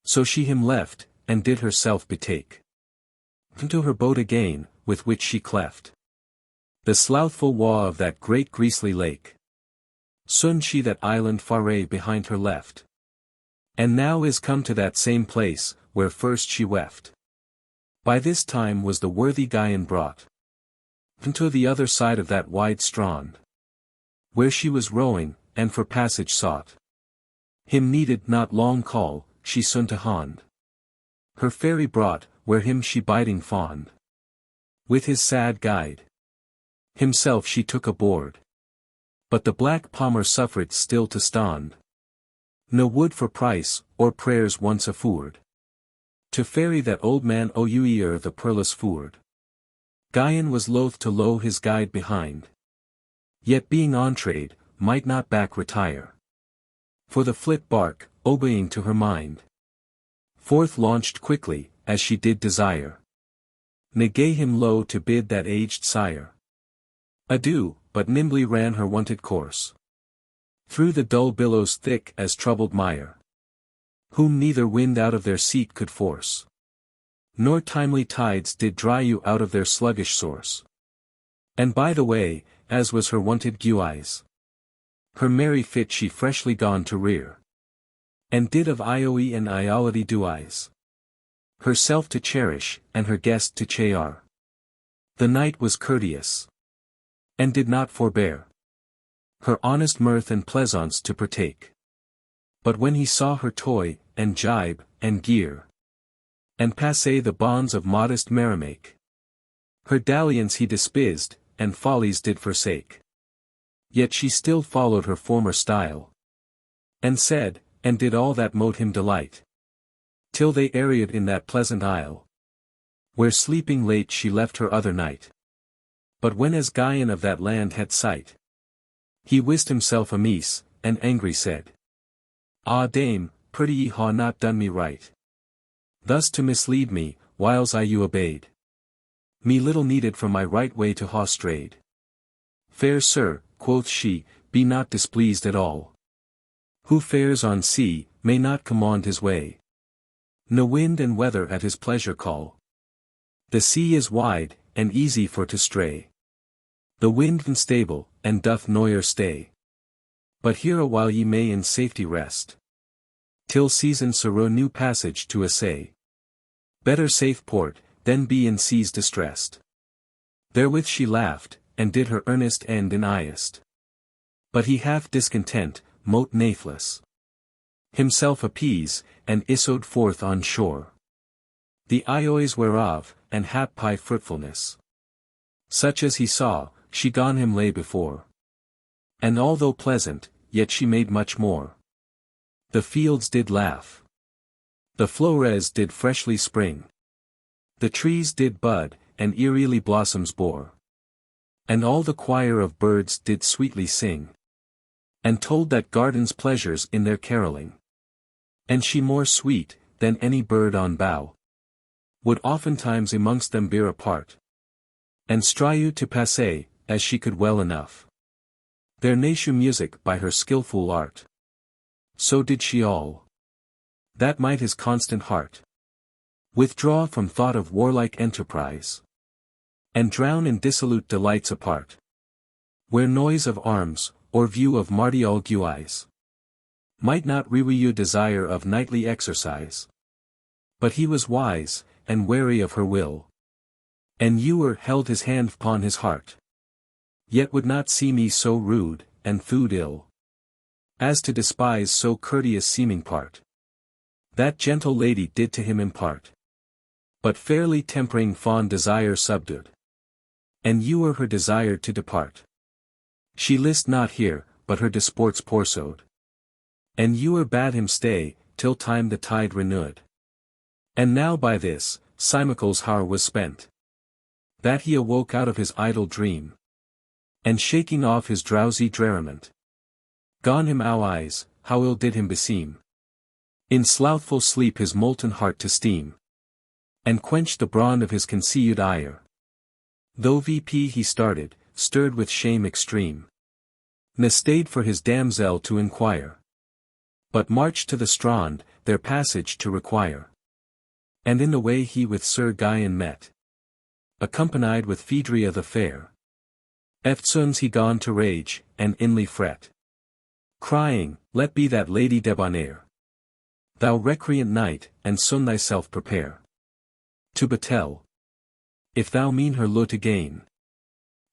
So she him left, and did herself betake into her boat again, with which she cleft the slothful waw of that great Griesly lake. Soon she that island Faerie behind her left, and now is come to that same place, where first she weft. By this time was the worthy Gvyon brought into the other side of that wide strand, where she was rowing, and for passage sought. Him needed not long call, she soon to hond. Her ferry brought, where him she biding fond. With his sad guide, himself she took aboard. But the black palmer suffered still to stand. No wood for price, or prayers once afford. To ferry that old man ouer the perilous ford. Gvyon was loath to low his guide behind. Yet being on trade, might not back retire. For the flit bark, obeying to her mind, forth launched quickly, as she did desire. Negay him low to bid that aged sire adieu, but nimbly ran her wonted course. Through the dull billows thick as troubled mire, whom neither wind out of their seat could force, nor timely tides did dry you out of their sluggish source. And by the way, as was her wonted guise, her merry fit she freshly gone to rear, and did of Ioe and Iolity duise, herself to cherish, and her guest to cheer. The knight was courteous, and did not forbear her honest mirth and pleasance to partake. But when he saw her toy, and gibe, and gear, and passe the bonds of modest merrimake, her dalliance he despised, and follies did forsake. Yet she still followed her former style, and said, and did all that mote him delight, till they aeried in that pleasant isle, where sleeping late she left her other knight. But when as Gvyon of that land had sight, he wist himself amiss, and angry said, Ah dame, pretty ye ha not done me right, thus to mislead me, whiles I you obeyed. Me little needed from my right way to ha strayed. Fair sir, quoth she, be not displeased at all. Who fares on sea, may not command his way. No wind and weather at his pleasure call. The sea is wide, and easy for to stray. The wind unstable, and doth noyer stay. But here a while ye may in safety rest, till season sorrow new passage to essay. Better safe port, than be in seas distressed. Therewith she laughed, and did her earnest end in highest. But he half discontent, mote nathless himself appease, and issoed forth on shore. The Ioes whereof, and hap pie fruitfulness, such as he saw, she gone him lay before. And although pleasant, yet she made much more. The fields did laugh. The flowers did freshly spring. The trees did bud, and eerily blossoms bore. And all the choir of birds did sweetly sing. And told that garden's pleasures in their carolling. And she more sweet, than any bird on bough, would oftentimes amongst them bear a part. And strive to passe, as she could well enough. Their nature music by her skilful art. So did she all. That might his constant heart withdraw from thought of warlike enterprise. And drown in dissolute delights apart. Where noise of arms, or view of martial guise, might not rewew desire of knightly exercise. But he was wise, and wary of her will. And Ewer held his hand upon his heart. Yet would not see me so rude, and food ill, as to despise so courteous seeming part. That gentle lady did to him impart. But fairly tempering fond desire subdued. And Ewer her desire to depart. She list not here, but her disports poursued. And Ewer bade him stay, till time the tide renewed. And now by this, Simicle's hour was spent. That he awoke out of his idle dream. And shaking off his drowsy dreriment. Gone him our eyes, how ill did him beseem. In slothful sleep his molten heart to steam. And quench the brawn of his concealed ire. Though VP he started, stirred with shame extreme. Ne stayed for his damsel to inquire. But marched to the strand, their passage to require. And in the way he with Sir Gvyon met. Accompanied with Phaedria the fair. Eftsoons he gone to rage, and inly fret. Crying, let be that lady debonair. Thou recreant knight, and soon thyself prepare. To battle. If thou mean her lo to gain.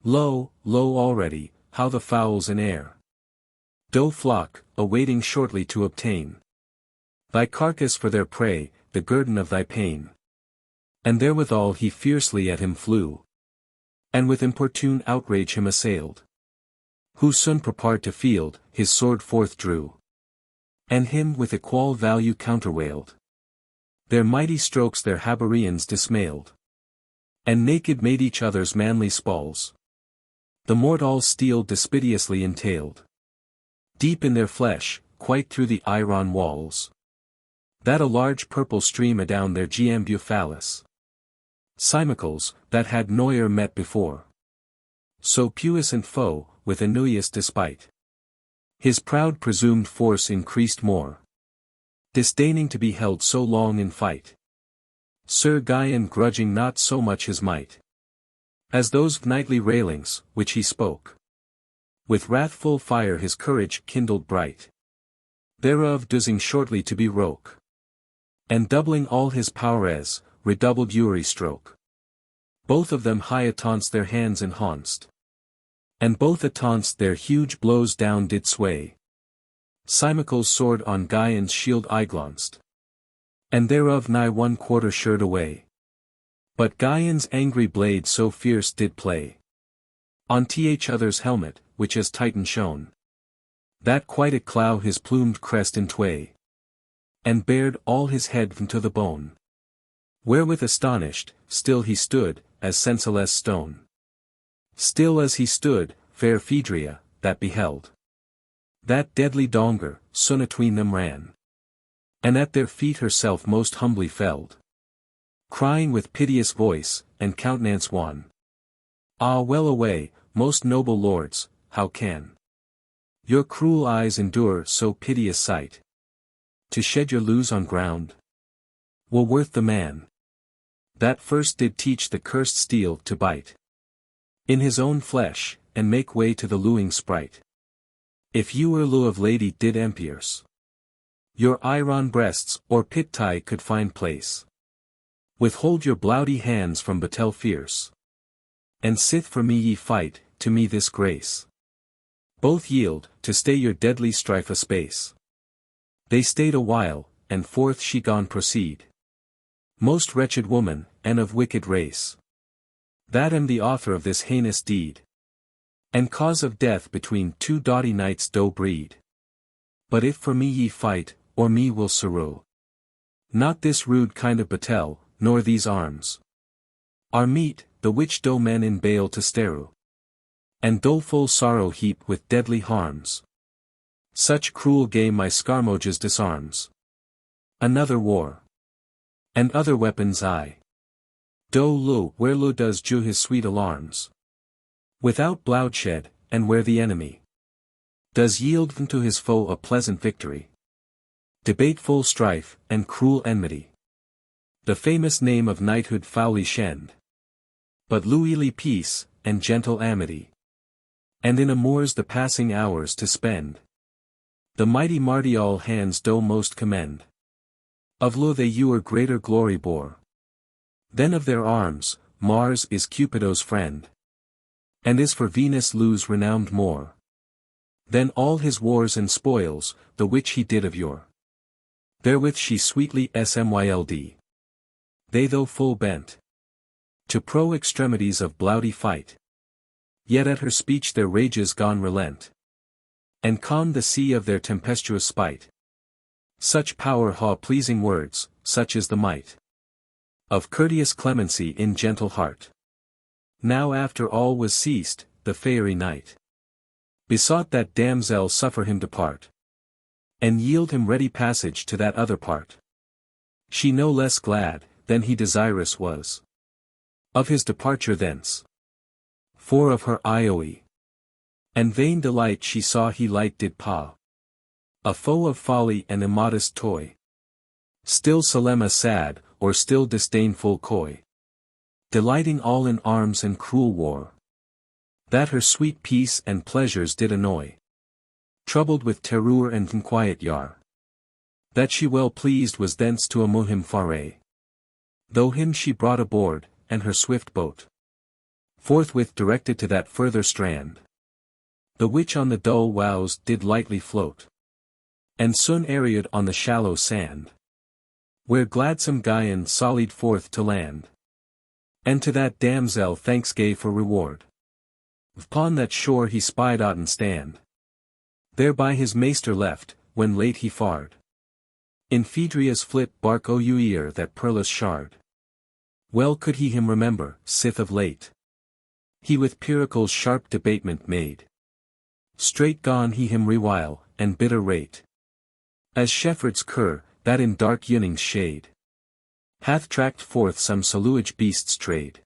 Lo, already, how the fowls in air do flock, awaiting shortly to obtain thy carcass for their prey, the guerdon of thy pain. And therewithal he fiercely at him flew. And with importune outrage him assailed. Who soon prepared to field, his sword forth drew. And him with equal value counterwailed. Their mighty strokes their habergeons dismailed. And naked made each other's manly spalls. The mortal steel dispiteously entailed. Deep in their flesh, quite through the iron walls. That a large purple stream adown their giambuphalis. Simicles, that had noyer met before. So puissant foe, with Aeneas despite. His proud presumed force increased more. Disdaining to be held so long in fight. Sir Gvyon grudging not so much his might. As those knightly railings, which he spoke. With wrathful fire his courage kindled bright. Thereof dousing shortly to be roke. And doubling all his powers, redoubled Uri stroke. Both of them high ataunst their hands enhanced. And both ataunst their huge blows down did sway. Simicle's sword on Gvyon's shield glanced. And thereof nigh 1/4 sheared away. But Gvyon's angry blade so fierce did play. On each other's helmet, which as Titan shone. That quite it clow his plumed crest in tway. And bared all his head from to the bone. Wherewith astonished, still he stood, as senseless stone. Still as he stood, fair Phaedria, that beheld. That deadly donger, soon atween them ran. And at their feet herself most humbly felled. Crying with piteous voice, and countenance wan. Ah well away, most noble lords, how can your cruel eyes endure so piteous sight? To shed your loos on ground? Well worth the man that first did teach the cursed steel to bite in his own flesh, and make way to the lewing sprite. If you were loo of lady did empierce your iron breasts, or pit tie could find place. Withhold your blouty hands from battle fierce. And sith for me ye fight, to me this grace. Both yield, to stay your deadly strife a space. They stayed a while, and forth she gone proceed. Most wretched woman, and of wicked race. That am the author of this heinous deed. And cause of death between two doughty knights do breed. But if for me ye fight, or me will sorrow. Not this rude kind of battle, nor these arms. Are meet, the which do men in bale to steru. And doleful sorrow heap with deadly harms. Such cruel game my scarmoges disarms. Another war. And other weapons I. Do lo where lo does jew his sweet alarms. Without bloodshed, and where the enemy does yield to his foe a pleasant victory. Debateful strife, and cruel enmity. The famous name of knighthood foully shend. But louisly peace, and gentle amity. And in amours the passing hours to spend. The mighty marty all hands do most commend. Of lo they ewer greater glory bore. Than of their arms, Mars is Cupido's friend. And is for Venus lose renowned more. Than all his wars and spoils, the which he did of yore. Therewith she sweetly smyled. They though full bent. To pro extremities of bloudy fight. Yet at her speech their rages gone relent. And calm the sea of their tempestuous spite. Such power ha pleasing words, such is the might. Of courteous clemency in gentle heart. Now after all was ceased, the fairy knight besought that damsel suffer him depart. And yield him ready passage to that other part. She no less glad, than he desirous was. Of his departure thence. For of her Ioe. And vain delight she saw he light did paw. A foe of folly and immodest toy. Still Selema sad, or still disdainful coy. Delighting all in arms and cruel war. That her sweet peace and pleasures did annoy. Troubled with terror and unquiet yar. That she well pleased was thence to amo him faerie. Though him she brought aboard, and her swift boat. Forthwith directed to that further strand. The which on the dull wows did lightly float. And soon aeried on the shallow sand. Where gladsome Gvyon sallied forth to land. And to that damsel thanks gave for reward. Upon that shore he spied Otten stand. Thereby his maester left, when late he fared. In Phaedria's flit bark o'uier that perilous shard. Well could he him remember, sith of late. He with Pyrrhical's sharp debatement made. Straight gone he him rewile, and bitter rate. As Shepherd's cur, that in dark yewning's shade. Hath tracked forth some saluage beast's trade.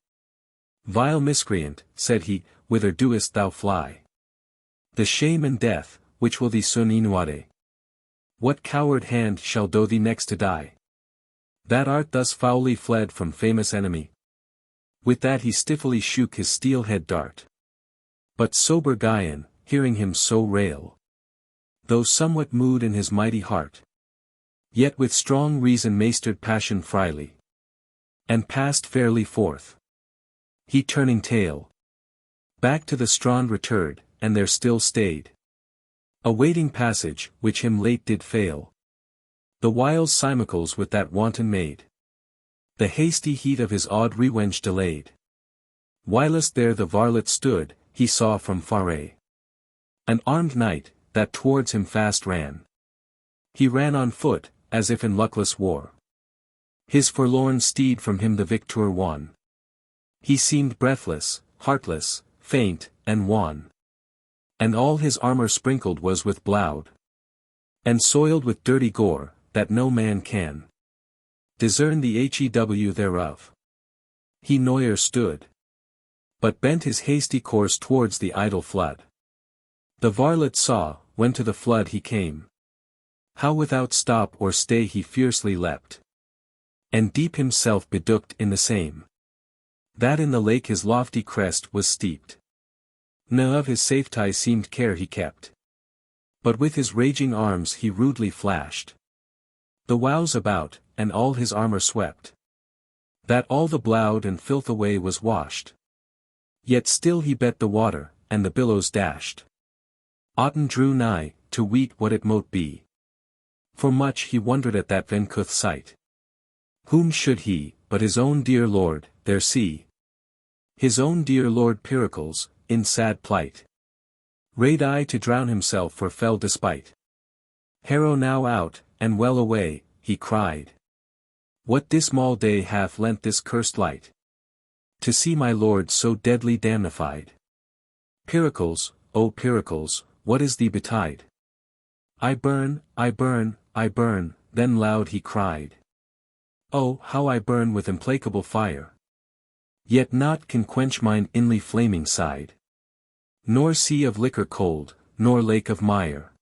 Vile miscreant, said he, whither doest thou fly? The shame and death, which will thee soon inwade? What coward hand shall do thee next to die? That art thus foully fled from famous enemy? With that he stiffly shook his steel-head dart. But sober Gvyon, hearing him so rail, though somewhat moved in his mighty heart, yet with strong reason mastered passion freely, and passed fairly forth. He turning tail, back to the strand returned, and there still stayed, awaiting passage, which him late did fail. The whiles Simacles with that wanton maid, the hasty heat of his odd revenge delayed. Whilst there the varlet stood, he saw from faerie an armed knight, that towards him fast ran. He ran on foot, as if in luckless war. His forlorn steed from him the victor won. He seemed breathless, heartless, faint, and wan. And all his armor sprinkled was with blood, and soiled with dirty gore, that no man can discern the hew thereof. He nowhere stood, but bent his hasty course towards the idle flood. The varlet saw, when to the flood he came, how without stop or stay he fiercely leapt, and deep himself bedooked in the same, that in the lake his lofty crest was steeped. Ne of his safety seemed care he kept, but with his raging arms he rudely flashed the wows about, and all his armor swept, that all the bloud and filth away was washed. Yet still he bet the water, and the billows dashed. Otten drew nigh, to weet what it mote be. For much he wondered at that vencouth sight. Whom should he, but his own dear lord, there see? His own dear lord Pyrrhicles, in sad plight. Raid I to drown himself for fell despite. Harrow now out, and well away, he cried. What dismal day hath lent this cursed light? To see my lord so deadly damnified. Pericles, O Pericles, what is thee betide? I burn, I burn, I burn, then loud he cried. Oh, how I burn with implacable fire! Yet naught can quench mine inly flaming side. Nor sea of liquor cold, nor lake of mire.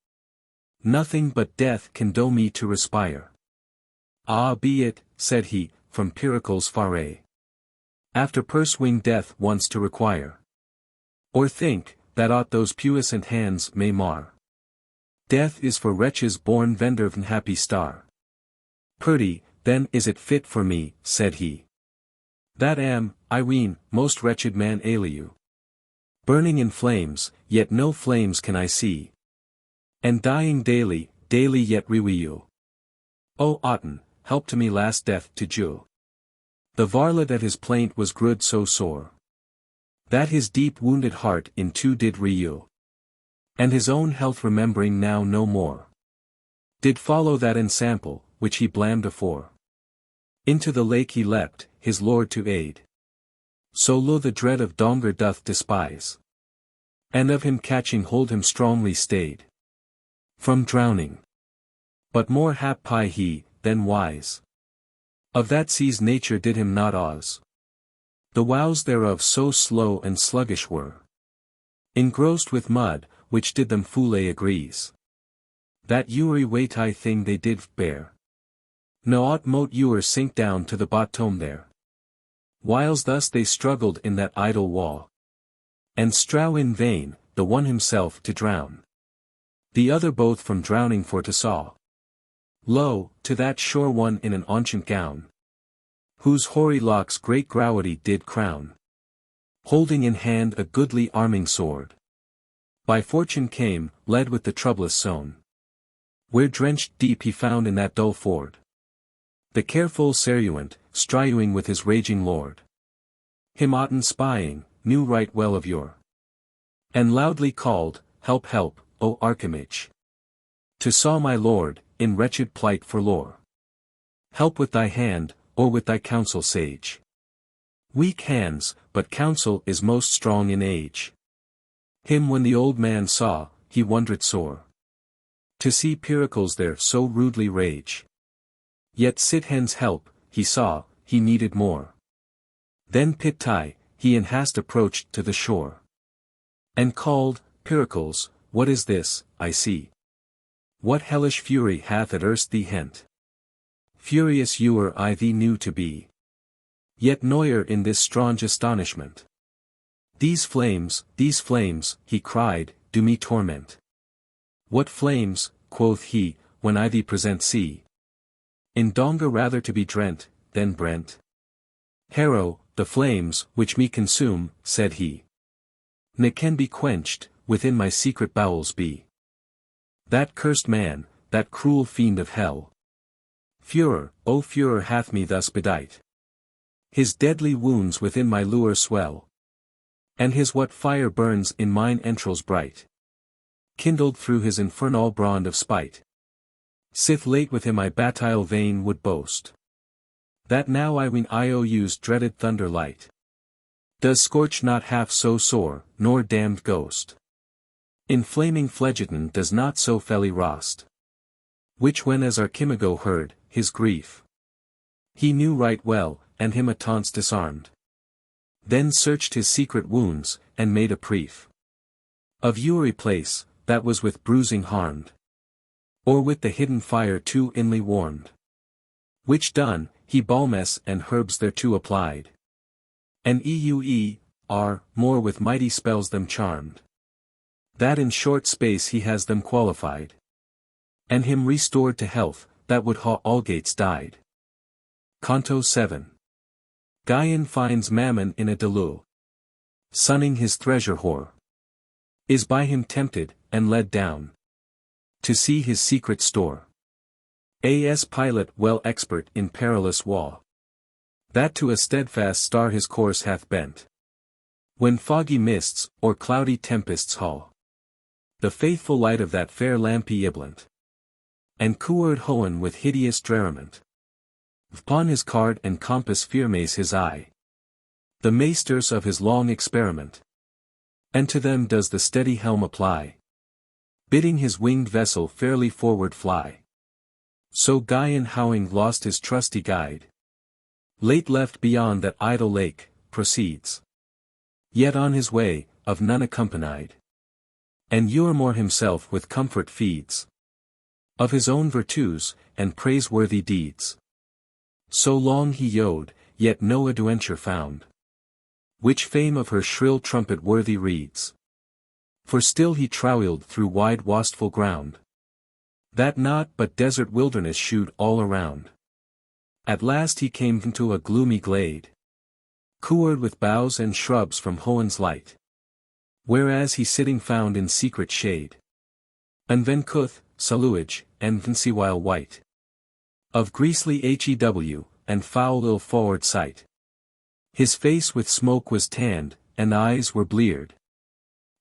Nothing but death can doe me to respire. Ah, be it, said he, from Pericles' Faerie. After pursuing death once to require. Or think, that aught those puissant hands may mar. Death is for wretches born vendor of unhappy star. Purdy, then is it fit for me, said he. That am, I ween, most wretched man alieu. Burning in flames, yet no flames can I see. And dying daily, daily yet reweeu. O Otten, help to me last death to Jew. The varlet at his plaint was grud so sore. That his deep wounded heart in two did renew. And his own health remembering now no more. Did follow that ensample, which he blamed afore. Into the lake he leapt, his lord to aid. So lo the dread of Donger doth despise. And of him catching hold him strongly stayed. From drowning. But more hap pie he, than wise. Of that sea's nature did him not awes. The wows thereof so slow and sluggish were. Engrossed with mud, which did them fool agrees. That ewery weight I thing they did bear. No aught mote ewer sink down to the bottom there. Whiles thus they struggled in that idle wall. And strow in vain, the one himself to drown. The other both from drowning for to saw. Lo, to that shore one in an ancient gown. Whose hoary locks great gravity did crown. Holding in hand a goodly arming sword. By fortune came, led with the troublous sown. Where drenched deep he found in that dull ford. The careful Seruant, striewing with his raging lord. Him Otten spying, knew right well of yore. And loudly called, help help, O Archimage. To saw my lord, in wretched plight forlore. Help with thy hand, or with thy counsel sage. Weak hands, but counsel is most strong in age. Him when the old man saw, he wondered sore. To see Pericles there so rudely rage. Yet sit hen's help, he saw, he needed more. Then pit-tie, he in hast approached to the shore. And called, Pericles, what is this, I see? What hellish fury hath at erst thee hent? Furious ewer I thee knew to be. Yet noyer in this strange astonishment. These flames, he cried, do me torment. What flames, quoth he, when I thee present see? In Donga rather to be drent, than brent. Harrow, the flames, which me consume, said he. Ne can be quenched, within my secret bowels be. That cursed man, that cruel fiend of hell. Furor, O furor hath me thus bedight. His deadly wounds within my lure swell. And his what fire burns in mine entrails bright. Kindled through his infernal brand of spite. Sith late with him I batile vain would boast. That now I ween Iou's dreaded thunder light. Does scorch not half so sore, nor damned ghost. In flaming phlegeton does not so felly rost. Which when as Archimago heard, his grief. He knew right well, and him at taunts disarmed. Then searched his secret wounds, and made a prief. Of ewery place, that was with bruising harmed. Or with the hidden fire too inly warmed. Which done, he balmess and herbs thereto applied. And more with mighty spells them charmed. That in short space he has them qualified. And him restored to health, that would ha all gates died. Canto 7. Gvyon finds Mammon in a deleu. Sunning his treasure whore. Is by him tempted, and led down. To see his secret store. As pilot well expert in perilous waw. That to a steadfast star his course hath bent. When foggy mists, or cloudy tempests haul. the faithful light of that fair lampy iblant. And coord hoen with hideous dreriment. Upon his card and compass firmes his eye. The meesters of his long experiment. And to them does the steady helm apply. Bidding his winged vessel fairly forward fly. So Gvyon howing lost his trusty guide. Late left beyond that idle lake, proceeds. Yet on his way, of none accompanied. And Euremore himself with comfort feeds. Of his own virtues, and praiseworthy deeds. So long he yode, yet no adventure found. Which fame of her shrill trumpet worthy reads. For still he troweled through wide wastful ground. That naught but desert wilderness shewed all around. At last he came into a gloomy glade. Coord with boughs and shrubs from Hoen's light. Whereas he sitting found in secret shade. And vencuth, saluage, and while white. Of griesly hew, and foul ill forward sight. His face with smoke was tanned, and eyes were bleared.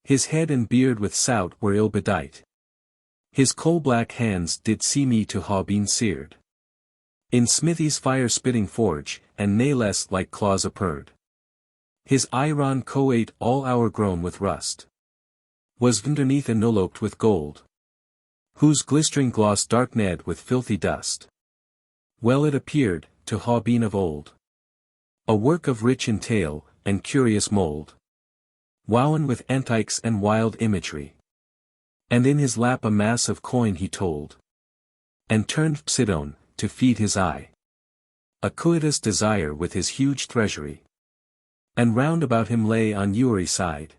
His head and beard with sout were ill bedight. His coal-black hands did see me to ha been seared. In smithy's fire-spitting forge, and nae less like claws apurred. His iron coate all hour-grown with rust. Was underneath enveloped with gold. Whose glistering gloss darkned with filthy dust. Well it appeared, to ha been of old. A work of rich in tale, and curious mould. Wowen with antiques and wild imagery. And in his lap a mass of coin he told. And turned Sidon, to feed his eye. A coetous desire with his huge treasury. And round about him lay on every side.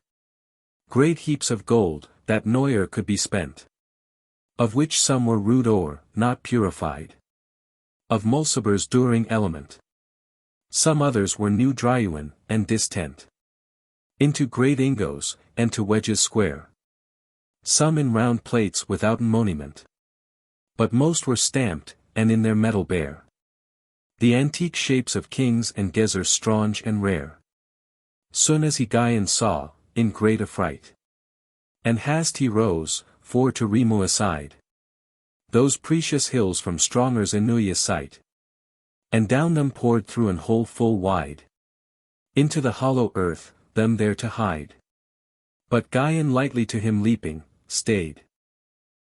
Great heaps of gold, that noyer could be spent. Of which some were rude ore, not purified. Of Mulciber's during element. Some others were new dryuen, and distent. Into great ingos, and to wedges square. Some in round plates withouten monument. But most were stamped, and in their metal bare. The antique shapes of kings and gezzers strange and rare. Soon as he Gvyon saw, in great affright. And hast he rose, for to remove aside. Those precious hills from Stronger's Inuya sight. And down them poured through an hole full wide. Into the hollow earth, them there to hide. But Gvyon lightly to him leaping, stayed.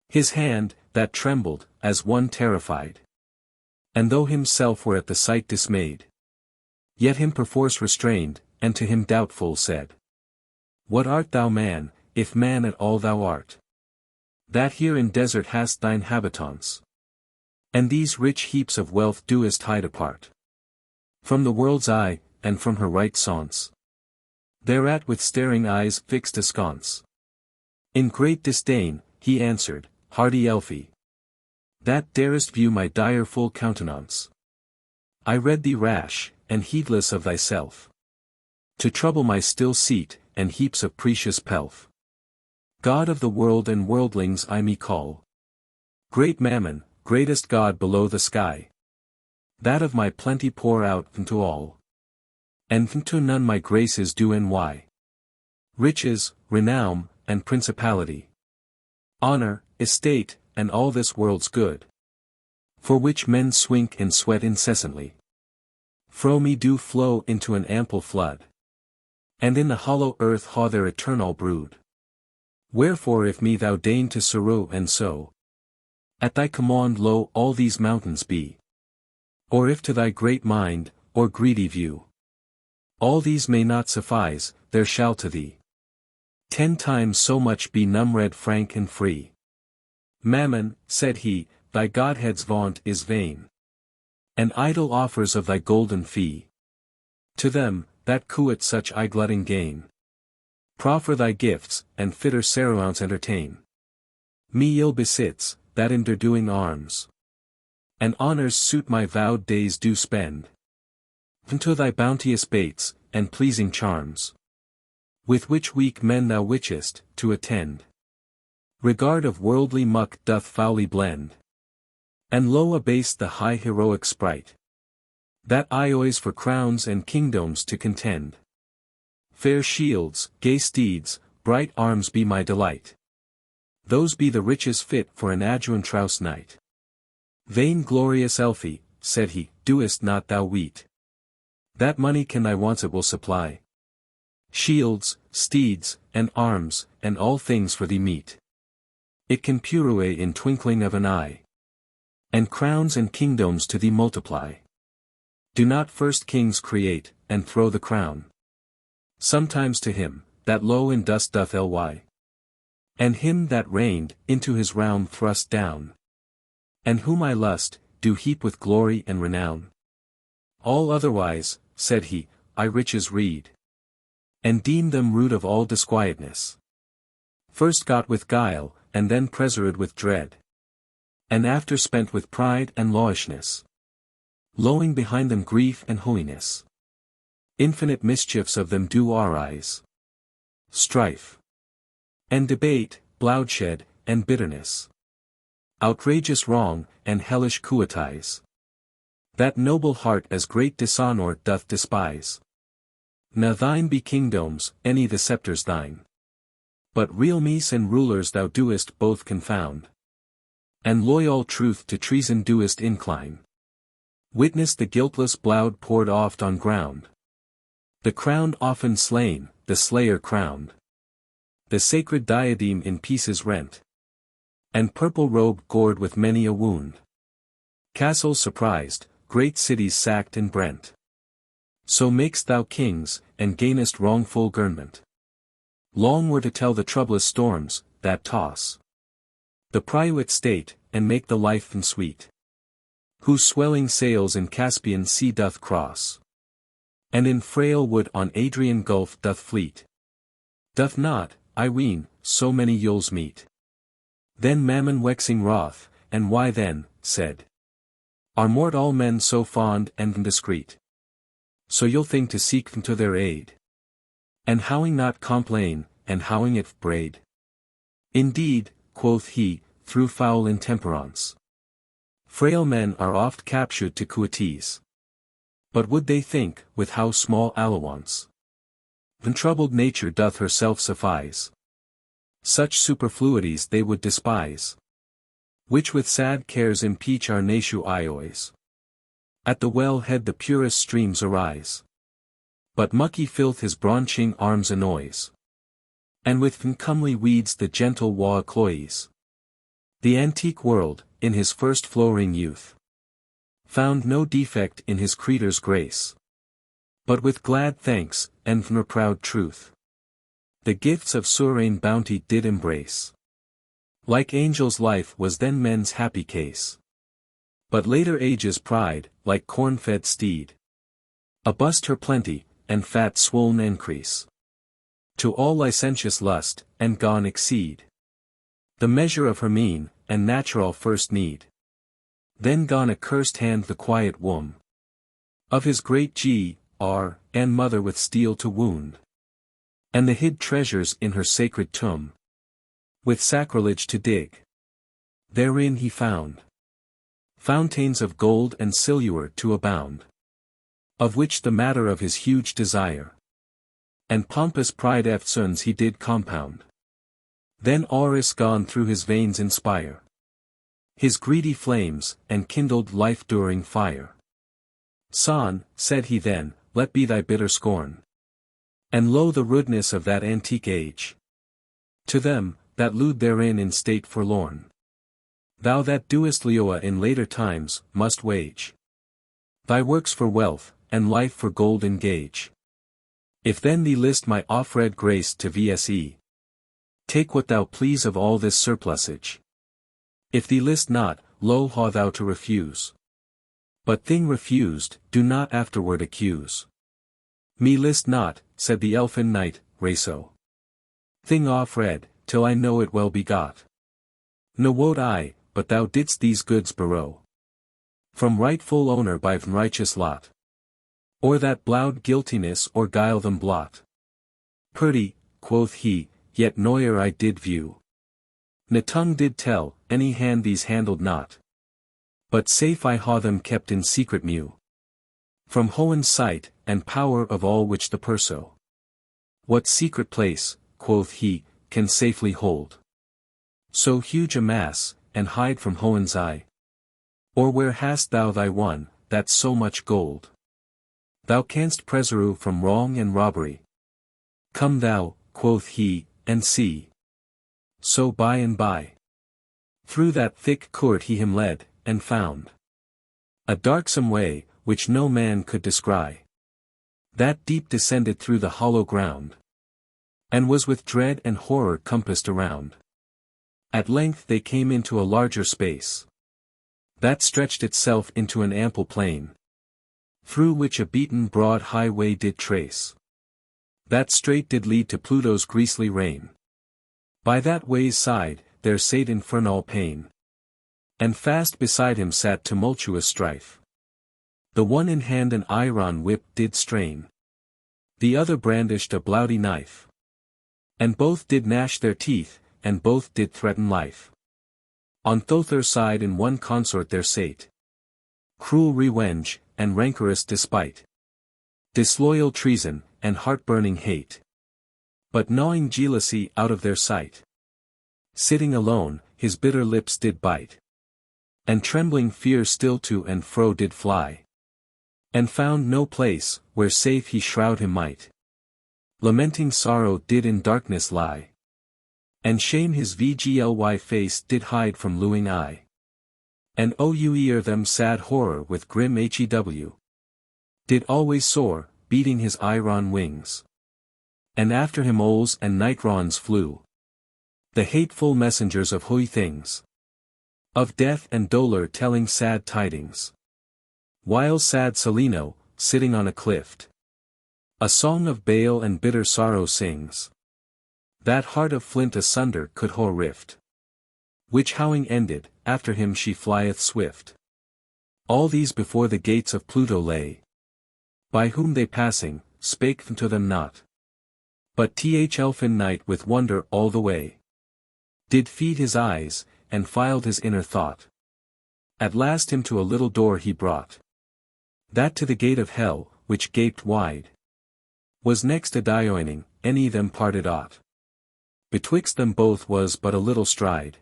His hand, that trembled, as one terrified. And though himself were at the sight dismayed. Yet him perforce restrained, and to him doubtful said. What art thou man, if man at all thou art? That here in desert hast thine habitants. And these rich heaps of wealth doest hide apart. From the world's eye, and from her right sconce. Thereat with staring eyes fixed askance. In great disdain, he answered, hardy Elfie. That darest view my direful countenance. I read thee rash, and heedless of thyself. To trouble my still seat, and heaps of precious pelf. God of the world and worldlings I me call. Great Mammon, greatest God below the sky. That of my plenty pour out unto all. And unto none my graces do enwy. Riches, renown, and principality. Honor, estate, and all this world's good. For which men swink and sweat incessantly. Fro me do flow into an ample flood. And in the hollow earth ha their eternal brood. Wherefore if me thou deign to sorrow and so. At thy command lo all these mountains be. Or if to thy great mind, or greedy view. All these may not suffice, there shall to thee. 10 times so much be numred frank and free. Mammon, said he, thy Godhead's vaunt is vain. And idle offers of thy golden fee. To them, that coet such glutting gain. Proffer thy gifts, and fitter Temperaunce entertain. Me ill besits, that in their doing arms. And honors suit my vowed days do spend. Unto thy bounteous baits, and pleasing charms. With which weak men thou wishest, to attend. Regard of worldly muck doth foully blend. And low abase the high heroic sprite. That I always for crowns and kingdoms to contend. Fair shields, gay steeds, bright arms be my delight. Those be the riches fit for an Trousse knight. Vain glorious Elfie, said he, doest not thou weet? That money can thy wants it will supply. Shields, steeds, and arms, and all things for thee meet. It can purue in twinkling of an eye. And crowns and kingdoms to thee multiply. Do not first kings create, and throw the crown. Sometimes to him, that low in dust doth lie. And him that reigned, into his realm thrust down. And whom I lust, do heap with glory and renown. All otherwise, said he, I riches read. And deem them root of all disquietness. First got with guile, and then preserved with dread. And after spent with pride and lawishness. Lowing behind them grief and holiness. Infinite mischiefs of them do arise. Strife. And debate, bloodshed, and bitterness. Outrageous wrong, and hellish coities. That noble heart as great dishonour doth despise. Na thine be kingdoms, any the sceptres thine. But realmies and rulers thou doest both confound. And loyal truth to treason doest incline. Witness the guiltless blood poured oft on ground. The crowned often slain, the slayer crowned. The sacred diadem in pieces rent. And purple robe gored with many a wound. Castles surprised, great cities sacked and brent. So makest thou kings, and gainest wrongful government. Long were to tell the troublous storms, that toss the private state, and make the life unsweet. Whose swelling sails in Caspian sea doth cross. And in frail wood on Adrian gulf doth fleet. Doth not, I ween, so many yules meet. Then Mammon waxing wroth, and why then, said. Are mort all men so fond and indiscreet? So you'll think to seek them to their aid. And howing not complain, and howing it braid. Indeed, quoth he, through foul intemperance. Frail men are oft captured to coities. But would they think, with how small allowance? When troubled nature doth herself suffice. Such superfluities they would despise. Which with sad cares impeach our natu iois. At the well head the purest streams arise. But mucky filth his branching arms annoys. And with uncomely weeds the gentle wa cloys. The antique world, in his first flowering youth, found no defect in his creator's grace. But with glad thanks, and from proud truth, the gifts of sovereign bounty did embrace. Like angels' life was then men's happy case. But later ages pride, like corn-fed steed, abust her plenty, and fat swoln increase. To all licentious lust, and gone exceed the measure of her mean, and natural first need. Then gone accursed hand the quiet womb of his great G.R. and mother with steel to wound. And the hid treasures in her sacred tomb, with sacrilege to dig. Therein he found fountains of gold and silver to abound, of which the matter of his huge desire, and pompous pride eftsoons he did compound. Then auris gone through his veins inspire his greedy flames, and kindled life-during fire. Son, said he then, let be thy bitter scorn. And lo the rudeness of that antique age. To them, that lewd therein in state forlorn. Thou that doest Leoa in later times, must wage thy works for wealth, and life for gold engage. If then thee list my offered grace to vse, take what thou please of all this surplusage. If thee list not, lo ha thou to refuse. But thing refused, do not afterward accuse. Me list not, said the elfin knight, Raso. Thing offered, till I know it well begot. No wot I, but thou didst these goods borrow from rightful owner by righteous lot. Or that bloud guiltiness or guile them blot. Purdy, quoth he, yet noyer I did view. Na tongue did tell, any hand these handled not. But safe I ha them kept in secret mew. From Hohen's sight, and power of all which the perso. What secret place, quoth he, can safely hold? So huge a mass, and hide from Hohen's eye? Or where hast thou thy one, that's so much gold? Thou canst preserve from wrong and robbery. Come thou, quoth he, and see. So by and by, through that thick court he him led, and found a darksome way, which no man could descry, that deep descended through the hollow ground, and was with dread and horror compassed around. At length they came into a larger space, that stretched itself into an ample plain, through which a beaten broad highway did trace, that straight did lead to Pluto's griesly reign. By that way's side, there sate infernal pain, and fast beside him sat tumultuous strife. The one in hand an iron whip did strain, the other brandished a bloody knife, and both did gnash their teeth, and both did threaten life. On th'other side in one consort there sate cruel revenge, and rancorous despite, disloyal treason, and heart-burning hate, but gnawing jealousy out of their sight. Sitting alone, his bitter lips did bite, and trembling fear still to and fro did fly, and found no place, where safe he shroud him might. Lamenting sorrow did in darkness lie, and shame his vgly face did hide from lewing eye. And o'er them sad horror with grim hew, did always soar, beating his iron wings. And after him owls and nightrons flew, the hateful messengers of hoy things, of death and dolour telling sad tidings. While sad Salino, sitting on a cliff, a song of bale and bitter sorrow sings, that heart of flint asunder could ho rift, which howling ended, after him she flieth swift. All these before the gates of Pluto lay, by whom they passing, spake to them not, but elfin night with wonder all the way, did feed his eyes, and filed his inner thought. At last him to a little door he brought, that to the gate of hell, which gaped wide, was next a dioning, any them parted aught. Betwixt them both was but a little stride,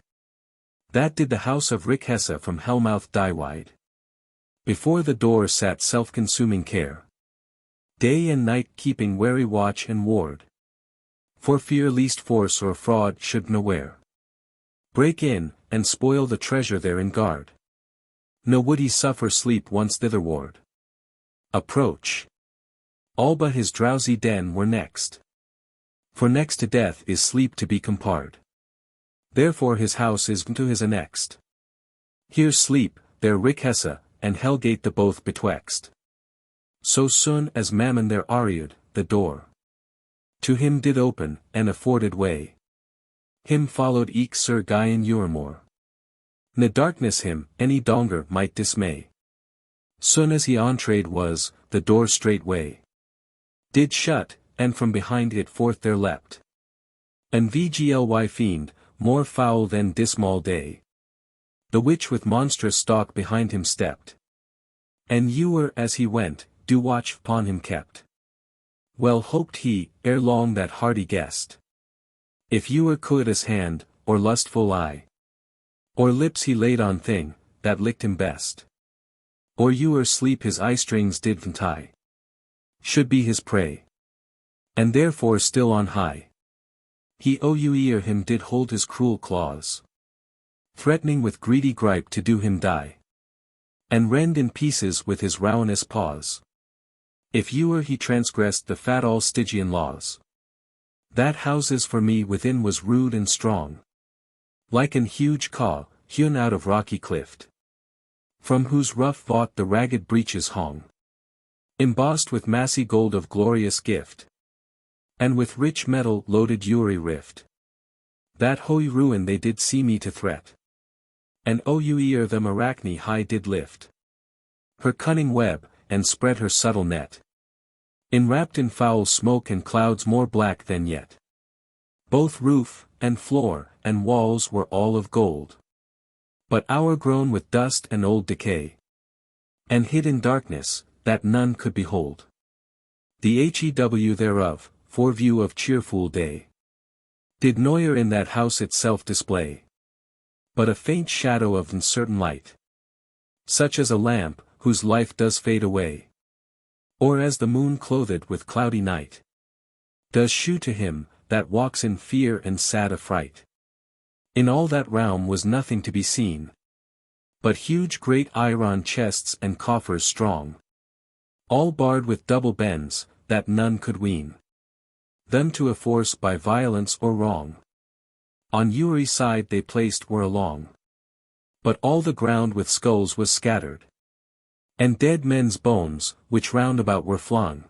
that did the house of Redcrosse from hellmouth die wide. Before the door sat self-consuming care, day and night keeping wary watch and ward, for fear least force or fraud should nowhere break in, and spoil the treasure therein guard. No would he suffer sleep once thitherward approach. All but his drowsy den were next, for next to death is sleep to be compared. Therefore his house is to his annexed. Here sleep, there Redcrosse, and Hellgate the both betwext. So soon as Mammon there ariud, the door to him did open, and afforded way. Him followed eke Sir Gvyon Urimore. Ne darkness him, any donger might dismay. Soon as he entreed was, the door straightway did shut, and from behind it forth there leapt an vgly fiend, more foul than dismal day, the which with monstrous stalk behind him stepped, and ewer as he went, do watch upon him kept. Well hoped he, ere long that hardy guest, if ewer could his hand, or lustful eye, or lips he laid on thing, that licked him best, or ewer sleep his eye strings did untie, should be his prey, and therefore still on high, he o'er him did hold his cruel claws, threatening with greedy gripe to do him die, and rend in pieces with his ravenous paws, if ewer he transgressed the fatal Stygian laws. That houses for me within was rude and strong, like an huge caw, hewn out of rocky cliff, from whose rough vault the ragged breaches hung, embossed with massy gold of glorious gift, and with rich metal loaded Uri rift. That holy ruin they did see me to threat, and o'er them Arachne high did lift her cunning web, and spread her subtle net, enwrapped in foul smoke and clouds more black than yet. Both roof, and floor, and walls were all of gold, but o'ergrown with dust and old decay, and hid in darkness, that none could behold the hew thereof, for view of cheerful day, did Neuer in that house itself display. but a faint shadow of uncertain light. Such as a lamp, whose life does fade away. Or as the moon clothed with cloudy night. Does shew to him, that walks in fear and sad affright. In all that realm was nothing to be seen, but huge great iron chests and coffers strong, all barred with double bends, that none could wean them to a force by violence or wrong. On every side they placed were along, but all the ground with skulls was scattered, and dead men's bones, which round about were flung,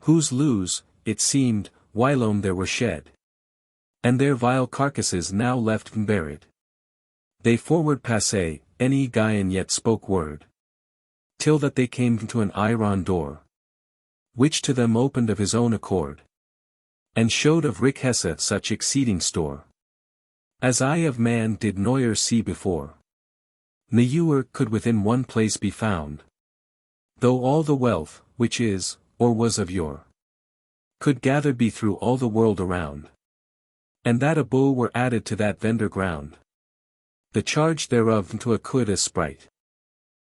whose loose, it seemed, whilome there were shed, and their vile carcasses now left unburied. They forward passé, any Gvyon yet spoke word, till that they came to an iron door, which to them opened of his own accord, and showed of Redcrosse such exceeding store, as eye of man did never see before. Never could within one place be found, though all the wealth, which is, or was of yore, could gathered be through all the world around. And that above were added to that vendor ground. The charge thereof unto a could as sprite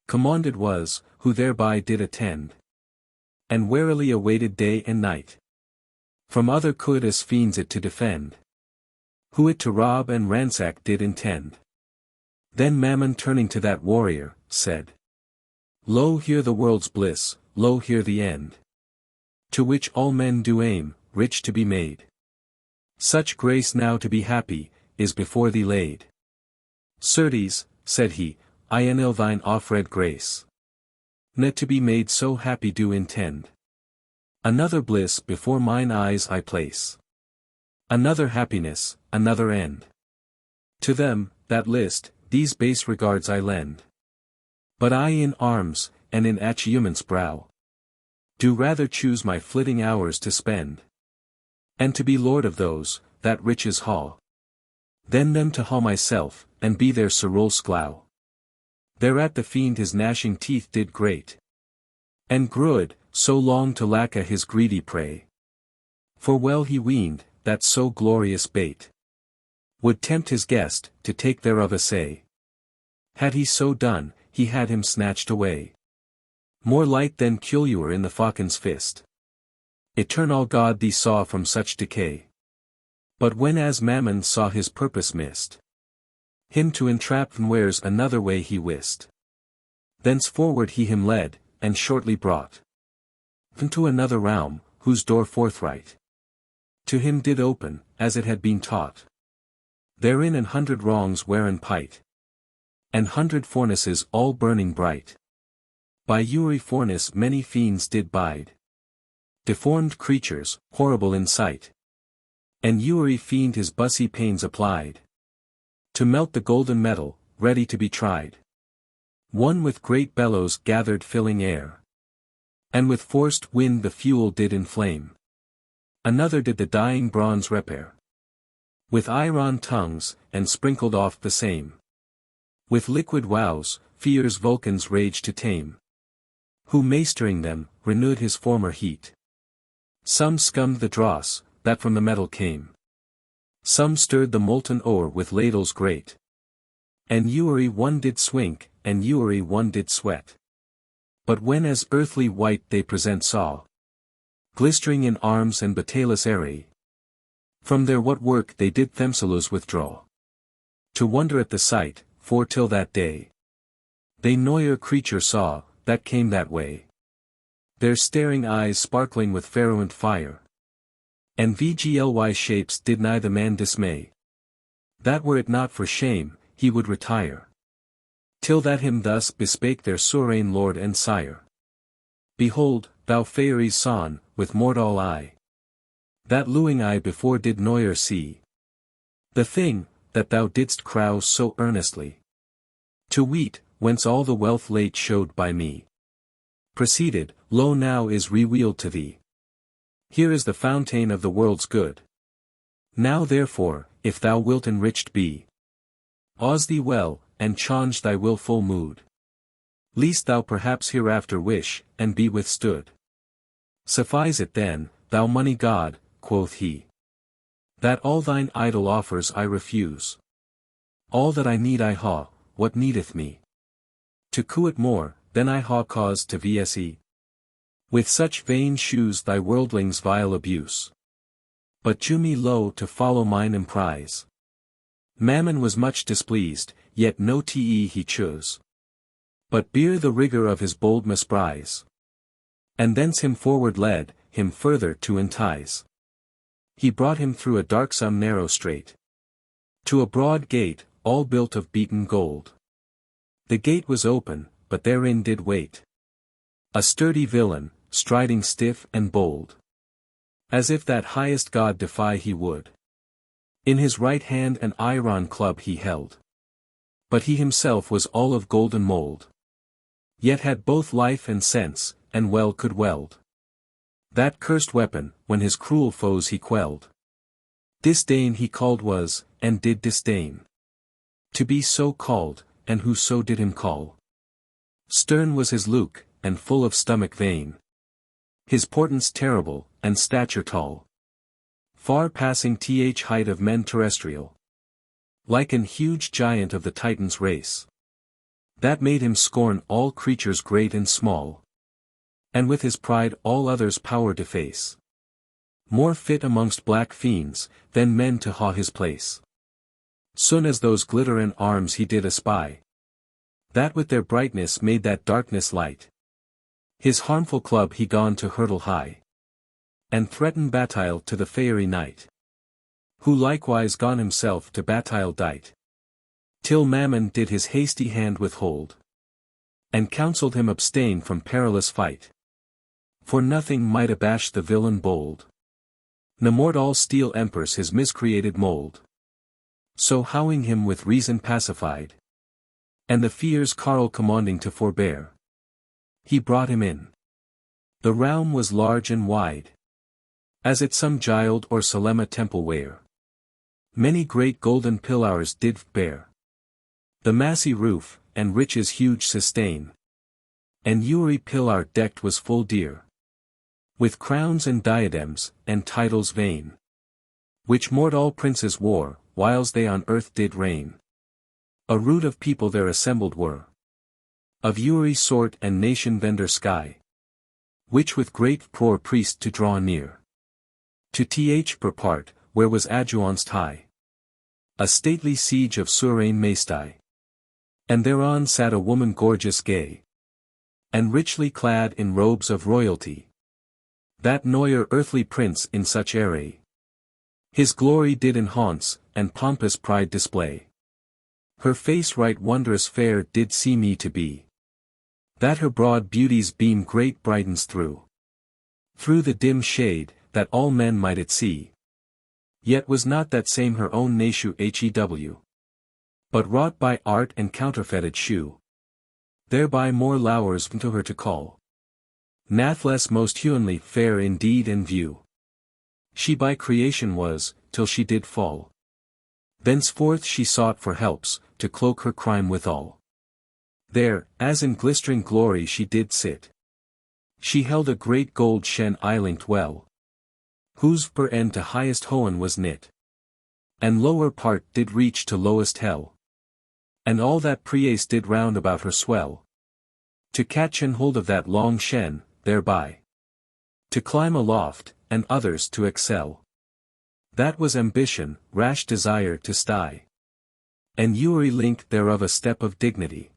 commanded was, who thereby did attend, and warily awaited day and night, from other could as fiends it to defend, who it to rob and ransack did intend. Then Mammon turning to that warrior, said, Lo here the world's bliss, lo here the end, to which all men do aim, rich to be made. Such grace now to be happy, is before thee laid. Certes, said he, I in thine offered grace, ne to be made so happy do intend. Another bliss before mine eyes I place, another happiness, another end. To them, that list, these base regards I lend. But I in arms, and in achievements brow, do rather choose my flitting hours to spend, and to be lord of those, that riches haul, than them to haul myself, and be their sole sklow. Thereat the fiend his gnashing teeth did grate, and grewed, so long to lack a his greedy prey. For well he weened, that so glorious bait would tempt his guest, to take thereof a say. Had he so done, he had him snatched away. More light than culure in the falcon's fist. Eternal God thee saw from such decay. But when as Mammon saw his purpose missed, him to entrap where's another way he wist. Thenceforward he him led, and shortly brought into another realm, whose door forthright to him did open, as it had been taught. Therein 100 wrongs wherein pight, and 100 fornaces all burning bright. By every fornace many fiends did bide, deformed creatures, horrible in sight. And every fiend his bussy pains applied, to melt the golden metal, ready to be tried. One with great bellows gathered filling air, and with forced wind the fuel did inflame. Another did the dying bronze repair, with iron tongues, and sprinkled off the same with liquid wows, fierce Vulcan's rage to tame, who mastering them, renewed his former heat. Some scummed the dross, that from the metal came. Some stirred the molten ore with ladles great. And every one did swink, and every one did sweat. But when as earthly white they present saw, glistering in arms and batalus array, from their what work they did themselves withdraw, to wonder at the sight, for till that day they never creature saw, that came that way. Their staring eyes sparkling with fervent fire, and VGLY shapes did neither man dismay. That were it not for shame, he would retire. Till that him thus bespake their sovereign lord and sire. Behold, thou Faerie son, with mortal eye, that luing eye before did never see the thing, that thou didst crouse so earnestly, to weet, whence all the wealth late showed by me proceeded, lo now is revealed to thee. Here is the fountain of the world's good. Now therefore, if thou wilt enriched be, ause thee well, and change thy wilful mood, lest thou perhaps hereafter wish, and be withstood. Suffice it then, thou money god, quoth he, that all thine idle offers I refuse. All that I need I ha, what needeth me? To coo it more, than I ha cause to vse. With such vain shoes thy worldlings vile abuse. But do me low to follow mine emprise. Mammon was much displeased, yet no te he chose. But bear the rigour of his bold misprise. And thence him forward led, him further to entice. He brought him through a darksome narrow strait. To a broad gate, all built of beaten gold. The gate was open, but therein did wait a sturdy villain, striding stiff and bold. As if that highest god defy he would. In his right hand an iron club he held. But he himself was all of golden mould. Yet had both life and sense, and well could weld. That cursed weapon, when his cruel foes he quelled. Disdain he called was, and did disdain. To be so called, and who so did him call. Stern was his look, and full of stomach vain. His portance terrible, and stature tall. Far passing height of men terrestrial. Like an huge giant of the Titan's race. That made him scorn all creatures great and small. And with his pride all others' power deface. More fit amongst black fiends, than men to ha his place. Soon as those glittering arms he did espy. That with their brightness made that darkness light. His harmful club he gone to hurtle high. And threaten battile to the Faerie knight. Who likewise gone himself to battile dight. Till Mammon did his hasty hand withhold. And counselled him abstain from perilous fight. For nothing might abash the villain bold. Ne mort all steel emperors his miscreated mould. So howing him with reason pacified. And the fears Carl commanding to forbear. He brought him in. The realm was large and wide. As it some gild or solemn temple where. Many great golden pillars did bear. The massy roof, and riches huge sustain. And every pillar decked was full dear. With crowns and diadems, and titles vain. Which mort all princes wore, whiles they on earth did reign. A rout of people there assembled were. Of every sort and nation vendor sky. Which with great poor priest to draw near. To per part, where was adjuanced high. A stately siege of Surain Maestai. And thereon sat a woman gorgeous gay. And richly clad in robes of royalty. That noyer earthly prince in such array. His glory did in haunts, and pompous pride display. Her face right wondrous fair did see me to be. That her broad beauty's beam great brightens through. Through the dim shade, that all men might it see. Yet was not that same her own nature hew. But wrought by art and counterfeited shew. Thereby more lowers to her to call. Nathless most humanly fair in deed and view. She by creation was, till she did fall. Thenceforth she sought for helps, to cloak her crime withal. There, as in glistering glory she did sit. She held a great gold shen linked well. Whose per end to highest hoen was knit. And lower part did reach to lowest hell. And all that priace did round about her swell. To catch and hold of that long shen, thereby. To climb aloft, and others to excel. That was ambition, rash desire to sty. And every link thereof a step of dignity.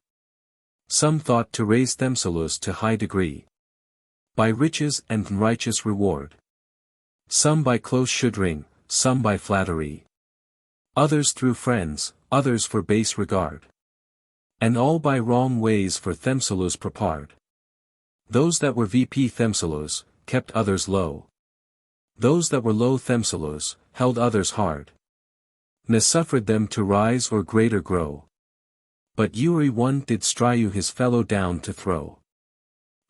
Some thought to raise themselves to high degree. By riches and righteous reward. Some by close shuddering, some by flattery. Others through friends, others for base regard. And all by wrong ways for themselves prepared. Those that were themselves, kept others low. Those that were low themselves, held others hard. Ne suffered them to rise or greater grow. But every one did strive his fellow down to throw.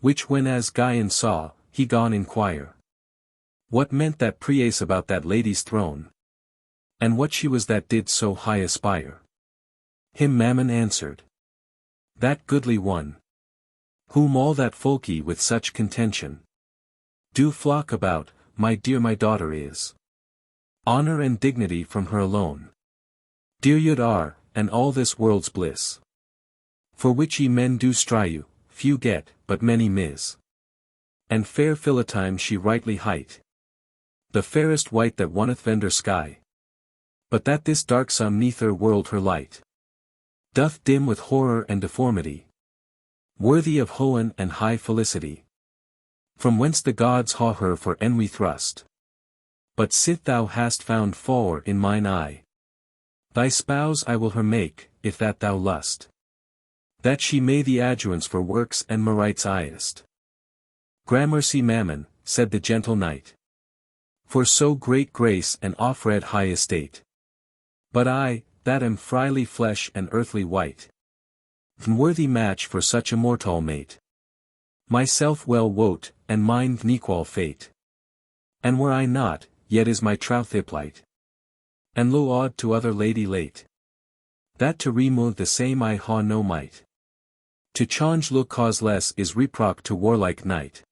Which when as Gvyon saw, he gone inquire. What meant that priace about that lady's throne? And what she was that did so high aspire? Him Mammon answered. That goodly one. Whom all that folky with such contention. Do flock about, my dear my daughter is. Honor and dignity from her alone. Dear yud are, and all this world's bliss. For which ye men do strive, few get, but many miss. And fair Philotime she rightly hight, the fairest wight that wonneth vendor sky. But that this darksome neither world her light doth dim with horror and deformity, worthy of hohen and high felicity, from whence the gods haw her for envy thrust. But sith thou hast found favour in mine eye, thy spouse I will her make, if that thou lust, that she may the adjuvants for works and merites highest. Gramercy Mammon, said the gentle knight, for so great grace and offred high estate. But I, that am freely flesh and earthly wight, worthy match for such a mortal mate. Myself well wot, and mine n'equal fate. And were I not, yet is my troth plight. And lo odd to other lady late, that to remove the same I ha no might. To change lo causeless is reproch to warlike knight.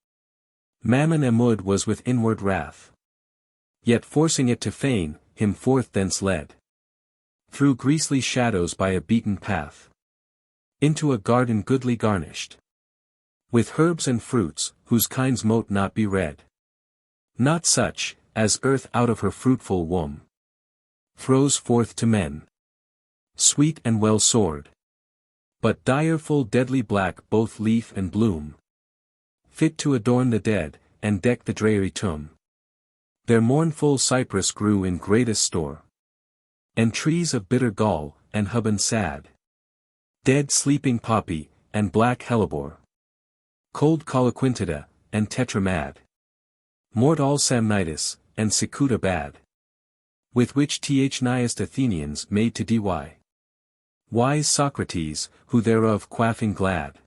Mammon Amud was with inward wrath, yet forcing it to feign, him forth thence led, through griesly shadows by a beaten path, into a garden goodly garnished, with herbs and fruits, whose kinds mote not be read. Not such, as earth out of her fruitful womb throws forth to men, sweet and well stored, but direful deadly black both leaf and bloom, fit to adorn the dead, and deck the dreary tomb. Their mournful cypress grew in greatest store, and trees of bitter gall, and hubban sad, dead sleeping poppy, and black hellebore, cold coloquintida, and tetramad, mort all samnitis, and cicuta bad, with which niest Athenians made to dy. Wise Socrates, who thereof quaffing glad,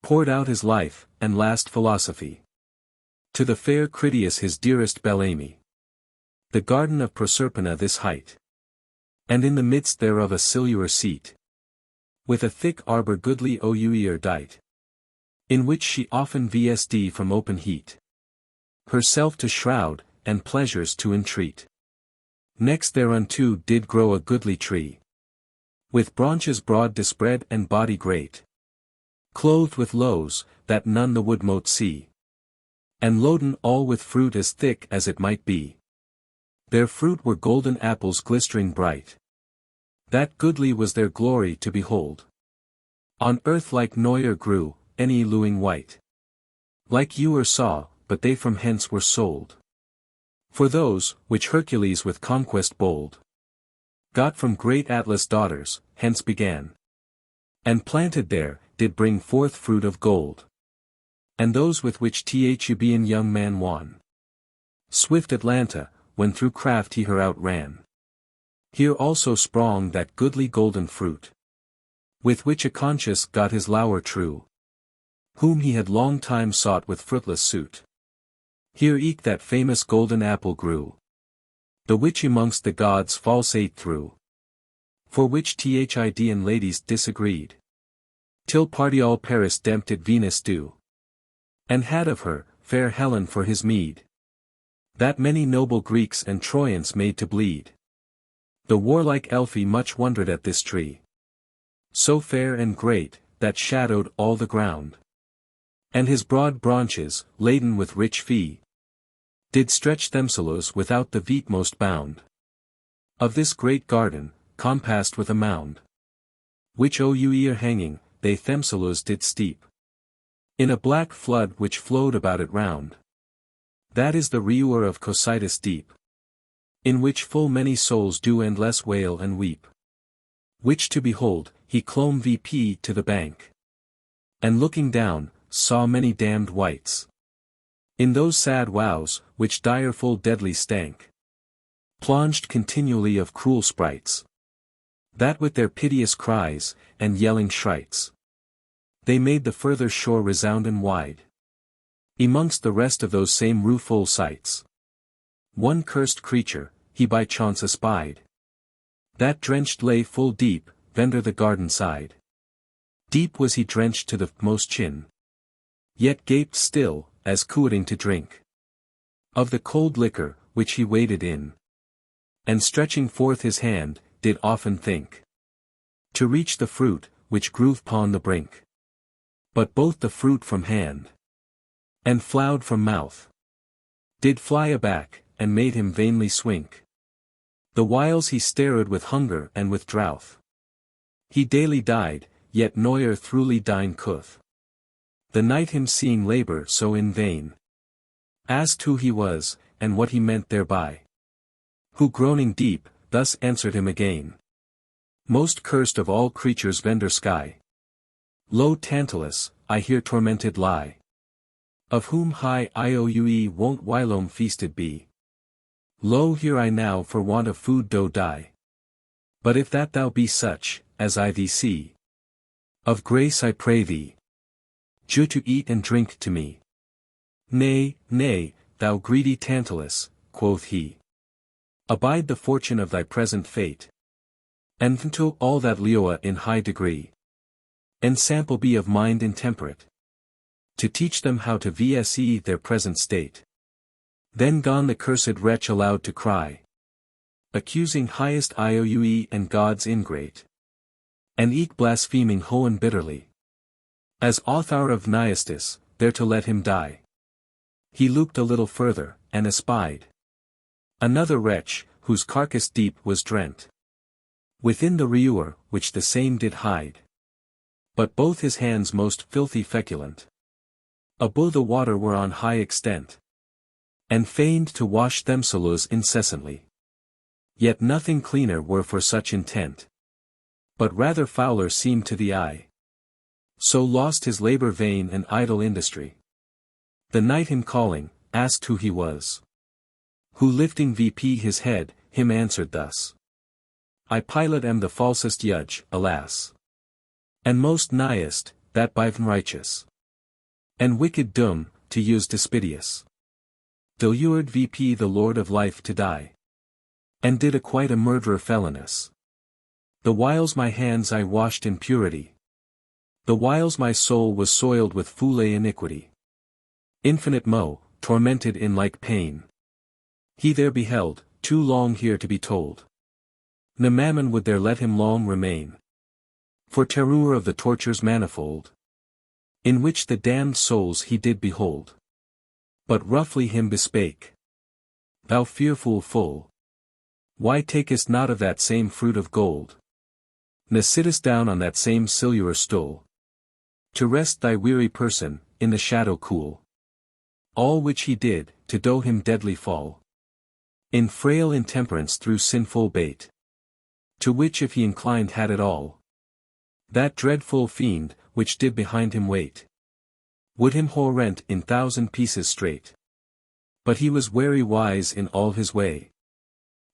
poured out his life, and last philosophy, to the fair Critias his dearest belle Amy. The garden of Proserpina this height, and in the midst thereof a silure seat, with a thick arbor goodly ouer dight, in which she often vsd from open heat, herself to shroud, and pleasures to entreat. Next thereunto did grow a goodly tree, with branches broad dispread and body great, clothed with lows, that none the wood mote see, and loaden all with fruit as thick as it might be. Their fruit were golden apples glistering bright, that goodly was their glory to behold. On earth like Neuer grew, any lewing white, like Ewer saw, but they from hence were sold. For those, which Hercules with conquest bold got from great Atlas' daughters, hence began, and planted there, did bring forth fruit of gold. And those with which Theban young man won, swift Atlanta, when through craft he her outran. Here also sprong that goodly golden fruit, with which Acontius got his lower true, whom he had long time sought with fruitless suit. Here eke that famous golden apple grew, the which amongst the gods falsate through, for which Thidian ladies disagreed, till partial Paris tempted Venus do, and had of her, fair Helen for his meed, that many noble Greeks and Trojans made to bleed. The warlike Elphi much wondered at this tree, so fair and great, that shadowed all the ground, and his broad branches, laden with rich fee, did stretch themselves without the veatmost bound of this great garden, compassed with a mound, which ouer hanging, they themselves did steep in a black flood which flowed about it round. That is the Reuer of Cocytus deep, in which full many souls do endless wail and weep, which to behold, he clomb vp to the bank, and looking down, saw many damned wights, in those sad wows, which direful deadly stank, plunged continually of cruel sprites, that with their piteous cries, and yelling shrites, they made the further shore resound wide. Amongst the rest of those same rueful sights, one cursed creature, he by chance espied, that drenched lay full deep, vendor the garden side. Deep was he drenched to the most chin, yet gaped still, as courting to drink of the cold liquor, which he waded in, and stretching forth his hand, did often think to reach the fruit, which grew upon the brink. But both the fruit from hand, and floud from mouth, did fly aback, and made him vainly swink. The whiles he stared with hunger and with drouth. He daily died, yet noyer throughly dine could. The knight him seeing labour so in vain, asked who he was, and what he meant thereby. Who groaning deep, thus answered him again. Most cursed of all creatures vender sky. Lo Tantalus, I here tormented lie. Of whom high Ioue won't whilome feasted be. Lo here I now for want of food do die. But if that thou be such, as I thee see, of grace I pray thee, do to eat and drink to me. Nay, nay, thou greedy Tantalus, quoth he. Abide the fortune of thy present fate. And until all that Leoa in high degree. And sample be of mind intemperate. To teach them how to vse their present state. Then gone the cursed wretch aloud to cry. Accusing highest Ioue and gods ingrate. And eke blaspheming Hoen bitterly. As author of Niastis, there to let him die. He looked a little further, and espied another wretch, whose carcass deep was drent within the rewer, which the same did hide. But both his hands most filthy feculent above the water were on high extent, and feigned to wash themselves incessantly. Yet nothing cleaner were for such intent, but rather fouler seemed to the eye. So lost his labour vain and idle industry. The knight him calling, asked who he was. Who lifting vp his head, him answered thus. I Pilate am the falsest judge, alas. And most nighest, that by've righteous. And wicked doom, to use despidious. Delured vp the Lord of life to die. And did acquite a murderer felonious. The whiles my hands I washed in purity. The whiles my soul was soiled with foule iniquity. Infinite moe, tormented in like pain. He there beheld, too long here to be told. Ne mammon would there let him long remain. For terror of the tortures manifold. In which the damned souls he did behold. But roughly him bespake. Thou fearful fool! Why takest not of that same fruit of gold? Ne sittest down on that same silver stool. To rest thy weary person, in the shadow cool. All which he did, to do him deadly fall. In frail intemperance through sinful bait. To which if he inclined had it all. That dreadful fiend, which did behind him wait. Would him whole rent in 1,000 pieces straight. But he was wary wise in all his way.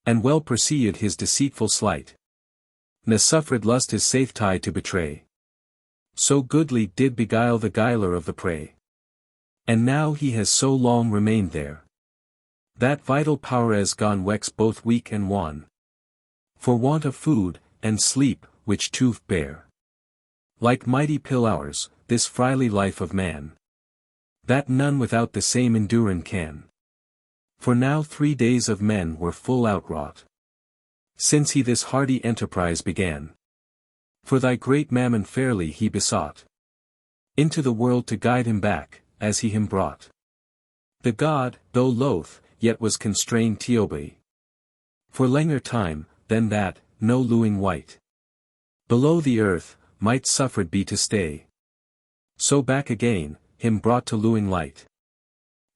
And well perceived his deceitful sleight. Ne suffered lust his safe tie to betray. So goodly did beguile the guiler of the prey. And now he has so long remained there. That vital power has gone wex both weak and wan. For want of food, and sleep, which tooth bear. Like mighty pill hours, this frily life of man. That none without the same endurin can. For now 3 days of men were full outwrought. Since he this hardy enterprise began. For thy great mammon fairly he besought. Into the world to guide him back, as he him brought. The god, though loath, yet was constrained to obey. For langer time, than that, no luing wight. Below the earth, might suffered be to stay. So back again, him brought to luing light.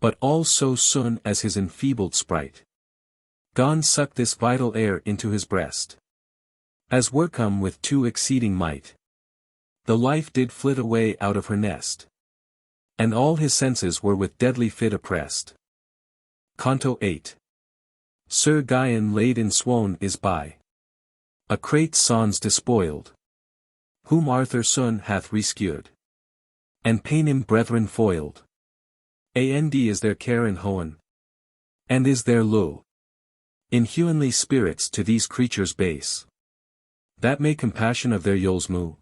But all so soon as his enfeebled sprite. Gone suck this vital air into his breast. As were come with too exceeding might. The life did flit away out of her nest. And all his senses were with deadly fit oppressed. Canto 8. Sir Gvyon laid in swoon is by. A crate sans despoiled. Whom Arthur son hath rescued. And Paynim brethren foiled. And is their care in Hoen. And is their lo. Inhumanly spirits to these creatures base. That may compassion of their yoles move.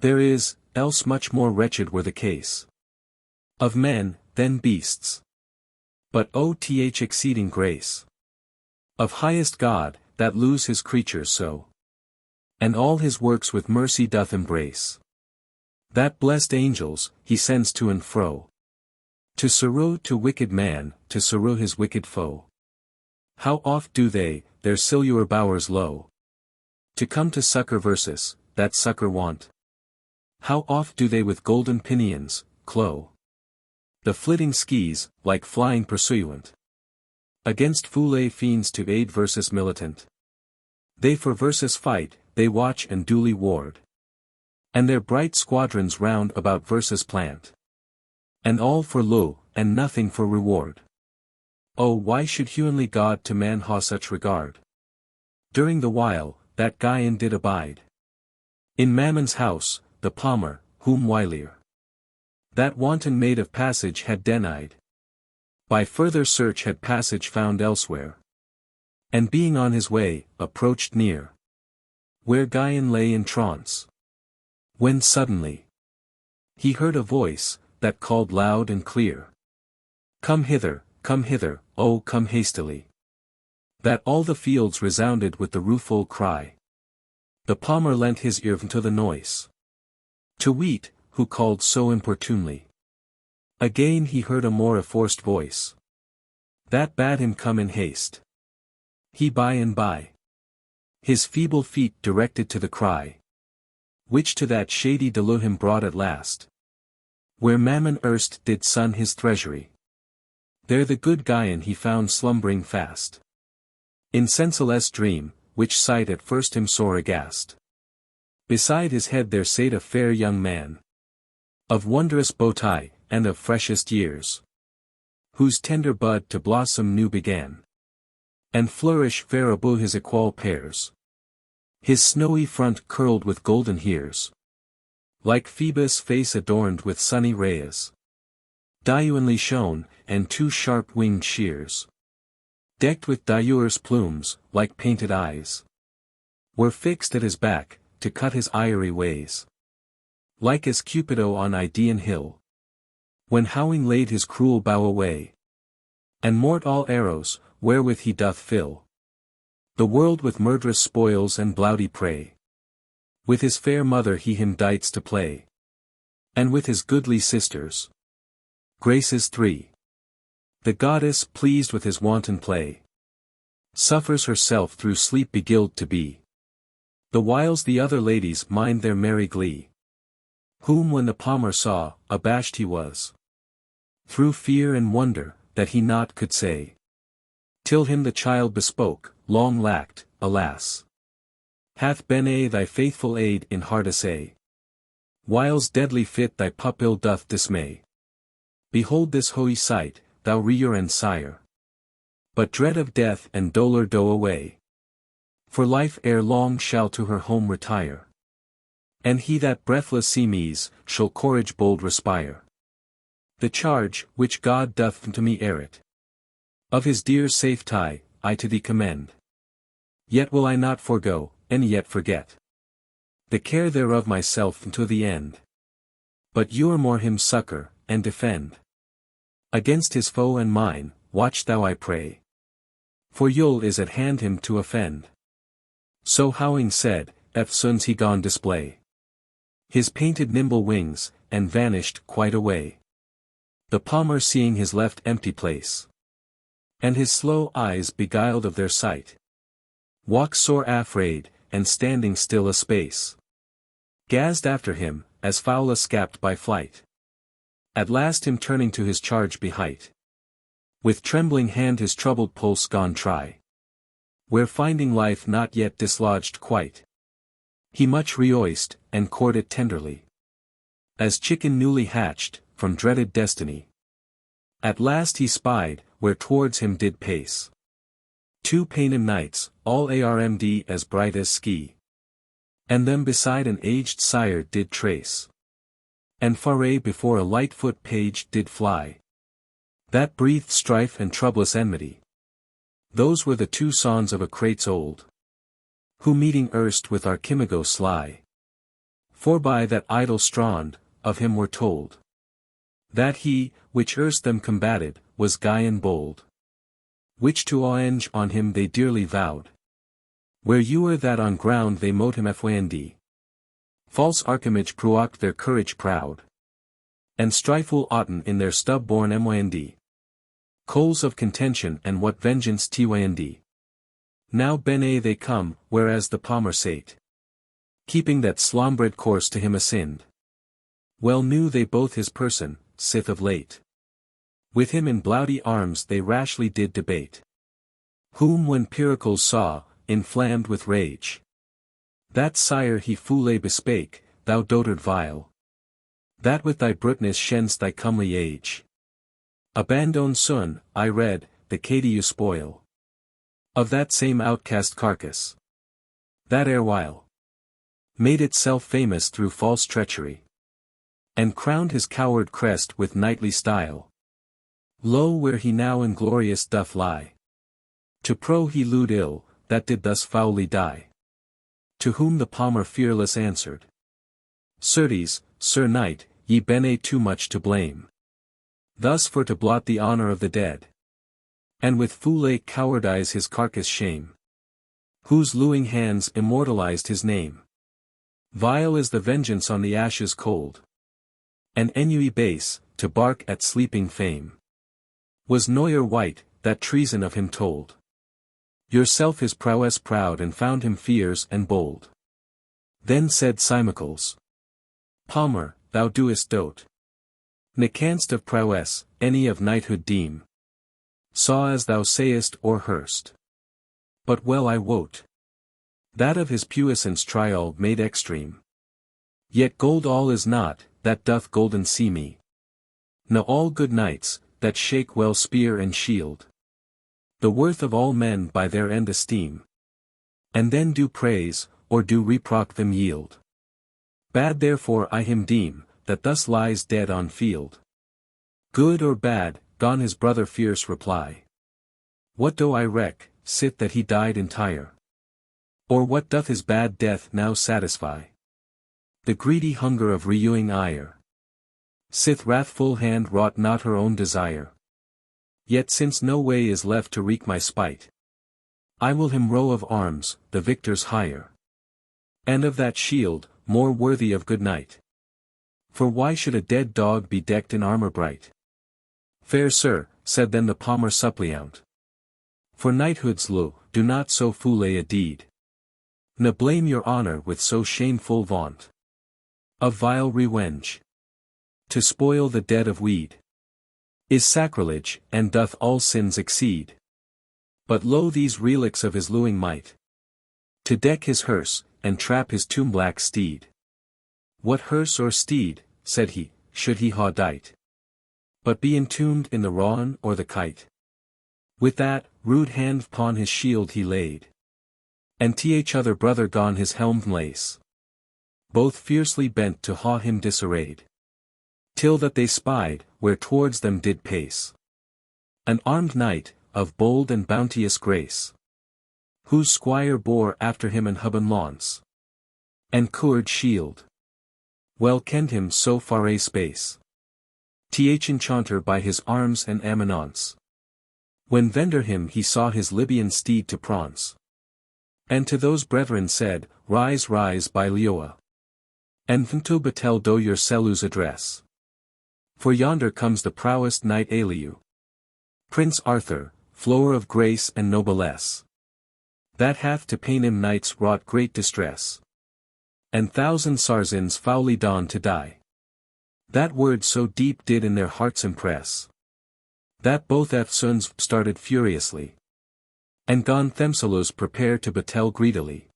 There is, else much more wretched were the case. Of men, than beasts. But oth exceeding grace. Of highest God, that lose his creatures so. And all his works with mercy doth embrace. That blessed angels, he sends to and fro. To sorrow to wicked man, to sorrow his wicked foe. How oft do they, their silure bowers low, to come to succor versus, that succor want? How oft do they with golden pinions, clow the flitting skis, like flying pursuant, against foule fiends to aid versus militant. They for versus fight, they watch and duly ward. And their bright squadrons round about versus plant. And all for lo, and nothing for reward. Oh, why should humanly God to man ha such regard? During the while, that Gvyon did abide in Mammon's house, the palmer, whom whilier that wanton maid of passage had denied. By further search had passage found elsewhere. And being on his way, approached near where Gvyon lay in trance. When suddenly he heard a voice, that called loud and clear. Come hither, oh come hastily. That all the fields resounded with the rueful cry. The palmer lent his ear to the noise. To weet, who called so importunely. Again he heard a more forced voice. That bade him come in haste. He by and by his feeble feet directed to the cry, which to that shady deleu him brought at last. Where Mammon erst did sun his treasury. There the good Gvyon he found slumbering fast. In senseless dream, which sight at first him sore aghast. Beside his head there sate a fair young man. Of wondrous bowtie, and of freshest years. Whose tender bud to blossom new began. And flourish fair above his equal pears. His snowy front curled with golden hairs. Like Phoebus' face adorned with sunny rays. Diurnally shone, and two sharp-winged shears. Decked with diur's plumes, like painted eyes. Were fixed at his back, to cut his irie ways. Like as Cupido on Idaean hill. When howling laid his cruel bow away. And mort all arrows, wherewith he doth fill the world with murderous spoils and bloody prey. With his fair mother he him dights to play. And with his goodly sisters. Graces 3. The goddess, pleased with his wanton play, suffers herself through sleep beguiled to be. The whiles the other ladies mind their merry glee. Whom when the palmer saw, abashed he was. Through fear and wonder, that he naught could say. Till him the child bespoke, long lacked, alas. Hath been thy faithful aid in hard assay. Whiles deadly fit thy pupil doth dismay. Behold this holy sight, thou rear and sire. But dread of death and dolour doe away. For life ere long shall to her home retire. And he that breathless seemes, shall courage bold respire. The charge, which God doth to me it. Of his dear safe tie, I to thee commend. Yet will I not forego, and yet forget. The care thereof myself unto the end. But you are more him succor, and defend. Against his foe and mine, watch thou I pray. For Yule is at hand him to offend. So howling said, eftsoons he gone display. His painted nimble wings, and vanished quite away. The palmer seeing his left empty place. And his slow eyes beguiled of their sight. Walks sore afraid, and standing still a space. Gazed after him, as fowl escaped by flight. At last him turning to his charge behight. With trembling hand his troubled pulse gone try. Where finding life not yet dislodged quite. He much rejoiced, and courted tenderly. As chicken newly hatched, from dreaded destiny. At last he spied, where towards him did pace. Two Paynim knights, all armd as bright as ski. And them beside an aged sire did trace. And Faerie before a light-foot page did fly. That breathed strife and troublous enmity. Those were the two sons of a crates old. Who meeting erst with Archimago sly. For by that idle strand, of him were told. That he, which erst them combated, was Gvyon bold. Which to avenge on him they dearly vowed. Where you were that on ground they mote him fwnd. False archimage pruoct their courage proud. And strifeful aughten in their stub-born mynd. Coals of contention and what vengeance tynd. Now bene they come, whereas the palmer sate. Keeping that slombred course to him ascend. Well knew they both his person, sith of late. With him in bloudy arms they rashly did debate. Whom when Pericles saw, inflamed with rage. That sire he foule bespake, thou dotard vile. That with thy brutness shenst thy comely age. Abandon son, I read, the Cady you spoil. Of that same outcast carcass. That erewhile made itself famous through false treachery. And crowned his coward crest with knightly style. Lo where he now inglorious doth lie. To pro he lewd ill, that did thus foully die. To whom the palmer fearless answered. Certes, Sir Knight, ye bene too much to blame. Thus for to blot the honor of the dead. And with foule cowardize his carcass shame. Whose lewing hands immortalized his name. Vile is the vengeance on the ashes cold. And ennui base, to bark at sleeping fame. Was Neuer white, that treason of him told. Yourself his prowess proud and found him fierce and bold. Then said Simicles. Palmer, thou doest dote. Ne canst of prowess, any of knighthood deem. Saw as thou sayest or hearst. But well I wot. That of his puissance trial made extreme. Yet gold all is not, that doth golden see me. Ne all good knights, that shake well spear and shield. The worth of all men by their end esteem. And then do praise, or do reproch them yield. Bad therefore I him deem, that thus lies dead on field. Good or bad, gone his brother fierce reply. What do I reck, sith that he died entire? Or what doth his bad death now satisfy? The greedy hunger of renewing ire. Sith wrathful hand wrought not her own desire. Yet since no way is left to wreak my spite, I will him row of arms, the victor's hire. And of that shield, more worthy of good knight. For why should a dead dog be decked in armor bright? Fair sir, said then the palmer suppliant. For knighthood's lo, do not so foule a deed. Ne blame your honor with so shameful vaunt. Of vile revenge. To spoil the dead of weed. Is sacrilege, and doth all sins exceed. But lo these relics of his lewing might. To deck his hearse, and trap his tomb-black steed. What hearse or steed, said he, should he ha dight? But be entombed in the rawn or the kite. With that, rude hand upon his shield he laid. And t'each other brother gone his helm lace. Both fiercely bent to ha him disarrayed. Till that they spied, where towards them did pace. An armed knight, of bold and bounteous grace. Whose squire bore after him an hubban lance. And courage shield. Well kenned him so far a space. T'each enchanter by his arms and eminence. When vendor him he saw his Libyan steed to praunce. And to those brethren said, Rise rise by Leoa. And fnto betel do your selus address. For yonder comes the prowest knight Aliu. Prince Arthur, flower of grace and noblesse. That hath to Paynim knights wrought great distress. And thousand Sarzins foully donned to die. That word so deep did in their hearts impress. That both eftsoons started furiously. And gone Themsalus prepare to battle greedily.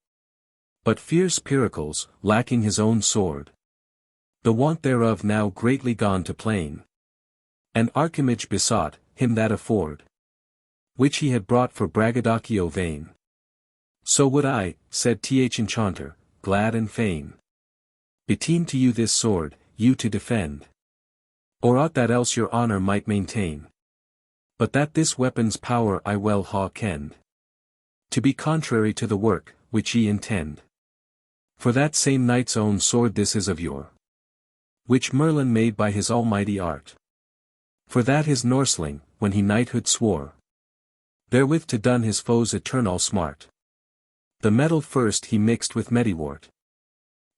But fierce Pericles, lacking his own sword. The want thereof now greatly gone to plain. And Archimage besought, him that afford. Which he had brought for braggadocio vain. So would I, said Th enchanter, glad and fain. Beteem to you this sword, you to defend. Or aught that else your honor might maintain. But that this weapon's power I well ha kenned. To be contrary to the work, which ye intend. For that same knight's own sword this is of yore. Which Merlin made by his almighty art. For that his Norseling, when he knighthood swore. Therewith to done his foes eternal smart. The metal first he mixed with medywort,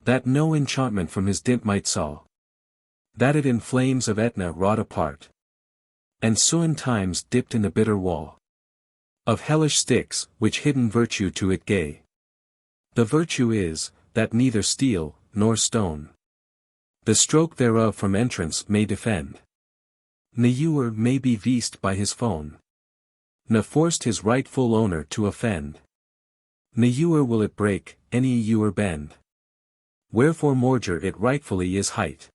that no enchantment from his dint might saw, that it in flames of Etna wrought apart, and soon times dipped in the bitter wall of hellish sticks, which hidden virtue to it gay. The virtue is, that neither steel, nor stone, the stroke thereof from entrance may defend. Ne ewer may be veest by his phone, ne forced his rightful owner to offend. Ne ewer will it break, any ewer bend. Wherefore morger it rightfully is height.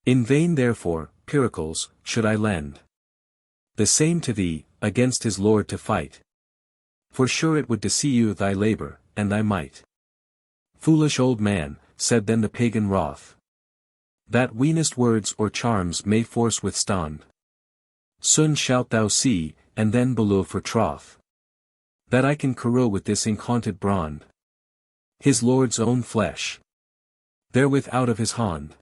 In vain therefore, Pyrrhicles, should I lend the same to thee, against his lord to fight. For sure it would deceive thy labor, and thy might. Foolish old man, said then the pagan wroth, that weenest words or charms may force withstand. Soon shalt thou see, and then below for troth, that I can corroe with this incontinent brand his lord's own flesh, therewith out of his hand.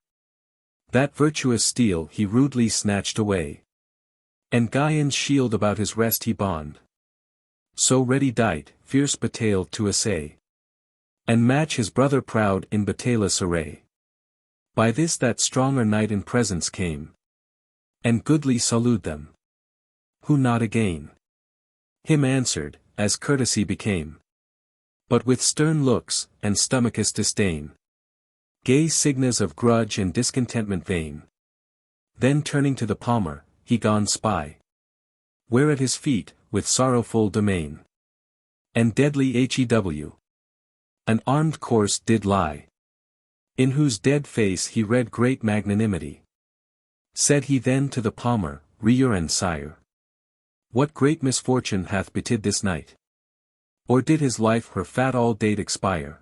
That virtuous steel he rudely snatched away, and Gvyon's shield about his rest he bond. So ready dight, fierce bataille to essay, and match his brother proud in bataillous array. By this that stronger knight in presence came, and goodly saluted them. Who not again him answered, as courtesy became, but with stern looks, and stomachous disdain, gay signs of grudge and discontentment vain. Then turning to the palmer, he gone spy, where at his feet, with sorrowful domain, and deadly hew, an armed corse did lie, in whose dead face he read great magnanimity. Said he then to the palmer, Reurend sire, what great misfortune hath betid this knight? Or did his life her fat all date expire?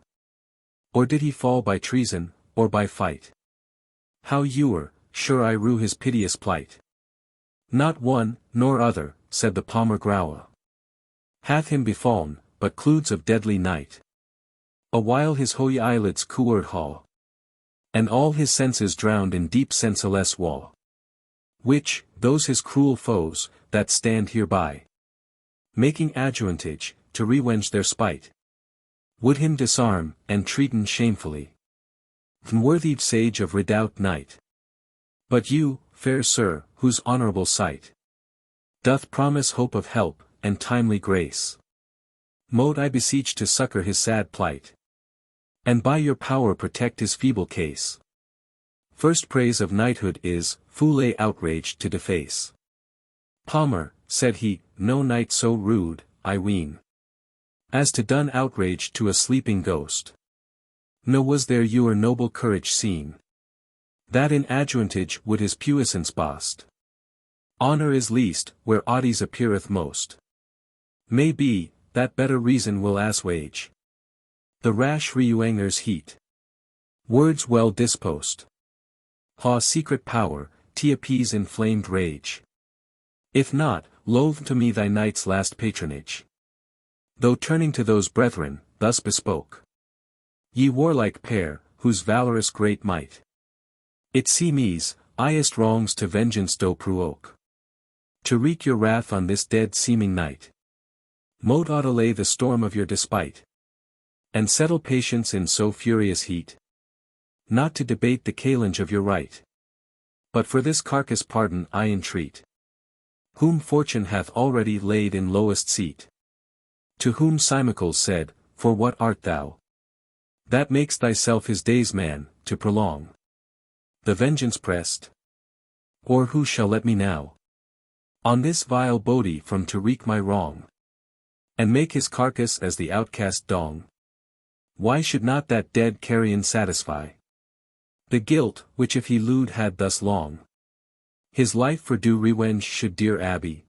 Or did he fall by treason, or by fight? How ewer, sure I rue his piteous plight. Not one, nor other, said the palmer Growe, hath him befallen, but clouds of deadly night. Awhile his holy eyelids coored haw, and all his senses drowned in deep senseless woe. Which, those his cruel foes, that stand hereby, making adjuvantage, to revenge their spite, would him disarm, and treaten shamefully. Unworthy sage of redoubt knight. But you, fair sir, whose honorable sight doth promise hope of help, and timely grace, mote I beseech to succor his sad plight, and by your power protect his feeble case. First praise of knighthood is, foule outraged to deface. Palmer, said he, no knight so rude, I ween, as to done outrage to a sleeping ghost. No was there ewer noble courage seen, that in adjuvantage would his puissance boast. Honor is least, where oddies appeareth most. May be, that better reason will assuage the rash reuanger's heat. Words well disposed ha secret power, to appease inflamed rage. If not, loathe to me thy knight's last patronage. Though turning to those brethren, thus bespoke. Ye warlike pair, whose valorous great might, it seemes, highest wrongs to vengeance do provoke. To wreak your wrath on this dead seeming night, mote ought allay the storm of your despite, and settle patience in so furious heat. Not to debate the challenge of your right, but for this carcass pardon I entreat, whom fortune hath already laid in lowest seat. To whom Simicles said, for what art thou, that makes thyself his days man, to prolong the vengeance pressed? Or who shall let me now on this vile body from to wreak my wrong, and make his carcass as the outcast dong? Why should not that dead carrion satisfy the guilt, which if he lewd had thus long, his life for due revenge should dear abbey?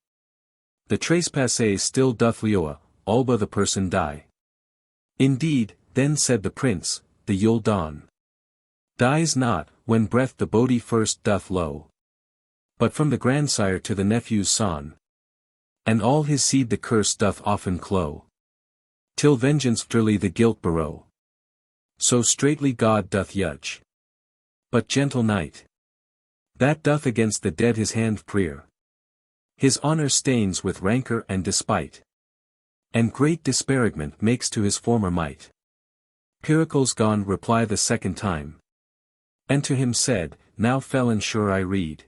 The trespasse still doth leoa, alba the person die. Indeed, then said the prince, the Yule dawn dies not, when breath the body first doth low, but from the grandsire to the nephew's son, and all his seed the curse doth often clow, till vengeance furly the guilt borrow. So straightly God doth judge. But gentle knight, that doth against the dead his hand prear, his honor stains with rancor and despite. And great disparagement makes to his former might. Pericles gone reply the second time. And to him said, Now felon sure I read.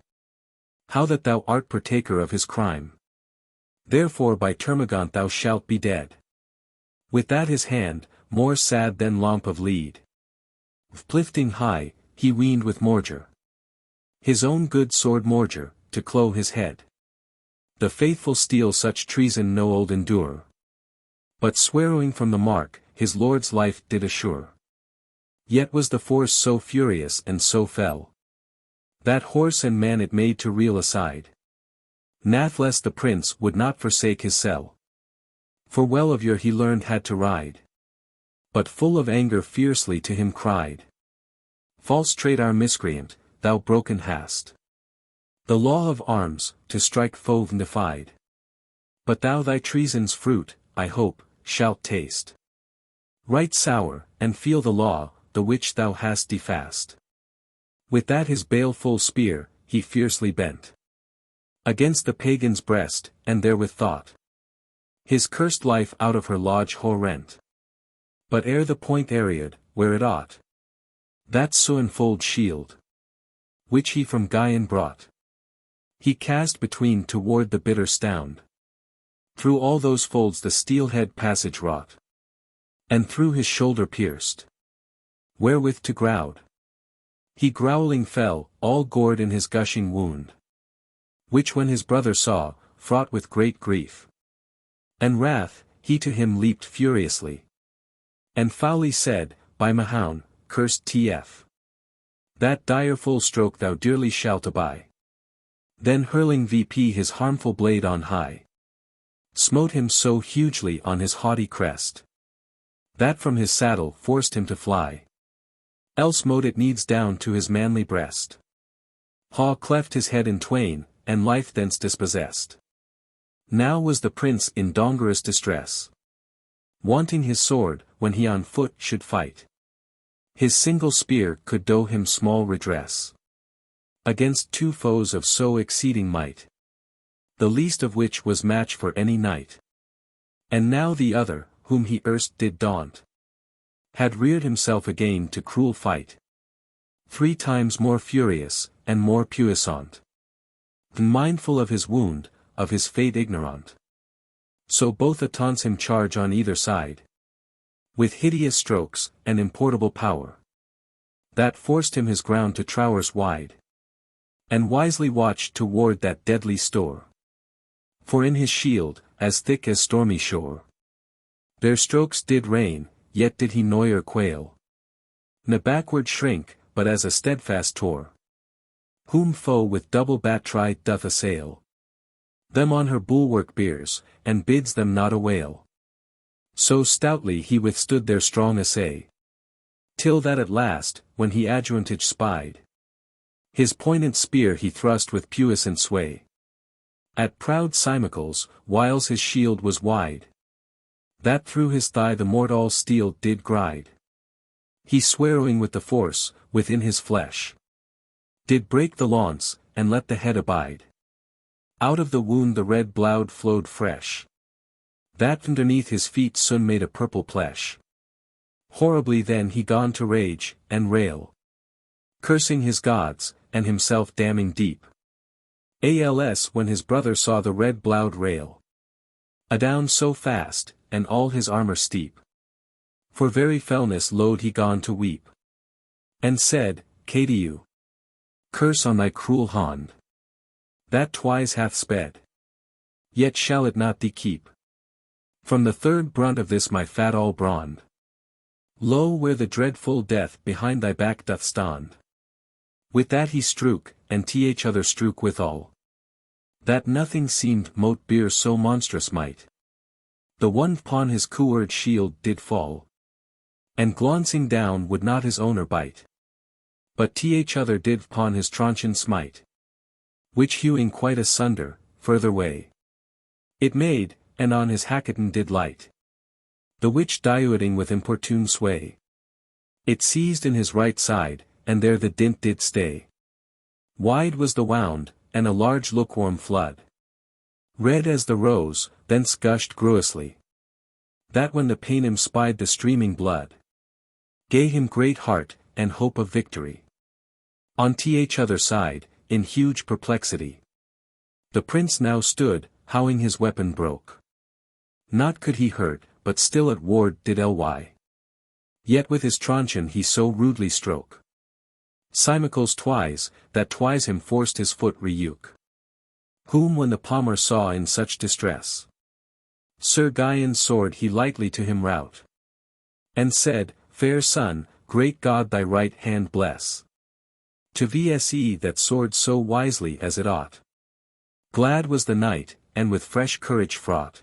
How that thou art partaker of his crime. Therefore by Termagant thou shalt be dead. With that his hand, more sad than lomp of lead. Uplifting high, he weened with Morger. His own good sword Morger, to cloe his head. The faithful steel such treason no old endure. But swearing from the mark, his lord's life did assure. Yet was the force so furious and so fell, that horse and man it made to reel aside. Nathless the prince would not forsake his cell. For well of yore he learned had to ride. But full of anger fiercely to him cried. False traitor miscreant, thou broken hast the law of arms, to strike foe defied. But thou thy treason's fruit, I hope, shalt taste. Right sour, and feel the law, the which thou hast defast. With that his baleful spear, he fiercely bent against the pagan's breast, and therewith thought his cursed life out of her lodge whole rent. But ere the point aread, where it ought, that so-enfold shield, which he from Gvyon brought, he cast between toward the bitter stound. Through all those folds the steel head passage wrought, and through his shoulder pierced, wherewith to ground he growling fell, all gored in his gushing wound. Which when his brother saw, fraught with great grief and wrath, he to him leaped furiously, and foully said, By Mahound, cursed TF, that direful stroke thou dearly shalt abye. Then hurling VP his harmful blade on high, smote him so hugely on his haughty crest, that from his saddle forced him to fly. Else mote it needs down to his manly breast. Haw cleft his head in twain, and life thence dispossessed. Now was the prince in dongerous distress, wanting his sword, when he on foot should fight. His single spear could do him small redress against two foes of so exceeding might, the least of which was match for any knight. And now the other, whom he erst did daunt, had reared himself again to cruel fight, 3 times more furious, and more puissant, mindful of his wound, of his fate ignorant. So both attempts him charge on either side, with hideous strokes, and importable power, that forced him his ground to trowers wide, and wisely watched to ward that deadly store. For in his shield, as thick as stormy shore, their strokes did rain, yet did he noyer quail, ne backward shrink, but as a steadfast tor, whom foe with double battery doth assail, them on her bulwark bears, and bids them not avail. So stoutly he withstood their strong assay, till that at last, when he adjuvantage spied, his poignant spear he thrust with puissant sway at proud Simacles, whiles his shield was wide, that through his thigh the mortal steel did gride. He swearing with the force, within his flesh, did break the lance, and let the head abide. Out of the wound the red blood flowed fresh, that underneath his feet soon made a purple plesh. Horribly then he gone to rage, and rail, cursing his gods, and himself damning deep. Als when his brother saw the red blood rail adown so fast, and all his armor steep, for very fellness load he gone to weep, and said, Cadiu, curse on thy cruel hand, that twice hath sped, yet shall it not thee keep from the third brunt of this my fat all brand. Lo where the dreadful death behind thy back doth stand. With that he strook, and each other strook withal, that nothing seemed mote bear so monstrous might. The one upon his coward shield did fall, and glancing down would not his owner bite, but each other did upon his truncheon smite, which hewing quite asunder, further way it made, and on his hacketon did light, the which diuting with importune sway, it seized in his right side, and there the dint did stay. Wide was the wound, and a large lukewarm flood, red as the rose, thence gushed gruously, That when the Paynim spied the streaming blood, gave him great heart, and hope of victory. On th other side, in huge perplexity, the prince now stood, howing his weapon broke. Not could he hurt, but still at ward did ly. Yet with his truncheon he so rudely stroke Simicles twice, that twice him forced his foot rebuke. Whom when the palmer saw in such distress, Sir Gvyon's sword he lightly to him rout, and said, Fair son, great God thy right hand bless. To vse that sword so wisely as it ought. Glad was the knight, and with fresh courage fraught,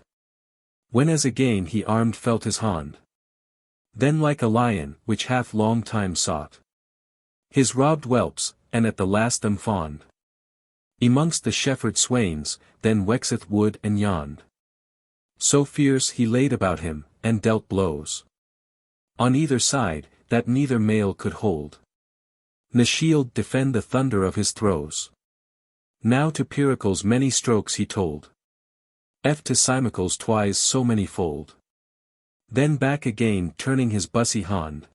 when as again he armed felt his hand. Then like a lion, which hath long time sought his robbed whelps, and at the last them fond, amongst the shepherd swains, then wexeth wood and yond. So fierce he laid about him, and dealt blows on either side, that neither mail could hold, ne shield defend the thunder of his throws. Now to Pericles many strokes he told, to Simicles twice so many fold. Then back again turning his bussy hand,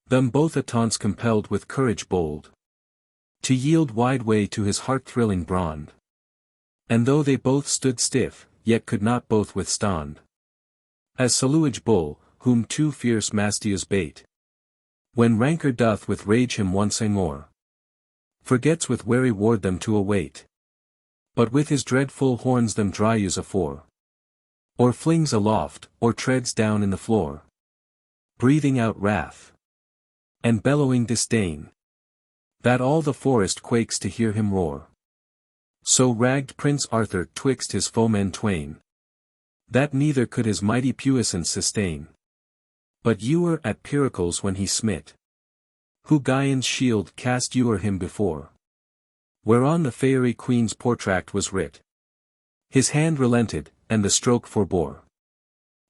them both at taunts compelled with courage bold, to yield wide way to his heart-thrilling brand. And though they both stood stiff, yet could not both withstand, as Saluage bull, whom two fierce mastius bait, when rancor doth with rage him once more, forgets with wary ward them to await, but with his dreadful horns them dryus afore, or flings aloft, or treads down in the floor, breathing out wrath, and bellowing disdain, that all the forest quakes to hear him roar. So ragged Prince Arthur twixt his foemen twain, that neither could his mighty puissance sustain. But ewer at Pericles when he smit, who Gvyon's shield cast ewer him before, whereon the Faerie Queene's portrait was writ. His hand relented, and the stroke forbore,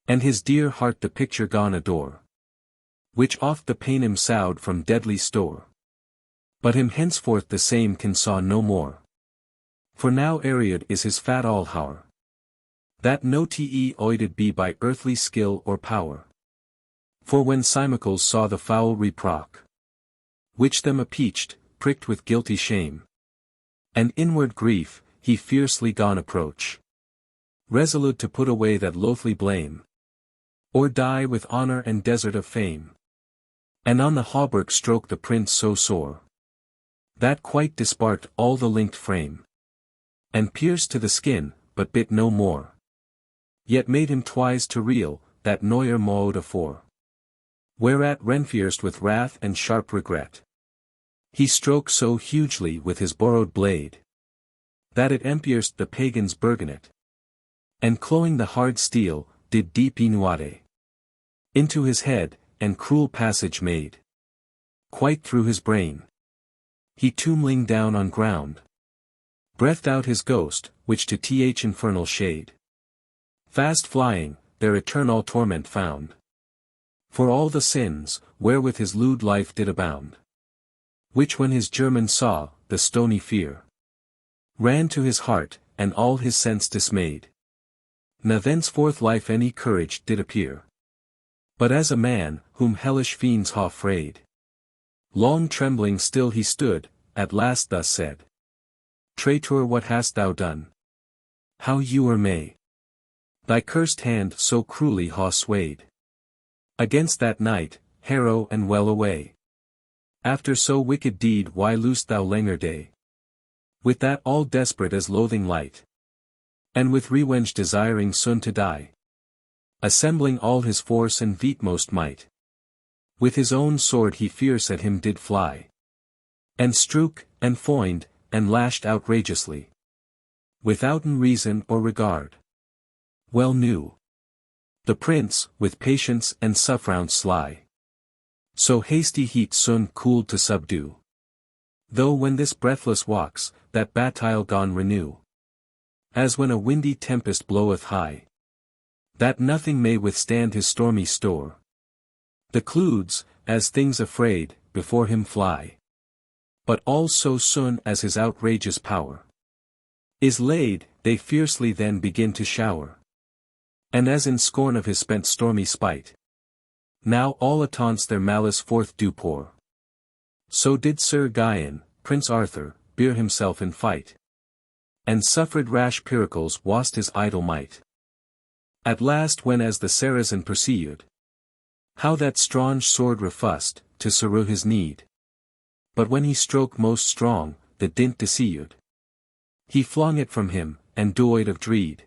and his dear heart the picture gone adore, which oft the Paynim sowed from deadly store. But him henceforth the same can saw no more, for now Ariad is his fat all hour, that no te oided be by earthly skill or power. For when Simicles saw the foul reproach, which them appeached, pricked with guilty shame, and inward grief, he fiercely gone approach, resolute to put away that loathly blame, or die with honor and desert of fame. And on the hauberk stroke the prince so sore, that quite disparked all the linked frame, and pierced to the skin, but bit no more. Yet made him twice to reel, that neuer mode afore. Whereat renfierced with wrath and sharp regret, he stroked so hugely with his borrowed blade, that it empierced the pagan's burgonet, and cloying the hard steel, did deep inuade into his head, and cruel passage made, quite through his brain. He tumbling down on ground, breathed out his ghost, which to th infernal shade, fast flying, their eternal torment found. For all the sins, wherewith his lewd life did abound, which when his German saw, the stony fear ran to his heart, and all his sense dismayed. Na thenceforth life any courage did appear, but as a man, whom hellish fiends ha frayed. Long trembling still he stood, at last thus said, Traitor, what hast thou done? How ewer may thy cursed hand so cruelly ha swayed against that knight, harrow and well away. After so wicked deed why loosed thou langer day? With that all desperate as loathing light, and with revenge desiring soon to die. Assembling all his force and veetmost might, with his own sword he fierce at him did fly, and strook, and foined, and lashed outrageously, withouten reason or regard. Well knew the prince, with patience and suffround sly, so hasty heat soon cooled to subdue. Though when this breathless walks, that battile gone renew, as when a windy tempest bloweth high, that nothing may withstand his stormy store. The clouds, as things afraid, before him fly, but all so soon as his outrageous power is laid, they fiercely then begin to shower. And as in scorn of his spent stormy spite, now all ataunts their malice forth do pour. So did Sir Gvyon, Prince Arthur, bear himself in fight, and suffered rash Pericles wast his idle might. At last when as the Saracen perceived how that strange sword refused to serve his need, but when he stroke most strong, the dint deceived, he flung it from him, and doyed of dread,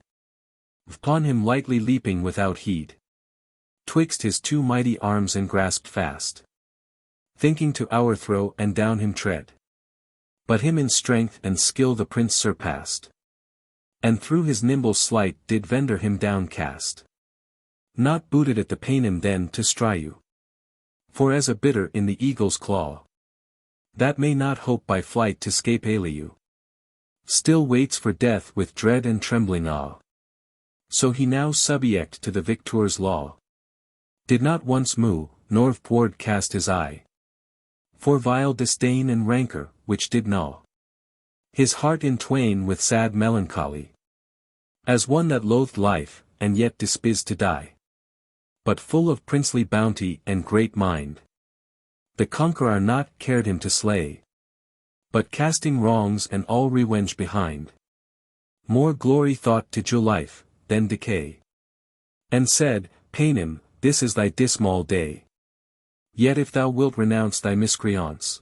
upon him lightly leaping without heed, twixt his two mighty arms and grasped fast, thinking to overthrow and down him tread. But him in strength and skill the prince surpassed, and through his nimble sleight did vender him downcast. Not booted at the pain him then to strive, for as a bitter in the eagle's claw, that may not hope by flight to scape aliu, still waits for death with dread and trembling awe. So he now subject to the victor's law, did not once move, nor upward cast his eye, for vile disdain and rancor, which did gnaw his heart in twain with sad melancholy, as one that loathed life, and yet despised to die. But full of princely bounty and great mind, the conqueror not cared him to slay, but casting wrongs and all revenge behind, more glory thought to jo life, than decay. And said, Paynim, this is thy dismal day. Yet if thou wilt renounce thy miscreants,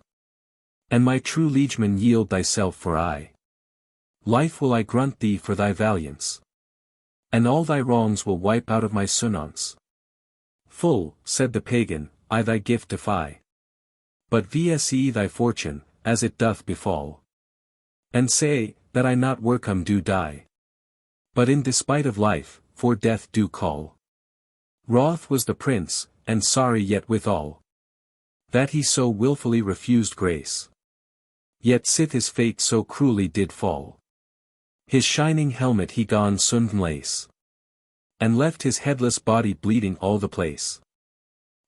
and my true liegeman yield thyself for aye, life will I grant thee for thy valiance, and all thy wrongs will wipe out of my sunance. Full, said the pagan, I thy gift defy, but vse thy fortune, as it doth befall, and say, that I not welcome do die, but in despite of life, for death do call. Wroth was the prince, and sorry yet withal, that he so wilfully refused grace. Yet sith his fate so cruelly did fall, his shining helmet he gone sun lace, and left his headless body bleeding all the place.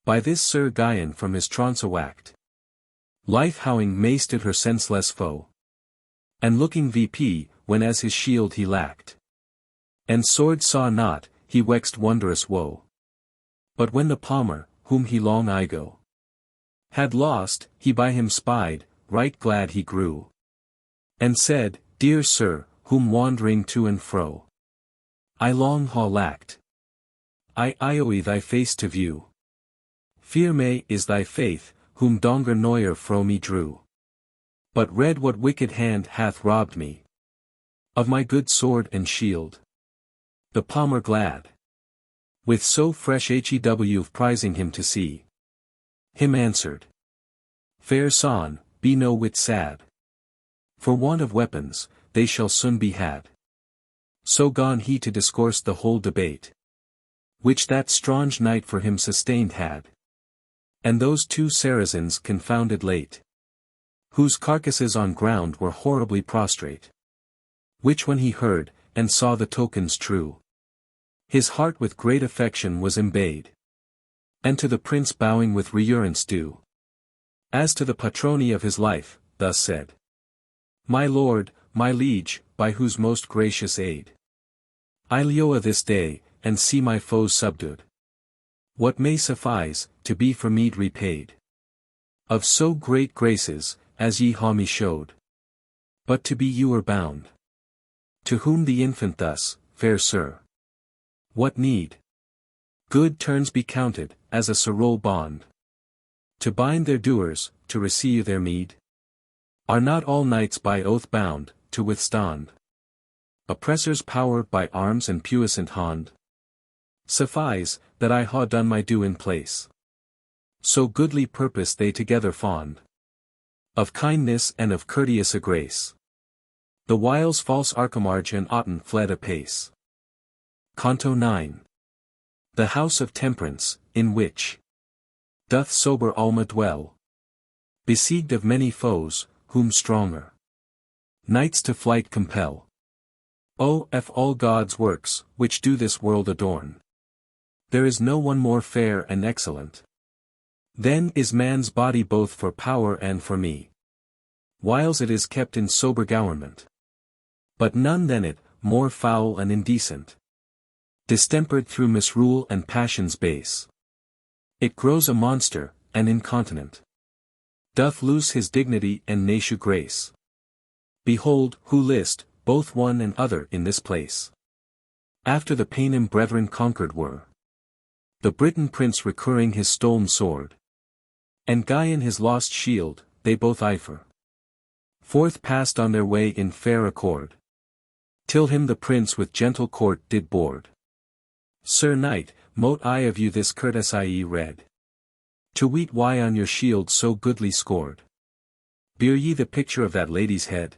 By this Sir Gvyon from his trance awacked, life howing masted her senseless foe, and looking VP, when as his shield he lacked, and sword saw not, he wexed wondrous woe. But when the palmer, whom he long ago had lost, he by him spied, right glad he grew, and said, Dear sir, whom wandering to and fro I long ha lacked, I owe thy face to view. Fear me is thy faith, whom donger neuer fro me drew. But read what wicked hand hath robbed me of my good sword and shield. The palmer glad, with so fresh hew prizing him to see, him answered, Fair son, be no whit sad, for want of weapons, they shall soon be had. So gone he to discourse the whole debate, which that strange knight for him sustained had, and those two Saracens confounded late, whose carcasses on ground were horribly prostrate. Which when he heard, and saw the tokens true, his heart with great affection was embayed, and to the prince bowing with reverence due, as to the patroni of his life, thus said, My lord, my liege, by whose most gracious aid I lioa this day, and see my foes subdued, what may suffice, to be for meed repaid, of so great graces, as ye ha me showed, but to be you are bound, to whom the infant thus, fair sir, what need? Good turns be counted, as a sorrow bond, to bind their doers, to receive their meed? Are not all knights by oath bound, to withstand oppressor's power by arms and puissant hand? Suffice, that I ha done my due in place. So goodly purpose they together fond, of kindness and of courteous a grace. The whiles false Archimarge and Otten fled apace. Canto 9. The House of Temperaunce, in which doth sober Alma dwell, besieged of many foes, whom stronger knights to flight compel. Of all God's works, which do this world adorn, there is no one more fair and excellent. Then is man's body both for power and for me, whiles it is kept in sober government. But none than it, more foul and indecent. Distempered through misrule and passions base. It grows a monster, and incontinent. Doth lose his dignity and nature grace. Behold, who list, both one and other in this place. After the Paynim brethren conquered were. The Briton prince recurring his stolen sword. And Gvyon his lost shield, they both eifer. Forth passed on their way in fair accord. Till him the prince with gentle court did board. Sir knight, mote I of you this courtesy read. To weet why on your shield so goodly scored. Bear ye the picture of that lady's head?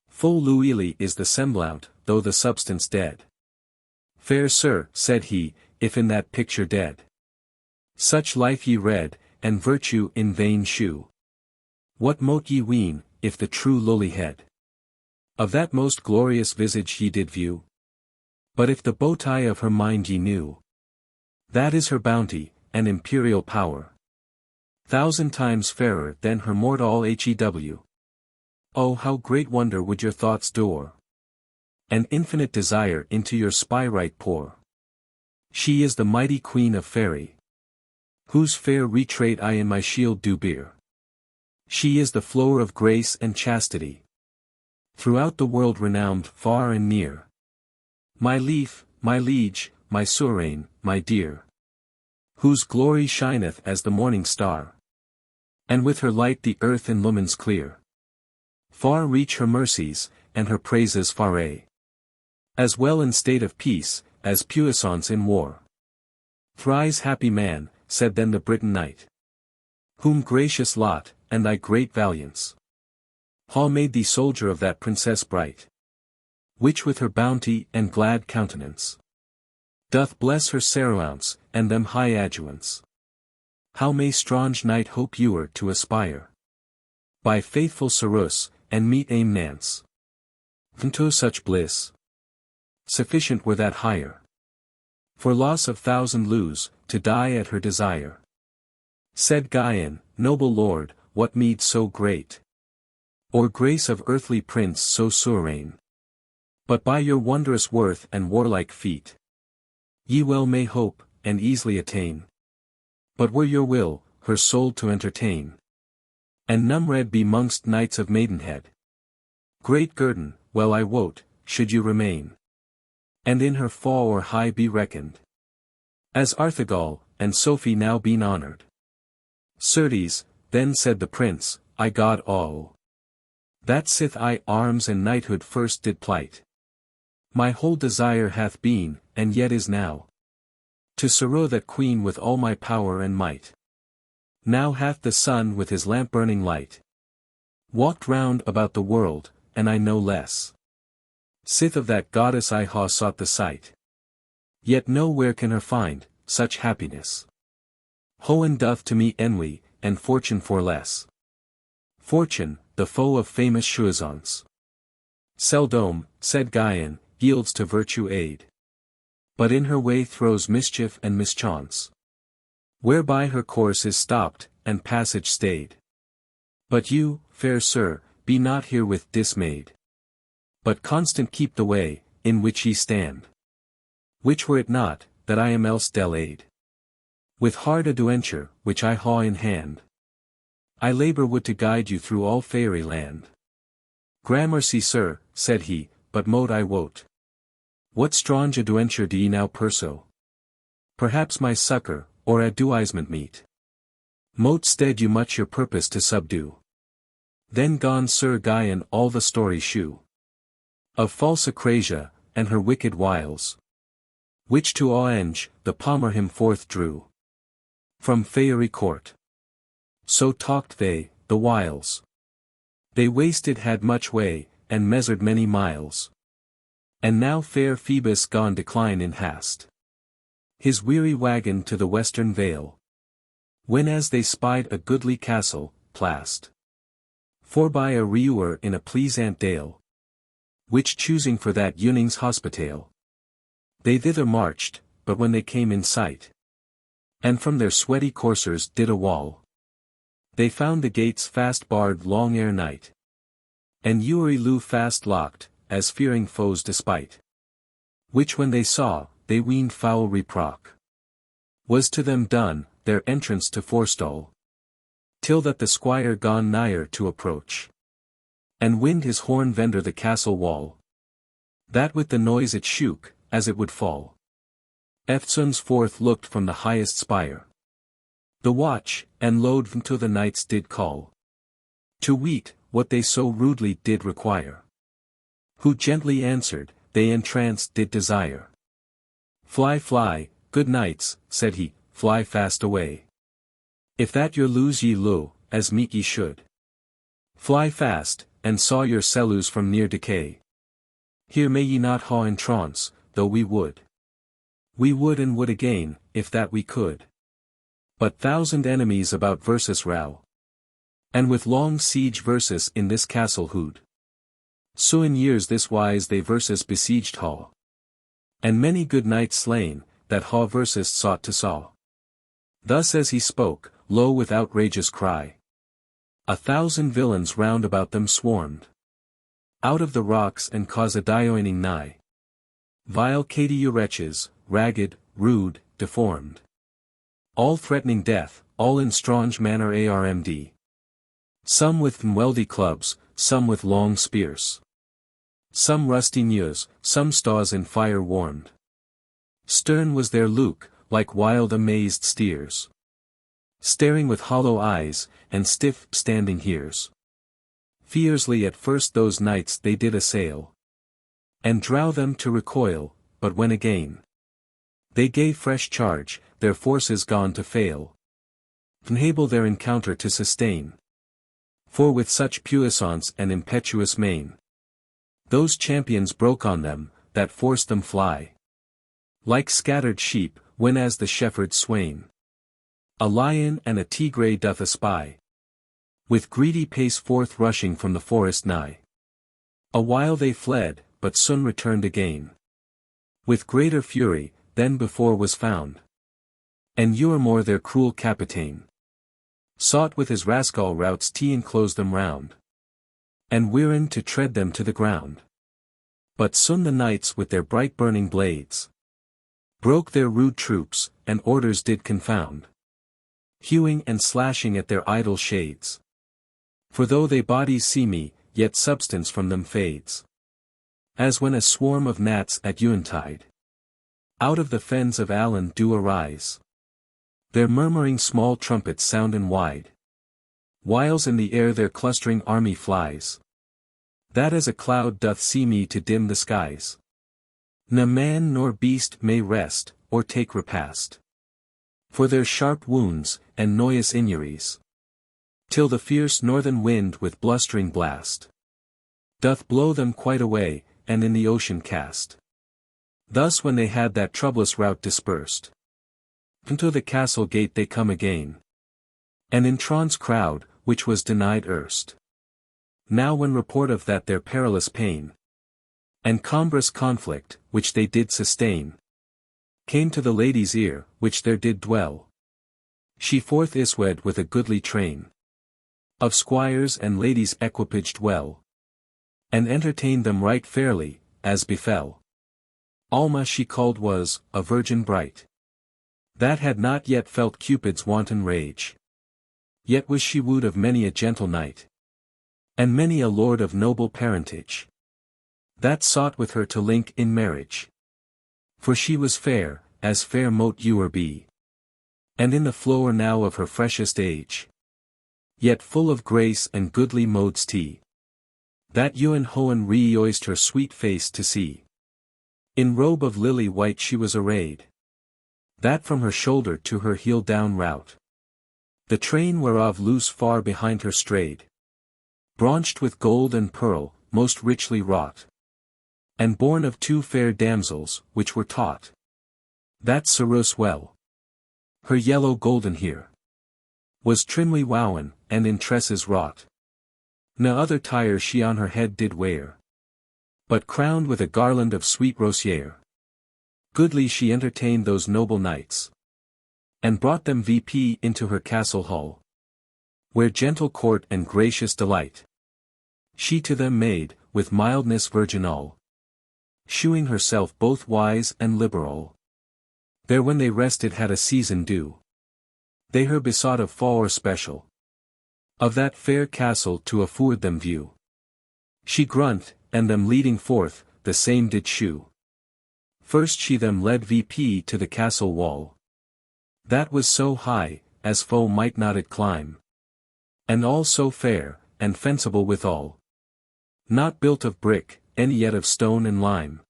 Full luily is the semblant, though the substance dead. Fair sir, said he, if in that picture dead. Such life ye read, and virtue in vain shew. What mote ye ween, if the true lowly head of that most glorious visage ye did view? But if the bowtie of her mind ye knew, that is her bounty, and imperial power. 1,000 times fairer than her mortal hew. Oh, how great wonder would your thoughts door, and infinite desire into your spy-right pour. She is the mighty queen of Faerie, whose fair retrait I in my shield do bear. She is the flower of grace and chastity, throughout the world renowned far and near. My leaf, my liege, my sovereign, my dear, whose glory shineth as the morning star, and with her light the earth illumines clear. Far reach her mercies, and her praises far as well in state of peace, as puissance in war. Thrice happy man, said then the Briton knight, whom gracious lot, and thy great valiance, ha made thee soldier of that princess bright, which with her bounty and glad countenance doth bless her Temperaunce, and them high adjuvants. How may strange knight hope ewer to aspire by faithful Cerus, and meet aim Nance? Unto such bliss sufficient were that higher, for loss of 1,000 lose, to die at her desire. Said Gvyon, noble lord, what meed so great, or grace of earthly prince so sovereign? But by your wondrous worth and warlike feat, ye well may hope, and easily attain. But were your will, her soul to entertain, and numred be mongst knights of maidenhead, great guerdon, well I wot, should you remain, and in her fall or high be reckoned, as Arthigall, and Sophie now been honored. Certes, then said the prince, I God all, that sith I arms and knighthood first did plight, my whole desire hath been, and yet is now, to sorrow that queen with all my power and might. Now hath the sun with his lamp burning light walked round about the world, and I no less, sith of that goddess I ha sought the sight. Yet nowhere can her find, such happiness. Hohen doth to me envy, and fortune for less. Fortune, the foe of famous jouissance, seldom, said Gvyon, yields to virtue aid, but in her way throws mischief and mischance, whereby her course is stopped, and passage stayed. But you, fair sir, be not herewith dismayed, but constant keep the way, in which ye stand. Which were it not, that I am else delayed, with hard adventure, which I ha in hand, I labour would to guide you through all Faerie land. Gramercy sir, said he, but mote I wot, what strange adventure do ye now pursue? Perhaps my succour, or advisement meet, mote stead you much your purpose to subdue. Then gone Sir Gvyon all the story shew, of false Acrasia, and her wicked wiles, which to avenge, the palmer him forth drew from Faerie court. So talked they, the whiles they wasted had much way, and measured many miles. And now fair Phoebus gone decline in hast his weary wagon to the western vale, when as they spied a goodly castle, plast forby a rewer in a pleasant dale, which choosing for that evening's hospitale, they thither marched, but when they came in sight, and from their sweaty coursers did a wall, they found the gates fast barred long ere night, and Uri Lou fast locked, as fearing foes despite. Which when they saw, they weened foul reproach was to them done, their entrance to forestall. Till that the squire gone nigher to approach, and wind his horn vendor the castle wall, that with the noise it shook, as it would fall. Eftsoons forth looked from the highest spire, the watch, and lode until the knights did call, to weet, what they so rudely did require. Who gently answered, they entranced did desire. Fly, fly, good knights, said he, fly fast away. If that your lose ye lo, as meek ye should. Fly fast, and saw your selus from near decay. Here may ye not ha in trance, though we would. We would and would again, if that we could. But thousand enemies about versus row. And with long siege versus in this castle hood. So in years this wise they versus besieged ha. And many good knights slain, that ha versus sought to saw. Thus as he spoke, lo with outrageous cry. 1,000 villains round about them swarmed. Out of the rocks and cause a dioning nigh. Vile caitious wretches, ragged, rude, deformed. All threatening death, all in strange manner armd. Some with weldy clubs, some with long spears. Some rusty news, some staws in fire warmed. Stern was their look, like wild amazed steers. Staring with hollow eyes, and stiff standing hears. Fiercely at first those knights they did assail. And drow them to recoil, but when again they gave fresh charge, their forces gone to fail. Unable their encounter to sustain. For with such puissance and impetuous main, those champions broke on them, that forced them fly. Like scattered sheep, when as the shepherd's swain a lion and a tigre doth espy. With greedy pace forth rushing from the forest nigh. A while they fled, but soon returned again. With greater fury, than before was found. And Euremore their cruel capitaine sought with his rascal routs to enclose them round. And wearin to tread them to the ground. But soon the knights with their bright burning blades broke their rude troops, and orders did confound. Hewing and slashing at their idle shades. For though they bodies see me, yet substance from them fades. As when a swarm of gnats at eventide out of the fens of Allen do arise. Their murmuring small trumpets soundin' wide. Whiles in the air their clustering army flies. That as a cloud doth see me to dim the skies. Na man nor beast may rest, or take repast. For their sharp wounds, and noyous injuries. Till the fierce northern wind with blustering blast doth blow them quite away, and in the ocean cast. Thus when they had that troublous rout dispersed, unto the castle gate they come again. And in trance crowd, which was denied erst. Now when report of that their perilous pain, and cumbrous conflict, which they did sustain, came to the lady's ear, which there did dwell. She forth iswed with a goodly train of squires and ladies equipaged well, and entertained them right fairly, as befell. Alma she called was, a virgin bright, that had not yet felt Cupid's wanton rage. Yet was she wooed of many a gentle knight, and many a lord of noble parentage, that sought with her to link in marriage. For she was fair, as fair mote ewer be, and in the flower now of her freshest age, yet full of grace and goodly modes tea, that Ewan Hohen rejoiced her sweet face to see. In robe of lily white she was arrayed, that from her shoulder to her heel down rout, the train whereof loose far behind her strayed, braunched with gold and pearl, most richly wrought, and born of two fair damsels, which were taught that Cerus well. Her yellow golden hair was trimly wowen, and in tresses wrought. No other tire she on her head did wear, but crowned with a garland of sweet rosier. Goodly she entertained those noble knights, and brought them VP into her castle hall, where gentle court and gracious delight she to them made, with mildness virginal, shewing herself both wise and liberal. There when they rested had a season due. They her besought of fall or special. Of that fair castle to afford them view. She grunt, and them leading forth, the same did shew. First she them led VP to the castle wall. That was so high, as foe might not it climb. And all so fair, and fenceable withal. Not built of brick, any yet of stone and lime.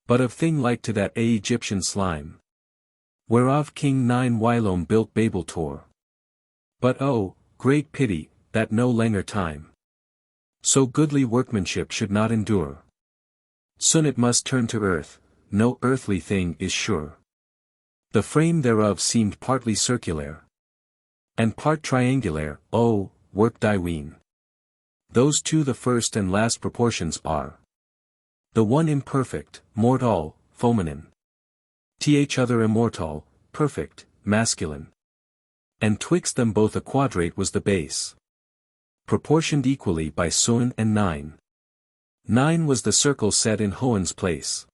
But of thing like to that Egyptian slime. Whereof King Nine whilome built Babel Tor. But oh, great pity, that no langer time. So goodly workmanship should not endure. Soon it must turn to earth, no earthly thing is sure. The frame thereof seemed partly circular. And part triangular, oh, work thy ween. Those two the first and last proportions are. The one imperfect, mortal, feminine. Th other immortal, perfect, masculine. And twixt them both a quadrate was the base. Proportioned equally by Sun and Nine. Nine was the circle set in Hohen's place.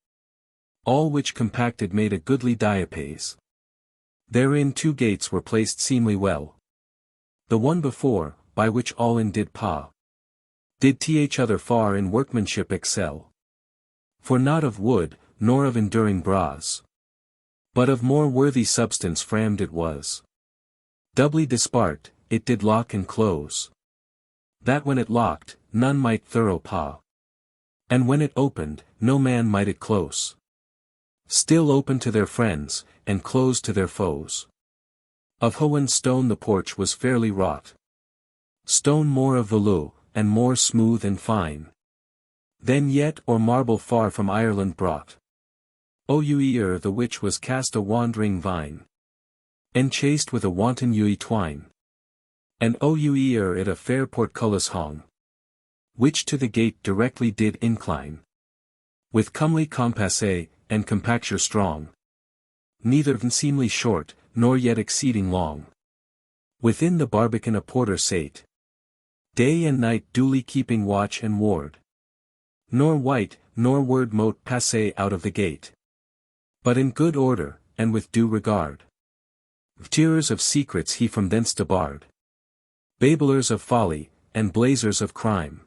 All which compacted made a goodly diapase. Therein two gates were placed seemly well. The one before, by which all in did pa. Did th other far in workmanship excel. For not of wood, nor of enduring bras. But of more worthy substance framed it was. Doubly dispart, it did lock and close. That when it locked, none might thorough pa. And when it opened, no man might it close. Still open to their friends, and closed to their foes. Of Hohen stone the porch was fairly wrought. Stone more of velour, and more smooth and fine. Than yet or marble far from Ireland brought. Ouer the which was cast a wandering vine. Enchased with a wanton yewy twine. And ouer it a fair portcullis hong. Which to the gate directly did incline. With comely compasse, and compacture strong. Neither unseemly short, nor yet exceeding long. Within the barbican a porter sate. Day and night duly keeping watch and ward. Nor white, nor word mote passe out of the gate. But in good order, and with due regard. Tirers of secrets he from thence debarred. Babblers of folly, and blazers of crime.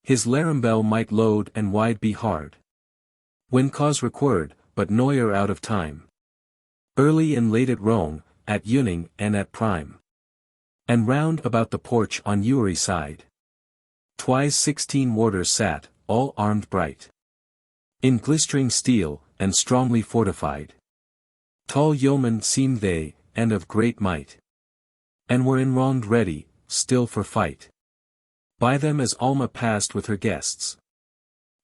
His larambel might load and wide be hard. When cause required, but noyer out of time. Early and late at Rome, at Uning and at Prime. And round about the porch on Uri side. Twice 16 warders sat, all armed bright. In glistering steel, and strongly fortified. Tall yeomen seemed they, and of great might. And were enwronged ready, still for fight. By them as Alma passed with her guests.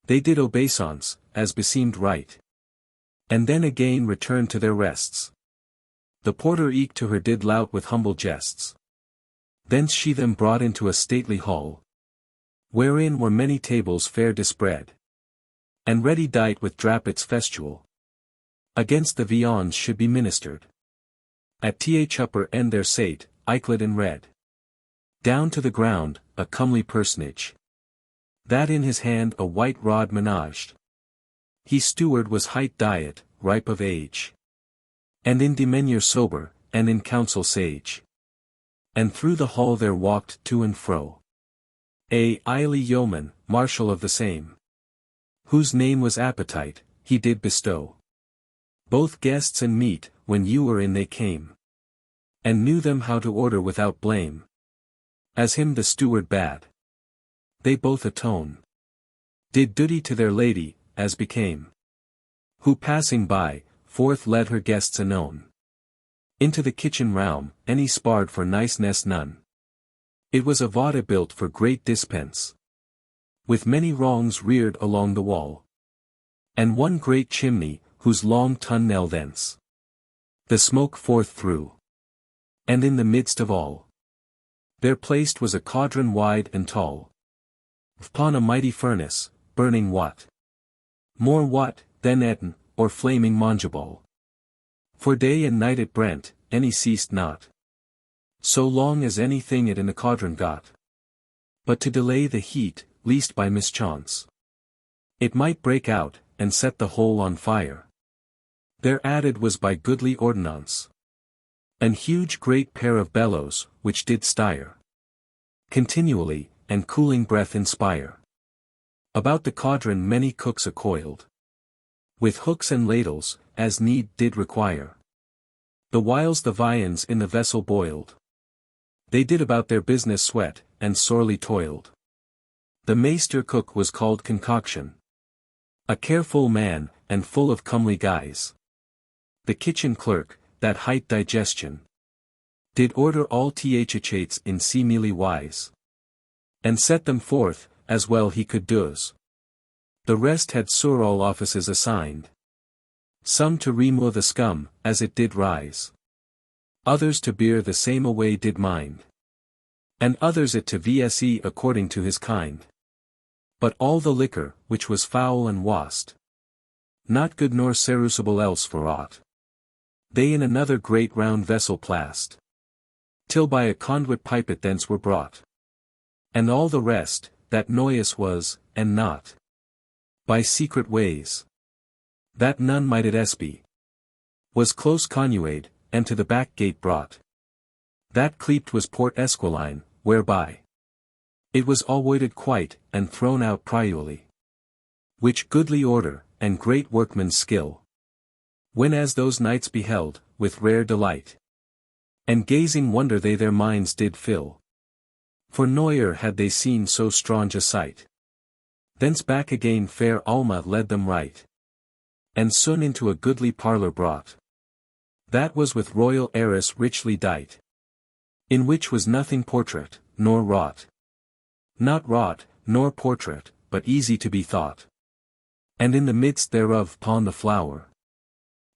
They did obeisance, as beseemed right. And then again returned to their rests. The porter eke to her did lout with humble jests. Thence she them brought into a stately hall. Wherein were many tables fair dispread. And ready dight with drappets festual. Against the viands should be ministered. At th upper end there sate, Euclid in red. Down to the ground, a comely personage. That in his hand a white rod menaged. He steward was hight diet, ripe of age. And in demeanour sober, and in counsel sage. And through the hall there walked to and fro. A illy yeoman, marshal of the same. Whose name was Appetite, he did bestow. Both guests and meat, when you were in they came. And knew them how to order without blame. As him the steward bade. They both atone. Did duty to their lady, as became. Who passing by, forth led her guests anon. Into the kitchen realm, any sparred for niceness none. It was a vaude built for great dispense. With many wrongs reared along the wall. And one great chimney, whose long tunnel thence. The smoke forth threw. And in the midst of all. There placed was a cauldron wide and tall. Upon a mighty furnace, burning what? More what, than Etten, or flaming Monjabal. For day and night it brent, any ceased not. So long as anything it in the cauldron got. But to delay the heat, least by mischance. It might break out, and set the whole on fire. There added was by goodly ordinance an huge great pair of bellows, which did stire continually, and cooling breath inspire. About the cauldron many cooks a-coiled, with hooks and ladles, as need did require. The whiles the viands in the vessel boiled, they did about their business sweat, and sorely toiled. The maester cook was called Concoction, a careful man, and full of comely guise. The kitchen clerk, that hight digestion, did order all thchates in seemly wise, and set them forth, as well he could do's. The rest had sure all offices assigned, some to remove the scum, as it did rise, others to bear the same away did mind, and others it to vse according to his kind. But all the liquor, which was foul and wast, not good nor serviceable else for aught, they in another great round vessel plast, till by a conduit pipet thence were brought. And all the rest, that noyous was, and not by secret ways, that none might it espy, was close connuade, and to the back gate brought. That cleaped was Port Esquiline, whereby it was all voided quite, and thrown out priorly. Which goodly order, and great workman's skill, when as those knights beheld, with rare delight, and gazing wonder they their minds did fill. For ne'er had they seen so strange a sight. Thence back again fair Alma led them right, and soon into a goodly parlour brought, that was with royal arras richly dight, in which was nothing portrait, nor wrought, not wrought, nor portrait, but easy to be thought. And in the midst thereof pon the flower,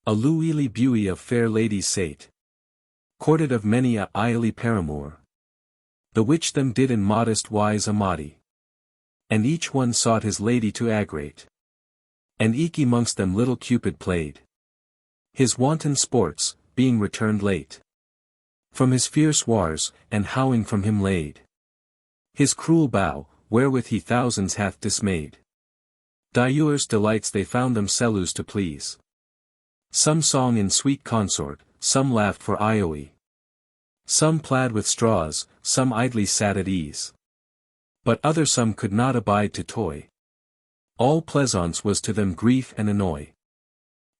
a Louisly beauty of fair ladies sate, courted of many a illy paramour, the which them did in modest wise amati, and each one sought his lady to agrate, and eke amongst them little Cupid played his wanton sports, being returned late from his fierce wars, and howling from him laid his cruel bow, wherewith he thousands hath dismayed. Divers delights they found themselves to please, some song in sweet consort, some laughed for Ioe, some plaid with straws, some idly sat at ease, but other some could not abide to toy. All pleasance was to them grief and annoy.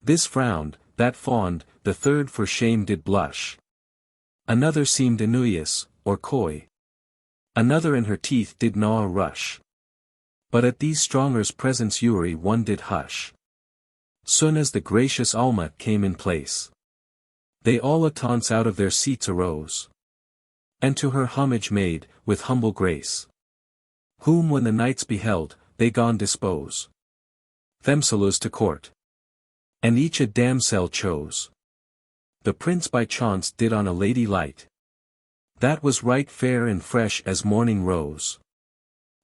This frowned, that fawned, the third for shame did blush, another seemed envious, or coy, another in her teeth did gnaw a rush. But at these strongers' presence Uri one did hush. Soon as the gracious Alma came in place, they all at once out of their seats arose, and to her homage made, with humble grace. Whom when the knights beheld, they gone dispose themselves to court, and each a damsel chose. The prince by chance did on a lady light, that was right fair and fresh as morning rose,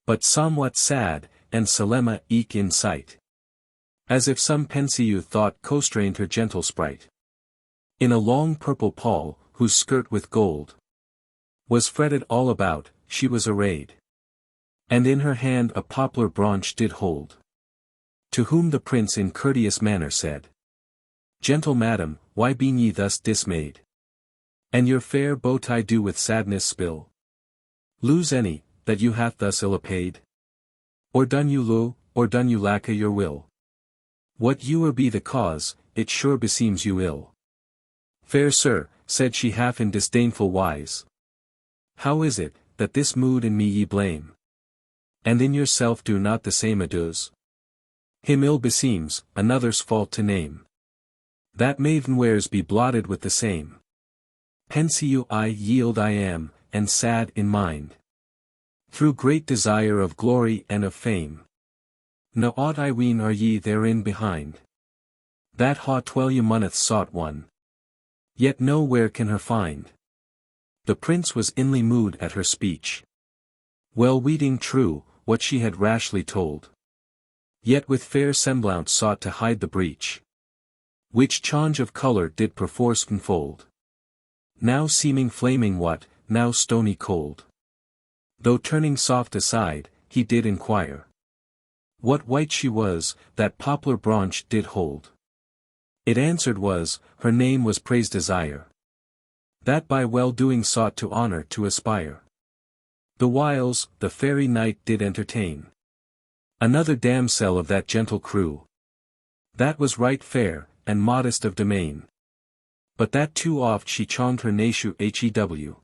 but somewhat sad, and solemn eke in sight, as if some pensive thought constrained her gentle sprite. In a long purple pall, whose skirt with gold was fretted all about, she was arrayed, and in her hand a poplar branch did hold. To whom the prince in courteous manner said, Gentle madam, why be ye thus dismayed? And your fair bow tie do with sadness spill? Lose any, that you hath thus ill apaid? Or done you lo, or done you lack your will? What you or be the cause, it sure beseems you ill. Fair sir, said she half in disdainful wise, how is it, that this mood in me ye blame? And in yourself do not the same adieus? Him ill beseems, another's fault to name. That maiden wears be blotted with the same. Hence you I yield I am, and sad in mind, through great desire of glory and of fame. No aught I ween are ye therein behind, that haught twel ye moneth sought one, yet nowhere can her find. The prince was inly moved at her speech, well weeting true, what she had rashly told, yet with fair semblance sought to hide the breach, which change of colour did perforce confold. Now seeming flaming what, now stony cold. Though turning soft aside, he did inquire what white she was, that poplar branch did hold. It answered was, her name was Praise Desire. That by well-doing sought to honor to aspire. The whiles, the fairy knight did entertain another damsel of that gentle crew, that was right fair, and modest of domain. But that too oft she charmed her nature hew.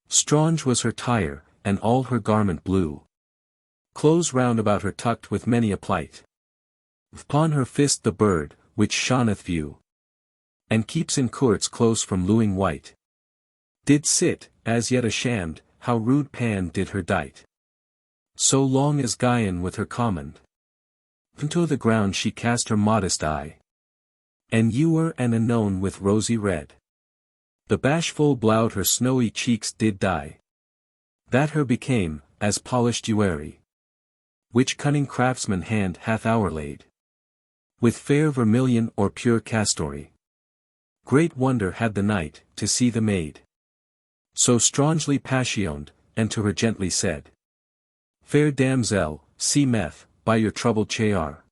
Strange was her tire, and all her garment blue. Close round about her tucked with many a plight. Upon her fist the bird, which shineth view, and keeps in courts close from lewing white, did sit, as yet ashamed, how rude Pan did her dight. So long as Gvyon with her command, unto the ground she cast her modest eye, and ewer and unknown with rosy red, the bashful blowed her snowy cheeks did dye. That her became, as polished jewelry, which cunning craftsman hand hath o'erlaid with fair vermilion or pure castory. Great wonder had the knight, to see the maid so strangely passioned, and to her gently said, Fair damsel, see meth, by your troubled chear,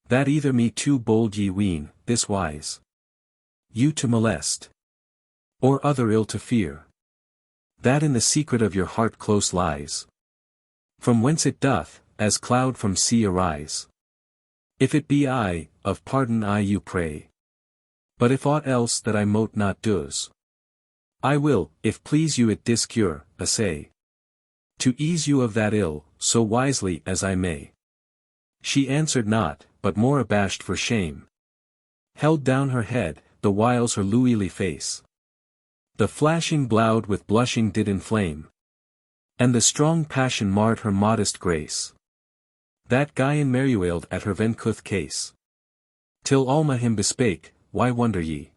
that either me too bold ye ween, this wise, you to molest, or other ill to fear, that in the secret of your heart close lies, from whence it doth, as cloud from sea arise. If it be I, of pardon I you pray. But if aught else that I mote not does, I will, if please you it discure, assay, to ease you of that ill, so wisely as I may. She answered not, but more abashed for shame, held down her head, the whiles her lewely face, the flashing blowed with blushing did inflame, and the strong passion marred her modest grace. That Gvyon merrywailed at her vencuth case, till Alma him bespake, why wonder ye,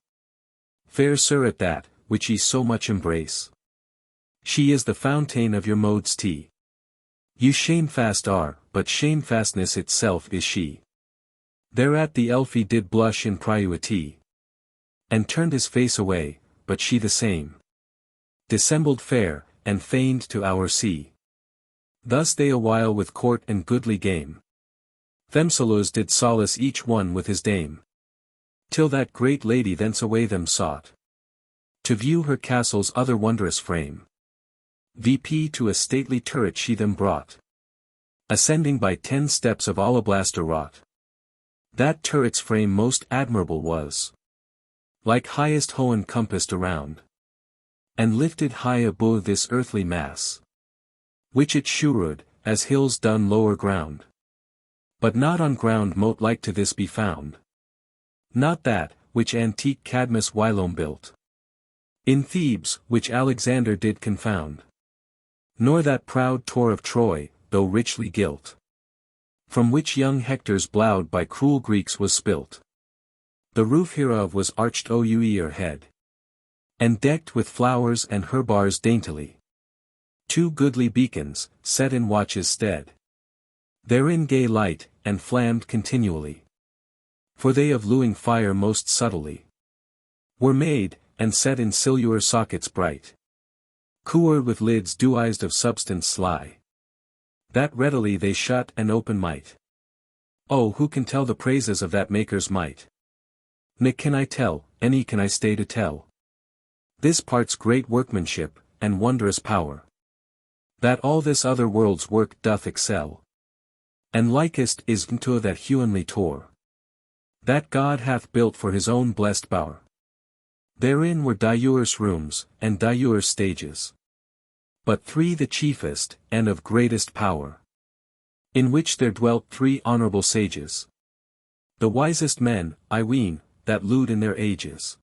fair sir, at that, which ye so much embrace? She is the fountain of your mode's tea. You shamefast are, but shamefastness itself is she. Thereat the elfie did blush in priuity, and turned his face away, but she the same dissembled fair, and feigned to our see. Thus they awhile with court and goodly game. Themselves did solace each one with his dame, till that great lady thence away them sought, to view her castle's other wondrous frame. VP to a stately turret she them brought, ascending by 10 steps of alabaster wrought. That turret's frame most admirable was, like highest hoe encompassed around, and lifted high above this earthly mass, which it shewed, as hills done lower ground. But not on ground mote like to this be found. Not that, which antique Cadmus whilome built in Thebes, which Alexander did confound. Nor that proud Tor of Troy, though richly gilt, from which young Hector's blood by cruel Greeks was spilt. The roof hereof was arched o'er head, and decked with flowers and herbars daintily. 2 goodly beacons, set in watches' stead, therein gay light, and flammed continually. For they of lewing fire most subtly were made, and set in silver sockets bright, covered with lids dewised of substance sly, that readily they shut and open might. Oh, who can tell the praises of that Maker's might? Ne can I tell, any can I stay to tell this part's great workmanship, and wondrous power, that all this other world's work doth excel, and likest is unto that hewenly Tor, that God hath built for his own blessed bower. Therein were diverse rooms, and diverse stages, but 3 the chiefest, and of greatest power, in which there dwelt 3 honorable sages, the wisest men, I ween, that lewd in their ages.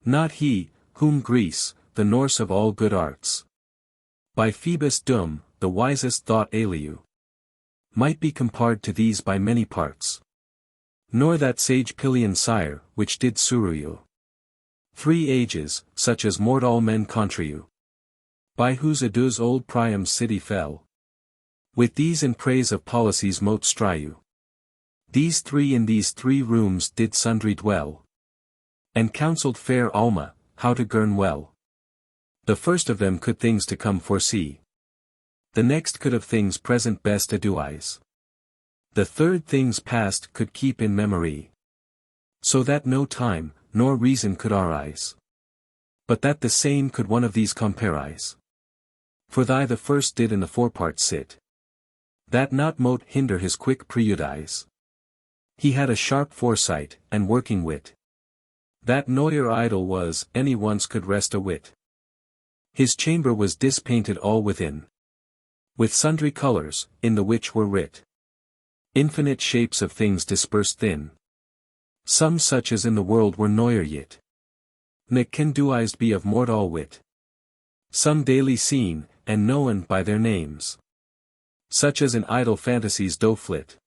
Not he, whom Greece, the Norse of all good arts, by Phoebus Dum, the wisest thought Eliu, might be compared to these by many parts. Nor that sage Pelion sire, which did Suruyu 3 ages, such as mortal men contrayu, by whose adieus old Priam's city fell. With these in praise of policies mote striu. These 3 in these 3 rooms did sundry dwell, and counselled fair Alma, how to govern well. The first of them could things to come foresee. The next could of things present best advise. The third things past could keep in memory. So that no time, nor reason could arise. But that the same could one of these comparise. For thy the first did in the forepart sit. That not mote hinder his quick prejudice. He had a sharp foresight, and working wit. That noyer idle was, any once could rest a wit. His chamber was dispainted all within. With sundry colours, in the which were writ. Infinite shapes of things dispersed thin. Some such as in the world were noyer yet. Ne can doized be of mortal wit. Some daily seen, and known by their names. Such as in idle fantasies do flit.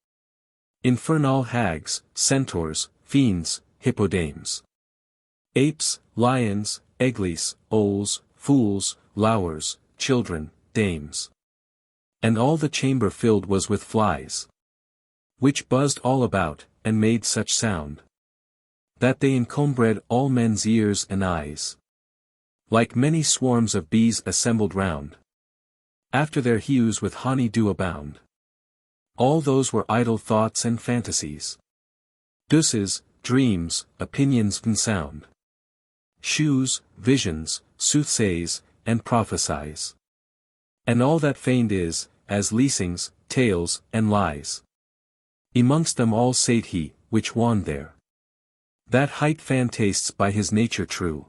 Infernal hags, centaurs, fiends, hippodames. Apes, lions, eglies, owls, fools, lowers, children, dames. And all the chamber filled was with flies. Which buzzed all about, and made such sound. That they encumbered all men's ears and eyes. Like many swarms of bees assembled round. After their hues with honey do abound. All those were idle thoughts and fantasies. Douces, dreams, opinions and sound. Shoes, visions, soothsays, and prophesies. And all that feigned is, as leasings, tales, and lies. Amongst them all sate he, which wand there. That hight fan tastes by his nature true.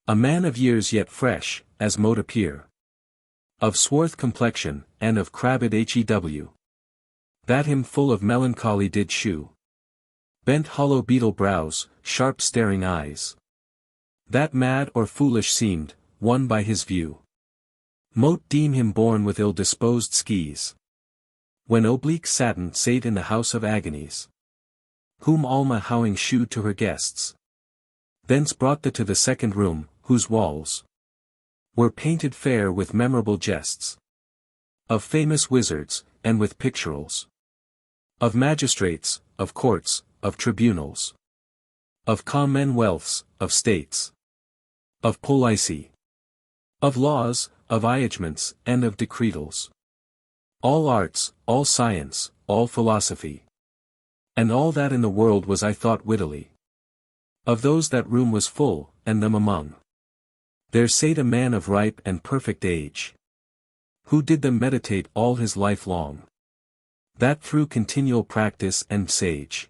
A man of years yet fresh, as mote appear. Of swarth complexion, and of crabbed hew. That him full of melancholy did shew. Bent hollow beetle brows, sharp staring eyes. That mad or foolish seemed, won by his view. Mote deem him born with ill-disposed skees. When oblique Satin sate in the house of agonies. Whom Alma howing shewed to her guests. Thence brought the to the second room, whose walls were painted fair with memorable jests. Of famous wizards, and with picturals. Of magistrates, of courts, of tribunals. Of commonwealths, of states. Of policy. Of laws, of iagments, and of decretals. All arts, all science, all philosophy. And all that in the world was I thought wittily. Of those that room was full, and them among. There sate a man of ripe and perfect age. Who did them meditate all his life long. That through continual practice and sage.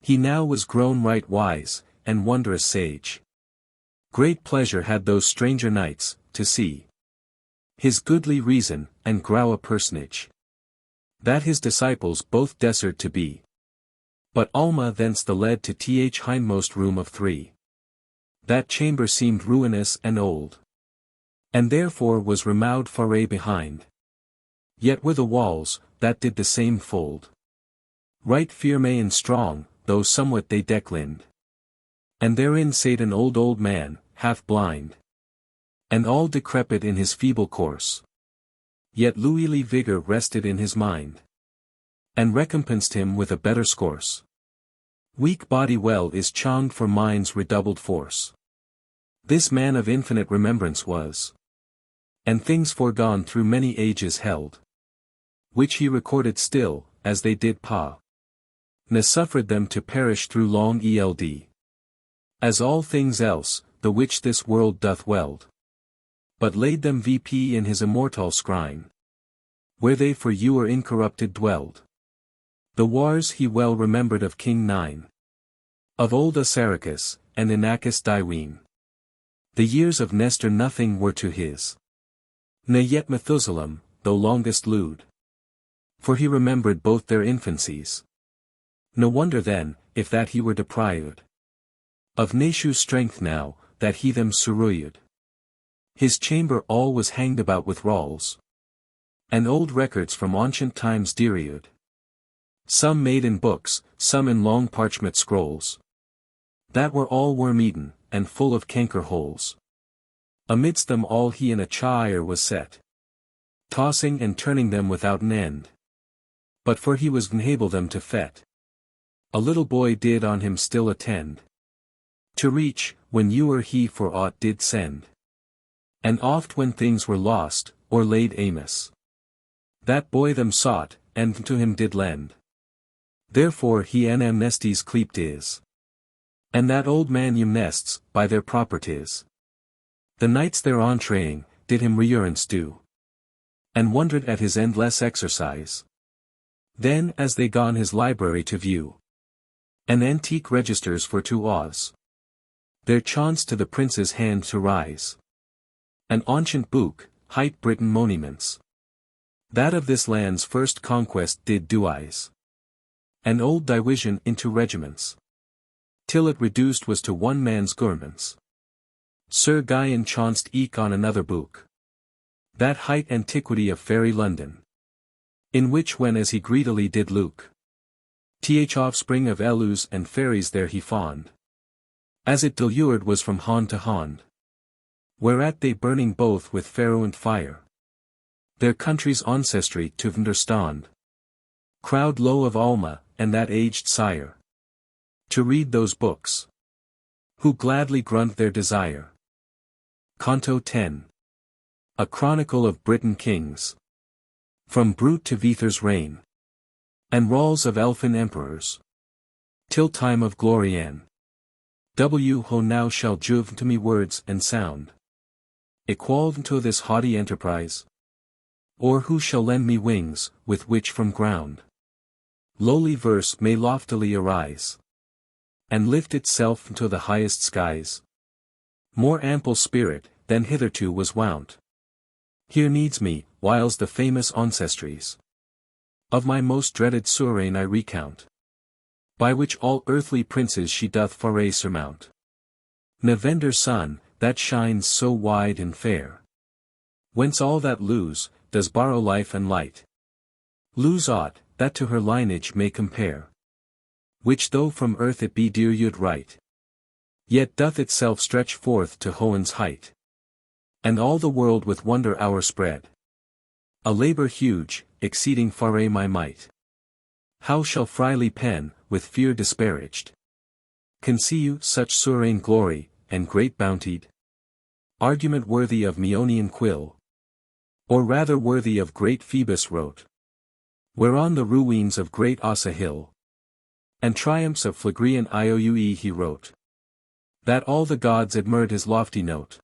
He now was grown right wise, and wondrous sage. Great pleasure had those stranger knights, to see. His goodly reason, and grow a personage. That his disciples both desert to be. But Alma thence the led to th hindmost room of three. That chamber seemed ruinous and old. And therefore was removed Faerie behind. Yet were the walls, that did the same fold. Right firme and strong, though somewhat they declined. And therein sate an old man, half blind. And all decrepit in his feeble course. Yet luily vigor rested in his mind. And recompensed him with a better scourse. Weak body well is chonged for mind's redoubled force. This man of infinite remembrance was. And things foregone through many ages held. Which he recorded still, as they did pa. Ne suffered them to perish through long eld. As all things else, the which this world doth weld. But laid them vp in his immortal scrine. Where they for ewer incorrupted dwelled. The wars he well remembered of King Nine. Of old Assaracus, and Inachus Dyween. The years of Nestor nothing were to his. Ne yet Methusalem, though longest lewd. For he remembered both their infancies. No wonder then, if that he were deprived. Of Nashu's strength now, that he them suruyed. His chamber all was hanged about with rolls. And old records from ancient times deriud. Some made in books, some in long parchment scrolls. That were all worm-eaten, and full of canker holes. Amidst them all he in a chair was set. Tossing and turning them without an end. But for he was unable them to fet. A little boy did on him still attend. To reach, when you or he for aught did send. And oft when things were lost, or laid amiss. That boy them sought, and to him did lend. Therefore he an amnesties cleaped is. And that old man nests, by their properties. The knights their entreating, did him reverence do. And wondered at his endless exercise. Then as they gone his library to view, and antique registers for to Oz, there chanced to the prince's hand to rise an ancient book, hight Britain monuments, that of this land's first conquest did devise an old division into regiments, till it reduced was to one man's garments. Sir Gvyon chanced eke on another book, that hight antiquity of fairy London, in which when as he greedily did look, th offspring of elus and fairies there he found, as it delured was from hond to hond, whereat they burning both with fervent fire, their country's ancestry to understand, crowd low of Alma, and that aged sire, to read those books, who gladly grunt their desire. Canto 10. A Chronicle of Britain Kings. From Brute to Vethor's reign, and rolls of elfin emperors, till time of Glorian. Who now shall give to me words and sound, equal to this haughty enterprise? Or who shall lend me wings, with which from ground lowly verse may loftily arise, and lift itself to the highest skies? More ample spirit, than hitherto was wont, here needs me, whiles the famous ancestries of my most dreaded suzerain I recount, by which all earthly princes she doth foray surmount. Nevender's sun, that shines so wide and fair, whence all that lose, does borrow life and light, lose aught, that to her lineage may compare, which though from earth it be dear yet right, yet doth itself stretch forth to Hohen's height, and all the world with wonder hour spread. A labour huge, exceeding far my might. How shall freely pen, with fear disparaged, conceive such suzerain glory, and great bountied argument worthy of Meonian quill, or rather worthy of great Phoebus wrote, whereon the ruines of great Ossa hill, and triumphs of Phlegrean Ioue he wrote, that all the gods admired his lofty note.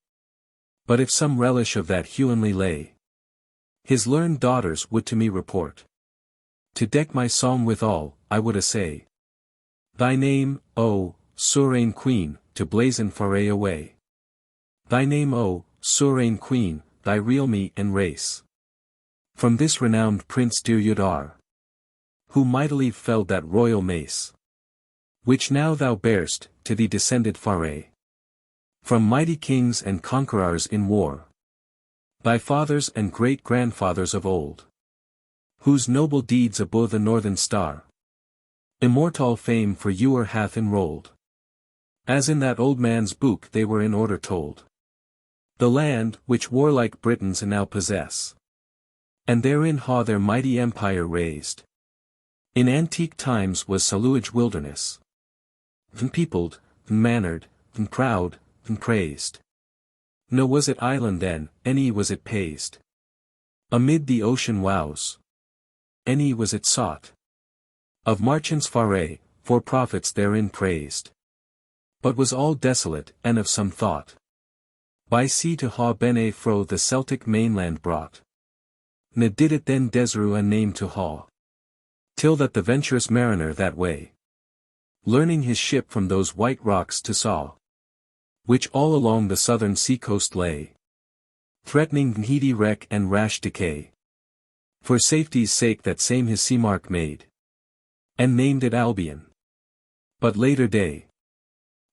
But if some relish of that hewenly lay, his learned daughters would to me report, to deck my psalm withal, I would essay thy name, O Faerie Queene, to blazon Faerie away. Thy name, O Faerie Queene, thy realme and race, from this renowned prince dear Yudar, who mightily felled that royal mace, which now thou bearst, to thee descended Faerie, from mighty kings and conquerors in war, thy fathers and great-grandfathers of old, whose noble deeds above the northern star, immortal fame for ewer hath enrolled, as in that old man's book they were in order told. The land, which warlike Britons now possess, and therein ha their mighty empire raised, in antique times was Saluage wilderness, then peopled, then mannered, then proud, then praised. No was it island then, any was it paced amid the ocean wows, any was it sought of marchants Faerie, for prophets therein praised, but was all desolate, and of some thought, by sea to ha bene fro the Celtic mainland brought, ne did it then deseru a name to ha, till that the venturous mariner that way, learning his ship from those white rocks to saw, which all along the southern sea-coast lay, threatening heedy wreck and rash decay, for safety's sake that same his seamark made, and named it Albion. But later day,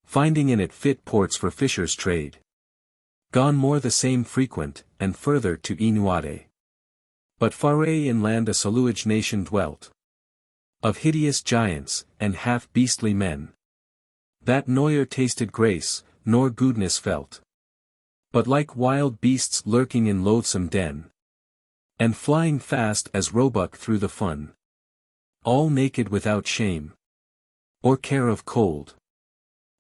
finding in it fit ports for fishers' trade, gone more the same frequent, and further to Inuade. But Faerie inland a Saluage nation dwelt, of hideous giants, and half-beastly men, that neither tasted grace, nor goodness felt, but like wild beasts lurking in loathsome den, and flying fast as roebuck through the fun, all naked without shame, or care of cold,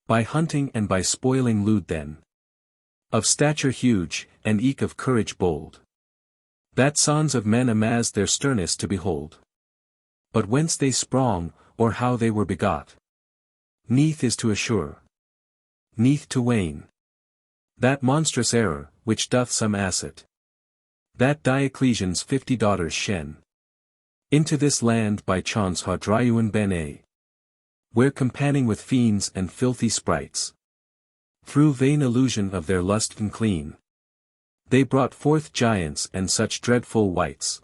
by hunting and by spoiling lewd then, of stature huge, and eke of courage bold, that sons of men amazed their sternness to behold. But whence they sprung, or how they were begot, neath is to assure, neath to wane. That monstrous error, which doth some asset. That Diocletian's 50 daughters shen. Into this land by chance ha Dryuan ben a. Where companning with fiends and filthy sprites. Through vain illusion of their lust unclean. They brought forth giants and such dreadful wights.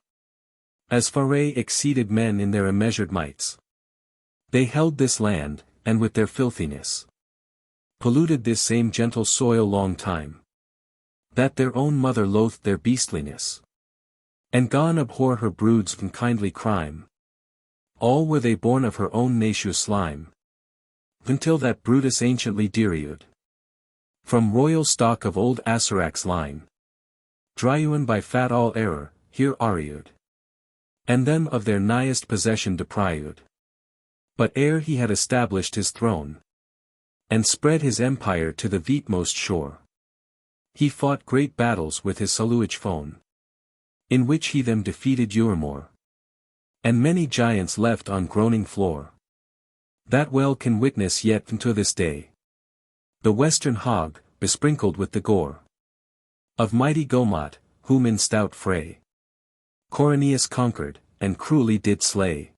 As Faerie exceeded men in their immeasured mights. They held this land, and with their filthiness. Polluted this same gentle soil long time. That their own mother loathed their beastliness. And gone abhor her broods from kindly crime. All were they born of her own nature's slime. Until that Brutus anciently deriud. From royal stock of old Assarac's line. Dryuan by fat all error, here ariud. And them of their nighest possession depriud. But ere he had established his throne. And spread his empire to the veetmost shore. He fought great battles with his Saluage phone. In which he them defeated Euremore. And many giants left on groaning floor. That well can witness yet unto this day. The western hog, besprinkled with the gore. Of mighty Gomot, whom in stout fray. Coroneus conquered, and cruelly did slay.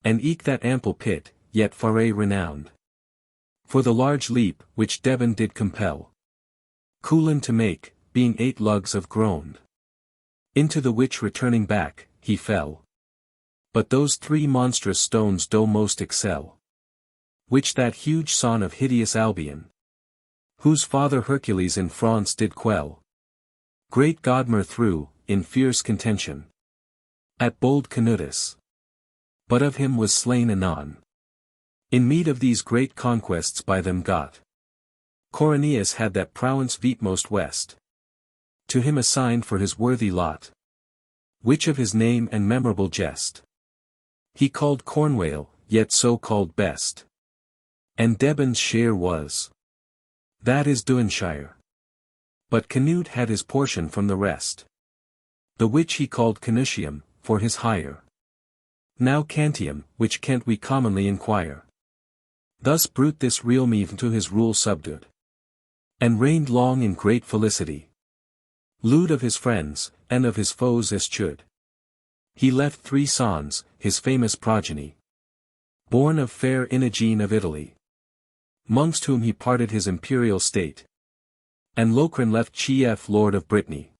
And eke that ample pit, yet Faerie renowned. For the large leap, which Devon did compel. Coolin to make, being 8 lugs of ground. Into the which returning back, he fell. But those 3 monstrous stones do most excel. Which that huge son of hideous Albion. Whose father Hercules in France did quell. Great Godmer threw, in fierce contention. At bold Canutus. But of him was slain anon. In meed of these great conquests by them got. Coroneus had that prowess veetmost west. To him assigned for his worthy lot. Which of his name and memorable jest. He called Cornwall, yet so called best. And Debon's share was. That is Duinshire. But Canute had his portion from the rest. The which he called Canutium, for his hire. Now Cantium, which Kent we commonly inquire. Thus Brute this real me to his rule subdued. And reigned long in great felicity. Lewd of his friends, and of his foes eschewed. He left 3 sons, his famous progeny. Born of fair Inagene of Italy. Mongst whom he parted his imperial state. And Locrin left Chief Lord of Brittany.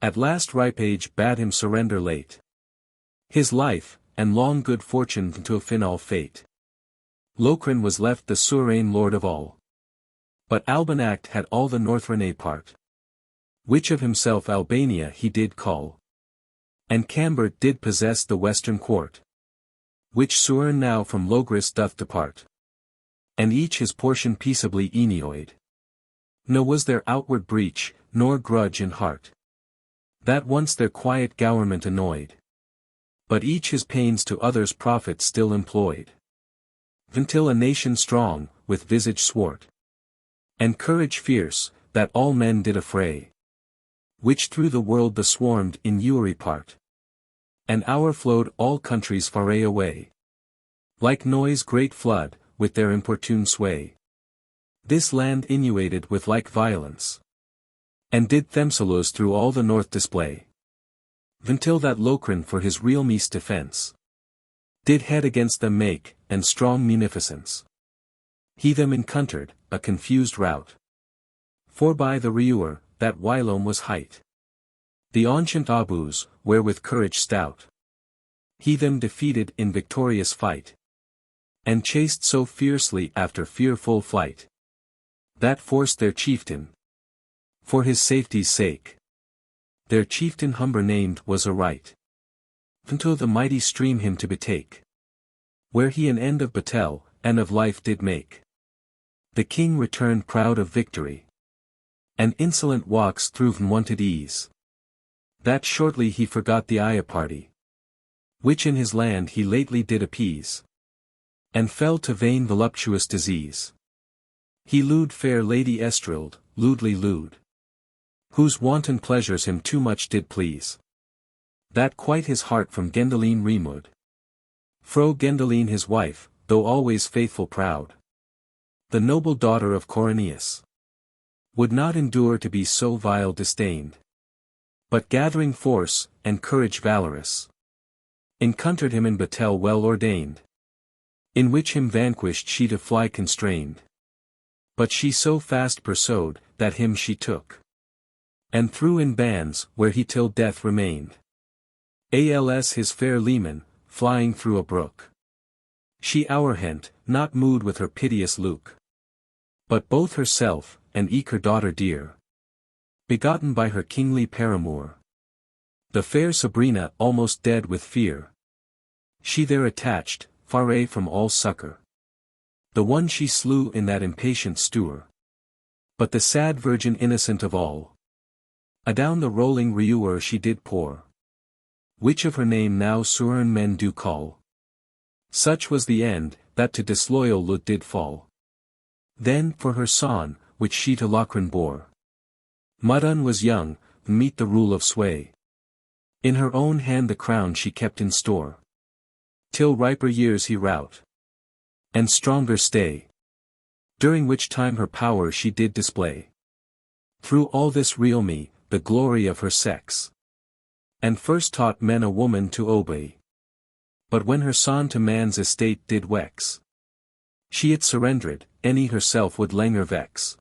At last ripe age bade him surrender late. His life, and long good fortune to fin all fate. Locrin was left the sovereign lord of all. But Albanact had all the Northrene part. Which of himself Albania he did call. And Cambert did possess the western court. Which Suern now from Logris doth depart. And each his portion peaceably enioyed. No was there outward breach, nor grudge in heart. That once their quiet government annoyed. But each his pains to others' profit still employed. Until a nation strong, with visage swart. And courage fierce, that all men did affray. Which through the world the swarmed in Uri part. And our flowed all countries far away. Like noise great flood, with their importune sway. This land inundated with like violence. And did Themselus through all the north display. Until that Locrin for his real meast defense. Did head against them make, and strong munificence. He them encountered, a confused rout. For by the Reuer, that whilome was hight. The ancient Abus, where with courage stout. He them defeated in victorious fight. And chased so fiercely after fearful flight. That forced their chieftain. For his safety's sake. Their chieftain Humber named was aright. Unto the mighty stream him to betake. Where he an end of battle, and of life did make. The king returned proud of victory. And insolent walks through unwonted ease. That shortly he forgot the Aya party. Which in his land he lately did appease. And fell to vain voluptuous disease. He lewd fair Lady Estrild, lewdly lewd. Whose wanton pleasures him too much did please. That quite his heart from Gendoline removed. Fro Gendoline his wife, though always faithful proud. the noble daughter of Coroneus, would not endure to be so vile disdained. But gathering force, and courage valorous, encountered him in battle well ordained, in which him vanquished she to fly constrained. But she so fast pursued, that him she took, and threw in bands, where he till death remained. Als his fair leman, flying through a brook, she hourhent, not moved with her piteous look, but both herself, and eke her daughter dear, begotten by her kingly paramour, the fair Sabrina almost dead with fear, she there attached, far from all succor, the one she slew in that impatient stour. But the sad virgin innocent of all, adown the rolling Reuer she did pour, which of her name now Suern men do call. Such was the end, that to disloyal Lud did fall. Then, for her son, which she to Lochran bore, Mudun was young, meet the rule of sway. In her own hand the crown she kept in store, till riper years he rout, and stronger stay, during which time her power she did display. Through all this realme, the glory of her sex, and first taught men a woman to obey. But when her son to man's estate did wex, she it surrendered, any herself would langer vex.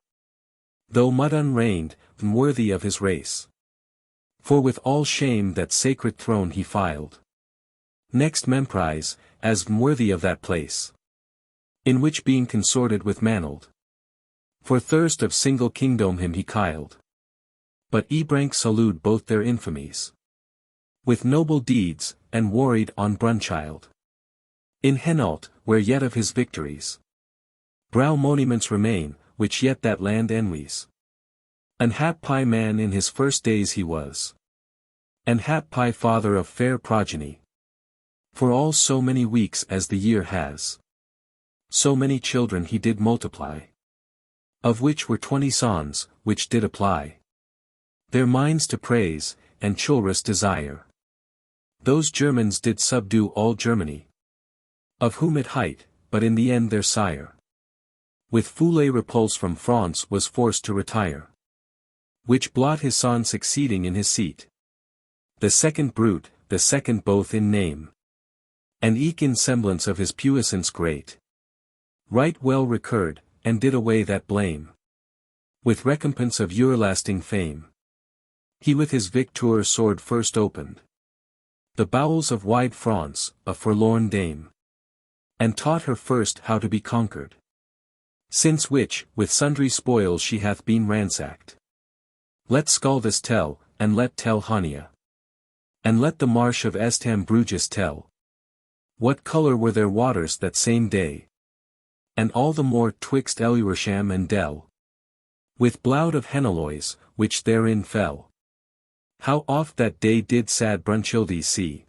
Though Mudun reigned, worthy of his race, for with all shame that sacred throne he filed. Next memprise, as worthy of that place, in which being consorted with Manold, for thirst of single kingdom him he kiled. But Ebrank salute both their infamies, with noble deeds, and worried on Brunchild. In Henault, where yet of his victories, brow monuments remain, which yet that land envies. An happy man in his first days he was, and happy father of fair progeny. For all so many weeks as the year has, so many children he did multiply, of which were 20 sons, which did apply their minds to praise, and chivalrous desire. Those Germans did subdue all Germany, of whom it hight, but in the end their sire, with foule repulse from France was forced to retire, which blot his son succeeding in his seat. The second brute, the second both in name, and eke in semblance of his puissance great, right well recurred, and did away that blame, with recompense of everlasting fame. He with his victor sword first opened the bowels of wide France, a forlorn dame, and taught her first how to be conquered, since which, with sundry spoils she hath been ransacked. Let Scaldus tell, and let tell Hania, and let the marsh of Estam Bruges tell, what colour were their waters that same day, and all the more twixt Eluersham and Dell, with bloud of Henalois, which therein fell. How oft that day did sad Brunchilde see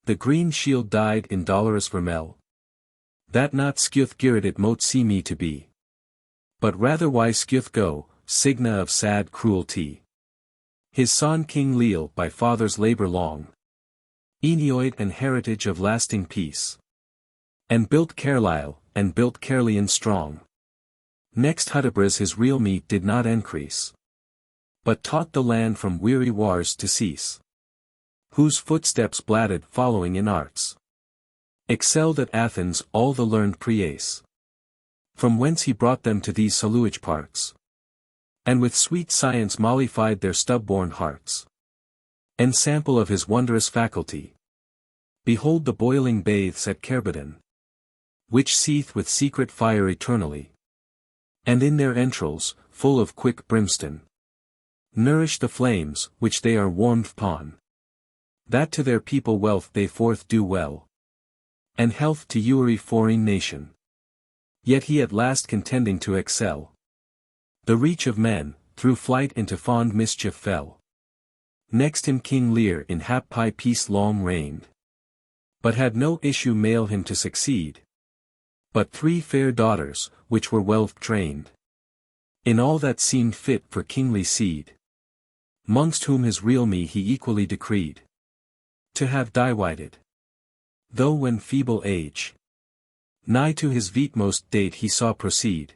the green shield dyed in dolorous vermel, that not scuth girid it mote see me to be, but rather why scuth go, signa of sad cruelty. His son King Leal by father's labour long, enioid and heritage of lasting peace, and built Carlisle, and built Caerleon strong. Next Hudibras his real meat did not increase, but taught the land from weary wars to cease, whose footsteps blatted following in arts, excelled at Athens all the learned Priace, from whence he brought them to these saluage parts, and with sweet science mollified their stub-born hearts. Ensample of his wondrous faculty, behold the boiling baths at Kerbadon, which seethe with secret fire eternally, and in their entrails, full of quick brimstone, nourish the flames, which they are warmed upon, that to their people wealth they forth do well, and health to every foreign nation. Yet he at last contending to excel the reach of men, through flight into fond mischief fell. Next him King Lear in happy peace long reigned, but had no issue male him to succeed, but 3 fair daughters, which were well trained in all that seemed fit for kingly seed, mongst whom his realme he equally decreed to have divided, though when feeble age, Nigh to his vetmost date he saw proceed.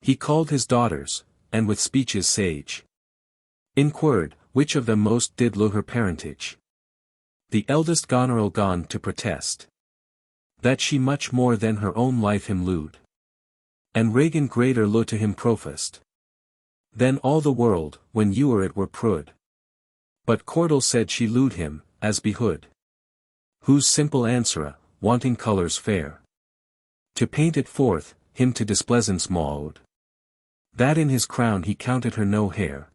He called his daughters, and with speeches sage inquired, which of them most did lure her parentage. The eldest Goneril gone to protest that she much more than her own life him lewd. And Regan greater lo to him professed than all the world, when ewer it were prud. But Cordel said she lewd him, as behood. Whose simple answer, wanting colours fair, to paint it forth, him to displeasance maud. That in his crown he counted her no hair.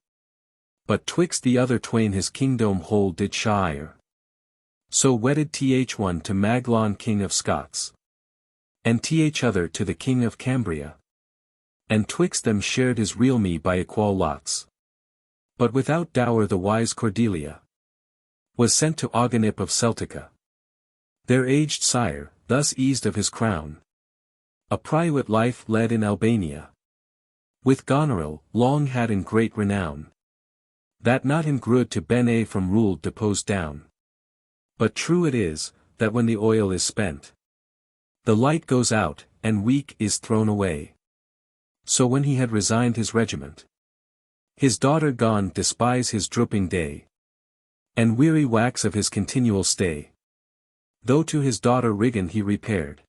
But twixt the other twain his kingdom whole did shire. So wedded one to Maglon king of Scots, and other to the king of Cambria. And twixt them shared his realme by equal lots. But without dower the wise Cordelia was sent to Auganip of Celtica. Their aged sire, thus eased of his crown, a private life led in Albania. With Goneril, long had in great renown, that not him grud to Ben from rule deposed down. But true it is, that when the oil is spent, the light goes out, and weak is thrown away. So when he had resigned his regiment, his daughter gone despise his drooping day, and weary wax of his continual stay. Though to his daughter Regan he repaired,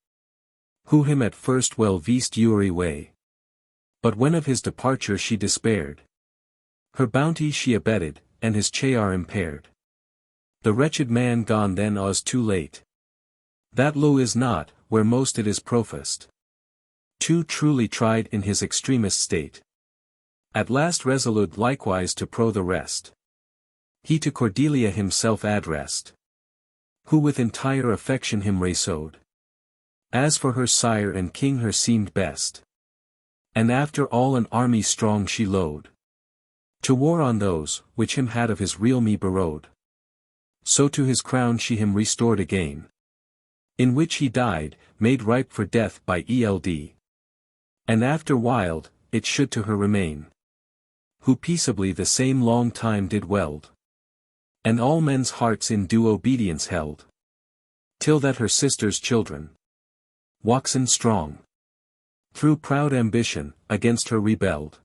who him at first well veest ewery way. But when of his departure she despaired, her bounty she abetted, and his chair impaired. The wretched man gone then was too late. That lo is not, where most it is professed. Too truly tried in his extremest state. At last resolute likewise to pro the rest. He to Cordelia himself addressed, who with entire affection him resowed. As for her sire and king her seemed best. And after all an army strong she lode, to war on those, which him had of his realme borrowed. So to his crown she him restored again, in which he died, made ripe for death by Eld. And after wild, it should to her remain, who peaceably the same long time did weld, and all men's hearts in due obedience held, till that her sister's children, waxen strong, through proud ambition, against her rebelled.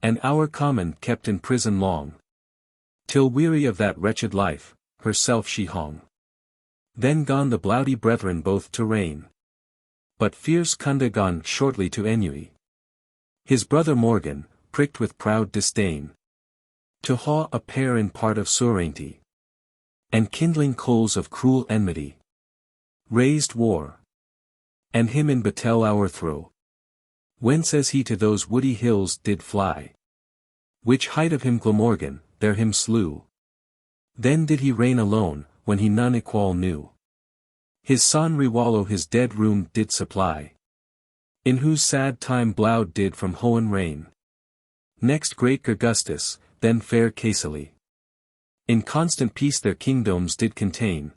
And our common kept in prison long, till weary of that wretched life, herself she hung. Then gone the bloody brethren both to reign, but fierce Cunda gone shortly to ennui. His brother Morgan, pricked with proud disdain, to haw a pair in part of sovereignty, and kindling coals of cruel enmity, raised war, and him in battle o'erthrow. Whence as he to those woody hills did fly, which height of him Glamorgan, there him slew. Then did he reign alone, when he none equal knew. His son Rewallo his dead room did supply, in whose sad time Bloud did from Hohen reign. Next great Gergustus, then fair Caecily. In constant peace their kingdoms did contain.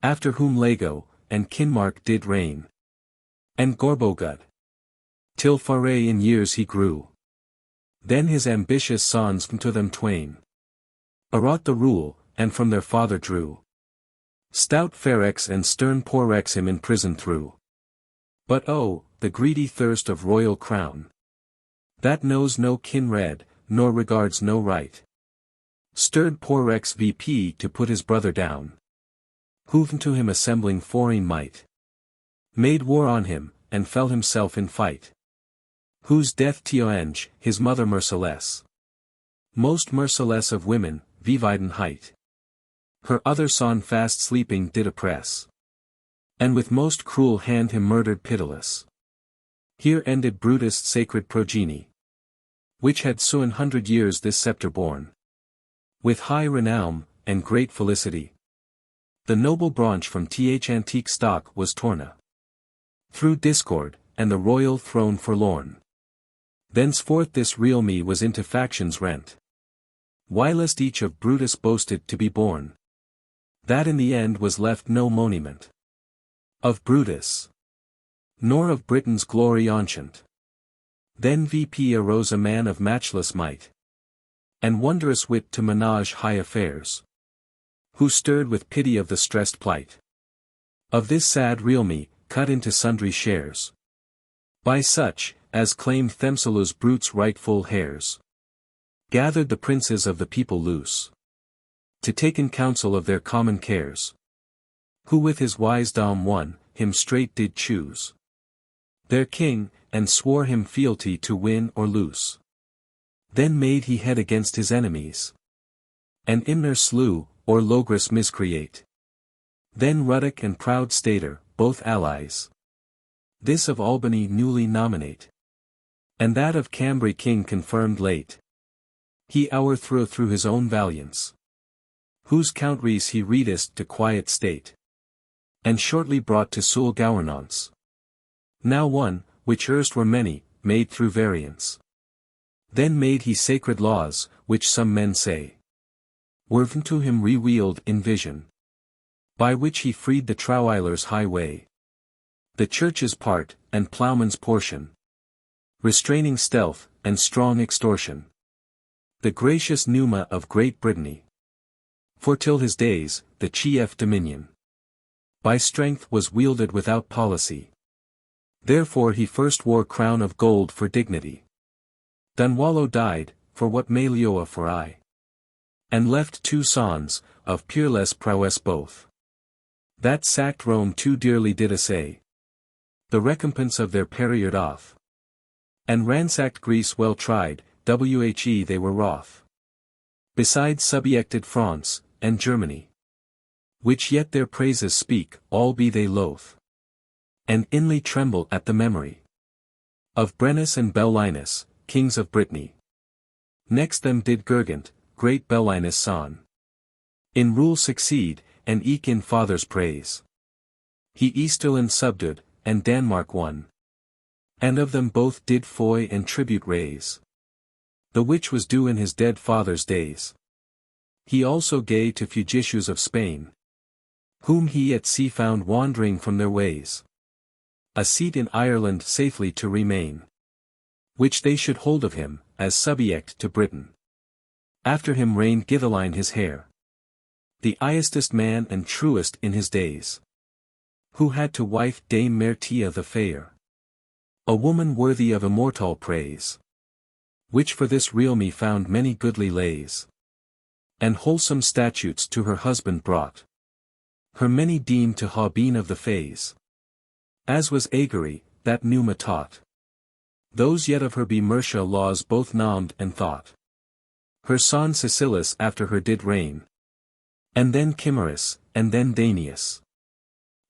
After whom Lago, and Kinmark did reign. And Gorbogud, till Faerie in years he grew. Then his ambitious sons from to them twain araught the rule, and from their father drew. Stout Ferex and stern Porrex him in prison threw. But oh, the greedy thirst of royal crown, that knows no kinred, nor regards no right, stirred Porrex VP to put his brother down, who to him assembling foreign might, made war on him, and fell himself in fight. Whose death Teoenge, his mother merciless, most merciless of women, vividen height, her other son fast sleeping did oppress, and with most cruel hand him murdered pitiless. Here ended Brutus' sacred progeny, which had so 100 years this sceptre borne, with high renown, and great felicity. The noble branch from th antique stock was torn through discord, and the royal throne forlorn. Thenceforth this realme was into factions rent, whilst each of Brutus boasted to be born, that in the end was left no monument of Brutus, nor of Britain's glory ancient. Then VP arose a man of matchless might, and wondrous wit to manage high affairs, who stirred with pity of the stressed plight of this sad realme, cut into sundry shares. By such, as claimed Themselus brute's rightful hairs. Gathered the princes of the people loose. To take in counsel of their common cares. Who with his wisdom won, him straight did choose. Their king, and swore him fealty to win or lose. Then made he head against his enemies. And Imner slew, or Logris miscreate. Then Ruddock and proud Stater, both allies. This of Albany newly nominate. And that of Cambrai king confirmed late. He o'erthrew through his own valiance. Whose countries he readest to quiet state. And shortly brought to sole governance. Now one, which erst were many, made through variance. Then made he sacred laws, which some men say were to him revealed in vision. By which he freed the Trowiler's highway. The church's part, and ploughman's portion. Restraining stealth, and strong extortion. The gracious Numa of Great Brittany. For till his days, the chief dominion. By strength was wielded without policy. Therefore he first wore crown of gold for dignity. Dunwallow died, for what Malioa for I. And left 2 sons, of peerless prowess both. That sacked Rome too dearly did assay. The recompense of their period off. And ransacked Greece well tried, whe they were wroth. Besides subjected France, and Germany. Which yet their praises speak, all be they loath. And inly tremble at the memory. Of Brennus and Bellinus, kings of Brittany. Next them did Gurgant, great Bellinus' son. In rule succeed, and eke in father's praise. He Easterland subdued, and Denmark won. And of them both did foy and tribute raise. The which was due in his dead father's days. He also gave to fugitives of Spain. Whom he at sea found wandering from their ways. A seat in Ireland safely to remain. Which they should hold of him, as subject to Britain. After him reigned Gvyon his heir. The highestest man and truest in his days. Who had to wife Dame Mertia the fair. A woman worthy of immortal praise. Which for this realme found many goodly lays. And wholesome statutes to her husband brought. Her many deemed to ha been of the fays. As was Agary, that Numa taught. Those yet of her be Mercia laws both nommed and thought. Her son Cecilus after her did reign. And then Chimerus, and then Danius.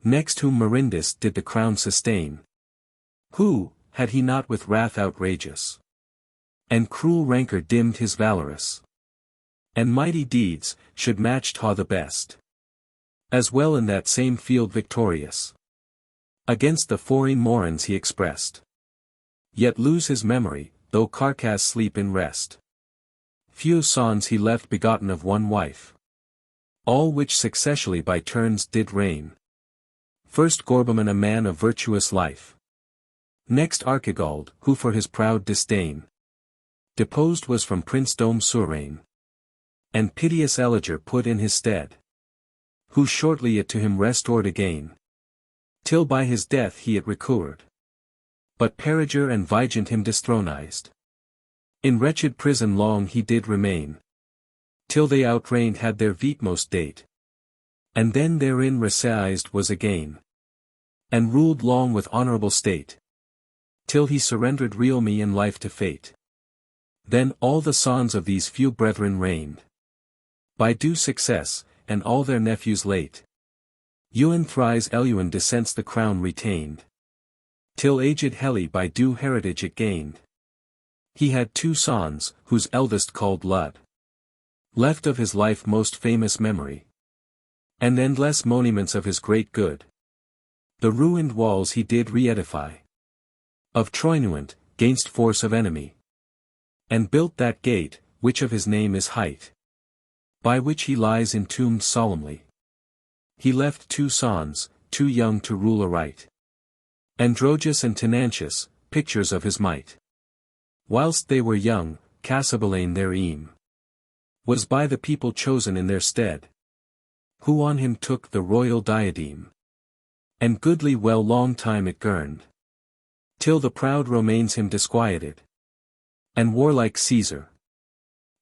Next whom Merindus did the crown sustain. Who, had he not with wrath outrageous. And cruel rancor dimmed his valorous. And mighty deeds, should matched ha the best. As well in that same field victorious. Against the foreign Morans he expressed. Yet lose his memory, though Carcass sleep in rest. Few sons he left begotten of one wife. All which successively by turns did reign. First Gorbaman a man of virtuous life. Next Archigald, who for his proud disdain. Deposed was from Prince Dome Surain. And piteous Eliger put in his stead. Who shortly it to him restored again. Till by his death he it recurred. But Periger and Vigent him destronized. In wretched prison long he did remain. Till they outreigned had their vetmost date. And then therein resiized was again. And ruled long with honorable state. Till he surrendered realme and life to fate. Then all the sons of these few brethren reigned. By due success, and all their nephews late. Ewan thrice Eluan descents the crown retained. Till aged Heli by due heritage it gained. He had 2 sons, whose eldest called Lud. Left of his life most famous memory. And endless monuments of his great good. The ruined walls he did re-edify. Of Troynuant, gainst force of enemy. And built that gate, which of his name is height. By which he lies entombed solemnly. He left 2 sons, too young to rule aright. Androgeus and Tenantius, pictures of his might. Whilst they were young, Cassibellain their eame. Was by the people chosen in their stead. Who on him took the royal diadem. And goodly well long time it gurned. Till the proud Romanes him disquieted. And warlike Caesar,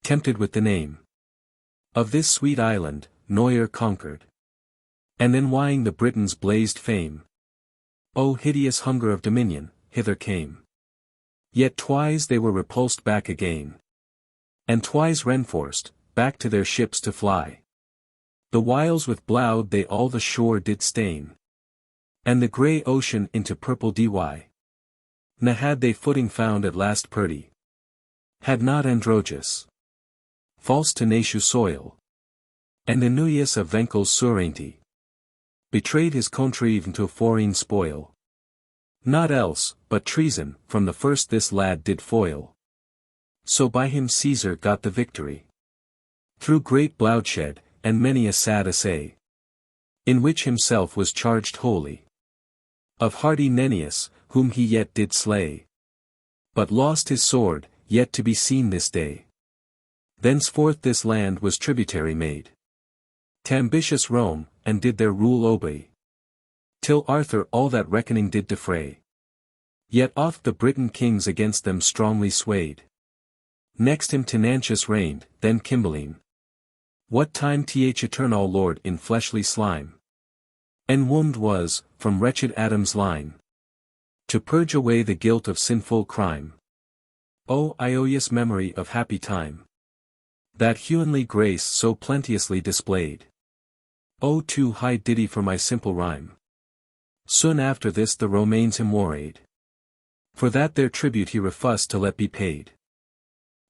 tempted with the name of this sweet island, Neuer conquered. And envying the Britons blazed fame. O hideous hunger of dominion, hither came. Yet twice they were repulsed back again. And twice renforced, back to their ships to fly. The whiles with blood they all the shore did stain. And the grey ocean into purple dy. Na had they footing found at last Purdy. Had not Androgus, false tenacious soil. And Anuius of Venkels Surreinti, betrayed his country even to foreign spoil. Not else, but treason, from the first this lad did foil. So by him Caesar got the victory. Through great bloodshed, and many a sad assay. In which himself was charged wholly. Of hardy Nennius, whom he yet did slay. But lost his sword, yet to be seen this day. Thenceforth this land was tributary made. T'ambitious Rome, and did their rule obey. Till Arthur all that reckoning did defray. Yet oft the Briton kings against them strongly swayed. Next him Tenantius reigned, then Cymbeline. What time th eternal lord in fleshly slime. And wombed was, from wretched Adam's line. To purge away the guilt of sinful crime. O Iolius memory of happy time. That heavenly grace so plenteously displayed. O too high ditty for my simple rhyme. Soon after this the Romanes him warrayed. For that their tribute he refused to let be paid.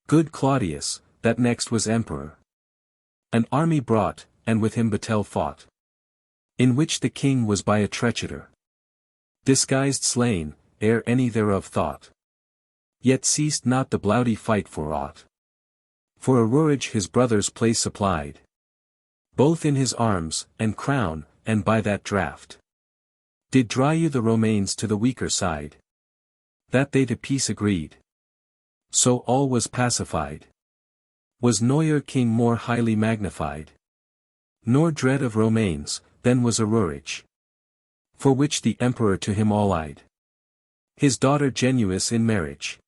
Good Claudius, that next was emperor. An army brought, and with him battle fought. In which the king was by a treacherer disguised slain, ere any thereof thought. Yet ceased not the bloody fight for aught. For Arurage his brother's place supplied. Both in his arms, and crown, and by that draught. Did draw you the Romanes to the weaker side. That they to peace agreed. So all was pacified. Was Neuer king more highly magnified. Nor dread of Romanes, than was Arurage. For which the emperor to him all-eyed. His daughter Genuis in marriage.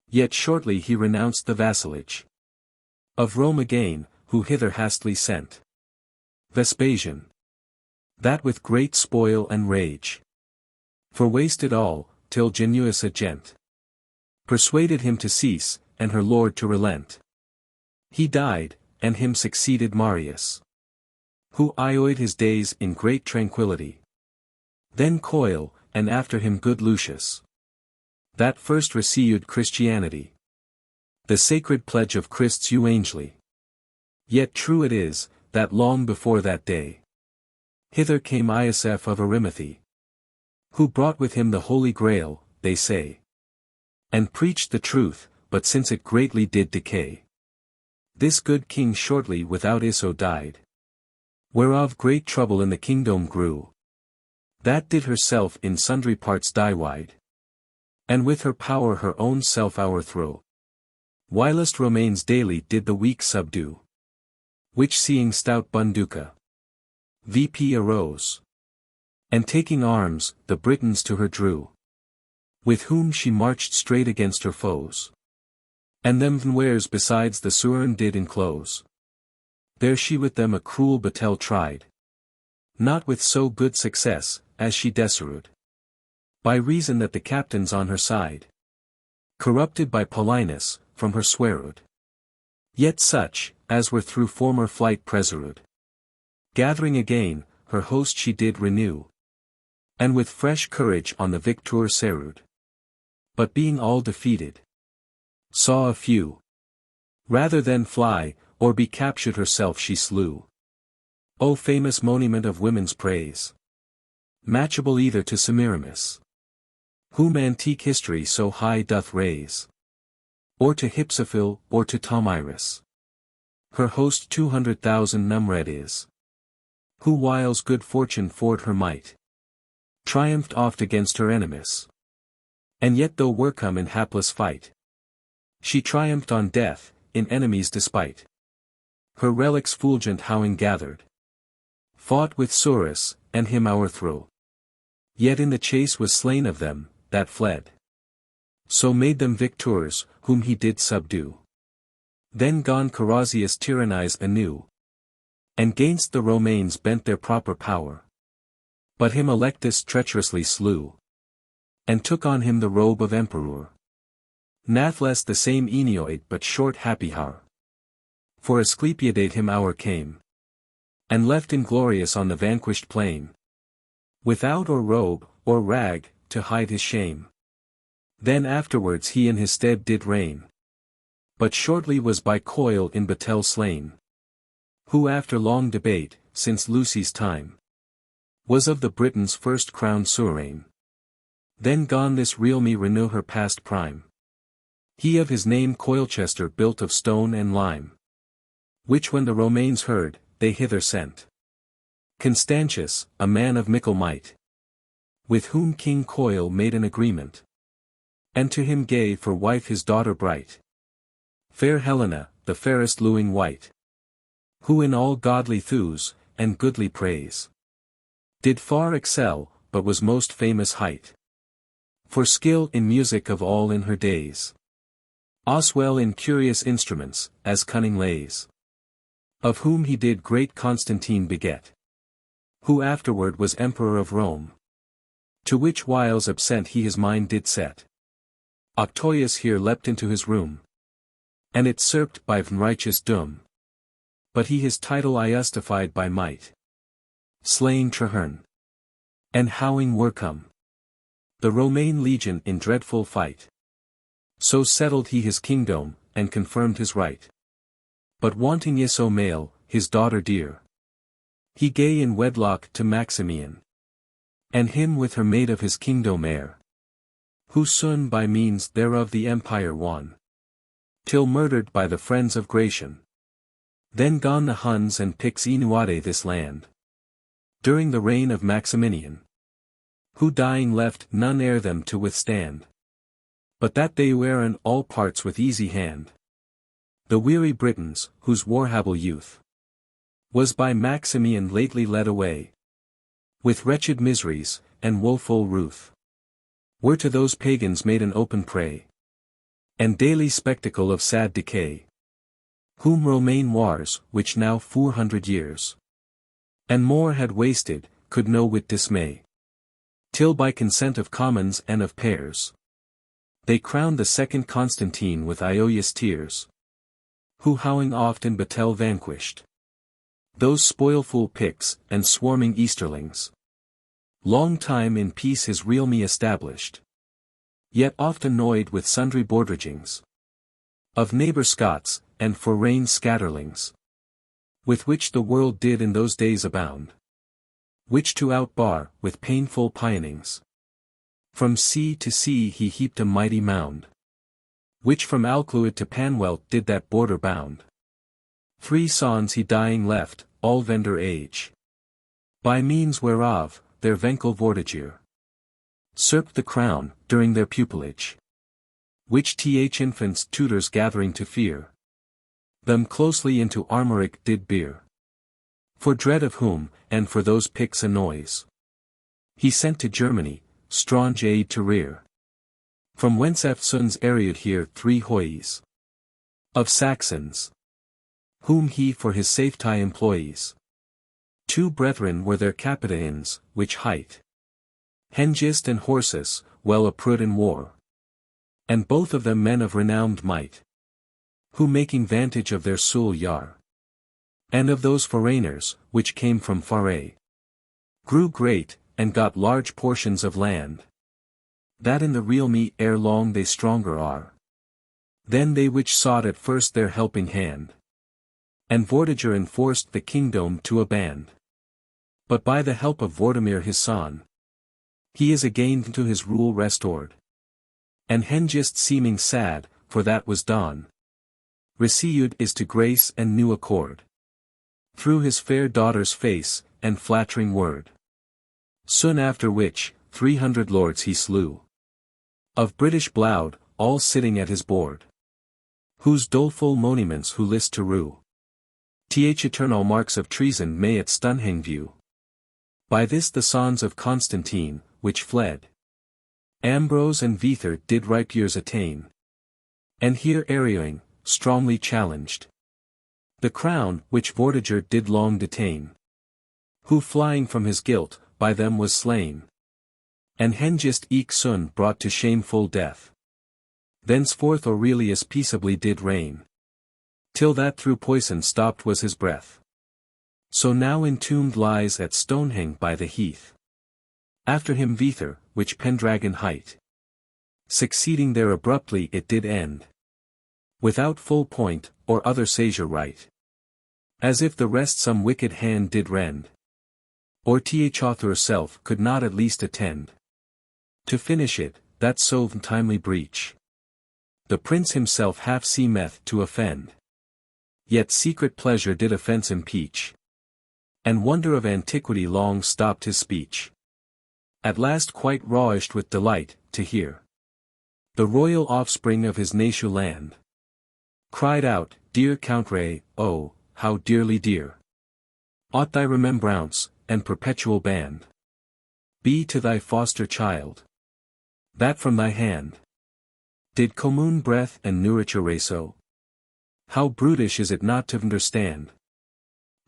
Yet shortly he renounced the vassalage. Of Rome again, who hither hastily sent. Vespasian. That with great spoil and rage. For wasted all, till Genuis a gent. Persuaded him to cease, and her lord to relent. He died, and him succeeded Marius. Who ioid his days in great tranquillity. Then Coil, and after him good Lucius. That first received Christianity. The sacred pledge of Christ's euangely. Yet true it is, that long before that day. Hither came Ioseph of Arimathea. Who brought with him the Holy Grail, they say. And preached the truth, but since it greatly did decay. This good king shortly without Isso died. Whereof great trouble in the kingdom grew. That did herself in sundry parts die wide. And with her power her own self o'erthrow. Whilst Romanes daily did the weak subdue. Which seeing stout Bunduca VP arose. And taking arms, the Britons to her drew. With whom she marched straight against her foes. And them Venwares besides the Suren did enclose. There she with them a cruel battle tried. Not with so good success, as she deserved. By reason that the captains on her side. Corrupted by Paulinus, from her swearud. Yet such, as were through former flight preserved. Gathering again, her host she did renew. And with fresh courage on the victor serud. But being all defeated. Saw a few. Rather than fly, or be captured herself she slew. O famous monument of women's praise! Matchable either to Semiramis. Whom antique history so high doth raise. Or to Hypsophil, or to Tomyris. Her host 200,000 numred is. Who whiles good fortune for'd her might. Triumphed oft against her enemies. And yet though were come in hapless fight. She triumphed on death, in enemies despite. Her relics fulgent howing gathered. Fought with Surus, and him o'erthrew. Yet in the chase was slain of them, that fled. So made them victors, whom he did subdue. Then gone Carausius tyrannized anew. And gainst the Romains bent their proper power. But him Electus treacherously slew. And took on him the robe of emperor. Nathless the same Enioid but short happy hour. For Asclepiadate him hour came. And left inglorious on the vanquished plain. Without or robe, or rag, to hide his shame. Then afterwards he in his stead did reign. But shortly was by Coil in battle slain. Who after long debate, since Lucy's time, was of the Britons first crowned suzerain. Then gone this realme renew her past prime. He of his name Coilchester built of stone and lime. Which when the Romains heard, they hither sent. Constantius, a man of mickle might. With whom King Coil made an agreement. And to him gave for wife his daughter bright. Fair Helena, the fairest lewing white. Who in all godly thews, and goodly praise, did far excel, but was most famous hight. For skill in music of all in her days. Oswell in curious instruments, as cunning lays. Of whom he did great Constantine beget. Who afterward was emperor of Rome. To which wiles absent he his mind did set. Octoius here leapt into his room. And it serped by righteous doom. But he his title justified by might. Slaying Traherne. And howing were come. The Romain legion in dreadful fight. So settled he his kingdom, and confirmed his right. But wanting Iso male, his daughter dear. He gave in wedlock to Maximian. And him with her made of his kingdom heir. Who soon by means thereof the empire won. Till murdered by the friends of Gratian. Then gone the Huns and Picts innuade this land. During the reign of Maximinian. Who dying left none ere them to withstand. But that they were in all parts with easy hand. The weary Britons, whose warhable youth was by Maximian lately led away. With wretched miseries, and woeful ruth. Were to those pagans made an open prey. And daily spectacle of sad decay. Whom Romain wars, which now 400 years. And more had wasted, could no wit dismay. Till by consent of commons and of pairs. They crowned the second Constantine with Ioius tears. Who howling oft in battle vanquished. Those spoilful Picts, and swarming Easterlings. Long time in peace his realme established. Yet oft annoyed with sundry bordrigings. Of neighbor Scots, and foreign scatterlings. With which the world did in those days abound. Which to outbar, with painful pinings. From sea to sea he heaped a mighty mound. Which from Alcluid to Panwelt did that border bound. 3 sons he dying left, all vendor age. By means whereof, their venkel vortigere. Serped the crown, during their pupilage. Which infants tutors gathering to fear. Them closely into armoric did bear. For dread of whom, and for those Picts annoys. He sent to Germany, strong aid to rear. From whence Eftsuns ariud here 3 hoys. Of Saxons. Whom he for his safety employs. 2 brethren were their capitains, which hight. Hengist and Horsus, well approved in war. And both of them men of renowned might. Who making vantage of their sul yar. And of those foreigners, which came from Faerie. Grew great, and got large portions of land. That in the realme ere long they stronger are. Than they which sought at first their helping hand. And Vortiger enforced the kingdom to a band. But by the help of Vortimir his son. He is again to his rule restored. And Hengist seeming sad, for that was done. Received is to grace and new accord. Through his fair daughter's face, and flattering word. Soon after which, 300 lords he slew. Of British blood, all sitting at his board. Whose doleful monuments who list to rue. Eternal marks of treason may at Stunhang view. By this the sons of Constantine, which fled. Ambrose and Vither did ripe years attain. And here Arioing, strongly challenged the crown, which Vortiger did long detain. Who flying from his guilt, by them was slain. And Hengist eke Sun brought to shameful death. Thenceforth Aurelius peaceably did reign. Till that through poison stopped was his breath. So now entombed lies at Stonehenge by the heath. After him Vither, which Pendragon hight. Succeeding there abruptly it did end. Without full point, or other seizure right. As if the rest some wicked hand did rend. Or Author self could not at least attend. To finish it, that so timely breach. The prince himself half seemeth to offend. Yet secret pleasure did offence impeach. And wonder of antiquity long stopped his speech. At last quite ravished with delight, to hear the royal offspring of his native land cried out, Dear Count Ray, oh, how dearly dear ought thy remembrance, and perpetual band be to thy foster child, that from thy hand did commune breath and nourriture so. How brutish is it not to understand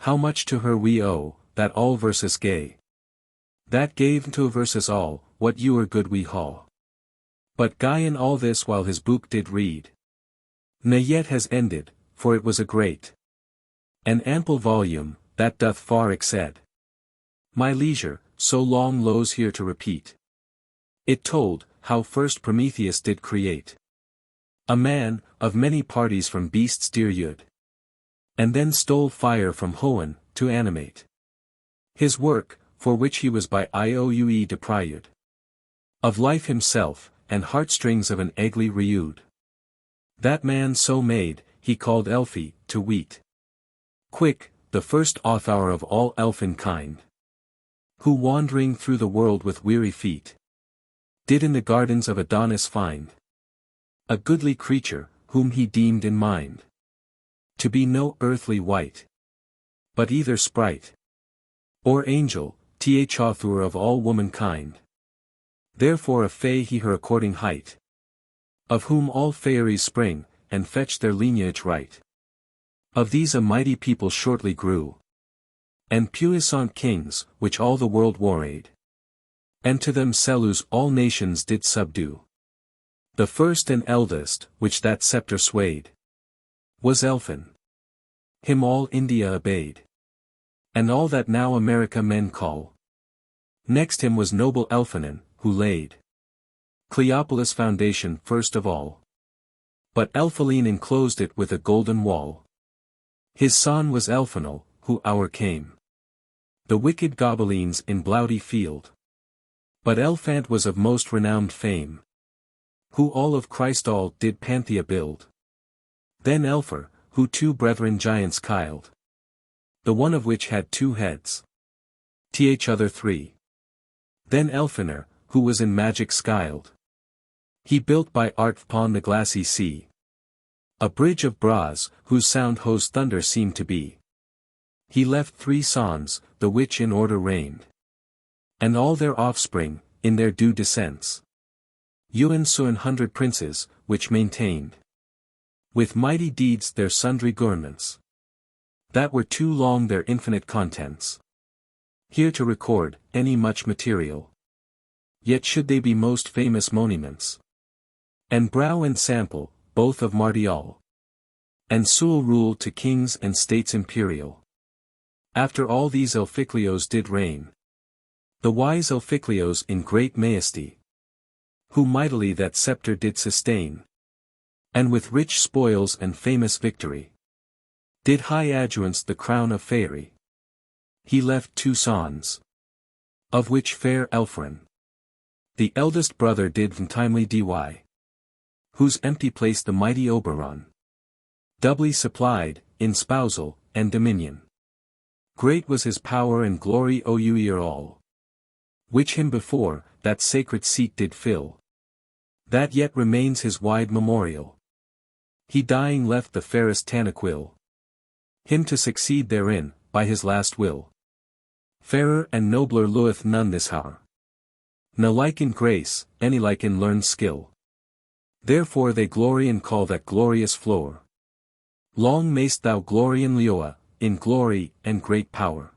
how much to her we owe, that all versus gay, that gave to versus all, what you are good we haw. But Guy in all this while his book did read, ne yet has ended, for it was a great an ample volume, that doth far exced my leisure, so long loes here to repeat. It told, how first Prometheus did create a man, of many parties from beasts dear yud. And then stole fire from Hoenn, to animate his work, for which he was by Ioue deprived of life himself, and heartstrings of an egly reude. That man so made, he called Elfie, to weet. Quick, the first author of all elfin kind. Who wandering through the world with weary feet, did in the gardens of Adonis find a goodly creature, whom he deemed in mind to be no earthly wight, but either sprite or angel, author of all womankind. Therefore a fay he her according height, of whom all fairies spring, and fetch their lineage right. Of these a mighty people shortly grew, and puissant kings, which all the world warrade. And to them Selus all nations did subdue. The first and eldest, which that sceptre swayed, was Elphin. Him all India obeyed. And all that now America men call. Next him was noble Elphanan, who laid Cleopolis' foundation first of all. But Elphaline enclosed it with a golden wall. His son was Elphanal, who o'ercame the wicked Gobelines in Bloudy field. But Elphant was of most renowned fame, who all of Christall did Panthea build. Then Elpher, who two brethren giants killed, the one of which had two heads, other three. Then Elphaner, who was in magic skilled, he built by art upon the glassy sea a bridge of brass, whose sound hose thunder seemed to be. He left 3 sons, the which in order reigned, and all their offspring, in their due descents. Ewan so 100 princes, which maintained with mighty deeds their sundry governments, that were too long their infinite contents here to record any much material. Yet should they be most famous monuments, and Brow and Sample, both of Martial, and Sewell ruled to kings and states imperial. After all these Elficleos did reign, the wise Elficleos in great majesty, who mightily that sceptre did sustain, and with rich spoils and famous victory, did high adjuance the crown of Faerie. He left 2 sons, of which fair Elfrin, the eldest brother did untimely die, whose empty place the mighty Oberon doubly supplied, in spousal, and dominion. Great was his power and glory o'er all, which him before, that sacred seat did fill. That yet remains his wide memorial. He dying left the fairest Tanaquil, him to succeed therein, by his last will. Fairer and nobler lueth none this hour. Na like in grace, any like in learned skill. Therefore they glory and call that glorious floor. Long mayst thou glory in Leoa, in glory and great power.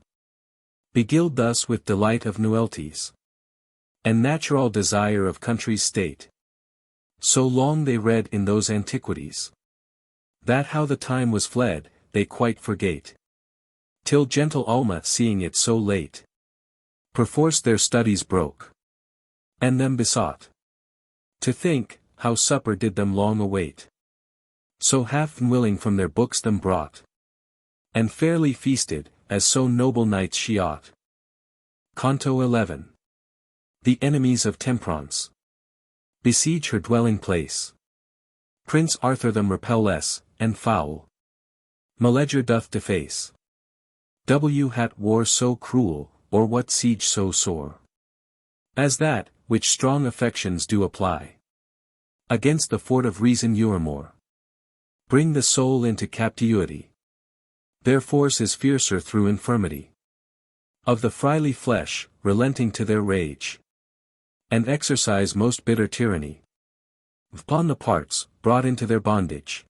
Beguiled thus with delight of nuelties, and natural desire of country's state. So long they read in those antiquities, that how the time was fled, they quite forgate. Till gentle Alma seeing it so late, perforce their studies broke, and them besought to think, how supper did them long await. So half unwilling from their books them brought, and fairly feasted, as so noble knights she ought. Canto 11. The enemies of Temperaunce besiege her dwelling place. Prince Arthur them repel less, and foul Meleger doth deface. Hat war so cruel, or what siege so sore, as that, which strong affections do apply against the fort of reason Euremore. Bring the soul into captivity. Their force is fiercer through infirmity of the frily flesh, relenting to their rage, and exercise most bitter tyranny upon the parts, brought into their bondage.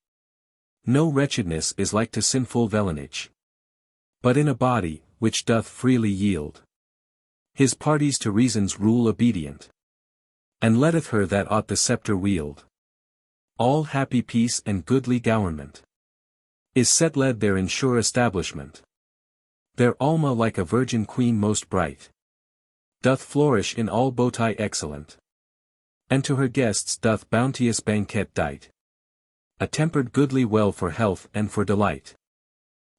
No wretchedness is like to sinful villanage, but in a body, which doth freely yield his parties to reason's rule obedient, and letteth her that ought the sceptre wield. All happy peace and goodly government is set led there in sure establishment. Their Alma like a virgin queen most bright, doth flourish in all beauty excellent, and to her guests doth bounteous banquet dight, a tempered goodly well for health and for delight.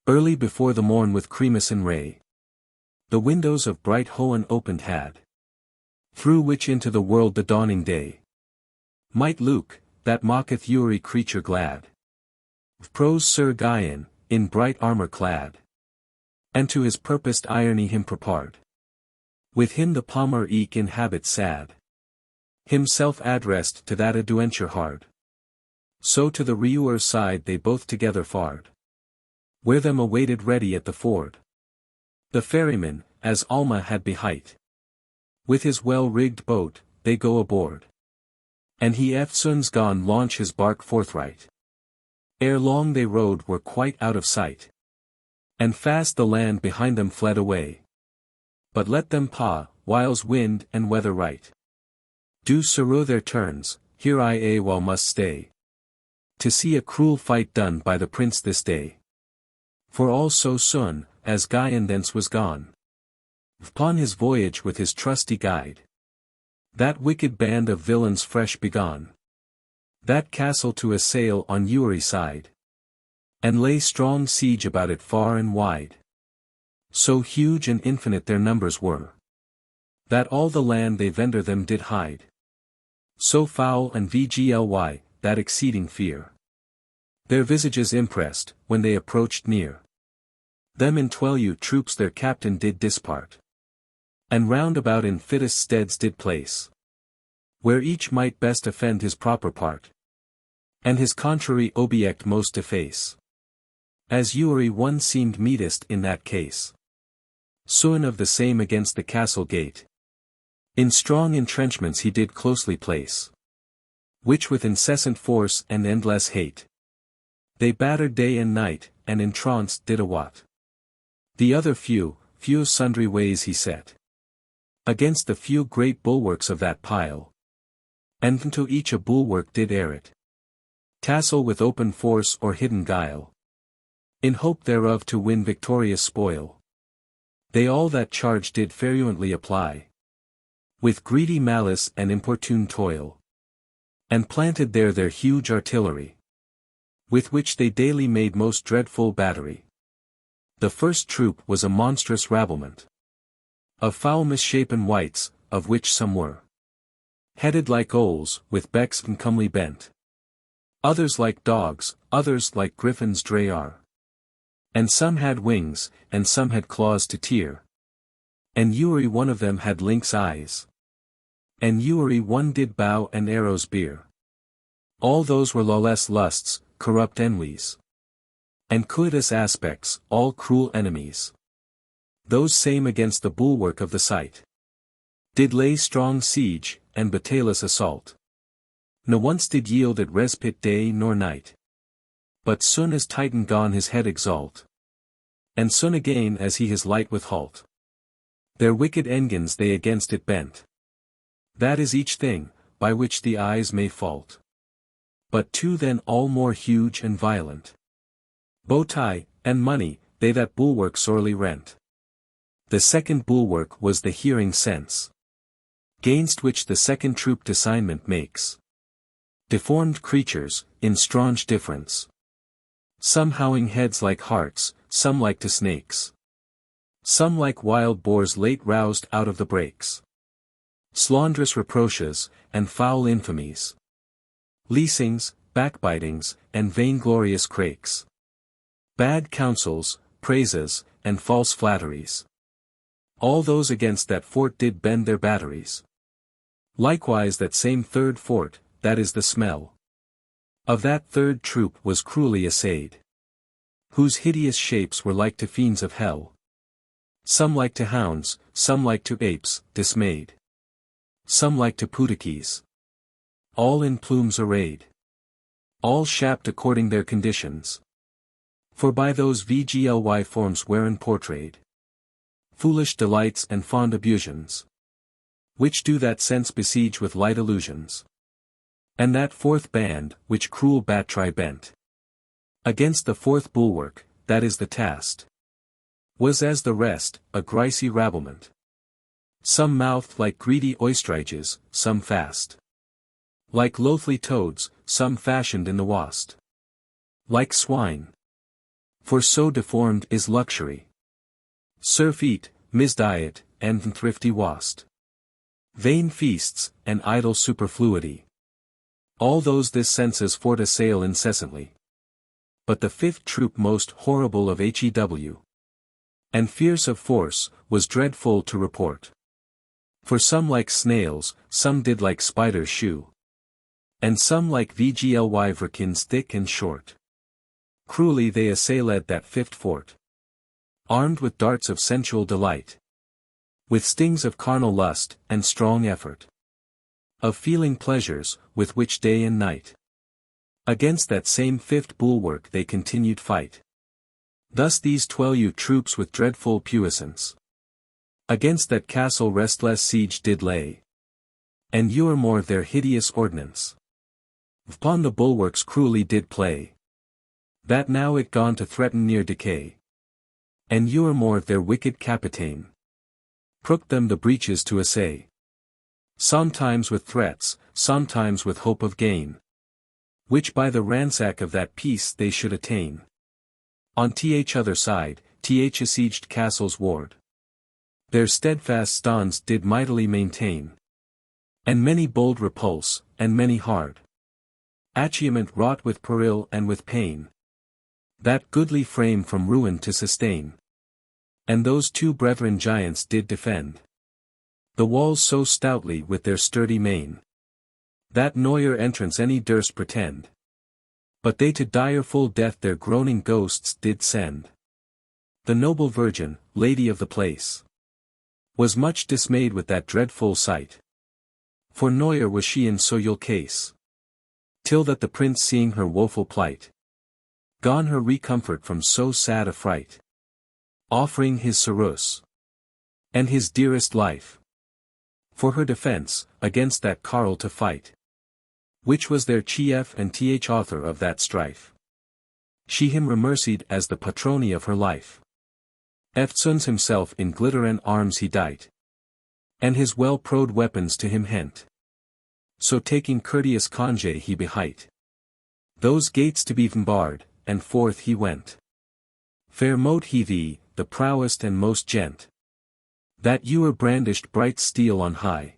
Early before the morn with Cremusin ray, the windows of bright Hoan opened had, through which into the world the dawning day might look, that mocketh Uri creature glad. Prose Sir Gvyon, in bright armor clad, and to his purposed irony him prepared. With him the palmer eke in habit sad, himself addressed to that adventure hard. So to the Reuer side they both together fared, where them awaited ready at the ford the ferryman, as Alma had behight. With his well-rigged boat, they go aboard, and he eftsoons gone launch his bark forthright. Ere long they rode were quite out of sight, and fast the land behind them fled away. But let them pa, whiles wind and weather right do sorrow their turns, here I a while must stay, to see a cruel fight done by the prince this day. For all so soon, as Gvyon thence was gone upon his voyage with his trusty guide, that wicked band of villains fresh begone that castle to assail on Uri side, and lay strong siege about it far and wide. So huge and infinite their numbers were, that all the land they vendor them did hide. So foul and vgly, that exceeding fear their visages impressed, when they approached near. Them in 12 troops their captain did dispart, and round about in fittest steads did place, where each might best offend his proper part, and his contrary object most deface. As Uri one seemed meetest in that case, soon of the same against the castle gate, in strong entrenchments he did closely place, which with incessant force and endless hate, they battered day and night, and entranced did awat. The other few sundry ways he set against the few great bulwarks of that pile, and unto each a bulwark did air it, tassel with open force or hidden guile, in hope thereof to win victorious spoil. They all that charge did fervently apply, with greedy malice and importune toil, and planted there their huge artillery, with which they daily made most dreadful battery. The first troop was a monstrous rabblement of foul misshapen wights, of which some were headed like owls, with becks and comely bent, others like dogs, others like griffins drayar, and some had wings, and some had claws to tear, and Uri one of them had lynx eyes, and Uri one did bow and arrows bear. All those were lawless lusts, corrupt envies, and covetous aspects, all cruel enemies, those same against the bulwark of the sight. Did lay strong siege, and battailous assault. No once did yield it respite day nor night. But soon as Titan gone his head exalt. And soon again as he his light withhalt. Their wicked engines they against it bent. That is each thing, by which the eyes may fault. But two then all more huge and violent. Bow tie, and money, they that bulwark sorely rent. The second bulwark was the hearing sense. Gainst which the second troop designment makes. Deformed creatures, in straunch difference. Some howling heads like harts, some like to snakes. Some like wild boars late roused out of the brakes. Slanderous reproaches, and foul infamies. Leasings, backbitings, and vainglorious crakes. Bad counsels, praises, and false flatteries. All those against that fort did bend their batteries. Likewise that same third fort, that is the smell of that third troop was cruelly assayed. Whose hideous shapes were like to fiends of hell. Some like to hounds, some like to apes, dismayed. Some like to pudikies. All in plumes arrayed. All shapt according their conditions. For by those VGLY forms wherein portrayed. Foolish delights and fond abusions. Which do that sense besiege with light illusions. And that fourth band, which cruel Batry bent. Against the fourth bulwark, that is the tast. Was as the rest, a grisy rabblement. Some mouthed like greedy oystridges, some fast. Like loathly toads, some fashioned in the wast. Like swine. For so deformed is luxury. Surfeit, misdiet, and thrifty wast. Vain feasts, and idle superfluity. All those this senses fort assail incessantly. But the fifth troop most horrible of HEW. And fierce of force, was dreadful to report. For some like snails, some did like spiders shew. And some like VGLY verkins thick and short. Cruelly they assailed that fifth fort. Armed with darts of sensual delight. With stings of carnal lust, and strong effort. Of feeling pleasures, with which day and night. Against that same fifth bulwark they continued fight. Thus these 12 troops with dreadful puissance. Against that castle restless siege did lay. And more their hideous ordnance. Upon the bulwarks cruelly did play. That now it gone to threaten near decay. And more their wicked capitaine. Prooked them the breaches to assay. Sometimes with threats, sometimes with hope of gain. Which by the ransack of that peace they should attain. On th other side, th besieged castles ward. Their steadfast stands did mightily maintain. And many bold repulse, and many hard. Achievement wrought with peril and with pain. That goodly frame from ruin to sustain. And those two brethren giants did defend. The walls so stoutly with their sturdy main. That noyer entrance any durst pretend. But they to direful death their groaning ghosts did send. The noble virgin, lady of the place. Was much dismayed with that dreadful sight. For noyer was she in soyal case. Till that the prince seeing her woeful plight. Gone her recomfort from so sad a fright. Offering his Cerus. And his dearest life. For her defense, against that carle to fight. Which was their chief and th author of that strife. She him remercied as the patroni of her life. Eftsoons himself in glitteren arms he dight. And his well-prowed weapons to him hent. So taking courteous congé he behight. Those gates to be barred, and forth he went. Fair mote he thee, the prowest and most gent. That ewer brandished bright steel on high.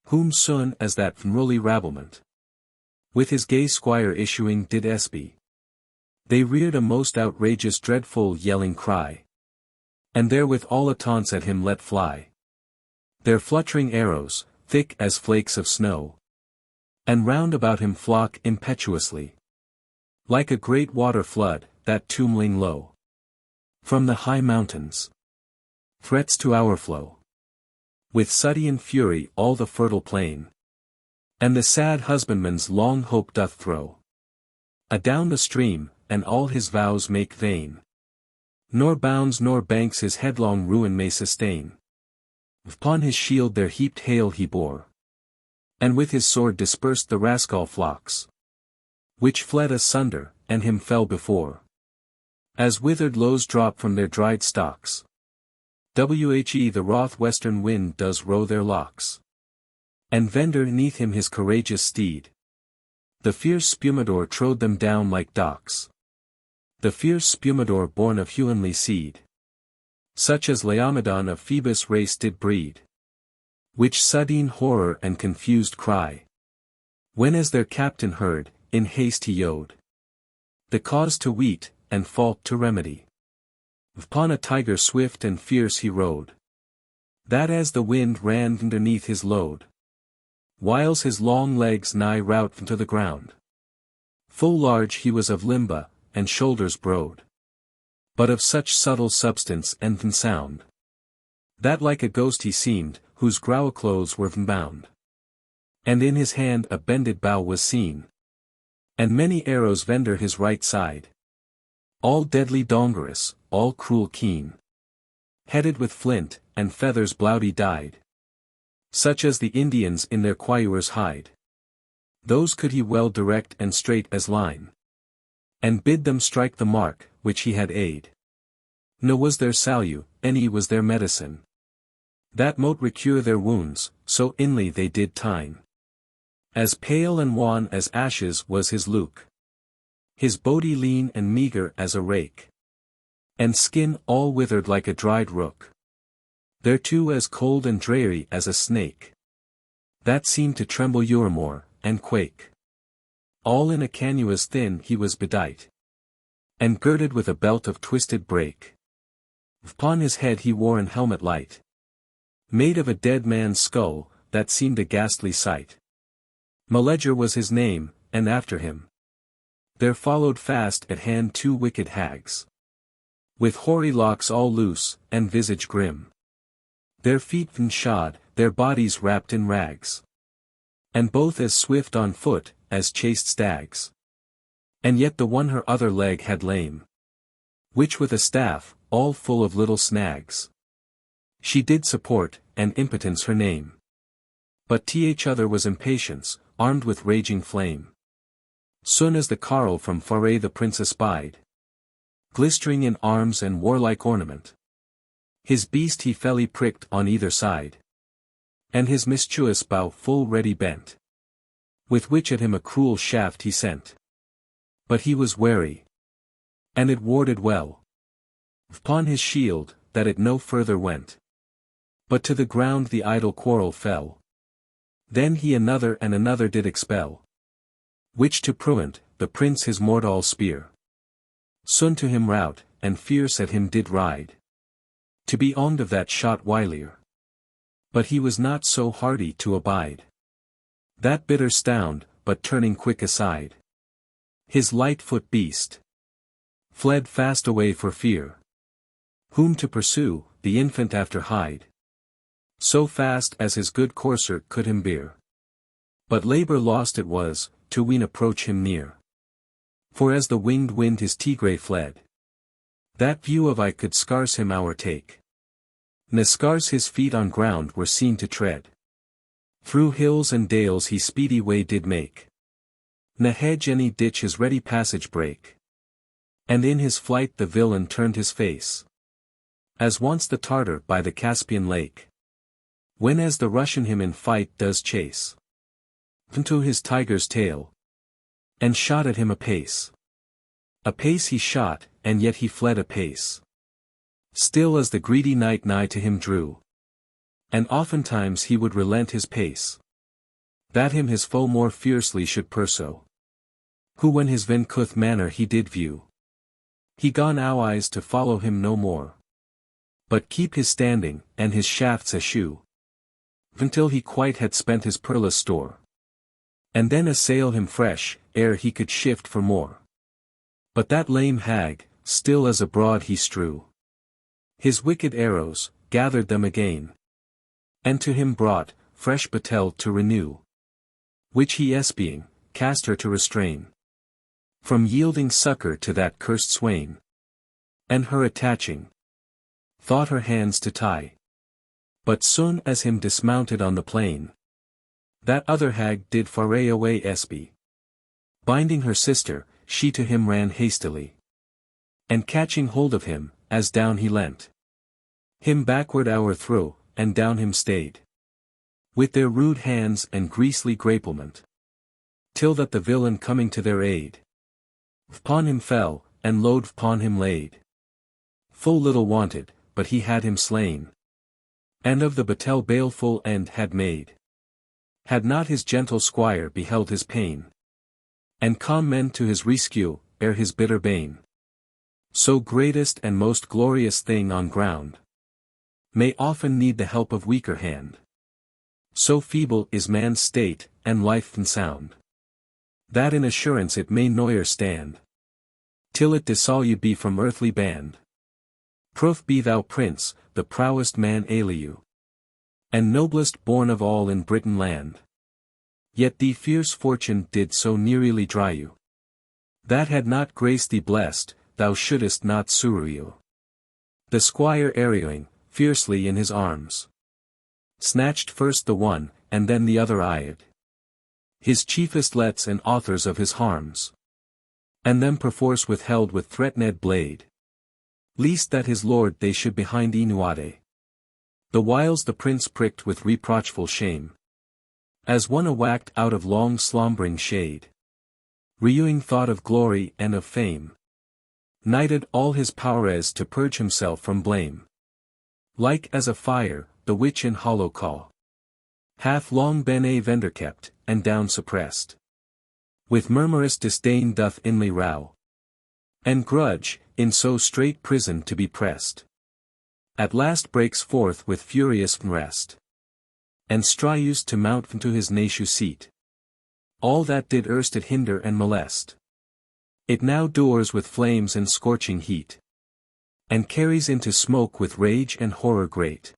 Whom soon as that unruly rabblement. With his gay squire issuing did espy. They reared a most outrageous dreadful yelling cry. And therewith all taunts at him let fly. Their fluttering arrows, thick as flakes of snow. And round about him flock impetuously. Like a great water flood, that tumbling low. From the high mountains. Threats to our flow. with Suddian fury all the fertile plain. And the sad husbandman's long hope doth throw adown the stream, and all his vows make vain. Nor bounds nor banks his headlong ruin may sustain. Upon his shield their heaped hail he bore, and with his sword dispersed the rascal flocks, which fled asunder, and him fell before, as withered lows drop from their dried stalks. The wroth western wind does row their locks, and vendor neath him his courageous steed. The fierce spumador trode them down like docks. The fierce spumador born of Huonly seed, such as Laomedon of Phoebus' race did breed, which sudden horror and confused cry, when as their captain heard, in haste he yode the cause to weet, and fault to remedy. Upon a tiger swift and fierce he rode, that as the wind ran underneath his load, whiles his long legs nigh rout to the ground. Full large he was of limba, and shoulders broad, but of such subtle substance and sound, that like a ghost he seemed, whose growclothes were bound. And in his hand a bended bow was seen, and many arrows vendor his right side, all deadly dongerous, all cruel keen, headed with flint, and feathers blowdy dyed, such as the Indians in their quaours hide. Those could he well direct and straight as line, and bid them strike the mark, which he had aid. No was their salue, any was their medicine, that mote recure their wounds, so inly they did tine. As pale and wan as ashes was his look, his body lean and meagre as a rake, and skin all withered like a dried rook. Thereto as cold and dreary as a snake, that seemed to tremble evermore, and quake. All in a canuous thin he was bedight, and girded with a belt of twisted brake. Upon his head he wore an helmet light, made of a dead man's skull, that seemed a ghastly sight. Meleger was his name, and after him there followed fast at hand 2 wicked hags, with hoary locks all loose, and visage grim. Their feet shod, their bodies wrapped in rags, and both as swift on foot, as chaste stags. And yet the one her other leg had lame, which with a staff, all full of little snags, she did support, and impotence her name. But t'other was impatience, armed with raging flame. Soon as the carle from Faerie the prince espied, glistering in arms and warlike ornament, his beast he felly pricked on either side, and his mischievous bow full ready bent, with which at him a cruel shaft he sent. But he was wary, and it warded well upon his shield, that it no further went, but to the ground the idle quarrel fell. Then he another and another did expel, which to prevent, the prince his mortal spear, soon to him rout, and fierce at him did ride, to be owned of that shot wilier. But he was not so hardy to abide that bitter stound, but turning quick aside, his light-foot beast fled fast away for fear, whom to pursue, the infant after hide, so fast as his good courser could him bear. But labour lost it was, to wean approach him near. For as the winged wind his tigre fled, that view of eye could scarce him o'ertake, ne scarce his feet on ground were seen to tread. Through hills and dales he speedy way did make, ne hedge any ditch his ready passage break. And in his flight the villain turned his face, as once the Tartar by the Caspian lake, when as the Russian him in fight does chase, into his tiger's tail, and shot at him apace. Apace he shot, and yet he fled apace, still as the greedy knight nigh to him drew, and oftentimes he would relent his pace, that him his foe more fiercely should pursue, who when his vencouth manner he did view, he gone eyes to follow him no more, but keep his standing, and his shafts eschew, until he quite had spent his perilous store, and then assail him fresh, ere he could shift for more. But that lame hag, still as abroad he strew his wicked arrows, gathered them again, And to him brought, fresh batel to renew. Which he espying, cast her to restrain. From yielding succor to that cursed swain. And her attaching. Thought her hands to tie. But soon as him dismounted on the plain. That other hag did faerie away espy. Binding her sister, she to him ran hastily. And catching hold of him, as down he leant. Him backward o'erthrew, and down him stayed. With their rude hands and greasely graplement. Till that the villain coming to their aid. Upon him fell, and load upon him laid. Full little wanted, but he had him slain. And of the batel baleful end had made. Had not his gentle squire beheld his pain. And come men to his rescue, ere his bitter bane. So greatest and most glorious thing on ground. May often need the help of weaker hand. So feeble is man's state, and life unsound. That in assurance it may noyer stand. Till it dissolve be from earthly band. Proof be thou prince, the prowest man aliu. And noblest born of all in Britain land. Yet thee fierce fortune did so nearly dry you. That had not grace thee blessed, thou shouldest not surreu. The squire arraying, fiercely in his arms. Snatched first the one, and then the other eyed. His chiefest lets and authors of his harms. And them perforce withheld with threatened blade. Least that his lord they should behind enuade. The whiles the prince pricked with reproachful shame. As one awacked out of long slumbering shade. Reuing thought of glory and of fame. Knighted all his powers to purge himself from blame. Like as a fire, the which in hollow call. Hath long been a vendor kept, and down suppressed. With murmurous disdain doth inly row. And grudge, in so strait prison to be pressed. At last breaks forth with furious unrest. And strives to mount into his native seat. All that did erst it hinder and molest. It now doors with flames and scorching heat. And carries into smoke with rage and horror great.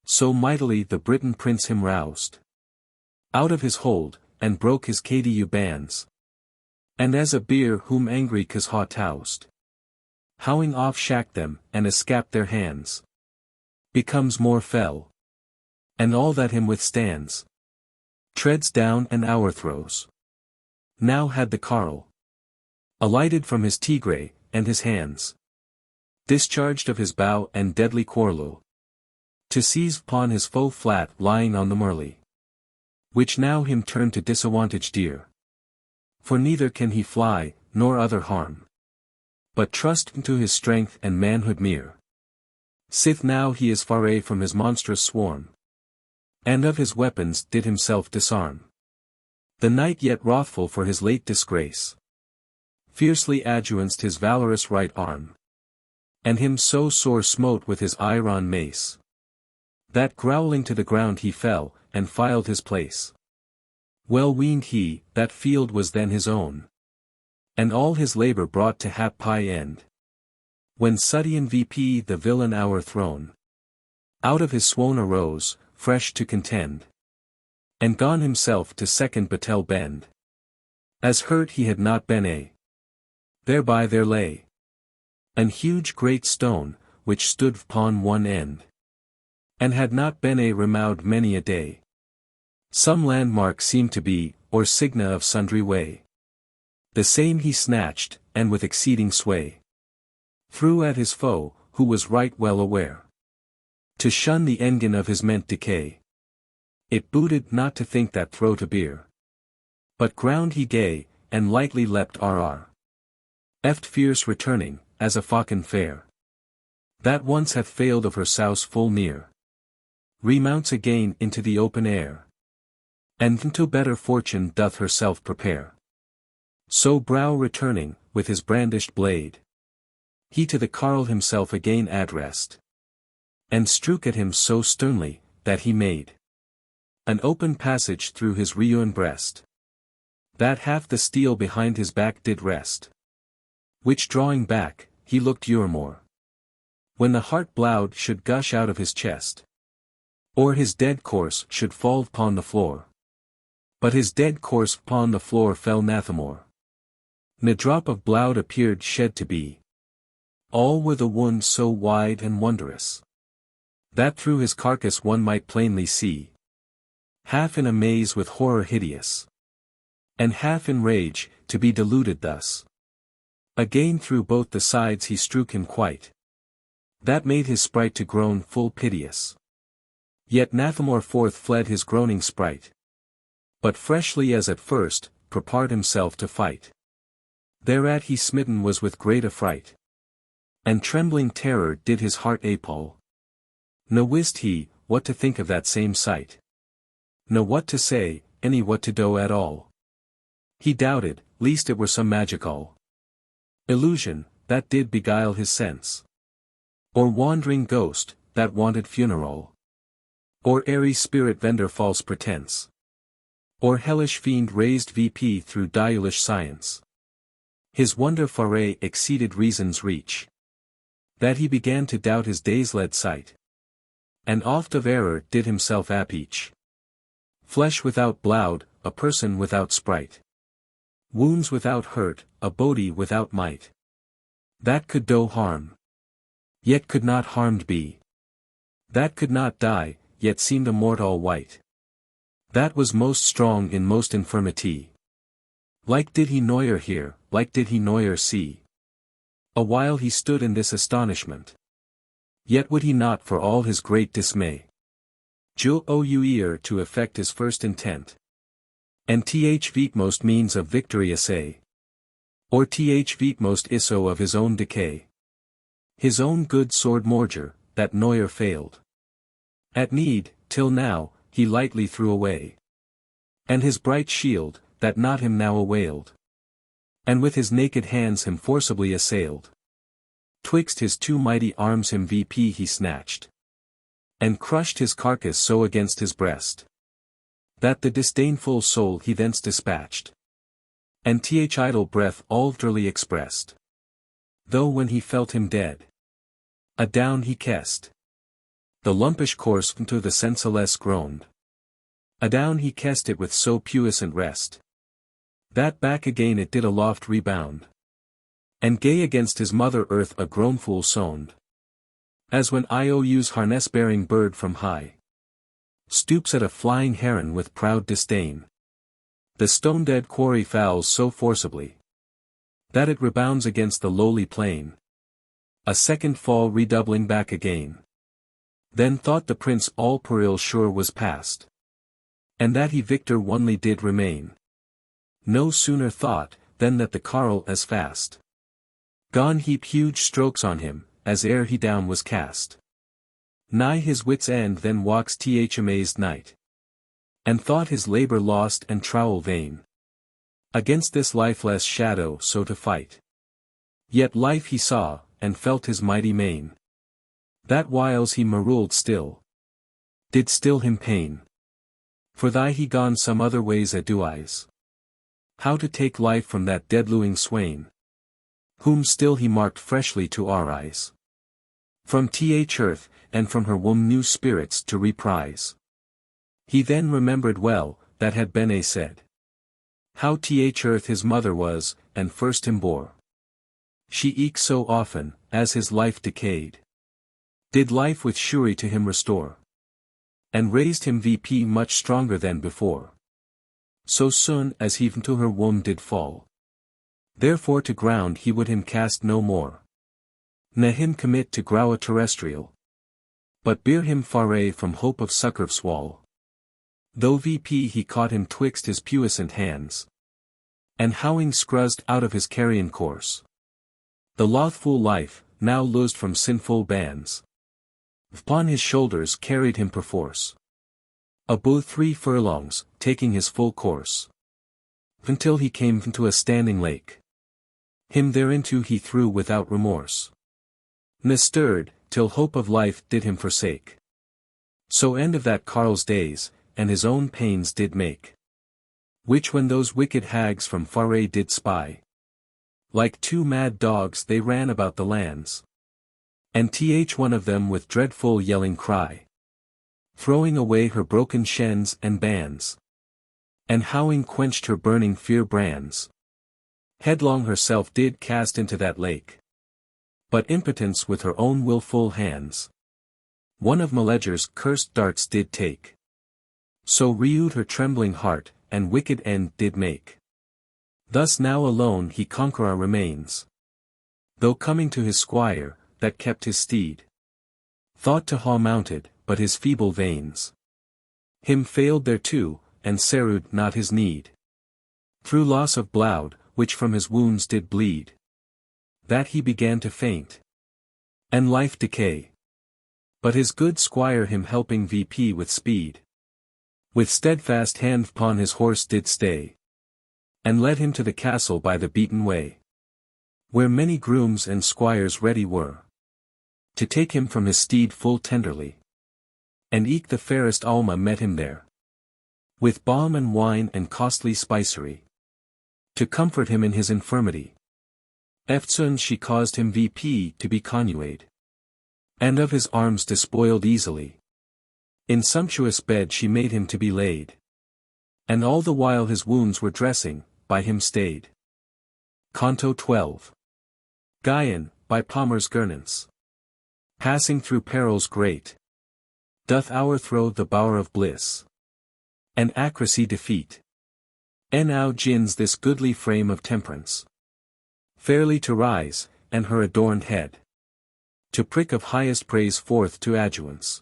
So mightily the Briton prince him roused. Out of his hold, and broke his cadieu bands. And as a bear whom angry Chastitie toused. Howing off shacked them, and escaped their hands. Becomes more fell. And all that him withstands. Treads down and o'erthrows. Now had the carle. Alighted from his tigre, and his hands. Discharged of his bow and deadly corlu. To seize upon his foe flat lying on the merly. Which now him turned to disadvantage dear. For neither can he fly, nor other harm. But trust to his strength and manhood mere. Sith now he is far from his monstrous swarm. And of his weapons did himself disarm. The knight yet wrathful for his late disgrace. Fiercely adjuanced his valorous right arm. And him so sore smote with his iron mace. That growling to the ground he fell, and filed his place. Well weened he, that field was then his own. And all his labour brought to happy end. When sudden vp the villain o'erthrown. Out of his swoon arose, fresh to contend. And gone himself to second batel bend. As hurt he had not been a. Thereby there lay. An huge great stone, which stood upon one end. And had not been a removed many a day. Some landmark seemed to be, or signa of sundry way. The same he snatched, and with exceeding sway. Threw at his foe, who was right well aware. To shun the engine of his meant decay. It booted not to think that throw to bear. But ground he gay, and lightly leapt eft fierce returning, as a falcon fair. That once hath failed of her souse full near. Remounts again into the open air. And into better fortune doth herself prepare. So brow returning, with his brandished blade. He to the carle himself again addressed. And strook at him so sternly, that he made an open passage through his reun breast. That half the steel behind his back did rest. Which drawing back, he looked more. When the heart bloud should gush out of his chest. Or his dead corse should fall upon the floor. But his dead corse upon the floor fell nathamore. Na drop of blood appeared shed to be. All were the wound so wide and wondrous, that through his carcass one might plainly see. Half in amaze with horror hideous, and half in rage, to be deluded thus. Again through both the sides he strook him quite. That made his sprite to groan full piteous. Yet nathamore forth fled his groaning sprite. But freshly as at first, prepared himself to fight. Thereat he smitten was with great affright. And trembling terror did his heart appall. Ne wist he, what to think of that same sight. Ne what to say, any what to do at all. He doubted, least it were some magical illusion, that did beguile his sense. Or wandering ghost, that wanted funeral. Or airy spirit vendor false pretense. Or hellish fiend raised VP through diulish science. His wonder Faerie exceeded reason's reach. That he began to doubt his day's led sight. And oft of error did himself appeach. Flesh without blood, a person without sprite. Wounds without hurt, a body without might. That could do harm, yet could not harmed be. That could not die, yet seemed immortal white. That was most strong in most infirmity. Like did he never hear, like did he never see. A while he stood in this astonishment. Yet would he not for all his great dismay Jul ou ear to effect his first intent. And th most means of victory essay. Or th most isso of his own decay. His own good sword morger, that never failed. At need, till now, he lightly threw away. And his bright shield, that not him now availed. And with his naked hands him forcibly assailed. Twixt his two mighty arms him VP he snatched. And crushed his carcass so against his breast, that the disdainful soul he thence dispatched. And th idle breath alderly expressed. Though when he felt him dead, adown he kest. The lumpish corse into the senseless groaned. Adown he kest it with so puissant rest, that back again it did aloft rebound. And gay against his mother earth a groanful sound. As when Iou's harness-bearing bird from high stoops at a flying heron with proud disdain. The stone-dead quarry fouls so forcibly, that it rebounds against the lowly plain. A second fall redoubling back again. Then thought the prince all peril sure was past, and that he victor only did remain. No sooner thought, than that the carle as fast gone heap huge strokes on him, as ere he down was cast. Nigh his wit's end then walks th amazed knight. And thought his labor lost and trowel vain. Against this lifeless shadow so to fight. Yet life he saw, and felt his mighty main. That whiles he maruled still, did still him pain. For thy he gone some other ways aduise. How to take life from that deadluing swain, whom still he marked freshly to our eyes. From th earth, and from her womb new spirits to reprise. He then remembered well, that had been said. How th earth his mother was, and first him bore. She eke so often, as his life decayed, did life with surety to him restore. And raised him VP much stronger than before. So soon as he to her womb did fall. Therefore to ground he would him cast no more. Ne him commit to grow a terrestrial. But bear him Faerie from hope of succor's wall. Though VP he caught him twixt his puissant hands. And howling scruzzed out of his carrion course. The lothful life, now loosed from sinful bands. Upon his shoulders carried him perforce. Above 3 furlongs, taking his full course. Until he came to a standing lake. Him thereinto he threw without remorse. Ne stirred, till hope of life did him forsake. So end of that carle's days, and his own pains did make. Which when those wicked hags from Faerie did spy. Like 2 mad dogs they ran about the lands. And th one of them with dreadful yelling cry. throwing away her broken shens and bands. And howling quenched her burning fear brands. Headlong herself did cast into that lake. But impotence with her own wilful hands. One of Meleager's cursed darts did take. So rued her trembling heart, and wicked end did make. Thus now alone he conqueror remains. Though coming to his squire, that kept his steed. Thought to haw mounted, but his feeble veins. Him failed thereto, and served not his need. Through loss of blood, which from his wounds did bleed. That he began to faint. And life decay. But his good squire him helping VP with speed. With steadfast hand upon his horse did stay. And led him to the castle by the beaten way. Where many grooms and squires ready were. To take him from his steed full tenderly. And eke the fairest Alma met him there. With balm and wine and costly spicery. To comfort him in his infirmity. Eftsoon she caused him VP to be connuade. And of his arms despoiled easily. In sumptuous bed she made him to be laid. And all the while his wounds were dressing, by him stayed. Canto 12. Gvyon, by Palmer's Gernance. Passing through perils great. Doth o'erthrow the bower of bliss. And accuracy defeat. Now gins this goodly frame of temperance. Fairly to rise, and her adorned head. To prick of highest praise forth to adjuance.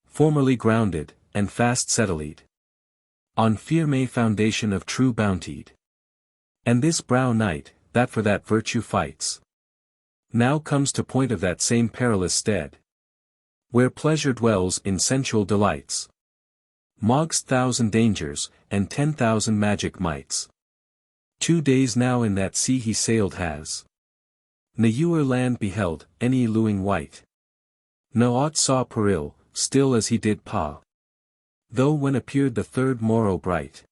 Formerly grounded, and fast settled. On firme foundation of true bounty. And this brow knight, that for that virtue fights. Now comes to point of that same perilous stead. Where pleasure dwells in sensual delights. Mogst 1,000 dangers, and 10,000 magic mights. 2 days now in that sea he sailed has. Ne ewer land beheld, any luing white. No aught saw peril, still as he did pa. Though when appeared the third morrow bright.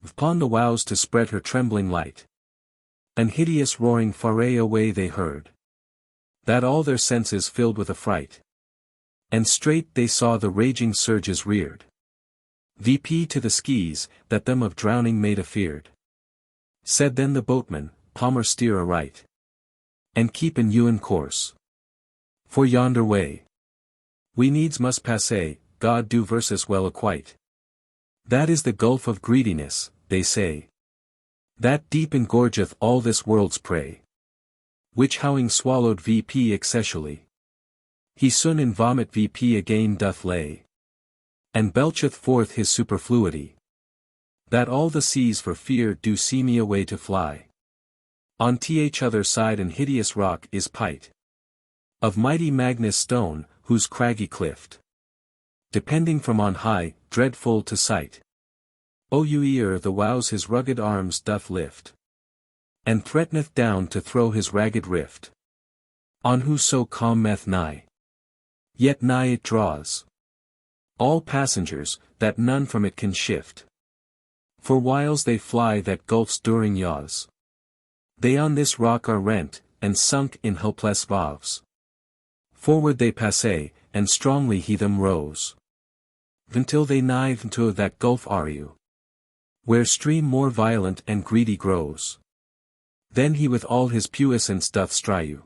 Upon the wows to spread her trembling light. An hideous roaring faerie away they heard. That all their senses filled with affright. And straight they saw the raging surges reared. VP to the skis, that them of drowning made afeard. Said then the boatman, Palmer steer aright. And keep in ewen course. For yonder way. We needs must passe, God do versus well acquite. That is the gulf of greediness, they say. That deep engorgeth all this world's prey. Which howing swallowed VP excessively. He soon in vomit VP again doth lay. And belcheth forth his superfluity. That all the seas for fear do see me away to fly. On th other side an hideous rock is pight. Of mighty Magnus stone, whose craggy clift. Depending from on high, dreadful to sight. Ere the wows his rugged arms doth lift. And threateneth down to throw his ragged rift. On whoso cometh nigh. Yet nigh it draws. All passengers, that none from it can shift. For whiles they fly that gulf's during yaws. They on this rock are rent, and sunk in helpless valves. Forward they passe, and strongly he them rows. Until they nigh unto that gulf are. Where stream more violent and greedy grows. Then he with all his puissance doth strive.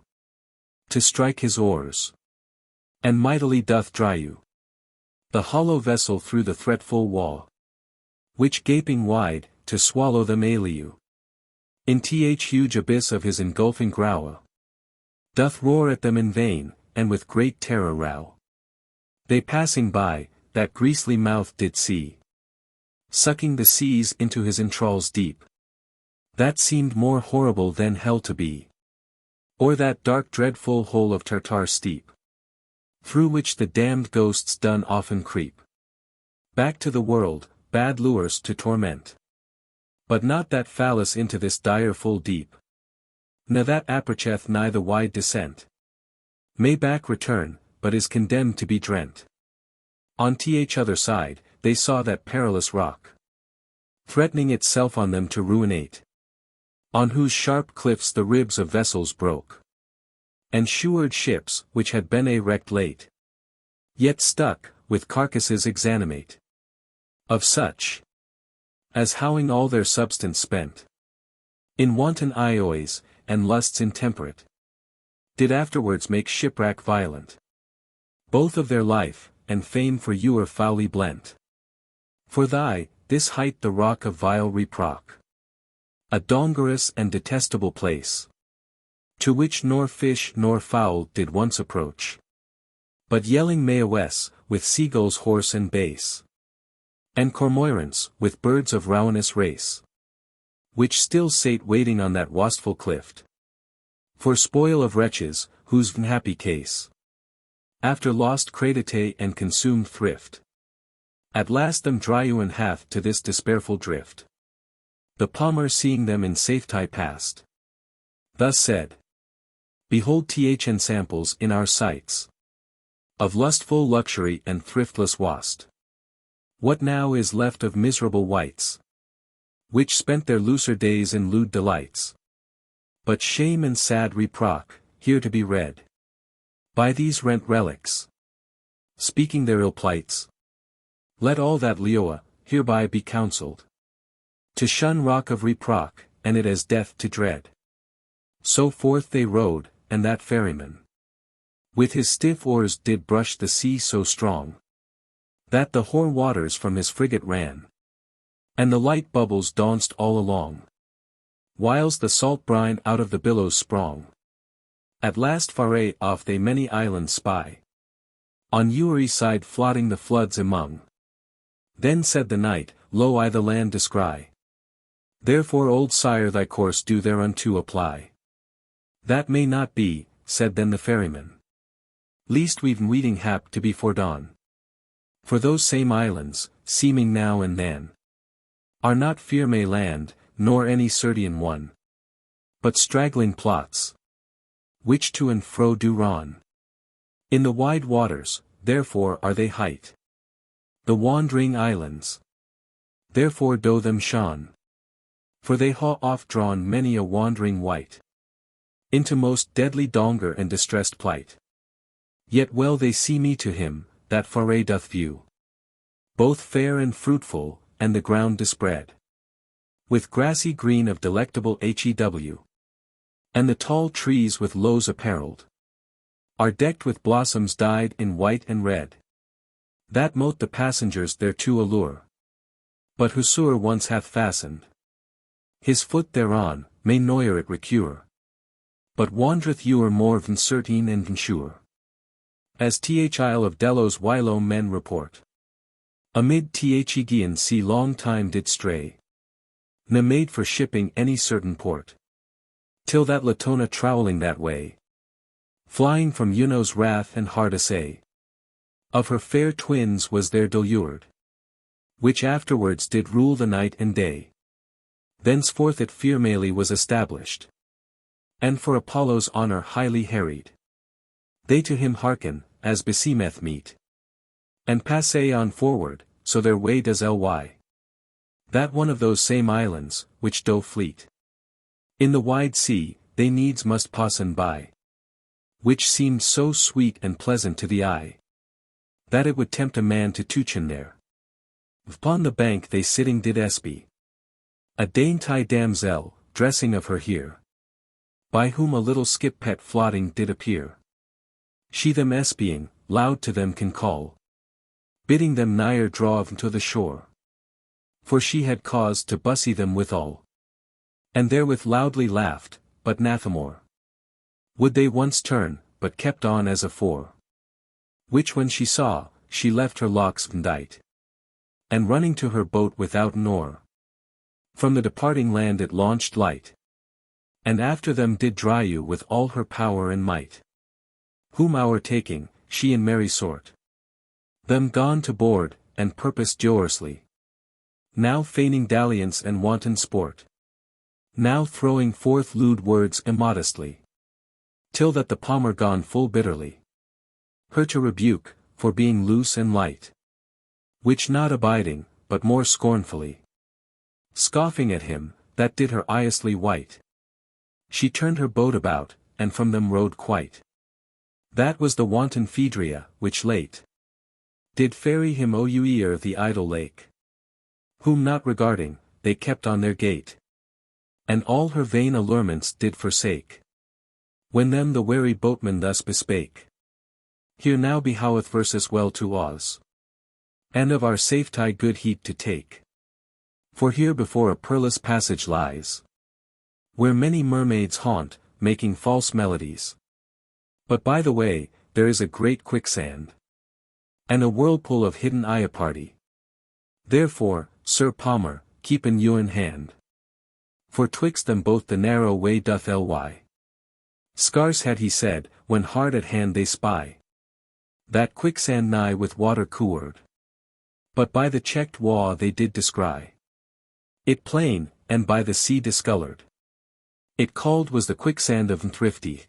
To strike his oars. And mightily doth drive. The hollow vessel through the threatful wall. Which gaping wide, to swallow them aliu. In th huge abyss of his engulfing growl. Doth roar at them in vain, and with great terror row. They passing by, that griesly mouth did see. Sucking the seas into his entrails deep. That seemed more horrible than hell to be. Or that dark dreadful hole of Tartar steep. Through which the damned ghosts done often creep. Back to the world, bad lures to torment. But not that phallus into this direful deep. Ne that approacheth nigh the wide descent. May back return, but is condemned to be drent. On th other side, they saw that perilous rock. Threatening itself on them to ruinate. On whose sharp cliffs the ribs of vessels broke. And shoered ships, which had been wrecked late. Yet stuck, with carcasses exanimate. Of such as howing all their substance spent in wanton ioys, and lusts intemperate, did afterwards make shipwreck violent. Both of their life, and fame for you are foully blent. For this height the rock of vile reproach, a dangerous and detestable place, to which nor fish nor fowl did once approach, but yelling Maewes, with seagulls hoarse and base, and cormorants, with birds of ruinous race, which still sate waiting on that wasteful clift, for spoil of wretches, whose unhappy case, after lost credite and consumed thrift, at last them Gvyon hath to this despairful drift. The palmer seeing them in safety past, thus said, behold thn samples in our sights, of lustful luxury and thriftless wast. What now is left of miserable wights, which spent their looser days in lewd delights? But shame and sad reproach, here to be read, by these rent relics, speaking their ill plights. Let all that Leoa, hereby be counselled, to shun rock of reproach, and it as death to dread. So forth they rode, and that ferryman, with his stiff oars did brush the sea so strong, that the hoar waters from his frigate ran, and the light bubbles danced all along, whiles the salt brine out of the billows sprong. At last far off they many islands spy, on Uri side floating the floods among. Then said the knight, Lo, I the land descry. Therefore old sire thy course do thereunto apply. That may not be, said then the ferryman, least we've weeding hap to be fordone. For those same islands, seeming now and then, are not firme land, nor any certain one, but straggling plots, which to and fro do run in the wide waters, therefore are they hight the wandering islands. Therefore do them shun, for they ha oft drawn many a wandering wight into most deadly donger and distressed plight. Yet well they see me to him, that far doth view, both fair and fruitful, and the ground dispread with grassy green of delectable hew, and the tall trees with lows apparelled are decked with blossoms dyed in white and red, that mote the passengers thereto allure. But whosoe'er once hath fastened his foot thereon, may ne'er it recure, but wandereth ewer more than certain and sure. As Isle of Delos whilome men report, amid Aegean sea long time did stray, ne made for shipping any certain port, till that Latona trowling that way, flying from Juno's wrath and hard assay, of her fair twins was there delured, which afterwards did rule the night and day. Thenceforth it firmely was established, and for Apollo's honour highly harried. They to him hearken, as beseemeth meet, and pass on forward, so their way does ly. That one of those same islands, which do fleet in the wide sea, they needs must passen by, which seemed so sweet and pleasant to the eye, that it would tempt a man to touchen there. Upon the bank they sitting did espy a dainty damsel, dressing of her here, by whom a little skip pet floating did appear. She them espying, loud to them can call, bidding them nigher draw to the shore. For she had cause to bussy them withal, and therewith loudly laughed, but nathemore would they once turn, but kept on as afore. Which when she saw, she left her locks dight, and running to her boat without an oar, from the departing land it launched light, and after them did dry with all her power and might. Whom taking, she in merry sort, them gone to board, and purposed joyously, now feigning dalliance and wanton sport, now throwing forth lewd words immodestly, till that the palmer gone full bitterly her to rebuke, for being loose and light, which not abiding, but more scornfully scoffing at him, that did her iously white. She turned her boat about, and from them rode quite. That was the wanton Phaedria, which late did ferry him o'er the idle lake. Whom not regarding, they kept on their gait. And all her vain allurements did forsake. When them the wary boatman thus bespake. Here now behoweth versus well to us. And of our safety good heed to take. For here before a perilous passage lies. Where many mermaids haunt, making false melodies. But by the way, there is a great quicksand. And a whirlpool of hidden iopardy. Therefore, Sir Palmer, keepen you in hand. For twixt them both the narrow way doth lie. Scarce had he said, when hard at hand they spy. That quicksand nigh with water coored. But by the checked wa they did descry. It plain, and by the sea discolored. It called was the quicksand of Thrifty.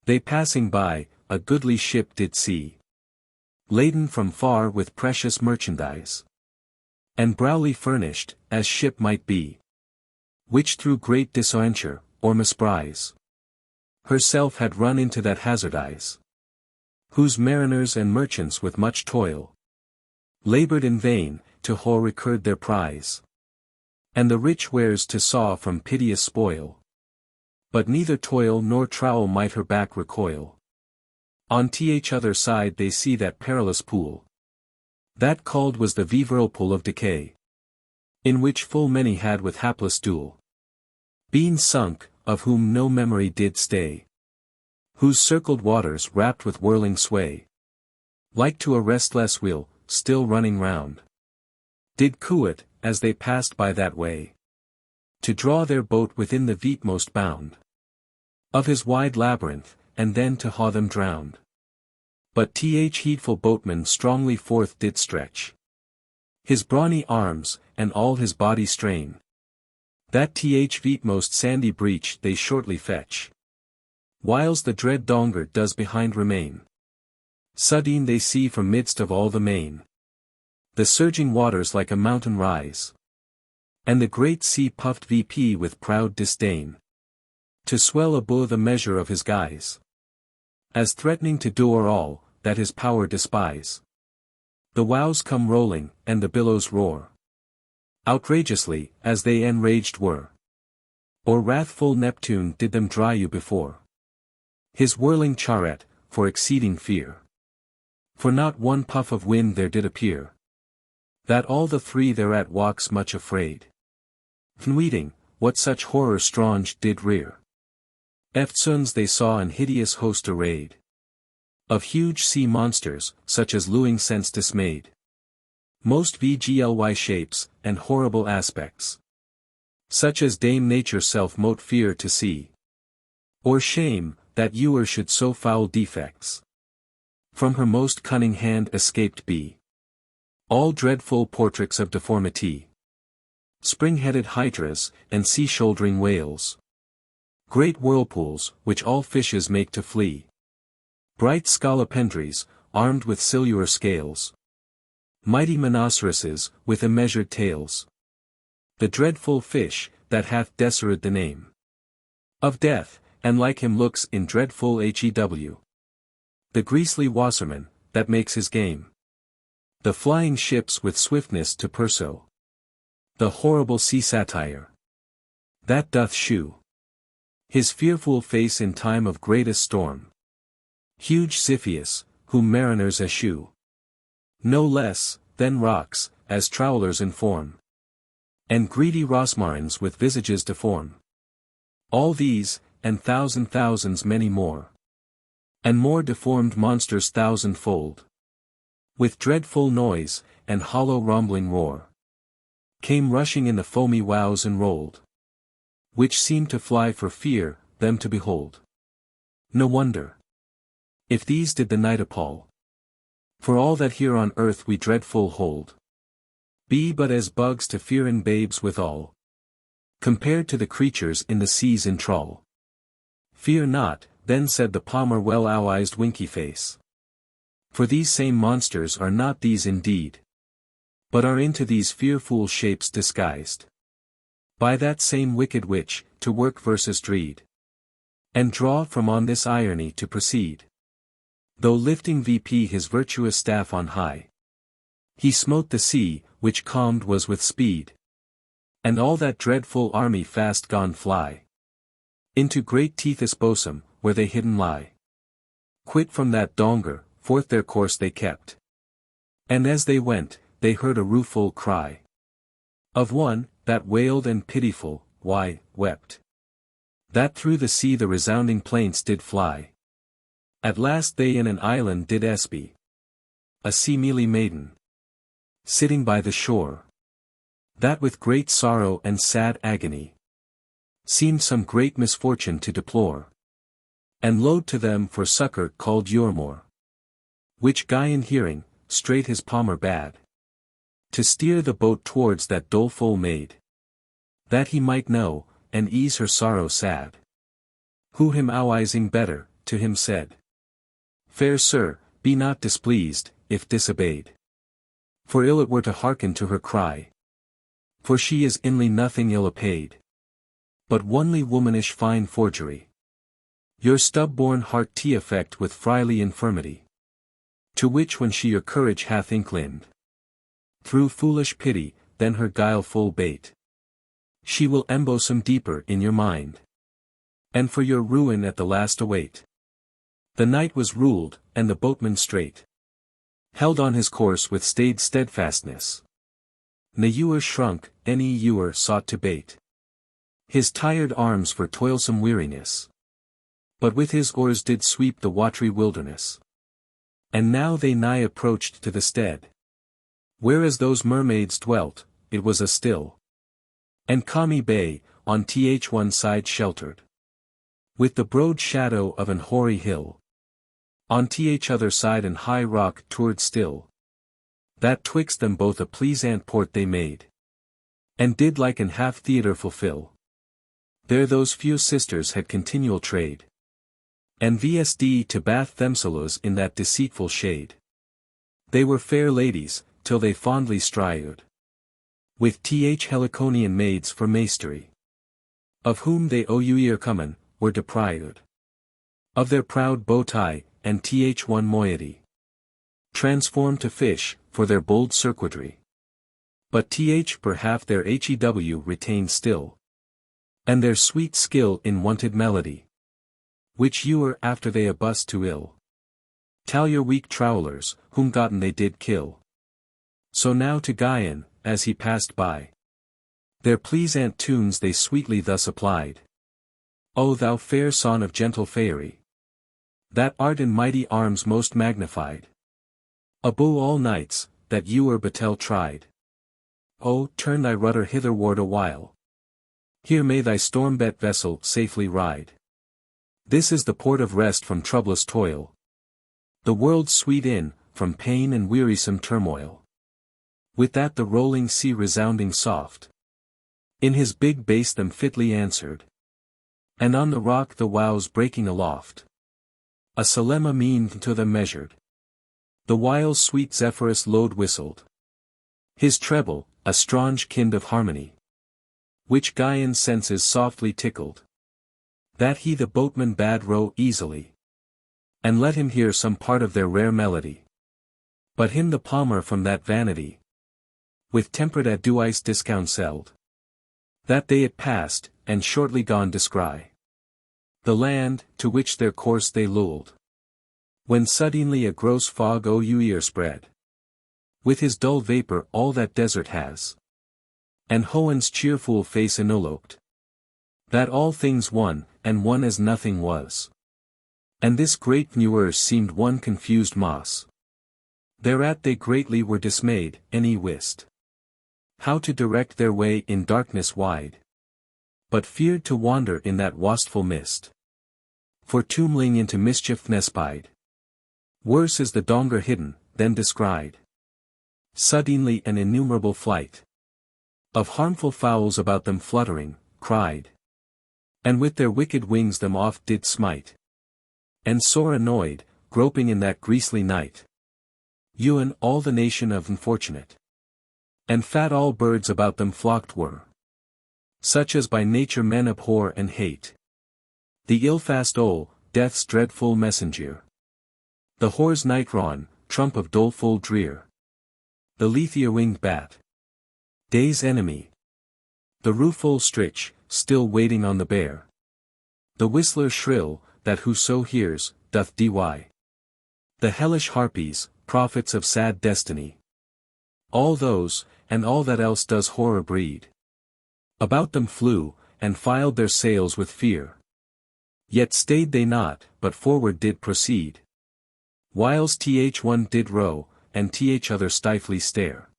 They passing by, a goodly ship did see. Laden from far with precious merchandise. And browly furnished, as ship might be. Which through great disaventure, or misprise, herself had run into that hazardise. Whose mariners and merchants with much toil laboured in vain, to whore recurred their prize. And the rich wares to saw from piteous spoil. But neither toil nor trowel might her back recoil. On each other side they see that perilous pool. That called was the whirlpool of decay. In which full many had with hapless duel been sunk, of whom no memory did stay. Whose circled waters wrapped with whirling sway. Like to a restless wheel, still running round. Did coo it, as they passed by that way. To draw their boat within the veetmost bound. Of his wide labyrinth, and then to haw them drowned. But heedful boatman strongly forth did stretch his brawny arms, and all his body strain. That veetmost sandy breach they shortly fetch. Whiles the dread donger does behind remain. Sudden they see from midst of all the main. The surging waters like a mountain rise. And the great sea puffed VP with proud disdain. To swell above the measure of his guise. As threatening to do or all, that his power despise. The wows come rolling, and the billows roar. Outrageously, as they enraged were. Or wrathful Neptune did them dry you before. His whirling chariot, for exceeding fear. For not one puff of wind there did appear. That all the three thereat walks much afraid. Fnweeting, what such horror strange did rear. Eftsoons they saw an hideous host arrayed. Of huge sea monsters, such as lewing sense dismayed. Most vgly shapes, and horrible aspects. Such as Dame Nature self mote fear to see. Or shame, that ewer should so foul defects. From her most cunning hand escaped be. All dreadful portraits of deformity. Spring-headed hydras, and sea-shouldering whales. Great whirlpools, which all fishes make to flee. Bright scolopendries, armed with silver scales. Mighty rhinoceroses, with immeasured tails. The dreadful fish, that hath deserted the name of death, and like him looks in dreadful HEW. The greasely wasserman, that makes his game. The flying ships with swiftness to pursue. The horrible sea satire. That doth shew his fearful face in time of greatest storm. Huge Xiphaius, whom mariners eschew. No less, than rocks, as travellers inform. And greedy rosmarins with visages deform. All these, and thousands many more. And more deformed monsters thousandfold. With dreadful noise, and hollow rumbling roar. Came rushing in the foamy wows and rolled. Which seemed to fly for fear, them to behold. No wonder. If these did the night appall. For all that here on earth we dreadful hold. Be but as bugs to fear in babes withal. Compared to the creatures in the seas in trawl. Fear not, then said the palmer well-owized winky face. For these same monsters are not these indeed. But are into these fearful shapes disguised. By that same wicked witch, to work versus dreed. And draw from on this irony to proceed. Though lifting VP his virtuous staff on high, he smote the sea, which calmed was with speed. And all that dreadful army fast gone fly into great Tethys' bosom, where they hidden lie. Quit from that donger, forth their course they kept. And as they went, they heard a rueful cry of one, that wailed and pitiful, why, wept. That through the sea the resounding plaints did fly. At last they in an island did espy a seemly maiden, sitting by the shore, that with great sorrow and sad agony seemed some great misfortune to deplore. And load to them for succor called Eurmore, which Gvyon hearing, straight his palmer bade to steer the boat towards that doleful maid, that he might know, and ease her sorrow sad. Who him awising better, to him said, Fair sir, be not displeased, if disobeyed. For ill it were to hearken to her cry. For she is inly nothing ill apaid, but onely womanish fine forgery. Your stub-born heart t affect with frily infirmity, to which when she your courage hath inclined, through foolish pity, then her guileful bait, she will embosom deeper in your mind, and for your ruin at the last await. The night was ruled, and the boatman straight held on his course with staid steadfastness. Ne ewer shrunk, any ewer sought to bait his tired arms for toilsome weariness, but with his oars did sweep the watery wilderness. And now they nigh approached to the stead, whereas those mermaids dwelt, it was a still and calmy bay, on one side sheltered with the broad shadow of an hoary hill, on other side an high rock toured still, that twixt them both a pleasant port they made, and did like an half theatre fulfill. There those few sisters had continual trade, and VSD to bath themselves in that deceitful shade. They were fair ladies, till they fondly stried with Heliconian maids for mastery, of whom they common, were deprived of their proud bow tie, and one moiety transformed to fish, for their bold circuitry. But per half their hew retained still, and their sweet skill in wonted melody, which ewer after they abust to ill tell your weak trowlers, whom gotten they did kill. So now to Gvyon, as he passed by, their pleasant tunes they sweetly thus applied. O thou fair son of gentle Faerie, that art in mighty arms most magnified, above all knights, that ewer batel tried. O, turn thy rudder hitherward a while. Here may thy storm-bet vessel safely ride. This is the port of rest from troublous toil, the world's sweet inn, from pain and wearisome turmoil. With that the rolling sea resounding soft, in his big bass them fitly answered, and on the rock the wows breaking aloft, a solemn mien to them measured. The while sweet Zephyrus loud whistled his treble, a strange kind of harmony, which Gvyon's senses softly tickled, that he the boatman bade row easily, and let him hear some part of their rare melody. But him the palmer from that vanity, with temperate Duessa discounselled, that they it passed, and shortly gone descry the land, to which their course they lulled, when suddenly a gross fog spread, with his dull vapor all that desert has, and Hohen's cheerful face enveloped, that all things one, and one as nothing was. And this great universe seemed one confused mass. Thereat they greatly were dismayed, any wist how to direct their way in darkness wide, but feared to wander in that wasteful mist, for tumbling into mischief nespied. Worse is the donger hidden, than descried. Suddenly an innumerable flight of harmful fowls about them fluttering, cried, and with their wicked wings them oft did smite. And sore annoyed, groping in that griesly night, Ewan all the nation of unfortunate, and fat all birds about them flocked were, such as by nature men abhor and hate. The ill-fast death's dreadful messenger, The whore's night ron, trump of doleful drear. The lethia winged bat. Day's enemy. The rueful strich, still waiting on the bear. The whistler shrill, that whoso hears, doth dy. The hellish harpies, prophets of sad destiny. All those, and all that else does horror breed. About them flew, and filed their sails with fear. Yet stayed they not, but forward did proceed. Whiles one did row, and other stifely stare.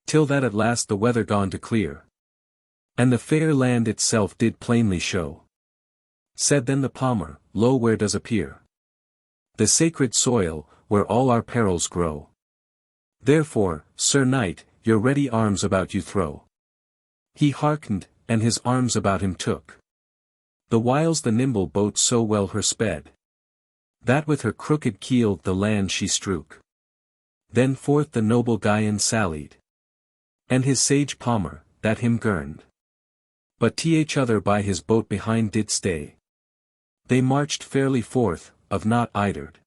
Till that at last the weather gone to clear. And the fair land itself did plainly show. Said then the palmer, lo where does appear the sacred soil, where all our perils grow. Therefore, Sir Knight, your ready arms about you throw. He hearkened, and his arms about him took. The whiles the nimble boat so well her sped, that with her crooked keel the land she strook. Then forth the noble Gvyon sallied, and his sage palmer, that him gurned. But other by his boat behind did stay. They marched fairly forth, of not idered.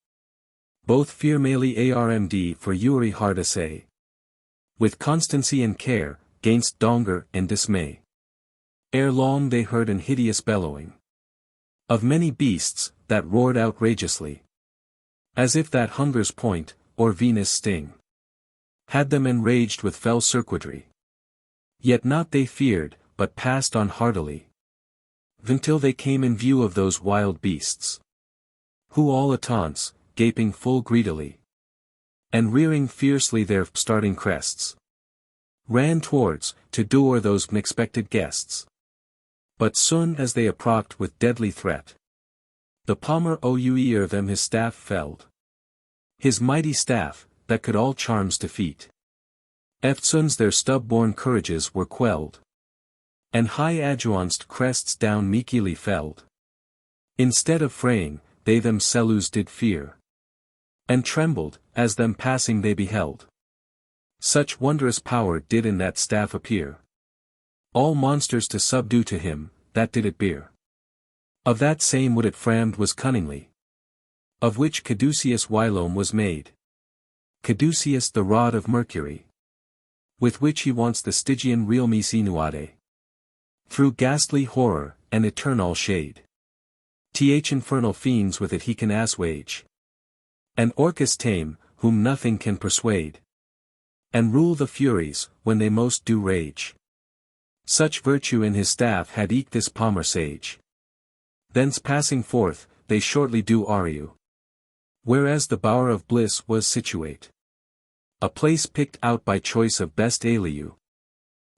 Both fearmally armd for Uri hard essay. With constancy and care, gainst donger and dismay. Ere long they heard an hideous bellowing of many beasts, that roared outrageously. As if that hunger's point, or Venus' sting, had them enraged with fell circuitry. Yet not they feared, but passed on hardily. Until they came in view of those wild beasts, who all ataunts, gaping full greedily, and rearing fiercely their starting crests, ran towards, to dour those unexpected guests. But soon as they approached with deadly threat, the palmer o'er them his staff felled. His mighty staff, that could all charms defeat. Eftsoons their stub-born courages were quelled, and high adjuanced crests down meekly felled. Instead of fraying, they themselves did fear, and trembled, as them passing they beheld. Such wondrous power did in that staff appear. All monsters to subdue to him, that did it bear. Of that same wood it framed was cunningly, of which caduceus whilome was made. Caduceus the rod of Mercury, with which he wants the Stygian realm sinuade. Through ghastly horror, and eternal shade. Infernal fiends with it he can assuage. And Orcus tame, whom nothing can persuade. And rule the Furies, when they most do rage. Such virtue in his staff had eke this palmer sage. Thence passing forth, they shortly do argue. Whereas the bower of bliss was situate. A place picked out by choice of best aliu.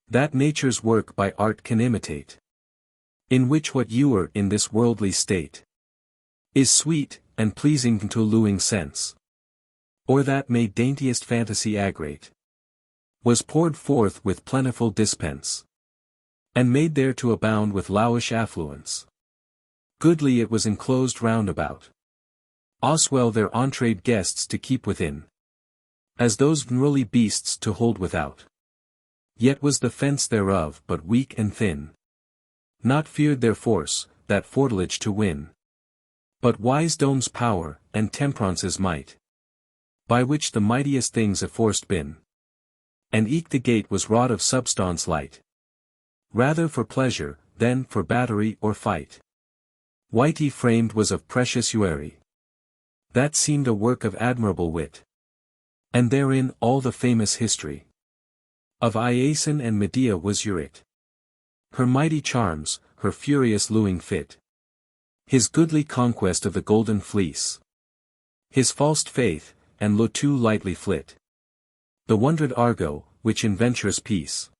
That nature's work by art can imitate. In which what you are in this worldly state is sweet, and pleasing to luing sense. Or that may daintiest fantasy agrate. Was poured forth with plentiful dispense. And made there to abound with lavish affluence. Goodly it was enclosed round about. Oswell their entreed guests to keep within. As those unruly beasts to hold without. Yet was the fence thereof but weak and thin. Not feared their force, that fortilage to win. But wise dome's power, and Temperaunce's might. By which the mightiest things aforced been. And eke the gate was wrought of substance light. Rather for pleasure, than for battery or fight. Whitey framed was of precious ueri. That seemed a work of admirable wit. And therein all the famous history of Iason and Medea was urit. Her mighty charms, her furious luing fit. His goodly conquest of the golden fleece. His false faith, and lo too lightly flit. The wondred Argo, which in venturous peace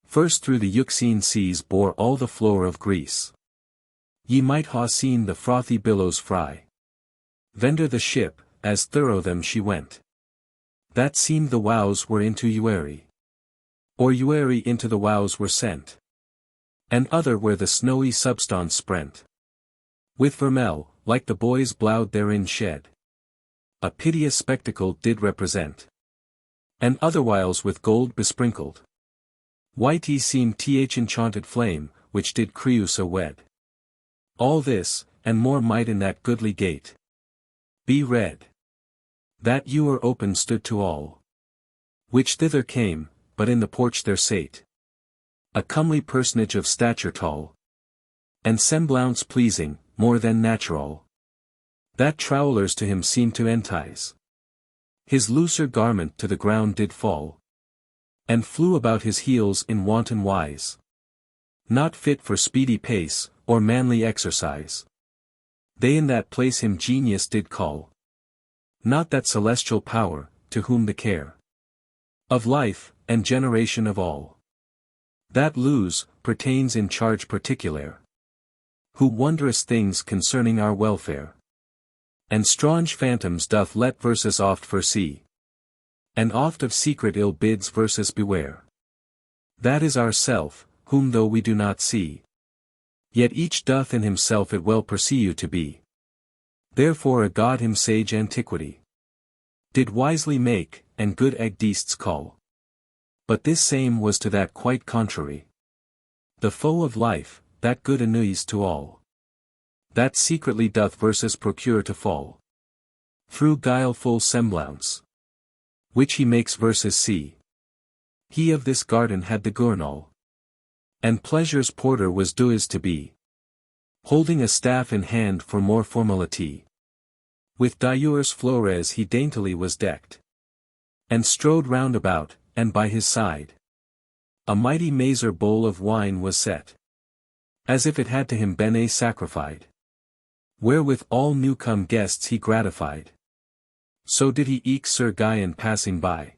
first through the Euxine seas bore all the floor of Greece. Ye might ha seen the frothy billows fry. Vender the ship, as thorough them she went. That seemed the wows were into Ueri. Or Ueri into the wows were sent. And other where the snowy substance sprent. With vermel, like the boys blowed therein shed. A piteous spectacle did represent. And otherwhiles with gold besprinkled. Whitey seemed enchanted flame, which did Creusa wed. All this, and more might in that goodly gate Be read. That ewer open stood to all, which thither came, but in the porch there sate a comely personage of stature tall, and semblance pleasing, more than natural, that trowlers to him seemed to entice. His looser garment to the ground did fall, and flew about his heels in wanton wise, not fit for speedy pace, or manly exercise. They in that place him genius did call, not that celestial power, to whom the care of life, and generation of all that lose, pertains in charge particular, who wondrous things concerning our welfare, and strange phantoms doth let verses oft foresee, and oft of secret ill bids verses beware. That is ourself, whom though we do not see, yet each doth in himself it well perceive to be. Therefore a god him sage antiquity did wisely make, and good Agdeists call. But this same was to that quite contrary, the foe of life, that good annuies to all, that secretly doth verses procure to fall, through guileful semblance, which he makes verses see. He of this garden had the gurnal, and pleasure's porter was Duessa to be, holding a staff in hand for more formality. With diverse flores he daintily was decked, and strode round about, and by his side a mighty mazer bowl of wine was set, as if it had to him been sacrificed, wherewith all new-come guests he gratified. So did he eke Sir Gvyon passing by,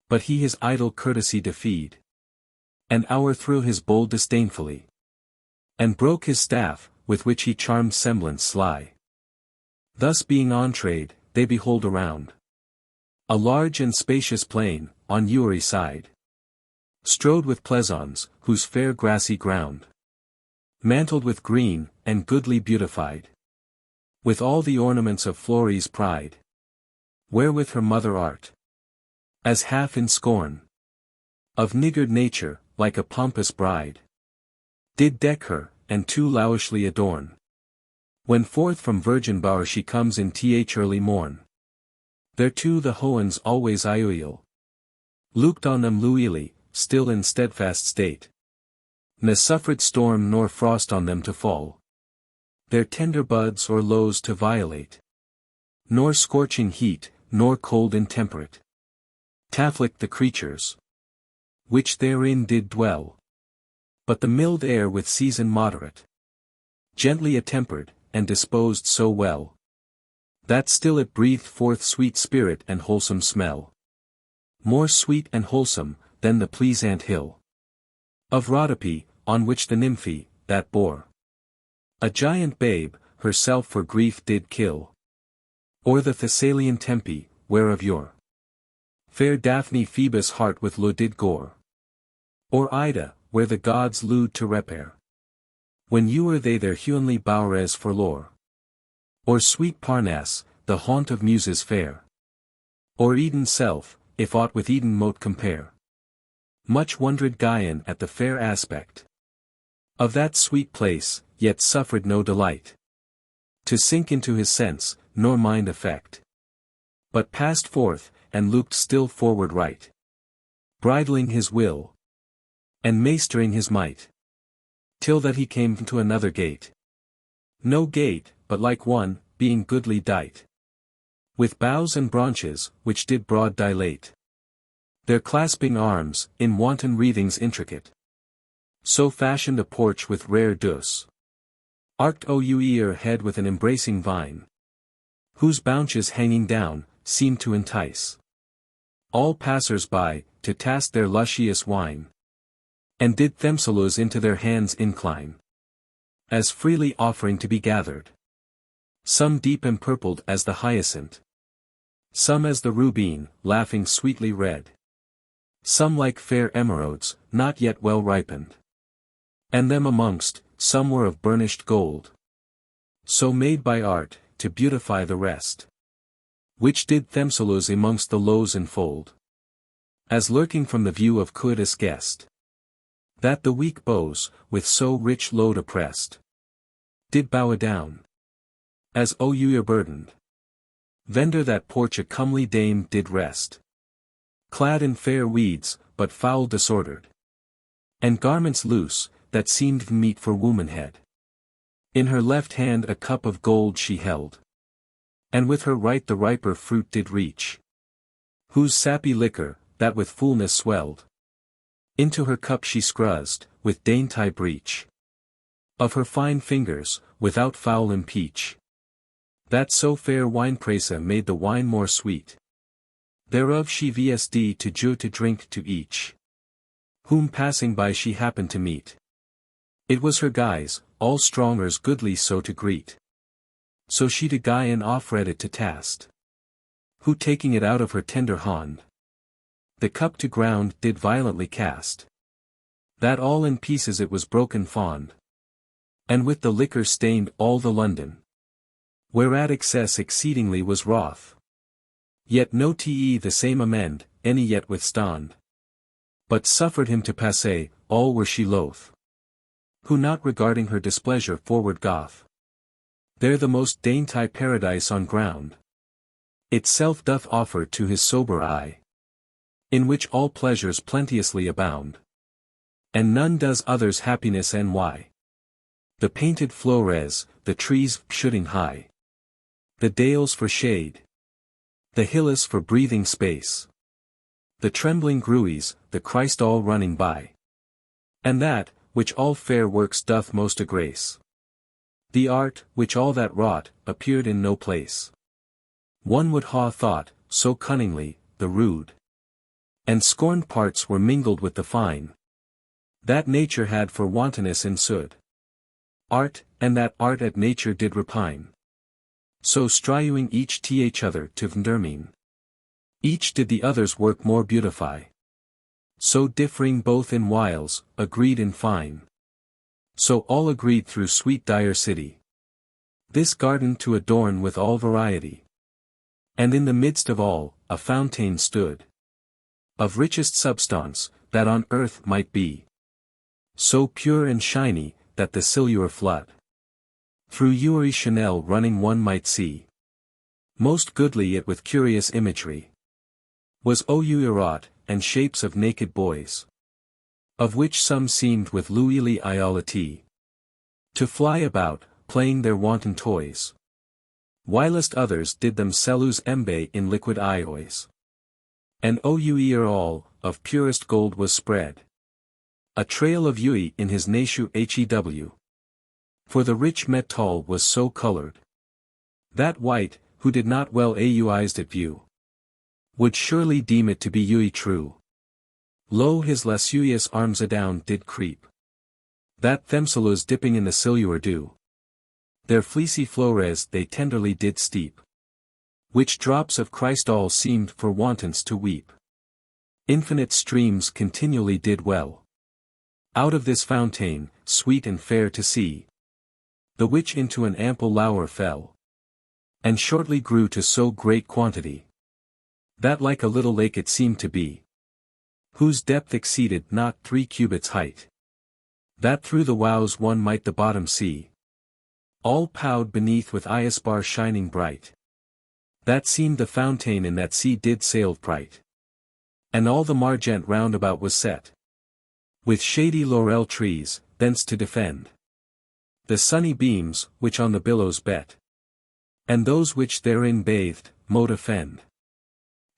but he his idle courtesy defied, and o'erthrew his bowl disdainfully, and broke his staff, with which he charmed semblance sly. Thus being entreed, they behold around a large and spacious plain, on every side, strowed with pleasance, whose fair grassy ground, mantled with green, and goodly beautified, with all the ornaments of Florie's pride, wherewith her mother art, as half in scorn of niggard nature, like a pompous bride, did deck her, and too lavishly adorn, when forth from virgin bower she comes in early morn. Thereto the hoans always ioil, looked on them luily, still in steadfast state, ne suffered storm nor frost on them to fall, their tender buds or lows to violate, nor scorching heat, nor cold intemperate, t'afflict the creatures, which therein did dwell. But the mild air with season moderate, gently attempered, and disposed so well, that still it breathed forth sweet spirit and wholesome smell, more sweet and wholesome, than the pleasant hill of Rhodope, on which the nymphy, that bore a giant babe, herself for grief did kill, or the Thessalian Tempe, where of yore fair Daphne Phoebus' heart with lure did gore, or Ida, where the gods lewd to repair, when ewer they their heavenly bowers for lore, or sweet Parnasse, the haunt of muses fair, or Eden's self, if aught with Eden mote compare. Much wondered Gvyon at the fair aspect of that sweet place, yet suffered no delight to sink into his sense, nor mind affect, but passed forth, and looked still forward right, bridling his will, and maistering his might, till that he came to another gate. No gate, but like one, being goodly dight, with boughs and branches, which did broad dilate their clasping arms, in wanton wreathings intricate. So fashioned a porch with rare Duessa, arched o'er head with an embracing vine, whose branches hanging down, seemed to entice all passers-by, to taste their luscious wine, and did themselves into their hands incline, as freely offering to be gathered. Some deep empurpled as the hyacinth, some as the rubine, laughing sweetly red, some like fair emeralds, not yet well ripened, and them amongst, some were of burnished gold, so made by art, to beautify the rest, which did themselves amongst the lows enfold, as lurking from the view of courteous guest, that the weak bows, with so rich load oppressed, did bow down, as o'er burdened. Vendor that porch a comely dame did rest, clad in fair weeds, but foul disordered, and garments loose, that seemed meet for womanhead. In her left hand a cup of gold she held, and with her right the riper fruit did reach, whose sappy liquor, that with fullness swelled, into her cup she scruzzed, with dainty breach of her fine fingers, without foul impeach, that so fair winepresa made the wine more sweet. Thereof she vsd to jure to drink to each, whom passing by she happened to meet. It was her guise, all strongers goodly so to greet. So she to Gvyon offred it to tast, who taking it out of her tender hand, the cup to ground did violently cast, that all in pieces it was broken fond, and with the liquor stained all the London, whereat excess exceedingly was wroth. Yet no te the same amend, any yet withstand, but suffered him to passe, all were she loath, who not regarding her displeasure forward goth. There the most dainty paradise on ground itself doth offer to his sober eye, in which all pleasures plenteously abound, and none does others happiness envy. The painted flores, the trees shooting high, the dales for shade, the hills for breathing space, the trembling grues, the Christ all running by, and that, which all fair works doth most agrace, the art, which all that wrought, appeared in no place. One would ha thought, so cunningly, the rude and scorned parts were mingled with the fine, that nature had for wantonness ensued art, and that art at nature did repine. So striving each each other to vndermine, each did the other's work more beautify. So differing both in wiles, agreed in fine. So all agreed through sweet dire city, this garden to adorn with all variety. And in the midst of all, a fountain stood, of richest substance, that on earth might be, so pure and shiny, that the silure flood, through Uri Chanel running one might see. Most goodly it with curious imagery, was wrought, and shapes of naked boys, of which some seemed with Louis Iolati to fly about, playing their wanton toys, whilst others did them cellus embe in liquid iois. And all, of purest gold was spread, a trail of Ui in his nashu hew. For the rich metal was so colored, that white, who did not well auized at view, would surely deem it to be Ui true. Lo his lascivious arms adown did creep, that themselus dipping in the silure dew, their fleecy flores they tenderly did steep, which drops of Christ all seemed for wantons to weep. Infinite streams continually did well out of this fountain, sweet and fair to see, the which into an ample lower fell, and shortly grew to so great quantity, that like a little lake it seemed to be, whose depth exceeded not 3 cubits height, that through the wows one might the bottom see, all powed beneath with Iasbar shining bright, that seemed the fountain in that sea did sail bright, and all the margent round about was set with shady laurel trees, thence to defend the sunny beams, which on the billows bet, and those which therein bathed, mote offend,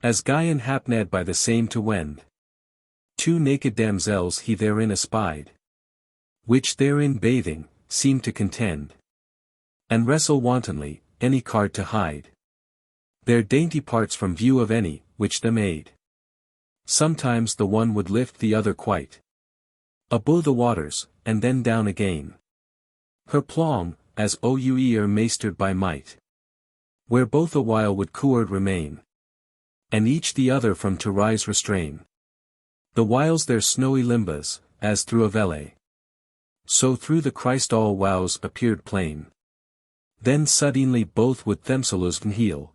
as Gvyon hapned by the same to wend. 2 naked damsels he therein espied, which therein bathing, seemed to contend, and wrestle wantonly, any card to hide their dainty parts from view of any, which them aid. Sometimes the one would lift the other quite above the waters, and then down again. Her plong, as are mastered by might, where both a while would coored remain, and each the other from to rise restrain. The whiles their snowy limbas, as through a vele, so through the Christ all wows appeared plain. Then suddenly both would themselves heal,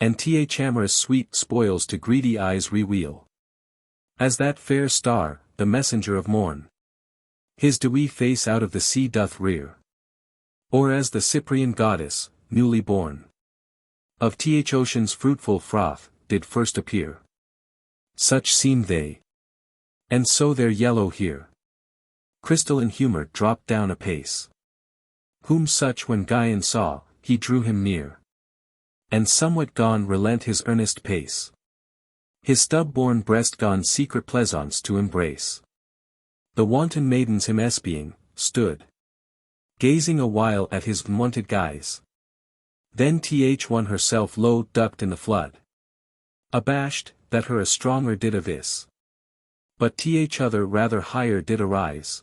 and amorous sweet spoils to greedy eyes reveal. As that fair star, the messenger of morn, his dewy face out of the sea doth rear, or as the Cyprian goddess, newly born, Of th ocean's fruitful froth, did first appear. Such seemed they. And so their yellow here. Crystal in humour dropped down apace. Whom such when Gvyon saw, he drew him near. And somewhat gone relent his earnest pace. His stub-born breast gone secret pleasance to embrace. The wanton maidens him espying, stood. Gazing a while at his wonted guise. Then th one herself low ducked in the flood. Abashed, that her a stronger did avis. But th other rather higher did arise.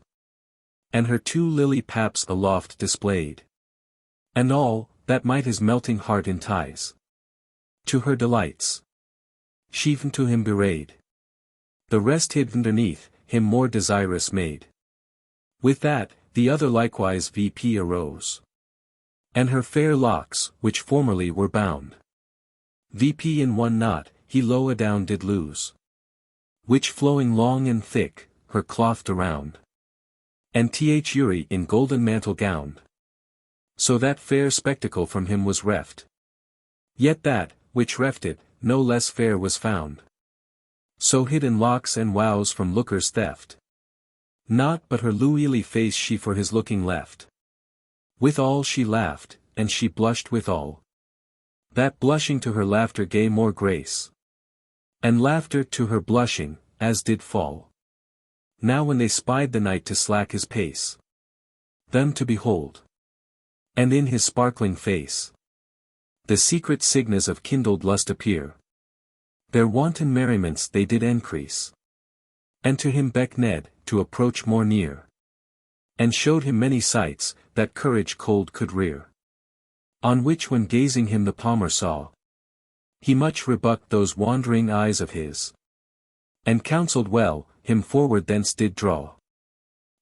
And her two lily paps aloft displayed. And all, that might his melting heart entice. To her delights. She'en to him bewrayed. The rest hid underneath, him more desirous made. With that, the other likewise vp arose. And her fair locks, which formerly were bound. Vp in one knot, he low adown did lose. Which flowing long and thick, her clothed around. And th Uri in golden mantle gowned. So that fair spectacle from him was reft. Yet that, which reft it, no less fair was found. So hid in locks and wows from lookers' theft. Not but her lewely face she for his looking left. Withal she laughed, and she blushed withal. That blushing to her laughter gave more grace. And laughter to her blushing, as did fall. Now when they spied the knight to slack his pace. Them to behold. And in his sparkling face. The secret signs of kindled lust appear. Their wanton merriments they did increase. And to him beckoned, to approach more near. And showed him many sights, that courage cold could rear. On which when gazing him the palmer saw. He much rebuked those wandering eyes of his. And counselled well, him forward thence did draw.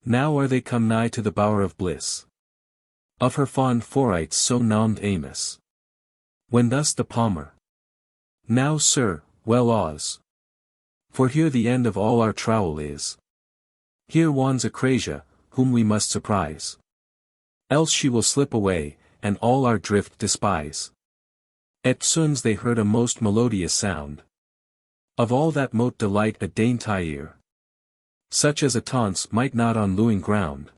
Now are they come nigh to the bower of bliss. Of her fond forites so nommed Amos. When thus the palmer. Now sir, well awes. For here the end of all our trowel is. Here wans Acrasia, whom we must surprise. Else she will slip away, and all our drift despise. At soons they heard a most melodious sound. Of all that mote delight a dainty ear. Such as a taunce might not on lewing ground.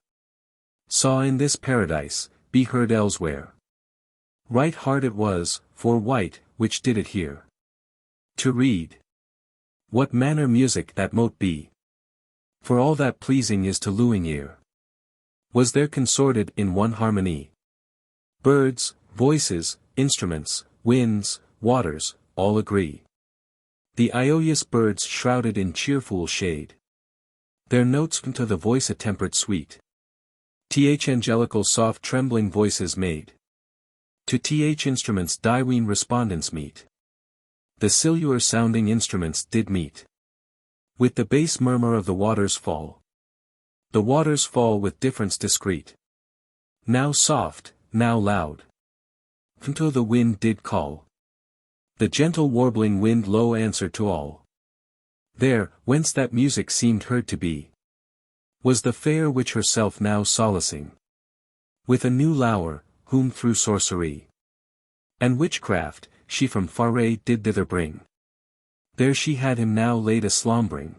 Saw in this paradise, be heard elsewhere. Right hard it was, for wight, which did it hear. To read. What manner music that mote be. For all that pleasing is to lewing ear. Was there consorted in one harmony. Birds, voices, instruments, winds, waters, all agree. The iolious birds shrouded in cheerful shade. Their notes to the voice a tempered sweet. Th angelical soft trembling voices made. To th instruments divine respondents meet. The silver sounding instruments did meet. With the bass murmur of the waters fall. The waters fall with difference discreet. Now soft, now loud. Until the wind did call. The gentle warbling wind low answered to all. There, whence that music seemed heard to be. Was the fair witch herself now solacing. With a new lower, whom through sorcery. And witchcraft, she from Faerie did thither bring. There she had him now laid a slumbering.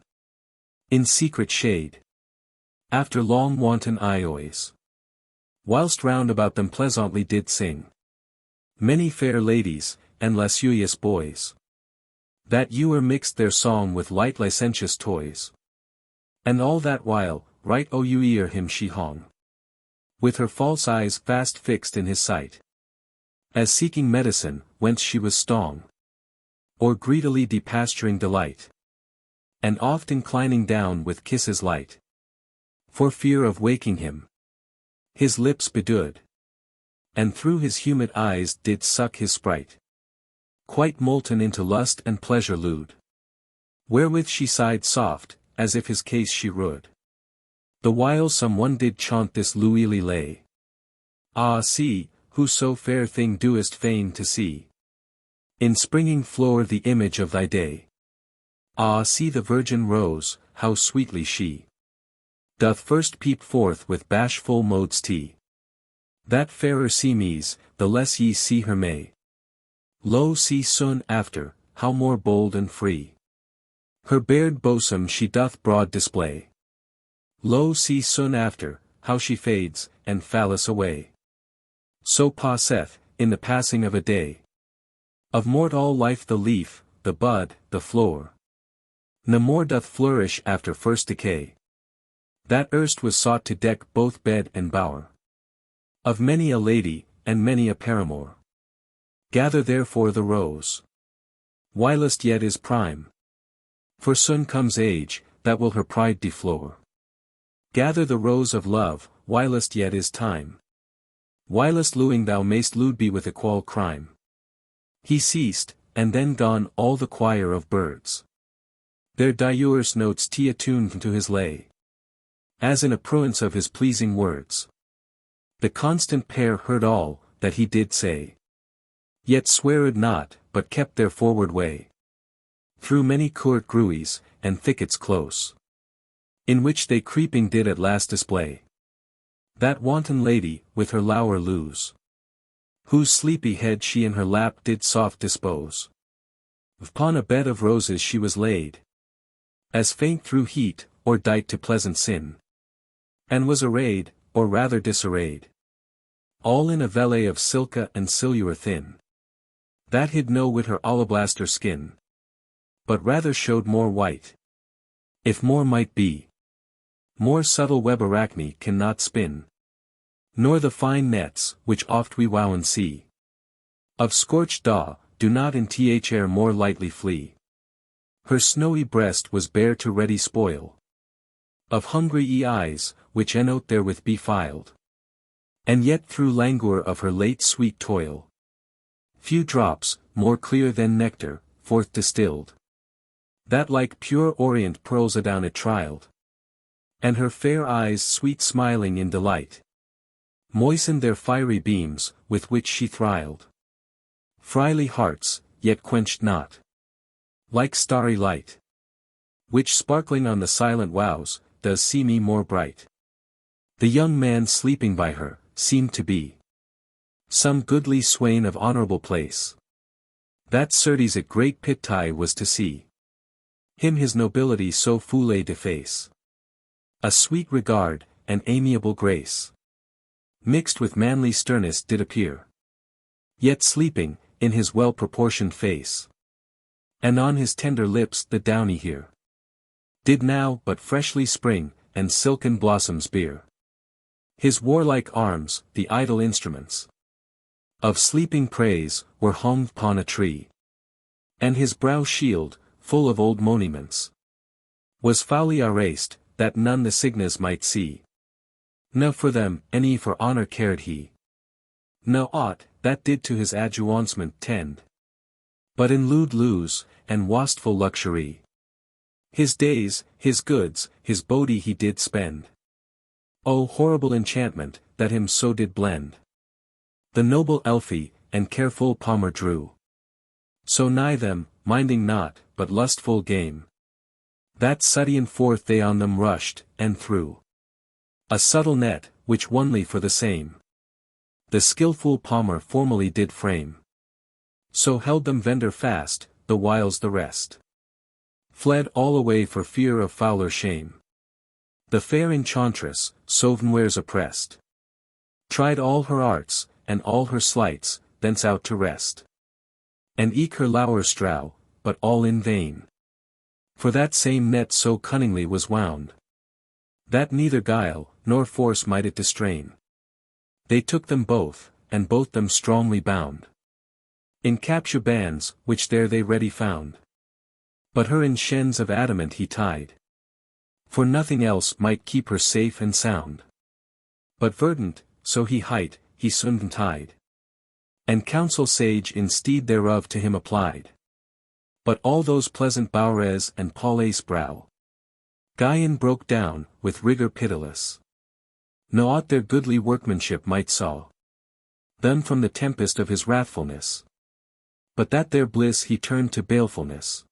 In secret shade. After long wanton ioys. Whilst round about them pleasantly did sing. Many fair ladies, and lascivious boys. That ewer mixed their song with light licentious toys. And all that while, right ear him she hung. With her false eyes fast fixed in his sight. As seeking medicine, whence she was stong. Or greedily depasturing delight. And oft inclining down with kisses light. For fear of waking him. His lips bedewed. And through his humid eyes did suck his sprite. Quite molten into lust and pleasure lewd. Wherewith she sighed soft, as if his case she rued. The while some one did chaunt this lewily lay. Ah see, who so fair thing doest feign to see. In springing flower the image of thy day. Ah see the virgin rose, how sweetly she doth first peep forth with bashful modesty. That fairer seemes, the less ye see her may. Lo see soon after, how more bold and free her bared bosom she doth broad display. Lo see soon after, how she fades, and falleth away. So passeth, in the passing of a day. Of mortal life the leaf, the bud, the flower, no more doth flourish after first decay. That erst was sought to deck both bed and bower. Of many a lady, and many a paramour. Gather therefore the rose, whilst yet is prime. For soon comes age, that will her pride deflower. Gather the rose of love, whilst yet is time. Whilst luing thou mayst lewd be with equal crime. He ceased, and then gone all the choir of birds. Their diverse notes he attuned to his lay. As in appurtenance of his pleasing words. The constant pair heard all, that he did say. Yet sweared not, but kept their forward way. Through many court grues, and thickets close. In which they creeping did at last display. That wanton lady, with her lower lose. Whose sleepy head she in her lap did soft dispose. Upon a bed of roses she was laid. As faint through heat, or dight to pleasant sin. And was arrayed, or rather disarrayed. All in a vellet of silka and silure thin. That hid no whit her alabaster skin. But rather showed more white. If more might be. More subtle web arachne cannot spin. Nor the fine nets, which oft we wowen see. Of scorched daw, do not in thr more lightly flee. Her snowy breast was bare to ready spoil. Of hungry eyes, which enote therewith defiled. And yet through languor of her late sweet toil. Few drops, more clear than nectar, forth distilled. That like pure orient pearls adown it trialed. And her fair eyes sweet smiling in delight. Moistened their fiery beams, with which she thrilled. Fryly hearts, yet quenched not. Like starry light. Which sparkling on the silent wows, does see me more bright. The young man sleeping by her, seemed to be some goodly swain of honorable place. That certes at great pity was to see him his nobility so foule deface. A sweet regard, and amiable grace, mixed with manly sternness did appear. Yet sleeping, in his well-proportioned face. And on his tender lips the downy hair did now but freshly spring, and silken blossoms bear. His warlike arms, the idle instruments of sleeping praise, were hung upon a tree. And his brow shield, full of old monuments, was foully erased, that none the signes might see. No for them, any for honor cared he. No aught, that did to his advancement tend. But in lewd lose, and wastful luxury. His days, his goods, his body he did spend. O horrible enchantment, that him so did blend. The noble Elfie, and careful Palmer drew. So nigh them, minding not, but lustful game. That sudden forth they on them rushed, and threw a subtle net, which only for the same the skilful Palmer formerly did frame. So held them vendor fast, the whiles the rest fled all away for fear of fouler shame. The fair enchantress, sovenwares oppressed, tried all her arts, and all her sleights, thence out to rest. And eke her lower strow, but all in vain. For that same net so cunningly was wound, that neither guile, nor force might it distrain. They took them both, and both them strongly bound in capture bands, which there they ready found. But her in shens of adamant he tied, for nothing else might keep her safe and sound. But verdant, so he hight, he soon tied. And counsel sage instead thereof to him applied. But all those pleasant bowres and Paule's brow, Gvyon broke down, with rigor pitiless. No aught their goodly workmanship might saw, done from the tempest of his wrathfulness. But that their bliss he turned to balefulness.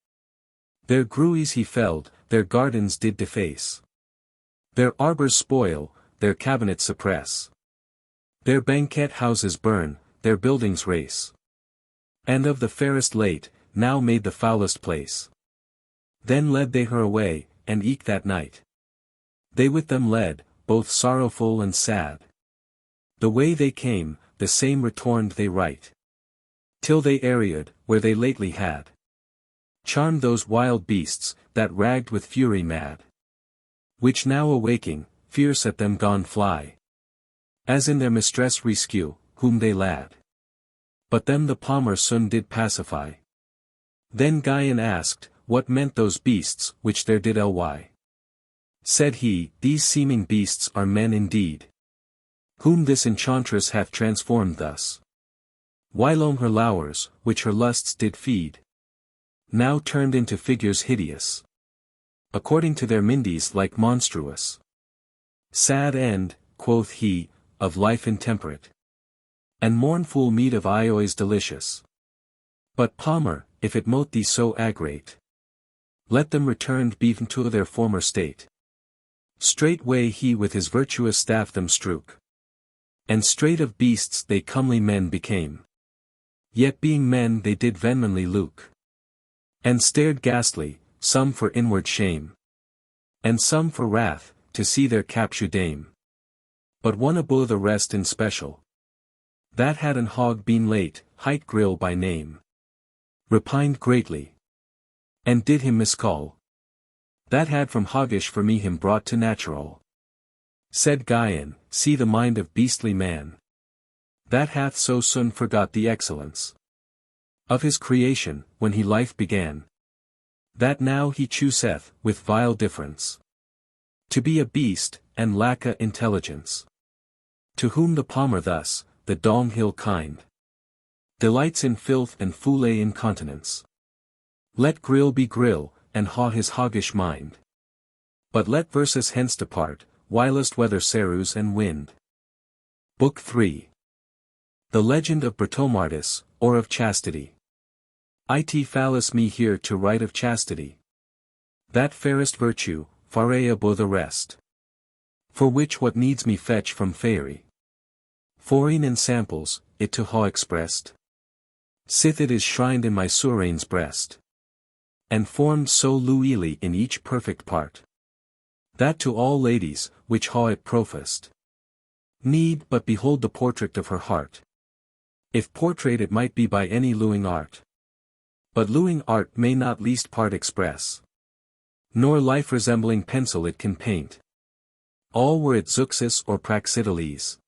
Their grues he felled, their gardens did deface. Their arbors spoil, their cabinets suppress. Their banquet houses burn, their buildings race. And of the fairest late, now made the foulest place. Then led they her away, and eke that night they with them led, both sorrowful and sad. The way they came, the same returned they right. Till they arried, where they lately had charmed those wild beasts, that ragged with fury mad. Which now awaking, fierce at them gone fly. As in their mistress rescue, whom they lad. But them the palmer soon did pacify. Then Gvyon asked, what meant those beasts, which there did ly? Said he, these seeming beasts are men indeed. Whom this enchantress hath transformed thus. Whilome her lowers, which her lusts did feed. Now turned into figures hideous. According to their mindes like monstruous. Sad end, quoth he, of life intemperate. And mournful meat of ioys delicious. But palmer, if it mote thee so aggravate, let them returned be to their former state. Straightway he with his virtuous staff them strook. And straight of beasts they comely men became. Yet being men they did vehemently look. And stared ghastly, some for inward shame. And some for wrath, to see their capture dame. But one above the rest in special. That had an hog been late, hight Grill by name. Repined greatly. And did him miscall. That had from hoggish for me him brought to natural. Said Gvyon, see the mind of beastly man. That hath so soon forgot the excellence of his creation, when he life began. That now he chooseth, with vile difference, to be a beast, and lacka intelligence. To whom the palmer thus, the donghill kind, delights in filth and foule incontinence. Let Grill be Grill, and haw his hoggish mind. But let verses hence depart, whilst weather serues and wind. Book 3. The Legend of Britomartis, or of Chastitie. It fallis me here to write of chastity. That fairest virtue, Faerie above the rest. For which what needs me fetch from Faerie Queene in samples, it to haw expressed. Sith it is shrined in my sourain's breast. And formed so luily in each perfect part. That to all ladies, which haw it professed, need but behold the portrait of her heart. If portrait it might be by any luing art. But luing art may not least part express. Nor life resembling pencil it can paint. All were it Zeuxis or Praxiteles.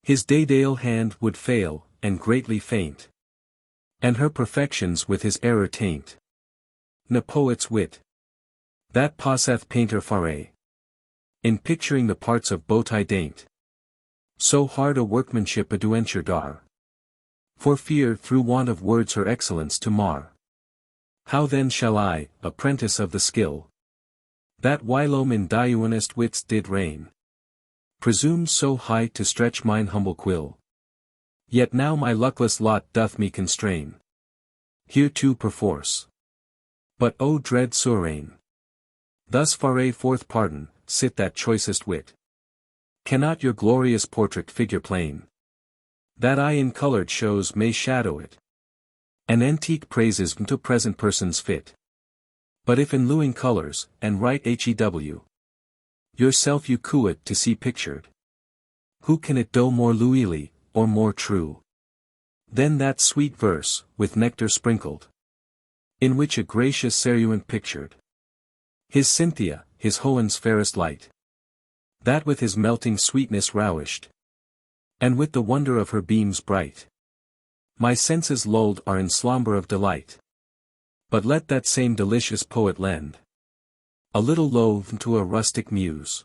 His daedale hand would fail, and greatly faint. And her perfections with his error taint. Ne poet's wit. That posseth painter Faerie. In picturing the parts of botai daint. So hard a workmanship aduenture dar. For fear through want of words her excellence to mar. How then shall I, apprentice of the skill, that whilome in diuanest wits did reign, presume so high to stretch mine humble quill? Yet now my luckless lot doth me constrain. Hereto perforce. But O dread sourain! Thus Faerie forth pardon, sit that choicest wit. Cannot your glorious portrait figure plain? That I in colored shows may shadow it. An antique praises to present persons fit. But if in luing colors, and write hew, yourself you coo it to see pictured. Who can it do more luily, or more true? Than that sweet verse, with nectar sprinkled, in which a gracious Ceruant pictured his Cynthia, his Hohen's fairest light, that with his melting sweetness ravished, and with the wonder of her beams bright, my senses lulled are in slumber of delight. But let that same delicious poet lend a little loath to a rustic muse,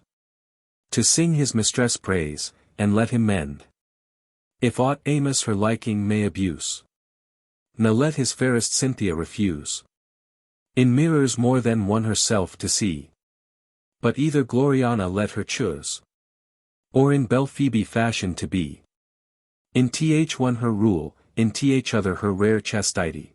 to sing his mistress praise, and let him mend, if aught Amos her liking may abuse. Ne let his fairest Cynthia refuse, in mirrors more than one herself to see. But either Gloriana let her choose, or in belle Phoebe fashion to be. In th one her rule, in th other her rare chastity.